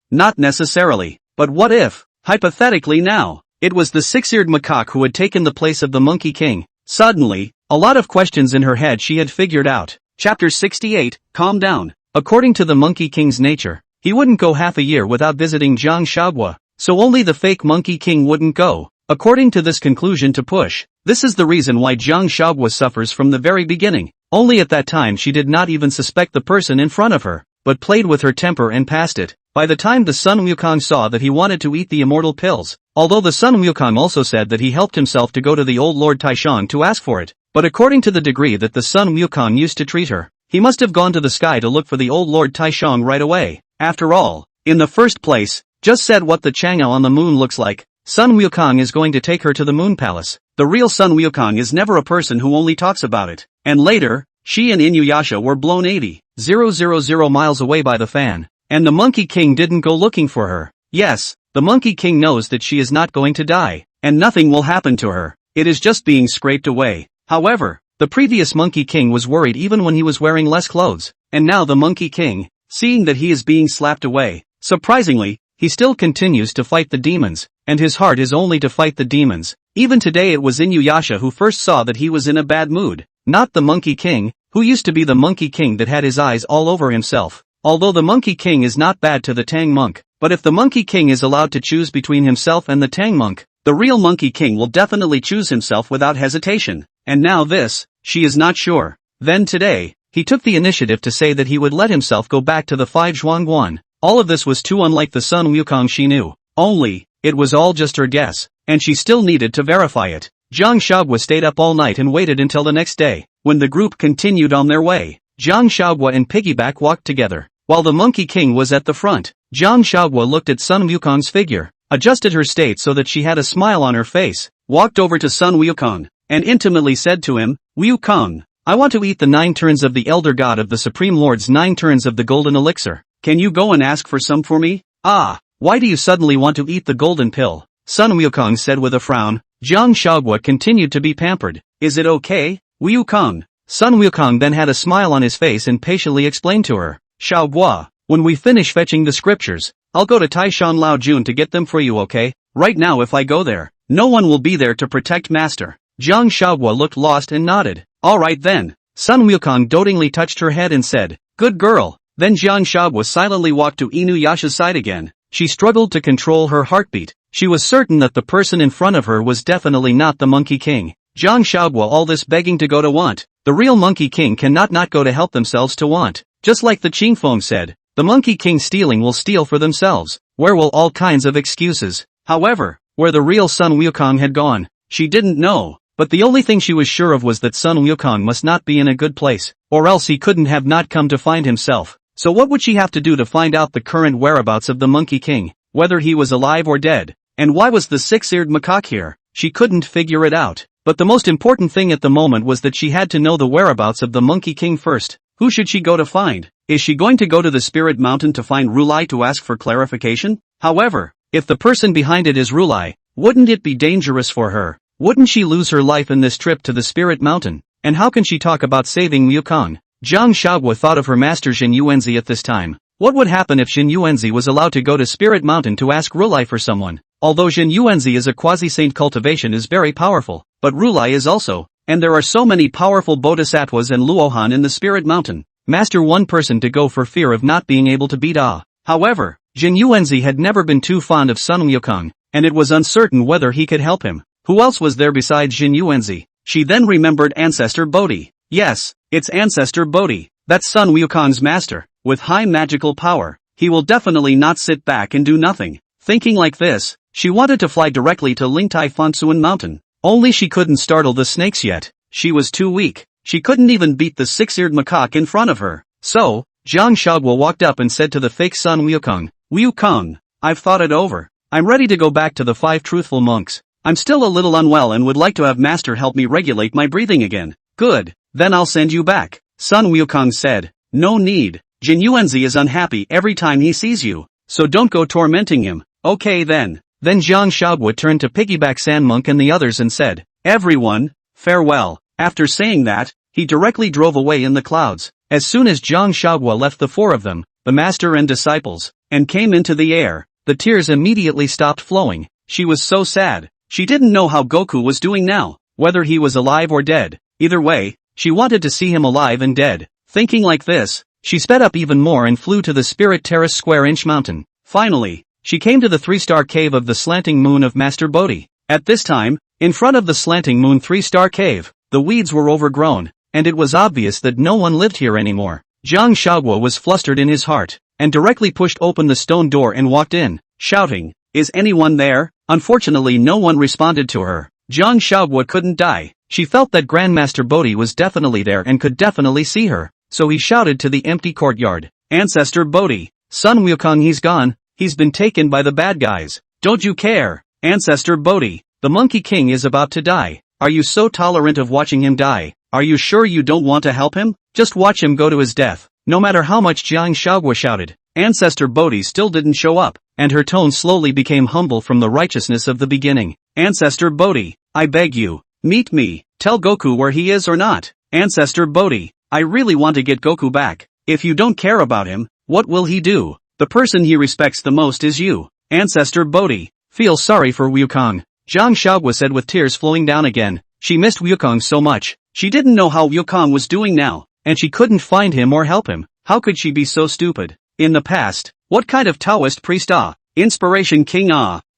But what if, hypothetically now, it was the 6-eared macaque who had taken the place of the Monkey King? Suddenly, a lot of questions in her head she had figured out. Chapter 68, Calm Down. According to the Monkey King's nature, he wouldn't go half a year without visiting Jiang Huaguo, so only the fake Monkey King wouldn't go. According to this conclusion to push, this is the reason why Jiang Huaguo suffers from the very beginning. Only at that time she did not even suspect the person in front of her, but played with her temper and passed it. By the time the Sun Wukong saw that he wanted to eat the immortal pills, although the Sun Wukong also said that he helped himself to go to the old Lord Taishang to ask for it, but according to the degree that the Sun Wukong used to treat her, he must have gone to the sky to look for the old Lord Taishang right away. After all, in the first place, just said what the Chang'ao on the moon looks like. Sun Wukong is going to take her to the Moon Palace. The real Sun Wukong is never a person who only talks about it. And later, she and Inuyasha were blown 80,000 miles away by the fan. And the Monkey King didn't go looking for her. Yes, the Monkey King knows that she is not going to die, and nothing will happen to her. It is just being scraped away. However, the previous Monkey King was worried even when he was wearing less clothes. And now the Monkey King, seeing that he is being slapped away, surprisingly, he still continues to fight the demons, and his heart is only to fight the demons. Even today it was Inuyasha who first saw that he was in a bad mood, not the Monkey King, who used to be the Monkey King that had his eyes all over himself. Although the Monkey King is not bad to the Tang monk, but if the Monkey King is allowed to choose between himself and the Tang monk, the real Monkey King will definitely choose himself without hesitation. And now this, she is not sure. Then today, he took the initiative to say that he would let himself go back to the 5 Zhuangguan. All of this was too unlike the Sun Wukong she knew. Only, it was all just her guess, and she still needed to verify it. Jiang Huaguo stayed up all night and waited until the next day, when the group continued on their way. Jiang Huaguo and Piggyback walked together, while the Monkey King was at the front. Jiang Huaguo looked at Sun Wukong's figure, adjusted her state so that she had a smile on her face, walked over to Sun Wukong, and intimately said to him, Wukong, I want to eat the 9 turns of the Elder God of the Supreme Lord's 9 turns of the golden elixir. Can you go and ask for some for me? Ah, why do you suddenly want to eat the golden pill? Sun Wukong said with a frown. Jiang Huaguo continued to be pampered. Is it okay, Wukong? Sun Wukong then had a smile on his face and patiently explained to her. Huaguo, when we finish fetching the scriptures, I'll go to Taishan Lao Jun to get them for you, okay? Right now if I go there, no one will be there to protect Master. Jiang Huaguo looked lost and nodded. Alright then. Sun Wukong dotingly touched her head and said, Good girl. Then Jiang Huaguo silently walked to Inuyasha's side again. She struggled to control her heartbeat. She was certain that the person in front of her was definitely not the Monkey King. Jiang Huaguo, all this begging to go to want. The real Monkey King cannot not go to help themselves to want. Just like the Qingfeng said, the Monkey King stealing will steal for themselves. Where will all kinds of excuses? However, where the real Sun Wukong had gone, she didn't know. But the only thing she was sure of was that Sun Wukong must not be in a good place, or else he couldn't have not come to find himself. So what would she have to do to find out the current whereabouts of the Monkey King, whether he was alive or dead? And why was the six-eared macaque here? She couldn't figure it out. But the most important thing at the moment was that she had to know the whereabouts of the Monkey King first. Who should she go to find? Is she going to go to the Spirit Mountain to find Rulai to ask for clarification? However, if the person behind it is Rulai, wouldn't it be dangerous for her? Wouldn't she lose her life in this trip to the Spirit Mountain? And how can she talk about saving Wukong? Jiang Huaguo thought of her master Zhenyuanzi at this time. What would happen if Zhenyuanzi was allowed to go to Spirit Mountain to ask Rulai for someone? Although Zhenyuanzi is a quasi-saint, cultivation is very powerful, but Rulai is also, and there are so many powerful bodhisattvas and Luohan in the Spirit Mountain. Master one person to go for fear of not being able to beat Ah. However, Zhenyuanzi had never been too fond of Sun Wukong, and it was uncertain whether he could help him. Who else was there besides Zhenyuanzi? She then remembered Ancestor Bodhi. Yes, it's Ancestor Bodhi. That's Sun Wukong's master, with high magical power. He will definitely not sit back and do nothing. Thinking like this, she wanted to fly directly to Lingtai Fangsuan Mountain. Only she couldn't startle the snakes yet. She was too weak. She couldn't even beat the six-eared macaque in front of her. So, Jiang Huaguo walked up and said to the fake Sun Wukong, "Wukong, I've thought it over. I'm ready to go back to the 5 truthful monks. I'm still a little unwell and would like to have Master help me regulate my breathing again." "Good, then I'll send you back," Sun Wukong said. "No need. Zhenyuanzi is unhappy every time he sees you, so don't go tormenting him." "Okay then." Then Jiang Huaguo turned to Piggyback Sandmonk and the others and said, "Everyone, farewell." After saying that, he directly drove away in the clouds. As soon as Jiang Huaguo left the 4 of them, the master and disciples, and came into the air, the tears immediately stopped flowing. She was so sad. She didn't know how Goku was doing now, whether he was alive or dead. Either way, she wanted to see him alive and dead. Thinking like this, she sped up even more and flew to the Spirit Terrace Square-inch Mountain. Finally, she came to the 3-star cave of the slanting moon of Master Bodhi. At this time, in front of the slanting moon 3-star cave, the weeds were overgrown, and it was obvious that no one lived here anymore. Jiang Huaguo was flustered in his heart, and directly pushed open the stone door and walked in, shouting, "Is anyone there?" Unfortunately no one responded to her. Jiang Huaguo couldn't die. She felt that Grandmaster Bodhi was definitely there and could definitely see her, so he shouted to the empty courtyard, "Ancestor Bodhi, Sun Wukong, he's gone, he's been taken by the bad guys. Don't you care? Ancestor Bodhi, the Monkey King is about to die. Are you so tolerant of watching him die? Are you sure you don't want to help him? Just watch him go to his death." No matter how much Jiang Huaguo shouted, Ancestor Bodhi still didn't show up, and her tone slowly became humble from the righteousness of the beginning. "Ancestor Bodhi, I beg you, meet me. Tell Goku where he is or not. Ancestor Bodhi, I really want to get Goku back. If you don't care about him, what will he do? The person he respects the most is you. Ancestor Bodhi, feel sorry for Wukong." Jiang Huaguo said with tears flowing down again. She missed Wukong so much. She didn't know how Wukong was doing now, and she couldn't find him or help him. How could she be so stupid? In the past, what kind of Taoist priest Inspiration King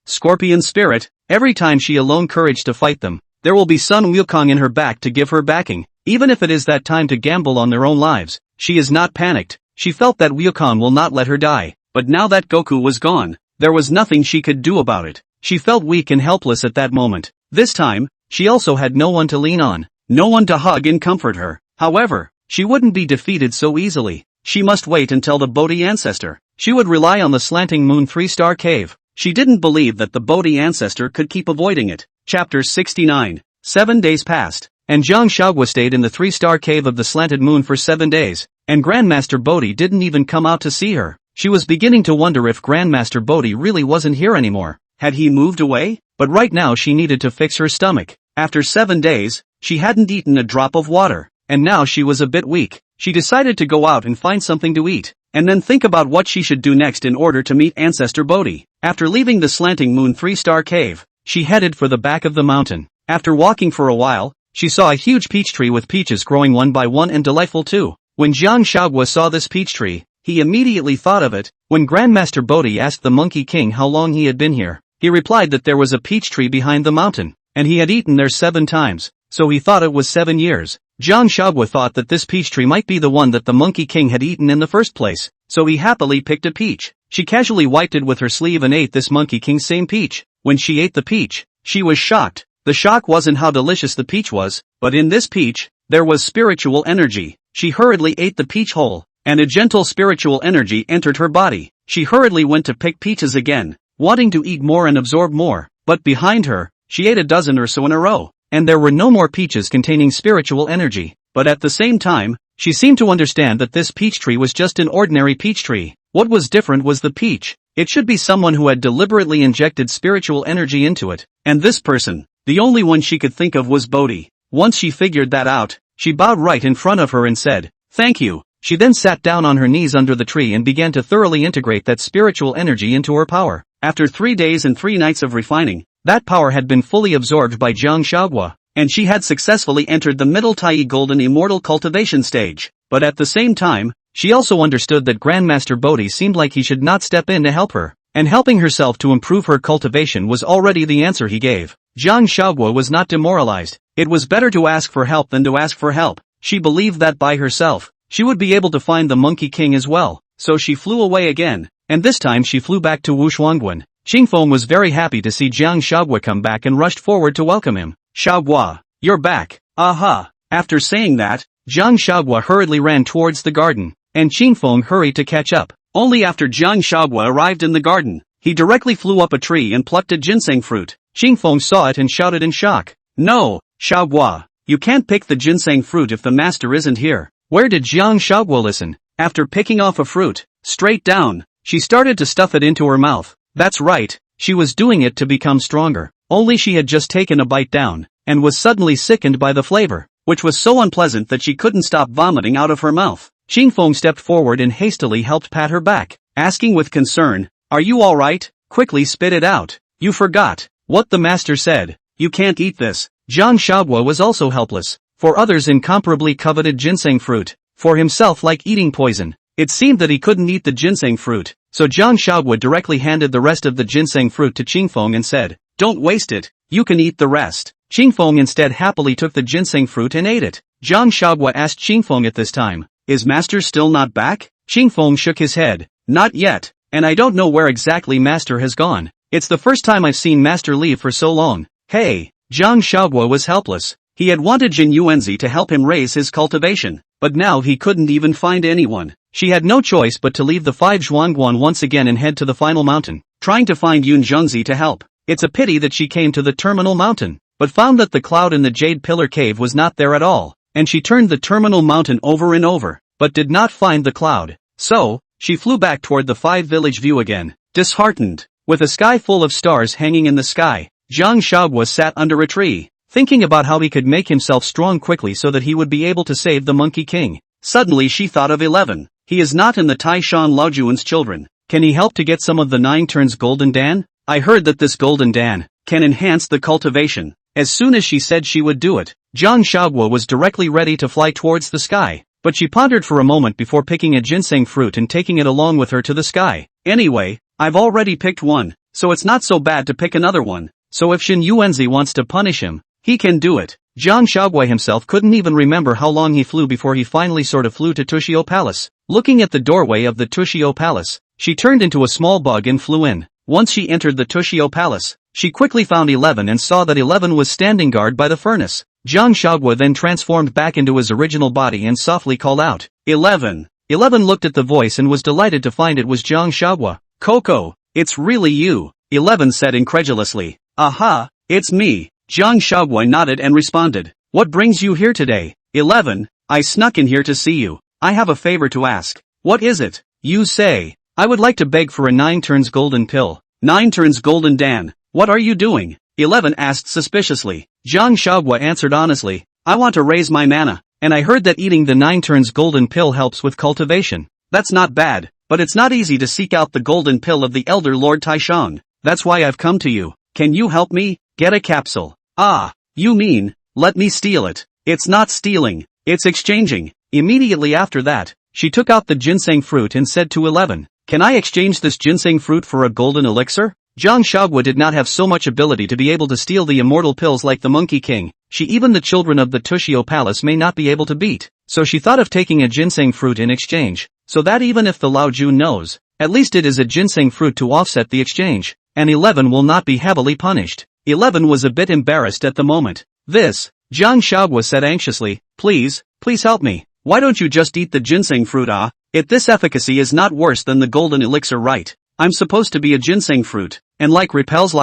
Scorpion Spirit, every time she alone courage to fight them, there will be Sun Wukong in her back to give her backing, even if it is that time to gamble on their own lives. She is not panicked. She felt that Wukong will not let her die, but now that Goku was gone, there was nothing she could do about it. She felt weak and helpless at that moment. This time, she also had no one to lean on, no one to hug and comfort her. However, she wouldn't be defeated so easily. She must wait until the Bodhi ancestor. She would rely on the slanting moon 3-star cave. She didn't believe that the Bodhi ancestor could keep avoiding it. Chapter 69. 7 days passed, and Jiang Huaguo stayed in the 3-star cave of the slanted moon for 7 days, and Grandmaster Bodhi didn't even come out to see her. She was beginning to wonder if Grandmaster Bodhi really wasn't here anymore. Had he moved away? But right now she needed to fix her stomach. After 7 days, she hadn't eaten a drop of water, and now she was a bit weak. She decided to go out and find something to eat, and then think about what she should do next in order to meet Ancestor Bodhi. After leaving the slanting moon 3-star cave, she headed for the back of the mountain. After walking for a while, she saw a huge peach tree with peaches growing one by one and delightful too. When Jiang Huaguo saw this peach tree, he immediately thought of it. When Grandmaster Bodhi asked the Monkey King how long he had been here, he replied that there was a peach tree behind the mountain, and he had eaten there 7 times, so he thought it was 7 years. Jiang Huaguo thought that this peach tree might be the one that the Monkey King had eaten in the first place, so he happily picked a peach. She casually wiped it with her sleeve and ate this Monkey King's same peach. When she ate the peach, she was shocked. The shock wasn't how delicious the peach was, but in this peach, there was spiritual energy. She hurriedly ate the peach whole, and a gentle spiritual energy entered her body. She hurriedly went to pick peaches again, wanting to eat more and absorb more, but behind her, she ate a dozen or so in a row, and there were no more peaches containing spiritual energy. But at the same time, she seemed to understand that this peach tree was just an ordinary peach tree. What was different was the peach. It should be someone who had deliberately injected spiritual energy into it, and this person, the only one she could think of, was Bodhi. Once she figured that out, she bowed right in front of her and said, "Thank you." She then sat down on her knees under the tree and began to thoroughly integrate that spiritual energy into her power. After 3 days and 3 nights of refining, that power had been fully absorbed by Jiang Huaguo, and she had successfully entered the middle Tai Golden Immortal cultivation stage. But at the same time, she also understood that Grandmaster Bodhi seemed like he should not step in to help her, and helping herself to improve her cultivation was already the answer he gave. Jiang Huaguo was not demoralized. It was better to ask for help than to ask for help. She believed that by herself, she would be able to find the Monkey King as well, so she flew away again, and this time she flew back to Wushuangguan. Qingfeng was very happy to see Jiang Huaguo come back and rushed forward to welcome him. "Huaguo, you're back." "Aha." After saying that, Jiang Huaguo hurriedly ran towards the garden, and Qingfeng hurried to catch up. Only after Jiang Huaguo arrived in the garden, he directly flew up a tree and plucked a ginseng fruit. Qingfeng saw it and shouted in shock, "No, Huaguo, you can't pick the ginseng fruit if the master isn't here." Where did Jiang Huaguo listen? After picking off a fruit, straight down, she started to stuff it into her mouth. That's right, she was doing it to become stronger. Only she had just taken a bite down, and was suddenly sickened by the flavor, which was so unpleasant that she couldn't stop vomiting out of her mouth. Qingfeng stepped forward and hastily helped pat her back, asking with concern, "Are you alright? Quickly spit it out. You forgot what the master said. You can't eat this." Jiang Huaguo was also helpless. For others incomparably coveted ginseng fruit, for himself like eating poison. It seemed that he couldn't eat the ginseng fruit, so Jiang Huaguo directly handed the rest of the ginseng fruit to Qingfeng and said, "Don't waste it, you can eat the rest." Qingfeng instead happily took the ginseng fruit and ate it. Jiang Huaguo asked Qingfeng at this time, "Is master still not back?" Qingfeng shook his head, "Not yet, and I don't know where exactly master has gone. It's the first time I've seen master leave for so long." Hey! Jiang Huaguo was helpless. He had wanted Zhenyuanzi to help him raise his cultivation, but now he couldn't even find anyone. She had no choice but to leave the 5 Zhuangguan once again and head to the final mountain, trying to find Yunzhengzi to help. It's a pity that she came to the terminal mountain, but found that the cloud in the Jade Pillar Cave was not there at all, and she turned the terminal mountain over and over, but did not find the cloud. So, she flew back toward the 5 village view again, disheartened. With a sky full of stars hanging in the sky, Jiang Huaguo sat under a tree, thinking about how he could make himself strong quickly so that he would be able to save the Monkey King. Suddenly she thought of 11. He is not in the Taishan Laojuan's children. Can he help to get some of the 9 turns golden dan? I heard that this golden dan can enhance the cultivation. As soon as she said she would do it, Jiang Huaguo was directly ready to fly towards the sky, but she pondered for a moment before picking a ginseng fruit and taking it along with her to the sky. Anyway, I've already picked one, so it's not so bad to pick another one. So if Zhenyuanzi wants to punish him, he can do it. Jiang Huaguo himself couldn't even remember how long he flew before he finally sort of flew to Tushio Palace. Looking at the doorway of the Tushio Palace, she turned into a small bug and flew in. Once she entered the Tushio Palace, she quickly found 11 and saw that 11 was standing guard by the furnace. Jiang Huaguo then transformed back into his original body and softly called out, 11. 11 looked at the voice and was delighted to find it was Jiang Huaguo. "Coco, it's really you," 11 said incredulously. "Aha, it's me." Jiang Huaguo nodded and responded, "What brings you here today?" 11, "I snuck in here to see you. I have a favor to ask." "What is it?" "You say, I would like to beg for a 9 turns golden pill." 9 turns golden dan. What are you doing? 11 asked suspiciously. Jiang Huaguo answered honestly, I want to raise my mana, and I heard that eating the 9 turns golden pill helps with cultivation. That's not bad, but it's not easy to seek out the golden pill of the elder Lord Taishang. That's why I've come to you. Can you help me? Get a capsule. Ah, you mean, let me steal it. It's not stealing, it's exchanging. Immediately after that, she took out the ginseng fruit and said to 11, "Can I exchange this ginseng fruit for a golden elixir?" Jiang Huaguo did not have so much ability to be able to steal the immortal pills like the Monkey King. Even the children of the Tushio Palace may not be able to beat. So she thought of taking a ginseng fruit in exchange, so that even if the Lao Jun knows, at least it is a ginseng fruit to offset the exchange, and 11 will not be heavily punished. 11 was a bit embarrassed at the moment. This, Jiang Huaguo said anxiously, please help me. Why don't you just eat the ginseng fruit? This efficacy is not worse than the golden elixir, right? I'm supposed to be a ginseng fruit, and repels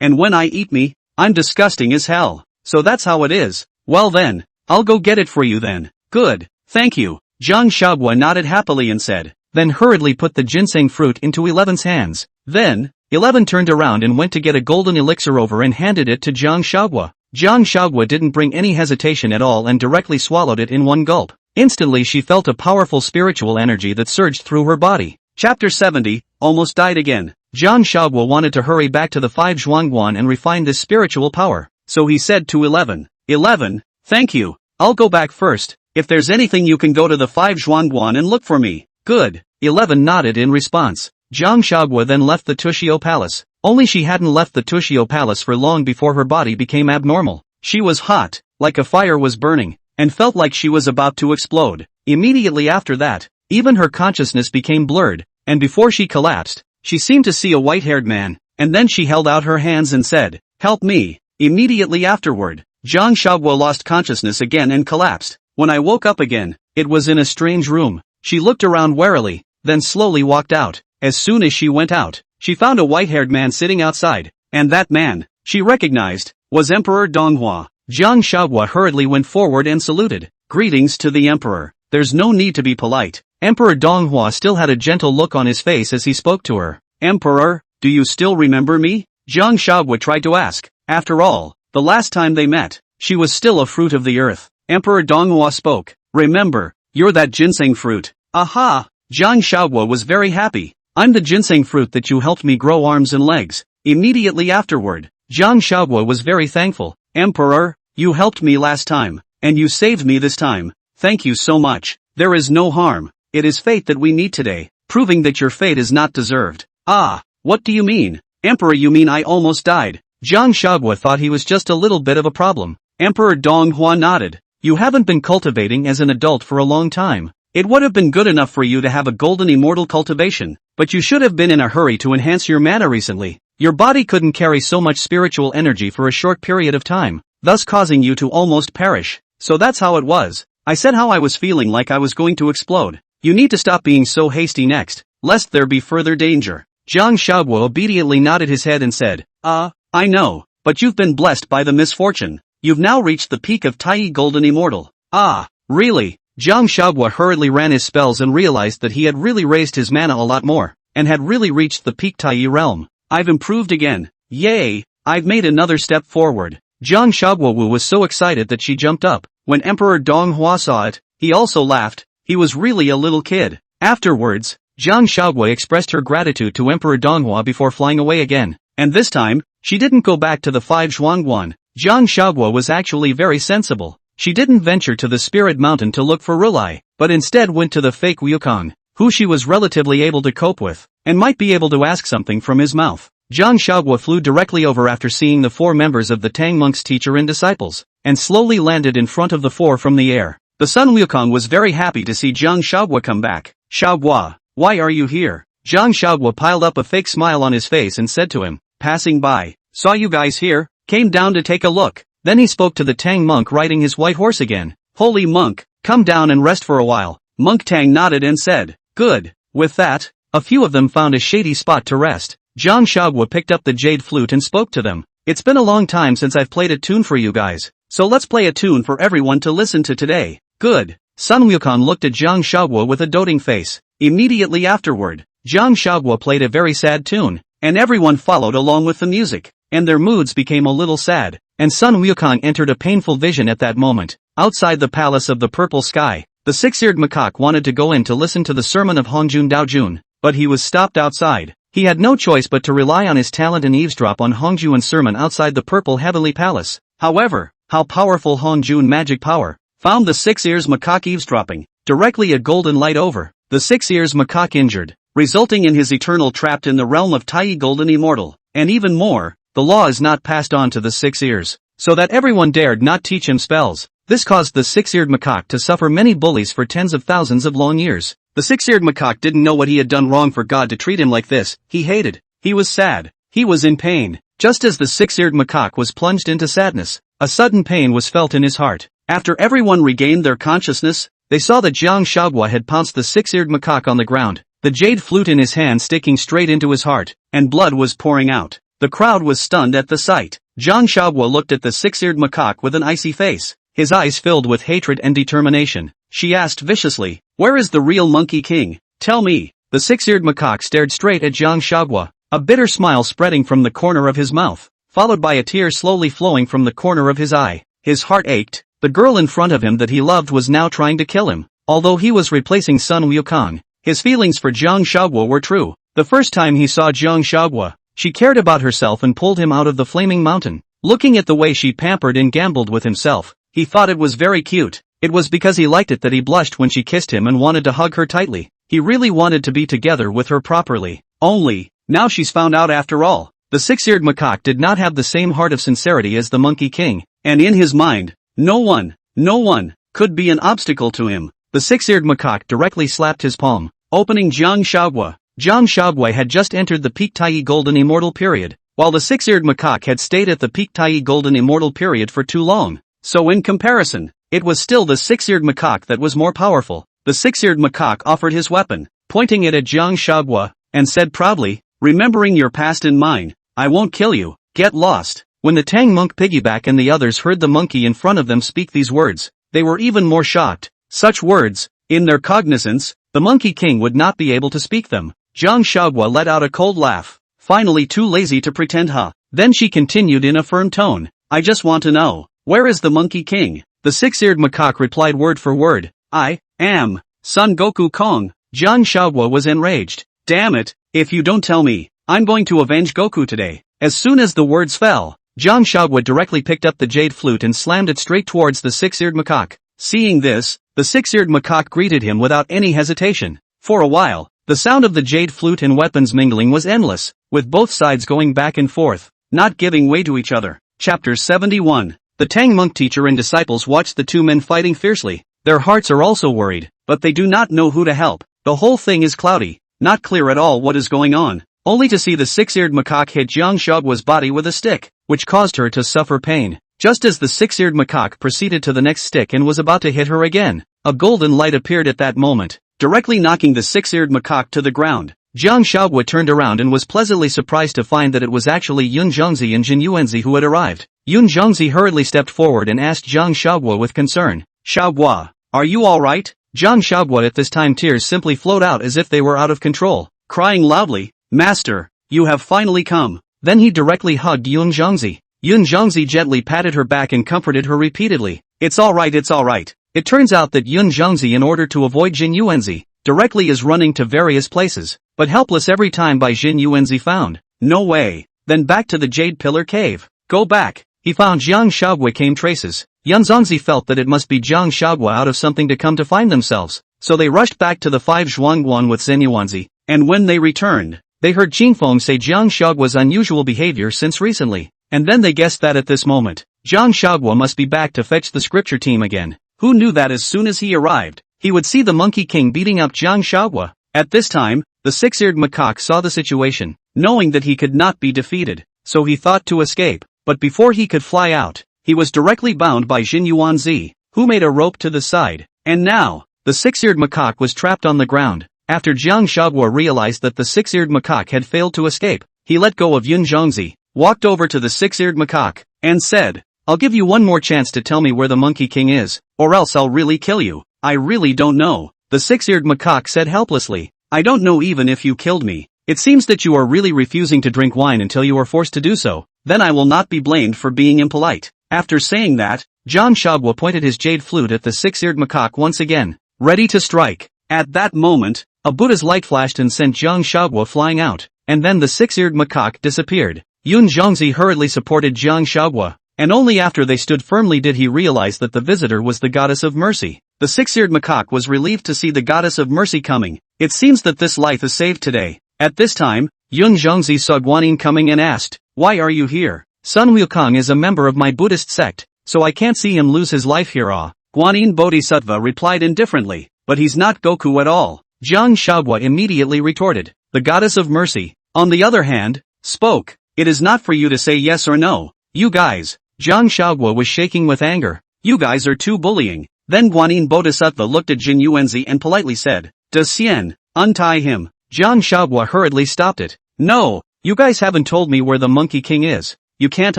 and when I eat me, I'm disgusting as hell. So that's how it is. Well then, I'll go get it for you then. Good, thank you. Jiang Huaguo nodded happily and said, then hurriedly put the ginseng fruit into 11's hands. Then, 11 turned around and went to get a golden elixir over and handed it to Jiang Huaguo. Jiang Huaguo didn't bring any hesitation at all and directly swallowed it in one gulp. Instantly she felt a powerful spiritual energy that surged through her body. Chapter 70, Almost Died Again. Jiang Huaguo wanted to hurry back to the 5 Zhuangguan and refine this spiritual power. So he said to 11, 11, thank you. I'll go back first. If there's anything you can go to the 5 Zhuangguan and look for me. Good. 11 nodded in response. Jiang Huaguo then left the Tushio Palace. Only she hadn't left the Tushio Palace for long before her body became abnormal. She was hot, like a fire was burning, and felt like she was about to explode. Immediately after that, even her consciousness became blurred, and before she collapsed, she seemed to see a white-haired man, and then she held out her hands and said, help me. Immediately afterward, Jiang Huaguo lost consciousness again and collapsed. When I woke up again, it was in a strange room. She looked around warily, then slowly walked out. As soon as she went out, she found a white-haired man sitting outside, and that man, she recognized, was Emperor Donghua. Jiang Huaguo hurriedly went forward and saluted. Greetings to the emperor. There's no need to be polite. Emperor Donghua still had a gentle look on his face as he spoke to her. Emperor, do you still remember me? Jiang Huaguo tried to ask. After all, the last time they met, she was still a fruit of the earth. Emperor Donghua spoke. Remember, you're that ginseng fruit. Aha! Jiang Huaguo was very happy. I'm the ginseng fruit that you helped me grow arms and legs. Immediately afterward, Jiang Huaguo was very thankful. Emperor, you helped me last time, and you saved me this time. Thank you so much. There is no harm. It is fate that we meet today, proving that your fate is not deserved. Ah, what do you mean? Emperor, you mean I almost died? Jiang Huaguo thought he was just a little bit of a problem. Emperor Donghua nodded. You haven't been cultivating as an adult for a long time. It would have been good enough for you to have a golden immortal cultivation, but you should have been in a hurry to enhance your mana recently. Your body couldn't carry so much spiritual energy for a short period of time, thus causing you to almost perish. So that's how it was. I said how I was feeling like I was going to explode. You need to stop being so hasty next, lest there be further danger. Jiang Huaguo obediently nodded his head and said, I know, but you've been blessed by the misfortune. You've now reached the peak of Tai Golden Immortal. Ah, really? Jiang Huaguo hurriedly ran his spells and realized that he had really raised his mana a lot more, and had really reached the peak Tai realm. I've improved again. Yay, I've made another step forward. Jiang Huaguo was so excited that she jumped up. When Emperor Donghua saw it, he also laughed. He was really a little kid. Afterwards, Jiang Huaguo expressed her gratitude to Emperor Donghua before flying away again. And this time, she didn't go back to the 5 Zhuangguan. Jiang Huaguo was actually very sensible. She didn't venture to the Spirit Mountain to look for Rulai, but instead went to the fake Wukong, who she was relatively able to cope with, and might be able to ask something from his mouth. Jiang Huaguo flew directly over after seeing the 4 members of the Tang monk's teacher and disciples, and slowly landed in front of the 4 from the air. The Sun Wukong was very happy to see Jiang Huaguo come back. Huaguo, why are you here? Jiang Huaguo piled up a fake smile on his face and said to him, passing by, saw you guys here, came down to take a look. Then he spoke to the Tang monk riding his white horse again. Holy monk, come down and rest for a while. Monk Tang nodded and said, good. With that, a few of them found a shady spot to rest. Jiang Huaguo picked up the jade flute and spoke to them. It's been a long time since I've played a tune for you guys, so let's play a tune for everyone to listen to today. Good. Sun Wukong looked at Jiang Huaguo with a doting face. Immediately afterward, Jiang Huaguo played a very sad tune, and everyone followed along with the music, and their moods became a little sad, and Sun Wukong entered a painful vision at that moment. Outside the palace of the purple sky, the 6-eared macaque wanted to go in to listen to the sermon of Hongjun Daojun, but he was stopped outside. He had no choice but to rely on his talent and eavesdrop on Hongjun's sermon outside the purple heavenly palace. However, how powerful Hongjun magic power found the 6 ears macaque eavesdropping. directly a golden light over the 6 years macaque injured, resulting in his eternal trapped in the realm of Tai golden immortal, and even more, the law is not passed on to the 6 years, so that everyone dared not teach him spells. This caused the 6-eared macaque to suffer many bullies for tens of thousands of long years. The 6-eared macaque didn't know what he had done wrong for God to treat him like this. He hated. He was sad. He was in pain. Just as the 6-eared macaque was plunged into sadness, a sudden pain was felt in his heart. After everyone regained their consciousness, they saw that Jiang Huaguo had pounced the 6-eared macaque on the ground, the jade flute in his hand sticking straight into his heart, and blood was pouring out. The crowd was stunned at the sight. Jiang Huaguo looked at the 6-eared macaque with an icy face, his eyes filled with hatred and determination. She asked viciously, "Where is the real Monkey King? Tell me." The 6-eared macaque stared straight at Jiang Huaguo, a bitter smile spreading from the corner of his mouth, followed by a tear slowly flowing from the corner of his eye. His heart ached. The girl in front of him that he loved was now trying to kill him. Although he was replacing Sun Wukong, his feelings for Jiang Huaguo were true. The first time he saw Jiang Huaguo, she cared about herself and pulled him out of the flaming mountain. Looking at the way she pampered and gambled with himself, he thought it was very cute. It was because he liked it that he blushed when she kissed him and wanted to hug her tightly. He really wanted to be together with her properly. Only, now she's found out after all. The 6-eared macaque did not have the same heart of sincerity as the Monkey King, and in his mind, no one could be an obstacle to him. The 6-eared macaque directly slapped his palm, opening Jiang Huaguo. Jiang Huaguo had just entered the peak Tai golden immortal period, while the 6-eared macaque had stayed at the peak Tai golden immortal period for too long. So in comparison, it was still the 6-eared macaque that was more powerful. The 6-eared macaque offered his weapon, pointing it at Jiang Huaguo, and said proudly, "Remembering your past in mine, I won't kill you, get lost." When the Tang monk piggyback and the others heard the monkey in front of them speak these words, they were even more shocked. Such words, in their cognizance, the Monkey King would not be able to speak them. Jiang Huaguo let out a cold laugh, finally too lazy to pretend Then she continued in a firm tone, "I just want to know, where is the Monkey King?" The 6-eared macaque replied word for word, "I am Son Goku Kong." Jiang Huaguo was enraged. "Damn it, if you don't tell me, I'm going to avenge Goku today." As soon as the words fell, Jiang Huaguo directly picked up the jade flute and slammed it straight towards the 6-eared macaque. Seeing this, the 6-eared macaque greeted him without any hesitation. For a while, the sound of the jade flute and weapons mingling was endless, with both sides going back and forth, not giving way to each other. Chapter 71. The Tang monk teacher and disciples watched the two men fighting fiercely. Their hearts are also worried, but they do not know who to help. The whole thing is cloudy, not clear at all what is going on, only to see the 6-eared macaque hit Jiang Huaguo's body with a stick, which caused her to suffer pain. Just as the 6-eared macaque proceeded to the next stick and was about to hit her again, a golden light appeared at that moment, directly knocking the 6-eared macaque to the ground. Jiang Huaguo turned around and was pleasantly surprised to find that it was actually Zhenyuanzi and Zhenyuanzi who had arrived. Zhenyuanzi hurriedly stepped forward and asked Jiang Huaguo with concern, "Huaguo, are you alright?" Jiang Huaguo at this time tears simply flowed out as if they were out of control, crying loudly, "Master, you have finally come." Then he directly hugged Zhenyuanzi. Zhenyuanzi gently patted her back and comforted her repeatedly. "It's alright, it's alright." It turns out that Zhenyuanzi, in order to avoid Zhenyuanzi, directly is running to various places, but helpless every time by Zhenyuanzi found. "No way." Then back to the Jade Pillar Cave. "Go back." He found Jiang Huaguo came traces. Zhenyuanzi felt that it must be Jiang Huaguo out of something to come to find themselves, so they rushed back to the 5 Zhuangguan with Zhenyuanzi, and when they returned, they heard Qingfeng say Jiang Huaguo's unusual behavior since recently, and then they guessed that at this moment, Jiang Huaguo must be back to fetch the scripture team again. Who knew that as soon as he arrived, he would see the Monkey King beating up Jiang Huaguo? At this time, the 6-eared macaque saw the situation, knowing that he could not be defeated, so he thought to escape, but before he could fly out, he was directly bound by Zhenyuanzi, who made a rope to the side, and now, the 6-eared macaque was trapped on the ground. After Jiang Huaguo realized that the 6-eared macaque had failed to escape, he let go of Zhenyuanzi, walked over to the 6-eared macaque, and said, "I'll give you one more chance to tell me where the Monkey King is, or else I'll really kill you." "I really don't know," the 6-eared macaque said helplessly. "I don't know even if you killed me. It seems that you are really refusing to drink wine until you are forced to do so. Then I will not be blamed for being impolite." After saying that, Jiang Huaguo pointed his jade flute at the 6-eared macaque once again, ready to strike. At that moment, a Buddha's light flashed and sent Jiang Huaguo flying out, and then the 6-eared macaque disappeared. Zhenyuanzi hurriedly supported Jiang Huaguo, and only after they stood firmly did he realize that the visitor was the goddess of mercy. The six-eared macaque was relieved to see the goddess of mercy coming. It seems that this life is saved today. At this time, Zhenyuanzi saw Guanyin coming and asked, "Why are you here?" "Sun Wukong is a member of my Buddhist sect, so I can't see him lose his life here." Guanyin Bodhisattva replied indifferently, "But he's not Goku at all." Jiang Huaguo immediately retorted, "The goddess of mercy, on the other hand, spoke. It is not for you to say yes or no. You guys." Jiang Huaguo was shaking with anger. "You guys are too bullying." Then Guanyin Bodhisattva looked at Zhenyuanzi and politely said, "Xian, untie him." Jiang Huaguo hurriedly stopped it. "No, you guys haven't told me where the Monkey King is. You can't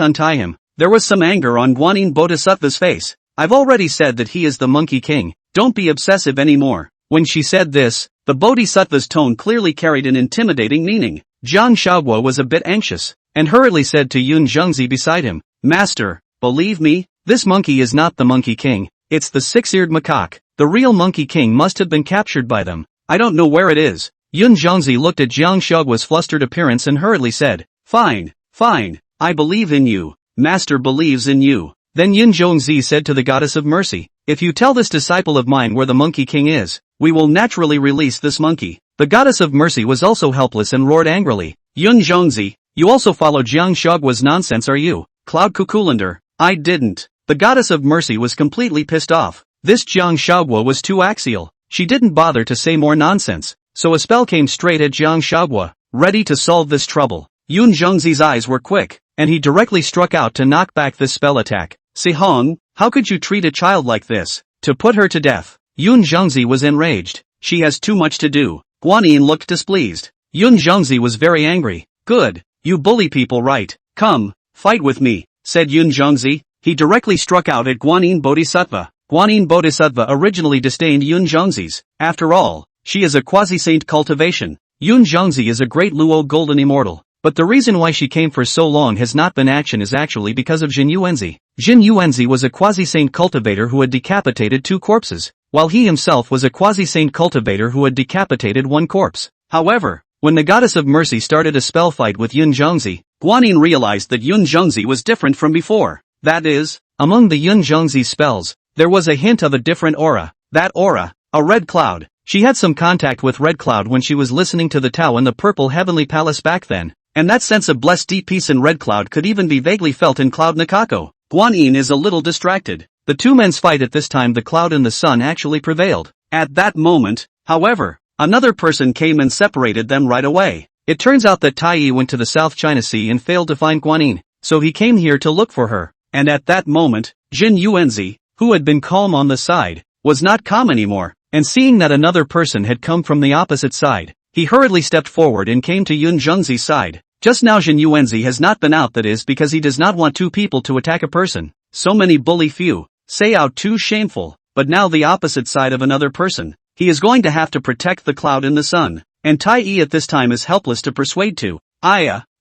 untie him." There was some anger on Guanyin Bodhisattva's face. "I've already said that he is the Monkey King. Don't be obsessive anymore." When she said this, the Bodhisattva's tone clearly carried an intimidating meaning. Jiang Huaguo was a bit anxious, and hurriedly said to Zhenyuanzi beside him, "Master, believe me, this monkey is not the Monkey King. It's the six-eared macaque. The real Monkey King must have been captured by them. I don't know where it is." Zhenyuanzi looked at Jiang Huaguo's flustered appearance and hurriedly said, "Fine, fine, I believe in you. Master believes in you." Then Zhenyuanzi said to the goddess of mercy, "If you tell this disciple of mine where the Monkey King is, we will naturally release this monkey." The goddess of mercy was also helpless and roared angrily, "Zhenyuanzi, you also follow Jiang Huaguo's nonsense, are you? Cloud Cuculander." "I didn't." The goddess of mercy was completely pissed off. This Jiang Huaguo was too axial. She didn't bother to say more nonsense, so a spell came straight at Jiang Huaguo, ready to solve this trouble. Zhenyuanzi's eyes were quick, and he directly struck out to knock back this spell attack. "Sihong, how could you treat a child like this? To put her to death." Zhenyuanzi was enraged. "She has too much to do." Guanyin looked displeased. Zhenyuanzi was very angry. "Good, you bully people, right? Come, fight with me," said Zhenyuanzi. He directly struck out at Guanyin Bodhisattva. Guanyin Bodhisattva originally disdained Zhenyuanzi's. After all, she is a quasi-saint cultivation. Zhenyuanzi is a great Luo golden immortal. But the reason why she came for so long has not been action is actually because of Zhenyuanzi. Zhenyuanzi was a quasi-saint cultivator who had decapitated 2 corpses, while he himself was a quasi-saint cultivator who had decapitated 1 corpse. However, when the goddess of mercy started a spell fight with Zhenyuanzi, Guanyin realized that Zhenyuanzi was different from before. That is, among the Zhenyuanzi's spells, there was a hint of a different aura. That aura, a red cloud. She had some contact with Red Cloud when she was listening to the Tao in the Purple Heavenly Palace back then. And that sense of blessed deep peace in Red Cloud could even be vaguely felt in Cloud Nikako. Guanyin is a little distracted. The 2 men's fight at this time, the cloud and the sun actually prevailed. At that moment, however, another person came and separated them right away. It turns out that Tai went to the South China Sea and failed to find Guanyin, so he came here to look for her. And at that moment, Zhenyuanzi, who had been calm on the side, was not calm anymore, and seeing that another person had come from the opposite side, he hurriedly stepped forward and came to Zhenyuanzi's side. Just now Zhenyuanzi has not been out, that is because he does not want 2 people to attack a person. So many bully few, say out too shameful, but now the opposite side of another person. He is going to have to protect the cloud and the sun. And Tai at this time is helpless to persuade to.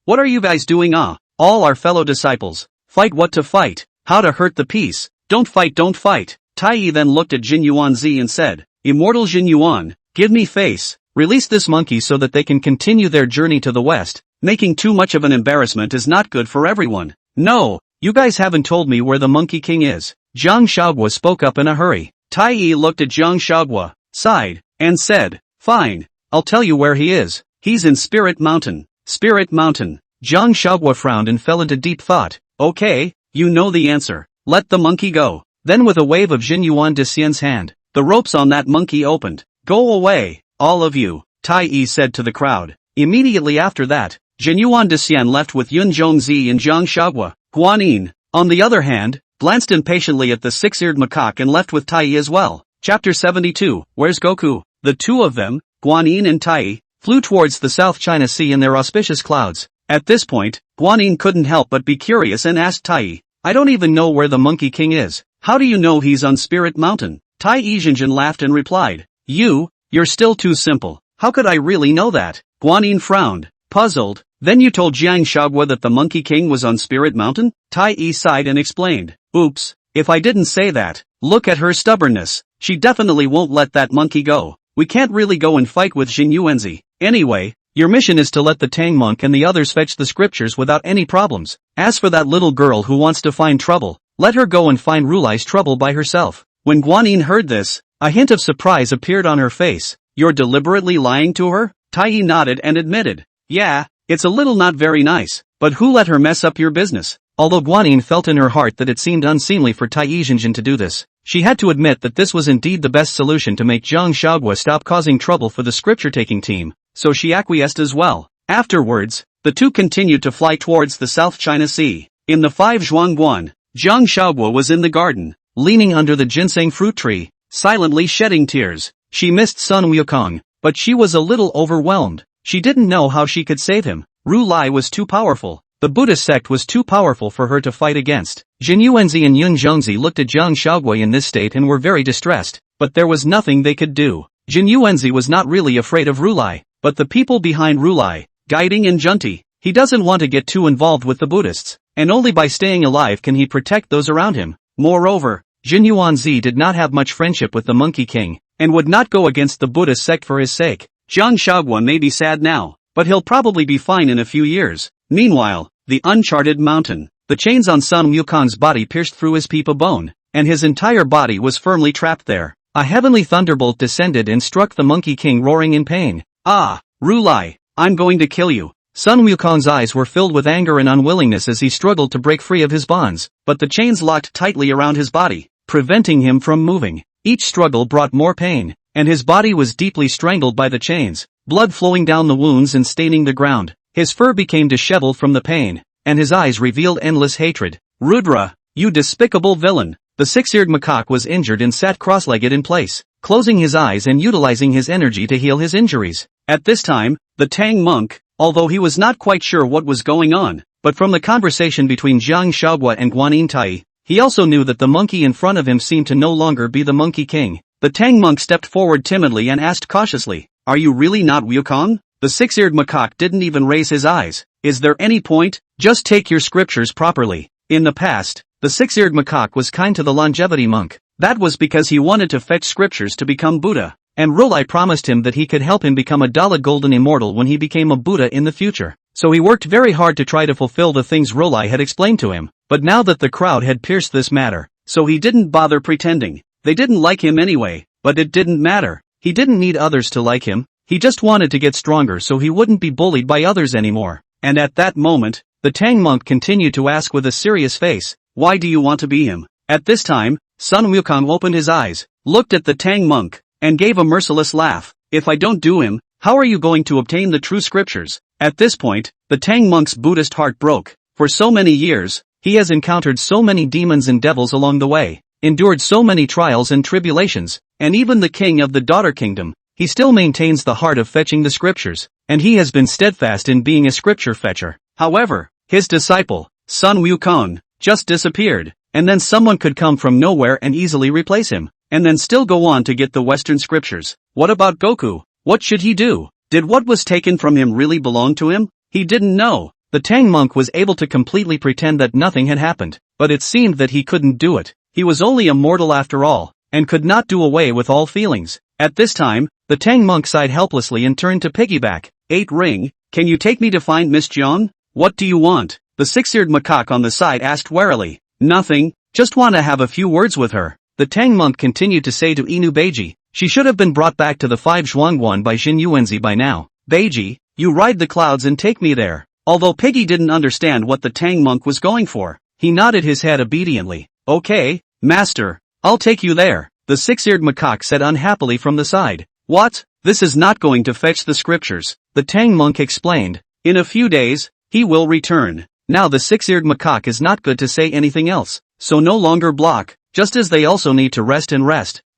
What are you guys doing? All our fellow disciples. Fight what to fight, how to hurt the peace. Don't fight, don't fight. Tai then looked at Zhenyuanzi and said, Immortal Zhenyuan, give me face. Release this monkey so that they can continue their journey to the west. Making too much of an embarrassment is not good for everyone. No, you guys haven't told me where the Monkey King is. Jiang Huaguo spoke up in a hurry. Tai looked at Jiang Huaguo, sighed, and said, Fine, I'll tell you where he is. He's in Spirit Mountain. Spirit Mountain. Jiang Huaguo frowned and fell into deep thought. Okay, you know the answer. Let the monkey go. Then with a wave of Zhenyuanzi's hand, the ropes on that monkey opened. Go away, all of you, Tai said to the crowd. Immediately after that, Zhenyuanzi left with Zhenyuanzi and Jiang Huaguo. Guanyin, on the other hand, glanced impatiently at the six-eared macaque and left with Tai as well. Chapter 72, Where's Goku? The 2 of them, Guanyin and Tai, flew towards the South China Sea in their auspicious clouds. At this point, Guanyin couldn't help but be curious and asked Tai, I don't even know where the Monkey King is. How do you know he's on Spirit Mountain? Tai Zhenjin laughed and replied, You're still too simple. How could I really know that? Guanyin frowned, puzzled. Then you told Jiang Huaguo that the Monkey King was on Spirit Mountain? Tai sighed and explained, Oops, if I didn't say that. Look at her stubbornness. She definitely won't let that monkey go. We can't really go and fight with Zhenyuanzi. Anyway, your mission is to let the Tang monk and the others fetch the scriptures without any problems. As for that little girl who wants to find trouble, let her go and find Rulai's trouble by herself. When Guanyin heard this, A hint of surprise appeared on her face. You're deliberately lying to her? Tai nodded and admitted. Yeah, it's a little not very nice, but who let her mess up your business? Although Guanyin felt in her heart that it seemed unseemly for Tai Zhenjin to do this, she had to admit that this was indeed the best solution to make Jiang Huaguo stop causing trouble for the scripture-taking team, so she acquiesced as well. Afterwards, the two continued to fly towards the South China Sea. In the 5 Zhuangguan, Jiang Huaguo was in the garden, leaning under the ginseng fruit tree, silently shedding tears. She missed Sun Wukong, but she was a little overwhelmed. She didn't know how she could save him. Ru Lai was too powerful. The Buddhist sect was too powerful for her to fight against. Zhenyuanzi and Zhengzhi looked at Jiang Huaguo in this state and were very distressed, but there was nothing they could do. Zhenyuanzi was not really afraid of Ru Lai, but the people behind Ru Lai, Guiding and Junti. He doesn't want to get too involved with the Buddhists, and only by staying alive can he protect those around him. Moreover, Zhenyuanzi did not have much friendship with the Monkey King, and would not go against the Buddhist sect for his sake. Jiang Huaguo may be sad now, but he'll probably be fine in a few years. Meanwhile, the uncharted mountain. The chains on Sun Wukong's body pierced through his peepa bone, and his entire body was firmly trapped there. A heavenly thunderbolt descended and struck the Monkey King, roaring in pain. Ah, Ru Lai, I'm going to kill you. Sun Wukong's eyes were filled with anger and unwillingness as he struggled to break free of his bonds, but the chains locked tightly around his body, preventing him from moving. Each struggle brought more pain, and his body was deeply strangled by the chains, blood flowing down the wounds and staining the ground. His fur became disheveled from the pain, and his eyes revealed endless hatred. Rudra, you despicable villain! The six-eared macaque was injured and sat cross-legged in place, closing his eyes and utilizing his energy to heal his injuries. At this time, the Tang monk, although he was not quite sure what was going on, but from the conversation between Jiang Huaguo and Guanyin Tai, he also knew that the monkey in front of him seemed to no longer be the Monkey King. The Tang monk stepped forward timidly and asked cautiously, "Are you really not Wukong?" The six-eared macaque didn't even raise his eyes. "Is there any point? Just take your scriptures properly." In the past, the six-eared macaque was kind to the longevity monk. That was because he wanted to fetch scriptures to become Buddha, and Rolai promised him that he could help him become a Dalai Golden Immortal when he became a Buddha in the future. So he worked very hard to try to fulfill the things Rolai had explained to him. But now that the crowd had pierced this matter, so he didn't bother pretending. They didn't like him anyway, but it didn't matter. He didn't need others to like him. He just wanted to get stronger so he wouldn't be bullied by others anymore. And at that moment, the Tang monk continued to ask with a serious face, "Why do you want to be him?" At this time, Sun Wukong opened his eyes, looked at the Tang monk, and gave a merciless laugh. "If I don't do him, how are you going to obtain the true scriptures?" At this point, the Tang monk's Buddhist heart broke. For so many years, he has encountered so many demons and devils along the way, endured so many trials and tribulations, and even the king of the daughter kingdom, he still maintains the heart of fetching the scriptures, and he has been steadfast in being a scripture fetcher. However, his disciple, Sun Wukong, just disappeared, and then someone could come from nowhere and easily replace him, and then still go on to get the Western scriptures. What about Goku? What should he do? Did what was taken from him really belong to him? He didn't know. The Tang monk was able to completely pretend that nothing had happened, but it seemed that he couldn't do it. He was only a mortal after all, and could not do away with all feelings. At this time, the Tang monk sighed helplessly and turned to piggyback. "Eight Ring, can you take me to find Miss Jiang?" "What do you want?" the six-eared macaque on the side asked warily. "Nothing, just want to have a few words with her." The Tang monk continued to say to Inu Beiji, "She should have been brought back to the 5 Zhuangguan by Zhenyuanzi by now. Beiji, you ride the clouds and take me there." Although Piggy didn't understand what the Tang monk was going for, he nodded his head obediently. "Okay, master, I'll take you there," the six-eared macaque said unhappily from the side. "What? This is not going to fetch the scriptures," the Tang monk explained. "In a few days, he will return." Now the six-eared macaque is not good to say anything else, so no longer block, just as they also need to rest,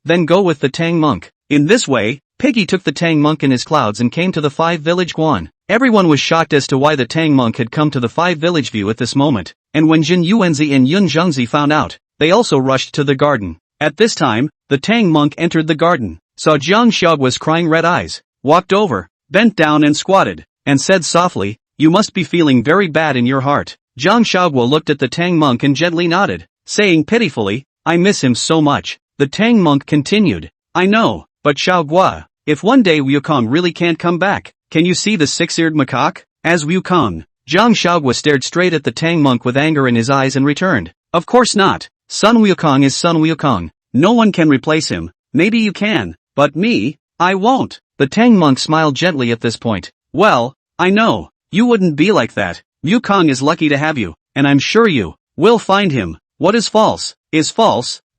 then go with the Tang monk. In this way, Piggy took the Tang monk in his clouds and came to the 5 village Guan. Everyone was shocked as to why the Tang monk had come to the 5 village view at this moment, and when Zhenyuanzi and Zhengzhi found out, they also rushed to the garden. At this time, the Tang monk entered the garden, saw Jiang Huaguo's crying red eyes, walked over, bent down and squatted, and said softly, "You must be feeling very bad in your heart." Jiang Huaguo looked at the Tang monk and gently nodded, saying pitifully, "I miss him so much." The Tang monk continued, "I know, but Huaguo, if one day Wukong really can't come back, can you see the six-eared macaque as Wukong?" Jiang Huaguo stared straight at the Tang monk with anger in his eyes and returned, "Of course not. Sun Wukong is Sun Wukong. No one can replace him. maybe you can, but me, I won't. The Tang monk smiled gently at this point. Well, I know, you wouldn't be like that. Wukong is lucky to have you, and I'm sure you will find him. What is false,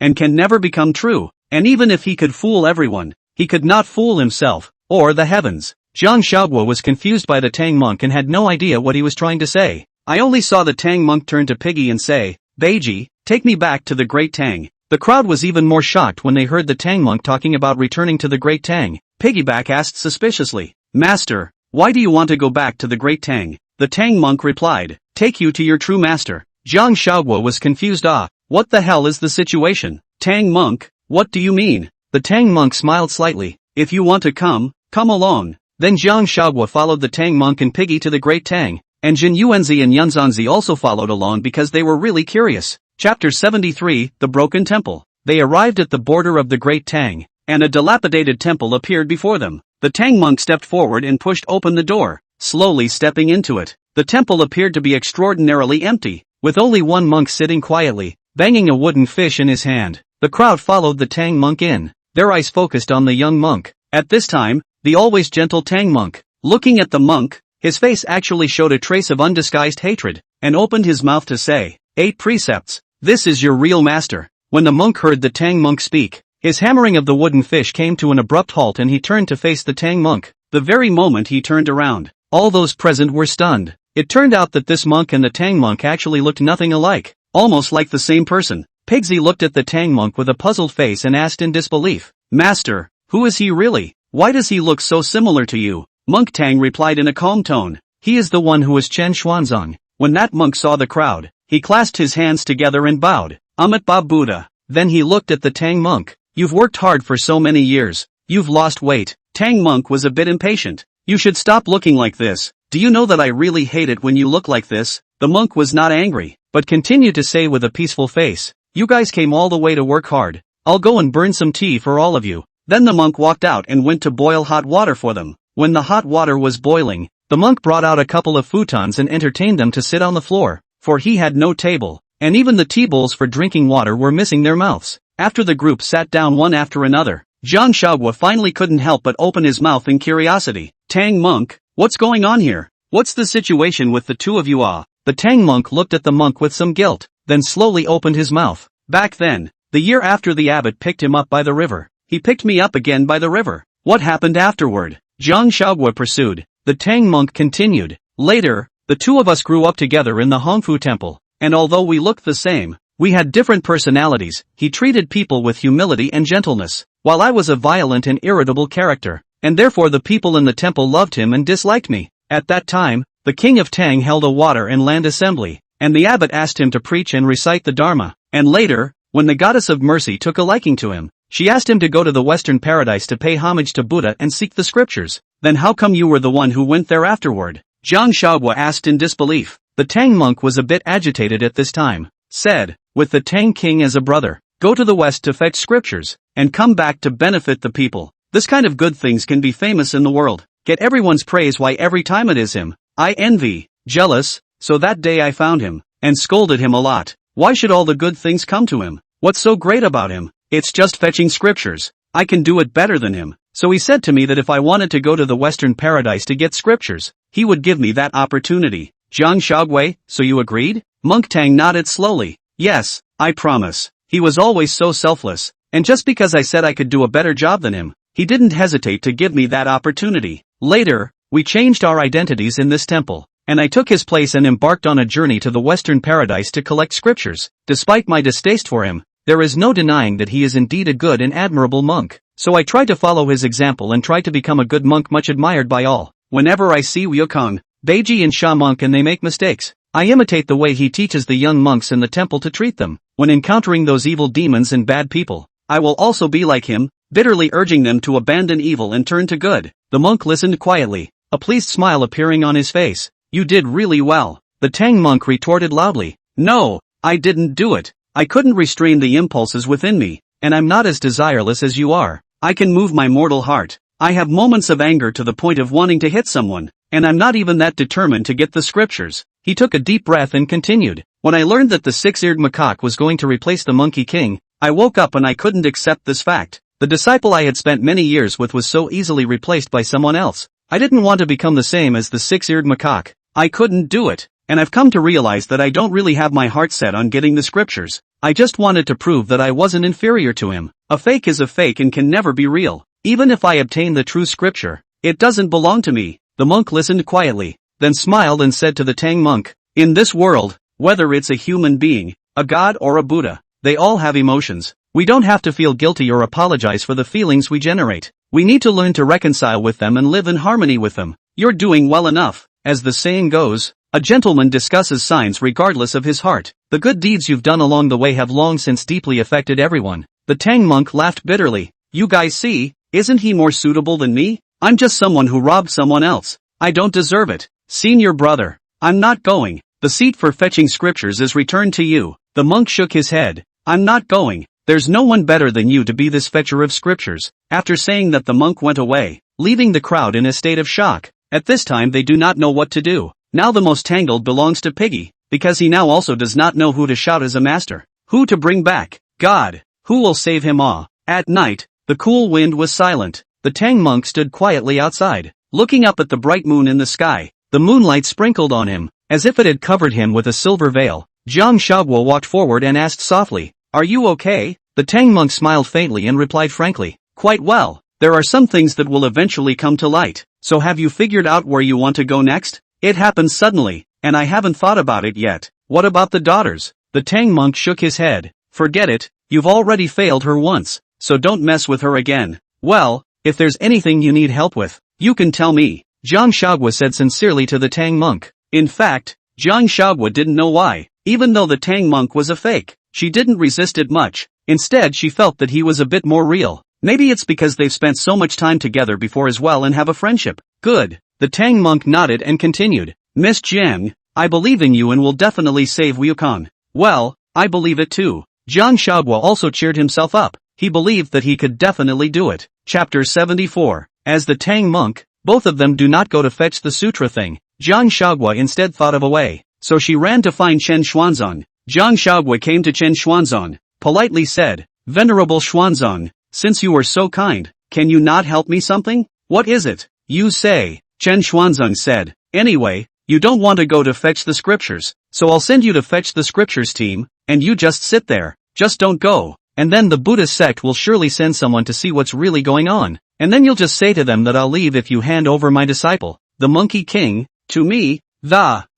and can never become true, and even if he could fool everyone, he could not fool himself, or the heavens. Jiang Huaguo was confused by the Tang monk and had no idea what he was trying to say. I only saw the Tang monk turn to Piggy and say, Beiji, take me back to the Great Tang. The crowd was even more shocked when they heard the Tang monk talking about returning to the Great Tang. Piggyback asked suspiciously, Master, why do you want to go back to the Great Tang? The Tang monk replied, take you to your true master. Jiang Huaguo was confused. What the hell is the situation? Tang monk, what do you mean? The Tang monk smiled slightly. If you want to come along. Then Jiang Huaguo followed the Tang monk and Piggy to the Great Tang, and Zhenyuanzi and Yunzanzi also followed along because they were really curious. Chapter 73, The Broken Temple. They arrived at the border of the Great Tang, and a dilapidated temple appeared before them. The Tang monk stepped forward and pushed open the door, slowly stepping into it. The temple appeared to be extraordinarily empty, with only one monk sitting quietly, banging a wooden fish in his hand. The crowd followed the Tang monk in, their eyes focused on the young monk. At this time, the always gentle Tang monk, looking at the monk, his face actually showed a trace of undisguised hatred, and opened his mouth to say, 8 precepts, this is your real master. When the monk heard the Tang monk speak, his hammering of the wooden fish came to an abrupt halt and he turned to face the Tang monk. The very moment he turned around, all those present were stunned. It turned out that this monk and the Tang monk actually looked nothing alike, almost like the same person. Pigsy looked at the Tang monk with a puzzled face and asked in disbelief, Master, who is he really? Why does he look so similar to you? Monk Tang replied in a calm tone, he is the one who is Chen Xuanzang. When that monk saw the crowd, he clasped his hands together and bowed, Amat Ba Buddha. Then he looked at the Tang monk. You've worked hard for so many years, you've lost weight. Tang monk was a bit impatient. You should stop looking like this. Do you know that I really hate it when you look like this? The monk was not angry, but continued to say with a peaceful face, you guys came all the way to work hard. I'll go and burn some tea for all of you. Then the monk walked out and went to boil hot water for them. When the hot water was boiling, the monk brought out a couple of futons and entertained them to sit on the floor, for he had no table, and even the tea bowls for drinking water were missing their mouths. After the group sat down one after another, Jiang Huaguo finally couldn't help but open his mouth in curiosity. Tang monk, what's going on here? What's the situation with the two of you? The Tang monk looked at the monk with some guilt, then slowly opened his mouth. Back then, the year after the abbot picked him up by the river, he picked me up again by the river. What happened afterward? Jiang Huaguo pursued. The Tang monk continued. Later, the two of us grew up together in the Hongfu temple, and although we looked the same, we had different personalities. He treated people with humility and gentleness, while I was a violent and irritable character, and therefore the people in the temple loved him and disliked me. At that time, the king of Tang held a water and land assembly, and the abbot asked him to preach and recite the Dharma. And later, when the goddess of mercy took a liking to him, she asked him to go to the western paradise to pay homage to Buddha and seek the scriptures. Then how come you were the one who went there afterward? Jiang Huaguo asked in disbelief. The Tang monk was a bit agitated at this time. Said, with the Tang king as a brother, go to the west to fetch scriptures, and come back to benefit the people. This kind of good things can be famous in the world. Get everyone's praise. Why every time it is him? I envy, jealous. So that day I found him, and scolded him a lot. Why should all the good things come to him? What's so great about him? It's just fetching scriptures. I can do it better than him. So he said to me that if I wanted to go to the western paradise to get scriptures, he would give me that opportunity. Jiang Huaguo, so you agreed? Monk Tang nodded slowly. Yes, I promise. He was always so selfless, and just because I said I could do a better job than him, he didn't hesitate to give me that opportunity. Later, we changed our identities in this temple, and I took his place and embarked on a journey to the western paradise to collect scriptures. Despite my distaste for him, there is no denying that he is indeed a good and admirable monk. So I tried to follow his example and tried to become a good monk much admired by all. Whenever I see Wukong, Beiji and Sha monk and they make mistakes, I imitate the way he teaches the young monks in the temple to treat them. When encountering those evil demons and bad people, I will also be like him, bitterly urging them to abandon evil and turn to good. The monk listened quietly, a pleased smile appearing on his face. You did really well. The Tang monk retorted loudly. No, I didn't do it. I couldn't restrain the impulses within me, and I'm not as desireless as you are. I can move my mortal heart. I have moments of anger to the point of wanting to hit someone, and I'm not even that determined to get the scriptures. He took a deep breath and continued. When I learned that the six-eared macaque was going to replace the Monkey King, I woke up and I couldn't accept this fact. The disciple I had spent many years with was so easily replaced by someone else. I didn't want to become the same as the six-eared macaque. I couldn't do it. And I've come to realize that I don't really have my heart set on getting the scriptures. I just wanted to prove that I wasn't inferior to him. A fake is a fake and can never be real. Even if I obtain the true scripture, it doesn't belong to me. The monk listened quietly, then smiled and said to the Tang monk, in this world, whether it's a human being, a god or a Buddha, they all have emotions. We don't have to feel guilty or apologize for the feelings we generate. We need to learn to reconcile with them and live in harmony with them. You're doing well enough. As the saying goes, a gentleman discusses signs regardless of his heart. The good deeds you've done along the way have long since deeply affected everyone. The Tang monk laughed bitterly. You guys see, isn't he more suitable than me? I'm just someone who robbed someone else. I don't deserve it. Senior brother, I'm not going. The seat for fetching scriptures is returned to you. The monk shook his head. I'm not going. There's no one better than you to be this fetcher of scriptures. After saying that, the monk went away, leaving the crowd in a state of shock. At this time they do not know what to do. Now the most tangled belongs to Piggy, because he now also does not know who to shout as a master. Who to bring back? God. Who will save him all? At night, the cool wind was silent. The Tang monk stood quietly outside, looking up at the bright moon in the sky. The moonlight sprinkled on him, as if it had covered him with a silver veil. Jiang Huaguo walked forward and asked softly, are you okay? The Tang monk smiled faintly and replied frankly, quite well. There are some things that will eventually come to light. So have you figured out where you want to go next? It happened suddenly, and I haven't thought about it yet. What about the daughters? The Tang monk shook his head. Forget it, you've already failed her once, so don't mess with her again. Well, if there's anything you need help with, you can tell me, Jiang Huaguo said sincerely to the Tang monk. In fact, Jiang Huaguo didn't know why. Even though the Tang monk was a fake, she didn't resist it much. Instead, she felt that he was a bit more real. Maybe it's because they've spent so much time together before as well and have a friendship. Good. The Tang monk nodded and continued. Miss Jiang, I believe in you and will definitely save Wukong. Well, I believe it too. Jiang Huaguo also cheered himself up. He believed that he could definitely do it. Chapter 74. As the Tang monk, both of them do not go to fetch the sutra thing. Jiang Huaguo instead thought of a way. So she ran to find Chen Xuanzang. Jiang Huaguo came to Chen Xuanzang, politely said, Venerable Xuanzang, since you were so kind, can you not help me something? What is it? You say, Chen Xuanzang said. Anyway, you don't want to go to fetch the scriptures, so I'll send you to fetch the scriptures team, and you just sit there. Just don't go, and then the Buddhist sect will surely send someone to see what's really going on, and then you'll just say to them that I'll leave if you hand over my disciple, the Monkey King, to me.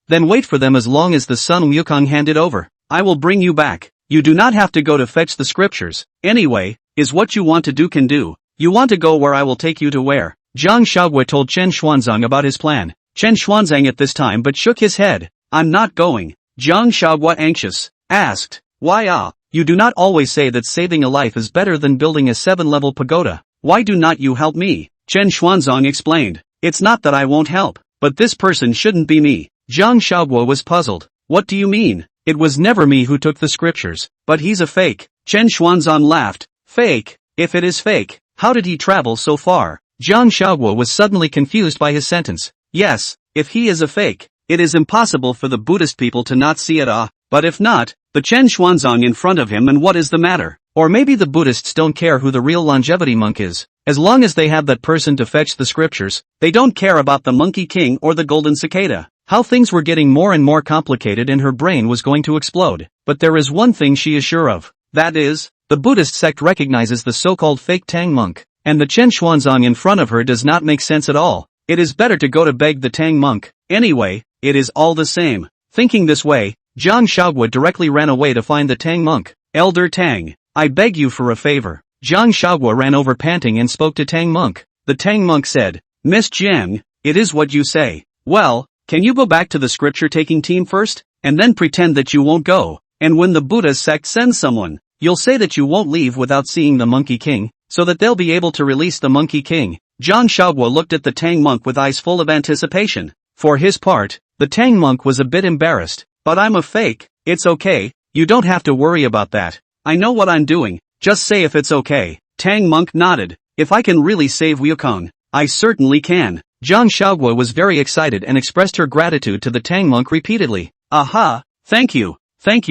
Then wait for them as long as the son Wukong hand it over. I will bring you back. You do not have to go to fetch the scriptures. Anyway, is what you want to do can do. You want to go where I will take you to where? Jiang Huaguo told Chen Xuanzang about his plan. Chen Xuanzang at this time but shook his head. I'm not going. Jiang Huaguo, anxious, asked, why? You do not always say that saving a life is better than building a 7-level pagoda. Why do not you help me? Chen Xuanzang explained. It's not that I won't help, but this person shouldn't be me. Jiang Huaguo was puzzled. What do you mean? It was never me who took the scriptures, but he's a fake. Chen Xuanzang laughed. Fake? If it is fake, how did he travel so far? Jiang Huaguo was suddenly confused by his sentence. Yes, if he is a fake, it is impossible for the Buddhist people to not see it. But if not, the Chen Xuanzang in front of him, and what is the matter? Or maybe the Buddhists don't care who the real longevity monk is. As long as they have that person to fetch the scriptures, they don't care about the Monkey King or the Golden Cicada. How things were getting more and more complicated and her brain was going to explode. But there is one thing she is sure of. That is, the Buddhist sect recognizes the so-called fake Tang monk, and the Chen Xuanzang in front of her does not make sense at all. It is better to go to beg the Tang monk. Anyway, it is all the same. Thinking this way, Jiang Huaguo directly ran away to find the Tang monk. Elder Tang, I beg you for a favor. Jiang Huaguo ran over panting and spoke to Tang monk. The Tang monk said, Miss Jiang, it is what you say. Well, can you go back to the scripture-taking team first, and then pretend that you won't go, and when the Buddha sect sends someone, you'll say that you won't leave without seeing the Monkey King, so that they'll be able to release the Monkey King. Jiang Huaguo looked at the Tang monk with eyes full of anticipation. For his part, the Tang monk was a bit embarrassed. But I'm a fake. It's okay, you don't have to worry about that. I know what I'm doing, just say if it's okay. Tang monk nodded. If I can really save Wukong, I certainly can. Jiang Huaguo was very excited and expressed her gratitude to the Tang monk repeatedly. Aha, thank you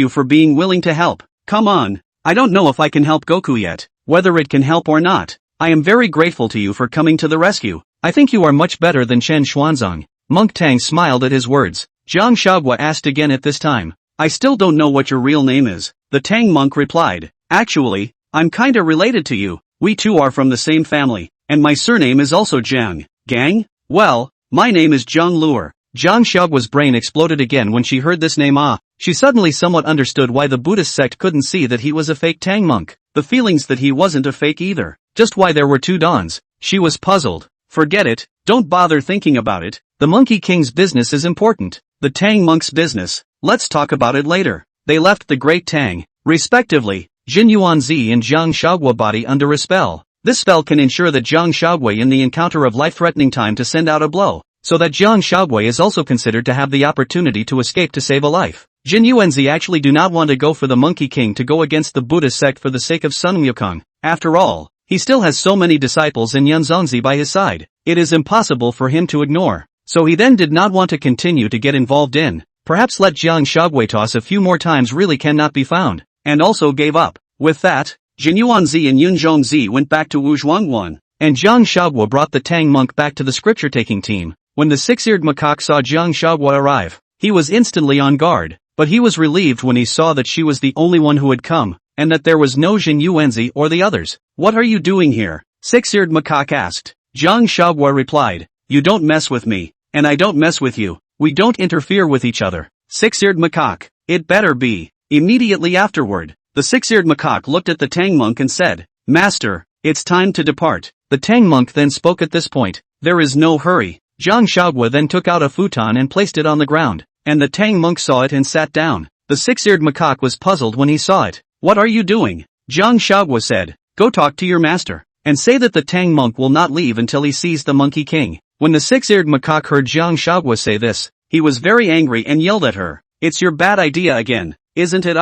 for being willing to help. Come on, I don't know if I can help Goku yet, whether it can help or not. I am very grateful to you for coming to the rescue. I think you are much better than Chen Xuanzang. Monk Tang smiled at his words. Jiang Huaguo asked again at this time. I still don't know what your real name is. The Tang monk replied. Actually, I'm kinda related to you. We two are from the same family, and my surname is also Jiang. Gang? Well, my name is Zhang Luer. Jiang Huaguo's brain exploded again when she heard this name. She suddenly somewhat understood why the Buddhist sect couldn't see that he was a fake Tang monk. The feelings that he wasn't a fake either. Just why there were two dons. She was puzzled. Forget it, don't bother thinking about it. The Monkey King's business is important. The Tang monk's business, let's talk about it later. They left the Great Tang, respectively, Zhenyuanzi and Jiang Huaguo body under a spell. This spell can ensure that Jiang Huaguo in the encounter of life-threatening time to send out a blow, so that Jiang Huaguo is also considered to have the opportunity to escape to save a life. Zhenyuanzi actually do not want to go for the Monkey King to go against the Buddhist sect for the sake of Sun Wukong. After all, he still has so many disciples in Zhenyuanzi by his side. It is impossible for him to ignore. So he then did not want to continue to get involved in. Perhaps let Jiang Huaguo toss a few more times really cannot be found. And also gave up. With that, Zhenyuanzi and Yunzhongzi went back to Wuzhuangwan. And Jiang Huaguo brought the Tang monk back to the scripture-taking team. When the six-eared macaque saw Jiang Huaguo arrive, he was instantly on guard. But he was relieved when he saw that she was the only one who had come, and that there was no Zhenyuanzi or the others. What are you doing here? Six-eared macaque asked. Jiang Huaguo replied. You don't mess with me, and I don't mess with you. We don't interfere with each other. Six-eared macaque. It better be. Immediately afterward, the six-eared macaque looked at the Tang monk and said, Master, it's time to depart. The Tang monk then spoke at this point. There is no hurry. Jiang Huaguo then took out a futon and placed it on the ground, and the Tang monk saw it and sat down. The six-eared macaque was puzzled when he saw it. What are you doing? Jiang Huaguo said. Go talk to your master, and say that the Tang monk will not leave until he sees the Monkey King. When the six-eared macaque heard Jiang Huaguo say this, he was very angry and yelled at her. It's your bad idea again, isn't it?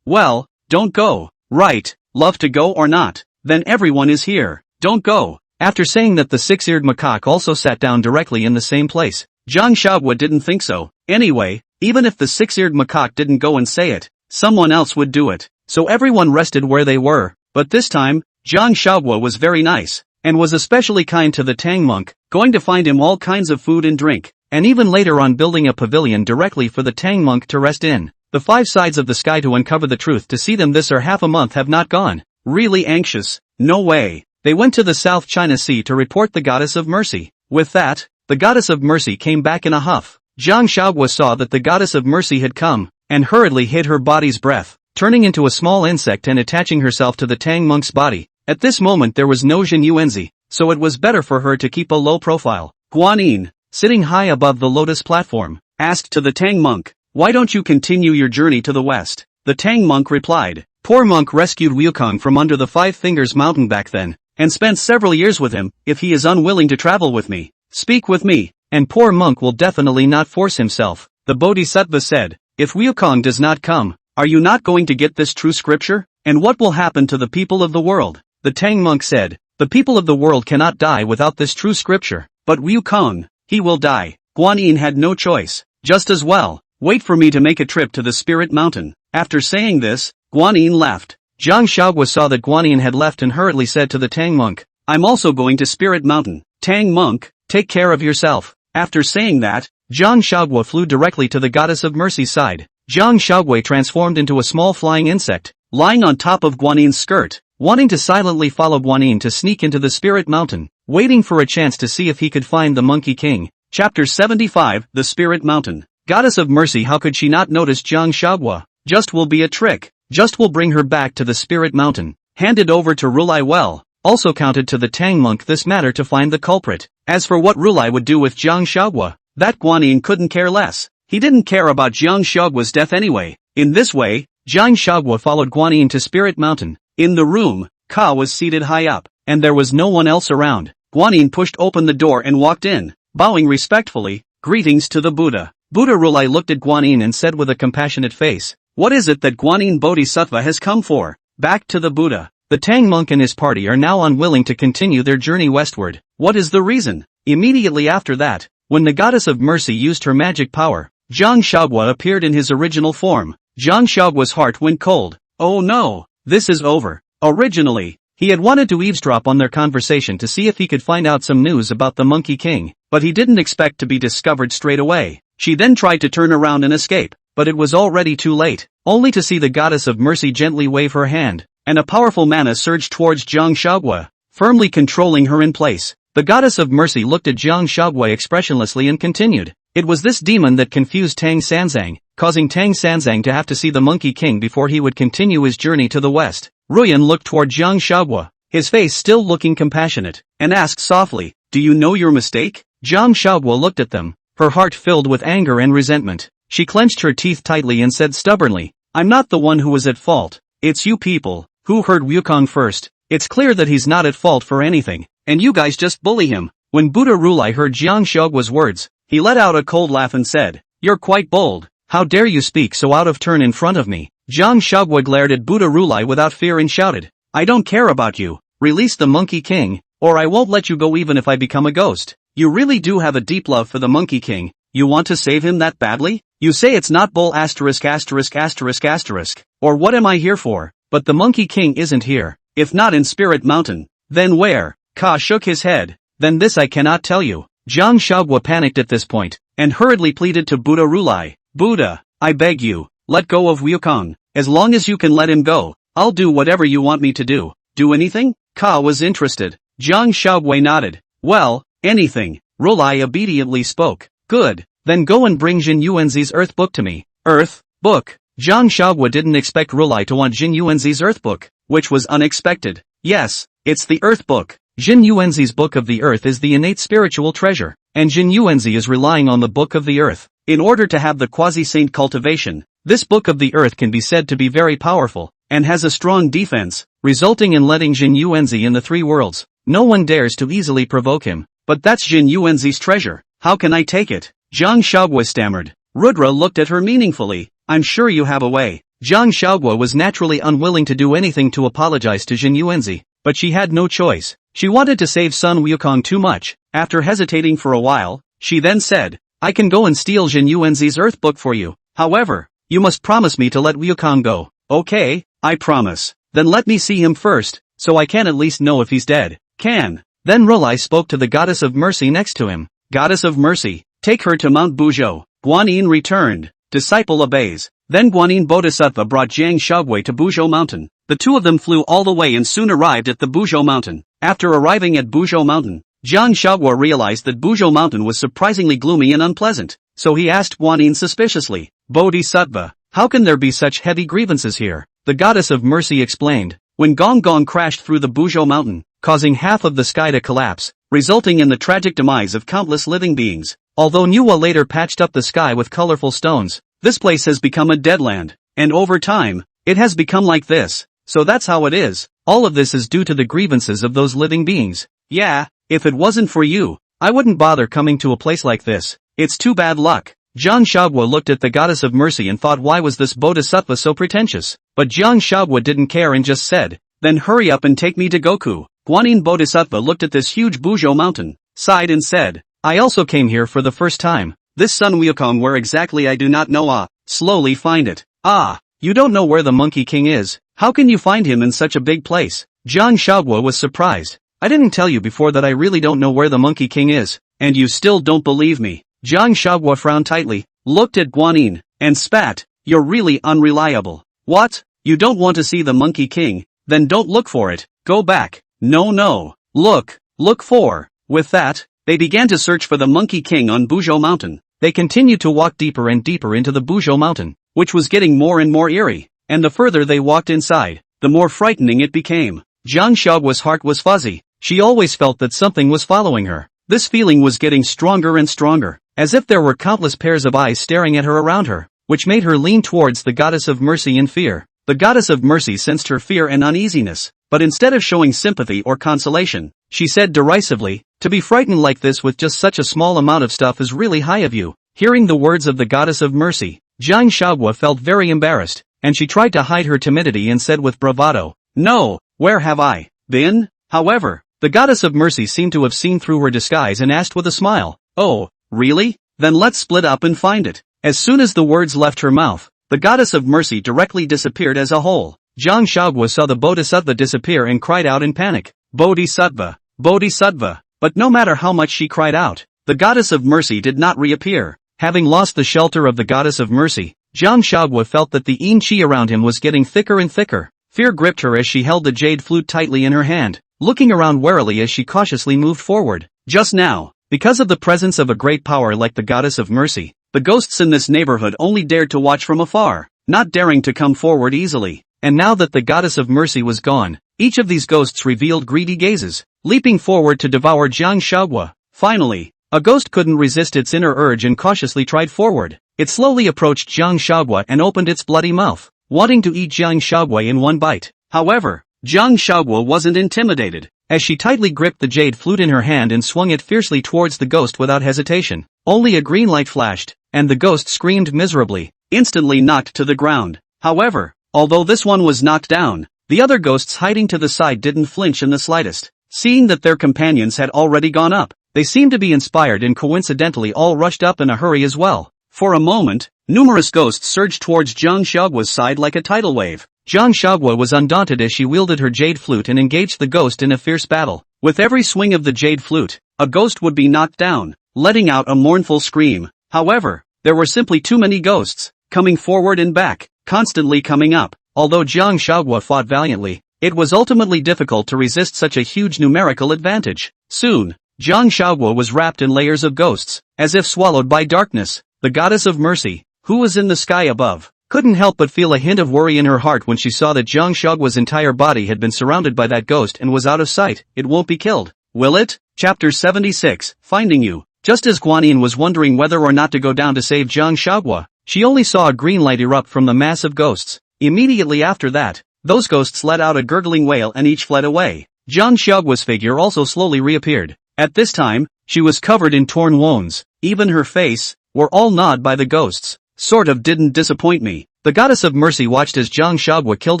Well, don't go. Right, love to go or not? Then everyone is here. Don't go. After saying that, the six-eared macaque also sat down directly in the same place. Jiang Huaguo didn't think so. Anyway, even if the six-eared macaque didn't go and say it, someone else would do it. So everyone rested where they were. But this time, Jiang Huaguo was very nice, and was especially kind to the Tang monk, going to find him all kinds of food and drink, and even later on building a pavilion directly for the Tang monk to rest in. The 5 sides of the sky to uncover the truth to see them this or half a month have not gone. Really anxious? No way. They went to the South China Sea to report the Goddess of Mercy. With that, the Goddess of Mercy came back in a huff. Jiang Huaguo saw that the Goddess of Mercy had come, and hurriedly hid her body's breath, turning into a small insect and attaching herself to the Tang monk's body. At this moment there was no Zhenyuanzi, so it was better for her to keep a low profile. Guanyin, sitting high above the lotus platform, asked to the Tang monk, why don't you continue your journey to the west? The Tang monk replied, poor monk rescued Wukong from under the 5 Fingers Mountain back then, and spent several years with him. If he is unwilling to travel with me, speak with me, and poor monk will definitely not force himself. The Bodhisattva said, if Wukong does not come, are you not going to get this true scripture? And what will happen to the people of the world? The Tang monk said, the people of the world cannot die without this true scripture, but Wukong, he will die. Guanyin had no choice. Just as well, wait for me to make a trip to the Spirit Mountain. After saying this, Guanyin left. Jiang Huaguo saw that Guanyin had left and hurriedly said to the Tang monk, I'm also going to Spirit Mountain. Tang monk, take care of yourself. After saying that, Jiang Huaguo flew directly to the Goddess of Mercy's side. Jiang Huaguo transformed into a small flying insect, lying on top of Guanyin's skirt, wanting to silently follow Guanyin to sneak into the Spirit Mountain, waiting for a chance to see if he could find the Monkey King. Chapter 75, The Spirit Mountain. Goddess of Mercy, how could she not notice Jiang Huaguo? Just will be a trick. Just will bring her back to the Spirit Mountain. Handed over to Rulai well. Also counted to the Tang monk this matter to find the culprit. As for what Rulai would do with Jiang Huaguo, that Guanyin couldn't care less. He didn't care about Jiang Huaguo's death anyway. In this way, Jiang Huaguo followed Guanyin to Spirit Mountain. In the room, Ka was seated high up, and there was no one else around. Guanyin pushed open the door and walked in, bowing respectfully, greetings to the Buddha. Buddha Rulai looked at Guanyin and said with a compassionate face, what is it that Guanyin Bodhisattva has come for? Back to the Buddha. The Tang monk and his party are now unwilling to continue their journey westward. What is the reason? Immediately after that, when the Goddess of Mercy used her magic power, Jiang Huaguo appeared in his original form. Jiang Huaguo's heart went cold. Oh no! this is over. Originally, he had wanted to eavesdrop on their conversation to see if he could find out some news about the Monkey King, but he didn't expect to be discovered straight away. She then tried to turn around and escape, but it was already too late, only to see the goddess of mercy gently wave her hand, and a powerful mana surged towards Jiang Huaguo, firmly controlling her in place. The goddess of mercy looked at Jiang Huaguo expressionlessly and continued. It was this demon that confused Tang Sanzang, causing Tang Sanzang to have to see the Monkey King before he would continue his journey to the west. Ruyan looked toward Jiang Huaguo, his face still looking compassionate, and asked softly, "Do you know your mistake?" Jiang Huaguo looked at them, her heart filled with anger and resentment. She clenched her teeth tightly and said stubbornly, "I'm not the one who was at fault. It's you people, who heard Wukong first. It's clear that he's not at fault for anything, and you guys just bully him." When Buddha Rulai heard Jiang Huaguo's words, he let out a cold laugh and said, "You're quite bold. How dare you speak so out of turn in front of me?" Jiang Huaguo glared at Buddha Rulai without fear and shouted, "I don't care about you. Release the Monkey King, or I won't let you go even if I become a ghost. You really do have a deep love for the Monkey King. You want to save him that badly? You say it's not bull asterisk asterisk asterisk asterisk, or what am I here for? But the Monkey King isn't here. If not in Spirit Mountain, then where?" Ka shook his head. "Then this I cannot tell you." Jiang Huaguo panicked at this point, and hurriedly pleaded to Buddha Rulai, "Buddha, I beg you, let go of Wukong. As long as you can let him go, I'll do whatever you want me to do." "Do anything?" Ka was interested. Jiang Huaguo nodded. "Well, anything." Rulai obediently spoke. "Good, then go and bring Zhenyuanzi's earth book to me." "Earth book?" Jiang Huaguo didn't expect Rulai to want Zhenyuanzi's earth book, which was unexpected. "Yes, it's the earth book. Zhenyuanzi's book of the earth is the innate spiritual treasure, and Zhenyuanzi is relying on the book of the earth. In order to have the quasi-saint cultivation, this book of the earth can be said to be very powerful, and has a strong defense, resulting in letting Zhenyuanzi in the three worlds. No one dares to easily provoke him, but that's Zhenyuanzi's treasure. How can I take it?" Jiang Huaguo stammered. Rudra looked at her meaningfully. "I'm sure you have a way." Jiang Huaguo was naturally unwilling to do anything to apologize to Zhenyuanzi, but she had no choice. She wanted to save Sun Wukong too much. After hesitating for a while, she then said, "I can go and steal Zhenyuanzi's earth book for you. However, you must promise me to let Wukong go." "Okay, I promise." "Then let me see him first, so I can at least know if he's dead." "Can." Then Rulai spoke to the goddess of mercy next to him. "Goddess of mercy, take her to Mount Buzhou." Guanyin returned. Disciple obeys. Then Guanyin Bodhisattva brought Jiang Huaguo to Buzhou Mountain. The two of them flew all the way and soon arrived at the Buzhou Mountain. After arriving at Buzhou Mountain, Jiang Huaguo realized that Buzhou Mountain was surprisingly gloomy and unpleasant, so he asked Guanyin suspiciously, "Bodhisattva, how can there be such heavy grievances here?" The goddess of mercy explained. When Gong Gong crashed through the Buzhou Mountain, causing half of the sky to collapse, resulting in the tragic demise of countless living beings. Although Nuwa later patched up the sky with colorful stones, this place has become a deadland, and over time, it has become like this. So that's how it is. All of this is due to the grievances of those living beings. Yeah, if it wasn't for you, I wouldn't bother coming to a place like this. It's too bad luck. Jiang Huaguo looked at the goddess of mercy and thought, why was this bodhisattva so pretentious? But Jiang Huaguo didn't care and just said, "Then hurry up and take me to Goku." Guanyin Bodhisattva looked at this huge Buzhou mountain, sighed and said, "I also came here for the first time. This Sun Wukong, where exactly I do not know. Slowly find it." "Ah, you don't know where the Monkey King is? How can you find him in such a big place?" Jiang Huaguo was surprised. "I didn't tell you before that I really don't know where the Monkey King is, and you still don't believe me?" Jiang Huaguo frowned tightly, looked at Guanyin, and spat, "You're really unreliable. What? You don't want to see the Monkey King? Then don't look for it. Go back. No. Look for." With that, they began to search for the Monkey King on Buzhou Mountain. They continued to walk deeper and deeper into the Buzhou Mountain, which was getting more and more eerie, and the further they walked inside, the more frightening it became. Jiang Huaguo's heart was fuzzy. She always felt that something was following her. This feeling was getting stronger and stronger, as if there were countless pairs of eyes staring at her around her, which made her lean towards the goddess of mercy in fear. The goddess of mercy sensed her fear and uneasiness, but instead of showing sympathy or consolation, she said derisively, "To be frightened like this with just such a small amount of stuff is really high of you." Hearing the words of the goddess of mercy, Jiang Huaguo felt very embarrassed, and she tried to hide her timidity and said with bravado, "No, where have I been?" However, the goddess of mercy seemed to have seen through her disguise and asked with a smile, "Oh, really? Then let's split up and find it." As soon as the words left her mouth, the goddess of mercy directly disappeared as a whole. Jiang Shaoguo saw the Bodhisattva disappear and cried out in panic. Bodhisattva! Bodhisattva! But no matter how much she cried out, the goddess of mercy did not reappear. Having lost the shelter of the goddess of mercy, Jiang Shaoguo felt that the yin qi around him was getting thicker and thicker. Fear gripped her as she held the jade flute tightly in her hand, looking around warily as she cautiously moved forward. Just now, because of the presence of a great power like the goddess of mercy, the ghosts in this neighborhood only dared to watch from afar, not daring to come forward easily. And now that the goddess of mercy was gone, each of these ghosts revealed greedy gazes, leaping forward to devour Jiang Shaoguo. Finally, a ghost couldn't resist its inner urge and cautiously tried forward. It slowly approached Jiang Shaoguo and opened its bloody mouth, wanting to eat Jiang Shaoguo in one bite. However, Jiang Shaoguo wasn't intimidated, as she tightly gripped the jade flute in her hand and swung it fiercely towards the ghost without hesitation. Only a green light flashed, and the ghost screamed miserably, instantly knocked to the ground. However, although this one was knocked down, the other ghosts hiding to the side didn't flinch in the slightest. Seeing that their companions had already gone up, they seemed to be inspired and coincidentally all rushed up in a hurry as well. For a moment, numerous ghosts surged towards Jiang Shaoguo's side like a tidal wave. Jiang Shaoguo was undaunted as she wielded her jade flute and engaged the ghost in a fierce battle. With every swing of the jade flute, a ghost would be knocked down, letting out a mournful scream. However, there were simply too many ghosts, coming forward and back, constantly coming up. Although Jiang Shaoguo fought valiantly, it was ultimately difficult to resist such a huge numerical advantage. Soon, Jiang Shaoguo was wrapped in layers of ghosts, as if swallowed by darkness. The goddess of mercy, who was in the sky above, couldn't help but feel a hint of worry in her heart when she saw that Jiang Shaoguo's entire body had been surrounded by that ghost and was out of sight. It won't be killed, will it? Chapter 76, Finding You. Just as Guanyin was wondering whether or not to go down to save Jiang Shaoguo, she only saw a green light erupt from the mass of ghosts. Immediately after that, those ghosts let out a gurgling wail and each fled away. Jiang Shaoguo's figure also slowly reappeared. At this time, she was covered in torn wounds. Even her face, were all gnawed by the ghosts. Sort of didn't disappoint me. The goddess of mercy watched as Jiang Shaoguo killed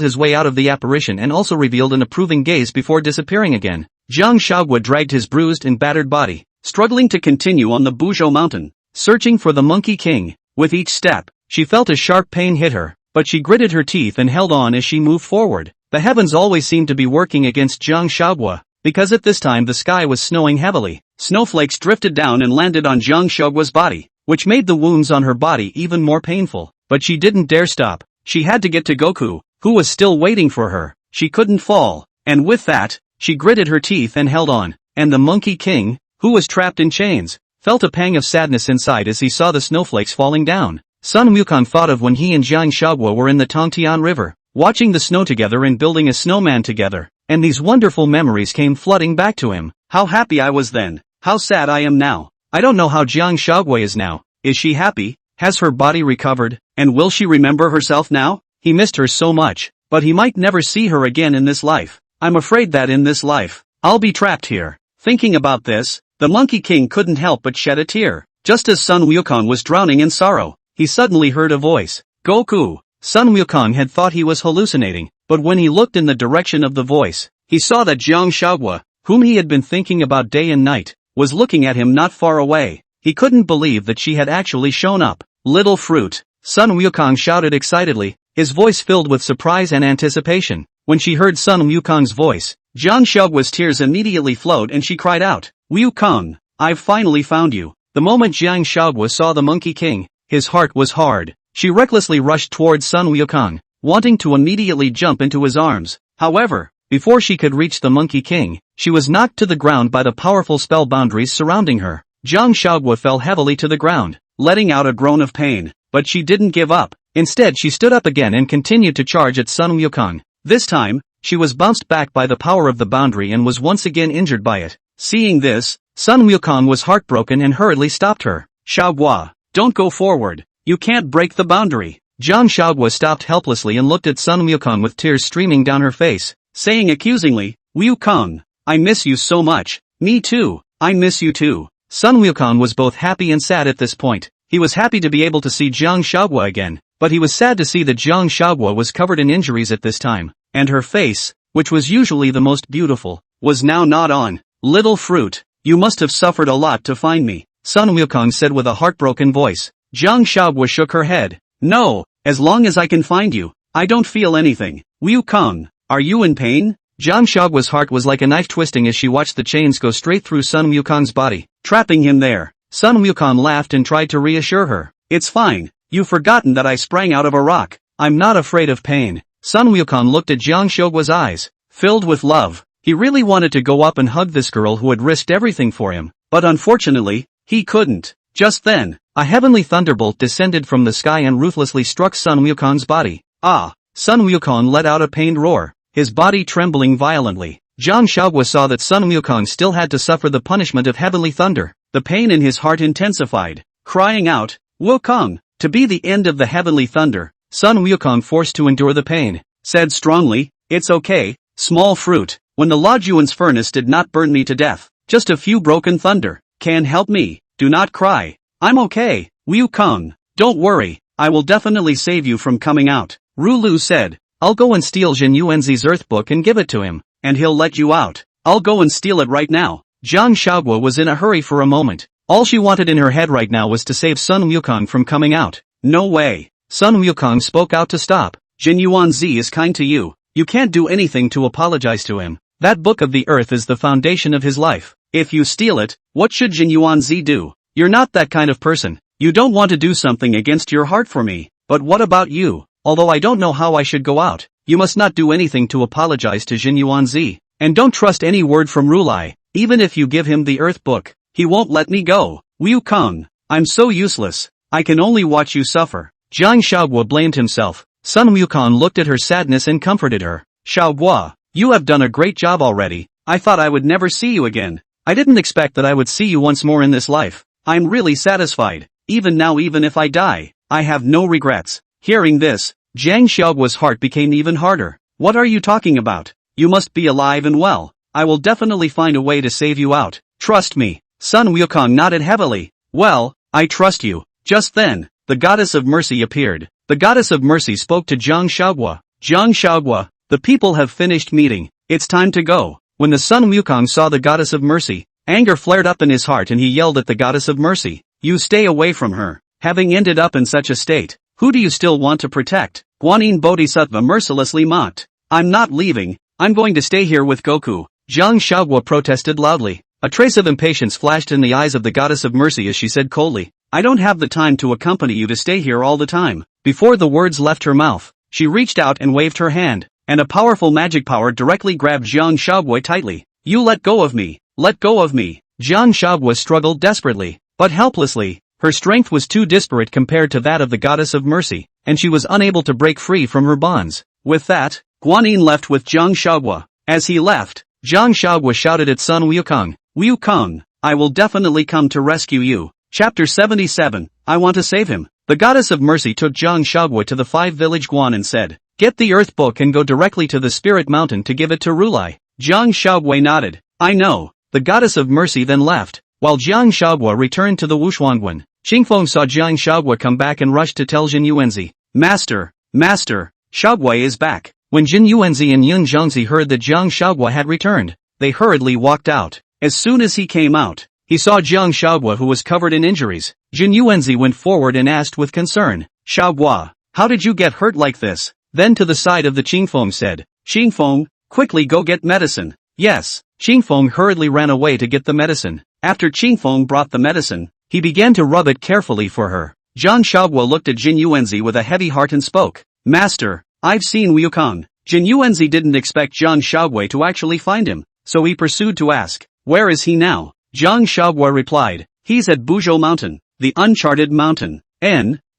his way out of the apparition and also revealed an approving gaze before disappearing again. Jiang Shaoguo dragged his bruised and battered body, struggling to continue on the Buzhou mountain, searching for the Monkey King. With each step, she felt a sharp pain hit her, but she gritted her teeth and held on as she moved forward. The heavens always seemed to be working against Jiang Shaoguo, because at this time the sky was snowing heavily. Snowflakes drifted down and landed on Jiang Shaoguo's body, which made the wounds on her body even more painful. But she didn't dare stop. She had to get to Goku, who was still waiting for her. She couldn't fall, and with that, she gritted her teeth and held on. And the Monkey King, who was trapped in chains, felt a pang of sadness inside as he saw the snowflakes falling down. Sun Wukong thought of when he and Jiang Shaoguo were in the Tongtian River, watching the snow together and building a snowman together, and these wonderful memories came flooding back to him. How happy I was then, how sad I am now. I don't know how Jiang Shaoguo is now. Is she happy? Has her body recovered? And will she remember herself now? He missed her so much, but he might never see her again in this life. I'm afraid that in this life, I'll be trapped here. Thinking about this, the Monkey King couldn't help but shed a tear. Just as Sun Wukong was drowning in sorrow, he suddenly heard a voice. Goku! Sun Wukong had thought he was hallucinating, but when he looked in the direction of the voice, he saw that Jiang Shaoguo, whom he had been thinking about day and night, was looking at him not far away. He couldn't believe that she had actually shown up. Little fruit! Sun Wukong shouted excitedly, his voice filled with surprise and anticipation. When she heard Sun Wukong's voice, Jiang Shaoguo's tears immediately flowed and she cried out, Wukong, I've finally found you. The moment Jiang Shaoguo saw the Monkey King, his heart was hard. She recklessly rushed towards Sun Wukong, wanting to immediately jump into his arms. However, before she could reach the Monkey King, she was knocked to the ground by the powerful spell boundaries surrounding her. Jiang Shaoguo fell heavily to the ground, letting out a groan of pain, but she didn't give up. Instead she stood up again and continued to charge at Sun Wukong. This time, she was bounced back by the power of the boundary and was once again injured by it. Seeing this, Sun Wukong was heartbroken and hurriedly stopped her. Shaoguo, don't go forward. You can't break the boundary. Jiang Shaoguo stopped helplessly and looked at Sun Wukong with tears streaming down her face, saying accusingly, Wukong, I miss you so much. Me too, I miss you too. Sun Wukong was both happy and sad at this point. He was happy to be able to see Jiang Shaoguo again, but he was sad to see that Jiang Shaoguo was covered in injuries at this time, and her face, which was usually the most beautiful, was now not on. Little fruit, you must have suffered a lot to find me, Sun Wukong said with a heartbroken voice. Jiang Shaoguo shook her head. No, as long as I can find you, I don't feel anything. Wukong, are you in pain? Jiang Shaoguo's heart was like a knife twisting as she watched the chains go straight through Sun Wukong's body, trapping him there. Sun Wukong laughed and tried to reassure her. It's fine, you've forgotten that I sprang out of a rock. I'm not afraid of pain. Sun Wukong looked at Jiang Shaoguo's eyes, filled with love. He really wanted to go up and hug this girl who had risked everything for him, but unfortunately, he couldn't. Just then, a heavenly thunderbolt descended from the sky and ruthlessly struck Sun Wukong's body. Ah! Sun Wukong let out a pained roar, his body trembling violently. Jiang Shaoguo saw that Sun Wukong still had to suffer the punishment of heavenly thunder. The pain in his heart intensified, crying out, Wukong! To be the end of the heavenly thunder, Sun Wukong, forced to endure the pain, said strongly, it's okay, small fruit. When the Laojuan's furnace did not burn me to death, just a few broken thunder can help me. Do not cry. I'm okay, Wukong. Don't worry, I will definitely save you from coming out. Rulu said, I'll go and steal Zhenyuanzi's earth book and give it to him, and he'll let you out. I'll go and steal it right now. Jiang Shaoguo was in a hurry for a moment. All she wanted in her head right now was to save Sun Wukong from coming out. No way. Sun Wukong spoke out to stop. Zhenyuanzi is kind to you. You can't do anything to apologize to him. That book of the earth is the foundation of his life. If you steal it, what should Zhenyuanzi do? You're not that kind of person. You don't want to do something against your heart for me. But what about you? Although I don't know how I should go out, you must not do anything to apologize to Zhenyuanzi. And don't trust any word from Rulai. Even if you give him the earth book, he won't let me go. Wukong, I'm so useless. I can only watch you suffer. Jiang Shaoguo blamed himself. Sun Wukong looked at her sadness and comforted her. Shaoguo, you have done a great job already. I thought I would never see you again. I didn't expect that I would see you once more in this life. I'm really satisfied. Even now, even if I die, I have no regrets. Hearing this, Jiang Shaoguo's heart became even harder. What are you talking about? You must be alive and well. I will definitely find a way to save you out. Trust me. Sun Wukong nodded heavily. Well, I trust you. Just then, the goddess of mercy appeared. The goddess of mercy spoke to Jiang Shaoguo. Jiang Shaoguo, the people have finished meeting. It's time to go. When the Sun Wukong saw the goddess of mercy, anger flared up in his heart and he yelled at the goddess of mercy. You stay away from her. Having ended up in such a state, who do you still want to protect? Guanyin Bodhisattva mercilessly mocked. I'm not leaving. I'm going to stay here with Goku. Jiang Shaoguo protested loudly. A trace of impatience flashed in the eyes of the goddess of mercy as she said coldly, I don't have the time to accompany you to stay here all the time. Before the words left her mouth, she reached out and waved her hand, and a powerful magic power directly grabbed Jiang Shaoguo tightly. You let go of me. Let go of me. Jiang Shaoguo struggled desperately, but helplessly. Her strength was too disparate compared to that of the goddess of mercy, and she was unable to break free from her bonds. With that, Guanyin left with Jiang Shaoguo. As he left, Jiang Shaoguo shouted at Sun Wukong, Wukong, I will definitely come to rescue you. Chapter 77, I want to save him. The goddess of mercy took Jiang Shaoguo to the 5-village Guan and said, get the earth book and go directly to the spirit mountain to give it to Rulai. Jiang Shaoguo nodded. I know. The goddess of mercy then left. While Jiang Shaoguo returned to the Wushuangguan, Qingfeng saw Jiang Shaoguo come back and rushed to tell Zhenyuanzi. Master, Shaoguo is back. When Zhenyuanzi and Yun Zhangzi heard that Jiang Shaoguo had returned, they hurriedly walked out. As soon as he came out, he saw Jiang Shaoguo who was covered in injuries. Zhenyuanzi went forward and asked with concern, Shaoguo, how did you get hurt like this? Then to the side of the Qingfeng said, Qingfeng, quickly go get medicine. Yes, Qingfeng hurriedly ran away to get the medicine. After Qingfeng brought the medicine, he began to rub it carefully for her. Jiang Shaoguo looked at Zhenyuanzi with a heavy heart and spoke, Master, I've seen Wukong. Zhenyuanzi didn't expect Jiang Shaoguo to actually find him, so he pursued to ask, where is he now? Jiang Shaoguo replied, he's at Buzhou Mountain, the uncharted mountain.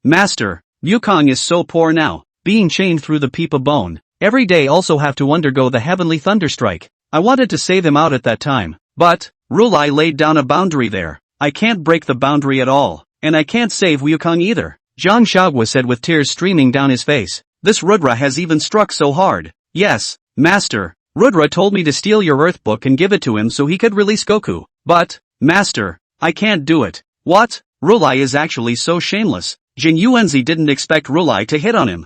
Master, Wukong is so poor now, being chained through the Peepa bone. Every day also have to undergo the heavenly thunderstrike. I wanted to save him out at that time, but Rulai laid down a boundary there. I can't break the boundary at all, and I can't save Wukong either. Jiang Shaoguo said with tears streaming down his face. This Rudra has even struck so hard. Yes, Master, Rudra told me to steal your earth book and give it to him so he could release Goku. But, Master, I can't do it. What? Rulai is actually so shameless. Zhenyuanzi didn't expect Rulai to hit on him.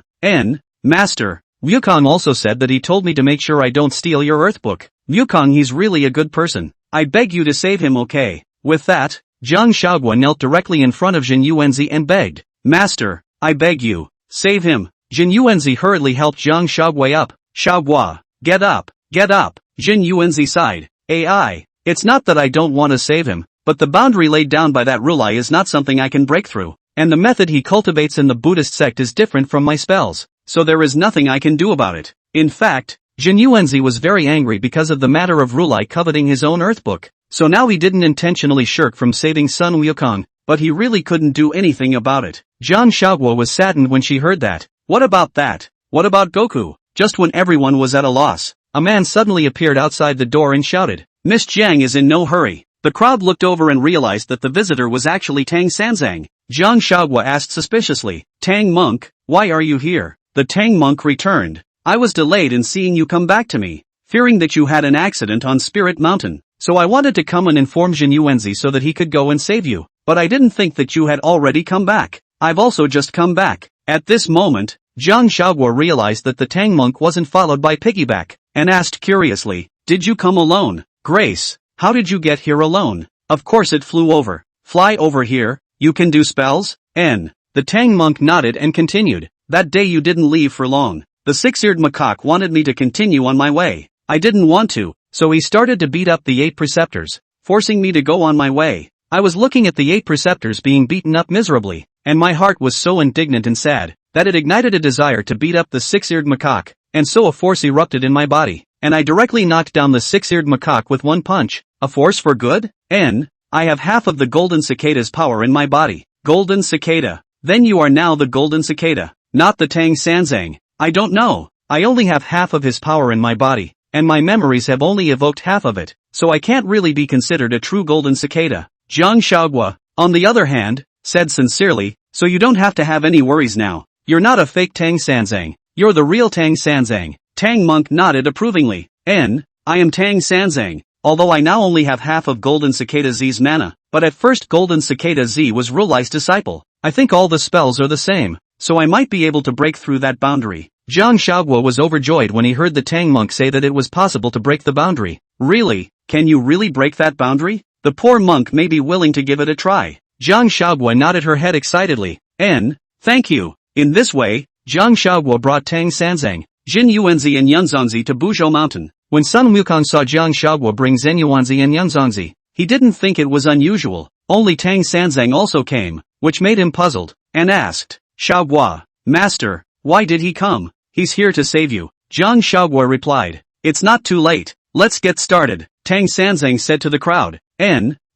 Master, Wukong also said that he told me to make sure I don't steal your earth book. Wukong, he's really a good person. I beg you to save him, okay? With that, Jiang Shaoguo knelt directly in front of Zhenyuanzi and begged, Master, I beg you, save him. Zhenyuanzi hurriedly helped Jiang Shaoguo up, Huaguo, get up, get up, Zhenyuanzi sighed. AI. It's not that I don't want to save him, but the boundary laid down by that Rulai is not something I can break through, and the method he cultivates in the Buddhist sect is different from my spells, so there is nothing I can do about it. In fact, Zhenyuanzi was very angry because of the matter of Rulai coveting his own earth book, so now he didn't intentionally shirk from saving Sun Wukong, but he really couldn't do anything about it. Jiang Huaguo was saddened when she heard that. What about that? What about Goku? Just when everyone was at a loss, a man suddenly appeared outside the door and shouted, Miss Jiang is in no hurry. The crowd looked over and realized that the visitor was actually Tang Sanzang. Jiang Huaguo asked suspiciously, Tang monk, why are you here? The Tang monk returned. I was delayed in seeing you come back to me, fearing that you had an accident on Spirit Mountain, so I wanted to come and inform Zhenyuanzi so that he could go and save you, but I didn't think that you had already come back. I've also just come back. At this moment, Jiang Huaguo realized that the Tang monk wasn't followed by piggyback, and asked curiously, did you come alone? Grace, how did you get here alone? Of course it flew over. Fly over here, you can do spells? The Tang monk nodded and continued, that day you didn't leave for long. The six-eared macaque wanted me to continue on my way. I didn't want to, so he started to beat up the 8 preceptors, forcing me to go on my way. I was looking at the 8 preceptors being beaten up miserably, and my heart was so indignant and sad, that it ignited a desire to beat up the six-eared macaque, and so a force erupted in my body, and I directly knocked down the six-eared macaque with one punch. A force for good? I have half of the golden cicada's power in my body. Golden cicada. Then you are now the golden cicada, not the Tang Sanzang. I don't know. I only have half of his power in my body, and my memories have only evoked half of it, so I can't really be considered a true golden cicada. Jiang Huaguo, on the other hand, said sincerely, so you don't have to have any worries now. You're not a fake Tang Sanzang. You're the real Tang Sanzang. Tang monk nodded approvingly. I am Tang Sanzang, although I now only have half of Golden Cicada Z's mana, but at first Golden Cicada Z was Rulai's disciple. I think all the spells are the same, so I might be able to break through that boundary. Jiang Huaguo was overjoyed when he heard the Tang monk say that it was possible to break the boundary. Really? Can you really break that boundary? The poor monk may be willing to give it a try. Jiang Huaguo nodded her head excitedly. Thank you. In this way, Jiang Huaguo brought Tang Sanzang, Zhenyuanzi and Yunzongzi to Buzhou Mountain. When Sun Wukong saw Jiang Huaguo bring Zhenyuanzi and Yunzongzi, he didn't think it was unusual. Only Tang Sanzang also came, which made him puzzled, and asked, Huaguo, Master, why did he come? He's here to save you. Jiang Huaguo replied, it's not too late, let's get started. Tang Sanzang said to the crowd,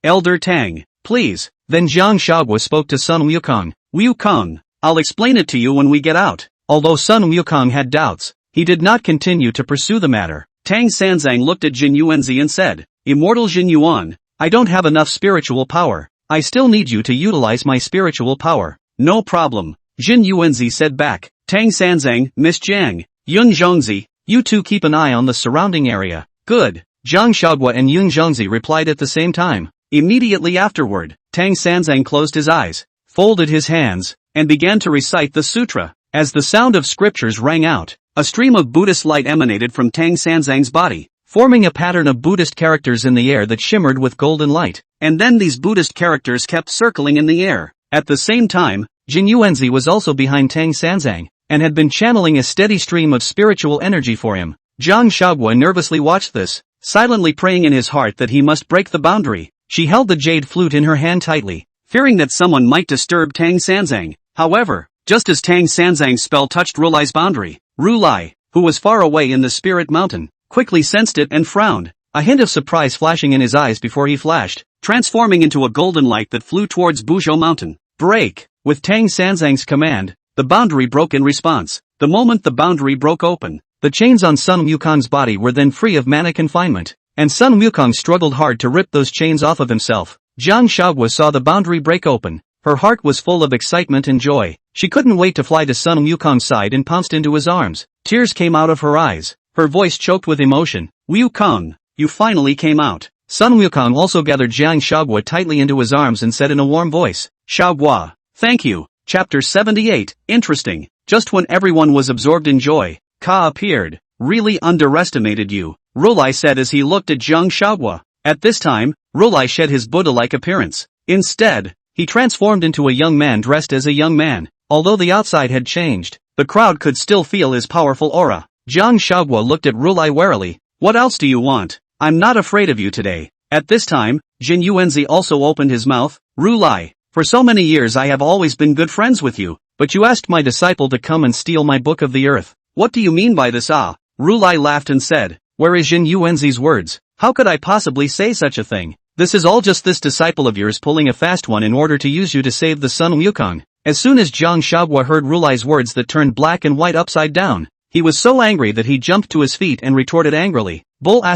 Elder Tang, please. Then Jiang Huaguo spoke to Sun Wukong. Wukong, I'll explain it to you when we get out. Although Sun Wukong had doubts, he did not continue to pursue the matter. Tang Sanzang looked at Zhenyuanzi and said, Immortal Zhenyuan, I don't have enough spiritual power. I still need you to utilize my spiritual power. No problem. Zhenyuanzi said back. Tang Sanzang, Miss Jiang, Yunzongzi, you two keep an eye on the surrounding area. Good. Jiang Huaguo and Yunzongzi replied at the same time. Immediately afterward, Tang Sanzang closed his eyes, folded his hands, and began to recite the sutra. As the sound of scriptures rang out, a stream of Buddhist light emanated from Tang Sanzang's body, forming a pattern of Buddhist characters in the air that shimmered with golden light. And then these Buddhist characters kept circling in the air. At the same time, Zhenyuanzi was also behind Tang Sanzang, and had been channeling a steady stream of spiritual energy for him. Jiang Huaguo nervously watched this, silently praying in his heart that he must break the boundary. She held the jade flute in her hand tightly, fearing that someone might disturb Tang Sanzang. However, just as Tang Sanzang's spell touched Rulai's boundary, Rulai, who was far away in the Spirit Mountain, quickly sensed it and frowned, a hint of surprise flashing in his eyes before he flashed, transforming into a golden light that flew towards Buzhou Mountain. Break! With Tang Sanzang's command, the boundary broke in response. The moment the boundary broke open, the chains on Sun Wukong's body were then free of mana confinement, and Sun Wukong struggled hard to rip those chains off of himself. Jiang Huaguo saw the boundary break open. Her heart was full of excitement and joy. She couldn't wait to fly to Sun Wukong's side and pounced into his arms. Tears came out of her eyes. Her voice choked with emotion. Wukong, you finally came out. Sun Wukong also gathered Jiang Huaguo tightly into his arms and said in a warm voice, Huaguo, thank you. Chapter 78, interesting. Just when everyone was absorbed in joy, Ka appeared. Really underestimated you, Rulai said as he looked at Jiang Huaguo. At this time, Rulai shed his Buddha-like appearance. Instead, he transformed into a young man dressed as a young man. Although the outside had changed, the crowd could still feel his powerful aura. Jiang Huaguo looked at Rulai warily. What else do you want? I'm not afraid of you today. At this time, Zhenyuanzi also opened his mouth. Rulai, for so many years I have always been good friends with you, but you asked my disciple to come and steal my book of the earth. What do you mean by this? Rulai laughed and said, where is Zhenyuanzi's words? How could I possibly say such a thing? This is all just this disciple of yours pulling a fast one in order to use you to save the son Wukong. As soon as Jiang Huaguo heard Rulai's words that turned black and white upside down, he was so angry that he jumped to his feet and retorted angrily. Bull ********.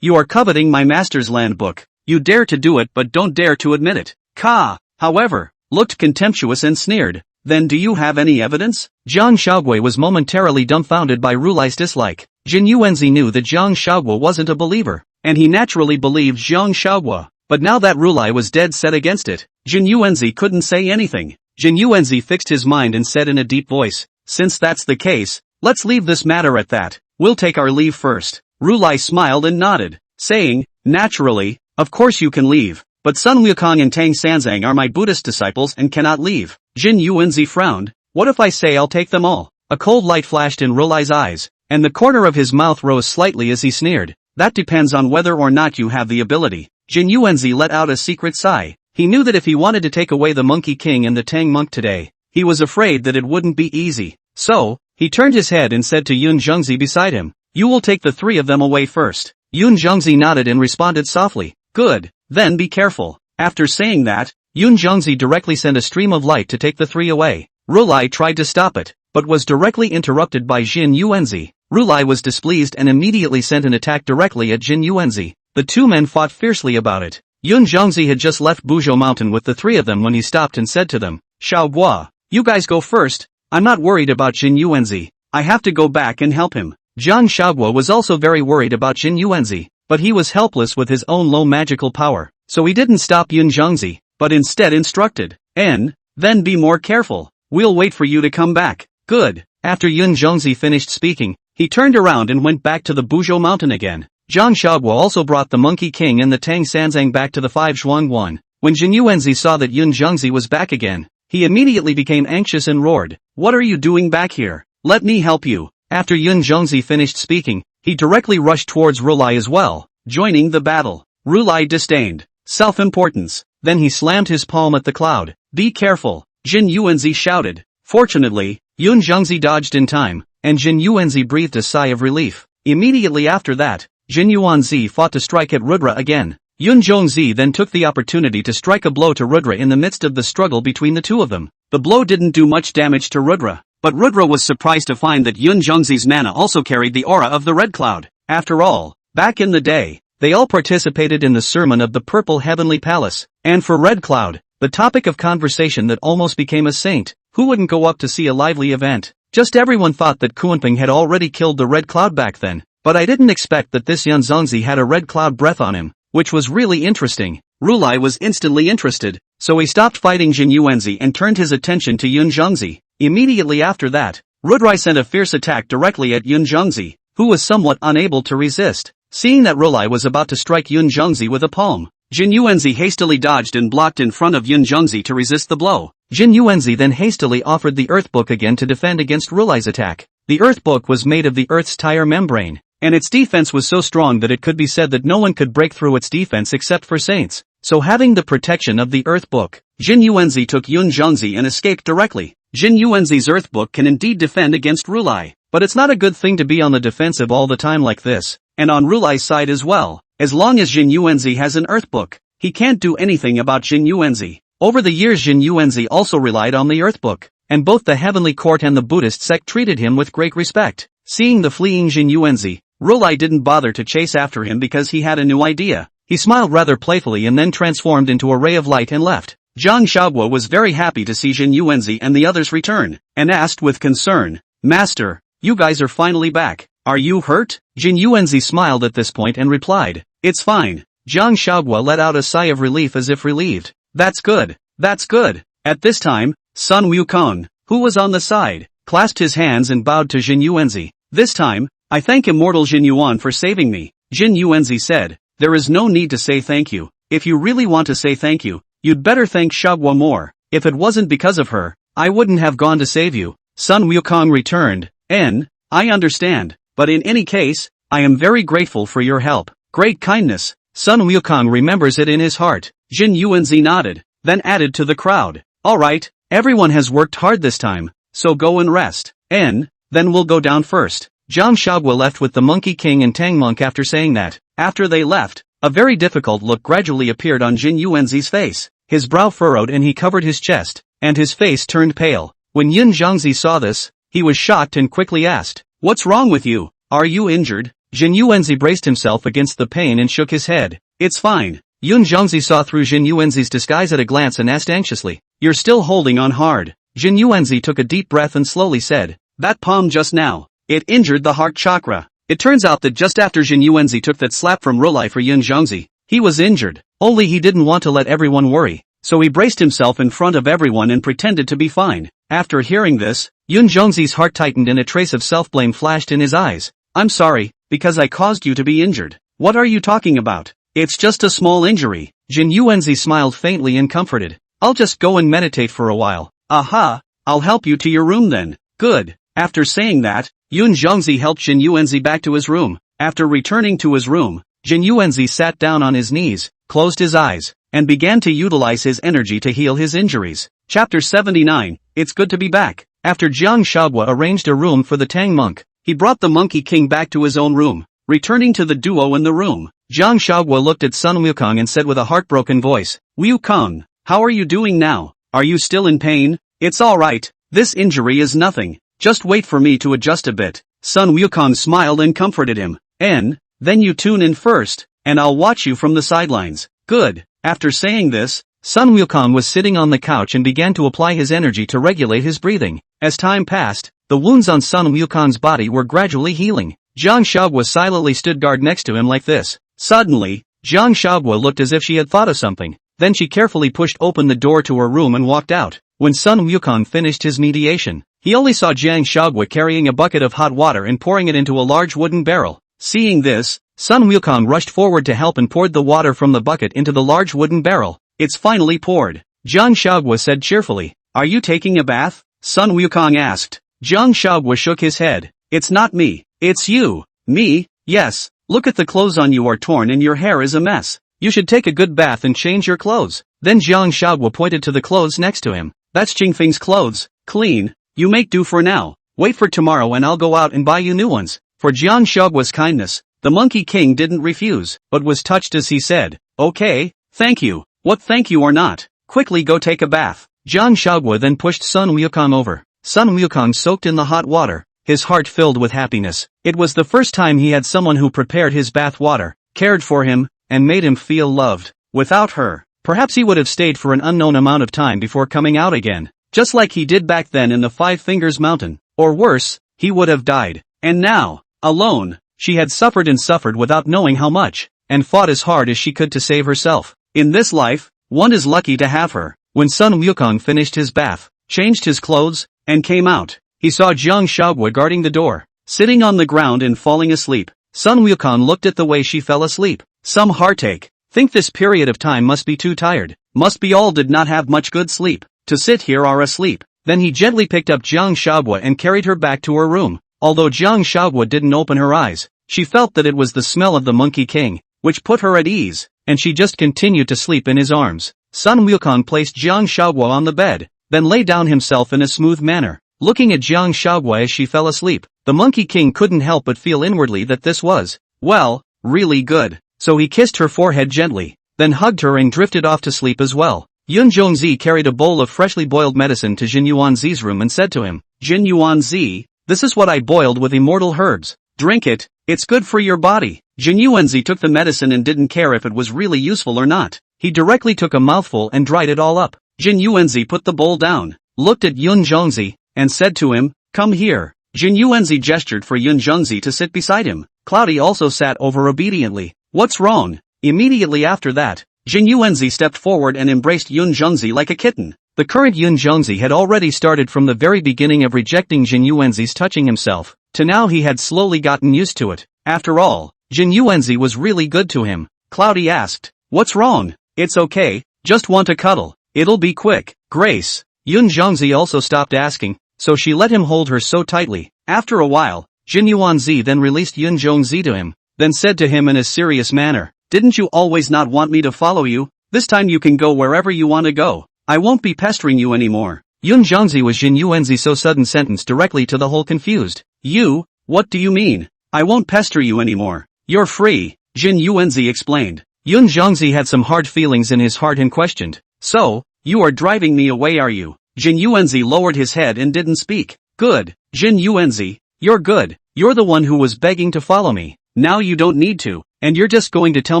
You are coveting my master's land book. You dare to do it but don't dare to admit it. Ka, however, looked contemptuous and sneered. Then do you have any evidence? Jiang Huaguo was momentarily dumbfounded by Rulai's dislike. Zhenyuanzi knew that Jiang Huaguo wasn't a believer, and he naturally believed Jiang Huaguo. But now that Rulai was dead set against it, Zhenyuanzi couldn't say anything. Zhenyuanzi fixed his mind and said in a deep voice, since that's the case, let's leave this matter at that. We'll take our leave first. Rulai smiled and nodded, saying, naturally, of course you can leave, but Sun Wukong and Tang Sanzang are my Buddhist disciples and cannot leave. Zhenyuanzi frowned. What if I say I'll take them all? A cold light flashed in Rulai's eyes, and the corner of his mouth rose slightly as he sneered. That depends on whether or not you have the ability. Zhenyuanzi let out a secret sigh. He knew that if he wanted to take away the Monkey King and the Tang monk today, he was afraid that it wouldn't be easy. So, he turned his head and said to Yun Zhengzi beside him, you will take the three of them away first. Yun Zhengzi nodded and responded softly, good, then be careful. After saying that, Yun Zhengzi directly sent a stream of light to take the three away. Rulai tried to stop it, but was directly interrupted by Zhenyuanzi. Rulai was displeased and immediately sent an attack directly at Zhenyuanzi. The two men fought fiercely about it. Yun Zhengzi had just left Buzhou Mountain with the three of them when he stopped and said to them, Huaguo, you guys go first. I'm not worried about Zhenyuanzi. I have to go back and help him. Jiang Huaguo was also very worried about Zhenyuanzi, but he was helpless with his own low magical power, so he didn't stop Yun Zhengzi, but instead instructed, then be more careful. We'll wait for you to come back. Good. After Yun Zhengzi finished speaking, he turned around and went back to the Buzhou Mountain again. Jiang Huaguo also brought the Monkey King and the Tang Sanzang back to the Five Zhuangguan. When Zhenyuanzi saw that Yun Zhengzi was back again, he immediately became anxious and roared, what are you doing back here? Let me help you. After Yun Zhengzi finished speaking, he directly rushed towards Rulai as well, joining the battle. Rulai disdained self-importance. Then he slammed his palm at the cloud. Be careful, Zhenyuanzi shouted. Fortunately, Yun Zhengzi dodged in time, and Zhenyuanzi breathed a sigh of relief. Immediately after that, Zhenyuanzi fought to strike at Rudra again. Yun Zhengzi then took the opportunity to strike a blow to Rudra in the midst of the struggle between the two of them. The blow didn't do much damage to Rudra, but Rudra was surprised to find that Yun Zhengzi's mana also carried the aura of the red cloud. After all, back in the day, they all participated in the sermon of the Purple Heavenly Palace, and for Red Cloud, the topic of conversation that almost became a saint, who wouldn't go up to see a lively event? Just everyone thought that Kunping had already killed the red cloud back then, but I didn't expect that this Yun Zhengzi had a red cloud breath on him, which was really interesting. Rulai was instantly interested, so he stopped fighting Zhenyuanzi and turned his attention to Yun Zhengzi. Immediately after that, Rudrai sent a fierce attack directly at Yun Zhengzi, who was somewhat unable to resist. Seeing that Rulai was about to strike Yun Zhengzi with a palm, Zhenyuanzi hastily dodged and blocked in front of Yun Zhengzi to resist the blow. Zhenyuanzi then hastily offered the Earth Book again to defend against Rulai's attack. The Earth Book was made of the Earth's tire membrane, and its defense was so strong that it could be said that no one could break through its defense except for saints. So having the protection of the Earth Book, Zhenyuanzi took Yun Zhengzi and escaped directly. Zhenyuanzi's Earth Book can indeed defend against Rulai, but it's not a good thing to be on the defensive all the time like this, and on Rulai's side as well. As long as Zhenyuanzi has an Earth Book, he can't do anything about Zhenyuanzi. Over the years Zhenyuanzi also relied on the Earth Book, and both the Heavenly Court and the Buddhist sect treated him with great respect. Seeing the fleeing Zhenyuanzi, Rulai didn't bother to chase after him because he had a new idea. He smiled rather playfully and then transformed into a ray of light and left. Jiang Huaguo was very happy to see Zhenyuanzi and the others return, and asked with concern, Master, you guys are finally back. Are you hurt? Zhenyuanzi smiled at this point and replied, it's fine. Jiang Huaguo let out a sigh of relief as if relieved. That's good. That's good. At this time, Sun Wukong, who was on the side, clasped his hands and bowed to Zhenyuanzi. This time, I thank immortal Zhenyuan for saving me. Zhenyuanzi said, there is no need to say thank you. If you really want to say thank you, you'd better thank Huaguo more. If it wasn't because of her, I wouldn't have gone to save you. Sun Wukong returned, I understand, but in any case, I am very grateful for your help. Great kindness. Sun Wukong remembers it in his heart. Zhenyuanzi nodded, then added to the crowd. Alright, everyone has worked hard this time, so go and rest. Then we'll go down first. Jiang Huaguo left with the Monkey King and Tang Monk after saying that. After they left, a very difficult look gradually appeared on Zhenyuanzi's face. His brow furrowed and he covered his chest, and his face turned pale. When Zhenyuanzi saw this, he was shocked and quickly asked, "What's wrong with you? Are you injured?" Zhenyuanzi braced himself against the pain and shook his head. "It's fine." Zhenyuanzi saw through Zhenyuanzi's disguise at a glance and asked anxiously, "You're still holding on hard?" Zhenyuanzi took a deep breath and slowly said, "That palm just now, it injured the heart chakra." It turns out that just after Zhenyuanzi took that slap from Rolai for Zhenyuanzi, he was injured, only he didn't want to let everyone worry, so he braced himself in front of everyone and pretended to be fine. After hearing this, Zhenyuanzi's heart tightened and a trace of self-blame flashed in his eyes. "I'm sorry, because I caused you to be injured." "What are you talking about? It's just a small injury." Zhenyuanzi smiled faintly and comforted. "I'll just go and meditate for a while." "Aha, I'll help you to your room then." "Good." After saying that, Zhenyuanzi helped Zhenyuanzi back to his room. After returning to his room, Zhenyuanzi sat down on his knees, closed his eyes, and began to utilize his energy to heal his injuries. Chapter 79, It's Good to Be Back. After Jiang Huaguo arranged a room for the Tang monk, he brought the Monkey King back to his own room. Returning to the duo in the room, Jiang Huaguo looked at Sun Wukong and said with a heartbroken voice, "Wukong, how are you doing now? Are you still in pain?" "It's alright, this injury is nothing. Just wait for me to adjust a bit." Sun Wukong smiled and comforted him. Then you tune in first, and I'll watch you from the sidelines." "Good." After saying this, Sun Wukong was sitting on the couch and began to apply his energy to regulate his breathing. As time passed, the wounds on Sun Wukong's body were gradually healing. Jiang Huaguo silently stood guard next to him like this. Suddenly, Jiang Huaguo looked as if she had thought of something. Then she carefully pushed open the door to her room and walked out. When Sun Wukong finished his mediation, he only saw Jiang Huaguo carrying a bucket of hot water and pouring it into a large wooden barrel. Seeing this, Sun Wukong rushed forward to help and poured the water from the bucket into the large wooden barrel. "It's finally poured," Jiang Huaguo said cheerfully. "Are you taking a bath?" Sun Wukong asked. Jiang Huaguo shook his head. "It's not me, it's you." "Me? Yes, look at the clothes on you are torn and your hair is a mess. You should take a good bath and change your clothes." Then Jiang Huaguo pointed to the clothes next to him. "That's Jingfeng's clothes, clean, you make do for now. Wait for tomorrow and I'll go out and buy you new ones." For Jiang Huaguo's kindness, the Monkey King didn't refuse, but was touched as he said, "Okay, thank you. What thank you or not, quickly go take a bath." Jiang Huaguo then pushed Sun Wukong over. Sun Wukong soaked in the hot water, his heart filled with happiness. It was the first time he had someone who prepared his bath water, cared for him, and made him feel loved. Without her, perhaps he would have stayed for an unknown amount of time before coming out again, just like he did back then in the Five Fingers Mountain. Or worse, he would have died. And now, alone, she had suffered and suffered without knowing how much, and fought as hard as she could to save herself. In this life, one is lucky to have her. When Sun Wukong finished his bath, changed his clothes, and came out, he saw Jiang Huaguo guarding the door, sitting on the ground and falling asleep. Sun Wukong looked at the way she fell asleep. Some heartache. Think this period of time must be too tired. Must be all did not have much good sleep. To sit here or asleep. Then he gently picked up Jiang Huaguo and carried her back to her room. Although Jiang Huaguo didn't open her eyes, she felt that it was the smell of the Monkey King, which put her at ease, and she just continued to sleep in his arms. Sun Wukong placed Jiang Huaguo on the bed, then lay down himself in a smooth manner. Looking at Jiang Huaguo as she fell asleep, the Monkey King couldn't help but feel inwardly that this was, well, really good. So he kissed her forehead gently, then hugged her and drifted off to sleep as well. Zhenyuanzi carried a bowl of freshly boiled medicine to Zhenyuanzi's room and said to him, "Zhenyuanzi, this is what I boiled with immortal herbs. Drink it, it's good for your body." Zhenyuanzi took the medicine and didn't care if it was really useful or not. He directly took a mouthful and dried it all up. Zhenyuanzi put the bowl down, looked at Zhenyuanzi, and said to him, "Come here." Zhenyuanzi gestured for Zhenyuanzi to sit beside him. Cloudy also sat over obediently. "What's wrong?" Immediately after that, Zhenyuanzi stepped forward and embraced Zhenyuanzi like a kitten. The current Zhenyuanzi had already started from the very beginning of rejecting Zhenyuanzi's touching himself, to now he had slowly gotten used to it. After all, Zhenyuanzi was really good to him. Cloudy asked, "What's wrong?" "It's okay, just want a cuddle. It'll be quick." "Grace." Zhenyuanzi also stopped asking, so she let him hold her so tightly, After a while, Zhenyuanzi then released Zhongzi to him, then said to him in a serious manner, "Didn't you always not want me to follow you? This time you can go wherever you want to go. I won't be pestering you anymore." Zhongzi was Zhenyuanzi so sudden sentence directly to the whole confused. "You, what do you mean? I won't pester you anymore. You're free," Zhenyuanzi explained. Zhongzi had some hard feelings in his heart and questioned, "So, you are driving me away, are you?" Zhenyuanzi lowered his head and didn't speak. "Good, Zhenyuanzi, you're good. You're the one who was begging to follow me. Now you don't need to, and you're just going to tell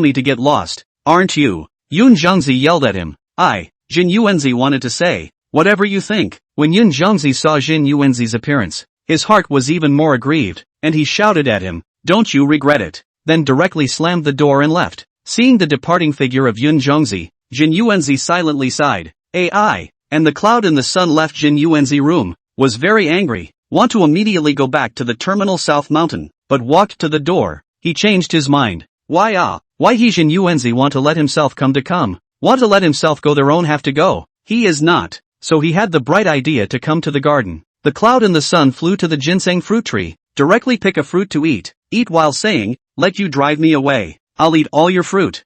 me to get lost, aren't you?" Zhenyuanzi yelled at him. Zhenyuanzi wanted to say, "Whatever you think." When Zhenyuanzi saw Zhenyuanzi's appearance, his heart was even more aggrieved, and he shouted at him, "Don't you regret it?" Then directly slammed the door and left. Seeing the departing figure of Zhenyuanzi, Zhenyuanzi silently sighed. And the cloud in the sun left Zhenyuanzi room, was very angry, want to immediately go back to the terminal South Mountain, but walked to the door. He changed his mind. Why he Zhenyuanzi want to let himself want to let himself go their own have to go. He is not. So he had the bright idea to come to the garden. The cloud and the sun flew to the ginseng fruit tree, directly pick a fruit to eat while saying, "Let you drive me away. I'll eat all your fruit."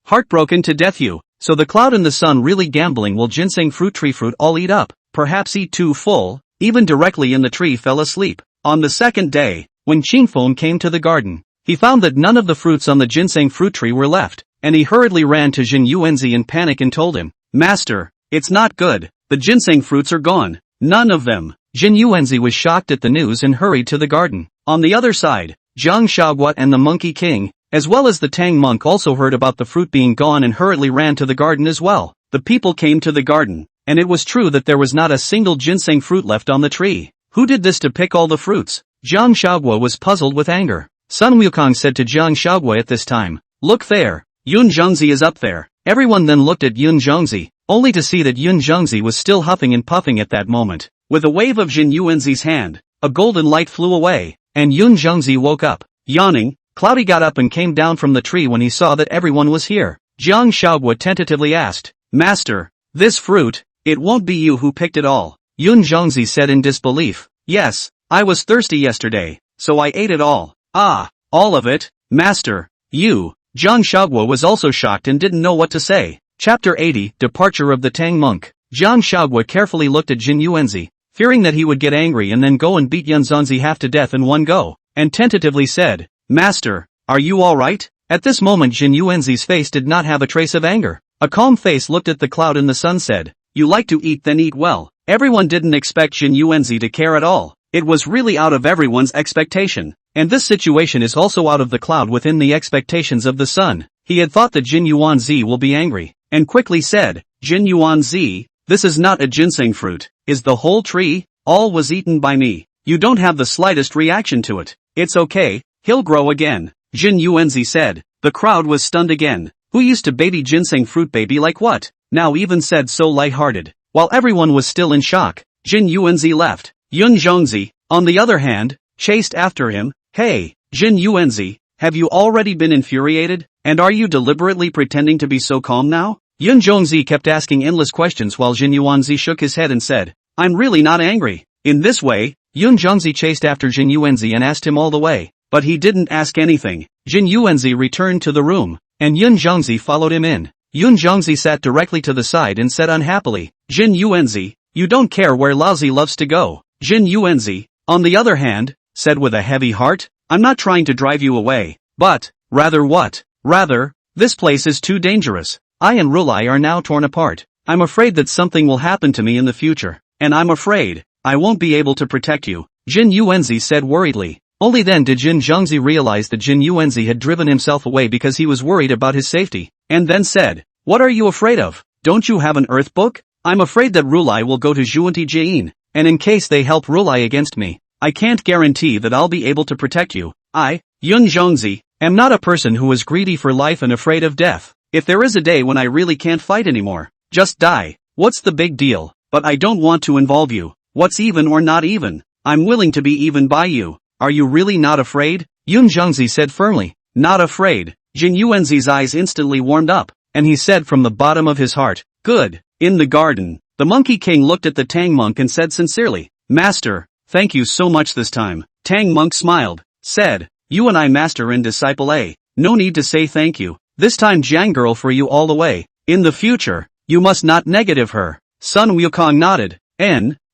Heartbroken to death you. So the cloud and the sun really gambling will ginseng fruit tree fruit all eat up, perhaps eat too full, even directly in the tree fell asleep. On the second day, when Qingfeng came to the garden, he found that none of the fruits on the ginseng fruit tree were left, and he hurriedly ran to Zhenyuanzi in panic and told him, "Master, it's not good, the ginseng fruits are gone, none of them." Zhenyuanzi was shocked at the news and hurried to the garden. On the other side, Jiang Huaguo and the Monkey King, as well as the Tang monk also heard about the fruit being gone and hurriedly ran to the garden as well. The people came to the garden, and it was true that there was not a single ginseng fruit left on the tree. Who did this to pick all the fruits? Jiang Huaguo was puzzled with anger. Sun Wukong said to Jiang Huaguo at this time, "Look there, Zhenyuanzi is up there." Everyone then looked at Zhenyuanzi, only to see that Zhenyuanzi was still huffing and puffing at that moment. With a wave of Zhenyuanzi's hand, a golden light flew away, and Zhenyuanzi woke up. Yawning, Cloudy got up and came down from the tree when he saw that everyone was here. Jiang Huaguo tentatively asked, "Master, this fruit, it won't be you who picked it all?" Zhenyuanzi said in disbelief, "Yes, I was thirsty yesterday, so I ate it all." "All of it, Master, you?" Jiang Huaguo was also shocked and didn't know what to say. Chapter 80, Departure of the Tang Monk. Jiang Huaguo carefully looked at Zhenyuanzi, fearing that he would get angry and then go and beat Zhenyuanzi half to death in one go, and tentatively said, "Master, are you alright?" At this moment Zhenyuanzi's face did not have a trace of anger. A calm face looked at the cloud and the sun said, "You like to eat then eat well." Everyone didn't expect Zhenyuanzi to care at all. It was really out of everyone's expectation. And this situation is also out of the cloud within the expectations of the sun. He had thought that Zhenyuanzi will be angry, and quickly said, "Zhenyuanzi, this is not a ginseng fruit. Is the whole tree? All was eaten by me. You don't have the slightest reaction to it. It's okay, he'll grow again." Zhenyuanzi said. The crowd was stunned again. Who used to baby ginseng fruit baby like what? Now even said so light-hearted. While everyone was still in shock, Zhenyuanzi left. Zhenyuanzi, on the other hand, chased after him. "Hey, Zhenyuanzi, have you already been infuriated? And are you deliberately pretending to be so calm now?" Zhenyuanzi kept asking endless questions while Zhenyuanzi shook his head and said, "I'm really not angry." In this way, Zhenyuanzi chased after Zhenyuanzi and asked him all the way, but he didn't ask anything. Zhenyuanzi returned to the room, and Zhenyuanzi followed him in. Zhenyuanzi sat directly to the side and said unhappily, "Zhenyuanzi, you don't care where Laozi loves to go." Zhenyuanzi, on the other hand, said with a heavy heart, "I'm not trying to drive you away, but, rather what? Rather, this place is too dangerous. I and Rulai are now torn apart. I'm afraid that something will happen to me in the future, and I'm afraid I won't be able to protect you," Zhenyuanzi said worriedly. Only then did Zhenyuanzi realize that Zhenyuanzi had driven himself away because he was worried about his safety, and then said, "What are you afraid of? Don't you have an earth book? I'm afraid that Rulai will go to Jiang, and in case they help Rulai against me, I can't guarantee that I'll be able to protect you. I, Zhenyuanzi, am not a person who is greedy for life and afraid of death. If there is a day when I really can't fight anymore, just die. What's the big deal? But I don't want to involve you. What's even or not even? I'm willing to be even by you. Are you really not afraid?" Zhenyuanzi said firmly, "Not afraid." Zhenyuanzi's eyes instantly warmed up, and he said from the bottom of his heart, "Good." In the garden, the Monkey King looked at the Tang monk and said sincerely, "Master, thank you so much this time. Tang monk smiled, said, you and I master and disciple A. No need to say thank you. This time Jiang girl for you all the way. In the future, you must not negative her. Sun Wukong nodded.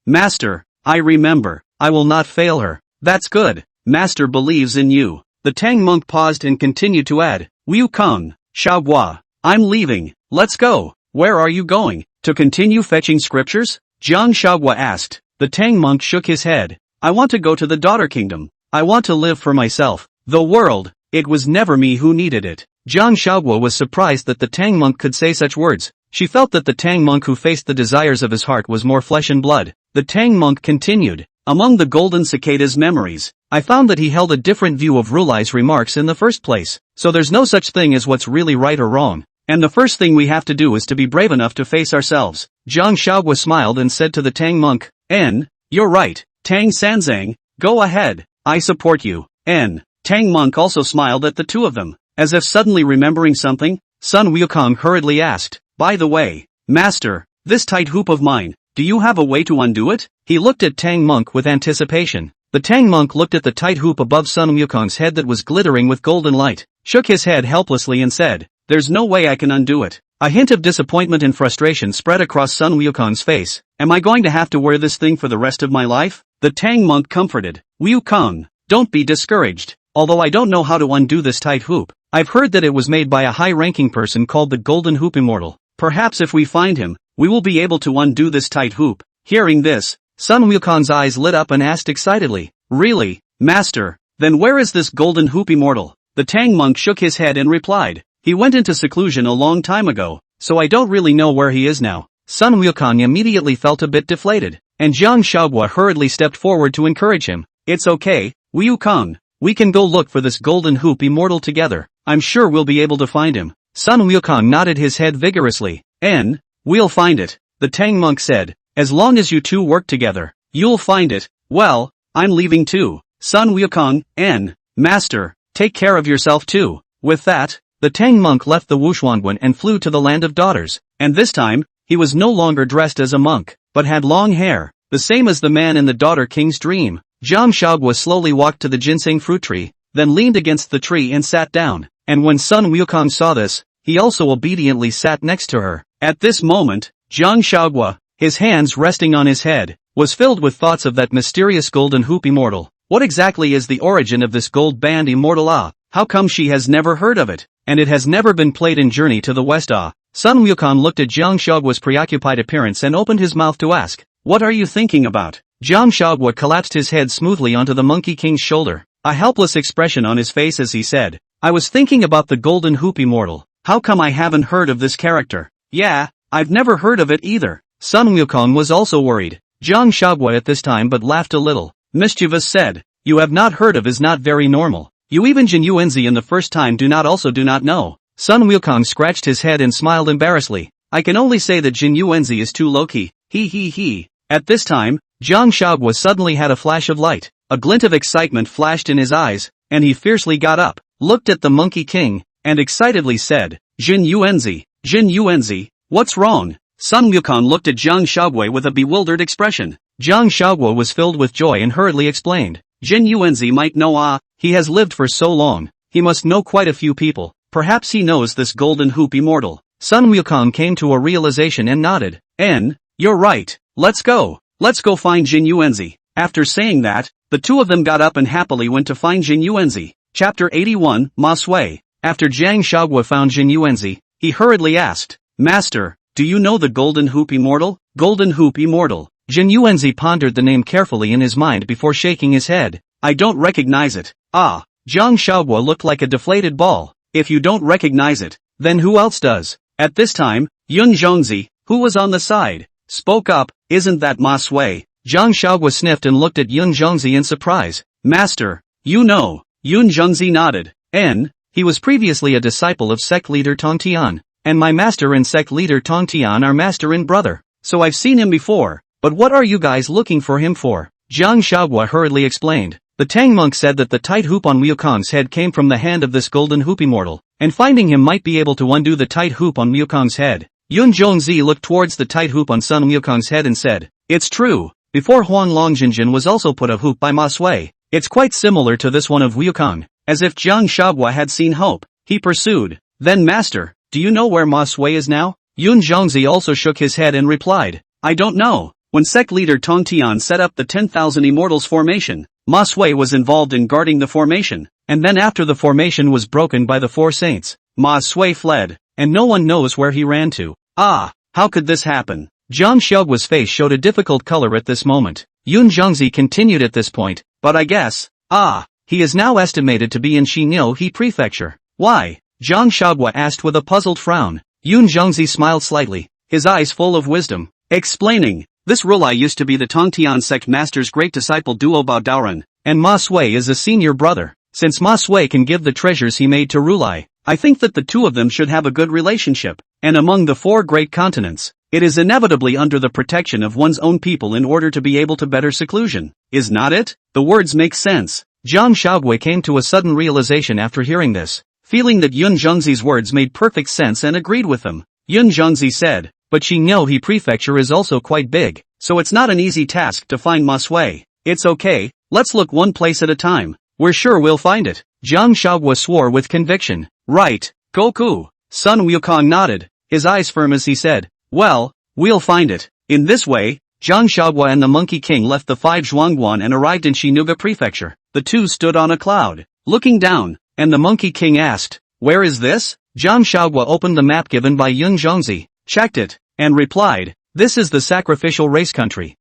Master, I remember. I will not fail her. That's good. Master believes in you. The Tang monk paused and continued to add, Wukong, Huaguo, I'm leaving. Let's go. Where are you going? To continue fetching scriptures? Jiang Huaguo asked. The Tang monk shook his head. I want to go to the daughter kingdom. I want to live for myself. The world. It was never me who needed it. Jiang Huaguo was surprised that the Tang monk could say such words. She felt that the Tang monk who faced the desires of his heart was more flesh and blood. The Tang monk continued. Among the golden cicada's memories, I found that he held a different view of Rulai's remarks in the first place. So there's no such thing as what's really right or wrong. And the first thing we have to do is to be brave enough to face ourselves. Jiang Huaguo smiled and said to the Tang monk, you're right, Tang Sanzang, go ahead, I support you. Tang monk also smiled at the two of them. As if suddenly remembering something, Sun Wukong hurriedly asked, by the way, Master, this tight hoop of mine, do you have a way to undo it? He looked at Tang monk with anticipation. The Tang monk looked at the tight hoop above Sun Wukong's head that was glittering with golden light, shook his head helplessly and said, there's no way I can undo it. A hint of disappointment and frustration spread across Sun Wukong's face. Am I going to have to wear this thing for the rest of my life? The Tang monk comforted. Wukong, don't be discouraged. Although I don't know how to undo this tight hoop, I've heard that it was made by a high-ranking person called the Golden Hoop Immortal. Perhaps if we find him, we will be able to undo this tight hoop. Hearing this, Sun Wukong's eyes lit up and asked excitedly, really, Master, then where is this Golden Hoop Immortal? The Tang monk shook his head and replied, he went into seclusion a long time ago, so I don't really know where he is now. Sun Wukong immediately felt a bit deflated, and Jiang Huaguo hurriedly stepped forward to encourage him. It's okay, Wukong, we can go look for this Golden Hoop Immortal together. I'm sure we'll be able to find him. Sun Wukong nodded his head vigorously. We'll find it, the Tang monk said. As long as you two work together, you'll find it. Well, I'm leaving too. Sun Wukong, Master, take care of yourself too. With that, the Tang monk left the Wuxuanguan and flew to the land of daughters. And this time, he was no longer dressed as a monk, but had long hair, the same as the man in the daughter king's dream. Jiang Huaguo slowly walked to the ginseng fruit tree, then leaned against the tree and sat down. And when Sun Wukong saw this, he also obediently sat next to her. At this moment, Jiang Huaguo, his hands resting on his head, was filled with thoughts of that mysterious Golden Hoop Immortal. What exactly is the origin of this gold band immortal? How come she has never heard of it? And it has never been played in Journey to the West. Sun Wukong looked at Jiang Huaguo's preoccupied appearance and opened his mouth to ask, what are you thinking about? Jiang Huaguo collapsed his head smoothly onto the Monkey King's shoulder, a helpless expression on his face as he said, I was thinking about the Golden Hoop Immortal. How come I haven't heard of this character? Yeah, I've never heard of it either. Sun Wukong was also worried. Jiang Huaguo at this time but laughed a little. Mischievous said, you have not heard of is not very normal. You even Zhenyuanzi in the first time do not know. Sun Wukong scratched his head and smiled embarrassedly. I can only say that Zhenyuanzi is too low-key. He. At this time, Jiang Huaguo suddenly had a flash of light. A glint of excitement flashed in his eyes, and he fiercely got up, looked at the Monkey King, and excitedly said, Zhenyuanzi, what's wrong? Sun Wukong looked at Jiang Huaguo with a bewildered expression. Jiang Huaguo was filled with joy and hurriedly explained. Zhenyuanzi might know he has lived for so long, he must know quite a few people, perhaps he knows this Golden Hoop Immortal. Sun Wukong came to a realization and nodded. You're right, let's go find Zhenyuanzi. After saying that, the two of them got up and happily went to find Zhenyuanzi. Chapter 81, Ma Sui. After Jiang Huaguo found Zhenyuanzi, he hurriedly asked, Master, do you know the Golden Hoop Immortal? Golden Hoop Immortal. Zhenyuanzi pondered the name carefully in his mind before shaking his head. I don't recognize it. Jiang Huaguo looked like a deflated ball. If you don't recognize it, then who else does? At this time, Zhenyuanzi, who was on the side, spoke up, isn't that Ma Sui? Jiang Huaguo sniffed and looked at Zhenyuanzi in surprise. Master, you know. Zhenyuanzi nodded. He was previously a disciple of sect leader Tongtian, and my master and sect leader Tongtian are master and brother, so I've seen him before. But what are you guys looking for him for? Jiang Huaguo hurriedly explained. The Tang monk said that the tight hoop on Wukong's head came from the hand of this Golden Hoop Immortal, and finding him might be able to undo the tight hoop on Wukong's head. Zhenyuanzi looked towards the tight hoop on Sun Wukong's head and said, it's true, before Huang Longjinjin was also put a hoop by Ma Sui. It's quite similar to this one of Wukong. As if Jiang Shaogua had seen hope, he pursued, "Then master, do you know where Ma Sui is now?" Zhenyuanzi also shook his head and replied, "I don't know." When sect leader Tong Tian set up the 10,000 Immortals formation, Ma Sui was involved in guarding the formation, and then after the formation was broken by the four saints, Ma Sui fled, and no one knows where he ran to. Ah, how could this happen? Jiang Shaogua's face showed a difficult color at this moment. Zhenyuanzi continued at this point, "But I guess, he is now estimated to be in Xinyi Prefecture." "Why?" Jiang Shaogua asked with a puzzled frown. Zhenyuanzi smiled slightly, his eyes full of wisdom, explaining, "This Rulai used to be the Tongtian sect master's great disciple Duo Bao Daoren, and Ma Sui is a senior brother. Since Ma Sui can give the treasures he made to Rulai, I think that the two of them should have a good relationship, and among the four great continents, it is inevitably under the protection of one's own people in order to be able to better seclusion. Is not it?" The words make sense. Jiang Shaogui came to a sudden realization after hearing this, feeling that Zhenyuanzi's words made perfect sense and agreed with them. Zhenyuanzi said, "But Xinyi Prefecture is also quite big, so it's not an easy task to find Ma Sui. It's okay, let's look one place at a time. We're sure we'll find it." Jiang Shaogua swore with conviction. "Right, Goku." Sun Wukong nodded, his eyes firm as he said, "Well, we'll find it." In this way, Jiang Shaogua and the Monkey King left the 5 Zhuangguan and arrived in Xinyi Prefecture. The two stood on a cloud, looking down, and the Monkey King asked, "Where is this?" Jiang Shaogua opened the map given by Zhenyuanzi, checked it, and replied, "This is the sacrificial race country.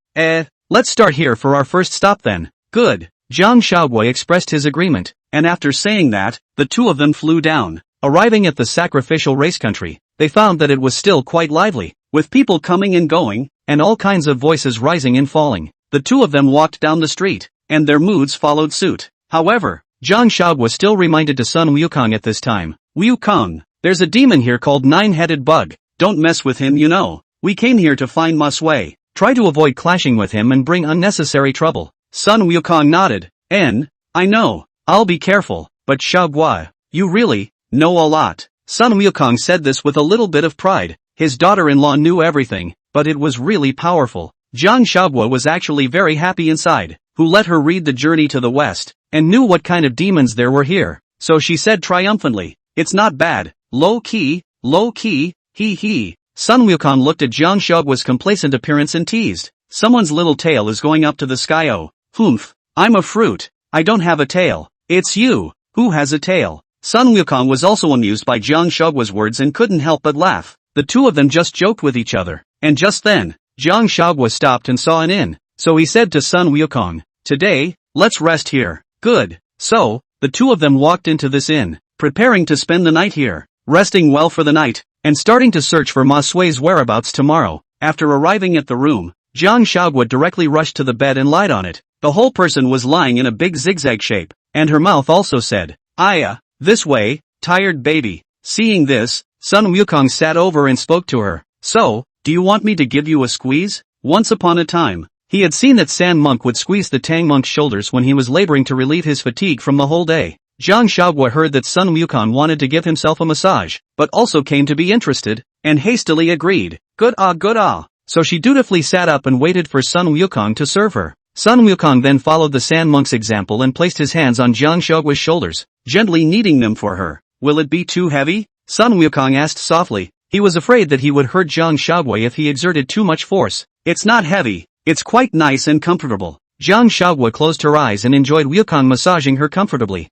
Let's start here for our first stop then." "Good." Jiang Shaogua expressed his agreement, and after saying that, the two of them flew down. Arriving at the sacrificial race country, they found that it was still quite lively, with people coming and going, and all kinds of voices rising and falling. The two of them walked down the street, and their moods followed suit. However, Jiang Shaogua still reminded to Sun Wukong at this time, "Wukong, there's a demon here called Nine-Headed Bug, don't mess with him you know. We came here to find Ma Sui. Try to avoid clashing with him and bring unnecessary trouble." Sun Wukong nodded, "I know, I'll be careful, but Shaogua, you really know a lot." Sun Wukong said this with a little bit of pride. His daughter-in-law knew everything, but it was really powerful. Jiang Shaogua was actually very happy inside, who let her read the journey to the west, and knew what kind of demons there were here, so she said triumphantly, "It's not bad, low-key, hee. Sun Wukong looked at Jiang Shaogua's complacent appearance and teased, "Someone's little tail is going up to the sky. Oh, humph, I'm a fruit, I don't have a tail. It's you, who has a tail." Sun Wukong was also amused by Jiang Shaogua's words and couldn't help but laugh. The two of them just joked with each other, and just then, Jiang Shaogua stopped and saw an inn, so he said to Sun Wukong, "Today, let's rest here." Good. So, the two of them walked into this inn, preparing to spend the night here, resting well for the night, and starting to search for Ma Sui's whereabouts tomorrow. After arriving at the room, Jiang Shaogua directly rushed to the bed and lied on it. The whole person was lying in a big zigzag shape, and her mouth also said, "Aya, this way, tired baby." Seeing this, Sun Wukong sat over and spoke to her. "So, do you want me to give you a squeeze?" Once upon a time, he had seen that San Monk would squeeze the Tang Monk's shoulders when he was laboring to relieve his fatigue from the whole day. Jiang Shaogua heard that Sun Wukong wanted to give himself a massage, but also came to be interested, and hastily agreed. Good ah. So she dutifully sat up and waited for Sun Wukong to serve her. Sun Wukong then followed the San Monk's example and placed his hands on Jiang Shaogua's shoulders, gently kneading them for her. "Will it be too heavy?" Sun Wukong asked softly. He was afraid that he would hurt Jiang Shaogua if he exerted too much force. "It's not heavy, it's quite nice and comfortable." Jiang Shaogua closed her eyes and enjoyed Wukong massaging her comfortably.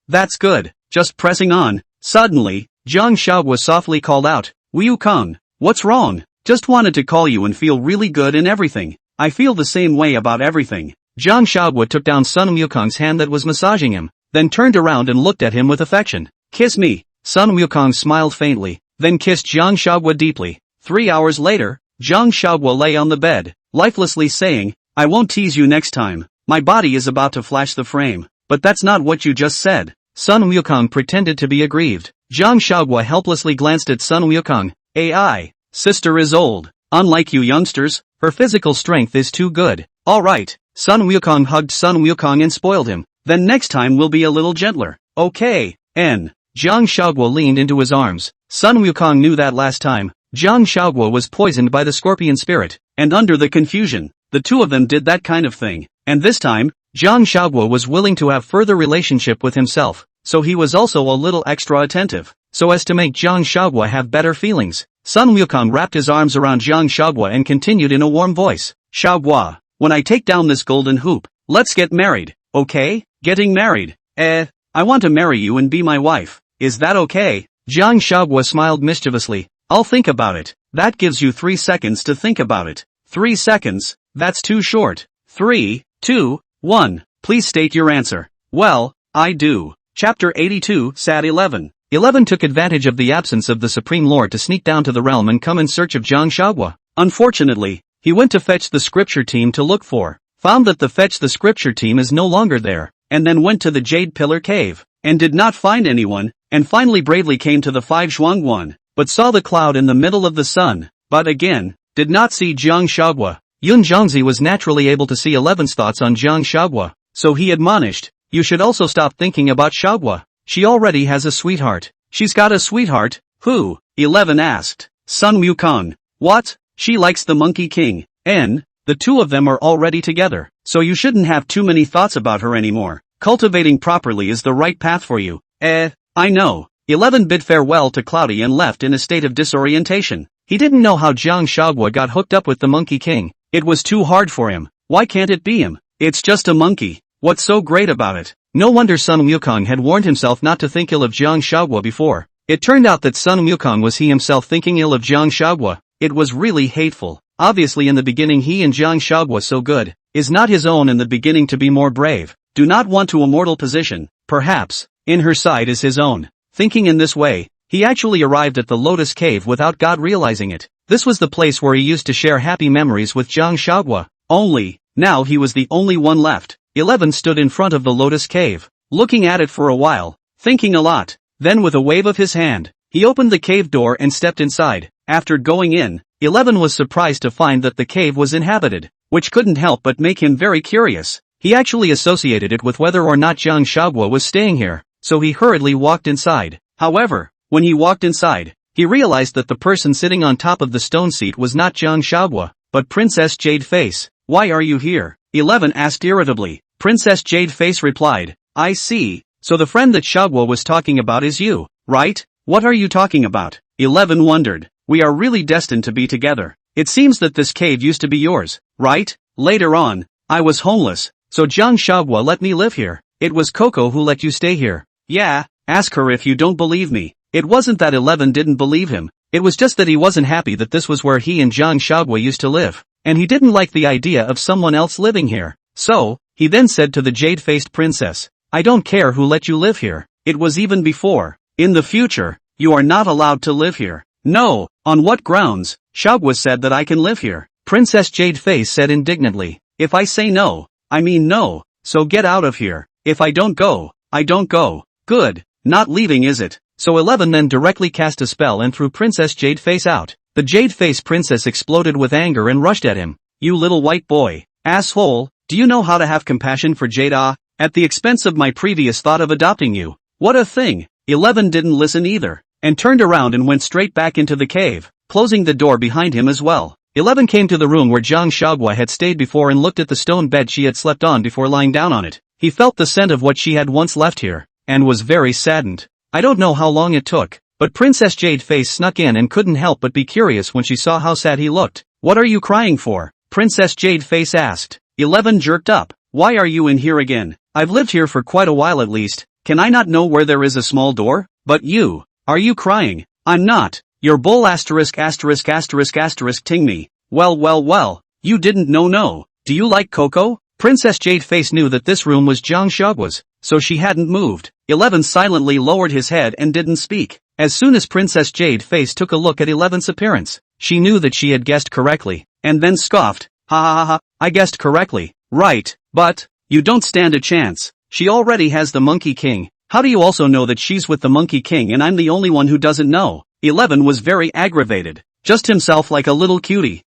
That's good, just pressing on." Suddenly, Jiang Shaogua softly called out, "Wukong, what's wrong? Just wanted to call you and feel really good and everything. I feel the same way about everything." Jiang Shaogua took down Sun Wukong's hand that was massaging him, then turned around and looked at him with affection. "Kiss me." Sun Wukong smiled faintly, then kissed Jiang Shaogua deeply. 3 hours later, Jiang Shaogua lay on the bed, lifelessly saying, "I won't tease you next time. My body is about to flash the frame." "But that's not what you just said." Sun Wukong pretended to be aggrieved. Jiang Shaogua helplessly glanced at Sun Wukong. "AI, sister is old. Unlike you youngsters, her physical strength is too good." "Alright." Sun Wukong hugged Sun Wukong and spoiled him. "Then next time we'll be a little gentler." "Okay, N." Jiang Shaogua leaned into his arms. Sun Wukong knew that last time, Jiang Shaogua was poisoned by the scorpion spirit, and under the confusion, the two of them did that kind of thing. And this time, Jiang Huaguo was willing to have further relationship with himself, so he was also a little extra attentive, so as to make Jiang Huaguo have better feelings. Sun Wukong wrapped his arms around Jiang Huaguo and continued in a warm voice. Huaguo, when I take down this golden hoop, let's get married, okay? Getting married? I want to marry you and be my wife. Is that okay? Jiang Huaguo smiled mischievously. I'll think about it. That gives you 3 seconds to think about it. 3 seconds? That's too short. 3, 2, 1. Please state your answer. Well, I do. Chapter 82, Sad 11. 11 took advantage of the absence of the Supreme Lord to sneak down to the realm and come in search of Jiang Huaguo. Unfortunately, he went to fetch the scripture team to look for, found that the fetch the scripture team is no longer there, and then went to the Jade Pillar Cave, and did not find anyone, and finally bravely came to the 5 Zhuangguan, but saw the cloud in the middle of the sun, but again, did not see Jiang Huaguo. Zhenyuanzi was naturally able to see 11's thoughts on Jiang Huaguo, so he admonished, you should also stop thinking about Huaguo. She already has a sweetheart. She's got a sweetheart? Who? 11 asked. Sun Wukong. What? She likes the Monkey King. The two of them are already together, so you shouldn't have too many thoughts about her anymore. Cultivating properly is the right path for you. I know. 11 bid farewell to Cloudy and left in a state of disorientation. He didn't know how Jiang Huaguo got hooked up with the Monkey King. It was too hard for him. Why can't it be him? It's just a monkey. What's so great about it? No wonder Sun Wukong had warned himself not to think ill of Jiang Huaguo before. It turned out that Sun Wukong was he himself thinking ill of Jiang Huaguo. It was really hateful. Obviously in the beginning he and Jiang Huaguo so good, is not his own in the beginning to be more brave, do not want to a mortal position, perhaps, in her side is his own. Thinking in this way, he actually arrived at the Lotus Cave without God realizing it. This was the place where he used to share happy memories with Jiang Huaguo. Only, now he was the only one left. 11 stood in front of the Lotus Cave, looking at it for a while, thinking a lot. Then with a wave of his hand, he opened the cave door and stepped inside. After going in, 11 was surprised to find that the cave was inhabited, which couldn't help but make him very curious. He actually associated it with whether or not Jiang Huaguo was staying here, so he hurriedly walked inside. However, when he walked inside, he realized that the person sitting on top of the stone seat was not Jiang Huaguo, but Princess Jade Face. Why are you here? 11 asked irritably. Princess Jade Face replied, I see, so the friend that Huaguo was talking about is you, right? What are you talking about? 11 wondered. We are really destined to be together. It seems that this cave used to be yours, right? Later on, I was homeless, so Jiang Huaguo let me live here. It was Coco who let you stay here. Yeah, ask her if you don't believe me. It wasn't that 11 didn't believe him, it was just that he wasn't happy that this was where he and Jiang Huaguo used to live, and he didn't like the idea of someone else living here. So, he then said to the jade-faced princess, I don't care who let you live here. It was even before. In the future, you are not allowed to live here. No, on what grounds? Huaguo said that I can live here. Princess Jade Face said indignantly. If I say no, I mean no, so get out of here. If I don't go, I don't go. Good, not leaving is it? So 11 then directly cast a spell and threw Princess Jade Face out. The Jade Face princess exploded with anger and rushed at him. You little white boy, asshole, do you know how to have compassion for Jada? At the expense of my previous thought of adopting you. What a thing. 11 didn't listen either, and turned around and went straight back into the cave, closing the door behind him as well. 11 came to the room where Jiang Huaguo had stayed before and looked at the stone bed she had slept on before lying down on it. He felt the scent of what she had once left here, and was very saddened. I don't know how long it took, but Princess Jade Face snuck in and couldn't help but be curious when she saw how sad he looked. What are you crying for? Princess Jade Face asked. 11 jerked up. Why are you in here again? I've lived here for quite a while at least. Can I not know where there is a small door? But you. Are you crying? I'm not. Your bull asterisk asterisk asterisk asterisk ting me. Well. You didn't know no. Do you like Coco? Princess Jade Face knew that this room was Jiang Huaguo's, so she hadn't moved. 11 silently lowered his head and didn't speak. As soon as Princess Jade Face took a look at 11's appearance, she knew that she had guessed correctly, and then scoffed. Ha, I guessed correctly. Right, but, you don't stand a chance. She already has the Monkey King. How do you also know that she's with the Monkey King and I'm the only one who doesn't know? 11 was very aggravated. Just himself like a little cutie.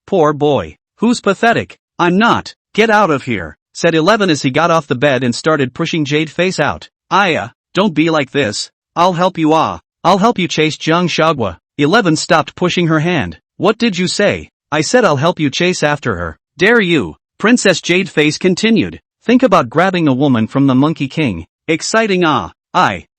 Poor boy. Who's pathetic? I'm not. Get out of here, said 11 as he got off the bed and started pushing Jade Face out. Don't be like this. I'll help you I'll help you chase Jiang Huaguo. 11 stopped pushing her hand. What did you say? I said I'll help you chase after her. Dare you? Princess Jadeface continued. Think about grabbing a woman from the Monkey King. Exciting.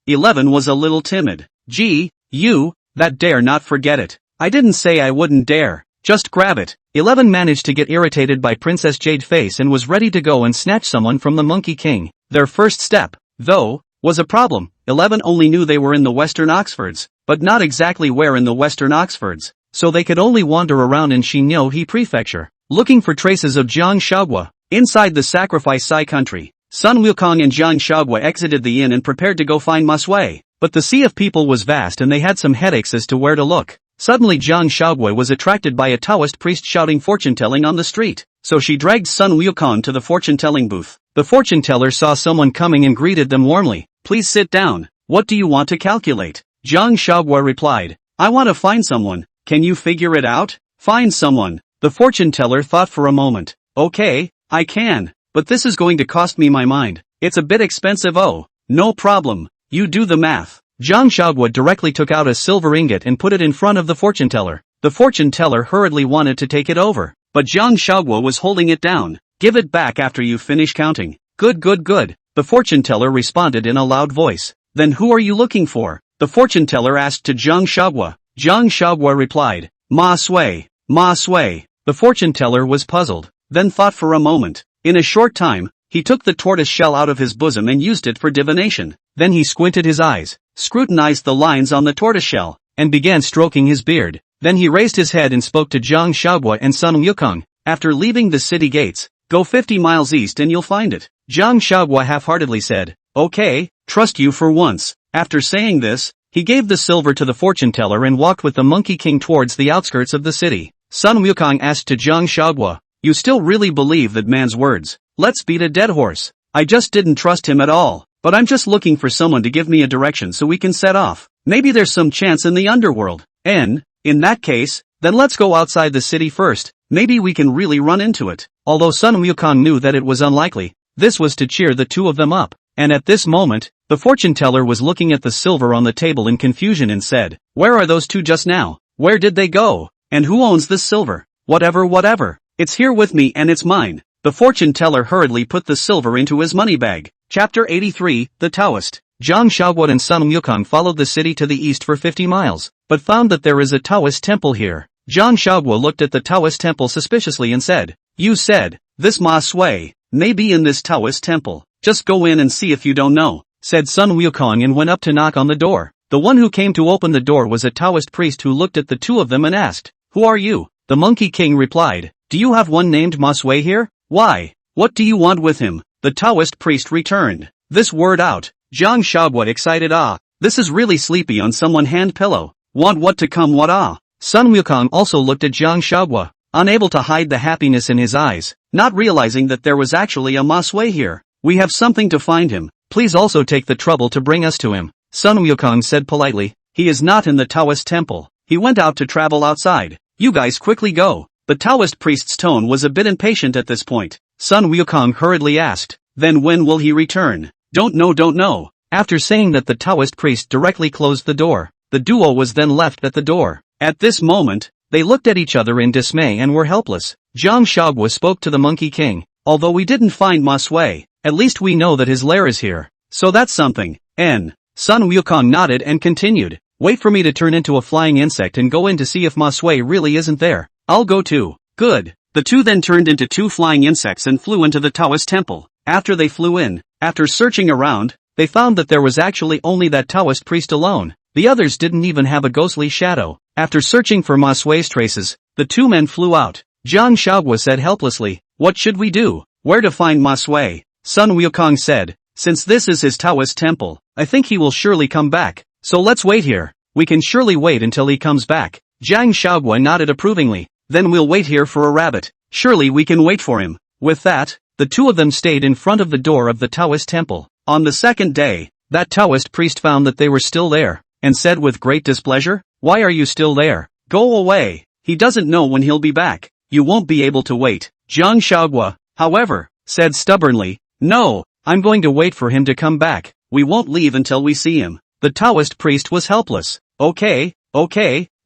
11 was a little timid. Gee, you, that dare not forget it. I didn't say I wouldn't dare. Just grab it. 11 managed to get irritated by Princess Jadeface and was ready to go and snatch someone from the Monkey King. Their first step, though, was a problem. 11 only knew they were in the Western Oxfords, but not exactly where in the Western Oxfords, so they could only wander around in Xinyu Prefecture, looking for traces of Jiang Huaguo. Inside the Sacrifice Sai country, Sun Wukong and Jiang Huaguo exited the inn and prepared to go find Ma Sui, but the sea of people was vast and they had some headaches as to where to look. Suddenly Jiang Huaguo was attracted by a Taoist priest shouting fortune-telling on the street, so she dragged Sun Wukong to the fortune-telling booth. The fortune-teller saw someone coming and greeted them warmly. Please sit down. What do you want to calculate? Jiang Huaguo replied. I want to find someone. Can you figure it out? Find someone. The fortune-teller thought for a moment. Okay, I can, but this is going to cost me my mind. It's a bit expensive. Oh, no problem. You do the math. Jiang Huaguo directly took out a silver ingot and put it in front of the fortune-teller. The fortune-teller hurriedly wanted to take it over, but Jiang Huaguo was holding it down. Give it back after you finish counting. Good. The fortune-teller responded in a loud voice. Then who are you looking for? The fortune-teller asked to Jiang Huaguo. Jiang Huaguo replied. Ma Sui. The fortune-teller was puzzled, then thought for a moment. In a short time, he took the tortoise shell out of his bosom and used it for divination. Then he squinted his eyes, scrutinized the lines on the tortoise shell, and began stroking his beard. Then he raised his head and spoke to Jiang Huaguo and Sun Wukong. After leaving the city gates, go 50 miles east and you'll find it. Jiang Huaguo half-heartedly said, okay, trust you for once. After saying this, he gave the silver to the fortune-teller and walked with the Monkey King towards the outskirts of the city. Sun Wukong asked to Jiang Huaguo, you still really believe that man's words? Let's beat a dead horse. I just didn't trust him at all, but I'm just looking for someone to give me a direction so we can set off. Maybe there's some chance in the underworld. In that case, then let's go outside the city first. Maybe we can really run into it. Although Sun Wukong knew that it was unlikely, this was to cheer the two of them up. And at this moment, the fortune-teller was looking at the silver on the table in confusion and said, where are those two just now? Where did they go? And who owns this silver? Whatever. It's here with me and it's mine. The fortune-teller hurriedly put the silver into his money bag. Chapter 83, The Taoist. Jiang Huaguo and Sun Wukong followed the city to the east for 50 miles, but found that there is a Taoist temple here. Jiang Huaguo looked at the Taoist temple suspiciously and said, you said, this Ma Sui may be in this Taoist temple. Just go in and see if you don't know, said Sun Wukong and went up to knock on the door. The one who came to open the door was a Taoist priest who looked at the two of them and asked, who are you? The Monkey King replied, do you have one named Ma Sui here? Why? What do you want with him? The Taoist priest returned this word out. Jiang Huaguo excited, this is really sleepy on someone hand pillow. Want what to come what? Sun Wukong also looked at Jiang Huaguo, unable to hide the happiness in his eyes, not realizing that there was actually a Ma Sui here. We have something to find him. Please also take the trouble to bring us to him. Sun Wukong said politely. He is not in the Taoist temple. He went out to travel outside. You guys quickly go. The Taoist priest's tone was a bit impatient at this point. Sun Wukong hurriedly asked, then when will he return? Don't know. After saying that, the Taoist priest directly closed the door. The duo was then left at the door. At this moment, they looked at each other in dismay and were helpless. Jiang Huaguo spoke to the Monkey King. Although we didn't find Ma Sui, at least we know that his lair is here. So that's something. Sun Wukong nodded and continued. Wait for me to turn into a flying insect and go in to see if Ma Sui really isn't there. I'll go too. Good. The two then turned into two flying insects and flew into the Taoist temple. After they flew in, after searching around, they found that there was actually only that Taoist priest alone. The others didn't even have a ghostly shadow. After searching for Ma Sui's traces, the two men flew out. Jiang Huaguo said helplessly, what should we do? Where to find Ma Sui? Sun Wukong said, since this is his Taoist temple, I think he will surely come back. So let's wait here. We can surely wait until he comes back. Jiang Huaguo nodded approvingly. Then we'll wait here for a rabbit. Surely we can wait for him. With that, the two of them stayed in front of the door of the Taoist temple. On the second day, that Taoist priest found that they were still there, and said with great displeasure, why are you still there? Go away. He doesn't know when he'll be back. You won't be able to wait. Jiang Huaguo, however, said stubbornly, no, I'm going to wait for him to come back. We won't leave until we see him. The Taoist priest was helpless. Okay,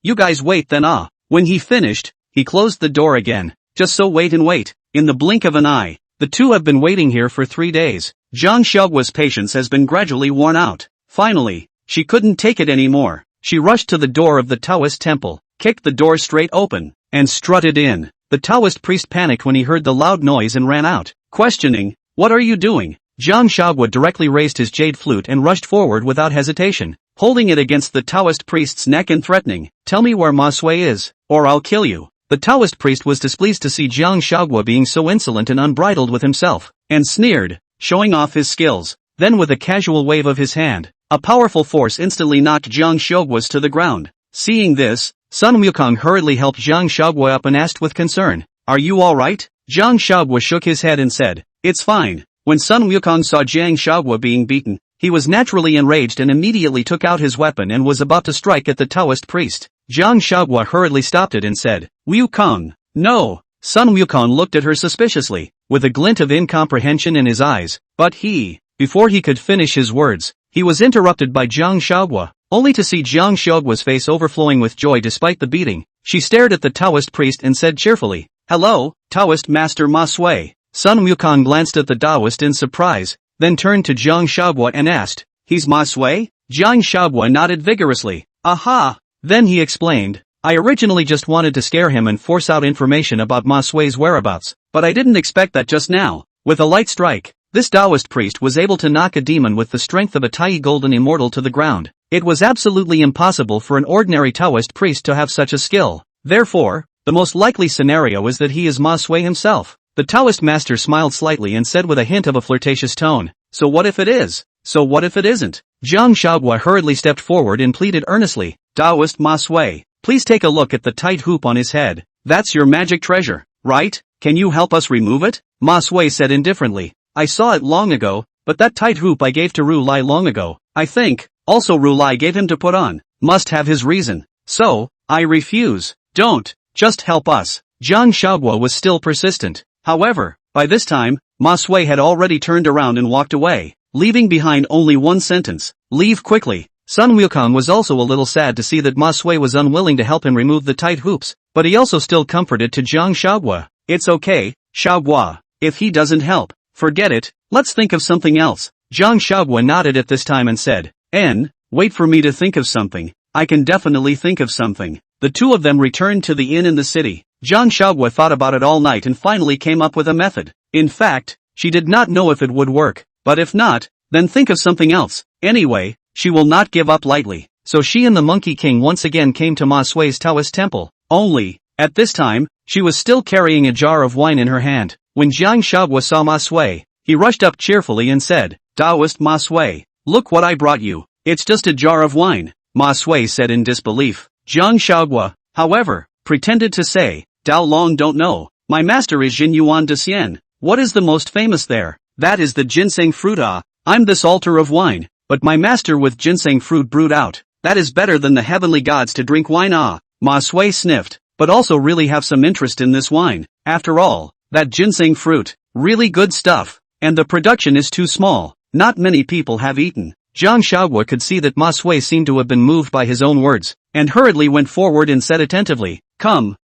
you guys wait then. When he finished, he closed the door again. Just so wait and wait. In the blink of an eye, the two have been waiting here for 3 days. Jiang Xiaoguo's patience has been gradually worn out. Finally, she couldn't take it anymore. She rushed to the door of the Taoist temple, kicked the door straight open, and strutted in. The Taoist priest panicked when he heard the loud noise and ran out, questioning, "What are you doing?" Jiang Xiaoguo directly raised his jade flute and rushed forward without hesitation, holding it against the Taoist priest's neck and threatening, "Tell me where Ma Sui is, or I'll kill you." The Taoist priest was displeased to see Jiang Xiaoguo being so insolent and unbridled with himself, and sneered, showing off his skills. Then with a casual wave of his hand, a powerful force instantly knocked Jiang Xiaoguo to the ground. Seeing this, Sun Wukong hurriedly helped Jiang Xiaoguo up and asked with concern, "Are you alright?" Jiang Xiaoguo shook his head and said, "It's fine." When Sun Wukong saw Jiang Xiaoguo being beaten, he was naturally enraged and immediately took out his weapon and was about to strike at the Taoist priest. Jiang Xiaoguo hurriedly stopped it and said, "Wukong, no." Sun Wukong looked at her suspiciously, with a glint of incomprehension in his eyes, but before he could finish his words, he was interrupted by Jiang Xiaoguo. Only to see Jiang Xiaoguo's face overflowing with joy despite the beating, she stared at the Taoist priest and said cheerfully, "Hello, Taoist Master Ma Sui." Sun Wukong glanced at the Taoist in surprise, then turned to Jiang Xiaoguo and asked, "He's Ma Sui?" Jiang Xiaoguo nodded vigorously. "Aha!" Then he explained, "I originally just wanted to scare him and force out information about Ma Sui's whereabouts, but I didn't expect that just now." With a light strike, this Taoist priest was able to knock a demon with the strength of a Tai Golden Immortal to the ground. It was absolutely impossible for an ordinary Taoist priest to have such a skill. Therefore, the most likely scenario is that he is Ma Sui himself. The Taoist master smiled slightly and said with a hint of a flirtatious tone, "So what if it is? So what if it isn't?" Jiang Xiaoguo hurriedly stepped forward and pleaded earnestly, "Taoist Ma Sui, please take a look at the tight hoop on his head. That's your magic treasure, right? Can you help us remove it?" Ma Sui said indifferently, "I saw it long ago, but that tight hoop I gave to Ru Lai long ago, I think. Also Ru Lai gave him to put on. Must have his reason. So, I refuse. Don't, just help us." Jiang Xiaoguo was still persistent. However, by this time, Ma Sui had already turned around and walked away, leaving behind only one sentence, "Leave quickly." Sun Wukong was also a little sad to see that Ma Sui was unwilling to help him remove the tight hoops, but he also still comforted to Jiang Xiaoguo, "It's okay, Xiaoguo. If he doesn't help, forget it, let's think of something else." Jiang Xiaoguo nodded at this time and said, Wait for me to think of something. I can definitely think of something." The two of them returned to the inn in the city. Jiang Xiaoguo thought about it all night and finally came up with a method. In fact, she did not know if it would work, but if not, then think of something else. Anyway, she will not give up lightly. So she and the Monkey King once again came to Ma Sui's Taoist temple. Only, at this time, she was still carrying a jar of wine in her hand. When Jiang Xiaoguo saw Ma Sui, he rushed up cheerfully and said, "Taoist Ma Sui, look what I brought you." "It's just a jar of wine," Ma Sui said in disbelief. Jiang Xiaoguo, however, pretended to say, "Dao Long don't know. My master is Zhenyuanzi. What is the most famous there?" "That is the Ginseng Fruit. I'm this altar of wine, but my master with Ginseng Fruit brewed out. That is better than the heavenly gods to drink wine." Ma Sui sniffed, but also really have some interest in this wine. After all, that Ginseng Fruit, really good stuff, and the production is too small. Not many people have eaten. Jiang Xiaoguo could see that Ma Sui seemed to have been moved by his own words, and hurriedly went forward and said attentively, Come,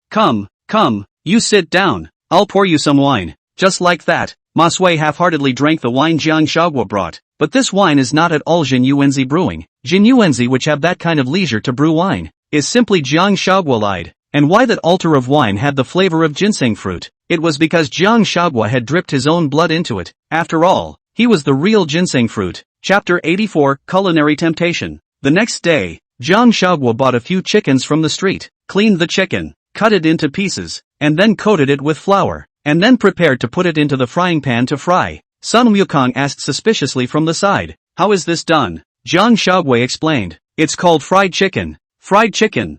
you sit down, I'll pour you some wine." Just like that, Ma Sui half-heartedly drank the wine Jiang Xiaoguo brought. But this wine is not at all Zhenyuanzi brewing. Zhenyuanzi, which have that kind of leisure to brew wine, is simply Jiang Xiaoguo lied. And why that altar of wine had the flavor of ginseng fruit? It was because Jiang Xiaoguo had dripped his own blood into it. After all, he was the real ginseng fruit. Chapter 84, Culinary Temptation. The next day, Jiang Xiaoguo bought a few chickens from the street, cleaned the chicken, cut it into pieces, and then coated it with flour, and then prepared to put it into the frying pan to fry. Sun Wukong asked suspiciously from the side, "How is this done?" Jiang Xiaoguo explained, "It's called fried chicken." "Fried chicken?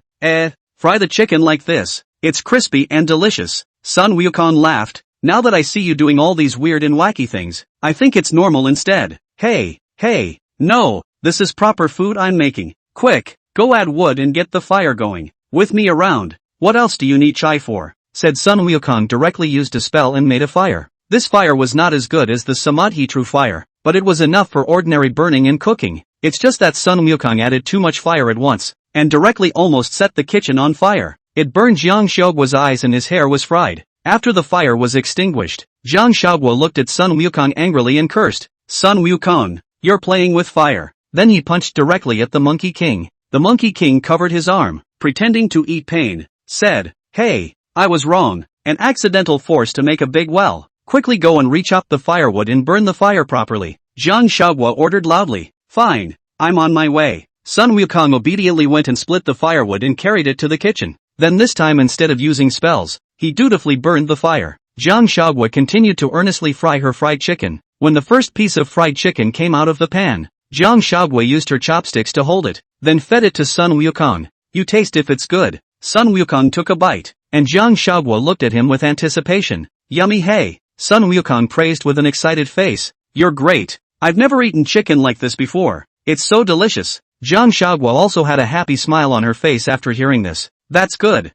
Fry the chicken like this. It's crispy and delicious." Sun Wukong laughed. "Now that I see you doing all these weird and wacky things, I think it's normal instead." Hey, no, this is proper food I'm making. Quick, go add wood and get the fire going. With me around. What else do you need chai for? Said Sun Wukong directly used a spell and made a fire. This fire was not as good as the Samadhi true fire, but it was enough for ordinary burning and cooking. It's just that Sun Wukong added too much fire at once, and directly almost set the kitchen on fire. It burned Jiang Xiaoguo's eyes and his hair was fried. After the fire was extinguished, Jiang Xiaoguo looked at Sun Wukong angrily and cursed. Sun Wukong, you're playing with fire. Then he punched directly at the Monkey King. The Monkey King covered his arm, pretending to eat pain, said, "Hey, I was wrong. An accidental force to make a big well. Quickly go and reach up the firewood and burn the fire properly." Jiang Xiaoguo ordered loudly. "Fine, I'm on my way." Sun Wukong obediently went and split the firewood and carried it to the kitchen. Then this time instead of using spells, he dutifully burned the fire. Jiang Xiaoguo continued to earnestly fry her fried chicken. When the first piece of fried chicken came out of the pan, Jiang Xiaoguo used her chopsticks to hold it, then fed it to Sun Wukong. "You taste if it's good." Sun Wukong took a bite, and Jiang Xiaoguo looked at him with anticipation. "Yummy, hey." Sun Wukong praised with an excited face. "You're great. I've never eaten chicken like this before. It's so delicious." Jiang Xiaoguo also had a happy smile on her face after hearing this. That's good.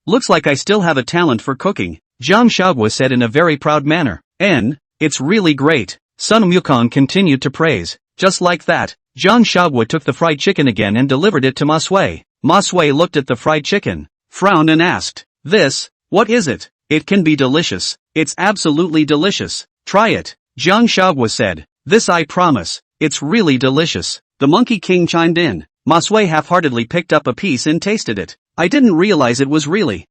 Looks like I still have a talent for cooking," Jiang Xiaoguo said in a very proud manner. "And it's really great." Sun Wukong continued to praise. Just like that, Jiang Xiaoguo took the fried chicken again and delivered it to Ma Sui. Ma Sui looked at the fried chicken, frowned and asked, "What is it?" "It can be delicious. It's absolutely delicious. Try it," Jiang Xiaoguo said. "This I promise. It's really delicious." The Monkey King chimed in. Ma Sui half-heartedly picked up a piece and tasted it. "I didn't realize it was really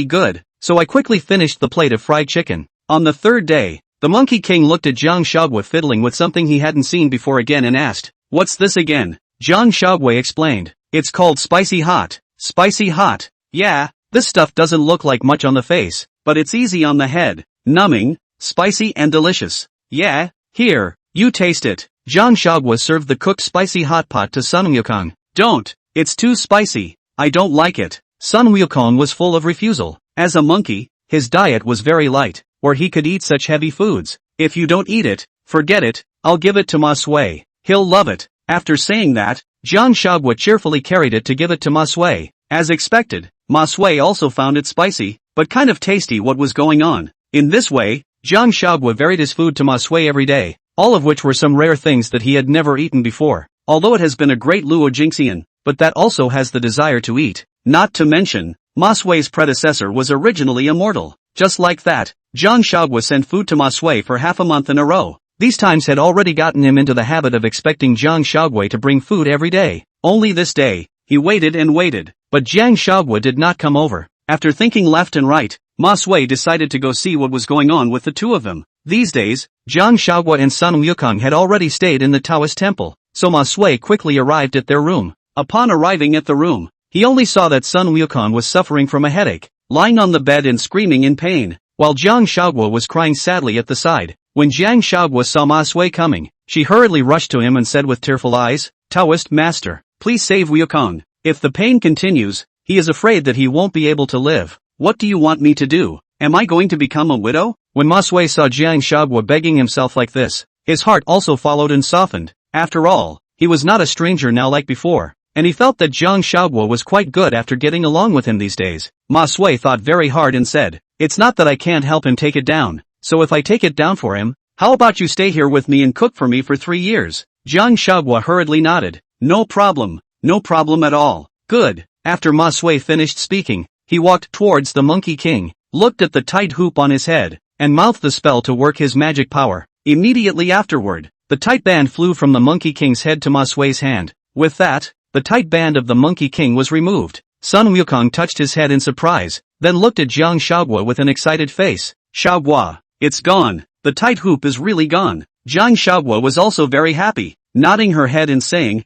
good, so I quickly finished the plate of fried chicken." On the third day, the Monkey King looked at Jiang Xiaoguo fiddling with something he hadn't seen before again and asked, "What's this again?" Jiang Xiaoguo explained. "It's called spicy hot." "Spicy hot? Yeah, this stuff doesn't look like much on the face, but it's easy on the head. Numbing, spicy and delicious. Yeah, here, you taste it." Jiang Xiaoguo served the cooked spicy hot pot to Sun Wukong. "Don't, it's too spicy. I don't like it." Sun Wukong was full of refusal. As a monkey, his diet was very light, or he could eat such heavy foods. "If you don't eat it, forget it, I'll give it to Ma Sui. He'll love it." After saying that, Jiang Xiaoguo cheerfully carried it to give it to Ma Sui. As expected, Ma Sui also found it spicy, but kind of tasty what was going on. In this way, Jiang Xiaoguo varied his food to Ma Sui every day, all of which were some rare things that he had never eaten before. Although it has been a great Luo Jingxian, but that also has the desire to eat. Not to mention, Ma Sui's predecessor was originally immortal. Just like that, Jiang Xiaoguo sent food to Ma Sui for half a month in a row. These times had already gotten him into the habit of expecting Jiang Xiaoguo to bring food every day. Only this day, he waited and waited, but Jiang Xiaoguo did not come over. After thinking left and right, Ma Sui decided to go see what was going on with the two of them. These days, Jiang Xiaoguo and Sun Wukong had already stayed in the Taoist temple, so Ma Sui quickly arrived at their room. Upon arriving at the room, he only saw that Sun Wukong was suffering from a headache, lying on the bed and screaming in pain, while Jiang Xiaoguo was crying sadly at the side. When Jiang Xiaoguo saw Ma Sui coming, she hurriedly rushed to him and said with tearful eyes, "Taoist master, please save Wukong. If the pain continues, he is afraid that he won't be able to live. What do you want me to do? Am I going to become a widow?" When Ma Sui saw Jiang Xiaoguo begging himself like this, his heart also followed and softened. After all, he was not a stranger now like before, and he felt that Jiang Xiaoguo was quite good after getting along with him these days. Ma Sui thought very hard and said, "It's not that I can't help him take it down, so if I take it down for him, how about you stay here with me and cook for me for 3 years?" Jiang Xiaoguo hurriedly nodded. No problem at all." "Good." After Ma Sui finished speaking, he walked towards the Monkey King, looked at the tight hoop on his head, and mouthed the spell to work his magic power. Immediately afterward, the tight band flew from the Monkey King's head to Ma Sui's hand. With that, the tight band of the Monkey King was removed. Sun Wukong touched his head in surprise, then looked at Jiang Xiaoguo with an excited face. "Xiaoguo, it's gone. The tight hoop is really gone." Jiang Xiaoguo was also very happy, nodding her head and saying,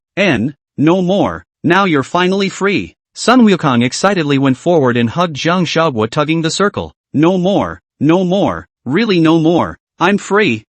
"No more. Now you're finally free." Sun Wukong excitedly went forward and hugged Jiang Xiaoguo, tugging the circle. No more, really no more. I'm free.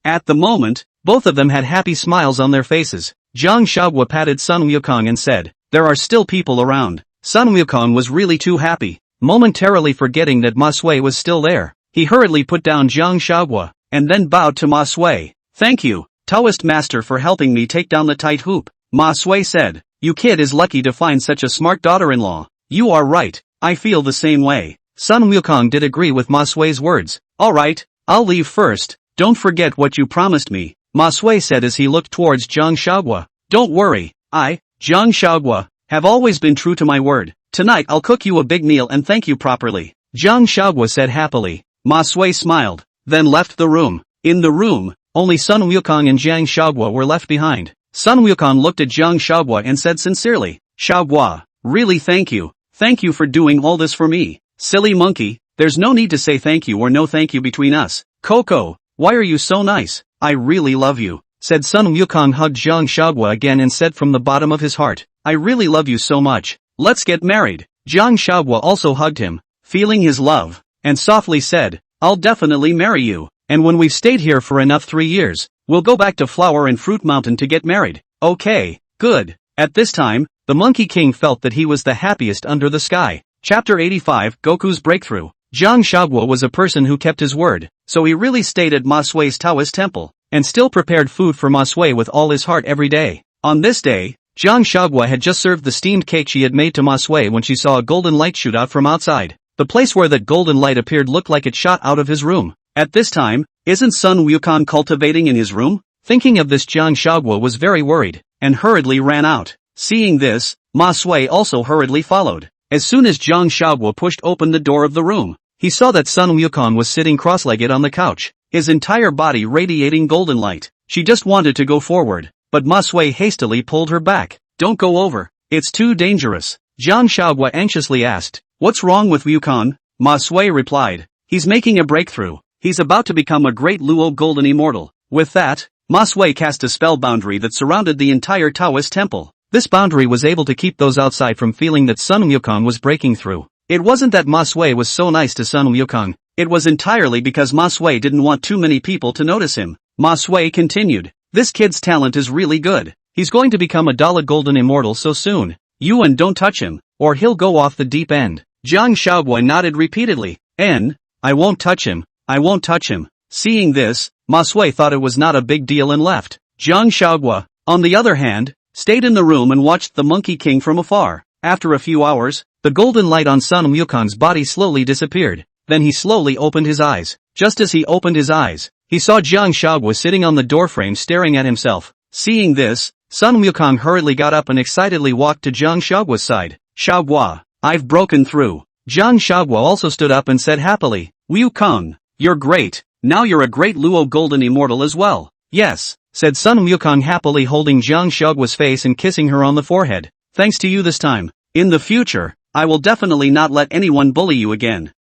At the moment, both of them had happy smiles on their faces. Jiang Xiaoguo patted Sun Wukong and said, "There are still people around." Sun Wukong was really too happy, momentarily forgetting that Ma Sui was still there. He hurriedly put down Jiang Xiaoguo, and then bowed to Ma Sui. "Thank you, Taoist master, for helping me take down the tight hoop." Ma Sui said, "You kid is lucky to find such a smart daughter-in-law." "You are right, I feel the same way." Sun Wukong did agree with Ma Sui's words. "Alright, I'll leave first. Don't forget what you promised me," Ma Sui said as he looked towards Jiang Xiaoguo. "Don't worry, Jiang Xiaoguo, have always been true to my word. Tonight I'll cook you a big meal and thank you properly, Jiang Huaguo said happily. Ma Sui smiled, then left the room. In the room, only Sun Wukong and Jiang Huaguo were left behind. Sun Wukong looked at Jiang Huaguo and said sincerely, Huaguo, really thank you. Thank you for doing all this for me. Silly monkey, there's no need to say thank you or no thank you between us. Coco, why are you so nice? I really love you, said Sun Wukong. Hugged Jiang Huaguo again and said from the bottom of his heart, I really love you so much. Let's get married. Jiang Huaguo also hugged him, feeling his love, and softly said, I'll definitely marry you, and when we've stayed here for enough 3 years, we'll go back to Flower and Fruit Mountain to get married. Okay, good. At this time, the Monkey King felt that he was the happiest under the sky. Chapter 85, Goku's Breakthrough. Jiang Huaguo was a person who kept his word, so he really stayed at Ma Sui's Taoist temple, and still prepared food for Ma Sui with all his heart every day. On this day, Jiang Huaguo had just served the steamed cake she had made to Ma Sui when she saw a golden light shoot out from outside. The place where that golden light appeared looked like it shot out of his room. At this time, isn't Sun Wukong cultivating in his room? Thinking of this, Jiang Huaguo was very worried, and hurriedly ran out. Seeing this, Ma Sui also hurriedly followed. As soon as Jiang Huaguo pushed open the door of the room, he saw that Sun Wukong was sitting cross-legged on the couch, his entire body radiating golden light. She just wanted to go forward, but Ma Sui hastily pulled her back. Don't go over, it's too dangerous. Jiang Huaguo anxiously asked, What's wrong with Wukong? Ma Sui replied, He's making a breakthrough. He's about to become a great Luo golden immortal. With that, Ma Sui cast a spell boundary that surrounded the entire Taoist temple. This boundary was able to keep those outside from feeling that Sun Wukong was breaking through. It wasn't that Ma Sui was so nice to Sun Wukong. It was entirely because Ma Sui didn't want too many people to notice him. Ma Sui continued, This kid's talent is really good. He's going to become a Daled golden immortal so soon. You and don't touch him, or he'll go off the deep end. Jiang Huaguo nodded repeatedly. I won't touch him. I won't touch him. Seeing this, Ma Sui thought it was not a big deal and left. Jiang Huaguo, on the other hand, stayed in the room and watched the Monkey King from afar. After a few hours, the golden light on Sun Wukong's body slowly disappeared. Then he slowly opened his eyes. Just as he opened his eyes, he saw Jiang Huaguo sitting on the doorframe staring at himself. Seeing this, Sun Wukong hurriedly got up and excitedly walked to Jiang Huaguo's side. Huaguo, I've broken through. Jiang Huaguo also stood up and said happily, Wukong, you're great. Now you're a great Luo golden immortal as well. Yes, said Sun Wukong happily, holding Jiang Huaguo's face and kissing her on the forehead. Thanks to you this time. In the future, I will definitely not let anyone bully you again.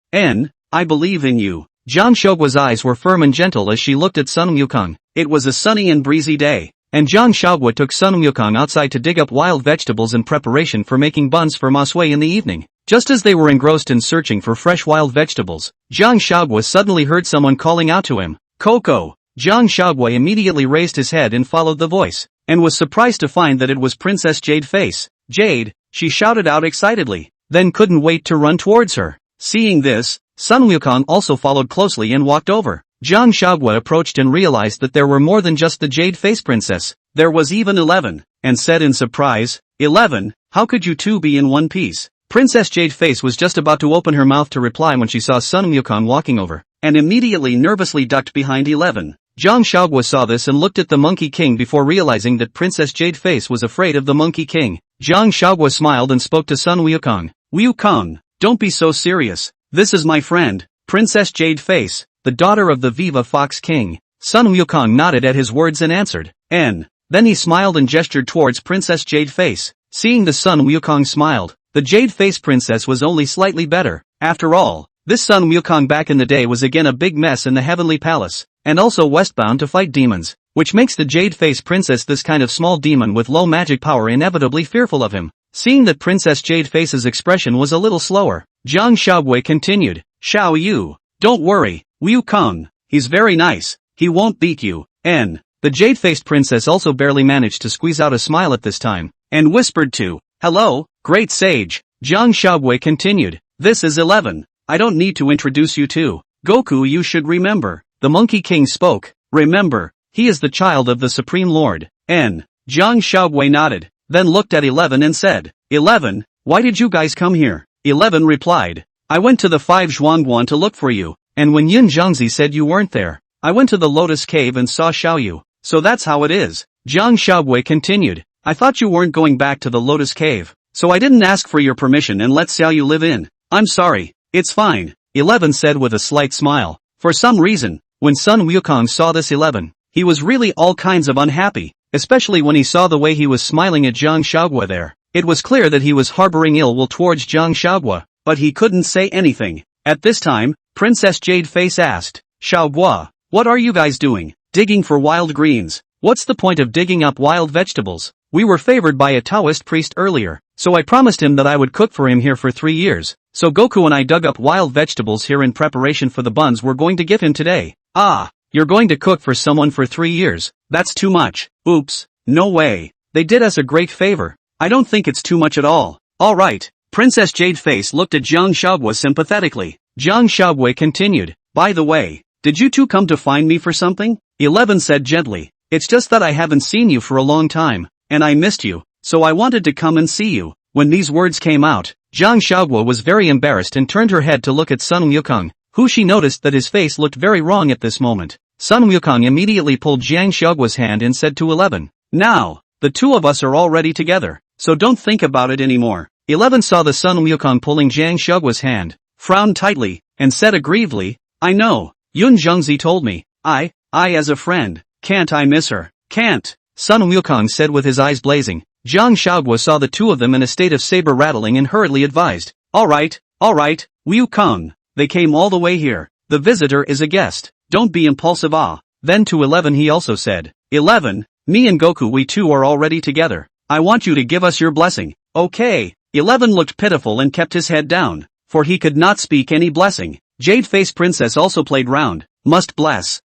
I believe in you. Jiang Huaguo's eyes were firm and gentle as she looked at Sun Wukong. It was a sunny and breezy day, and Jiang Huaguo took Sun Wukong outside to dig up wild vegetables in preparation for making buns for Ma Sui in the evening. Just as they were engrossed in searching for fresh wild vegetables, Jiang Huaguo suddenly heard someone calling out to him, Coco. Jiang Huaguo immediately raised his head and followed the voice, and was surprised to find that it was Princess Jade Face. Jade, she shouted out excitedly, then couldn't wait to run towards her. Seeing this, Sun Wukong also followed closely and walked over. Jiang Huaguo approached and realized that there were more than just the Jade Face Princess. There was even 11, and said in surprise, 11, how could you two be in one piece? Princess Jade Face was just about to open her mouth to reply when she saw Sun Wukong walking over, and immediately nervously ducked behind 11. Jiang Huaguo saw this and looked at the Monkey King before realizing that Princess Jade Face was afraid of the Monkey King. Jiang Huaguo smiled and spoke to Sun Wukong. Wukong, don't be so serious. This is my friend, Princess Jade Face, the daughter of the Viva Fox King. Sun Wukong nodded at his words and answered, N. Then he smiled and gestured towards Princess Jade Face. Seeing the Sun Wukong smiled, the Jade Face Princess was only slightly better. After all, this Sun Wukong back in the day was again a big mess in the Heavenly Palace, and also westbound to fight demons, which makes the Jade Face Princess this kind of small demon with low magic power inevitably fearful of him. Seeing that Princess Jade Face's expression was a little slower, Jiang Huaguo continued, Xiao Yu, don't worry, Wukong, he's very nice, he won't beat you. N. The jade-faced princess also barely managed to squeeze out a smile at this time, and whispered to, Hello, great sage. Jiang Huaguo continued, This is 11, I don't need to introduce you to Goku. You should remember. The Monkey King spoke, Remember, he is the child of the Supreme Lord. N. Jiang Huaguo nodded, then looked at 11 and said, 11, why did you guys come here? 11 replied, I went to the 5 Zhuangguan to look for you, and when Zhenyuanzi said you weren't there, I went to the Lotus Cave and saw Xiaoyu, so that's how it is. Jiang Huaguo continued, I thought you weren't going back to the Lotus Cave. so I didn't ask for your permission and let's see how you live in. I'm sorry. It's fine, 11 said with a slight smile. For some reason, when Sun Wukong saw this 11, he was really all kinds of unhappy, especially when he saw the way he was smiling at Jiang Huaguo there. It was clear that he was harboring ill will towards Jiang Huaguo, but he couldn't say anything. At this time, Princess Jade Face asked, Huaguo, what are you guys doing? Digging for wild greens. What's the point of digging up wild vegetables? We were favored by a Taoist priest earlier, so I promised him that I would cook for him here for 3 years. So Goku and I dug up wild vegetables here in preparation for the buns we're going to give him today. Ah, you're going to cook for someone for 3 years? That's too much. Oops, no way. They did us a great favor. I don't think it's too much at all. Alright. Princess Jade Face looked at Jiang Huaguo sympathetically. Jiang Huaguo continued, by the way, did you two come to find me for something? 11 said gently, it's just that I haven't seen you for a long time, and I missed you, so I wanted to come and see you. When these words came out, Jiang Huaguo was very embarrassed and turned her head to look at Sun Wukong, who she noticed that his face looked very wrong at this moment. Sun Wukong immediately pulled Jiang Huaguo's hand and said to 11, now, the two of us are already together, so don't think about it anymore. 11 saw the Sun Wukong pulling Jiang Huaguo's hand, frowned tightly, and said aggrievedly, I know, Zhenyuanzi told me, I as a friend, can't I miss her? Can't, Sun Wukong said with his eyes blazing. Jiang Huaguo saw the two of them in a state of saber rattling and hurriedly advised, alright, Wukong, they came all the way here, the visitor is a guest, don't be impulsive Then to 11 he also said, 11, me and Goku we two are already together, I want you to give us your blessing. Okay, 11 looked pitiful and kept his head down, for he could not speak any blessing. Jade Face Princess also played round, must bless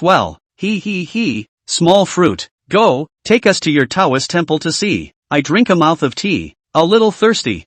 well, he, small fruit. Go, take us to your Taoist temple to see. I drink a mouth of tea, a little thirsty,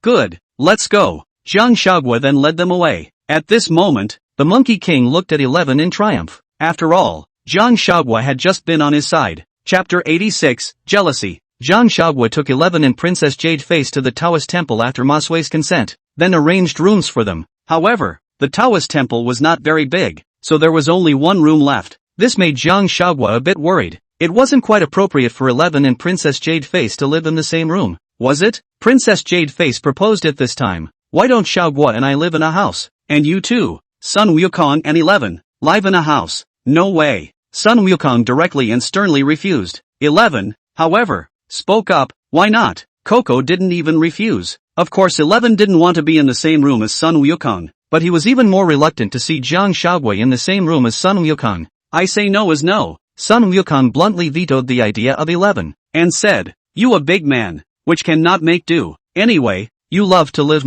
good, let's go. Jiang Huaguo then led them away. At this moment, the Monkey King looked at 11 in triumph. After all, Jiang Huaguo had just been on his side. Chapter 86, Jealousy. Jiang Huaguo took 11 and Princess Jade Face to the Taoist temple after Ma Sui's consent, then arranged rooms for them. However, the Taoist temple was not very big, so there was only one room left. This made Jiang Huaguo a bit worried. It wasn't quite appropriate for 11 and Princess Jade Face to live in the same room, was it? Princess Jade Face proposed at this time. Why don't Huaguo and I live in a house? And you too, Sun Wukong and 11, live in a house? No way. Sun Wukong directly and sternly refused. 11, however, spoke up, why not? Coco didn't even refuse. Of course 11 didn't want to be in the same room as Sun Wukong, but he was even more reluctant to see Jiang Huaguo in the same room as Sun Wukong. I say no is no. Sun Wukong bluntly vetoed the idea of 11, and said, you a big man, which cannot make do. Anyway, you love to live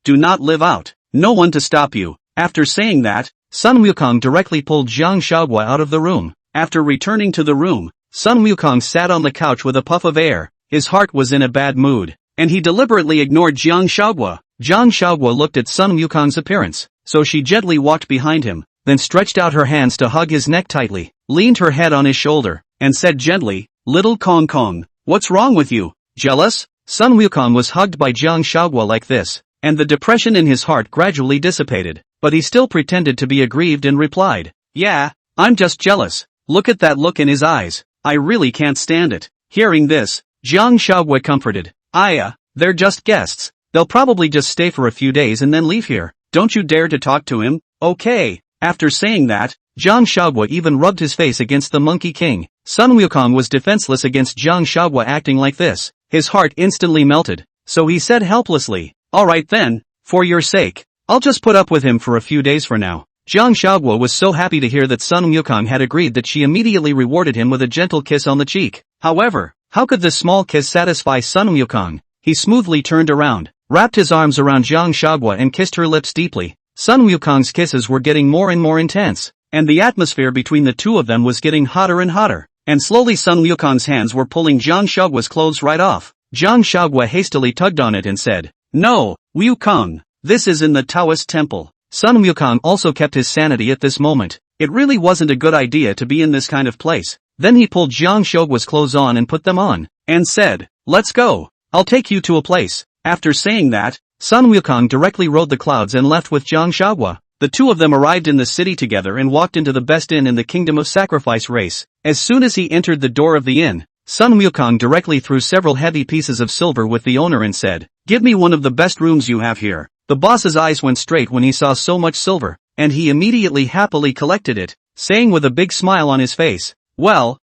do not live out. No one to stop you. After saying that, Sun Wukong directly pulled Jiang Huaguo out of the room. After returning to the room, Sun Wukong sat on the couch with a puff of air. His heart was in a bad mood, and he deliberately ignored Jiang Huaguo. Jiang Huaguo looked at Sun Wukong's appearance, so she gently walked behind him, then stretched out her hands to hug his neck tightly, leaned her head on his shoulder, and said gently, little Kong, what's wrong with you? Jealous? Sun Wukong was hugged by Jiang Huaguo like this, and the depression in his heart gradually dissipated, but he still pretended to be aggrieved and replied, yeah, I'm just jealous. Look at that look in his eyes, I really can't stand it. Hearing this, Jiang Huaguo comforted, they're just guests, they'll probably just stay for a few days and then leave here. Don't you dare to talk to him, okay? After saying that, Jiang Huaguo even rubbed his face against the Monkey King. Sun Wukong was defenseless against Jiang Huaguo acting like this. His heart instantly melted, so he said helplessly, alright then, for your sake, I'll just put up with him for a few days for now. Jiang Huaguo was so happy to hear that Sun Wukong had agreed that she immediately rewarded him with a gentle kiss on the cheek. However, how could this small kiss satisfy Sun Wukong? He smoothly turned around, wrapped his arms around Jiang Huaguo and kissed her lips deeply. Sun Wukong's kisses were getting more and more intense, and the atmosphere between the two of them was getting hotter and hotter, and slowly Sun Wukong's hands were pulling Jiang Huaguo's clothes right off. Jiang Huaguo hastily tugged on it and said, no, Wukong, this is in the Taoist temple. Sun Wukong also kept his sanity at this moment. It really wasn't a good idea to be in this kind of place. Then he pulled Jiang Huaguo's clothes on and put them on, and said, let's go. I'll take you to a place. After saying that, Sun Wukong directly rode the clouds and left with Jiang Huaguo. The two of them arrived in the city together and walked into the best inn in the Kingdom of Sacrifice race. As soon as he entered the door of the inn, Sun Wukong directly threw several heavy pieces of silver with the owner and said, "Give me one of the best rooms you have here." The boss's eyes went straight when he saw so much silver, and he immediately happily collected it, saying with a big smile on his face, well,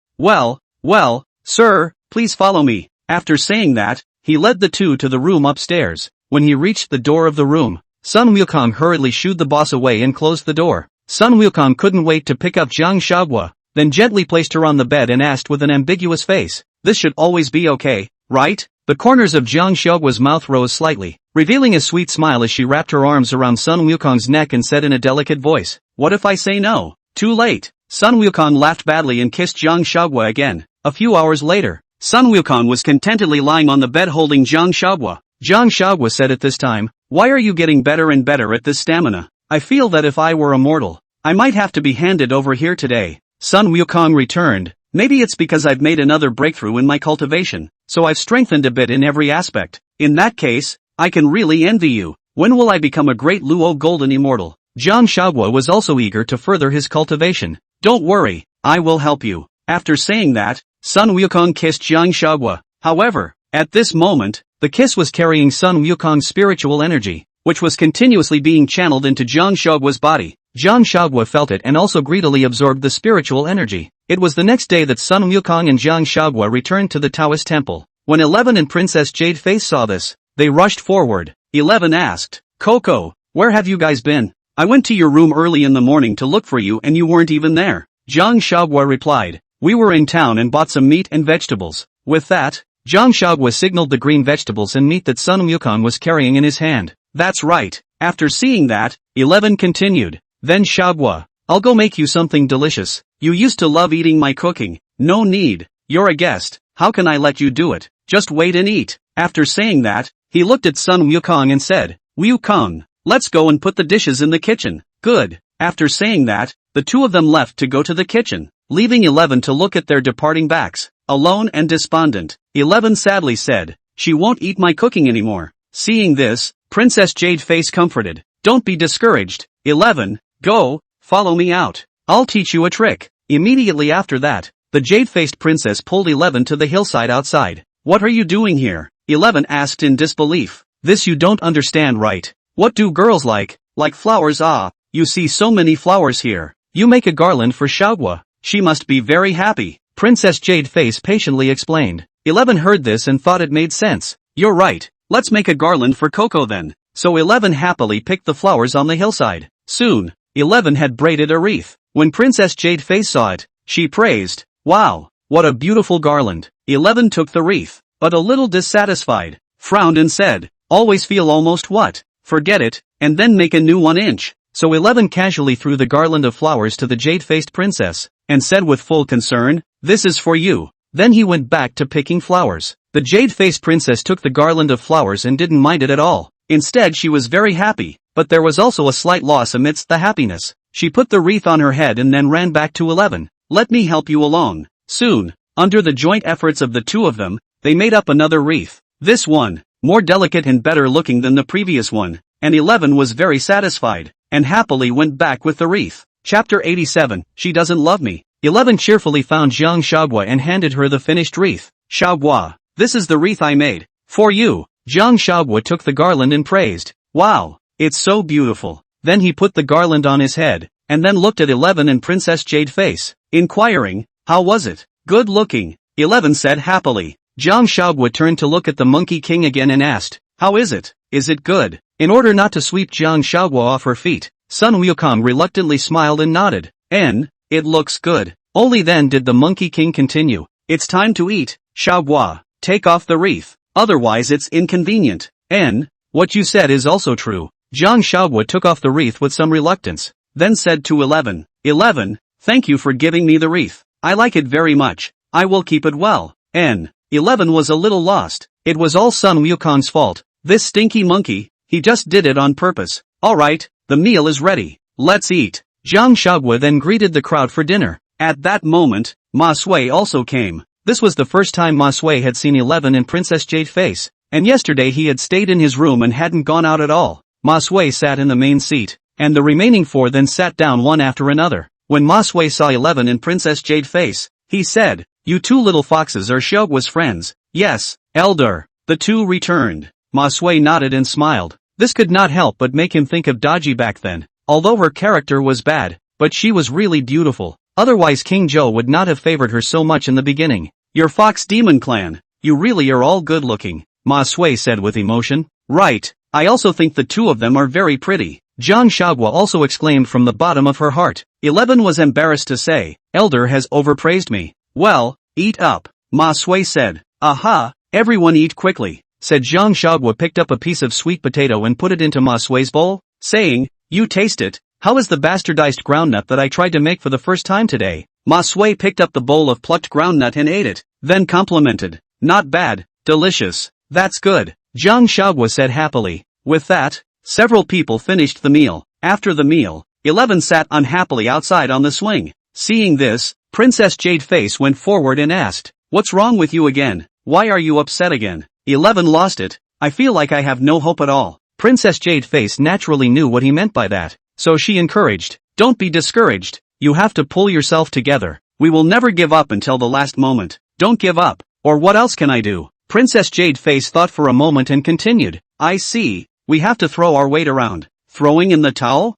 sir, please follow me." After saying that, he led the two to the room upstairs. When he reached the door of the room, Sun Wukong hurriedly shooed the boss away and closed the door. Sun Wukong couldn't wait to pick up Jiang Huaguo, then gently placed her on the bed and asked with an ambiguous face, "This should always be okay, right?" The corners of Jiang Huaguo's mouth rose slightly, revealing a sweet smile as she wrapped her arms around Sun Wukong's neck and said in a delicate voice, "What if I say no?" Too late. Sun Wukong laughed badly and kissed Jiang Huaguo again. A few hours later, Sun Wukong was contentedly lying on the bed holding Jiang Huaguo. Jiang Huaguo said at this time, "Why are you getting better and better at this stamina? I feel that if I were immortal, I might have to be handed over here today." Sun Wukong returned, "Maybe it's because I've made another breakthrough in my cultivation, so I've strengthened a bit in every aspect. In that case, I can really envy you. When will I become a great Luo Golden Immortal?" Jiang Huaguo was also eager to further his cultivation. "Don't worry, I will help you." After saying that, Sun Wukong kissed Jiang Huaguo. However, at this moment, the kiss was carrying Sun Wukong's spiritual energy, which was continuously being channeled into Jiang Huaguo's body. Jiang Huaguo felt it and also greedily absorbed the spiritual energy. It was the next day that Sun Wukong and Jiang Huaguo returned to the Taoist temple. When 11 and Princess Jade Face saw this, they rushed forward. 11 asked, "Coco, where have you guys been? I went to your room early in the morning to look for you and you weren't even there." Jiang Huaguo replied, "We were in town and bought some meat and vegetables." With that, Jiang Huaguo signaled the green vegetables and meat that Sun Wukong was carrying in his hand. "That's right." After seeing that, 11 continued, "Then Huaguo, I'll go make you something delicious. You used to love eating my cooking. No need, you're a guest, how can I let you do it? Just wait and eat." After saying that, he looked at Sun Wukong and said, "Wukong, let's go and put the dishes in the kitchen." "Good." After saying that, the two of them left to go to the kitchen, leaving 11 to look at their departing backs. Alone and despondent, 11 sadly said, "She won't eat my cooking anymore." Seeing this, Princess Jade Face comforted, "Don't be discouraged, 11, go, follow me out. I'll teach you a trick." Immediately after that, the jade-faced princess pulled 11 to the hillside outside. "What are you doing here?" 11 asked in disbelief. "This you don't understand, right? What do girls like? Like flowers? Ah, you see so many flowers here. You make a garland for Huaguo. She must be very happy," Princess Jade Face patiently explained. 11 heard this and thought it made sense. "You're right, let's make a garland for Coco then." So 11 happily picked the flowers on the hillside. Soon, 11 had braided a wreath. When Princess Jade Face saw it, she praised, "Wow, what a beautiful garland." 11 took the wreath, but a little dissatisfied, frowned and said, "Always feel almost what? Forget it, and then make a new 1-inch. So 11 casually threw the garland of flowers to the jade-faced princess, and said with full concern, "This is for you." Then he went back to picking flowers. The jade-faced princess took the garland of flowers and didn't mind it at all. Instead she was very happy, but there was also a slight loss amidst the happiness. She put the wreath on her head and then ran back to 11. "Let me help you along." Soon, under the joint efforts of the two of them, they made up another wreath. This one, more delicate and better looking than the previous one, and 11 was very satisfied, and happily went back with the wreath. Chapter 87, She Doesn't Love Me. 11 cheerfully found Jiang Huaguo and handed her the finished wreath. "Huaguo, this is the wreath I made. For you." Jiang Huaguo took the garland and praised, "Wow, it's so beautiful." Then he put the garland on his head, and then looked at 11 and Princess Jade Face, inquiring, "How was it?" "Good looking," 11 said happily. Jiang Huaguo turned to look at the Monkey King again and asked, "How is it? Is it good?" In order not to sweep Jiang Huaguo off her feet, Sun Wukong reluctantly smiled and nodded. It looks good." Only then did the Monkey King continue, "It's time to eat. Huaguo, take off the wreath, otherwise it's inconvenient." What you said is also true. Jiang Huaguo took off the wreath with some reluctance, then said to 11, "11, thank you for giving me the wreath. I like it very much. I will keep it well." 11 was a little lost. It was all Sun Wukong's fault. This stinky monkey, he just did it on purpose. "Alright, the meal is ready. Let's eat." Jiang Huaguo then greeted the crowd for dinner. At that moment, Ma Sui also came. This was the first time Ma Sui had seen 11 and Princess Jade Face, and yesterday he had stayed in his room and hadn't gone out at all. Ma Sui sat in the main seat, and the remaining 4 then sat down one after another. When Ma Sui saw 11 and Princess Jade Face, he said, You two little foxes are Huaguo's friends. Yes, elder. The two returned. Ma Sui nodded and smiled. This could not help but make him think of Daji back then. Although her character was bad, but she was really beautiful. Otherwise King Zhou would not have favored her so much in the beginning. Your fox demon clan. You really are all good looking, Ma Sui said with emotion. Right, I also think the two of them are very pretty. Jiang Huaguo also exclaimed from the bottom of her heart. 11 was embarrassed to say, elder has overpraised me. Well, eat up, Ma Sui said. Aha, everyone eat quickly, said Jiang Huaguo picked up a piece of sweet potato and put it into Ma Sui's bowl, saying, you taste it. How is the bastardized groundnut that I tried to make for the first time today? Ma Sui picked up the bowl of plucked groundnut and ate it, then complimented. Not bad, delicious. That's good, Jiang Huaguo said happily. With that, several people finished the meal. After the meal, 11 sat unhappily outside on the swing. Seeing this, Princess Jadeface went forward and asked, what's wrong with you again? Why are you upset again? 11 lost it. I feel like I have no hope at all. Princess Jadeface naturally knew what he meant by that, so she encouraged, don't be discouraged. You have to pull yourself together. We will never give up until the last moment. Don't give up, or what else can I do? Princess Jadeface thought for a moment and continued, I see, we have to throw our weight around. Throwing in the towel?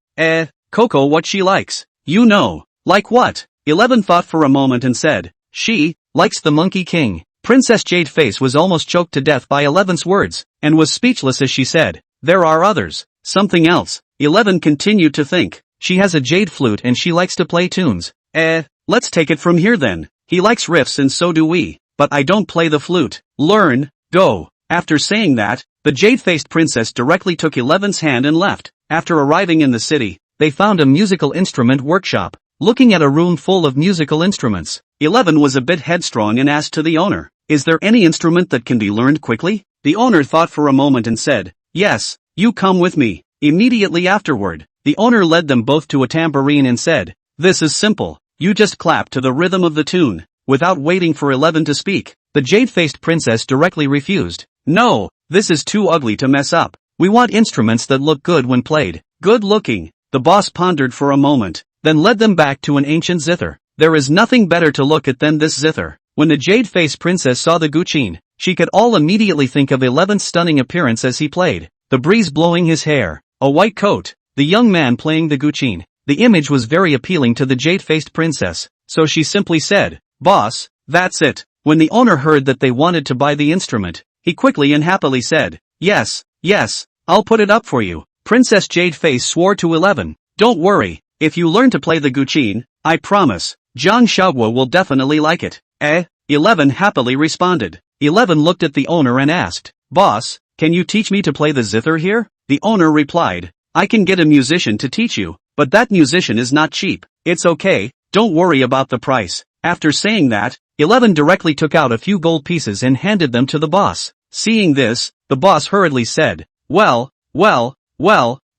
Coco what she likes. You know. Like what? 11 thought for a moment and said, she likes the Monkey King. Princess Jadeface was almost choked to death by 11's words, and was speechless as she said, there are others. Something else. 11 continued to think. She has a jade flute and she likes to play tunes. Let's take it from here then. He likes riffs and so do we. But I don't play the flute. Learn, go. After saying that, the jade-faced princess directly took 11's hand and left. After arriving in the city, they found a musical instrument workshop. Looking at a room full of musical instruments, 11 was a bit headstrong and asked to the owner, is there any instrument that can be learned quickly? The owner thought for a moment and said, yes, you come with me. Immediately afterward, the owner led them both to a tambourine and said, this is simple, you just clap to the rhythm of the tune. Without waiting for 11 to speak, the jade-faced princess directly refused. No, this is too ugly to mess up. We want instruments that look good when played. Good looking. The boss pondered for a moment, then led them back to an ancient zither. There is nothing better to look at than this zither. When the jade-faced princess saw the guqin, she could all immediately think of 11's stunning appearance as he played. The breeze blowing his hair, a white coat, the young man playing the guqin. The image was very appealing to the jade-faced princess, so she simply said, boss, that's it. When the owner heard that they wanted to buy the instrument, he quickly and happily said, yes, I'll put it up for you. Princess Jadeface swore to 11, don't worry, if you learn to play the guqin, I promise, Jiang Huaguo will definitely like it. 11 happily responded. 11 looked at the owner and asked, boss, can you teach me to play the zither here? The owner replied, I can get a musician to teach you, but that musician is not cheap. It's okay, don't worry about the price. After saying that, 11 directly took out a few gold pieces and handed them to the boss. Seeing this, the boss hurriedly said, well,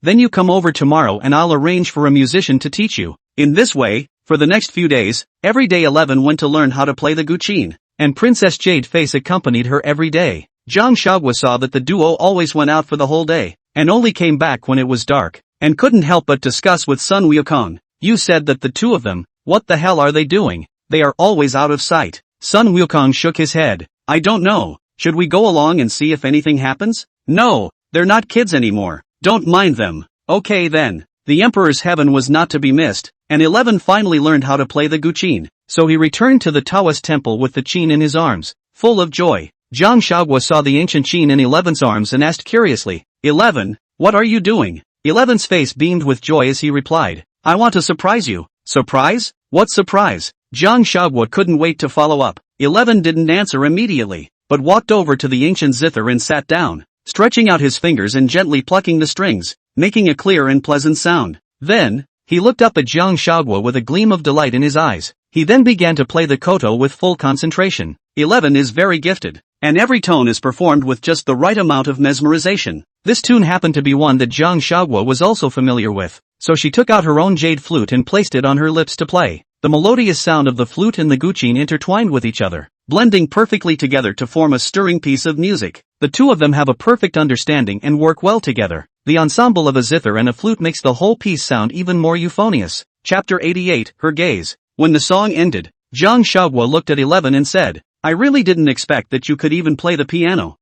then you come over tomorrow and I'll arrange for a musician to teach you. In this way, for the next few days, every day 11 went to learn how to play the guqin, and Princess Jadeface accompanied her every day. Jiang Huaguo saw that the duo always went out for the whole day, and only came back when it was dark, and couldn't help but discuss with Sun Wukong. You said that the two of them, what the hell are they doing? They are always out of sight. Sun Wukong shook his head. I don't know. Should we go along and see if anything happens? No, they're not kids anymore. Don't mind them. Okay then. The Emperor's heaven was not to be missed, and 11 finally learned how to play the guqin, so he returned to the Taoist temple with the qin in his arms, full of joy. Jiang Huaguo saw the ancient qin in 11's arms and asked curiously, 11, what are you doing? 11's face beamed with joy as he replied, I want to surprise you. Surprise? What surprise? Jiang Huaguo couldn't wait to follow up. 11 didn't answer immediately, but walked over to the ancient zither and sat down, stretching out his fingers and gently plucking the strings, making a clear and pleasant sound. Then, he looked up at Jiang Huaguo with a gleam of delight in his eyes. He then began to play the koto with full concentration. 11 is very gifted, and every tone is performed with just the right amount of mesmerization. This tune happened to be one that Jiang Huaguo was also familiar with, so she took out her own jade flute and placed it on her lips to play. The melodious sound of the flute and the guqin intertwined with each other, blending perfectly together to form a stirring piece of music. The two of them have a perfect understanding and work well together. The ensemble of a zither and a flute makes the whole piece sound even more euphonious. Chapter 88, Her Gaze. When the song ended, Jiang Huaguo looked at 11 and said, I really didn't expect that you could even play the piano.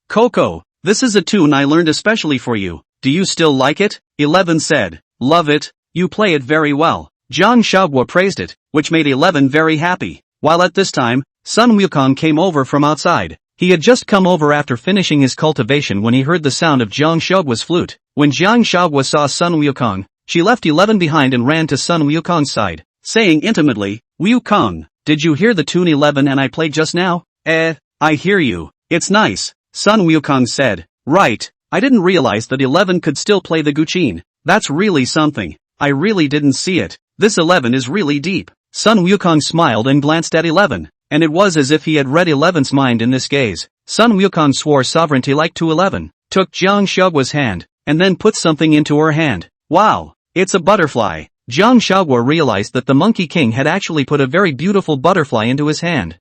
Coco, this is a tune I learned especially for you. Do you still like it? 11 said, love it, you play it very well. Jiang Huaguo praised it, which made 11 very happy. While at this time, Sun Wukong came over from outside. He had just come over after finishing his cultivation when he heard the sound of Jiang Huaguo's flute. When Jiang Huaguo saw Sun Wukong, she left 11 behind and ran to Sun Wukong's side, saying intimately, Wukong, did you hear the tune 11 and I played just now? I hear you. It's nice. Sun Wukong said, right, I didn't realize that 11 could still play the guqin. That's really something. I really didn't see it. This 11 is really deep. Sun Wukong smiled and glanced at 11, and it was as if he had read 11's mind in this gaze. Sun Wukong swore sovereignty like to 11, took Jiang Huaguo's hand, and then put something into her hand. Wow, it's a butterfly. Jiang Huaguo realized that the Monkey King had actually put a very beautiful butterfly into his hand.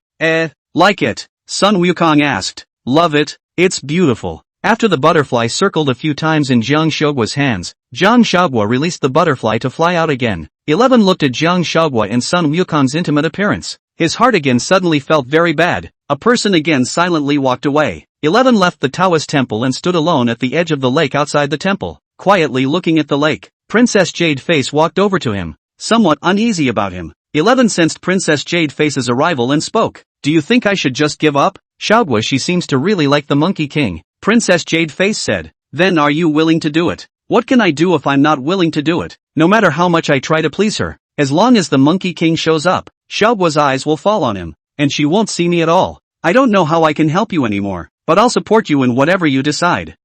Like it? Sun Wukong asked. Love it, it's beautiful. After the butterfly circled a few times in Jiang Huaguo's hands, Jiang Huaguo released the butterfly to fly out again. 11 looked at Jiang Huaguo and Sun Wukong's intimate appearance. His heart again suddenly felt very bad. A person again silently walked away. 11 left the Taoist temple and stood alone at the edge of the lake outside the temple, quietly looking at the lake. Princess Jade Face walked over to him, somewhat uneasy about him. 11 sensed Princess Jade Face's arrival and spoke. Do you think I should just give up? Huaguo, she seems to really like the Monkey King. Princess Jade Face said. Then are you willing to do it? What can I do if I'm not willing to do it? No matter how much I try to please her, as long as the Monkey King shows up, Huaguo's eyes will fall on him, and she won't see me at all. I don't know how I can help you anymore, but I'll support you in whatever you decide.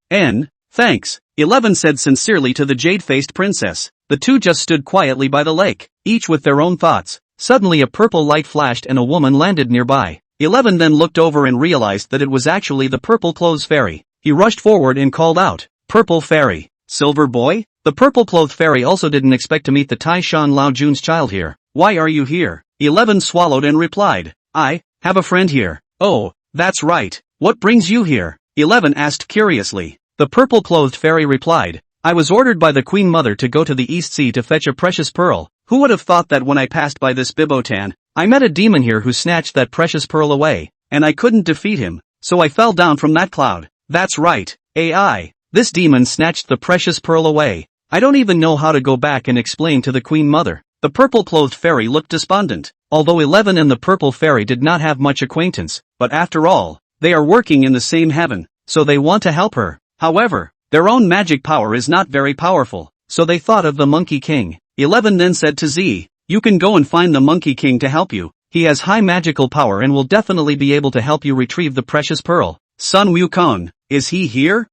Thanks, 11 said sincerely to the jade-faced princess. The two just stood quietly by the lake, each with their own thoughts. Suddenly a purple light flashed and a woman landed nearby. 11 then looked over and realized that it was actually the purple clothes fairy. He rushed forward and called out, Purple Fairy, Silver Boy? The purple-clothed fairy also didn't expect to meet the Tai Shan Lao Jun's child here. Why are you here? 11 swallowed and replied, I have a friend here. Oh, that's right. What brings you here? 11 asked curiously. The purple-clothed fairy replied, I was ordered by the Queen Mother to go to the East Sea to fetch a precious pearl. Who would have thought that when I passed by this Bibotan, I met a demon here who snatched that precious pearl away, and I couldn't defeat him, so I fell down from that cloud. That's right, AI. This demon snatched the precious pearl away. I don't even know how to go back and explain to the Queen Mother. The purple-clothed fairy looked despondent. Although 11 and the purple fairy did not have much acquaintance, but after all, they are working in the same heaven, so they want to help her. However, their own magic power is not very powerful, so they thought of the Monkey King. 11 then said to Z, you can go and find the Monkey King to help you. He has high magical power and will definitely be able to help you retrieve the precious pearl. Sun Wukong, is he here?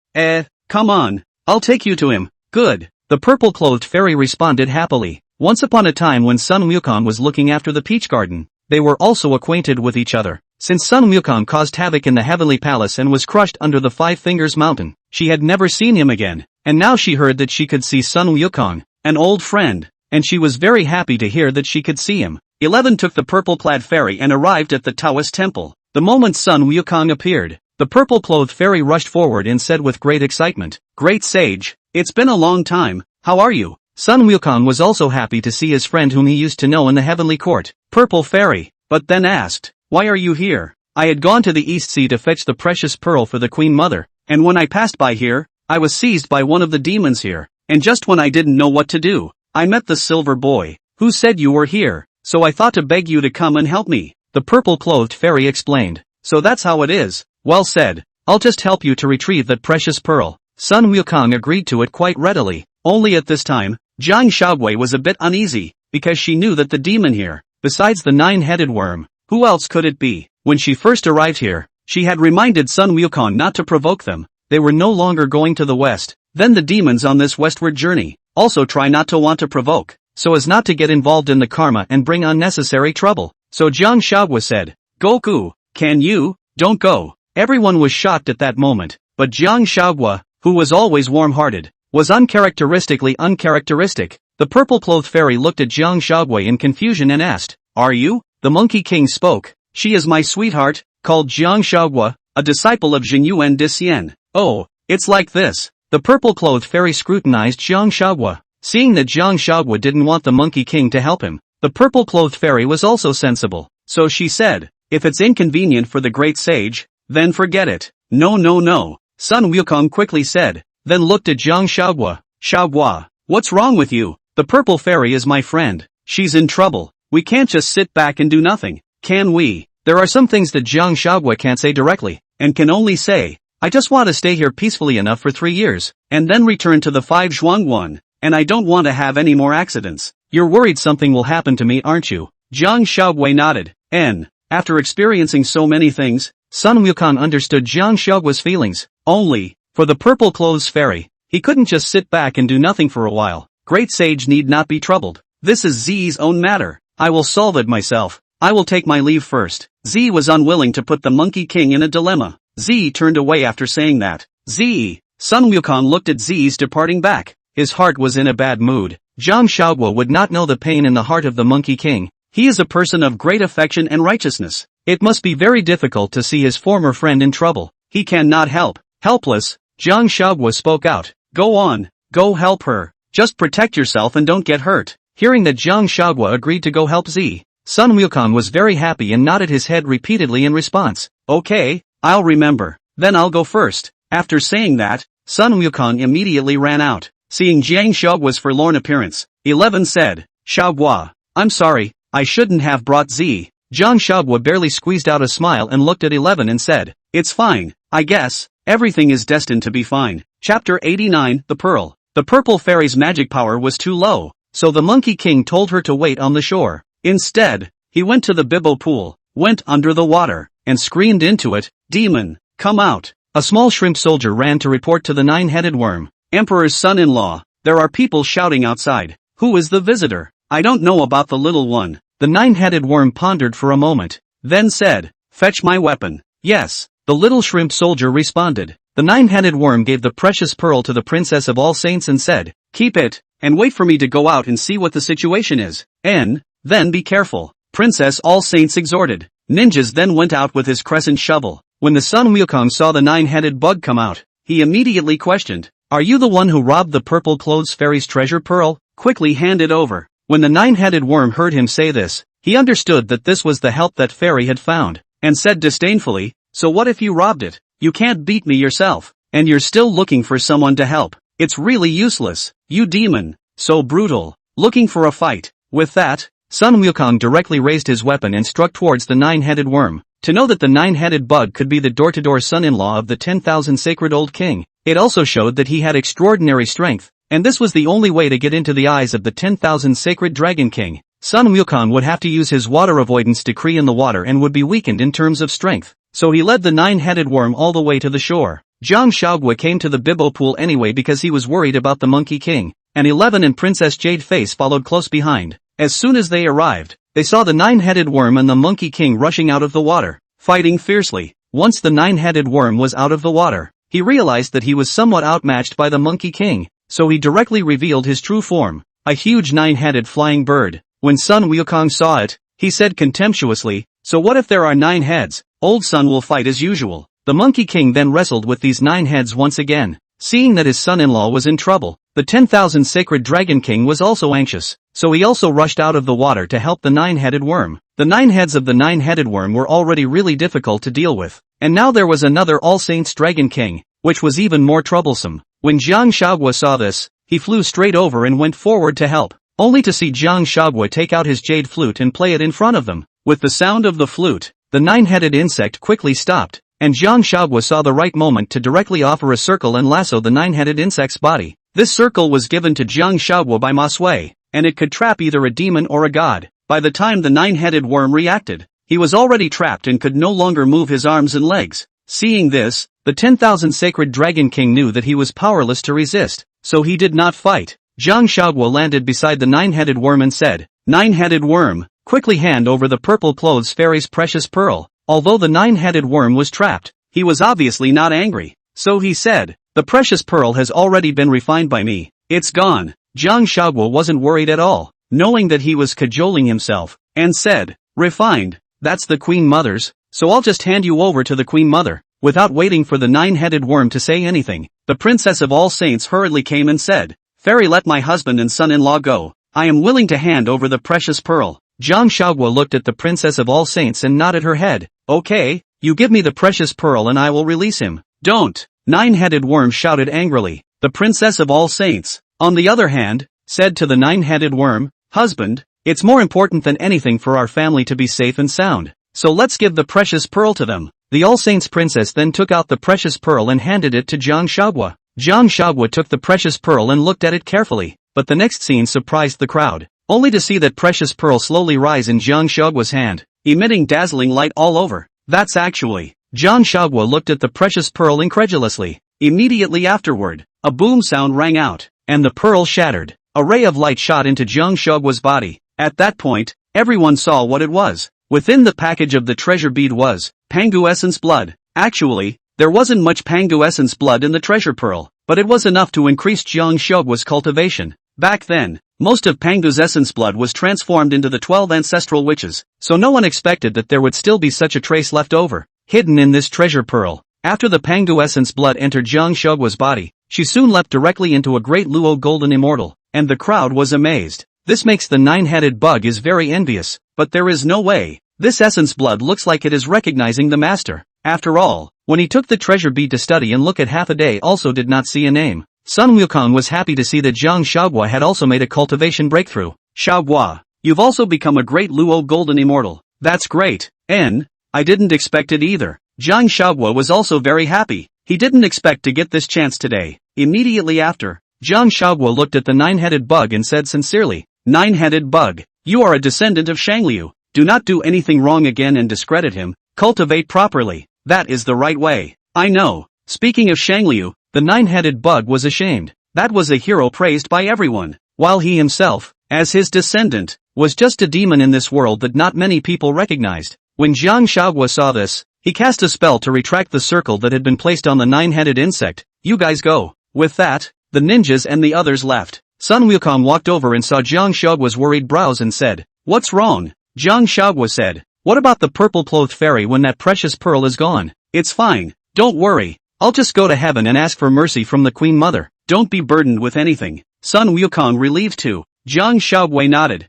Come on, I'll take you to him. Good. The purple-clothed fairy responded happily. Once upon a time when Sun Wukong was looking after the peach garden, they were also acquainted with each other. Since Sun Wukong caused havoc in the heavenly palace and was crushed under the Five Fingers Mountain, she had never seen him again, and now she heard that she could see Sun Wukong, an old friend, and she was very happy to hear that she could see him. 11 took the purple-clad fairy and arrived at the Taoist temple. The moment Sun Wukong appeared, the purple-clothed fairy rushed forward and said with great excitement, Great Sage, it's been a long time, how are you? Sun Wukong was also happy to see his friend whom he used to know in the heavenly court, Purple Fairy, but then asked, Why are you here? I had gone to the East Sea to fetch the precious pearl for the Queen Mother, and when I passed by here, I was seized by one of the demons here, and just when I didn't know what to do, I met the Silver Boy, who said you were here, so I thought to beg you to come and help me. The purple-clothed fairy explained, So that's how it is. Well said, I'll just help you to retrieve that precious pearl. Sun Wukong agreed to it quite readily. Only at this time, Jiang Huaguo was a bit uneasy, because she knew that the demon here, besides the nine-headed worm, who else could it be? When she first arrived here, she had reminded Sun Wukong not to provoke them. They were no longer going to the west. Then the demons on this westward journey also try not to want to provoke, so as not to get involved in the karma and bring unnecessary trouble. So Jiang Huaguo said, Goku, can you? Don't go. Everyone was shocked at that moment, but Jiang Huaguo, who was always warm-hearted, was uncharacteristically uncharacteristic. The purple-clothed fairy looked at Jiang Huaguo in confusion and asked, Are you? The Monkey King spoke. She is my sweetheart, called Jiang Huaguo, a disciple of Zhenyuanzi. Oh, it's like this. The purple-clothed fairy scrutinized Jiang Huaguo. Seeing that Jiang Huaguo didn't want the Monkey King to help him, The purple-clothed fairy was also sensible, so she said, if it's inconvenient for the great sage, then forget it. No no no, Sun Wukong quickly said, then looked at Jiang Huaguo. Huaguo, what's wrong with you? The purple fairy is my friend. She's in trouble. We can't just sit back and do nothing, can we? There are some things that Jiang Huaguo can't say directly, and can only say, I just want to stay here peacefully enough for 3 years, and then return to the 5 Zhuangguan, and I don't want to have any more accidents. You're worried something will happen to me, aren't you? Jiang Huaguo nodded, and, after experiencing so many things, Sun Wukong understood Jiang Huaguo's feelings. Only, for the purple clothes fairy, he couldn't just sit back and do nothing for a while. Great sage need not be troubled. This is Zi's own matter. I will solve it myself. I will take my leave first. Zi was unwilling to put the Monkey King in a dilemma. Zi turned away after saying that. Zi. Sun Wukong looked at Zi's departing back. His heart was in a bad mood. Jiang Huaguo would not know the pain in the heart of the Monkey King. He is a person of great affection and righteousness. It must be very difficult to see his former friend in trouble. He cannot help. Helpless, Jiang Huaguo spoke out. Go on. Go help her. Just protect yourself and don't get hurt. Hearing that Jiang Huaguo agreed to go help Zi, Sun Wukong was very happy and nodded his head repeatedly in response. Okay, I'll remember. Then I'll go first. After saying that, Sun Wukong immediately ran out. Seeing Jiang Huaguo's forlorn appearance, 11 said, Huaguo, I'm sorry, I shouldn't have brought Zi. Jiang Huaguo barely squeezed out a smile and looked at 11 and said, it's fine, I guess, everything is destined to be fine. Chapter 89, The Pearl. The purple fairy's magic power was too low, so the Monkey King told her to wait on the shore. Instead, he went to the Bibbo pool, went under the water, and screamed into it, Demon, come out. A small shrimp soldier ran to report to the nine-headed worm. Emperor's son-in-law, there are people shouting outside. Who is the visitor? I don't know about the little one. The nine-headed worm pondered for a moment, then said, fetch my weapon. Yes, the little shrimp soldier responded. The nine-headed worm gave the precious pearl to the princess of all saints and said, keep it, and wait for me to go out and see what the situation is. And, then be careful. Princess All Saints exhorted. Ninjas then went out with his crescent shovel. When the Sun Wukong saw the nine-headed bug come out, he immediately questioned, are you the one who robbed the purple clothes fairy's treasure pearl? Quickly hand it over. When the nine-headed worm heard him say this, he understood that this was the help that fairy had found, and said disdainfully, so what if you robbed it? You can't beat me yourself, and you're still looking for someone to help. It's really useless, you demon, so brutal, looking for a fight. With that, Sun Wukong directly raised his weapon and struck towards the nine-headed worm. To know that the nine-headed bug could be the door-to-door son-in-law of the 10,000 sacred old king, it also showed that he had extraordinary strength, and this was the only way to get into the eyes of the 10,000 sacred dragon king. Sun Wukong would have to use his water avoidance decree in the water and would be weakened in terms of strength, so he led the nine-headed worm all the way to the shore. Jiang Huaguo came to the Bibbo pool anyway because he was worried about the Monkey King, and 11 and Princess Jade Face followed close behind. As soon as they arrived, they saw the nine-headed worm and the Monkey King rushing out of the water, fighting fiercely. Once the nine-headed worm was out of the water, he realized that he was somewhat outmatched by the Monkey King, so he directly revealed his true form, a huge nine-headed flying bird. When Sun Wukong saw it, he said contemptuously, so what if there are 9 heads? Old Sun will fight as usual. The Monkey King then wrestled with these 9 heads once again. Seeing that his son-in-law was in trouble, the 10,000 sacred dragon king was also anxious, so he also rushed out of the water to help the nine-headed worm. The 9 heads of the nine-headed worm were already really difficult to deal with, and now there was another All Saints dragon king, which was even more troublesome. When Jiang Huaguo saw this, he flew straight over and went forward to help, only to see Jiang Huaguo take out his jade flute and play it in front of them. With the sound of the flute, the 9-headed insect quickly stopped, and Jiang Huaguo saw the right moment to directly offer a circle and lasso the 9-headed insect's body. This circle was given to Jiang Huaguo by Ma Sui, and it could trap either a demon or a god. By the time the 9-headed worm reacted, he was already trapped and could no longer move his arms and legs. Seeing this, the 10,000 sacred dragon king knew that he was powerless to resist, so he did not fight. Jiang Huaguo landed beside the 9-headed worm and said, 9-headed worm, quickly hand over the purple clothes fairy's precious pearl. Although the 9-headed worm was trapped, he was obviously not angry, so he said, the precious pearl has already been refined by me, it's gone. Jiang Huaguo wasn't worried at all, knowing that he was cajoling himself, and said, refined, that's the Queen Mother's, so I'll just hand you over to the Queen Mother. Without waiting for the 9-headed worm to say anything, the Princess of All Saints hurriedly came and said, Fairy, let my husband and son-in-law go. I am willing to hand over the precious pearl. Jiang Huaguo looked at the Princess of All Saints and nodded her head. Okay, you give me the precious pearl and I will release him. Don't! Nine-headed worm shouted angrily. The Princess of All Saints, on the other hand, said to the nine-headed worm, Husband, it's more important than anything for our family to be safe and sound. So let's give the precious pearl to them. The All Saints princess then took out the precious pearl and handed it to Jiang Huaguo. Jiang Huaguo took the precious pearl and looked at it carefully, but the next scene surprised the crowd, only to see that precious pearl slowly rise in Jiang Huaguo's hand, emitting dazzling light all over. That's actually... Jiang Huaguo looked at the precious pearl incredulously. Immediately afterward, a boom sound rang out, and the pearl shattered. A ray of light shot into Jiang Huaguo's body. At that point, everyone saw what it was. Within the package of the treasure bead was Pangu essence blood. Actually, there wasn't much Pangu essence blood in the treasure pearl, but it was enough to increase Jiang Huaguo's cultivation. Back then, most of Pangu's essence blood was transformed into the 12 ancestral witches, so no one expected that there would still be such a trace left over, hidden in this treasure pearl. After the Pangu essence blood entered Jiang Huaguo's body, she soon leapt directly into a great Luo golden immortal, and the crowd was amazed. This makes the nine-headed bug is very envious, but there is no way. This essence blood looks like it is recognizing the master. After all, when he took the treasure bead to study and look at half a day also did not see a name. Sun Wukong was happy to see that Jiang Huaguo had also made a cultivation breakthrough. Huaguo, you've also become a great Luo golden immortal. That's great. I didn't expect it either. Jiang Huaguo was also very happy. He didn't expect to get this chance today. Immediately after, Jiang Huaguo looked at the nine-headed bug and said sincerely, Nine-headed bug, you are a descendant of Shangliu. Do not do anything wrong again and discredit him. Cultivate properly. That is the right way. I know. Speaking of Shangliu, the nine-headed bug was ashamed. That was a hero praised by everyone, while he himself, as his descendant, was just a demon in this world that not many people recognized. When Jiang Huaguo saw this, he cast a spell to retract the circle that had been placed on the nine-headed insect. You guys go. With that, the ninjas and the others left. Sun Wukong walked over and saw Jiang Huaguo's worried brows and said, What's wrong? Jiang Huaguo said, What about the purple-clothed fairy when that precious pearl is gone? It's fine. Don't worry. I'll just go to heaven and ask for mercy from the Queen Mother. Don't be burdened with anything. Sun Wukong relieved too. Jiang Huaguo nodded.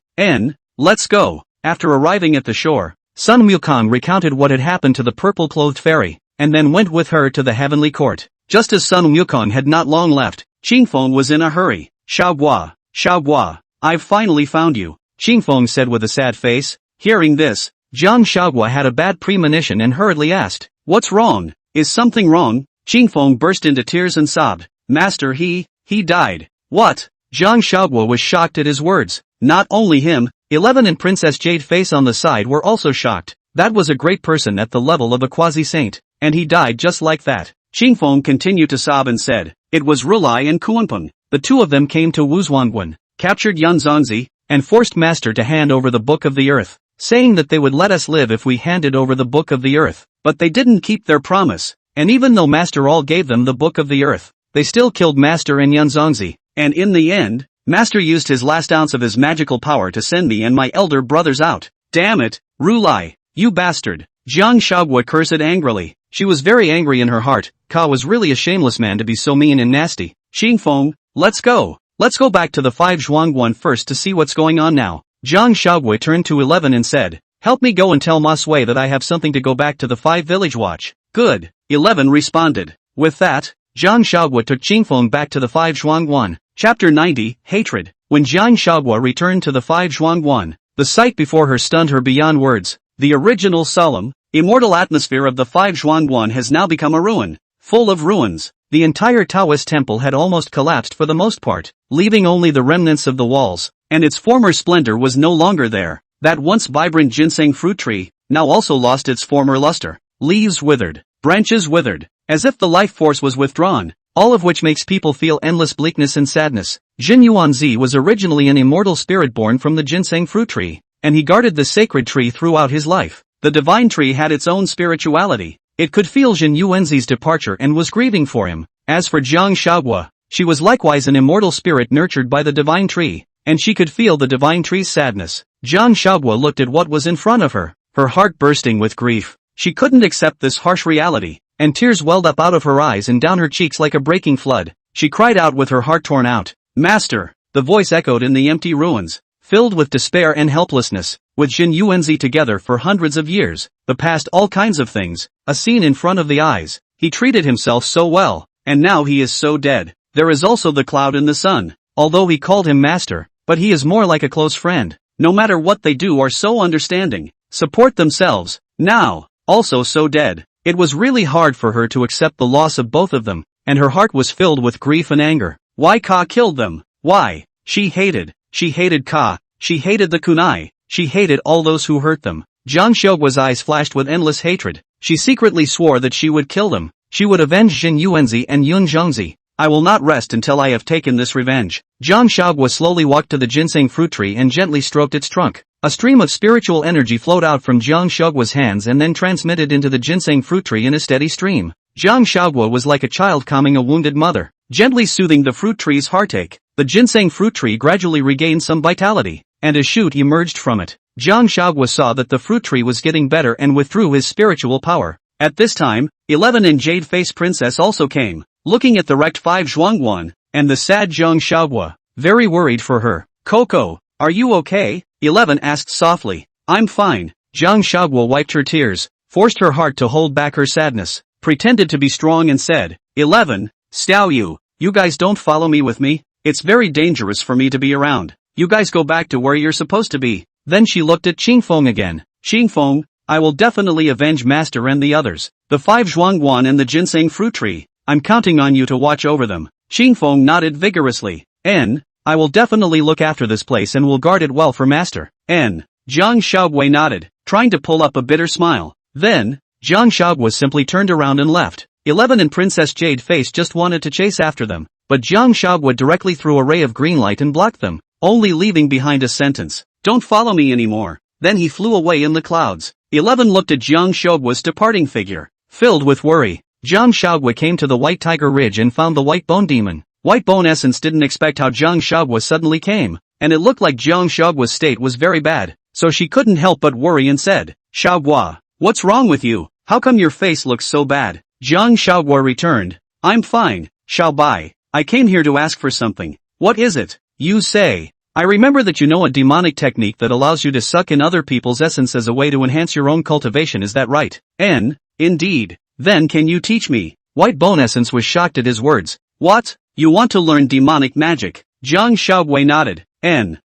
Let's go. After arriving at the shore, Sun Wukong recounted what had happened to the purple-clothed fairy, and then went with her to the heavenly court. Just as Sun Wukong had not long left, Qingfeng was in a hurry. Huaguo, I've finally found you, Qingfeng said with a sad face. Hearing this, Jiang Huaguo had a bad premonition and hurriedly asked, What's wrong? Is something wrong? Qingfeng burst into tears and sobbed. Master, he died. What? Jiang Huaguo was shocked at his words. Not only him, 11 and Princess Jade Face on the side were also shocked. That was a great person at the level of a quasi-saint, and he died just like that. Qingfeng continued to sob and said, It was Rulai and Kuanpeng. The two of them came to Wuzhuangguan, captured Zhenyuanzi, and forced Master to hand over the Book of the Earth, saying that they would let us live if we handed over the Book of the Earth. But they didn't keep their promise, and even though Master all gave them the Book of the Earth, they still killed Master and Zhenyuanzi, and in the end, Master used his last ounce of his magical power to send me and my elder brothers out. Damn it, Rulai, you bastard. Jiang Huaguo cursed angrily. She was very angry in her heart. Ka was really a shameless man to be so mean and nasty. Qingfeng, let's go. Let's go back to the 5 Zhuangguan first to see what's going on now. Jiang Huaguo turned to 11 and said, Help me go and tell Ma Sui that I have something to go back to the 5 village watch. Good, 11 responded. With that, Jiang Huaguo took Qingfeng back to the 5 Zhuangguan. Chapter 90, Hatred. When Jiang Huaguo returned to the 5 Zhuangguan, the sight before her stunned her beyond words. The original solemn, immortal atmosphere of the 5 Zhuangguan has now become a ruin, full of ruins. The entire Taoist temple had almost collapsed for the most part, leaving only the remnants of the walls, and its former splendor was no longer there. That once vibrant ginseng fruit tree, now also lost its former luster. Leaves withered, branches withered, as if the life force was withdrawn, all of which makes people feel endless bleakness and sadness. Zhenyuanzi was originally an immortal spirit born from the ginseng fruit tree, and he guarded the sacred tree throughout his life. The divine tree had its own spirituality. It could feel Zhenyuanzi's departure and was grieving for him. As for Jiang Huaguo, she was likewise an immortal spirit nurtured by the divine tree, and she could feel the divine tree's sadness. Jiang Huaguo looked at what was in front of her, her heart bursting with grief. She couldn't accept this harsh reality, and tears welled up out of her eyes and down her cheeks like a breaking flood. She cried out with her heart torn out, Master, the voice echoed in the empty ruins, filled with despair and helplessness. With Zhenyuanzi together for hundreds of years, the past all kinds of things, a scene in front of the eyes, he treated himself so well, and now he is so dead. There is also the cloud in the sun, although he called him master, but he is more like a close friend. No matter what they do are so understanding, support themselves, now, also so dead. It was really hard for her to accept the loss of both of them, and her heart was filled with grief and anger. Why Ka killed them? Why? She hated Ka, she hated the kunai, she hated all those who hurt them. Jiang Xiaoguo's eyes flashed with endless hatred. She secretly swore that she would kill them. She would avenge Zhenyuanzi and Yun Zhongzi. I will not rest until I have taken this revenge. Jiang Xiaoguo slowly walked to the ginseng fruit tree and gently stroked its trunk. A stream of spiritual energy flowed out from Jiang Xiaoguo's hands and then transmitted into the ginseng fruit tree in a steady stream. Jiang Xiaoguo was like a child calming a wounded mother, gently soothing the fruit tree's heartache. The ginseng fruit tree gradually regained some vitality, and a shoot emerged from it. Jiang Xiaoguo saw that the fruit tree was getting better and withdrew his spiritual power. At this time, 11 and Jade Face Princess also came, looking at the wrecked 5 Zhuangguan, and the sad Jiang Xiaoguo, very worried for her. Coco, are you okay? 11 asked softly. I'm fine. Jiang Xiaoguo wiped her tears, forced her heart to hold back her sadness, pretended to be strong and said, 11, Xiao you guys don't follow me with me? It's very dangerous for me to be around. You guys go back to where you're supposed to be. Then she looked at Qingfeng again. Qingfeng, I will definitely avenge Master and the others. The 5 Zhuangguan and the ginseng fruit tree. I'm counting on you to watch over them. Qingfeng nodded vigorously. I will definitely look after this place and will guard it well for Master. Jiang Xiaoguo nodded, trying to pull up a bitter smile. Then, Jiang Xiaoguo simply turned around and left. 11 and Princess Jade Face just wanted to chase after them, but Jiang Xiaoguo directly threw a ray of green light and blocked them, only leaving behind a sentence. Don't follow me anymore. Then he flew away in the clouds. 11 looked at Jiang Xiaoguo's departing figure, filled with worry. Jiang Xiaoguo came to the White Tiger Ridge and found the White Bone Demon. White Bone Essence didn't expect how Jiang Xiaoguo suddenly came, and it looked like Jiang Xiaoguo's state was very bad, so she couldn't help but worry and said, Xiaoguo, what's wrong with you? How come your face looks so bad? Jiang Xiaoguo returned. I'm fine, Xiaobai. I came here to ask for something. What is it? You say. I remember that you know a demonic technique that allows you to suck in other people's essence as a way to enhance your own cultivation, is that right? Indeed. Then can you teach me? White Bone Essence was shocked at his words. What? You want to learn demonic magic? Jiang Xiaoguo nodded.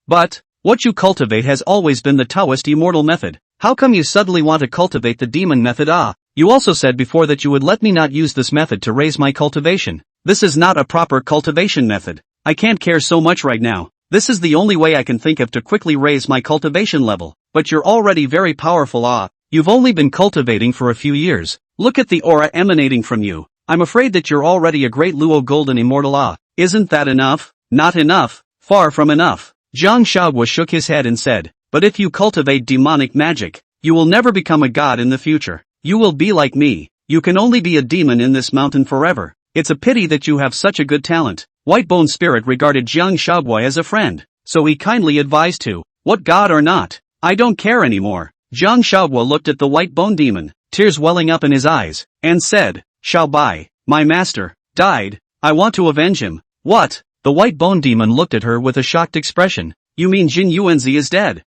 But, what you cultivate has always been the Taoist immortal method. How come you suddenly want to cultivate the demon method? You also said before that you would let me not use this method to raise my cultivation. This is not a proper cultivation method. I can't care so much right now. This is the only way I can think of to quickly raise my cultivation level. But you're already very powerful. You've only been cultivating for a few years. Look at the aura emanating from you. I'm afraid that you're already a great Luo Golden Immortal. Isn't that enough? Not enough. Far from enough. Jiang Xiaoguo shook his head and said, but if you cultivate demonic magic, you will never become a god in the future. You will be like me. You can only be a demon in this mountain forever. It's a pity that you have such a good talent. White Bone Spirit regarded Jiang Xiaoguo as a friend, so he kindly advised to, what god or not, I don't care anymore. Jiang Xiaoguo looked at the White Bone Demon, tears welling up in his eyes, and said, Xiaobai, my master, died. I want to avenge him. What? The White Bone Demon looked at her with a shocked expression. You mean Zhenyuanzi is dead?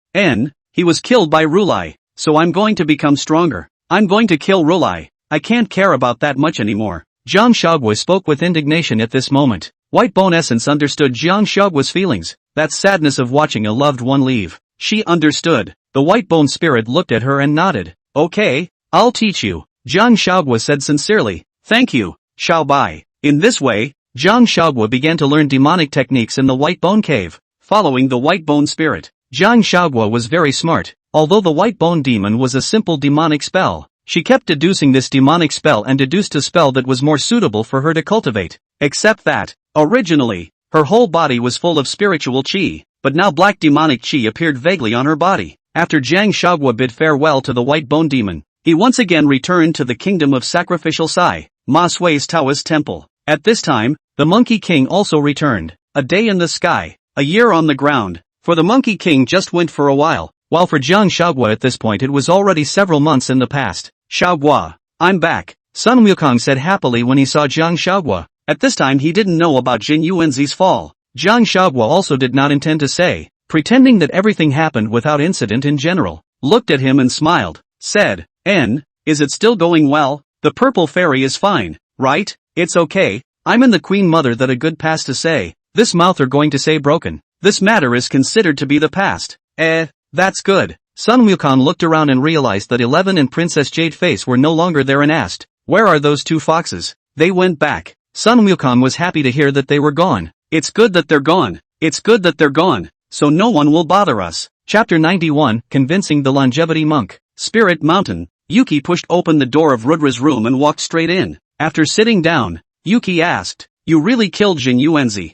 He was killed by Rulai, so I'm going to become stronger. I'm going to kill Rulai. I can't care about that much anymore. Jiang Xiaoguo spoke with indignation at this moment. White Bone Essence understood Jiang Xiaoguo's feelings, that sadness of watching a loved one leave. She understood. The White Bone Spirit looked at her and nodded. Okay, I'll teach you. Jiang Xiaoguo said sincerely. Thank you, Xiaobai. In this way, Jiang Xiaoguo began to learn demonic techniques in the White Bone Cave, following the White Bone Spirit. Jiang Xiaoguo was very smart. Although the White Bone Demon was a simple demonic spell, she kept deducing this demonic spell and deduced a spell that was more suitable for her to cultivate. Except that, originally, her whole body was full of spiritual qi, but now black demonic qi appeared vaguely on her body. After Jiang Xiaoguo bid farewell to the White Bone Demon, he once again returned to the kingdom of sacrificial Sai, Ma Sui's Taoist temple. At this time, the Monkey King also returned. A day in the sky, a year on the ground. For the Monkey King just went for a while for Jiang Xiaoguo at this point it was already several months in the past. Xiaoguo, I'm back, Sun Wukong said happily when he saw Jiang Xiaoguo. At this time he didn't know about Zhenyuanzi's fall. Jiang Huaguo also did not intend to say, pretending that everything happened without incident in general, looked at him and smiled, said, is it still going well? The purple fairy is fine, right? It's okay, I'm in the Queen Mother that a good past to say, this mouth are going to say broken, this matter is considered to be the past. That's good. Sun Wukong looked around and realized that 11 and Princess Jade Face were no longer there and asked, where are those two foxes? They went back. Sun Wukong was happy to hear that they were gone. It's good that they're gone. It's good that they're gone. So no one will bother us. Chapter 91, Convincing the Longevity Monk. Spirit Mountain. Yuki pushed open the door of Rudra's room and walked straight in. After sitting down, Yuki asked, you really killed Zhenyuanzi?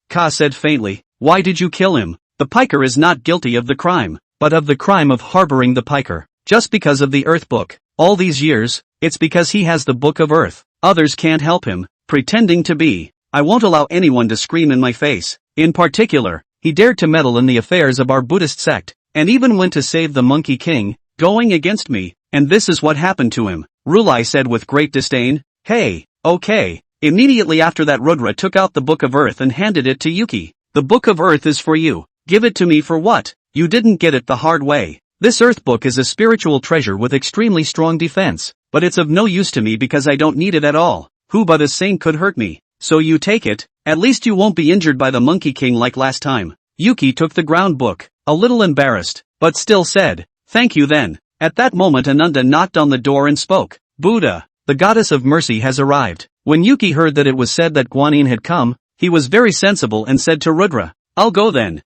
Ka said faintly, why did you kill him? The piker is not guilty of the crime, but of the crime of harboring the piker. Just because of the Earth Book. All these years, it's because he has the Book of Earth. Others can't help him, pretending to be. I won't allow anyone to scream in my face. In particular, he dared to meddle in the affairs of our Buddhist sect, and even went to save the Monkey King, going against me, and this is what happened to him. Rulai said with great disdain, hey, okay. Immediately after that Rudra took out the Book of Earth and handed it to Yuki. The Book of Earth is for you. Give it to me for what? You didn't get it the hard way. This Earth Book is a spiritual treasure with extremely strong defense, but it's of no use to me because I don't need it at all. Who but a saint could hurt me? So you take it, at least you won't be injured by the Monkey King like last time. Yuki took the ground book, a little embarrassed, but still said, thank you then. At that moment Ananda knocked on the door and spoke. Buddha, the goddess of mercy has arrived. When Yuki heard that it was said that Guanyin had come, he was very sensible and said to Rudra, I'll go then.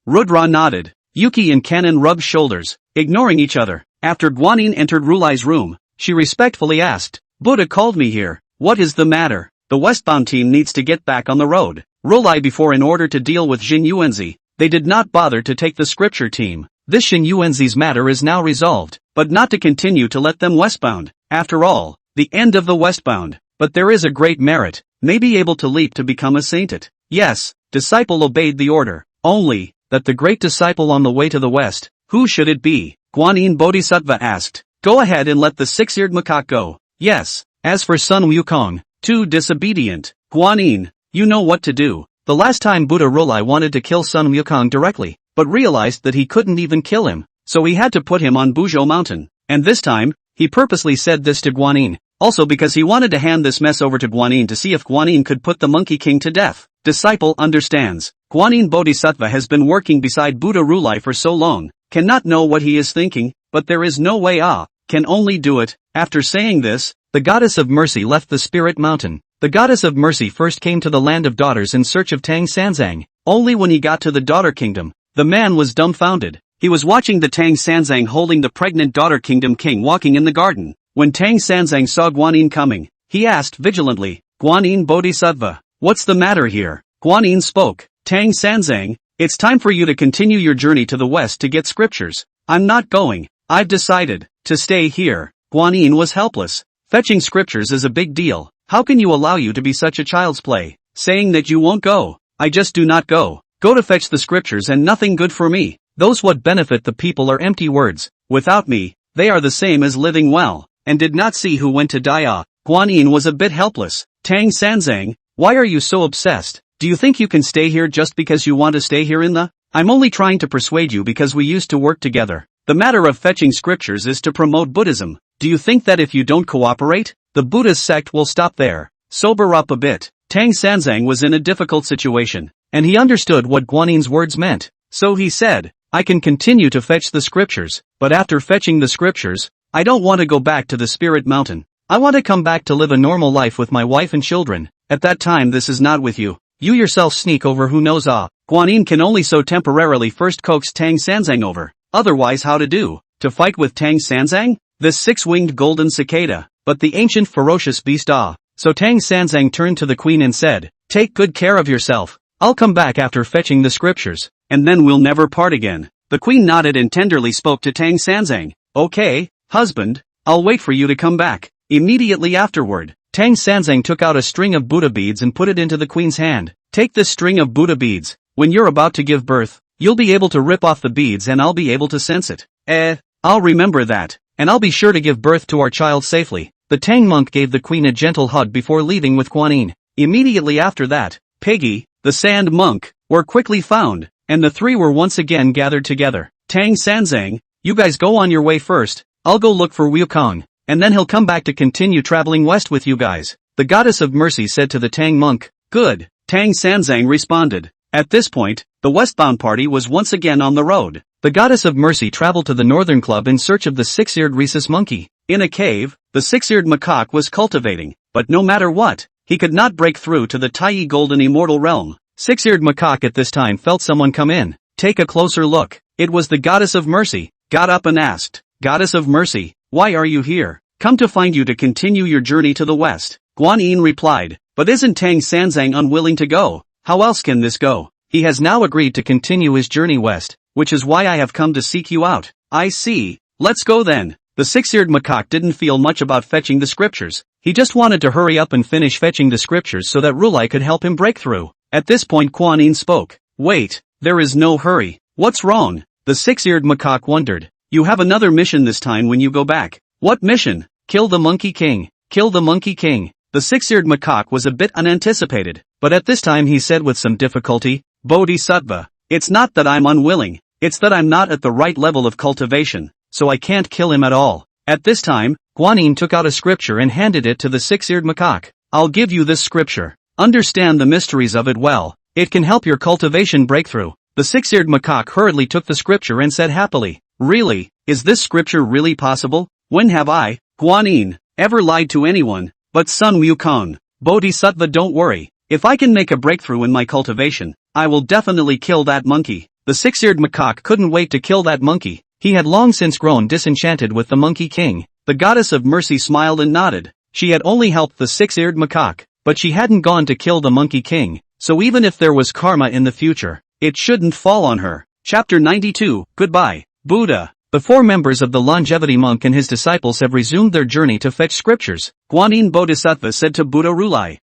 Rudra nodded. Yuki and Kanon rubbed shoulders, ignoring each other. After Guanyin entered Rulai's room, she respectfully asked, Buddha called me here. What is the matter? The westbound team needs to get back on the road. Rulai before in order to deal with Zhenyuanzi, they did not bother to take the scripture team. This Zhenyuanzi's matter is now resolved, but not to continue to let them westbound. After all, the end of the westbound. But there is a great merit, may be able to leap to become a sainted. Yes, disciple obeyed the order. Only, that the great disciple on the way to the west, who should it be? Guanyin Bodhisattva asked. Go ahead and let the six-eared macaque go. Yes. As for Sun Wukong, too disobedient. Guanyin, you know what to do. The last time Buddha Rulai wanted to kill Sun Wukong directly, but realized that he couldn't even kill him, so he had to put him on Buzhou Mountain. And this time, he purposely said this to Guanyin, also because he wanted to hand this mess over to Guanyin to see if Guanyin could put the Monkey King to death. Disciple understands. Guanyin Bodhisattva has been working beside Buddha Rulai for so long, cannot know what he is thinking, but there is no way can only do it. After saying this, the goddess of mercy left the spirit mountain. The goddess of mercy first came to the land of daughters in search of Tang Sanzang. Only when he got to the daughter kingdom, the man was dumbfounded. He was watching the Tang Sanzang holding the pregnant daughter kingdom king walking in the garden. When Tang Sanzang saw Guanyin coming, he asked vigilantly, Guanyin Bodhisattva, what's the matter here? Guanyin spoke, Tang Sanzang, it's time for you to continue your journey to the west to get scriptures. I'm not going. I've decided to stay here. Guanyin was helpless. Fetching scriptures is a big deal. How can you allow you to be such a child's play? Saying that you won't go. I just do not go. Go to fetch the scriptures and nothing good for me. Those what benefit the people are empty words. Without me, they are the same as living well. And did not see who went to die. Guanyin was a bit helpless. Tang Sanzang, why are you so obsessed? Do you think you can stay here just because you want to stay here in the? I'm only trying to persuade you because we used to work together. The matter of fetching scriptures is to promote Buddhism. Do you think that if you don't cooperate, the Buddhist sect will stop there? Sober up a bit. Tang Sanzang was in a difficult situation, and he understood what Guanyin's words meant. So he said, I can continue to fetch the scriptures, but after fetching the scriptures, I don't want to go back to the spirit mountain. I want to come back to live a normal life with my wife and children. At that time this is not with you. You yourself sneak over who knows. Guanyin can only so temporarily first coax Tang Sanzang over. Otherwise how to do? To fight with Tang Sanzang? This six-winged golden cicada, but the ancient ferocious beast. So Tang Sanzang turned to the queen and said, take good care of yourself. I'll come back after fetching the scriptures, and then we'll never part again. The queen nodded and tenderly spoke to Tang Sanzang. Okay, husband, I'll wait for you to come back. Immediately afterward, Tang Sanzang took out a string of Buddha beads and put it into the queen's hand. Take this string of Buddha beads. When you're about to give birth, you'll be able to rip off the beads and I'll be able to sense it. I'll remember that, and I'll be sure to give birth to our child safely. The Tang monk gave the queen a gentle hug before leaving with Guanyin. Immediately after that, Peggy, the sand monk, were quickly found, and the three were once again gathered together. Tang Sanzang, you guys go on your way first, I'll go look for Wukong, and then he'll come back to continue traveling west with you guys, the goddess of mercy said to the Tang monk. Good, Tang Sanzang responded. At this point, the westbound party was once again on the road. The goddess of mercy traveled to the northern club in search of the six-eared rhesus monkey. In a cave, the six-eared macaque was cultivating, but no matter what, he could not break through to the Tai golden immortal realm. Six-eared macaque at this time felt someone come in. Take a closer look. It was the goddess of mercy. Got up and asked, Goddess of mercy, why are you here? Come to find you to continue your journey to the west. Guanyin replied, but isn't Tang Sanzang unwilling to go? How else can this go? He has now agreed to continue his journey west, which is why I have come to seek you out. I see. Let's go then. The six-eared macaque didn't feel much about fetching the scriptures. He just wanted to hurry up and finish fetching the scriptures so that Rulai could help him break through. At this point Guanyin spoke. Wait, there is no hurry. What's wrong? The six-eared macaque wondered. You have another mission this time when you go back. What mission? Kill the Monkey King. Kill the Monkey King. The six-eared macaque was a bit unanticipated, but at this time he said with some difficulty, Bodhisattva, it's not that I'm unwilling, it's that I'm not at the right level of cultivation, so I can't kill him at all. At this time, Guanyin took out a scripture and handed it to the six-eared macaque. I'll give you this scripture. Understand the mysteries of it well. It can help your cultivation breakthrough. The six-eared macaque hurriedly took the scripture and said happily, Really? Is this scripture really possible? When have I, Guanyin, ever lied to anyone? But Sun Wukong, Bodhisattva, don't worry. If I can make a breakthrough in my cultivation, I will definitely kill that monkey. The six-eared macaque couldn't wait to kill that monkey. He had long since grown disenchanted with the Monkey King. The goddess of mercy smiled and nodded. She had only helped the six-eared macaque, but she hadn't gone to kill the Monkey King, so even if there was karma in the future, it shouldn't fall on her. Chapter 92, Goodbye, Buddha. The four members of the longevity monk and his disciples have resumed their journey to fetch scriptures. Guanyin Bodhisattva said to Buddha Rulai.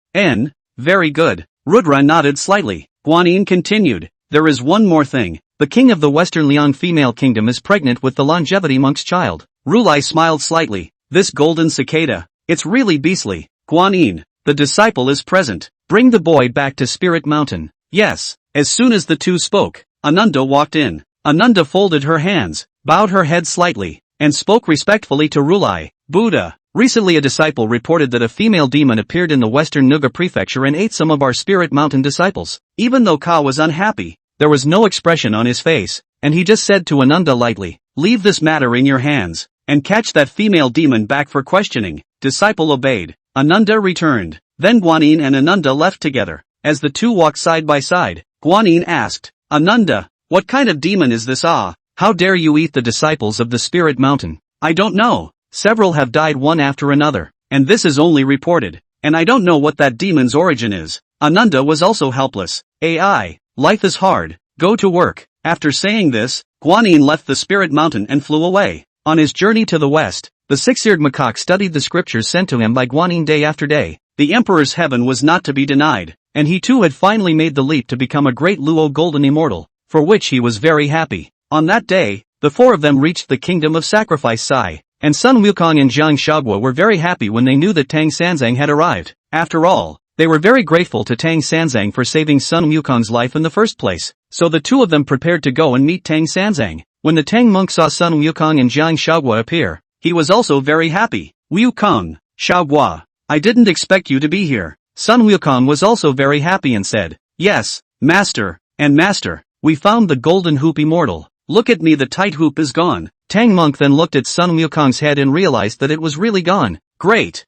Very good. Rudra nodded slightly. Guanyin continued. There is one more thing. The king of the Western Liang female kingdom is pregnant with the longevity monk's child. Rulai smiled slightly. This golden cicada. It's really beastly. Guanyin, the disciple is present. Bring the boy back to Spirit Mountain. Yes. As soon as the two spoke, Ananda walked in. Ananda folded her hands, bowed her head slightly, and spoke respectfully to Rulai. Buddha, recently a disciple reported that a female demon appeared in the western Nuga prefecture and ate some of our Spirit Mountain disciples. Even though Ka was unhappy, there was no expression on his face, and he just said to Ananda lightly, Leave this matter in your hands, and catch that female demon back for questioning. Disciple obeyed. Ananda returned. Then Guanyin and Ananda left together. As the two walked side by side, Guanyin asked, Ananda, what kind of demon is this? How dare you eat the disciples of the Spirit Mountain? I don't know. Several have died one after another, and this is only reported, and I don't know what that demon's origin is. Ananda was also helpless. Life is hard. Go to work. After saying this, Guanyin left the Spirit Mountain and flew away. On his journey to the west, the six-eared macaque studied the scriptures sent to him by Guanyin day after day. The emperor's heaven was not to be denied, and he too had finally made the leap to become a great Luo golden immortal, for which he was very happy. On that day, the four of them reached the kingdom of sacrifice Sai, and Sun Wukong and Jiang Huaguo were very happy when they knew that Tang Sanzang had arrived. After all, they were very grateful to Tang Sanzang for saving Sun Wukong's life in the first place, so the two of them prepared to go and meet Tang Sanzang. When the Tang monk saw Sun Wukong and Jiang Huaguo appear, he was also very happy. Wukong, Huaguo, I didn't expect you to be here. Sun Wukong was also very happy and said, Yes, Master, and Master, we found the golden hoop immortal. Look at me, the tight hoop is gone. Tang monk then looked at Sun Wukong's head and realized that it was really gone. Great.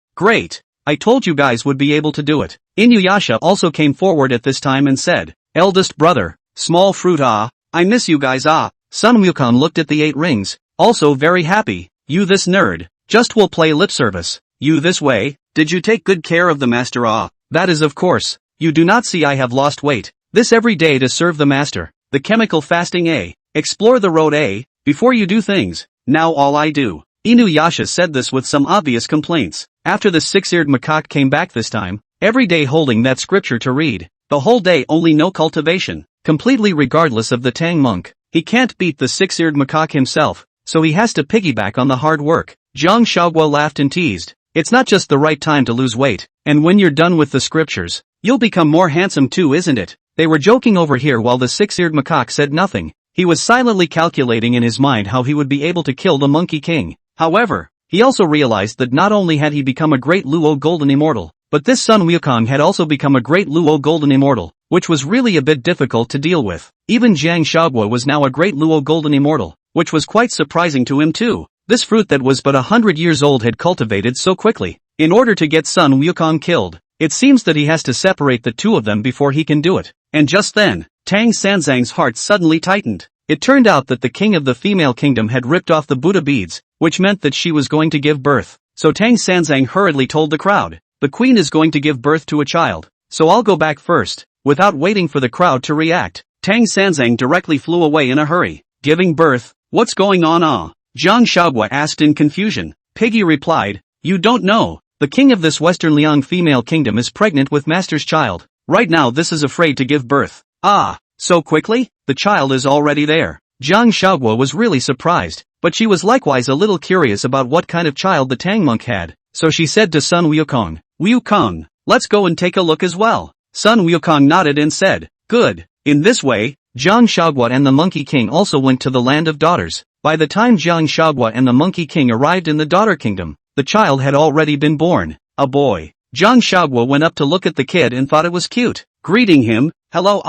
I told you guys would be able to do it. Inuyasha also came forward at this time and said, Eldest brother, small fruit I miss you guys Sun Wukong looked at the 8 rings, also very happy. You this nerd, just will play lip service. You this way, did you take good care of the master That is of course. You do not see I have lost weight. This every day to serve the master. The chemical fasting Explore the road before you do things. Now all I do. Inuyasha said this with some obvious complaints. After the six-eared macaque came back this time, every day holding that scripture to read. The whole day only no cultivation. Completely regardless of the Tang monk. He can't beat the six-eared macaque himself, so he has to piggyback on the hard work. Jiang Huaguo laughed and teased. It's not just the right time to lose weight, and when you're done with the scriptures, you'll become more handsome too, isn't it? They were joking over here while the six-eared macaque said nothing. He was silently calculating in his mind how he would be able to kill the Monkey King. However, he also realized that not only had he become a great Luo Golden Immortal, but this Sun Wukong had also become a great Luo Golden Immortal, which was really a bit difficult to deal with. Even Jiang Huaguo was now a great Luo Golden Immortal, which was quite surprising to him too. This fruit that was but 100 years old had cultivated so quickly. In order to get Sun Wukong killed, it seems that he has to separate the two of them before he can do it. And just then, Tang Sanzang's heart suddenly tightened. It turned out that the king of the female kingdom had ripped off the Buddha beads, which meant that she was going to give birth. So Tang Sanzang hurriedly told the crowd, "The queen is going to give birth to a child, so I'll go back first." Without waiting for the crowd to react, Tang Sanzang directly flew away in a hurry. "Giving birth? What's going on?" Jiang Huaguo asked in confusion. Piggy replied, "You don't know. The king of this Western Liang female kingdom is pregnant with master's child. Right now this is afraid to give birth." "Ah, so quickly? The child is already there." Jiang Huaguo was really surprised, but she was likewise a little curious about what kind of child the Tang monk had. So she said to Sun Wukong, "Wukong, let's go and take a look as well." Sun Wukong nodded and said, "Good." In this way, Jiang Huaguo and the Monkey King also went to the land of daughters. By the time Jiang Huaguo and the Monkey King arrived in the daughter kingdom, the child had already been born, a boy. Jiang Huaguo went up to look at the kid and thought it was cute. Greeting him, "Hello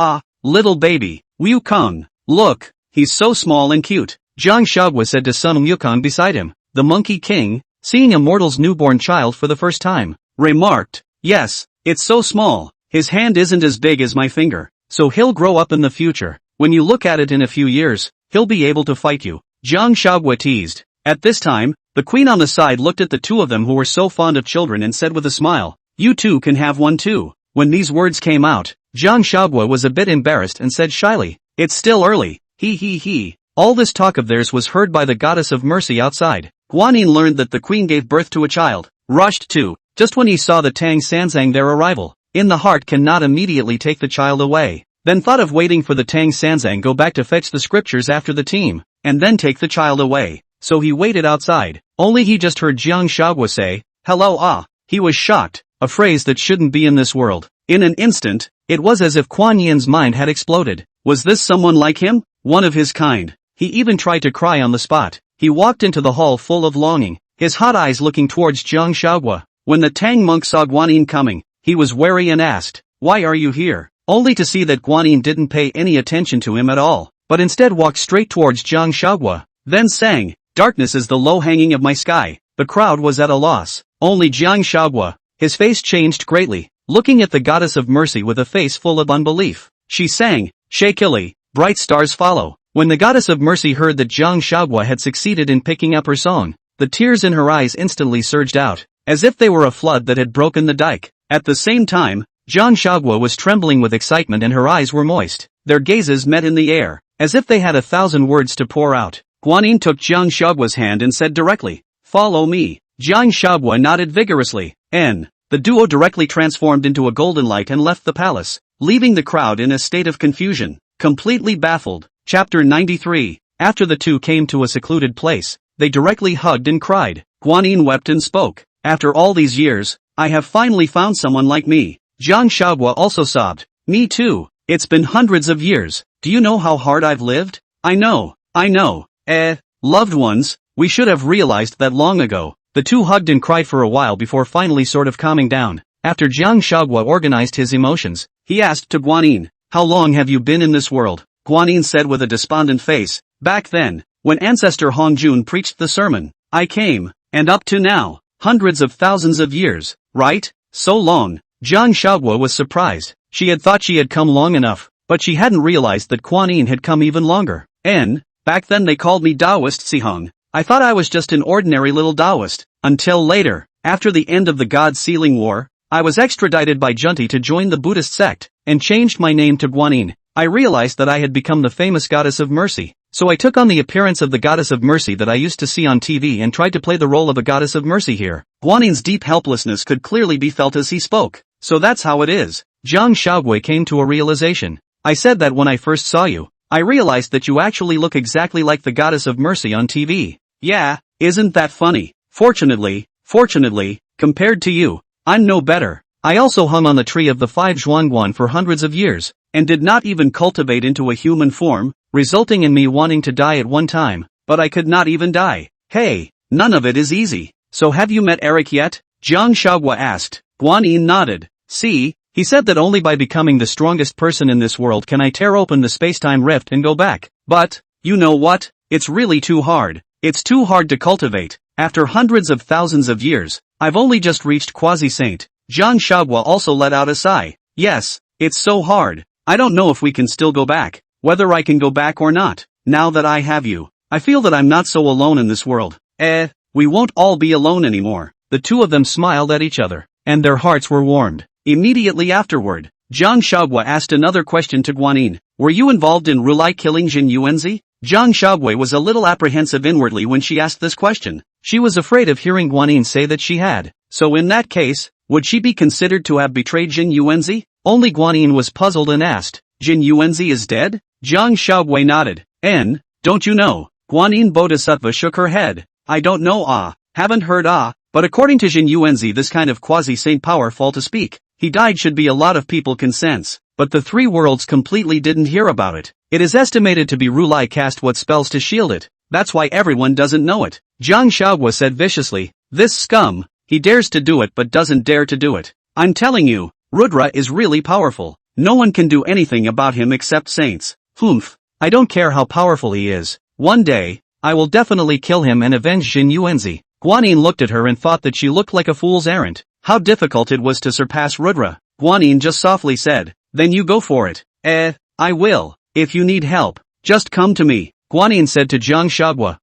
little baby, Wukong. Look, he's so small and cute." Jiang Huaguo said to Sun Wukong beside him. The Monkey King, seeing a mortal's newborn child for the first time, remarked, "Yes, it's so small. His hand isn't as big as my finger, so he'll grow up in the future. When you look at it in a few years, he'll be able to fight you." Jiang Huaguo teased. At this time, the queen on the side looked at the two of them who were so fond of children and said with a smile, "You two can have one too." When these words came out, Jiang Huaguo was a bit embarrassed and said shyly, "It's still early, he. All this talk of theirs was heard by the goddess of mercy outside. Guanyin learned that the queen gave birth to a child, rushed too, just when he saw the Tang Sanzang their arrival. In the heart cannot immediately take the child away. Then thought of waiting for the Tang Sanzang go back to fetch the scriptures after the team, and then take the child away. So he waited outside. Only he just heard Jiang Huaguo say, "Hello He was shocked, a phrase that shouldn't be in this world. In an instant, it was as if Guanyin's mind had exploded. Was this someone like him? One of his kind? He even tried to cry on the spot. He walked into the hall full of longing, his hot eyes looking towards Jiang Huaguo. When the Tang monk saw Guanyin coming, he was wary and asked, "Why are you here?" Only to see that Guanyin didn't pay any attention to him at all, but instead walked straight towards Jiang Huaguo, then sang, "Darkness is the low hanging of my sky." The crowd was at a loss. Only Jiang Huaguo, his face changed greatly, looking at the goddess of mercy with a face full of unbelief. She sang, shakily, "Bright stars follow." When the goddess of mercy heard that Jiang Huaguo had succeeded in picking up her song, the tears in her eyes instantly surged out, as if they were a flood that had broken the dike. At the same time, Jiang Huaguo was trembling with excitement and her eyes were moist. Their gazes met in the air, as if they had 1,000 words to pour out. Guanyin took Jiang Huaguo's hand and said directly, "Follow me." Jiang Huaguo nodded vigorously, and the duo directly transformed into a golden light and left the palace, leaving the crowd in a state of confusion, completely baffled. Chapter 93. After the two came to a secluded place, they directly hugged and cried. Guanyin wept and spoke, "After all these years, I have finally found someone like me." Jiang Huaguo also sobbed, "Me too. It's been hundreds of years. Do you know how hard I've lived?" I know. Loved ones, we should have realized that long ago." The two hugged and cried for a while before finally sort of calming down. After Jiang Huaguo organized his emotions, he asked to Guanyin, "How long have you been in this world?" Guanyin said with a despondent face, "Back then, when ancestor Hongjun preached the sermon, I came, and up to now, hundreds of thousands of years, right? So long." Jiang Huaguo was surprised. She had thought she had come long enough, but she hadn't realized that Guanyin had come even longer. Back then they called me Taoist Sihong. I thought I was just an ordinary little Taoist, until later, after the end of the God Sealing War, I was extradited by Junti to join the Buddhist sect, and changed my name to Guanyin. I realized that I had become the famous goddess of mercy, so I took on the appearance of the goddess of mercy that I used to see on TV and tried to play the role of a goddess of mercy here. Guanyin's deep helplessness could clearly be felt as he spoke. "So that's how it is." Jiang Huaguo came to a realization. "I said that when I first saw you. I realized that you actually look exactly like the goddess of mercy on TV. Yeah, isn't that funny? Fortunately, compared to you, I'm no better. I also hung on the tree of the 5 Zhuangguan for hundreds of years, and did not even cultivate into a human form, resulting in me wanting to die at one time, but I could not even die. Hey, none of it is easy. So have you met Eric yet? Jiang Huaguo asked. Guanyin nodded. See, he said that only by becoming the strongest person in this world can I tear open the space-time rift and go back. But, you know what? It's really too hard. It's too hard to cultivate. After hundreds of thousands of years, I've only just reached quasi-saint. Jiang Huaguo also let out a sigh. Yes, it's so hard. I don't know if we can still go back, whether I can go back or not. Now that I have you, I feel that I'm not so alone in this world. We won't all be alone anymore. The two of them smiled at each other, and their hearts were warmed. Immediately afterward, Jiang Huaguo asked another question to Guanyin. Were you involved in Rulai killing Zhenyuanzi? Jiang Huaguo was a little apprehensive inwardly when she asked this question. She was afraid of hearing Guanyin say that she had. So in that case, would she be considered to have betrayed Zhenyuanzi? Only Guanyin was puzzled and asked, Zhenyuanzi is dead? Jiang Huaguo nodded. Don't you know? Guanyin Bodhisattva shook her head. I don't know haven't heard but according to Zhenyuanzi this kind of quasi-saint power fall to speak. He died should be a lot of people can sense, but the three worlds completely didn't hear about it. It is estimated to be Rulai cast what spells to shield it. That's why everyone doesn't know it. Jiang Huaguo said viciously, this scum, he dares to do it but doesn't dare to do it. I'm telling you, Rudra is really powerful. No one can do anything about him except saints. I don't care how powerful he is. One day, I will definitely kill him and avenge Zhenyuanzi. Guanyin looked at her and thought that she looked like a fool's errand. How difficult it was to surpass Rudra. Guanyin just softly said, then you go for it. I will. If you need help, just come to me. Guanyin said to Jiang Huaguo.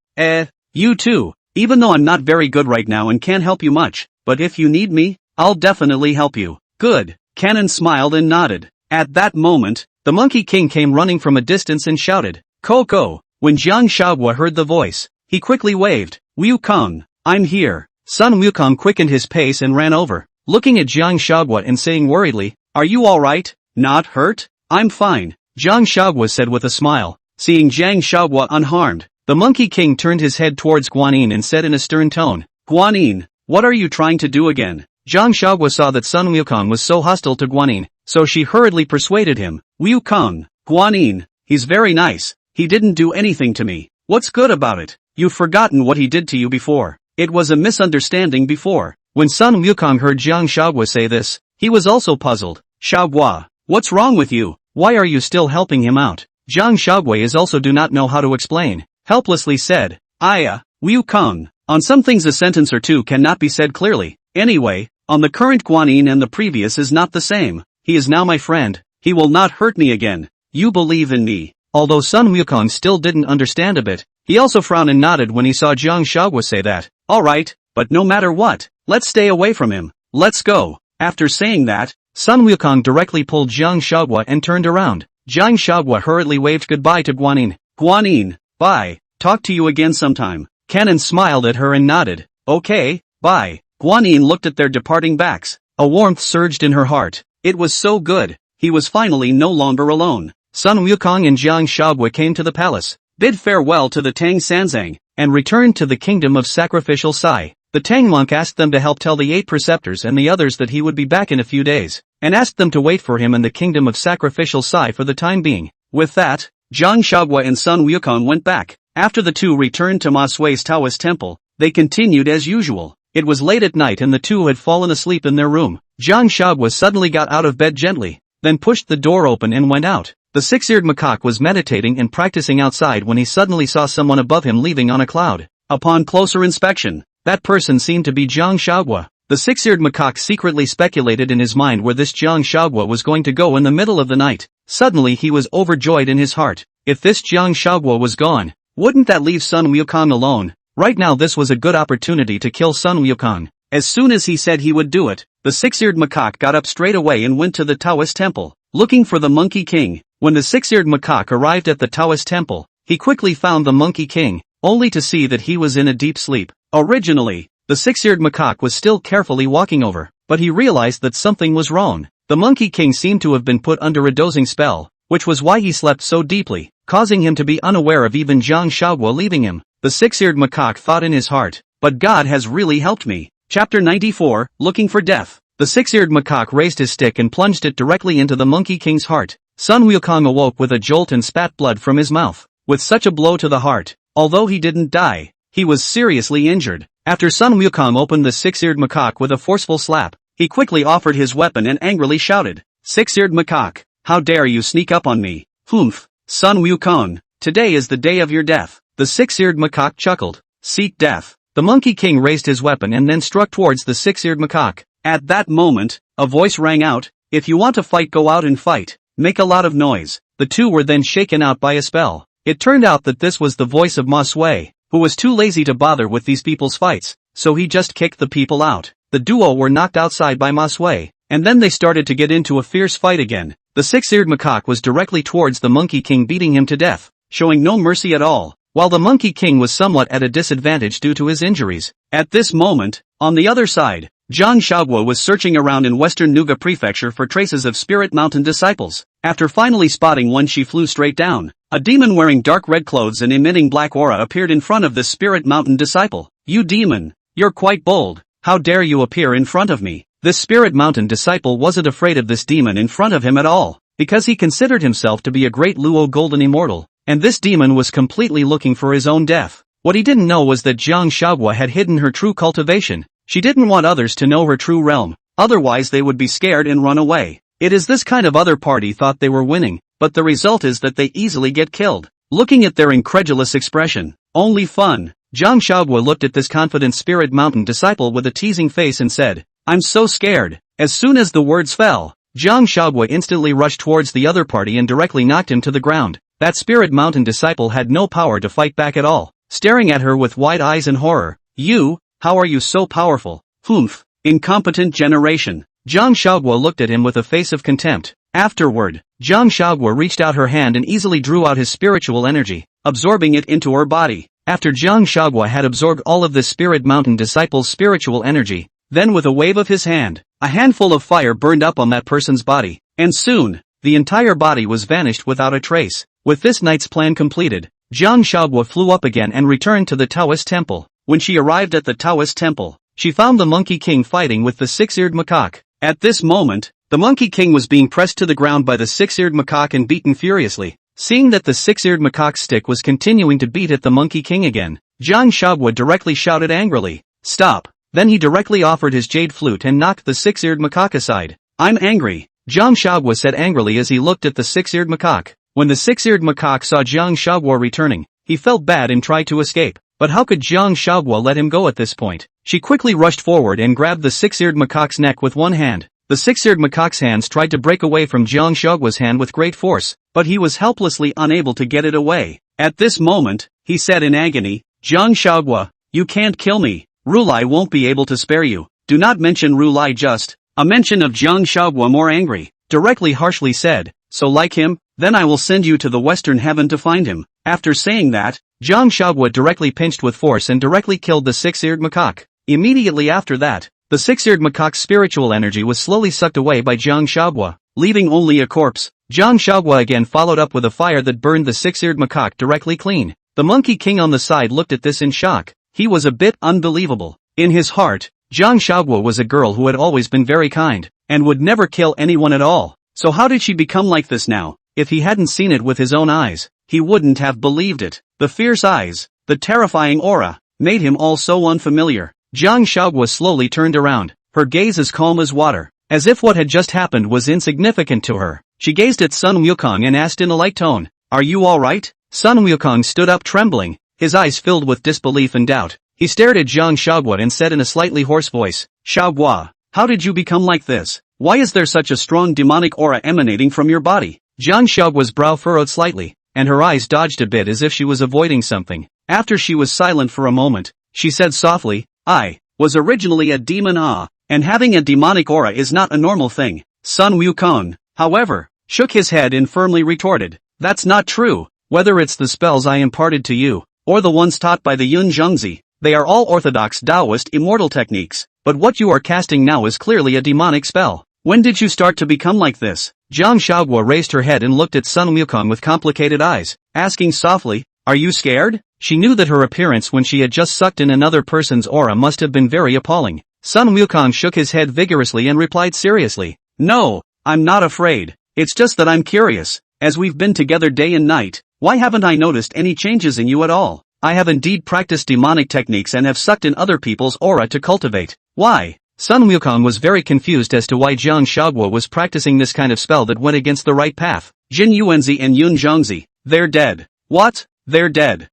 You too. Even though I'm not very good right now and can't help you much, but if you need me, I'll definitely help you. Good. Canon smiled and nodded. At that moment, the Monkey King came running from a distance and shouted, Coco. When Jiang Huaguo heard the voice, he quickly waved, Wukong, I'm here. Sun Wukong quickened his pace and ran over, looking at Jiang Huaguo and saying worriedly, are you alright? Not hurt? I'm fine, Jiang Huaguo said with a smile. Seeing Jiang Huaguo unharmed, the Monkey King turned his head towards Guanyin and said in a stern tone, Guanyin, what are you trying to do again? Jiang Huaguo saw that Sun Wukong was so hostile to Guanyin, so she hurriedly persuaded him, Wukong, Guanyin, he's very nice. He didn't do anything to me. What's good about it? You've forgotten what he did to you before. It was a misunderstanding before. When Sun Wukong heard Jiang Huaguo say this, he was also puzzled. Huaguo, what's wrong with you? Why are you still helping him out? Jiang Huaguo is also do not know how to explain. Helplessly said, Wukong. On some things a sentence or two cannot be said clearly. Anyway, on the current Guanyin and the previous is not the same. He is now my friend. He will not hurt me again. You believe in me. Although Sun Wukong still didn't understand a bit, he also frowned and nodded when he saw Jiang Huaguo say that. Alright, but no matter what, let's stay away from him. Let's go. After saying that, Sun Wukong directly pulled Jiang Huaguo and turned around. Jiang Huaguo hurriedly waved goodbye to Guanyin. Guanyin, bye. Talk to you again sometime. Canon smiled at her and nodded. Okay, bye. Guanyin looked at their departing backs. A warmth surged in her heart. It was so good. He was finally no longer alone. Sun Wukong and Jiang Huaguo came to the palace, bid farewell to the Tang Sanzang, and returned to the kingdom of sacrificial Sai. The Tang monk asked them to help tell the 8 Preceptors and the others that he would be back in a few days, and asked them to wait for him in the kingdom of sacrificial Sai for the time being. With that, Jiang Huaguo and Sun Wukong went back. After the two returned to Ma Sui's Taoist temple, they continued as usual. It was late at night and the two had fallen asleep in their room. Jiang Huaguo suddenly got out of bed gently, then pushed the door open and went out. The six-eared macaque was meditating and practicing outside when he suddenly saw someone above him leaving on a cloud. Upon closer inspection, that person seemed to be Jiang Huaguo. The six-eared macaque secretly speculated in his mind where this Jiang Huaguo was going to go in the middle of the night. Suddenly he was overjoyed in his heart. If this Jiang Huaguo was gone, wouldn't that leave Sun Wukong alone? Right now this was a good opportunity to kill Sun Wukong. As soon as he said he would do it, the six-eared macaque got up straight away and went to the Taoist temple, looking for the Monkey King. When the six-eared macaque arrived at the Taoist temple, he quickly found the Monkey King, only to see that he was in a deep sleep. Originally, the six-eared macaque was still carefully walking over, but he realized that something was wrong. The Monkey King seemed to have been put under a dozing spell, which was why he slept so deeply, causing him to be unaware of even Jiang Huaguo leaving him. The six-eared macaque thought in his heart, but God has really helped me. Chapter 94, Looking for Death. The six-eared macaque raised his stick and plunged it directly into the Monkey King's heart. Sun Wukong awoke with a jolt and spat blood from his mouth. With such a blow to the heart, although he didn't die, he was seriously injured. After Sun Wukong opened the six-eared macaque with a forceful slap, he quickly offered his weapon and angrily shouted, "Six-eared macaque, how dare you sneak up on me? Humph, Sun Wukong, today is the day of your death." The six-eared macaque chuckled, "Seek death." The Monkey King raised his weapon and then struck towards the six-eared macaque. At that moment, a voice rang out, "If you want to fight, go out and fight. Make a lot of noise." The two were then shaken out by a spell. It turned out that this was the voice of Ma Sui, who was too lazy to bother with these people's fights, so he just kicked the people out. The duo were knocked outside by Ma Sui, and then they started to get into a fierce fight again. The six-eared macaque was directly towards the Monkey King, beating him to death, showing no mercy at all, while the Monkey King was somewhat at a disadvantage due to his injuries. At this moment, on the other side, Jiang Huaguo was searching around in western Nuga Prefecture for traces of Spirit Mountain disciples. After finally spotting one, she flew straight down. A demon wearing dark red clothes and emitting black aura appeared in front of the Spirit Mountain disciple. "You demon, you're quite bold. How dare you appear in front of me?" This Spirit Mountain disciple wasn't afraid of this demon in front of him at all, because he considered himself to be a great Luo golden immortal, and this demon was completely looking for his own death. What he didn't know was that Jiang Huaguo had hidden her true cultivation. She didn't want others to know her true realm, otherwise they would be scared and run away. It is this kind of other party thought they were winning, but the result is that they easily get killed. Looking at their incredulous expression, "Only fun." Jiang Huaguo looked at this confident Spirit Mountain disciple with a teasing face and said, "I'm so scared." As soon as the words fell, Jiang Huaguo instantly rushed towards the other party and directly knocked him to the ground. That Spirit Mountain disciple had no power to fight back at all, staring at her with wide eyes in horror. "You, how are you so powerful? Humph, incompetent generation." Jiang Huaguo looked at him with a face of contempt. Afterward, Jiang Huaguo reached out her hand and easily drew out his spiritual energy, absorbing it into her body. After Jiang Huaguo had absorbed all of the Spirit Mountain disciple's spiritual energy, then with a wave of his hand, a handful of fire burned up on that person's body, and soon, the entire body was vanished without a trace. With this night's plan completed, Jiang Huaguo flew up again and returned to the Taoist temple. When she arrived at the Taoist temple, she found the Monkey King fighting with the six-eared macaque. At this moment, the Monkey King was being pressed to the ground by the six-eared macaque and beaten furiously. Seeing that the six-eared macaque's stick was continuing to beat at the Monkey King again, Jiang Huaguo directly shouted angrily, "Stop!" Then he directly offered his jade flute and knocked the six-eared macaque aside. "I'm angry," Jiang Huaguo said angrily as he looked at the six-eared macaque. When the six-eared macaque saw Jiang Huaguo returning, he felt bad and tried to escape. But how could Jiang Huaguo let him go at this point? She quickly rushed forward and grabbed the six-eared macaque's neck with one hand. The six-eared macaque's hands tried to break away from Jiang Huaguo's hand with great force, but he was helplessly unable to get it away. At this moment, he said in agony, "Jiang Huaguo, you can't kill me. Rulai won't be able to spare you." "Do not mention Rulai." Just a mention of Jiang Huaguo, more angry, directly harshly said, "So like him? Then I will send you to the western heaven to find him." After saying that, Jiang Huaguo directly pinched with force and directly killed the six-eared macaque. Immediately after that, the six-eared macaque's spiritual energy was slowly sucked away by Jiang Huaguo, leaving only a corpse. Jiang Huaguo again followed up with a fire that burned the six-eared macaque directly clean. The Monkey King on the side looked at this in shock. He was a bit unbelievable. In his heart, Jiang Huaguo was a girl who had always been very kind, and would never kill anyone at all. So how did she become like this now? If he hadn't seen it with his own eyes, he wouldn't have believed it. The fierce eyes, the terrifying aura, made him all so unfamiliar. Jiang Huaguo slowly turned around, her gaze as calm as water, as if what had just happened was insignificant to her. She gazed at Sun Wukong and asked in a light tone, "Are you alright?" Sun Wukong stood up trembling, his eyes filled with disbelief and doubt. He stared at Jiang Huaguo and said in a slightly hoarse voice, "Huaguo, how did you become like this? Why is there such a strong demonic aura emanating from your body?" Jiang Huaguo's brow furrowed slightly, and her eyes dodged a bit as if she was avoiding something. After she was silent for a moment, she said softly, "I was originally a demon, and having a demonic aura is not a normal thing." Sun Wukong, however, shook his head and firmly retorted, "That's not true. Whether it's the spells I imparted to you, or the ones taught by the Zhenyuanzi, they are all orthodox Taoist immortal techniques, but what you are casting now is clearly a demonic spell. When did you start to become like this?" Jiang Huaguo raised her head and looked at Sun Wukong with complicated eyes, asking softly, "Are you scared?" She knew that her appearance when she had just sucked in another person's aura must have been very appalling. Sun Wukong shook his head vigorously and replied seriously, "No, I'm not afraid. It's just that I'm curious. As we've been together day and night, why haven't I noticed any changes in you at all? I have indeed practiced demonic techniques and have sucked in other people's aura to cultivate. Why? Sun Wukong was very confused as to why Jiang Huaguo was practicing this kind of spell that went against the right path. Zhenyuanzi and Zhangzi, they're dead. What? They're dead.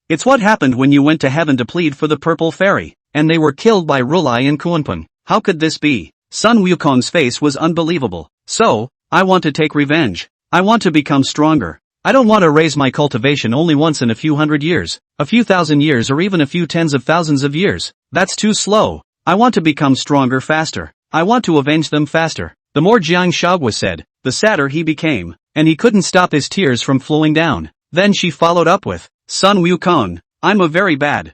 It's what happened when you went to heaven to plead for the purple fairy, and they were killed by Rulai and Kuanpun. How could this be? Sun Wukong's face was unbelievable. So, I want to take revenge. I want to become stronger. I don't want to raise my cultivation only once in a few hundred years, a few thousand years or even a few tens of thousands of years. That's too slow. I want to become stronger faster. I want to avenge them faster. The more Jiang Huaguo said, the sadder he became, and he couldn't stop his tears from flowing down. Then she followed up with, Sun Wukong, I'm a very bad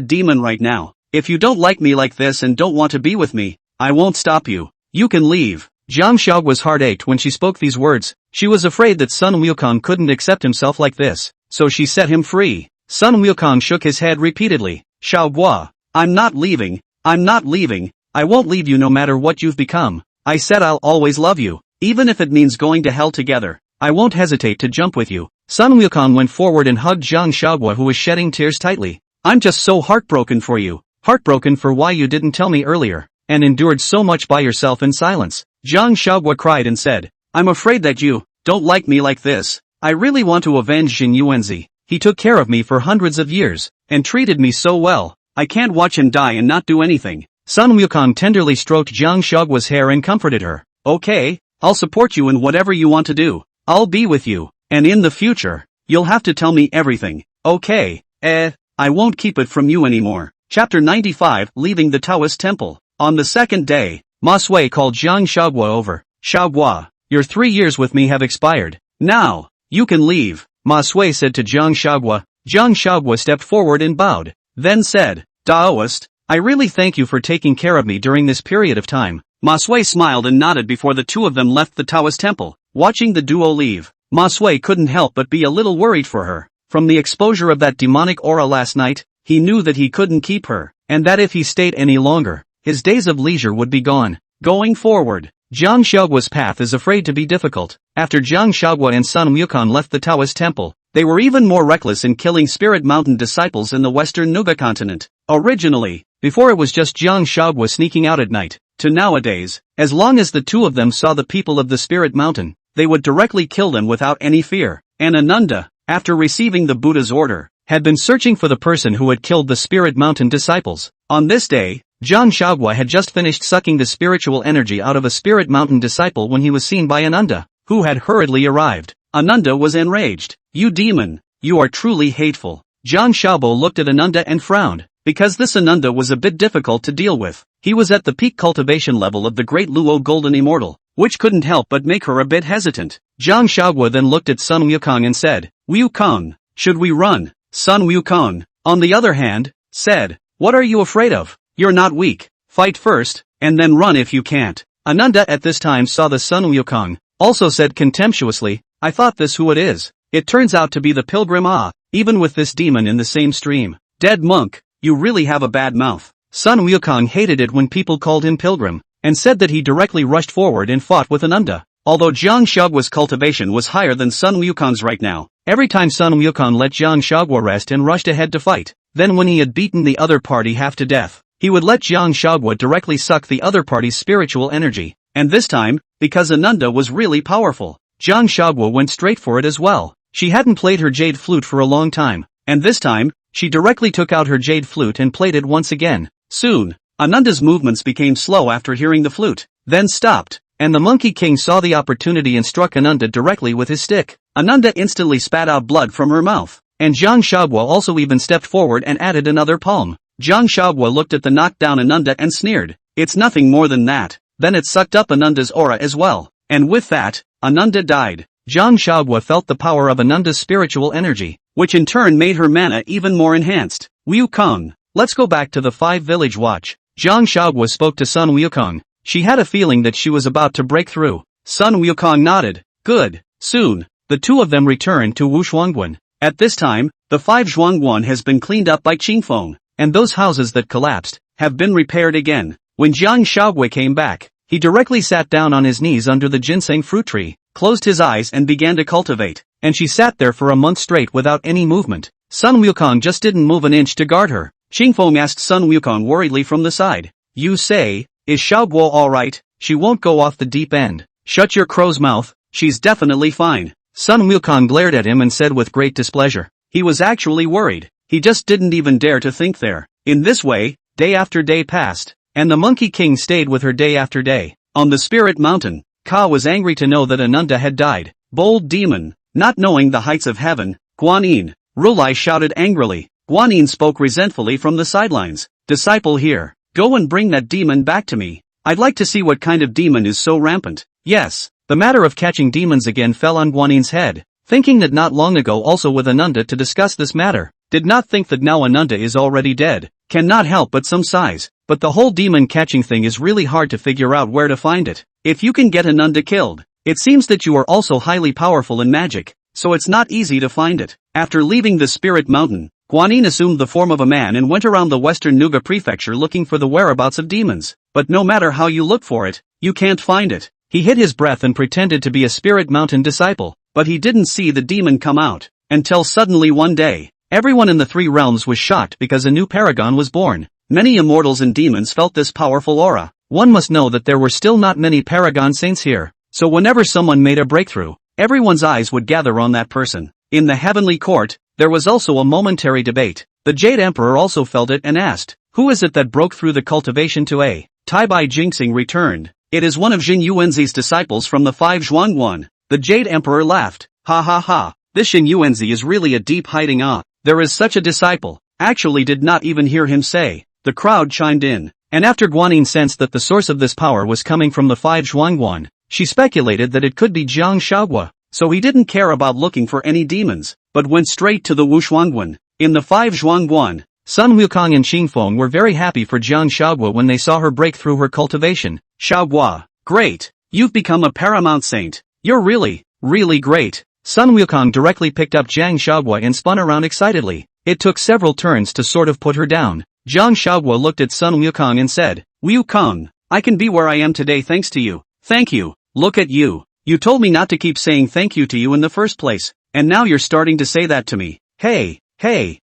demon right now. If you don't like me like this and don't want to be with me, I won't stop you. You can leave. Jiang Huaguo's heart ached when she spoke these words. She was afraid that Sun Wukong couldn't accept himself like this, so she set him free. Sun Wukong shook his head repeatedly. Huaguo, I'm not leaving. I'm not leaving. I won't leave you no matter what you've become. I said I'll always love you, even if it means going to hell together. I won't hesitate to jump with you. Sun Wukong went forward and hugged Jiang Huaguo, who was shedding tears tightly. I'm just so heartbroken for you. Heartbroken for why you didn't tell me earlier, and endured so much by yourself in silence. Jiang Huaguo cried and said, I'm afraid that you don't like me like this. I really want to avenge Zhenyuanzi. He took care of me for hundreds of years, and treated me so well. I can't watch him die and not do anything. Sun Wukong tenderly stroked Jiang Huaguo's hair and comforted her. Okay, I'll support you in whatever you want to do. I'll be with you, and in the future, you'll have to tell me everything. Okay, I won't keep it from you anymore. Chapter 95, Leaving the Taoist Temple. On the second day, Ma Sui called Jiang Huaguo over. Huaguo, your 3 years with me have expired. Now, you can leave, Ma Sui said to Jiang Huaguo. Jiang Huaguo stepped forward and bowed, then said, Taoist, I really thank you for taking care of me during this period of time. Ma Sui smiled and nodded before the two of them left the Taoist temple. Watching the duo leave, Ma Sui couldn't help but be a little worried for her. From the exposure of that demonic aura last night, he knew that he couldn't keep her, and that if he stayed any longer, his days of leisure would be gone. Going forward, Jiang Huaguo's path is afraid to be difficult. After Jiang Huaguo and Sun Wukong left the Taoist temple, they were even more reckless in killing Spirit Mountain disciples in the western Nuga continent. Originally, before it was just Jiang Huaguo sneaking out at night, to nowadays, as long as the two of them saw the people of the Spirit Mountain, they would directly kill them without any fear. And Ananda, after receiving the Buddha's order, had been searching for the person who had killed the Spirit Mountain disciples. On this day, Jiang Huaguo had just finished sucking the spiritual energy out of a Spirit Mountain disciple when he was seen by Ananda, who had hurriedly arrived. Ananda was enraged. You demon, you are truly hateful. Jiang Huaguo looked at Ananda and frowned, because this Ananda was a bit difficult to deal with. He was at the peak cultivation level of the Great Luo Golden Immortal, which couldn't help but make her a bit hesitant. Jiang Huaguo then looked at Sun Wukong and said, Wukong, should we run? Sun Wukong, on the other hand, said, what are you afraid of? You're not weak. Fight first, and then run if you can't. Ananda at this time saw the Sun Wukong, also said contemptuously, I thought this who it is. It turns out to be the pilgrim even with this demon in the same stream. Dead monk, you really have a bad mouth. Sun Wukong hated it when people called him pilgrim, and said that he directly rushed forward and fought with Ananda. Although Jiang Huaguo's cultivation was higher than Sun Wukong's right now, every time Sun Wukong let Jiang Huaguo rest and rushed ahead to fight, then when he had beaten the other party half to death, he would let Jiang Huaguo directly suck the other party's spiritual energy. And this time, because Ananda was really powerful, Jiang Huaguo went straight for it as well. She hadn't played her jade flute for a long time, and this time, she directly took out her jade flute and played it once again. Soon, Ananda's movements became slow after hearing the flute, then stopped, and the Monkey King saw the opportunity and struck Ananda directly with his stick. Ananda instantly spat out blood from her mouth, and Jiang Huaguo also even stepped forward and added another palm. Jiang Huaguo looked at the knocked-down Ananda and sneered, it's nothing more than that. Then it sucked up Ananda's aura as well, and with that, Ananda died. Jiang Huaguo felt the power of Ananda's spiritual energy, which in turn made her mana even more enhanced. Wukong, let's go back to the 5 village watch. Jiang Huaguo spoke to Sun Wukong. She had a feeling that she was about to break through. Sun Wukong nodded. Good. Soon, the two of them returned to Wushuangguan. At this time, the 5 Zhuangguan has been cleaned up by Qingfeng, and those houses that collapsed have been repaired again. When Jiang Huaguo came back, He directly sat down on his knees under the ginseng fruit tree, closed his eyes and began to cultivate, and she sat there for a month straight without any movement. Sun Wukong just didn't move an inch to guard her. Qingfeng asked Sun Wukong worriedly from the side. You say, is Huaguo alright? She won't go off the deep end. Shut your crow's mouth, she's definitely fine. Sun Wukong glared at him and said with great displeasure. He was actually worried. He just didn't even dare to think there. In this way, day after day passed, and the Monkey King stayed with her day after day. On the Spirit Mountain, Ka was angry to know that Ananda had died. Bold demon, not knowing the heights of heaven, Guanyin. Rulai shouted angrily. Guanyin spoke resentfully from the sidelines. Disciple here, go and bring that demon back to me. I'd like to see what kind of demon is so rampant. Yes, the matter of catching demons again fell on Guanyin's head. Thinking that not long ago also with Ananda to discuss this matter. Did not think that now Ananda is already dead. Cannot help but some sighs. But the whole demon catching thing is really hard to figure out where to find it. If you can get Ananda killed, it seems that you are also highly powerful in magic. So it's not easy to find it. After leaving the Spirit Mountain, Guanyin assumed the form of a man and went around the western Nuga prefecture looking for the whereabouts of demons. But no matter how you look for it, you can't find it. He hid his breath and pretended to be a Spirit Mountain disciple, but he didn't see the demon come out, until suddenly one day, everyone in the three realms was shocked because a new paragon was born. Many immortals and demons felt this powerful aura. One must know that there were still not many paragon saints here, so whenever someone made a breakthrough, everyone's eyes would gather on that person. In the heavenly court, there was also a momentary debate. The Jade Emperor also felt it and asked, who is it that broke through the cultivation to a Tai-Bai Ginseng returned? It is one of Zhenyuanzi's disciples from the 5 Zhuangguan. The Jade Emperor laughed. Ha ha ha, this Zhenyuanzi is really a deep hiding ah. There is such a disciple. Actually did not even hear him say. The crowd chimed in. And after Guanyin sensed that the source of this power was coming from the 5 Zhuangguan, she speculated that it could be Jiang Huaguo. So he didn't care about looking for any demons, but went straight to the Wushuangguan. In the 5 Zhuangguan, Sun Wukong and Qingfeng were very happy for Jiang Huaguo when they saw her break through her cultivation. Huaguo, great! You've become a paramount saint. You're really, really great. Sun Wukong directly picked up Jiang Huaguo and spun around excitedly. It took several turns to sort of put her down. Jiang Huaguo looked at Sun Wukong and said, Wukong, I can be where I am today thanks to you. Thank you. Look at you. You told me not to keep saying thank you to you in the first place, and now you're starting to say that to me. Hey,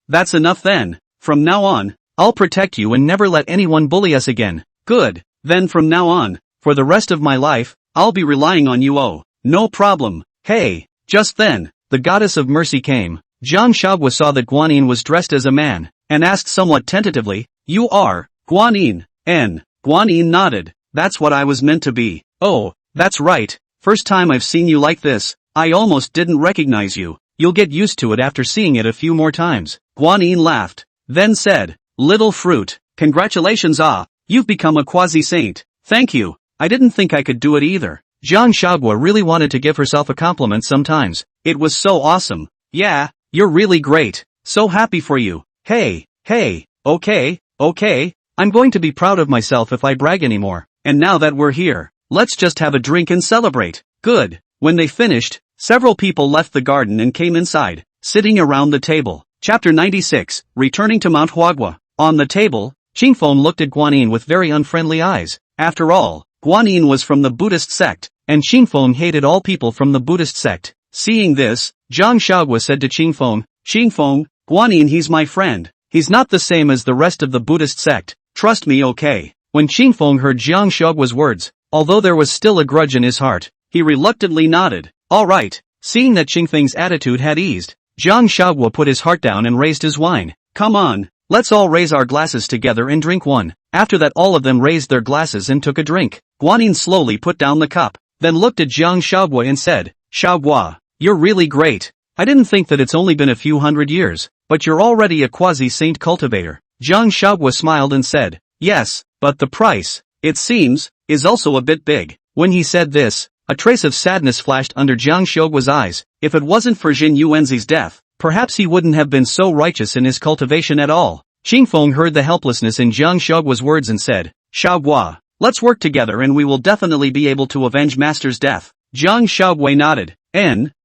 that's enough then. From now on, I'll protect you and never let anyone bully us again. Good, then from now on, for the rest of my life, I'll be relying on you. Oh, no problem. Hey, just then, the goddess of mercy came. Jiang Huaguo saw that Guanyin was dressed as a man, and asked somewhat tentatively, you are, Guanyin? And Guanyin nodded. That's what I was meant to be. Oh, that's right. First time I've seen you like this, I almost didn't recognize you. You'll get used to it after seeing it a few more times. Guanyin laughed, then said, Little fruit, congratulations you've become a quasi-saint. Thank you, I didn't think I could do it either. Jiang Huaguo really wanted to give herself a compliment sometimes. It was so awesome. Yeah, you're really great. So happy for you. Hey, okay, I'm going to be proud of myself if I brag anymore. And now that we're here, let's just have a drink and celebrate. Good. When they finished, several people left the garden and came inside, sitting around the table. Chapter 96, Returning to Mount Huaguo. On the table, Qingfeng looked at Guanyin with very unfriendly eyes. After all, Guanyin was from the Buddhist sect, and Qingfeng hated all people from the Buddhist sect. Seeing this, Jiang Huaguo said to Qingfeng, Guanyin he's my friend. He's not the same as the rest of the Buddhist sect. Trust me okay. When Qingfeng heard Jiang Huaguo's words, although there was still a grudge in his heart, he reluctantly nodded. Alright. Seeing that Qingfeng's attitude had eased, Jiang Huaguo put his heart down and raised his wine. Come on, let's all raise our glasses together and drink one. After that all of them raised their glasses and took a drink. Guanyin slowly put down the cup, then looked at Jiang Huaguo and said, Huaguo, you're really great. I didn't think that it's only been a few hundred years, but you're already a quasi-saint cultivator. Jiang Huaguo smiled and said, yes, but the price, it seems, is also a bit big. When he said this, a trace of sadness flashed under Jiang Huaguo's eyes. If it wasn't for Zhenyuanzi's death, perhaps he wouldn't have been so righteous in his cultivation at all. Qingfeng heard the helplessness in Jiang Huaguo's words and said, Huaguo, let's work together and we will definitely be able to avenge Master's death. Jiang Huaguo nodded.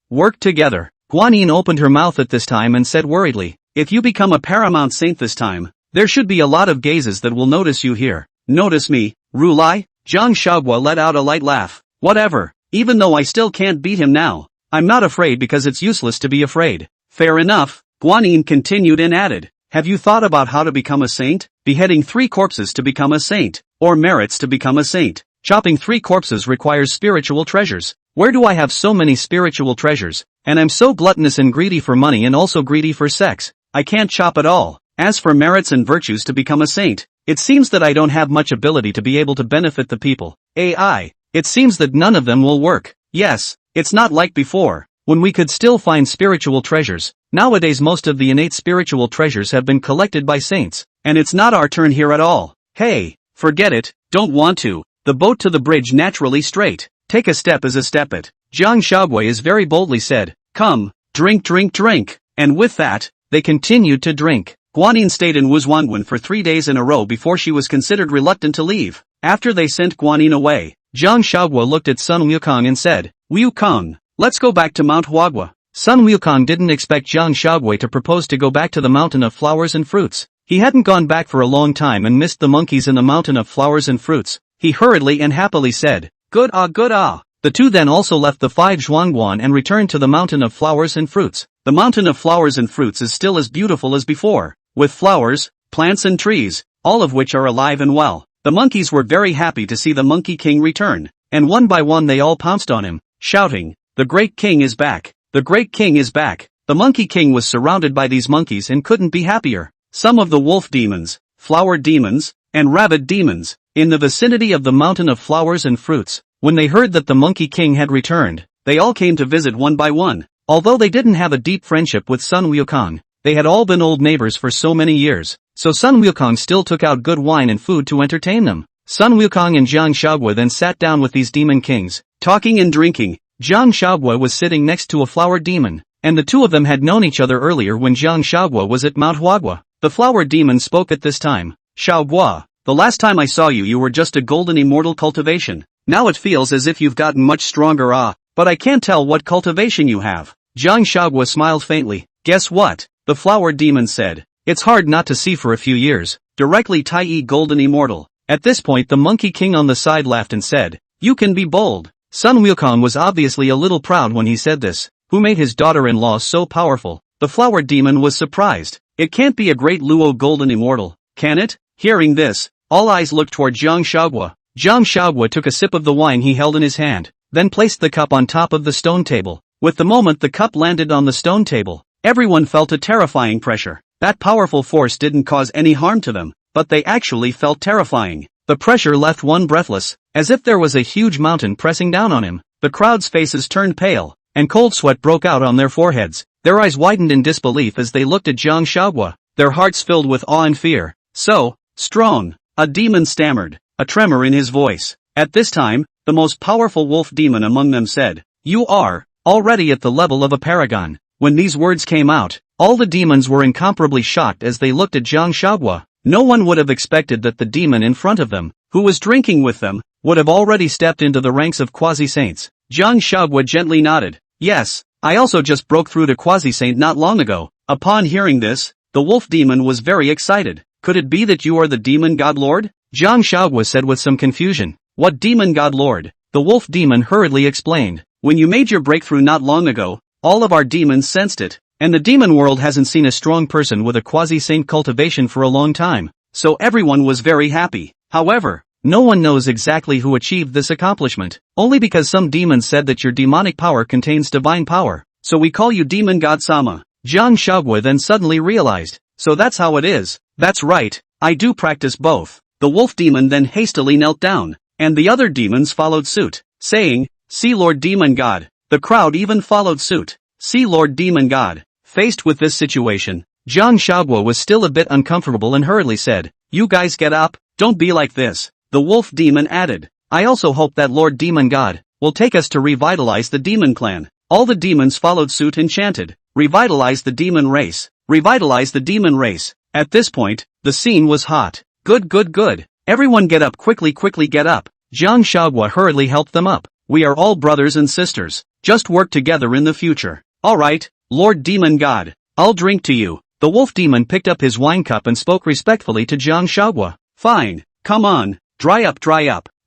Work together. Guanyin opened her mouth at this time and said worriedly, if you become a paramount saint this time, there should be a lot of gazes that will notice you here. Notice me, Rulai? Jiang Shaoguo let out a light laugh. Whatever. Even though I still can't beat him now, I'm not afraid because it's useless to be afraid. Fair enough, Guanyin continued and added. Have you thought about how to become a saint? Beheading 3 corpses to become a saint, or merits to become a saint. Chopping 3 corpses requires spiritual treasures. Where do I have so many spiritual treasures? And I'm so gluttonous and greedy for money and also greedy for sex. I can't chop it all. As for merits and virtues to become a saint, it seems that I don't have much ability to be able to benefit the people. It seems that none of them will work. Yes, it's not like before, when we could still find spiritual treasures. Nowadays most of the innate spiritual treasures have been collected by saints, and it's not our turn here at all. Hey, forget it, don't want to. The boat to the bridge naturally straight. Take a step as a step it. Jiang Shaoguo is very boldly said. Come, drink drink drink. And with that, they continued to drink. Guanyin stayed in Wuzhuangwan for 3 days in a row before she was considered reluctant to leave. After they sent Guanyin away, Jiang Shaoguo looked at Sun Wukong and said, Wukong, let's go back to Mount Huaguo. Sun Wukong didn't expect Jiang Shaoguo to propose to go back to the mountain of flowers and fruits. He hadn't gone back for a long time and missed the monkeys in the mountain of flowers and fruits. He hurriedly and happily said, good ah good ah. The two then also left the 5 Zhuangguan and returned to the mountain of flowers and fruits. The mountain of flowers and fruits is still as beautiful as before, with flowers, plants and trees, all of which are alive and well. The monkeys were very happy to see the Monkey King return, and one by one they all pounced on him, shouting, the Great King is back! The Great King is back! The Monkey King was surrounded by these monkeys and couldn't be happier. Some of the wolf demons, flower demons, and rabbit demons, in the vicinity of the mountain of flowers and fruits, when they heard that the Monkey King had returned, they all came to visit one by one. Although they didn't have a deep friendship with Sun Wukong, they had all been old neighbors for so many years, so Sun Wukong still took out good wine and food to entertain them. Sun Wukong and Jiang Shaoguo then sat down with these demon kings, talking and drinking. Jiang Shaoguo was sitting next to a flower demon, and the two of them had known each other earlier when Jiang Shaoguo was at Mount Huaguo. The flower demon spoke at this time. Shaoguo, the last time I saw you, you were just a golden immortal cultivation. Now it feels as if you've gotten much stronger but I can't tell what cultivation you have. Jiang Shaoguo smiled faintly. Guess what? The flower demon said. It's hard not to see for a few years. Directly Tai golden immortal. At this point the Monkey King on the side laughed and said, you can be bold. Sun Wukong was obviously a little proud when he said this. Who made his daughter-in-law so powerful? The flower demon was surprised. It can't be a great Luo golden immortal, can it? Hearing this, all eyes looked toward Jiang Shaoguo. Jiang Shaoguo took a sip of the wine he held in his hand, then placed the cup on top of the stone table. With the moment the cup landed on the stone table, everyone felt a terrifying pressure. That powerful force didn't cause any harm to them, but they actually felt terrifying. The pressure left one breathless, as if there was a huge mountain pressing down on him. The crowd's faces turned pale, and cold sweat broke out on their foreheads. Their eyes widened in disbelief as they looked at Jiang Shaoguo, their hearts filled with awe and fear. So strong, a demon stammered, a tremor in his voice. At this time, the most powerful wolf demon among them said, you are already at the level of a paragon. When these words came out, all the demons were incomparably shocked as they looked at Jiang Shaoguo. No one would have expected that the demon in front of them, who was drinking with them, would have already stepped into the ranks of quasi-saints. Jiang Shaoguo gently nodded. Yes, I also just broke through to quasi-saint not long ago. Upon hearing this, the wolf demon was very excited. Could it be that you are the demon god lord? Jiang Shaoguo said with some confusion. What demon god lord? The wolf demon hurriedly explained. When you made your breakthrough not long ago, all of our demons sensed it, and the demon world hasn't seen a strong person with a quasi-saint cultivation for a long time, so everyone was very happy. However, no one knows exactly who achieved this accomplishment, only because some demons said that your demonic power contains divine power, so we call you Demon God Sama. Jiang Shaoguo then suddenly realized, so that's how it is. That's right, I do practice both. The wolf demon then hastily knelt down, and the other demons followed suit, saying, see Lord Demon God. The crowd even followed suit. See Lord Demon God. Faced with this situation, Jiang Shaoguo was still a bit uncomfortable and hurriedly said, you guys get up, don't be like this. The wolf demon added, I also hope that Lord Demon God will take us to revitalize the demon clan. All the demons followed suit and chanted, revitalize the demon race, revitalize the demon race. At this point, the scene was hot. Good good good. Everyone get up quickly quickly get up. Jiang Shaoguo hurriedly helped them up. We are all brothers and sisters. Just work together in the future. Alright, Lord Demon God, I'll drink to you. The wolf demon picked up his wine cup and spoke respectfully to Jiang Shaoguo. Fine, come on, dry up.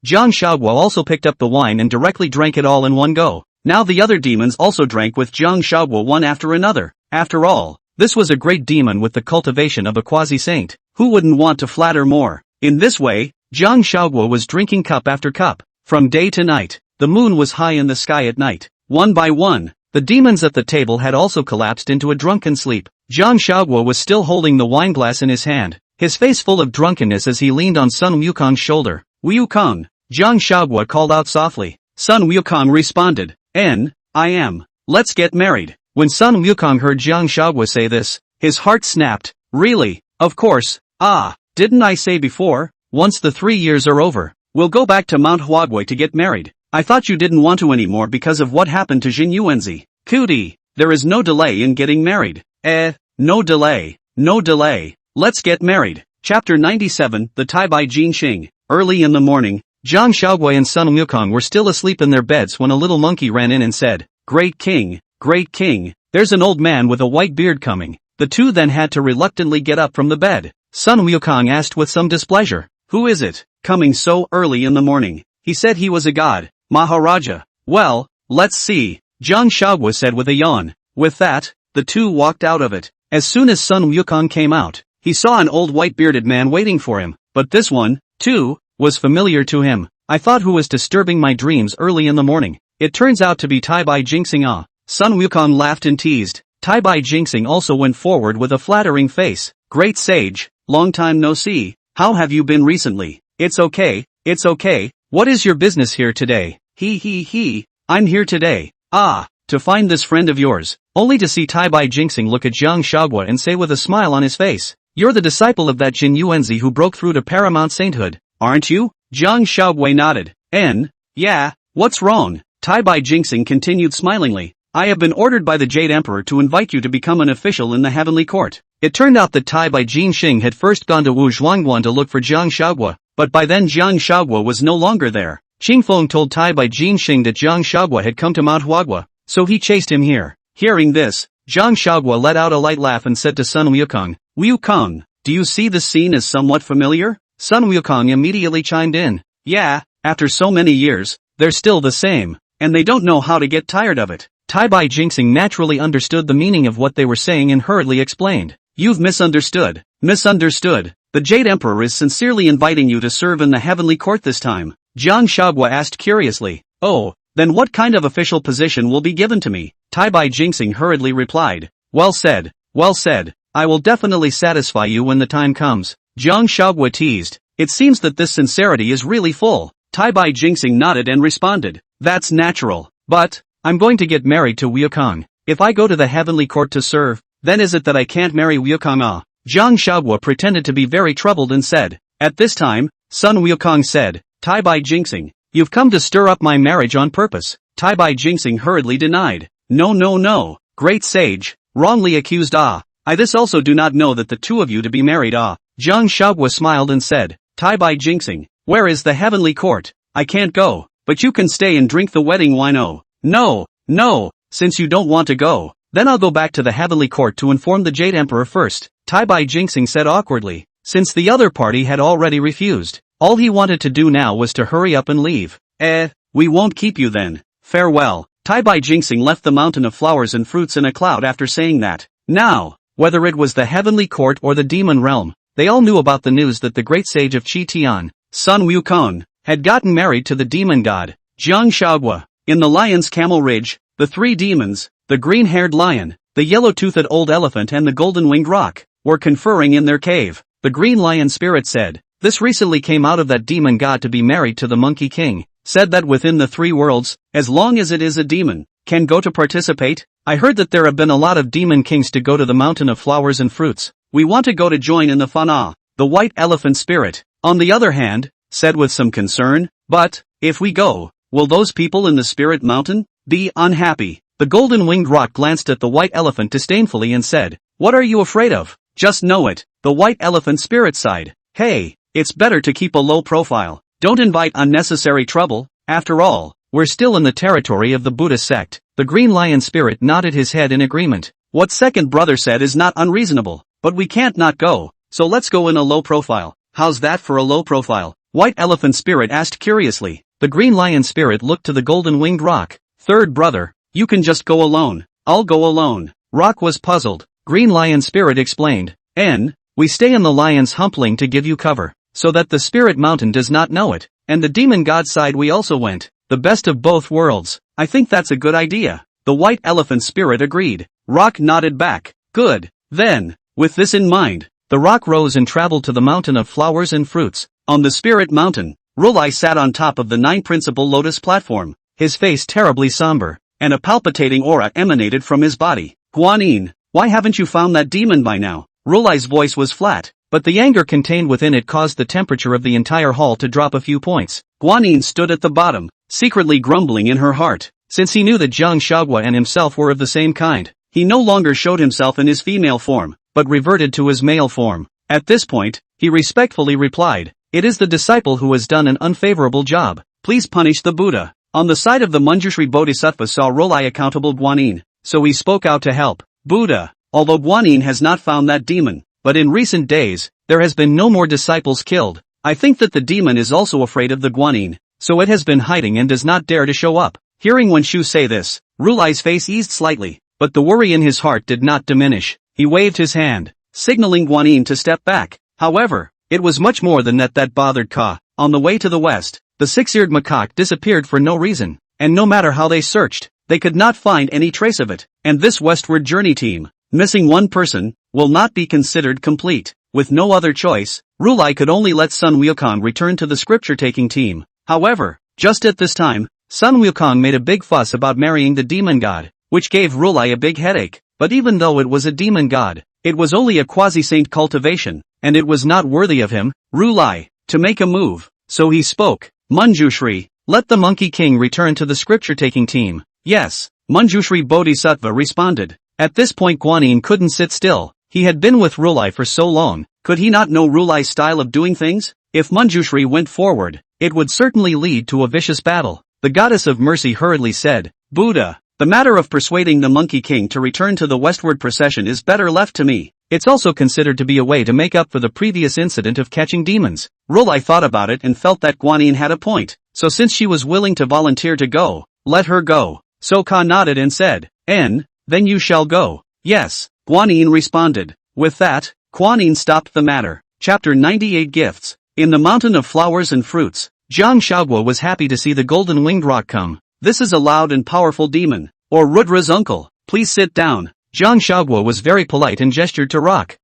Jiang Huaguo also picked up the wine and directly drank it all in one go. Now the other demons also drank with Jiang Huaguo one after another. After all, this was a great demon with the cultivation of a quasi-saint. Who wouldn't want to flatter more? In this way, Jiang Huaguo was drinking cup after cup. From day to night, the moon was high in the sky at night. One by one, the demons at the table had also collapsed into a drunken sleep. Jiang Huaguo was still holding the wineglass in his hand, his face full of drunkenness as he leaned on Sun Wukong's shoulder. Wukong, Jiang Huaguo called out softly. Sun Wukong responded, I am. Let's get married. When Sun Wukong heard Jiang Huaguo say this, his heart snapped. Really? Of course. Didn't I say before? Once the 3 years are over, we'll go back to Mount Huaguo to get married. I thought you didn't want to anymore because of what happened to Zhenyuanzi. Cootie, there is no delay in getting married. No delay. No delay. Let's get married. Chapter 97, The Tie by Ginseng. Early in the morning, Jiang Huaguo and Sun Wukong were still asleep in their beds when a little monkey ran in and said, Great king, there's an old man with a white beard coming. The two then had to reluctantly get up from the bed. Sun Wukong asked with some displeasure, Who is it, coming so early in the morning? He said he was a god, Maharaja. Well, let's see, Jiang Huaguo said with a yawn. With that, the two walked out of it. As soon as Sun Wukong came out, he saw an old white-bearded man waiting for him, but this one, too, was familiar to him. I thought who was disturbing my dreams early in the morning. It turns out to be Tai Bai Ginseng. Sun Wukong laughed and teased. Tai Bai Ginseng also went forward with a flattering face. Great sage, long time no see. How have you been recently? It's okay. What is your business here today? I'm here today. To find this friend of yours. Only to see Tai Bai Ginseng look at Jiang Huaguo and say with a smile on his face, You're the disciple of that Zhenyuanzi who broke through to paramount sainthood, aren't you? Jiang Huaguo nodded. Yeah, what's wrong? Tai Bai Ginseng continued smilingly. I have been ordered by the Jade Emperor to invite you to become an official in the heavenly court. It turned out that Tai Bai Ginseng had first gone to Zhuangguan to look for Jiang Huaguo, but by then Jiang Huaguo was no longer there. Qingfeng told Tai Bai Ginseng that Jiang Huaguo had come to Mount Huaguo, so he chased him here. Hearing this, Jiang Huaguo let out a light laugh and said to Sun Wukong, Wukong, do you see this scene as somewhat familiar? Sun Wukong immediately chimed in. Yeah, after so many years, they're still the same, and they don't know how to get tired of it. Tai Bai Ginseng naturally understood the meaning of what they were saying and hurriedly explained. You've misunderstood. The Jade Emperor is sincerely inviting you to serve in the heavenly court this time. Jiang Huaguo asked curiously. Oh, then what kind of official position will be given to me? Tai Bai Ginseng hurriedly replied. Well said. I will definitely satisfy you when the time comes. Jiang Huaguo teased. It seems that this sincerity is really full. Tai Bai Ginseng nodded and responded. That's natural. But, I'm going to get married to Wukong. If I go to the heavenly court to serve, then is it that I can't marry Wukong? Jiang Huaguo pretended to be very troubled and said. At this time, Sun Wukong said, Tai Bai Ginseng, you've come to stir up my marriage on purpose. Tai Bai Ginseng hurriedly denied. No. Great sage, wrongly accused. I this also do not know that the two of you to be married. Jiang Huaguo smiled and said. Tai Bai Ginseng, where is the heavenly court? I can't go, but you can stay and drink the wedding wine. No, since you don't want to go, then I'll go back to the heavenly court to inform the Jade Emperor first, Tai Bai Ginseng said awkwardly, since the other party had already refused. All he wanted to do now was to hurry up and leave. We won't keep you then. Farewell. Tai Bai Ginseng left the mountain of flowers and fruits in a cloud after saying that. Now, whether it was the heavenly court or the demon realm, they all knew about the news that the great sage of Qitian, Sun Wukong, had gotten married to the demon god, Jiang Huaguo. In the lion's camel ridge, the three demons, the green-haired lion, the yellow-toothed old elephant and the golden-winged roc, were conferring in their cave. The green lion spirit said, this recently came out of that demon god to be married to the monkey king, said that within the three worlds, as long as it is a demon, can go to participate. I heard that there have been a lot of demon kings to go to the mountain of flowers and fruits. We want to go to join in the fun. The white elephant spirit, on the other hand, said with some concern, but, if we go, will those people in the spirit mountain be unhappy? The golden-winged roc glanced at the white elephant disdainfully and said, what are you afraid of? Just know it. The white elephant spirit sighed. Hey, it's better to keep a low profile. Don't invite unnecessary trouble. After all, we're still in the territory of the Buddhist sect. The green lion spirit nodded his head in agreement. What second brother said is not unreasonable, but we can't not go, so let's go in a low profile. How's that for a low profile? White Elephant Spirit asked curiously. The Green Lion Spirit looked to the golden-winged Rock. Third brother, you can just go alone. I'll go alone. Rock was puzzled. Green Lion Spirit explained. We stay in the lion's humpling to give you cover, so that the spirit mountain does not know it, and the demon god side we also went. The best of both worlds. I think that's a good idea. The White Elephant Spirit agreed. Rock nodded back. Good. Then, with this in mind, the Rock rose and traveled to the mountain of flowers and fruits. On the spirit mountain, Rulai sat on top of the 9-principal lotus platform, his face terribly somber, and a palpitating aura emanated from his body. Guanyin, why haven't you found that demon by now? Rulai's voice was flat, but the anger contained within it caused the temperature of the entire hall to drop a few points. Guanyin stood at the bottom, secretly grumbling in her heart. Since he knew that Jiang Huaguo and himself were of the same kind, he no longer showed himself in his female form, but reverted to his male form. At this point, he respectfully replied, "It is the disciple who has done an unfavorable job. Please punish the Buddha." On the side of the Manjushri Bodhisattva saw Rulai accountable Guanyin, so he spoke out to help. Buddha, although Guanyin has not found that demon, but in recent days, there has been no more disciples killed. I think that the demon is also afraid of the Guanyin, so it has been hiding and does not dare to show up. Hearing Wen Shu say this, Rulai's face eased slightly, but the worry in his heart did not diminish. He waved his hand, signaling Guanyin to step back. However, it was much more than that bothered Ka. On the way to the west, the six-eared macaque disappeared for no reason, and no matter how they searched, they could not find any trace of it. And this westward journey team, missing one person, will not be considered complete. With no other choice, Rulai could only let Sun Wukong return to the scripture-taking team. However, just at this time, Sun Wukong made a big fuss about marrying the demon god, which gave Rulai a big headache. But even though it was a demon god, it was only a quasi-saint cultivation, and it was not worthy of him, Rulai, to make a move. So he spoke. Manjushri, let the Monkey King return to the scripture-taking team. Yes, Manjushri Bodhisattva responded. At this point Guanyin couldn't sit still. He had been with Rulai for so long, could he not know Rulai's style of doing things? If Manjushri went forward, it would certainly lead to a vicious battle. The goddess of mercy hurriedly said, Buddha, the matter of persuading the Monkey King to return to the westward procession is better left to me. It's also considered to be a way to make up for the previous incident of catching demons. Rulai thought about it and felt that Guanyin had a point, so since she was willing to volunteer to go, let her go. So Ka nodded and said, then you shall go. Yes, Guanyin responded. With that, Guanyin stopped the matter. Chapter 98 Gifts. In the Mountain of Flowers and Fruits, Jiang Huaguo was happy to see the golden-winged rock come. This is a loud and powerful demon, or Rudra's uncle. Please sit down. Jiang Huaguo was very polite and gestured to Rock.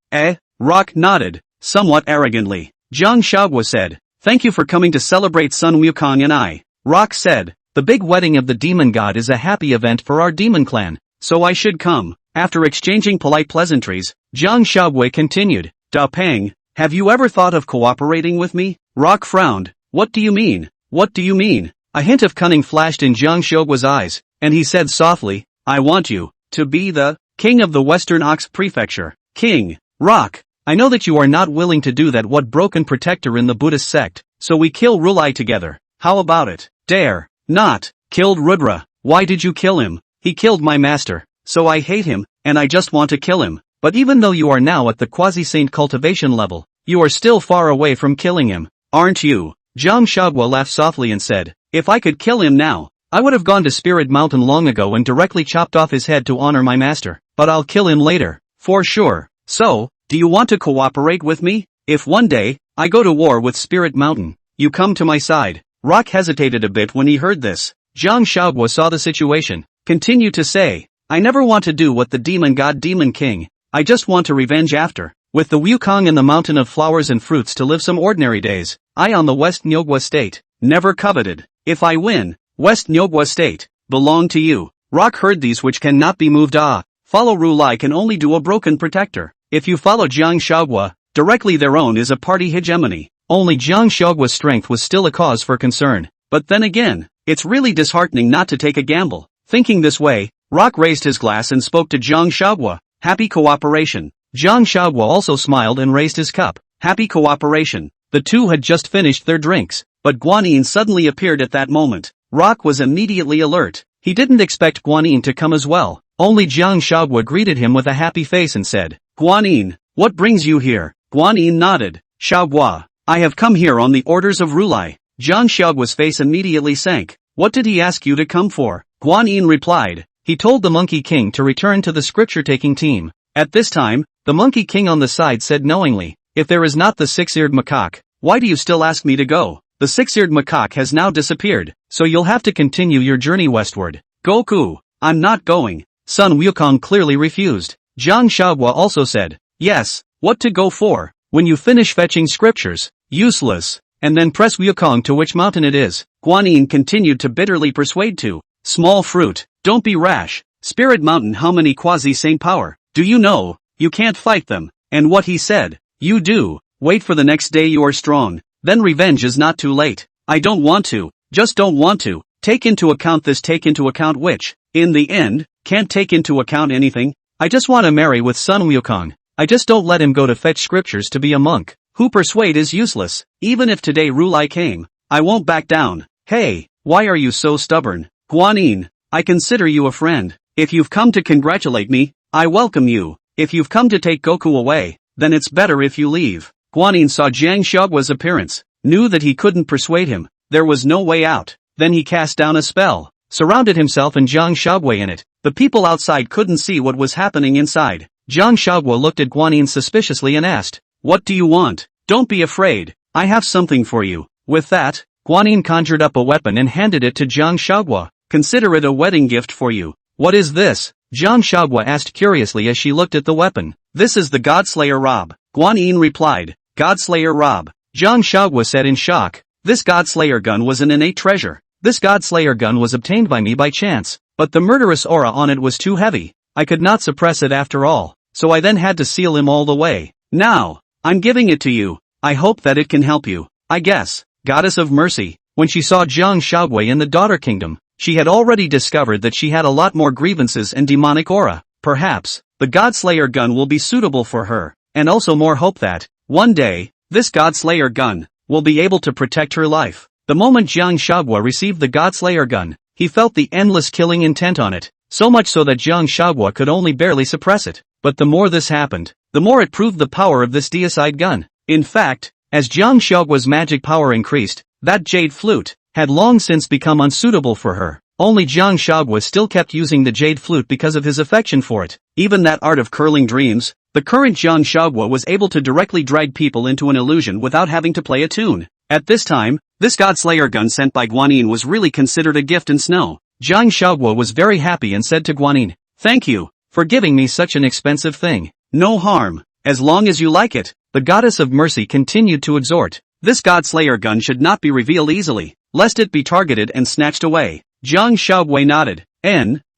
Rock nodded, somewhat arrogantly. Jiang Huaguo said, thank you for coming to celebrate Sun Wukong and I. Rock said, the big wedding of the demon god is a happy event for our demon clan, so I should come. After exchanging polite pleasantries, Jiang Huaguo continued, Da Peng, have you ever thought of cooperating with me? Rock frowned. What do you mean? What do you mean? A hint of cunning flashed in Jiang Huaguo's eyes, and he said softly, I want you to be the king of the Western Ox Prefecture. King. Rock, I know that you are not willing to do that what broken protector in the Buddhist sect, so we kill Rulai together. How about it? Dare. Not. Killed Rudra. Why did you kill him? He killed my master, so I hate him, and I just want to kill him. But even though you are now at the quasi-saint cultivation level, you are still far away from killing him, aren't you? Jiang Huaguo laughed softly and said, if I could kill him now, I would have gone to Spirit Mountain long ago and directly chopped off his head to honor my master, but I'll kill him later, for sure. So, do you want to cooperate with me? If one day, I go to war with Spirit Mountain, you come to my side. Rock hesitated a bit when he heard this. Jiang Huaguo saw the situation, continued to say, I never want to do what the demon god demon king, I just want to revenge after. With the Wukong and the mountain of flowers and fruits to live some ordinary days, I on the West Nyogwa state, never coveted. If I win, West Nyogwa state, belong to you. Rock heard these which cannot be moved. Follow Rulai can only do a broken protector. If you follow Jiang Huaguo, directly their own is a party hegemony. Only Jiang Huaguo's strength was still a cause for concern. But then again, it's really disheartening not to take a gamble. Thinking this way, Rock raised his glass and spoke to Jiang Huaguo. Happy cooperation. Jiang Huaguo also smiled and raised his cup. Happy cooperation. The two had just finished their drinks, but Guanyin suddenly appeared at that moment. Rock was immediately alert. He didn't expect Guanyin to come as well. Only Jiang Huaguo greeted him with a happy face and said, Guanyin, what brings you here? Guanyin nodded. Huaguo, I have come here on the orders of Rulai. Jiang Xiaoguo's face immediately sank. What did he ask you to come for? Guanyin replied. He told the Monkey King to return to the scripture-taking team. At this time, the Monkey King on the side said knowingly, if there is not the six-eared macaque, why do you still ask me to go? The six-eared macaque has now disappeared, so you'll have to continue your journey westward. Goku, I'm not going. Sun Wukong clearly refused. Jiang Xiaoguo also said, yes, what to go for? When you finish fetching scriptures, useless, and then press Wukong to which mountain it is. Guanyin continued to bitterly persuade to. Small fruit, don't be rash. Spirit Mountain, how many quasi-saint power? Do you know? You can't fight them. And what he said. You do. Wait for the next day you are strong. Then revenge is not too late. I don't want to. Just don't want to. Take into account this, take into account which. In the end, can't take into account anything. I just want to marry with Sun Wukong. I just don't let him go to fetch scriptures to be a monk. Who persuade is useless. Even if today Rulai came, I won't back down. Hey, why are you so stubborn? Guanyin, I consider you a friend. If you've come to congratulate me, I welcome you. If you've come to take Goku away, then it's better if you leave. Guanyin saw Jiang Xiaoguo's appearance, knew that he couldn't persuade him. There was no way out. Then he cast down a spell, surrounded himself and Jiang Xiaoguo in it. The people outside couldn't see what was happening inside. Jiang Xiaoguo looked at Guanyin suspiciously and asked, what do you want? Don't be afraid. I have something for you. With that, Guanyin conjured up a weapon and handed it to Jiang Xiaoguo. Consider it a wedding gift for you. What is this? Jiang Xiaoguo asked curiously as she looked at the weapon. This is the Godslayer Rob. Guanyin replied. Godslayer Rob. Jiang Xiaoguo said in shock. This Godslayer gun was an innate treasure. This Godslayer gun was obtained by me by chance, but the murderous aura on it was too heavy. I could not suppress it after all, so I then had to seal him all the way. Now, I'm giving it to you. I hope that it can help you. I guess. Goddess of Mercy. When she saw Jiang Xiaoguo in the Daughter Kingdom, she had already discovered that she had a lot more grievances and demonic aura. Perhaps, the Godslayer gun will be suitable for her, and also more hope that, one day, this Godslayer gun will be able to protect her life. The moment Jiang Xiaoguo received the Godslayer gun, he felt the endless killing intent on it, so much so that Jiang Xiaoguo could only barely suppress it. But the more this happened, the more it proved the power of this deicide gun. In fact, as Jiang Xiaoguo's magic power increased, that jade flute had long since become unsuitable for her. Only Jiang Xiaoguo still kept using the jade flute because of his affection for it. Even that art of curling dreams, the current Jiang Xiaoguo was able to directly drag people into an illusion without having to play a tune. At this time, this Godslayer gun sent by Guanyin was really considered a gift in snow. Jiang Xiaoguo was very happy and said to Guanyin, thank you for giving me such an expensive thing. No harm, as long as you like it. The Goddess of Mercy continued to exhort. This Godslayer gun should not be revealed easily, lest it be targeted and snatched away. Jiang Xiaoguo nodded.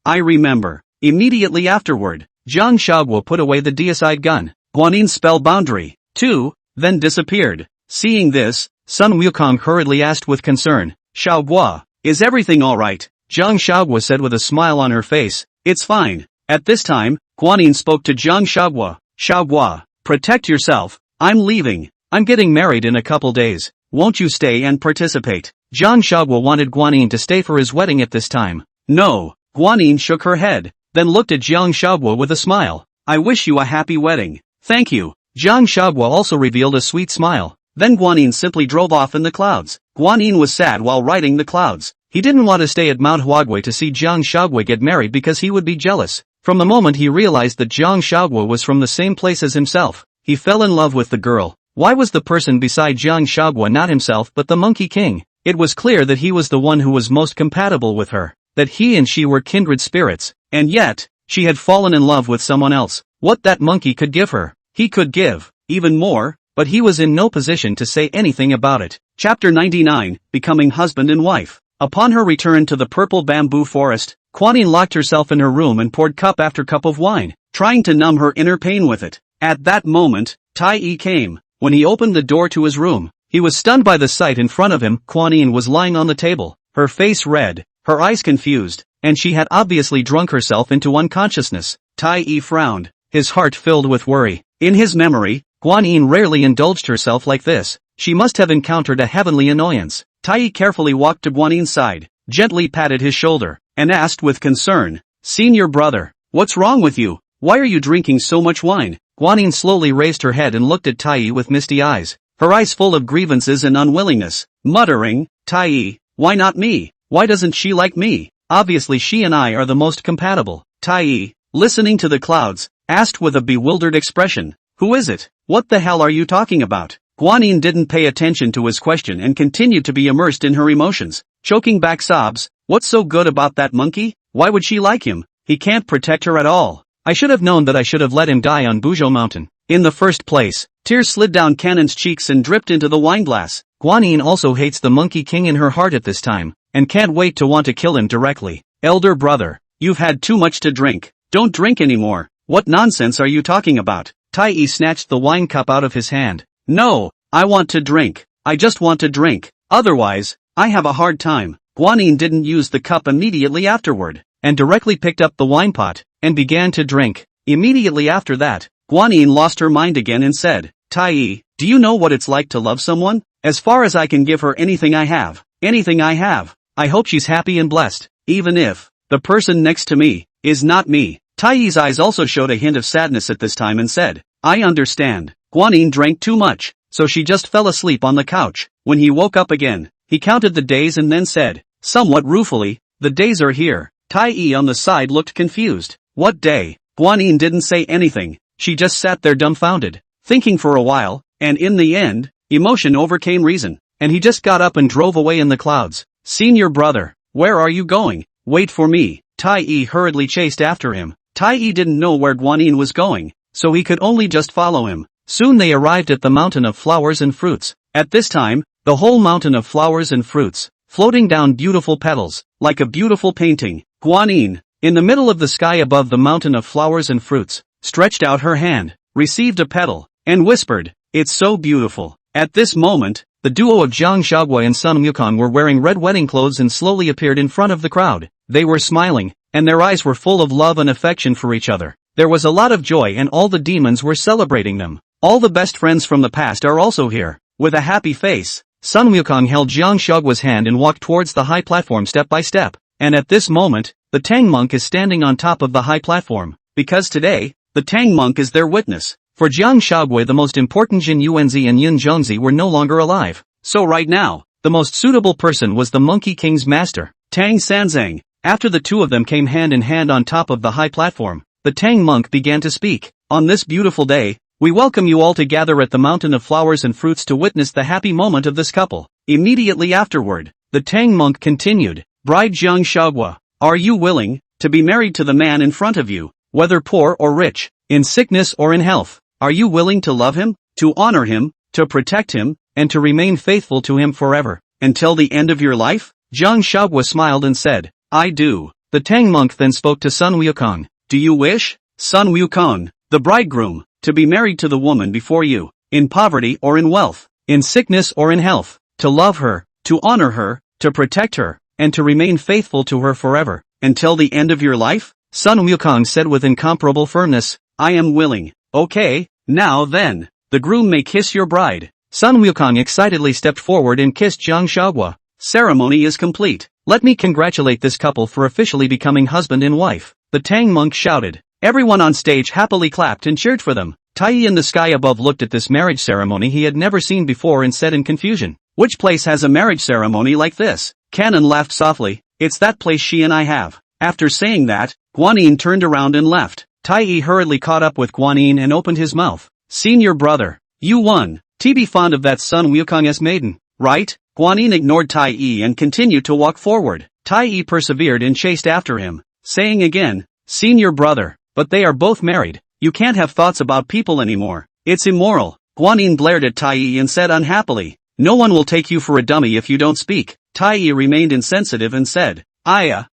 I remember. Immediately afterward, Jiang Xiaoguo put away the deicide gun. Guanyin's spell boundary, too, then disappeared. Seeing this, Sun Wukong hurriedly asked with concern, Xiaoguo, is everything alright? Jiang Xiaoguo said with a smile on her face, it's fine. At this time, Guanyin spoke to Jiang Xiaoguo. Xiaoguo, protect yourself. I'm leaving. I'm getting married in a couple days. Won't you stay and participate? Jiang Xiaoguo wanted Guanyin to stay for his wedding at this time. No. Guanyin shook her head, then looked at Jiang Xiaoguo with a smile. I wish you a happy wedding. Thank you. Jiang Xiaoguo also revealed a sweet smile. Then Guanyin simply drove off in the clouds. Guanyin was sad while riding the clouds. He didn't want to stay at Mount Huaguo to see Jiang Xiaoguo get married because he would be jealous. From the moment he realized that Jiang Xiaoguo was from the same place as himself, he fell in love with the girl. Why was the person beside Jiang Xiaoguo not himself but the Monkey King? It was clear that he was the one who was most compatible with her, that he and she were kindred spirits, and yet, she had fallen in love with someone else. What that monkey could give her, he could give, even more, but he was in no position to say anything about it. Chapter 99, Becoming Husband and Wife. Upon her return to the purple bamboo forest, Guanyin locked herself in her room and poured cup after cup of wine, trying to numb her inner pain with it. At that moment, Tai Yi came. When he opened the door to his room, he was stunned by the sight in front of him. Guanyin was lying on the table, her face red, her eyes confused, and she had obviously drunk herself into unconsciousness. Tai Yi frowned, his heart filled with worry. In his memory, Guanyin rarely indulged herself like this. She must have encountered a heavenly annoyance. Tai Yi carefully walked to Guanyin's side, gently patted his shoulder, and asked with concern, Senior brother, what's wrong with you? Why are you drinking so much wine? Guanyin slowly raised her head and looked at Tai Yi with misty eyes. her eyes full of grievances and unwillingness, muttering, Tai, why not me? Why doesn't she like me? Obviously she and I are the most compatible. Tai, listening to the clouds, asked with a bewildered expression, who is it? What the hell are you talking about? Guanyin didn't pay attention to his question and continued to be immersed in her emotions, choking back sobs. What's so good about that monkey? Why would she like him? He can't protect her at all. I should have known that I should have let him die on Buzhou Mountain. In the first place, tears slid down Canon's cheeks and dripped into the wineglass. Guanyin also hates the Monkey King in her heart at this time, and can't wait to want to kill him directly. Elder brother, you've had too much to drink. Don't drink anymore. What nonsense are you talking about? Tai snatched the wine cup out of his hand. No, I want to drink. I just want to drink. Otherwise, I have a hard time. Guanyin didn't use the cup immediately afterward, and directly picked up the wine pot, and began to drink. Immediately after that, Guanyin lost her mind again and said, Tai, do you know what it's like to love someone? As far as I can give her anything I have. Anything I have. I hope she's happy and blessed, even if the person next to me is not me. Tai's eyes also showed a hint of sadness at this time and said, I understand. Guanyin drank too much, so she just fell asleep on the couch. When he woke up again, he counted the days and then said, somewhat ruefully, the days are here. Tai on the side looked confused. What day? Guanyin didn't say anything, she just sat there dumbfounded, thinking for a while, and in the end, emotion overcame reason, and he just got up and drove away in the clouds. Senior brother, where are you going? Wait for me. Tai hurriedly chased after him. Tai didn't know where Guanyin was going, so he could only just follow him. Soon they arrived at the mountain of flowers and fruits. At this time, the whole mountain of flowers and fruits, floating down beautiful petals, like a beautiful painting. Guanyin, in the middle of the sky above the mountain of flowers and fruits, stretched out her hand, received a petal, and whispered, it's so beautiful. At this moment, the duo of Jiang Huaguo and Sun Wukong were wearing red wedding clothes and slowly appeared in front of the crowd. They were smiling, and their eyes were full of love and affection for each other. There was a lot of joy and all the demons were celebrating them. All the best friends from the past are also here. With a happy face, Sun Wukong held Jiang Huaguo's hand and walked towards the high platform step by step. And at this moment, the Tang monk is standing on top of the high platform, because today, the Tang monk is their witness. For Jiang Huaguo, the most important Zhenyuanzi and Zhenyuanzi were no longer alive. So right now, the most suitable person was the Monkey King's master, Tang Sanzang. After the two of them came hand in hand on top of the high platform, the Tang monk began to speak. On this beautiful day, we welcome you all to gather at the mountain of flowers and fruits to witness the happy moment of this couple. Immediately afterward, the Tang monk continued, Bride Jiang Huaguo, are you willing to be married to the man in front of you, whether poor or rich, in sickness or in health? Are you willing to love him, to honor him, to protect him, and to remain faithful to him forever, until the end of your life? Jiang Huaguo smiled and said, I do. The Tang monk then spoke to Sun Wukong. Do you wish, Sun Wukong, the bridegroom, to be married to the woman before you, in poverty or in wealth, in sickness or in health, to love her, to honor her, to protect her, and to remain faithful to her forever, until the end of your life? Sun Wukong said with incomparable firmness, I am willing. Okay, now then, the groom may kiss your bride. Sun Wukong excitedly stepped forward and kissed Jiang Huaguo. Ceremony is complete. Let me congratulate this couple for officially becoming husband and wife. The Tang monk shouted. Everyone on stage happily clapped and cheered for them. Tai in the sky above looked at this marriage ceremony he had never seen before and said in confusion, which place has a marriage ceremony like this? Canon laughed softly, it's that place she and I have. After saying that, Guanyin turned around and left. Tai hurriedly caught up with Guanyin and opened his mouth. Senior brother, you won. Be fond of that Sun Wukong's maiden, right? Guanyin ignored Tai and continued to walk forward. Tai persevered and chased after him, saying again, Senior brother, but they are both married. You can't have thoughts about people anymore. It's immoral. Guanyin glared at Tai and said unhappily, no one will take you for a dummy if you don't speak. Tai remained insensitive and said,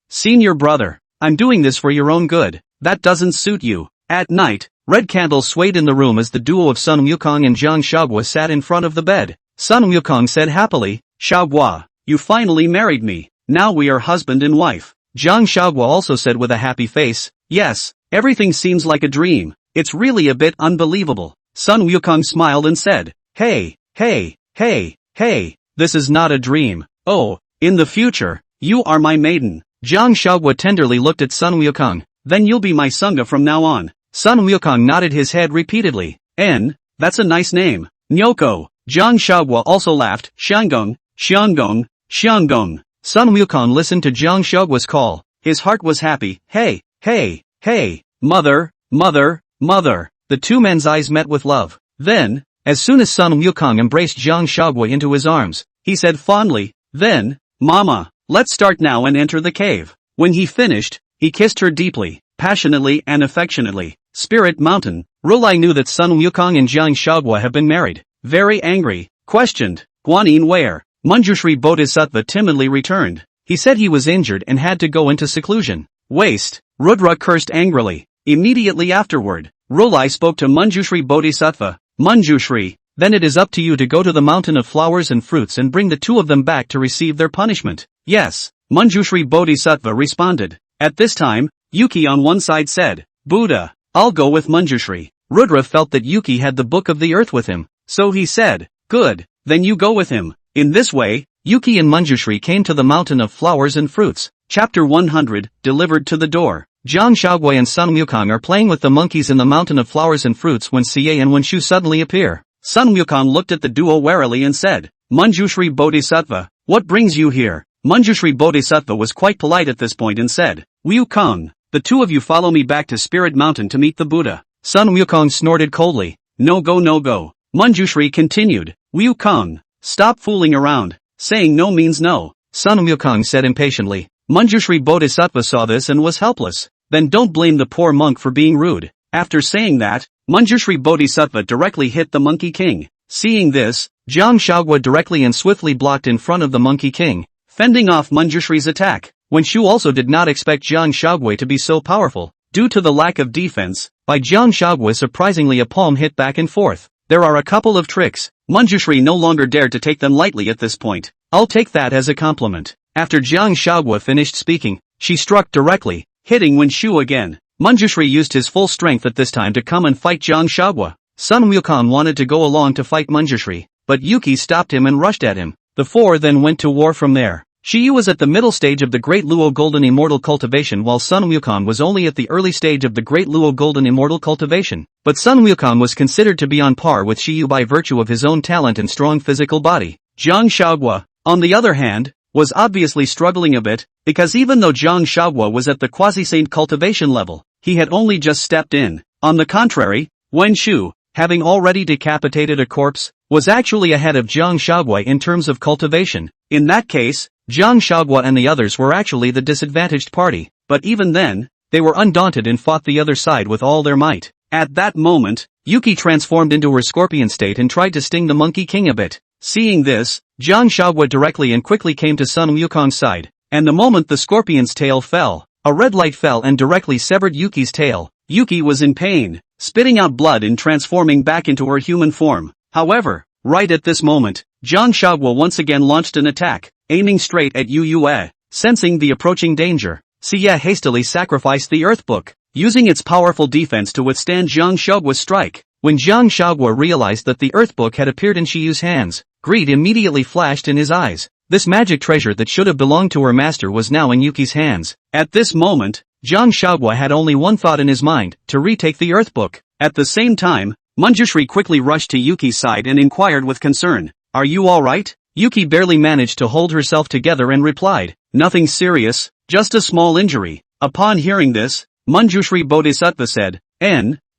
Senior brother, I'm doing this for your own good. That doesn't suit you. At night, red candles swayed in the room as the duo of Sun Wukong and Jiang Huaguo sat in front of the bed. Sun Wukong said happily, Huaguo, you finally married me. Now we are husband and wife. Jiang Huaguo also said with a happy face, yes, everything seems like a dream. It's really a bit unbelievable. Sun Wukong smiled and said, hey, this is not a dream. Oh, in the future, you are my maiden. Jiang Huaguo tenderly looked at Sun Wukong. Then you'll be my Sangha from now on. Sun Wukong nodded his head repeatedly. That's a nice name. Nyoko. Jiang Huaguo also laughed. Xiangong, Xiangong, Xiangong. Sun Wukong listened to Jiang Huaguo's call. His heart was happy. Hey, hey, hey, mother, mother, mother. The two men's eyes met with love. Then, as soon as Sun Wukong embraced Jiang Huaguo into his arms, he said fondly, "Then, Mama, let's start now and enter the cave." When he finished, he kissed her deeply, passionately and affectionately. Spirit Mountain. Rulai knew that Sun Wukong and Jiang Huaguo have been married. Very angry, questioned, "Guanyin where?" Manjushri Bodhisattva timidly returned. He said he was injured and had to go into seclusion. Waste. Rudra cursed angrily. Immediately afterward, Rulai spoke to Manjushri Bodhisattva. "Manjushri, then it is up to you to go to the mountain of flowers and fruits and bring the two of them back to receive their punishment." "Yes," Manjushri Bodhisattva responded. At this time, Yuki on one side said, "Buddha, I'll go with Manjushri." Rudra felt that Yuki had the Book of the Earth with him, so he said, "Good, then you go with him." In this way, Yuki and Manjushri came to the mountain of flowers and fruits. Chapter 100, Delivered to the Door. Jiang Huaguo and Sun Wukong are playing with the monkeys in the mountain of flowers and fruits when Xie and Wenshu suddenly appear. Sun Wukong looked at the duo warily and said, "Manjushri Bodhisattva, what brings you here?" Manjushri Bodhisattva was quite polite at this point and said, "Wukong, the two of you follow me back to Spirit Mountain to meet the Buddha." Sun Wukong snorted coldly. "No go no go." Manjushri continued, "Wukong, stop fooling around. Saying no means no." Sun Wukong said impatiently. Manjushri Bodhisattva saw this and was helpless. "Then don't blame the poor monk for being rude." After saying that, Manjushri Bodhisattva directly hit the Monkey King. Seeing this, Jiang Huaguo directly and swiftly blocked in front of the Monkey King, fending off Manjushri's attack. Wenshu also did not expect Jiang Huaguo to be so powerful. Due to the lack of defense, by Jiang Huaguo surprisingly a palm hit back and forth. There are a couple of tricks. Manjushri no longer dared to take them lightly at this point. "I'll take that as a compliment." After Jiang Huaguo finished speaking, she struck directly, hitting Wenshu again. Manjushri used his full strength at this time to come and fight Jiang Huaguo. Sun Wukong wanted to go along to fight Manjushri, but Yuki stopped him and rushed at him. The four then went to war from there. Shiyu was at the middle stage of the Great Luo Golden Immortal Cultivation while Sun Wukong was only at the early stage of the Great Luo Golden Immortal Cultivation. But Sun Wukong was considered to be on par with Shiyu by virtue of his own talent and strong physical body. Jiang Huaguo, on the other hand, was obviously struggling a bit, because even though Jiang Huaguo was at the quasi-saint cultivation level, he had only just stepped in. On the contrary, Wenshu, having already decapitated a corpse, was actually ahead of Jiang Huaguo in terms of cultivation. In that case, Jiang Huaguo and the others were actually the disadvantaged party, but even then, they were undaunted and fought the other side with all their might. At that moment, Yuki transformed into her scorpion state and tried to sting the Monkey King a bit. Seeing this, Jiang Huaguo directly and quickly came to Sun Wukong's side, and the moment the scorpion's tail fell, a red light fell and directly severed Yuki's tail. Yuki was in pain, spitting out blood and transforming back into her human form. However, right at this moment, Jiang Huaguo once again launched an attack, aiming straight at Yue. Sensing the approaching danger, Xie hastily sacrificed the Earth Book, using its powerful defense to withstand Jiang Huaguo's strike. When Jiang Huaguo realized that the Earth Book had appeared in Shiyu's hands, greed immediately flashed in his eyes. This magic treasure that should have belonged to her master was now in Yuki's hands. At this moment, Jiang Huaguo had only one thought in his mind, to retake the Earth Book. At the same time, Manjushri quickly rushed to Yuki's side and inquired with concern, "Are you alright?" Yuki barely managed to hold herself together and replied, "Nothing serious, just a small injury." Upon hearing this, Manjushri Bodhisattva said,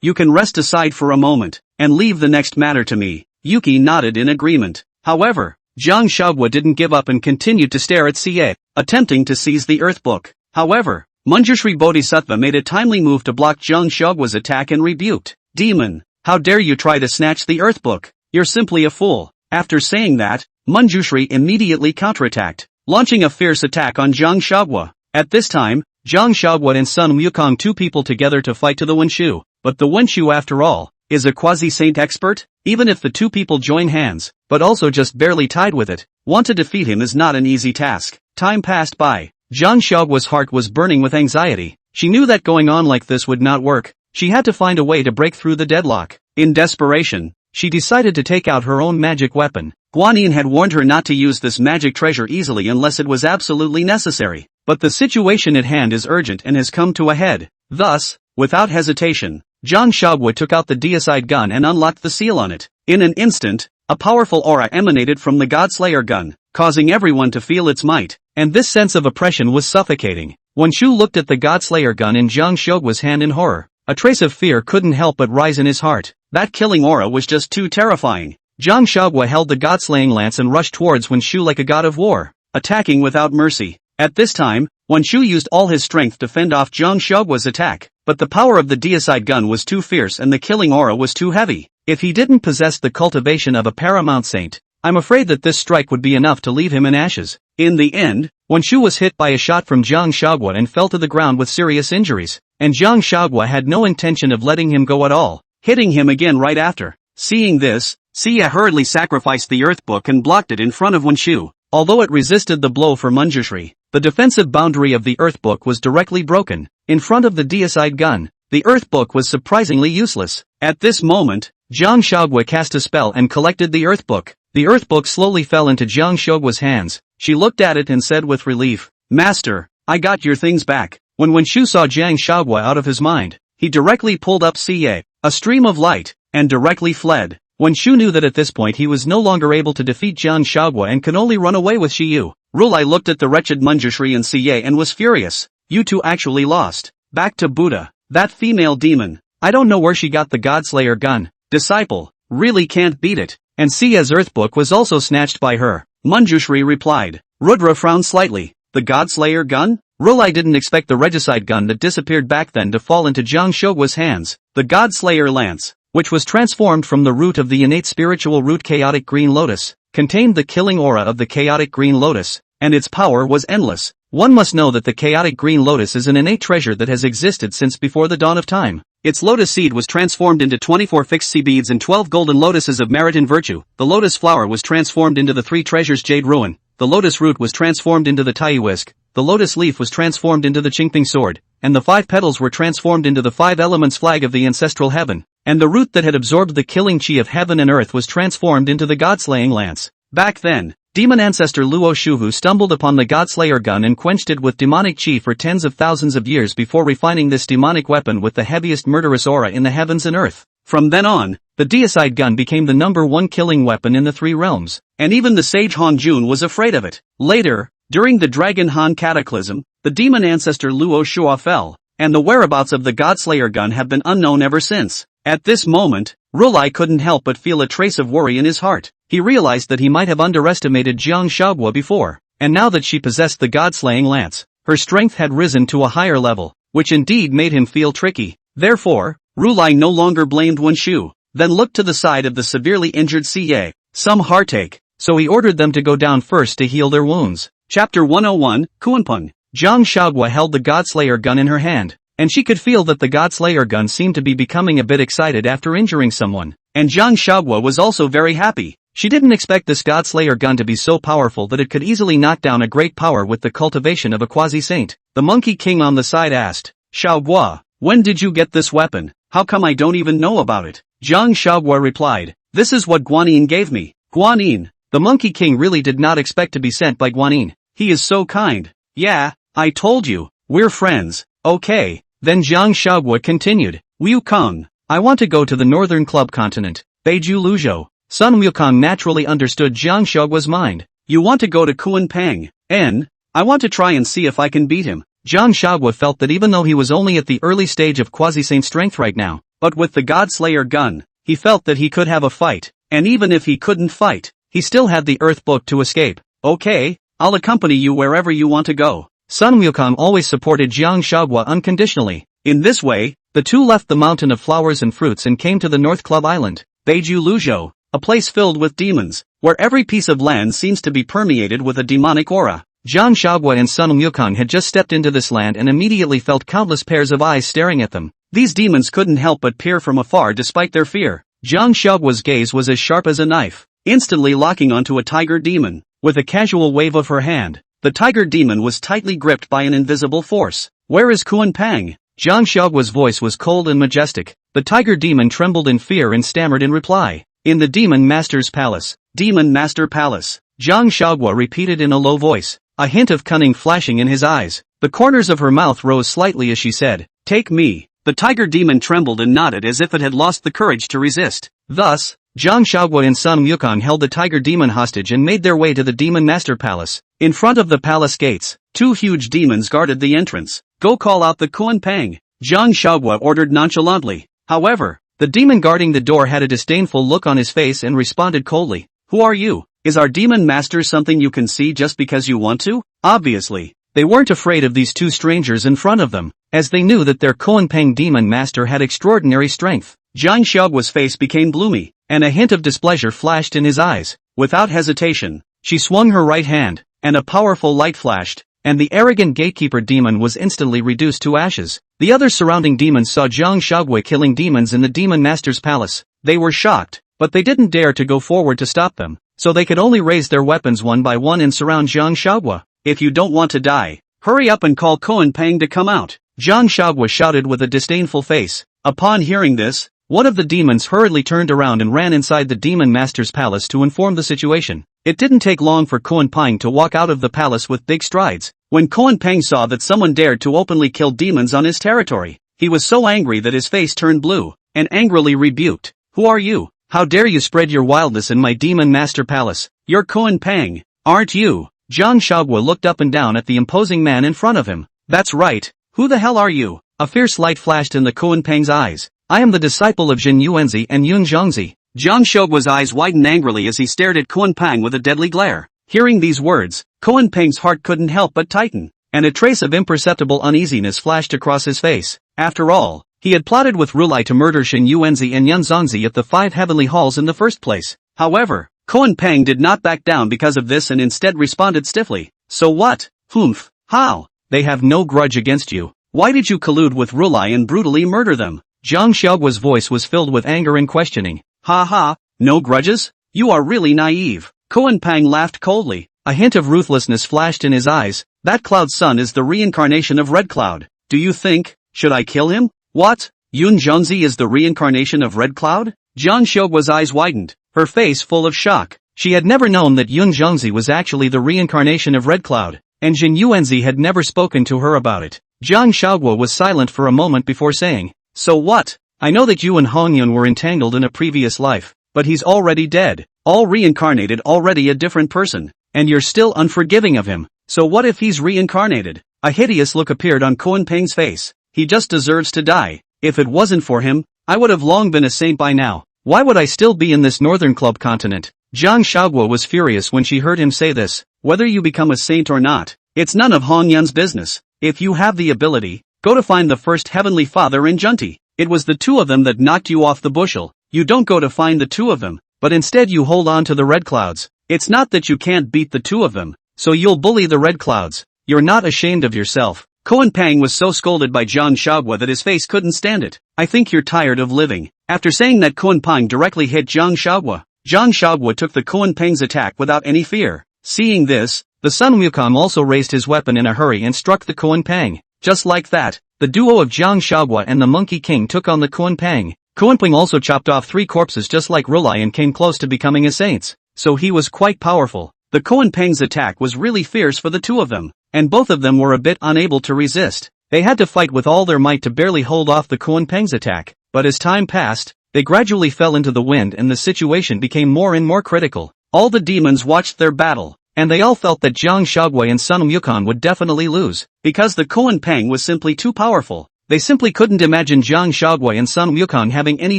"You can rest aside for a moment, and leave the next matter to me." Yuki nodded in agreement. However, Jiang Huaguo didn't give up and continued to stare at Xie, attempting to seize the Earth Book. However, Manjushri Bodhisattva made a timely move to block Jiang Huaguo's attack and rebuked, "Demon, how dare you try to snatch the Earth Book? You're simply a fool." After saying that, Manjushri immediately counterattacked, launching a fierce attack on Jiang Huaguo. At this time, Jiang Huaguo and Sun Wukong two people together to fight to the Wenshu. But the Wenshu after all, is a quasi-saint expert? Even if the two people join hands, but also just barely tied with it, want to defeat him is not an easy task. Time passed by. Jiang Huaguo's heart was burning with anxiety. She knew that going on like this would not work. She had to find a way to break through the deadlock. In desperation, she decided to take out her own magic weapon. Guanyin had warned her not to use this magic treasure easily unless it was absolutely necessary. But the situation at hand is urgent and has come to a head. Thus, without hesitation, Jiang Huaguo took out the deicide gun and unlocked the seal on it. In an instant, a powerful aura emanated from the Godslayer gun, causing everyone to feel its might, and this sense of oppression was suffocating. When Shu looked at the Godslayer gun in Jiang Xiaoguo's hand in horror, a trace of fear couldn't help but rise in his heart. That killing aura was just too terrifying. Jiang Xiaoguo held the God-slaying lance and rushed towards Wen Shu like a god of war, attacking without mercy. At this time, Wen Shu used all his strength to fend off Jiang Xiaoguo's attack, but the power of the deicide gun was too fierce and the killing aura was too heavy. If he didn't possess the cultivation of a paramount saint, I'm afraid that this strike would be enough to leave him in ashes. In the end, Wen Shu was hit by a shot from Jiang Xiaoguo and fell to the ground with serious injuries, and Jiang Xiaoguo had no intention of letting him go at all, hitting him again right after. Seeing this, Xie hurriedly sacrificed the earth book and blocked it in front of Wen Shu. Although it resisted the blow from Manjushri, the defensive boundary of the earth book was directly broken. In front of the deicide gun, the earth book was surprisingly useless. At this moment, Jiang Xiaoguo cast a spell and collected the earth book. The earth book slowly fell into Jiang Xiaoguo's hands. She looked at it and said with relief, "Master, I got your things back." When Wen Shu saw Jiang Xiaoguo out of his mind, he directly pulled up Xie, a stream of light, and directly fled. Wen Shu knew that at this point he was no longer able to defeat Jiang Xiaoguo and could only run away with Shiyu. Rulai looked at the wretched Manjushri and Xie and was furious. "You two actually lost." Back to Buddha. "That female demon. I don't know where she got the Godslayer gun. Disciple, really can't beat it." And Xie's earth book was also snatched by her. Manjushri replied. Rudra frowned slightly. "The Godslayer gun?" Rulai didn't expect the regicide gun that disappeared back then to fall into Jiang Xiaoguo's hands. The Godslayer lance, which was transformed from the root of the innate spiritual root chaotic green lotus, contained the killing aura of the chaotic green lotus, and its power was endless. One must know that the chaotic green lotus is an innate treasure that has existed since before the dawn of time. Its lotus seed was transformed into 24 fixed sea beads and 12 golden lotuses of merit and virtue. The lotus flower was transformed into the three treasures jade ruin. The lotus root was transformed into the Tai whisk. The lotus leaf was transformed into the Qingping sword, and the 5 petals were transformed into the 5 elements flag of the ancestral heaven, and the root that had absorbed the killing chi of heaven and earth was transformed into the God-slaying lance. Back then, demon ancestor Luo Shuhu stumbled upon the Godslayer gun and quenched it with demonic chi for tens of thousands of years before refining this demonic weapon with the heaviest murderous aura in the heavens and earth. From then on, the deicide gun became the #1 killing weapon in the 3 realms, and even the sage Han Jun was afraid of it. Later, during the Dragon Han Cataclysm, the demon ancestor Luo Shua fell, and the whereabouts of the Godslayer gun have been unknown ever since. At this moment, Rulai couldn't help but feel a trace of worry in his heart. He realized that he might have underestimated Jiang Xiaoguo before, and now that she possessed the God-slaying lance, her strength had risen to a higher level, which indeed made him feel tricky. Therefore, Rulai no longer blamed Wen Shu, then looked to the side of the severely injured Xie. Some heartache, so he ordered them to go down first to heal their wounds. Chapter 101, Kuanpeng. Jiang Xiaoguo held the Godslayer gun in her hand, and she could feel that the Godslayer gun seemed to be becoming a bit excited after injuring someone. And Jiang Xiaoguo was also very happy. She didn't expect this Godslayer gun to be so powerful that it could easily knock down a great power with the cultivation of a quasi-saint. The Monkey King on the side asked, "Xiaoguo, when did you get this weapon? How come I don't even know about it?" Jiang Xiaoguo replied, "This is what Guanyin gave me." Guanyin. The Monkey King really did not expect to be sent by Guanyin. He is so kind. "Yeah, I told you, we're friends." "Okay." Then Jiang Xiaoguo continued, "Wukong, I want to go to the northern club continent, Beiju Luzhou." Sun Wukong naturally understood Jiang Xiaoguo's mind. "You want to go to Kuanpeng? I want to try and see if I can beat him." Jiang Xiaoguo felt that even though he was only at the early stage of quasi-saint strength right now, but with the Godslayer gun, he felt that he could have a fight, and even if he couldn't fight, he still had the earth book to escape. "Okay, I'll accompany you wherever you want to go." Sun Wukong always supported Jiang Xiaoguo unconditionally. In this way, the two left the mountain of flowers and fruits and came to the North Club Island, Beiju Luzhou, a place filled with demons, where every piece of land seems to be permeated with a demonic aura. Jiang Xiaoguo and Sun Wukong had just stepped into this land and immediately felt countless pairs of eyes staring at them. These demons couldn't help but peer from afar despite their fear. Jiang Xiaoguo's gaze was as sharp as a knife, instantly locking onto a tiger demon. With a casual wave of her hand, the tiger demon was tightly gripped by an invisible force. "Where is Kuanpeng?" Jiang Xiaoguo's voice was cold and majestic. The tiger demon trembled in fear and stammered in reply. "In the Demon Master's Palace." "Demon Master Palace," Jiang Xiaoguo repeated in a low voice, a hint of cunning flashing in his eyes. The corners of her mouth rose slightly as she said, "Take me." The tiger demon trembled and nodded as if it had lost the courage to resist. Thus, Jiang Huaguo and Sun Wukong held the tiger demon hostage and made their way to the demon master palace. In front of the palace gates, 2 huge demons guarded the entrance. "Go call out the Kunpeng," Jiang Huaguo ordered nonchalantly. However, the demon guarding the door had a disdainful look on his face and responded coldly. "Who are you? Is our demon master something you can see just because you want to?" Obviously, they weren't afraid of these 2 strangers in front of them, as they knew that their Kunpeng demon master had extraordinary strength. Jiang Huaguo's face became gloomy, and a hint of displeasure flashed in his eyes. Without hesitation, she swung her right hand, and a powerful light flashed, and the arrogant gatekeeper demon was instantly reduced to ashes. The other surrounding demons saw Jiang Huaguo killing demons in the demon master's palace. They were shocked, but they didn't dare to go forward to stop them, so they could only raise their weapons one by one and surround Jiang Huaguo. "If you don't want to die, hurry up and call Kunpeng to come out," Jiang Huaguo shouted with a disdainful face. Upon hearing this, one of the demons hurriedly turned around and ran inside the demon master's palace to inform the situation. It didn't take long for Kunpeng to walk out of the palace with big strides. When Kunpeng saw that someone dared to openly kill demons on his territory, he was so angry that his face turned blue, and angrily rebuked. "Who are you? How dare you spread your wildness in my demon master palace? You're Kunpeng, aren't you?" Jiang Huaguo looked up and down at the imposing man in front of him. "That's right, who the hell are you?" A fierce light flashed in the Kunpeng's eyes. "I am the disciple of Zhenyuanzi and Zhenyuanzi." Jiang Huaguo's eyes widened angrily as he stared at Kunpeng with a deadly glare. Hearing these words, Kunpeng's heart couldn't help but tighten, and a trace of imperceptible uneasiness flashed across his face. After all, he had plotted with Rulai to murder Zhenyuanzi and Zhenyuanzi at the 5 heavenly halls in the first place. However, Kunpeng did not back down because of this and instead responded stiffly. "So what? Humph, how? They have no grudge against you. Why did you collude with Rulai and brutally murder them?" Jiang Huaguo's voice was filled with anger and questioning. "Ha ha, no grudges? You are really naive." Kunpeng laughed coldly. A hint of ruthlessness flashed in his eyes. "That Cloud Sun is the reincarnation of Red Cloud. Do you think, should I kill him?" "What? Zhenyuanzi is the reincarnation of Red Cloud?" Jiang Huaguo's eyes widened, her face full of shock. She had never known that Zhenyuanzi was actually the reincarnation of Red Cloud, and Zhenyuanzi had never spoken to her about it. Jiang Huaguo was silent for a moment before saying, "So what? I know that you and Guanyin were entangled in a previous life, but he's already dead, all reincarnated, already a different person, and you're still unforgiving of him. So what if he's reincarnated?" A hideous look appeared on Kunpeng's face. "He just deserves to die. If it wasn't for him, I would have long been a saint by now. Why would I still be in this northern club continent?" Jiang Huaguo was furious when she heard him say this. "Whether you become a saint or not, it's none of Guanyin's business. If you have the ability, go to find the first heavenly father in Junti. It was the 2 of them that knocked you off the bushel. You don't go to find the 2 of them, but instead you hold on to the red clouds. It's not that you can't beat the 2 of them, so you'll bully the red clouds. You're not ashamed of yourself." Kunpeng was so scolded by Jiang Huaguo that his face couldn't stand it. "I think you're tired of living." After saying that, Kunpeng directly hit Jiang Huaguo. Jiang Huaguo took the Kunpeng's attack without any fear. Seeing this, the Sun Wukong also raised his weapon in a hurry and struck the Kunpeng. Just like that, the duo of Jiang Huaguo and the Monkey King took on the Kunpeng. Kunpeng also chopped off 3 corpses just like Rulai and came close to becoming a saint, so he was quite powerful. The Kunpeng's attack was really fierce for the 2 of them, and both of them were a bit unable to resist. They had to fight with all their might to barely hold off the Kunpeng's attack, but as time passed, they gradually fell into the wind and the situation became more and more critical. All the demons watched their battle, and they all felt that Jiang Huaguo and Sun Wukong would definitely lose, because the Kunpeng was simply too powerful. They simply couldn't imagine Jiang Huaguo and Sun Wukong having any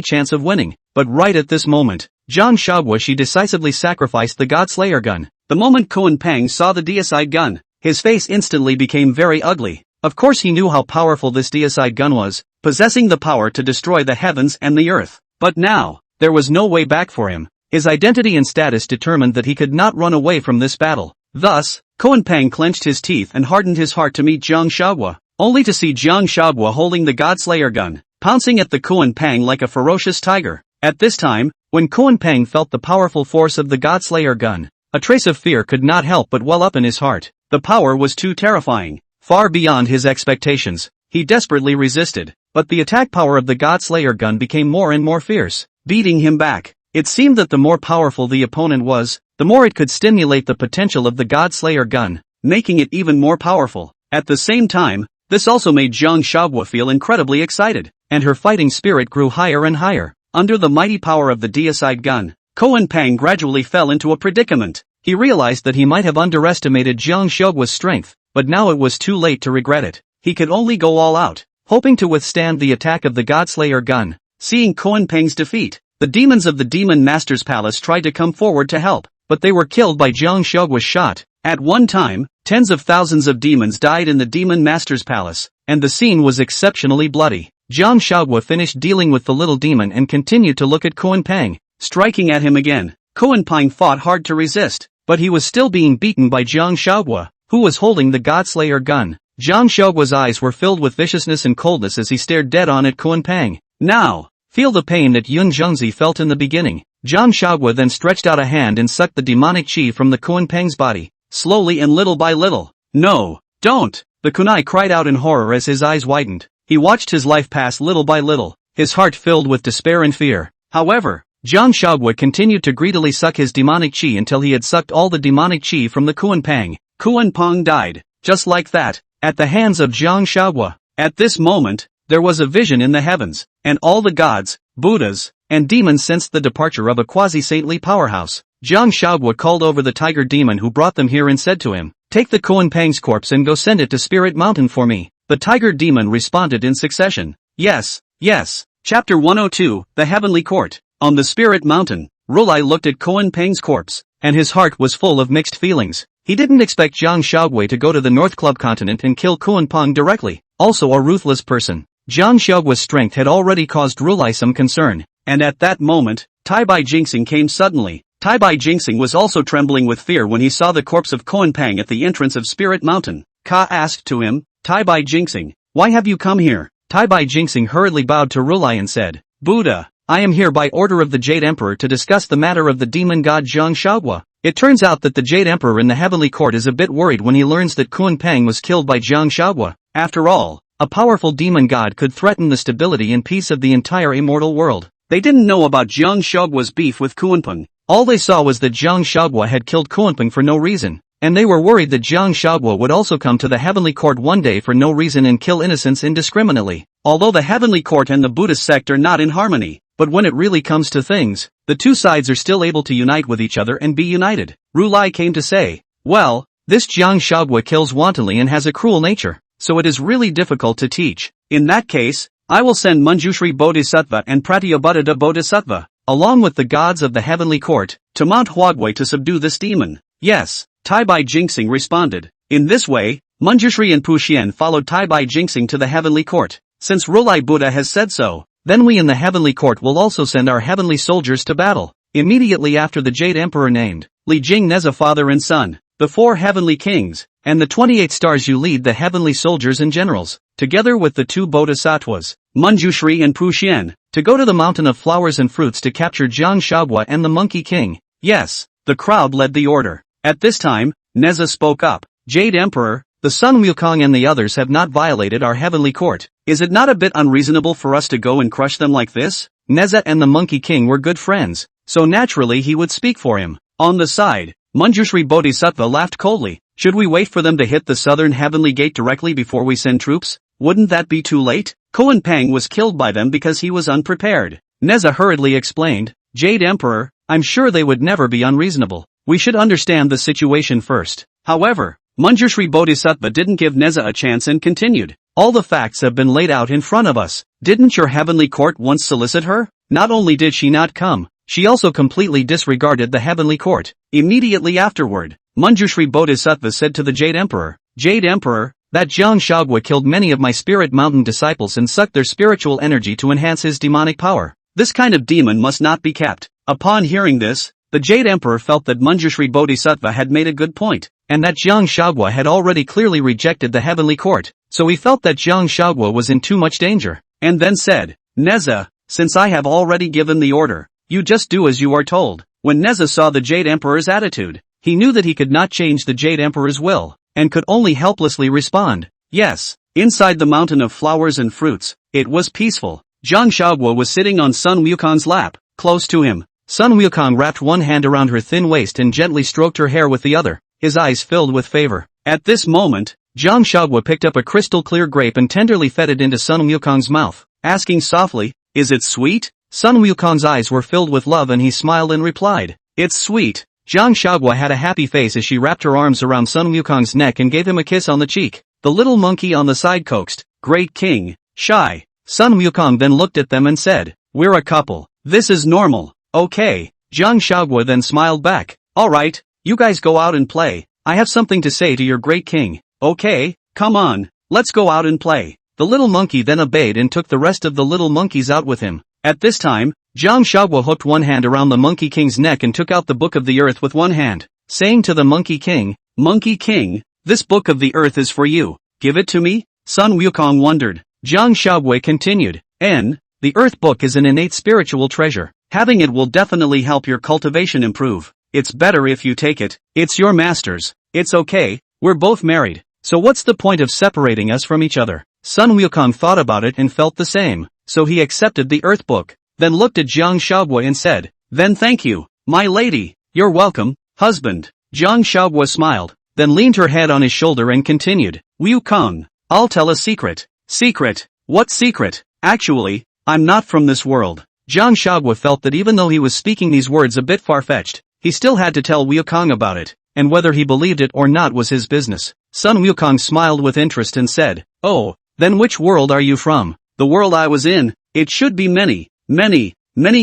chance of winning. But right at this moment, Jiang Huaguo she decisively sacrificed the Godslayer gun. The moment Kunpeng saw the deicide gun, his face instantly became very ugly. Of course he knew how powerful this deicide gun was, possessing the power to destroy the heavens and the earth. But now, there was no way back for him. His identity and status determined that he could not run away from this battle. Thus, Kunpeng clenched his teeth and hardened his heart to meet Jiang Huaguo, only to see Jiang Huaguo holding the Godslayer gun, pouncing at the Kunpeng like a ferocious tiger. At this time, when Kunpeng felt the powerful force of the Godslayer gun, a trace of fear could not help but well up in his heart. The power was too terrifying, far beyond his expectations. He desperately resisted, but the attack power of the Godslayer gun became more and more fierce, beating him back. It seemed that the more powerful the opponent was, the more it could stimulate the potential of the Godslayer gun, making it even more powerful. At the same time, this also made Jiang Huaguo feel incredibly excited, and her fighting spirit grew higher and higher. Under the mighty power of the deicide gun, Koan Pang gradually fell into a predicament. He realized that he might have underestimated Jiang Xiaoguo's strength, but now it was too late to regret it. He could only go all out, hoping to withstand the attack of the Godslayer gun. Seeing Koan Pang's defeat, the demons of the Demon Master's palace tried to come forward to help, but they were killed by Jiang Xiaoguo's shot. At one time, tens of thousands of demons died in the Demon Master's palace, and the scene was exceptionally bloody. Jiang Xiaoguo finished dealing with the little demon and continued to look at Koan Pang, striking at him again. Koan Pang fought hard to resist, but he was still being beaten by Jiang Xiaoguo, who was holding the Godslayer gun. Jiang Xiaoguo's eyes were filled with viciousness and coldness as he stared dead on at Koan Pang. Now, feel the pain that Zhenyuanzi felt in the beginning. Jiang Xiaoguo then stretched out a hand and sucked the demonic chi from the Koan Pang's body, slowly and little by little. No, don't! The kunai cried out in horror as his eyes widened. He watched his life pass little by little, his heart filled with despair and fear. However, Jiang Xiaoguo continued to greedily suck his demonic chi until he had sucked all the demonic chi from the Koan Pang. Koan Pang died, just like that, at the hands of Jiang Xiaoguo. At this moment, there was a vision in the heavens, and all the gods, Buddhas, and demons sensed the departure of a quasi-saintly powerhouse. Jiang Xiaoguo called over the tiger demon who brought them here and said to him, "Take the Koan Pang's corpse and go send it to Spirit Mountain for me." The tiger demon responded in succession. Yes, yes. Chapter 102, The Heavenly Court. On the Spirit Mountain, Rulai looked at Koan Pang's corpse, and his heart was full of mixed feelings. He didn't expect Jiang Xiaoguo to go to the North Club continent and kill Koan Pang directly, also a ruthless person. Jiang Xiaoguo's strength had already caused Rulai some concern, and at that moment, Taibai Ginseng came suddenly. Taibai Ginseng was also trembling with fear when he saw the corpse of Koan Pang at the entrance of Spirit Mountain. Ka asked to him, "Taibai Ginseng, why have you come here?" Taibai Ginseng hurriedly bowed to Rulai and said, "Buddha, I am here by order of the Jade Emperor to discuss the matter of the demon god Jiang Xiaoguo." It turns out that the Jade Emperor in the Heavenly Court is a bit worried when he learns that Koan Pang was killed by Jiang Xiaoguo. After all, a powerful demon god could threaten the stability and peace of the entire immortal world. They didn't know about Jiang Xiaoguo's beef with Koan Pang. All they saw was that Jiang Xiaoguo had killed Koan Pang for no reason, and they were worried that Jiang Xiaoguo would also come to the Heavenly Court one day for no reason and kill innocents indiscriminately. Although the Heavenly Court and the Buddhist sect are not in harmony, but when it really comes to things, the two sides are still able to unite with each other and be united. Rulai came to say, "Well, this Jiang Xiaoguo kills wantonly and has a cruel nature, so it is really difficult to teach. In that case, I will send Manjushri Bodhisattva and Pratyabhaddha Bodhisattva, along with the gods of the Heavenly Court, to Mount Huaguo to subdue this demon." Yes, Taibai Ginseng responded. In this way, Manjushri and Puxian followed Taibai Ginseng to the Heavenly Court. Since Rulai Buddha has said so, then we in the Heavenly Court will also send our heavenly soldiers to battle. Immediately after the Jade Emperor named Li Jing Neza father and son, the 4 heavenly kings, and the 28 stars you lead the heavenly soldiers and generals, together with the 2 bodhisattvas, Manjushri and Puxian, to go to the Mountain of Flowers and Fruits to capture Jiang Xiaoguo and the Monkey King. Yes, the crowd led the order. At this time, Neza spoke up. Jade Emperor, the Sun Wukong and the others have not violated our heavenly court. Is it not a bit unreasonable for us to go and crush them like this? Neza and the Monkey King were good friends, so naturally he would speak for him. On the side, Manjushri Bodhisattva laughed coldly. Should we wait for them to hit the southern heavenly gate directly before we send troops? Wouldn't that be too late? Koan Pang was killed by them because he was unprepared. Neza hurriedly explained, Jade Emperor, I'm sure they would never be unreasonable. We should understand the situation first. However, Manjushri Bodhisattva didn't give Neza a chance and continued. All the facts have been laid out in front of us. Didn't your heavenly court once solicit her? Not only did she not come, she also completely disregarded the heavenly court. Immediately afterward, Manjushri Bodhisattva said to the Jade Emperor, Jade Emperor, that Jiang Xiaoguo killed many of my Spirit Mountain disciples and sucked their spiritual energy to enhance his demonic power. This kind of demon must not be kept. Upon hearing this, the Jade Emperor felt that Manjushri Bodhisattva had made a good point, and that Jiang Xiaoguo had already clearly rejected the heavenly court, so he felt that Jiang Xiaoguo was in too much danger, and then said, Neza, since I have already given the order, you just do as you are told. When Neza saw the Jade Emperor's attitude, he knew that he could not change the Jade Emperor's will, and could only helplessly respond. Yes, inside the Mountain of Flowers and Fruits, it was peaceful. Jiang Xiaoguo was sitting on Sun Wukong's lap, close to him. Sun Wukong wrapped one hand around her thin waist and gently stroked her hair with the other, his eyes filled with favor. At this moment, Jiang Xiaoguo picked up a crystal clear grape and tenderly fed it into Sun Wukong's mouth, asking softly, Is it sweet? Sun Wukong's eyes were filled with love and he smiled and replied, "It's sweet." Jiang Huaguo had a happy face as she wrapped her arms around Sun Wukong's neck and gave him a kiss on the cheek. The little monkey on the side coaxed, "Great king, shy." Sun Wukong then looked at them and said, "We're a couple. This is normal, okay?" Jiang Huaguo then smiled back, "Alright, you guys go out and play. I have something to say to your great king, okay? Come on, let's go out and play." The little monkey then obeyed and took the rest of the little monkeys out with him. At this time, Jiang Huaguo hooked one hand around the Monkey King's neck and took out the Book of the Earth with one hand, saying to the Monkey King, "Monkey King, this Book of the Earth is for you. Give it to me?" Sun Wukong wondered. Jiang Huaguo continued, "The Earth Book is an innate spiritual treasure. Having it will definitely help your cultivation improve. It's better if you take it. It's your master's. It's okay, we're both married. So what's the point of separating us from each other?" Sun Wukong thought about it and felt the same, so he accepted the Earth Book, then looked at Jiang Huaguo and said, "Then thank you, my lady." "You're welcome, husband." Jiang Huaguo smiled, then leaned her head on his shoulder and continued, "Wukong, I'll tell a secret." "Secret? What secret?" "Actually, I'm not from this world." Jiang Huaguo felt that even though he was speaking these words a bit far-fetched, he still had to tell Wukong about it, and whether he believed it or not was his business. Sun Wukong smiled with interest and said, "Oh, then which world are you from?" "The world I was in. It should be many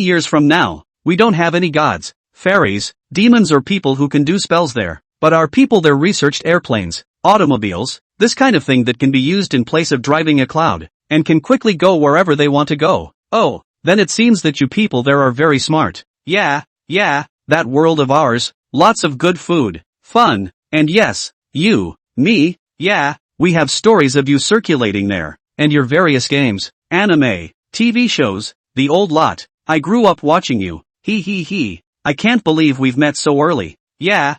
years from now. We don't have any gods, fairies, demons or people who can do spells there, but our people there researched airplanes, automobiles, this kind of thing that can be used in place of driving a cloud, and can quickly go wherever they want to go." "Oh, then it seems that you people there are very smart." Yeah, that world of ours, lots of good food, fun, and yes, you, me, yeah, we have stories of you circulating there, and your various games, anime, TV shows, the old lot. I grew up watching you, he. I can't believe we've met so early." Yeah,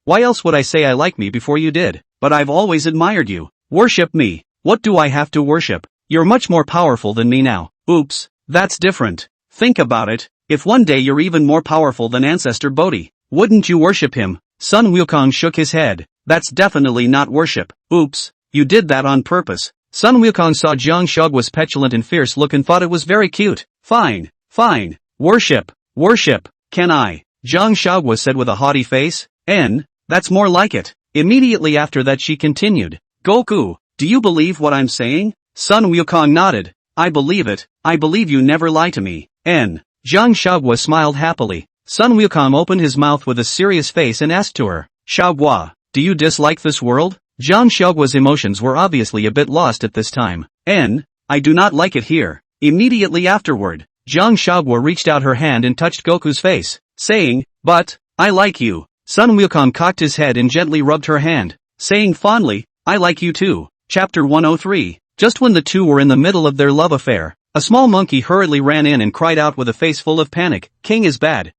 why else would I say I like me before you did? But I've always admired you. Worship me. What do I have to worship? You're much more powerful than me now. Oops, that's different. Think about it, if one day you're even more powerful than Ancestor Bodhi, wouldn't you worship him? Sun Wukong shook his head. That's definitely not worship. Oops, you did that on purpose. Sun Wukong saw Jiang Huaguo's petulant and fierce look and thought it was very cute. Fine. Worship. Can I? Jiang Huaguo said with a haughty face. That's more like it. Immediately after that she continued, "Goku, do you believe what I'm saying?" Sun Wukong nodded. "I believe it. I believe you never lie to me." Jiang Huaguo smiled happily. Sun Wukong opened his mouth with a serious face and asked to her, "Huaguo, do you dislike this world?" Jiang Huaguo's emotions were obviously a bit lost at this time. "I do not like it here." Immediately afterward, Jiang Huaguo reached out her hand and touched Goku's face, saying, "But, I like you." Sun Wukong cocked his head and gently rubbed her hand, saying fondly, "I like you too." Chapter 103. Just when the two were in the middle of their love affair, a small monkey hurriedly ran in and cried out with a face full of panic, "King is bad.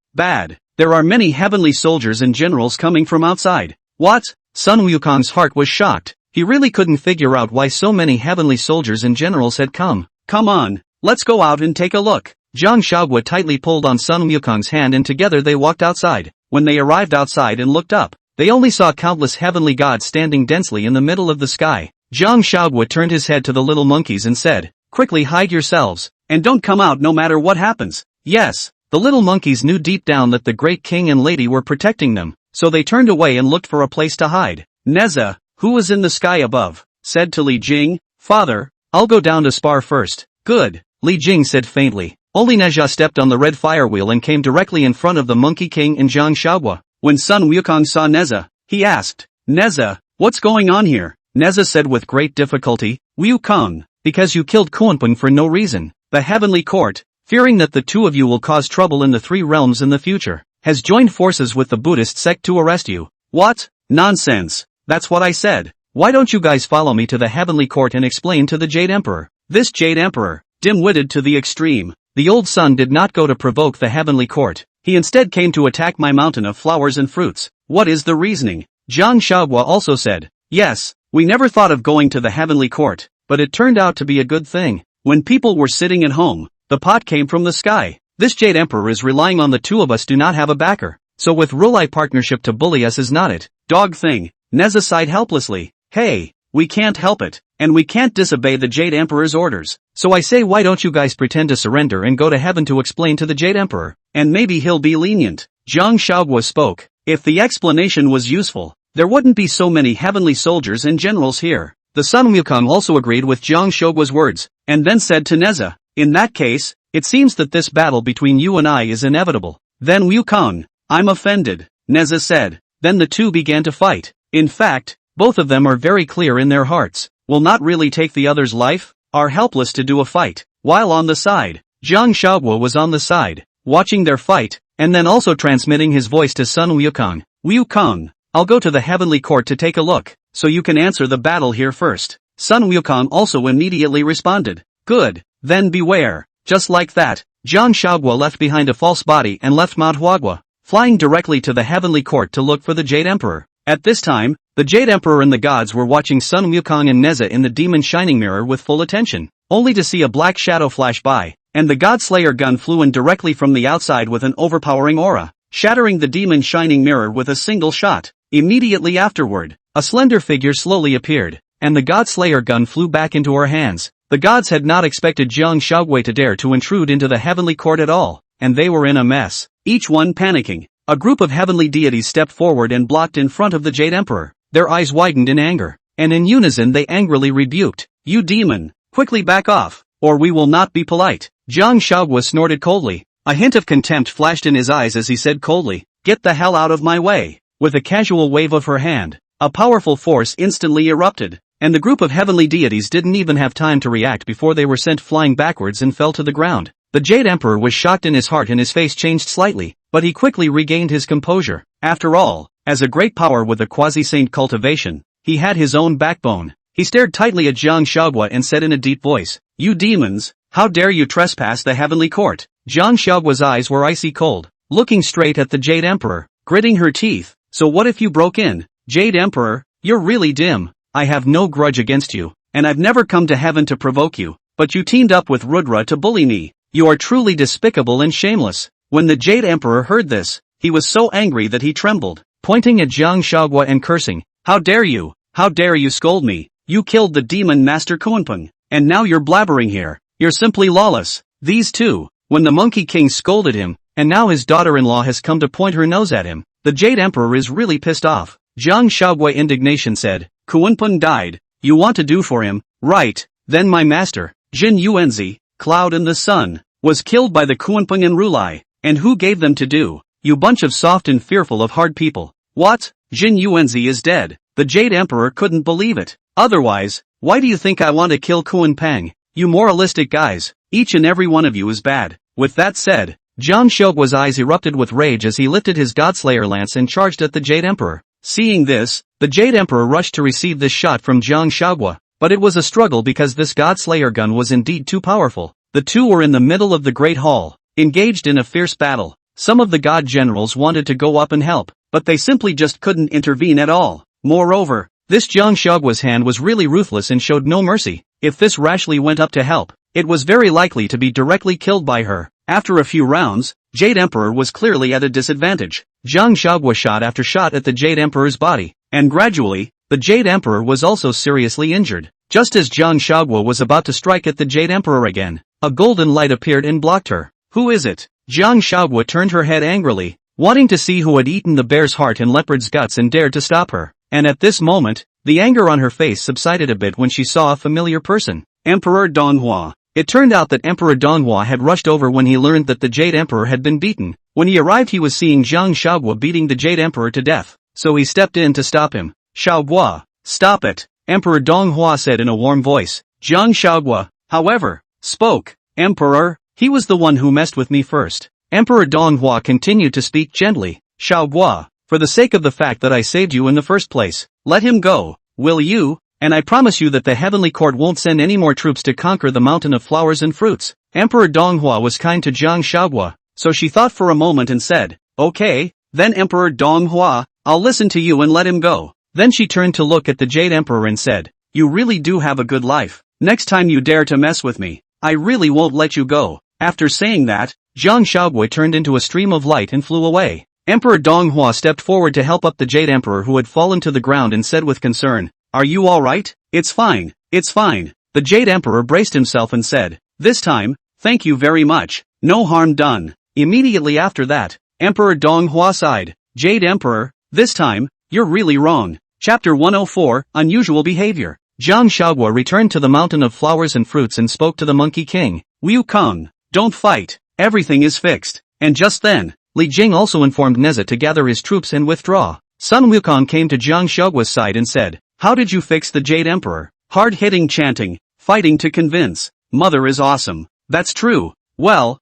There are many heavenly soldiers and generals coming from outside." "What?" Sun Wukong's heart was shocked. He really couldn't figure out why so many heavenly soldiers and generals had come. "Come on, let's go out and take a look." Jiang Huaguo tightly pulled on Sun Wukong's hand and together they walked outside. When they arrived outside and looked up, they only saw countless heavenly gods standing densely in the middle of the sky. Jiang Huaguo turned his head to the little monkeys and said, "Quickly hide yourselves, and don't come out no matter what happens." Yes, the little monkeys knew deep down that the great king and lady were protecting them, so they turned away and looked for a place to hide. Neza, who was in the sky above, said to Li Jing, "Father, I'll go down to spar first." "Good," Li Jing said faintly. Only Neza stepped on the red fire wheel and came directly in front of the Monkey King and Jiang Huaguo. When Sun Wukong saw Neza, he asked, "Neza, what's going on here?" Neza said with great difficulty, "Wukong, because you killed Kuanping for no reason. The heavenly court, fearing that the two of you will cause trouble in the three realms in the future, has joined forces with the Buddhist sect to arrest you." "What? Nonsense. That's what I said. Why don't you guys follow me to the heavenly court and explain to the Jade Emperor?" This Jade Emperor, dim-witted to the extreme. The old sun did not go to provoke the heavenly court. He instead came to attack my mountain of flowers and fruits. What is the reasoning? Jiang Huaguo also said, "Yes, we never thought of going to the heavenly court, but it turned out to be a good thing. When people were sitting at home, the pot came from the sky. This Jade Emperor is relying on the two of us do not have a backer, so with Rulai partnership to bully us is not it. Dog thing." Neza sighed helplessly. "Hey, we can't help it, and we can't disobey the Jade Emperor's orders. So I say, why don't you guys pretend to surrender and go to heaven to explain to the Jade Emperor, and maybe he'll be lenient." Jiang Huaguo spoke. If the explanation was useful, there wouldn't be so many heavenly soldiers and generals here. The Sun Wukong also agreed with Jiang Huaguo's words, and then said to Neza, "In that case, it seems that this battle between you and I is inevitable." "Then Wukong, I'm offended," Neza said. Then the two began to fight. In fact, both of them are very clear in their hearts, will not really take the other's life, are helpless to do a fight. While on the side, Jiang Huaguo was on the side, watching their fight, and then also transmitting his voice to Sun Wukong. "Wukong, I'll go to the heavenly court to take a look, so you can answer the battle here first." Sun Wukong also immediately responded. "Good, then beware." Just like that, Jiang Huaguo left behind a false body and left Mount Huaguo, flying directly to the heavenly court to look for the Jade Emperor. At this time, the Jade Emperor and the gods were watching Sun Wukong and Neza in the demon shining mirror with full attention, only to see a black shadow flash by, and the God Slayer gun flew in directly from the outside with an overpowering aura, shattering the demon shining mirror with a single shot. Immediately afterward, a slender figure slowly appeared, and the God Slayer gun flew back into her hands. The gods had not expected Jiang Huaguo to dare to intrude into the heavenly court at all, and they were in a mess, each one panicking. A group of heavenly deities stepped forward and blocked in front of the Jade Emperor. Their eyes widened in anger, and in unison they angrily rebuked, "You demon, quickly back off, or we will not be polite." Jiang Huaguo snorted coldly. A hint of contempt flashed in his eyes as he said coldly, "Get the hell out of my way." With a casual wave of her hand, a powerful force instantly erupted, and the group of heavenly deities didn't even have time to react before they were sent flying backwards and fell to the ground. The Jade Emperor was shocked in his heart and his face changed slightly, but he quickly regained his composure. After all, as a great power with a quasi-saint cultivation, he had his own backbone. He stared tightly at Jiang Huaguo and said in a deep voice, "You demons, how dare you trespass the heavenly court?" Jiang Huaguo's eyes were icy cold, looking straight at the Jade Emperor, gritting her teeth. "So what if you broke in? Jade Emperor, you're really dim. I have no grudge against you, and I've never come to heaven to provoke you, but you teamed up with Rudra to bully me. You are truly despicable and shameless." When the Jade Emperor heard this, he was so angry that he trembled, pointing at Jiang Huaguo and cursing, "How dare you? How dare you scold me? You killed the demon master Kunpeng, and now you're blabbering here. You're simply lawless." These two, when the Monkey King scolded him, and now his daughter-in-law has come to point her nose at him, the Jade Emperor is really pissed off. Jiang Huaguo indignation said, "Kunpeng died, you want to do for him, right? Then my master, Zhenyuanzi, Cloud and the Sun, was killed by the Kunpeng and Rulai, and who gave them to do? You bunch of soft and fearful of hard people. What? Zhenyuanzi is dead." The Jade Emperor couldn't believe it. "Otherwise, why do you think I want to kill Kunpeng? You moralistic guys, each and every one of you is bad." With that said, Jiang Huaguo's eyes erupted with rage as he lifted his Godslayer lance and charged at the Jade Emperor. Seeing this, the Jade Emperor rushed to receive this shot from Jiang Huaguo, but it was a struggle because this Godslayer gun was indeed too powerful. The two were in the middle of the Great Hall, engaged in a fierce battle. Some of the god generals wanted to go up and help, but they simply just couldn't intervene at all. Moreover, this Jiang Huaguo's hand was really ruthless and showed no mercy. If this rashly went up to help, it was very likely to be directly killed by her. After a few rounds, Jade Emperor was clearly at a disadvantage. Jiang Huaguo shot after shot at the Jade Emperor's body, and gradually, the Jade Emperor was also seriously injured. Just as Jiang Huaguo was about to strike at the Jade Emperor again, a golden light appeared and blocked her. "Who is it?" Jiang Huaguo turned her head angrily, wanting to see who had eaten the bear's heart and leopard's guts and dared to stop her. And at this moment, the anger on her face subsided a bit when she saw a familiar person. Emperor Donghua. It turned out that Emperor Donghua had rushed over when he learned that the Jade Emperor had been beaten. When he arrived he was seeing Jiang Huaguo beating the Jade Emperor to death, so he stepped in to stop him. "Huaguo, stop it," Emperor Donghua said in a warm voice. Jiang Huaguo, however, spoke, "Emperor, he was the one who messed with me first." Emperor Donghua continued to speak gently. "Huaguo, for the sake of the fact that I saved you in the first place, let him go, will you? And I promise you that the heavenly court won't send any more troops to conquer the mountain of flowers and fruits." Emperor Donghua was kind to Jiang Huaguo, so she thought for a moment and said, "Okay, then Emperor Donghua, I'll listen to you and let him go." Then she turned to look at the Jade Emperor and said, "You really do have a good life. Next time you dare to mess with me, I really won't let you go." After saying that, Jiang Huaguo turned into a stream of light and flew away. Emperor Donghua stepped forward to help up the Jade Emperor who had fallen to the ground and said with concern, "Are you alright? It's fine, it's fine. The Jade Emperor braced himself and said, this time, thank you very much, no harm done. Immediately after that, Emperor Donghua sighed, Jade Emperor, this time, you're really wrong. Chapter 104, Unusual Behavior. Jiang Huaguo returned to the Mountain of Flowers and Fruits and spoke to the Monkey King. Wukong, don't fight, everything is fixed. And just then, Li Jing also informed Neza to gather his troops and withdraw. Sun Wukong came to Jiang Huaguo's side and said, how did you fix the Jade Emperor? Hard-hitting chanting, fighting to convince. Mother is awesome. That's true. Well,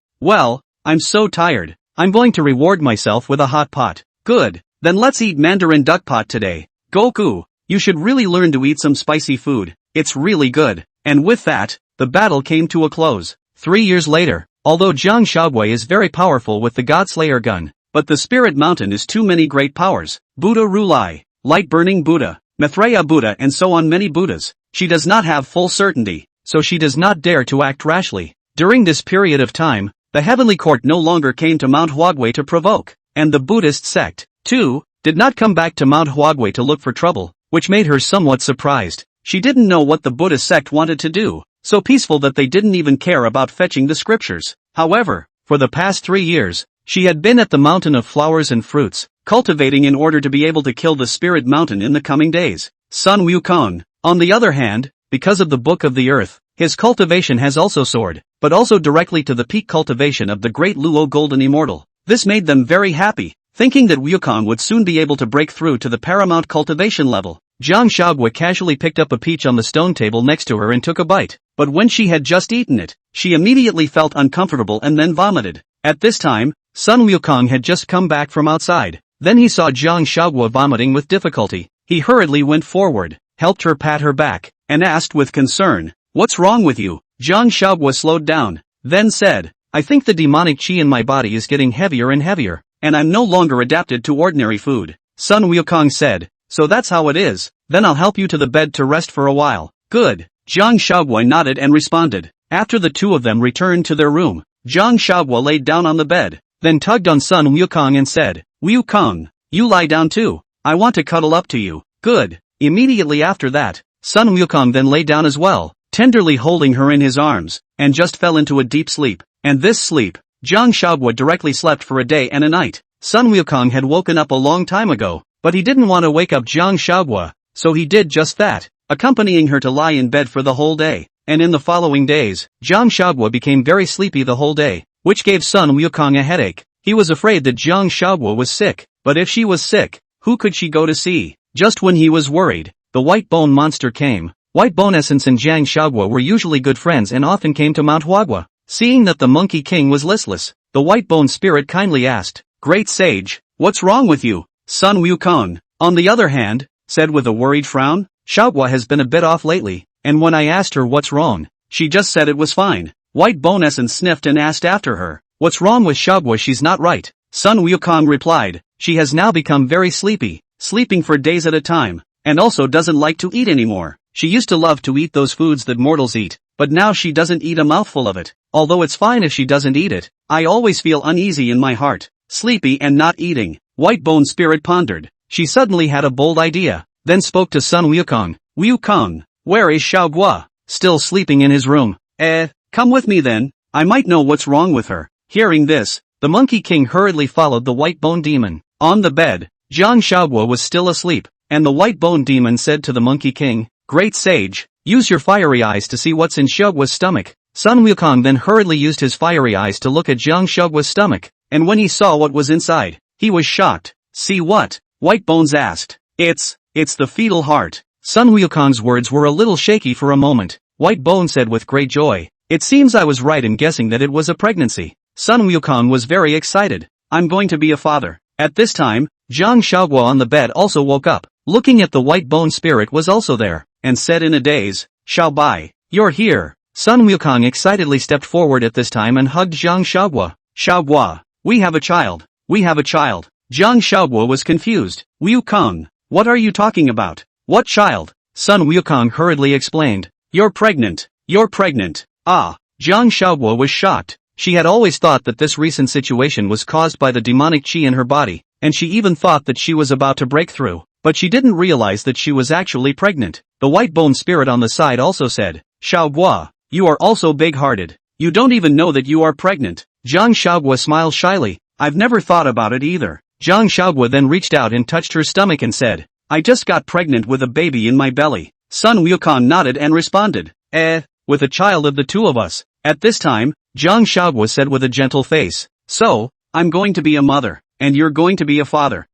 I'm so tired. I'm going to reward myself with a hot pot. Good. Then let's eat Mandarin duck pot today. Goku, you should really learn to eat some spicy food. It's really good. And with that, the battle came to a close. 3 years later, although Jiang Huaguo is very powerful with the Godslayer gun, but the Spirit Mountain is too many great powers. Buddha Rulai, Light-Burning Buddha, Maitreya Buddha and so on many Buddhas. She does not have full certainty, so she does not dare to act rashly. During this period of time, the heavenly court no longer came to Mount Huaguo to provoke, and the Buddhist sect, too, did not come back to Mount Huaguo to look for trouble, which made her somewhat surprised. She didn't know what the Buddhist sect wanted to do, so peaceful that they didn't even care about fetching the scriptures. However, for the past 3 years, she had been at the Mountain of Flowers and Fruits, cultivating in order to be able to kill the Spirit Mountain in the coming days. Sun Wukong, on the other hand, because of the Book of the Earth, his cultivation has also soared, but also directly to the peak cultivation of the Great Luo Golden Immortal. This made them very happy, thinking that Wukong would soon be able to break through to the paramount cultivation level. Jiang Huaguo casually picked up a peach on the stone table next to her and took a bite, but when she had just eaten it, she immediately felt uncomfortable and then vomited. At this time, Sun Wukong had just come back from outside. Then he saw Jiang Huaguo vomiting with difficulty. He hurriedly went forward, helped her pat her back, and asked with concern, what's wrong with you? Jiang Huaguo slowed down, then said, I think the demonic chi in my body is getting heavier and heavier, and I'm no longer adapted to ordinary food. Sun Wukong said, so that's how it is, then I'll help you to the bed to rest for a while. Good. Jiang Huaguo nodded and responded. After the two of them returned to their room, Jiang Huaguo laid down on the bed, then tugged on Sun Wukong and said, Wukong, you lie down too. I want to cuddle up to you. Good. Immediately after that, Sun Wukong then lay down as well, tenderly holding her in his arms, and just fell into a deep sleep. And this sleep, Jiang Huaguo directly slept for a day and a night. Sun Wukong had woken up a long time ago, but he didn't want to wake up Jiang Huaguo, so he did just that, accompanying her to lie in bed for the whole day. And in the following days, Jiang Huaguo became very sleepy the whole day, which gave Sun Wukong a headache. He was afraid that Jiang Huaguo was sick, but if she was sick, who could she go to see? Just when he was worried, the White Bone Monster came. White Bone Essence and Jiang Huaguo were usually good friends and often came to Mount Huaguo. Seeing that the Monkey King was listless, the White Bone Spirit kindly asked, Great Sage, what's wrong with you? Sun Wukong, on the other hand, said with a worried frown, Huaguo has been a bit off lately, and when I asked her what's wrong, she just said it was fine. White Bone Essence sniffed and asked after her, what's wrong with Huaguo? She's not right. Sun Wukong replied, she has now become very sleepy, sleeping for days at a time, and also doesn't like to eat anymore. She used to love to eat those foods that mortals eat, but now she doesn't eat a mouthful of it. Although it's fine if she doesn't eat it, I always feel uneasy in my heart. Sleepy and not eating. White Bone Spirit pondered. She suddenly had a bold idea, then spoke to Sun Wukong. Wukong, where is Huaguo? Still sleeping in his room. Come with me then, I might know what's wrong with her. Hearing this, the Monkey King hurriedly followed the White Bone Demon. On the bed, Jiang Huaguo was still asleep, and the White Bone Demon said to the Monkey King, Great Sage, use your fiery eyes to see what's in Huaguo's stomach. Sun Wukong then hurriedly used his fiery eyes to look at Jiang Huaguo's stomach, and when he saw what was inside, he was shocked. See what? White Bones asked. It's the fetal heart. Sun Wukong's words were a little shaky for a moment. White Bone said with great joy, it seems I was right in guessing that it was a pregnancy. Sun Wukong was very excited. I'm going to be a father. At this time, Jiang Huaguo on the bed also woke up, looking at the White Bone Spirit was also there, and said in a daze, Xiao Bai, you're here. Sun Wukong excitedly stepped forward at this time and hugged Jiang Huaguo. Huaguo, we have a child. We have a child. Jiang Huaguo was confused. Wukong, what are you talking about? What child? Sun Wukong hurriedly explained. You're pregnant. You're pregnant. Ah. Jiang Huaguo was shocked. She had always thought that this recent situation was caused by the demonic chi in her body, and she even thought that she was about to break through. but she didn't realize that she was actually pregnant. The white bone spirit on the side also said, Huaguo, you are also big-hearted. You don't even know that you are pregnant. Jiang Huaguo smiled shyly. I've never thought about it either. Jiang Huaguo then reached out and touched her stomach and said, I just got pregnant with a baby in my belly. Sun Wukong nodded and responded, with a child of the two of us. At this time, Jiang Huaguo said with a gentle face, so, I'm going to be a mother, and you're going to be a father.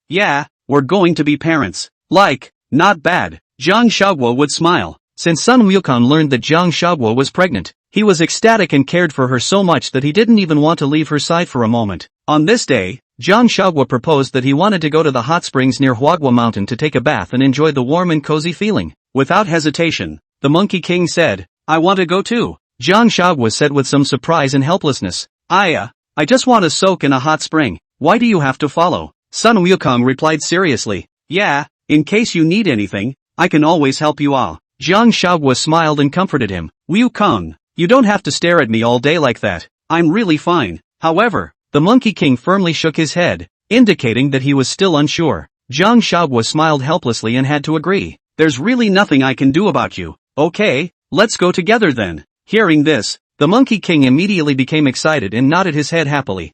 Yeah, we're going to be parents. Like, not bad. Jiang Huaguo would smile. Since Sun Wukong learned that Jiang Huaguo was pregnant, he was ecstatic and cared for her so much that he didn't even want to leave her side for a moment. On this day, Jiang Huaguo proposed that he wanted to go to the hot springs near Huaguo Mountain to take a bath and enjoy the warm and cozy feeling. Without hesitation, the Monkey King said, I want to go too. Jiang Huaguo said with some surprise and helplessness, I just want to soak in a hot spring. Why do you have to follow? Sun Wukong replied seriously, yeah, in case you need anything, I can always help you all. Jiang Huaguo smiled and comforted him. Wukong, you don't have to stare at me all day like that. I'm really fine. However, the Monkey King firmly shook his head, indicating that he was still unsure. Jiang Huaguo smiled helplessly and had to agree. There's really nothing I can do about you. Okay, let's go together then. Hearing this, the Monkey King immediately became excited and nodded his head happily.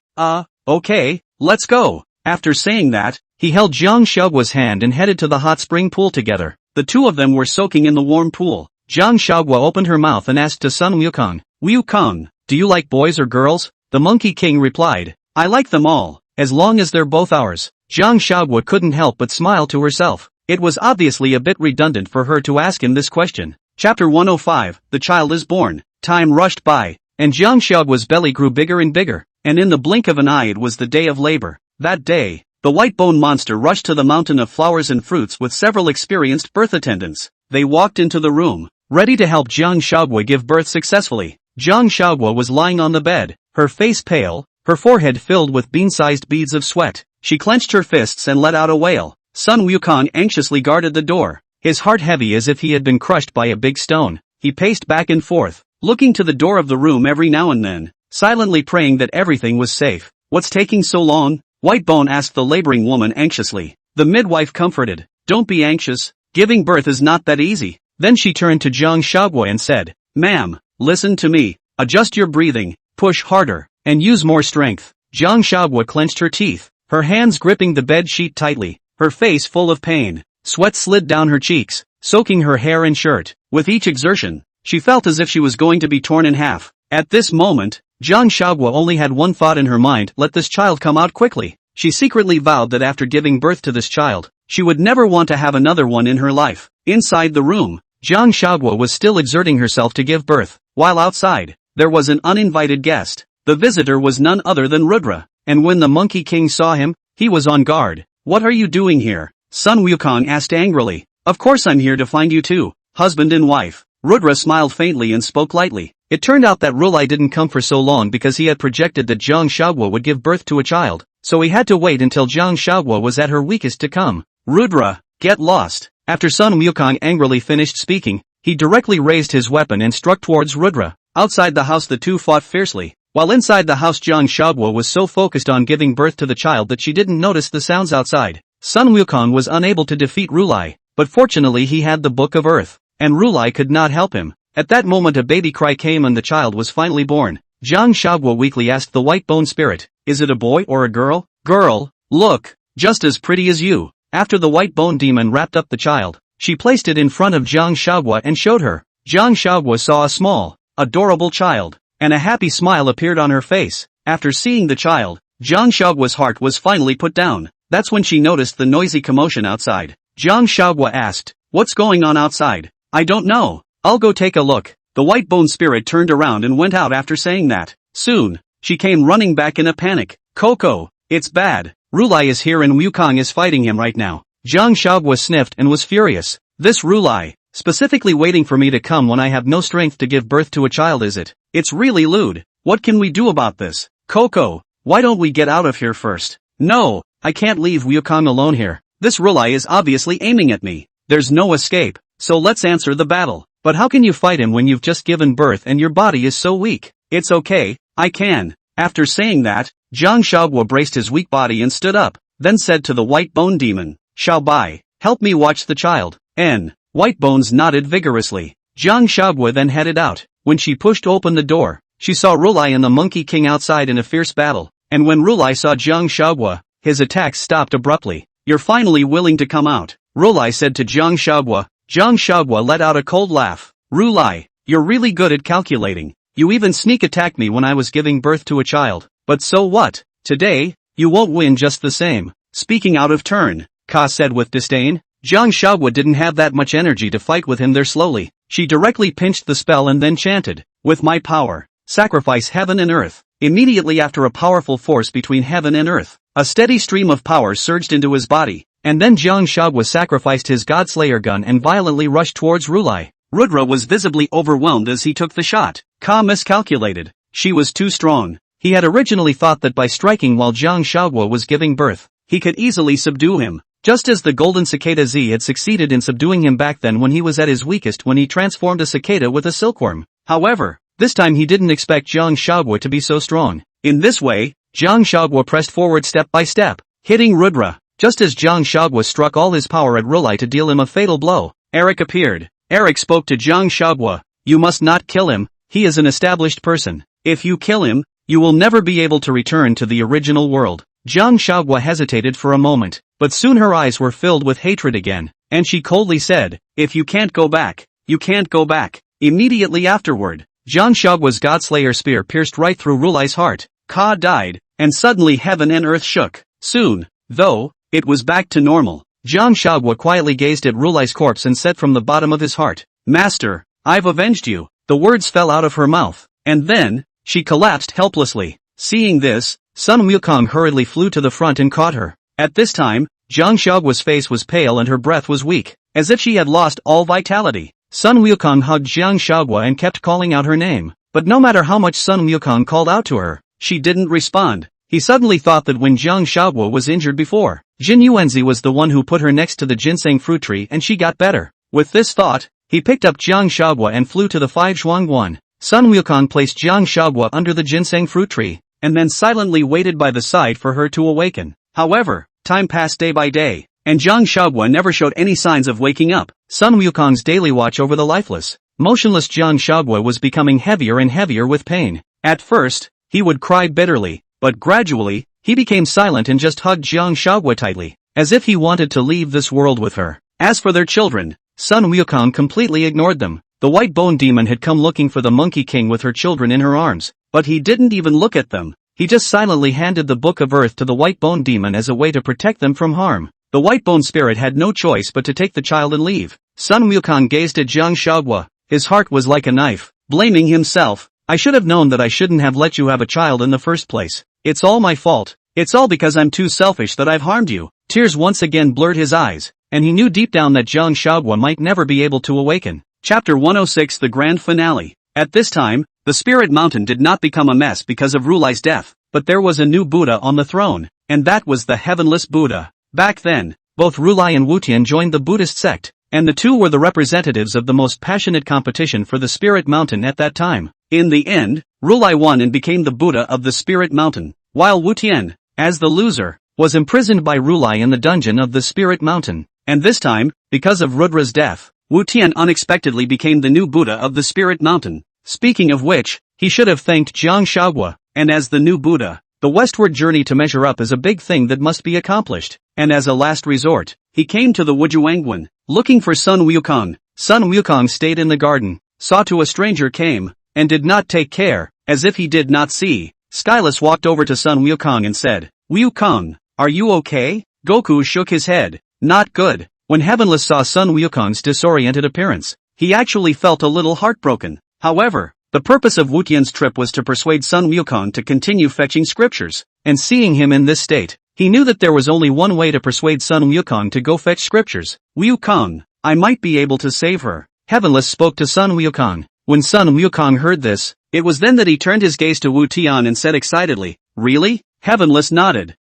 Okay, let's go. After saying that, he held Jiang Huaguo's hand and headed to the hot spring pool together. The two of them were soaking in the warm pool. Jiang Huaguo opened her mouth and asked to Sun Wukong, Wukong, do you like boys or girls? The Monkey King replied, I like them all, as long as they're both ours. Jiang Huaguo couldn't help but smile to herself. It was obviously a bit redundant for her to ask him this question. Chapter 105, The Child is Born. Time rushed by, and Jiang Huaguo's belly grew bigger and bigger, and in the blink of an eye it was the day of labor. That day, the white bone monster rushed to the mountain of flowers and fruits with several experienced birth attendants. They walked into the room, ready to help Jiang Huaguo give birth successfully. Jiang Huaguo was lying on the bed, her face pale, her forehead filled with bean-sized beads of sweat. She clenched her fists and let out a wail. Sun Wukong anxiously guarded the door, his heart heavy as if he had been crushed by a big stone. He paced back and forth, looking to the door of the room every now and then, silently praying that everything was safe. What's taking so long? White Bone asked the laboring woman anxiously. The midwife comforted, don't be anxious, giving birth is not that easy. Then she turned to Jiang Huaguo and said, Ma'am, listen to me, adjust your breathing, push harder, and use more strength. Jiang Huaguo clenched her teeth, her hands gripping the bed sheet tightly, her face full of pain. Sweat slid down her cheeks, soaking her hair and shirt. With each exertion, she felt as if she was going to be torn in half. At this moment, Jiang Huaguo only had one thought in her mind: let this child come out quickly. She secretly vowed that after giving birth to this child, she would never want to have another one in her life. Inside the room, Jiang Huaguo was still exerting herself to give birth, while outside, there was an uninvited guest. The visitor was none other than Rudra, and when the Monkey King saw him, he was on guard. What are you doing here? Sun Wukong asked angrily. Of course I'm here to find you two, husband and wife. Rudra smiled faintly and spoke lightly. It turned out that Rulai didn't come for so long because he had projected that Jiang Huaguo would give birth to a child, so he had to wait until Jiang Huaguo was at her weakest to come. Rudra, get lost. After Sun Wukong angrily finished speaking, he directly raised his weapon and struck towards Rudra. Outside the house the two fought fiercely, while inside the house Jiang Huaguo was so focused on giving birth to the child that she didn't notice the sounds outside. Sun Wukong was unable to defeat Rulai, but fortunately he had the Book of Earth, and Rulai could not help him. At that moment a baby cry came and the child was finally born. Jiang Huaguo weakly asked the white bone spirit, is it a boy or a girl? Girl, look, just as pretty as you. After the white bone demon wrapped up the child, she placed it in front of Jiang Huaguo and showed her. Jiang Huaguo saw a small, adorable child, and a happy smile appeared on her face. After seeing the child, Jiang Huaguo's heart was finally put down. That's when she noticed the noisy commotion outside. Jiang Huaguo asked, what's going on outside? I don't know. I'll go take a look. The white bone spirit turned around and went out after saying that. Soon, she came running back in a panic. Coco, it's bad. Rulai is here and Wukong is fighting him right now. Jiang Huaguo sniffed and was furious. This Rulai, specifically waiting for me to come when I have no strength to give birth to a child, is it? It's really lewd. What can we do about this? Coco, why don't we get out of here first? No, I can't leave Wukong alone here. This Rulai is obviously aiming at me. There's no escape, so let's answer the battle. But how can you fight him when you've just given birth and your body is so weak? It's okay, I can. After saying that, Jiang Huaguo braced his weak body and stood up, then said to the white bone demon, Shao Bai, help me watch the child. N. White Bones nodded vigorously. Jiang Huaguo then headed out. When she pushed open the door, she saw Rulai and the Monkey King outside in a fierce battle, and when Rulai saw Jiang Huaguo, his attacks stopped abruptly. You're finally willing to come out, Rulai said to Jiang Huaguo. Jiang Huaguo let out a cold laugh. Rulai, you're really good at calculating. You even sneak attacked me when I was giving birth to a child. But so what? Today, you won't win just the same. Speaking out of turn, Ka said with disdain. Jiang Huaguo didn't have that much energy to fight with him there slowly. She directly pinched the spell and then chanted, with my power, sacrifice heaven and earth. Immediately after a powerful force between heaven and earth, a steady stream of power surged into his body, and then Jiang Huaguo sacrificed his Godslayer gun and violently rushed towards Rulai. Rudra was visibly overwhelmed as he took the shot. Ka miscalculated. She was too strong. He had originally thought that by striking while Jiang Huaguo was giving birth, he could easily subdue him, just as the golden cicada Z had succeeded in subduing him back then when he was at his weakest when he transformed a cicada with a silkworm. However, this time he didn't expect Jiang Huaguo to be so strong. In this way, Jiang Huaguo pressed forward step by step, hitting Rudra. Just as Jiang Huaguo struck all his power at Rulai to deal him a fatal blow, Eric appeared. Eric spoke to Jiang Huaguo. You must not kill him, he is an established person. If you kill him, you will never be able to return to the original world. Jiang Huaguo hesitated for a moment, but soon her eyes were filled with hatred again, and she coldly said, if you can't go back, you can't go back. Immediately afterward, Jiang Huaguo's Godslayer spear pierced right through Rulai's heart. Ka died, and suddenly heaven and earth shook. Soon, though, it was back to normal. Jiang Huaguo quietly gazed at Rulai's corpse and said from the bottom of his heart, Master, I've avenged you. The words fell out of her mouth, and then, she collapsed helplessly. Seeing this, Sun Wukong hurriedly flew to the front and caught her. At this time, Jiang Huaguo's face was pale and her breath was weak, as if she had lost all vitality. Sun Wukong hugged Jiang Huaguo and kept calling out her name, but no matter how much Sun Wukong called out to her, she didn't respond. He suddenly thought that when Jiang Huaguo was injured before, Zhenyuanzi was the one who put her next to the ginseng fruit tree and she got better. With this thought, he picked up Jiang Huaguo and flew to the 5 Zhuangguan. Sun Wukong placed Jiang Huaguo under the ginseng fruit tree, and then silently waited by the side for her to awaken. However, time passed day by day, and Jiang Huaguo never showed any signs of waking up. Sun Wukong's daily watch over the lifeless, motionless Jiang Huaguo was becoming heavier and heavier with pain. At first, he would cry bitterly, but gradually, he became silent and just hugged Jiang Huaguo tightly, as if he wanted to leave this world with her. As for their children, Sun Wukong completely ignored them. The white bone demon had come looking for the Monkey King with her children in her arms, but he didn't even look at them. He just silently handed the Book of Earth to the white bone demon as a way to protect them from harm. The white bone spirit had no choice but to take the child and leave. Sun Wukong gazed at Jiang Huaguo. His heart was like a knife, blaming himself. I should have known that I shouldn't have let you have a child in the first place. It's all my fault. It's all because I'm too selfish that I've harmed you. Tears once again blurred his eyes, and he knew deep down that Jiang Huaguo might never be able to awaken. Chapter 106 The Grand Finale. At this time, the Spirit Mountain did not become a mess because of Rulai's death, but there was a new Buddha on the throne, and that was the Heavenless Buddha. Back then, both Rulai and Wutian joined the Buddhist sect, and the two were the representatives of the most passionate competition for the Spirit Mountain at that time. In the end, Rulai won and became the Buddha of the Spirit Mountain, while Wutian, as the loser, was imprisoned by Rulai in the dungeon of the Spirit Mountain. And this time, because of Rudra's death, Wutian unexpectedly became the new Buddha of the Spirit Mountain. Speaking of which, he should have thanked Jiang Huaguo, and as the new Buddha, the westward journey to measure up is a big thing that must be accomplished, and as a last resort, he came to the Wujuangguan, looking for Sun Wukong. Sun Wukong stayed in the garden, saw to a stranger came, and did not take care, as if he did not see. Skyless walked over to Sun Wukong and said, Wukong, are you okay? Goku shook his head. Not good. When Heavenless saw Sun Wukong's disoriented appearance, he actually felt a little heartbroken. However, the purpose of Wutian's trip was to persuade Sun Wukong to continue fetching scriptures, and seeing him in this state, he knew that there was only one way to persuade Sun Wukong to go fetch scriptures. Wukong, I might be able to save her. Heavenless spoke to Sun Wukong. When Sun Wukong heard this, it was then that he turned his gaze to Wutian and said excitedly, Really? Heavenless nodded.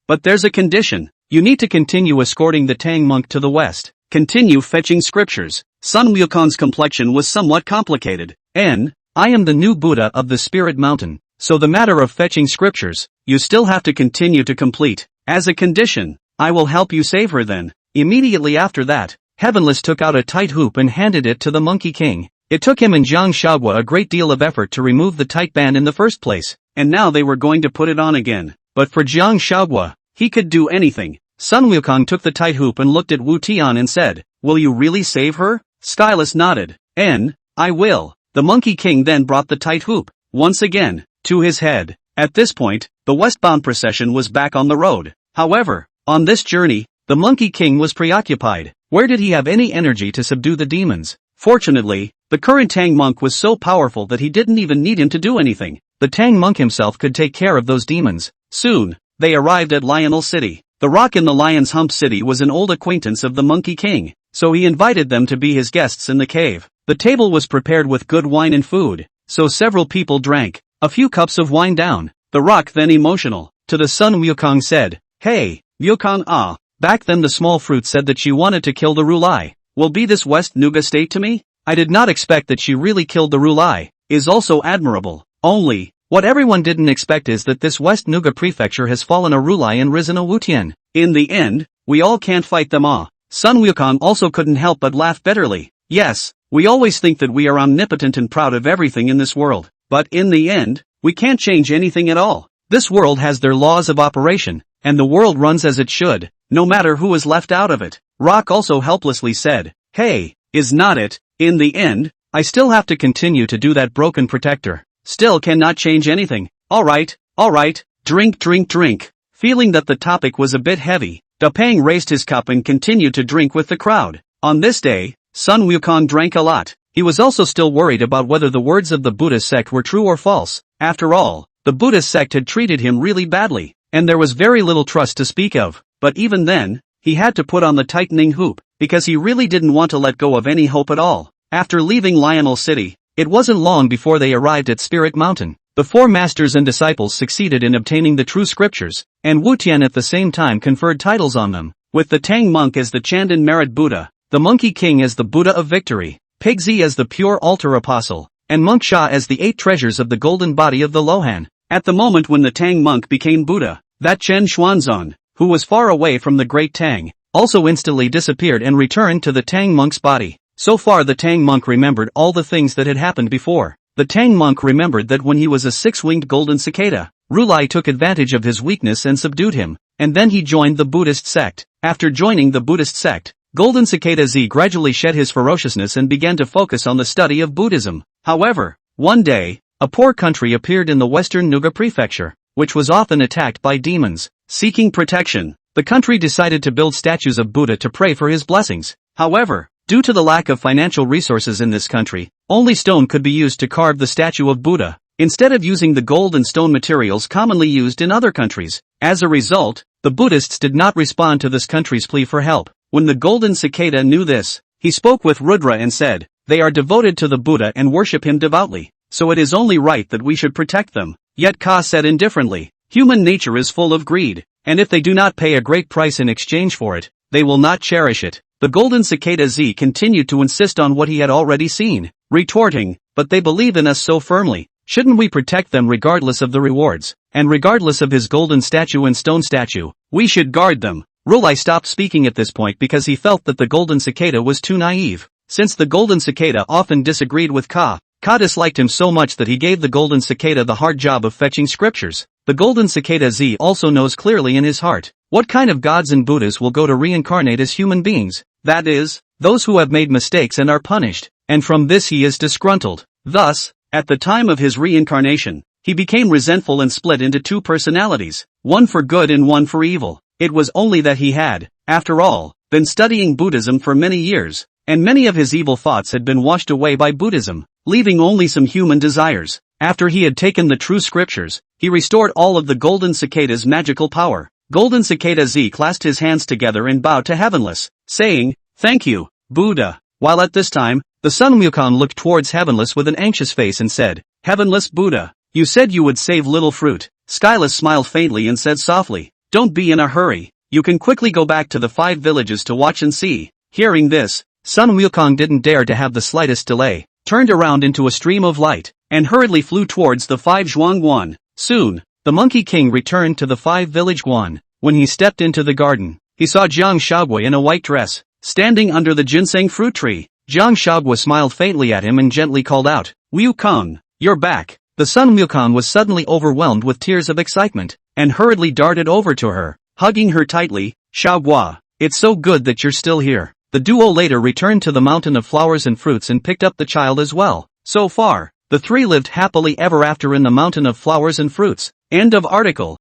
But there's a condition. You need to continue escorting the Tang monk to the west. Continue fetching scriptures. Sun Wukong's complexion was somewhat complicated. I am the new Buddha of the Spirit Mountain, so the matter of fetching scriptures, you still have to continue to complete. As a condition, I will help you save her then. Immediately after that, Heavenless took out a tight hoop and handed it to the Monkey King. It took him and Jiang Huaguo a great deal of effort to remove the tight band in the first place, and now they were going to put it on again. But for Jiang Huaguo, he could do anything. Sun Wukong took the tight hoop and looked at Wu Tian and said, "Will you really save her?" Skyless nodded. I will." The Monkey King then brought the tight hoop, once again, to his head. At this point, the westbound procession was back on the road. However, on this journey, the Monkey King was preoccupied. Where did he have any energy to subdue the demons? Fortunately, the current Tang monk was so powerful that he didn't even need him to do anything. The Tang monk himself could take care of those demons. Soon, they arrived at Lionel City. The rock in the Lion's Hump City was an old acquaintance of the Monkey King, so he invited them to be his guests in the cave. The table was prepared with good wine and food, so several people drank a few cups of wine down. The rock, then emotional, to the Sun Wukong said, "Hey, Wukong, Back then the small fruit said that she wanted to kill the Rulai. Will be this West Nuga state to me? I did not expect that she really killed the Rulai, is also admirable. Only, what everyone didn't expect is that this West Nuga prefecture has fallen a Rulai and risen a Wutian. In the end, we all can't fight them all." Sun Wukong also couldn't help but laugh bitterly. Yes, we always think that we are omnipotent and proud of everything in this world, but in the end, we can't change anything at all. This world has their laws of operation, and the world runs as it should, no matter who is left out of it. Rock also helplessly said, "Hey, is not it? In the end, I still have to continue to do that broken protector. Still cannot change anything. Alright, drink. Feeling that the topic was a bit heavy, Dapeng raised his cup and continued to drink with the crowd. On this day, Sun Wukong drank a lot. He was also still worried about whether the words of the Buddhist sect were true or false. After all, the Buddhist sect had treated him really badly, and there was very little trust to speak of. But even then, he had to put on the tightening hoop, because he really didn't want to let go of any hope at all. After leaving Lionel City, it wasn't long before they arrived at Spirit Mountain. The four masters and disciples succeeded in obtaining the true scriptures, and Wu Tian at the same time conferred titles on them, with the Tang monk as the Chandan Merit Buddha, the Monkey King as the Buddha of Victory, Pigzi as the Pure Altar Apostle, and Monk Sha as the 8 treasures of the golden body of the Lohan. At the moment when the Tang monk became Buddha, that Chen Xuanzong, who was far away from the great Tang, also instantly disappeared and returned to the Tang monk's body. So far the Tang monk remembered all the things that had happened before. The Tang monk remembered that when he was a 6-winged golden cicada, Rulai took advantage of his weakness and subdued him, and then he joined the Buddhist sect. After joining the Buddhist sect, Golden Cicada Z gradually shed his ferociousness and began to focus on the study of Buddhism. However, one day, a poor country appeared in the western Nuga prefecture, which was often attacked by demons. Seeking protection, the country decided to build statues of Buddha to pray for his blessings. However, due to the lack of financial resources in this country, only stone could be used to carve the statue of Buddha, instead of using the gold and stone materials commonly used in other countries. As a result, the Buddhists did not respond to this country's plea for help. When the golden cicada knew this, he spoke with Rudra and said, "They are devoted to the Buddha and worship him devoutly, so it is only right that we should protect them." Yet Ka said indifferently, "Human nature is full of greed, and if they do not pay a great price in exchange for it, they will not cherish it." The golden cicada Z continued to insist on what he had already seen, retorting, "But they believe in us so firmly, shouldn't we protect them regardless of the rewards, and regardless of his golden statue and stone statue? We should guard them." Rulai stopped speaking at this point because he felt that the golden cicada was too naive. Since the golden cicada often disagreed with Ka disliked him so much that he gave the golden cicada the hard job of fetching scriptures. The golden cicada Z also knows clearly in his heart what kind of gods and Buddhas will go to reincarnate as human beings. That is, those who have made mistakes and are punished, and from this he is disgruntled. Thus, at the time of his reincarnation, he became resentful and split into 2 personalities, one for good and one for evil. It was only that he had, after all, been studying Buddhism for many years, and many of his evil thoughts had been washed away by Buddhism, leaving only some human desires. After he had taken the true scriptures, he restored all of the golden cicada's magical power. Golden cicada Z clasped his hands together and bowed to Heavenless, saying, "Thank you, Buddha." While at this time, the Sun Wukong looked towards Heavenless with an anxious face and said, "Heavenless Buddha, you said you would save little fruit." Skyless smiled faintly and said softly, "Don't be in a hurry, you can quickly go back to the 5 villages to watch and see." Hearing this, Sun Wukong didn't dare to have the slightest delay, turned around into a stream of light, and hurriedly flew towards the 5 Zhuangguan. Soon, the Monkey King returned to the 5 village Guan. When he stepped into the garden, he saw Jiang Huaguo in a white dress, standing under the ginseng fruit tree. Jiang Huaguo smiled faintly at him and gently called out, "Wukong, you're back." The Sun Wukong was suddenly overwhelmed with tears of excitement, and hurriedly darted over to her, hugging her tightly. "Huaguo, it's so good that you're still here." The duo later returned to the mountain of flowers and fruits and picked up the child as well. So far, the three lived happily ever after in the mountain of flowers and fruits. End of article.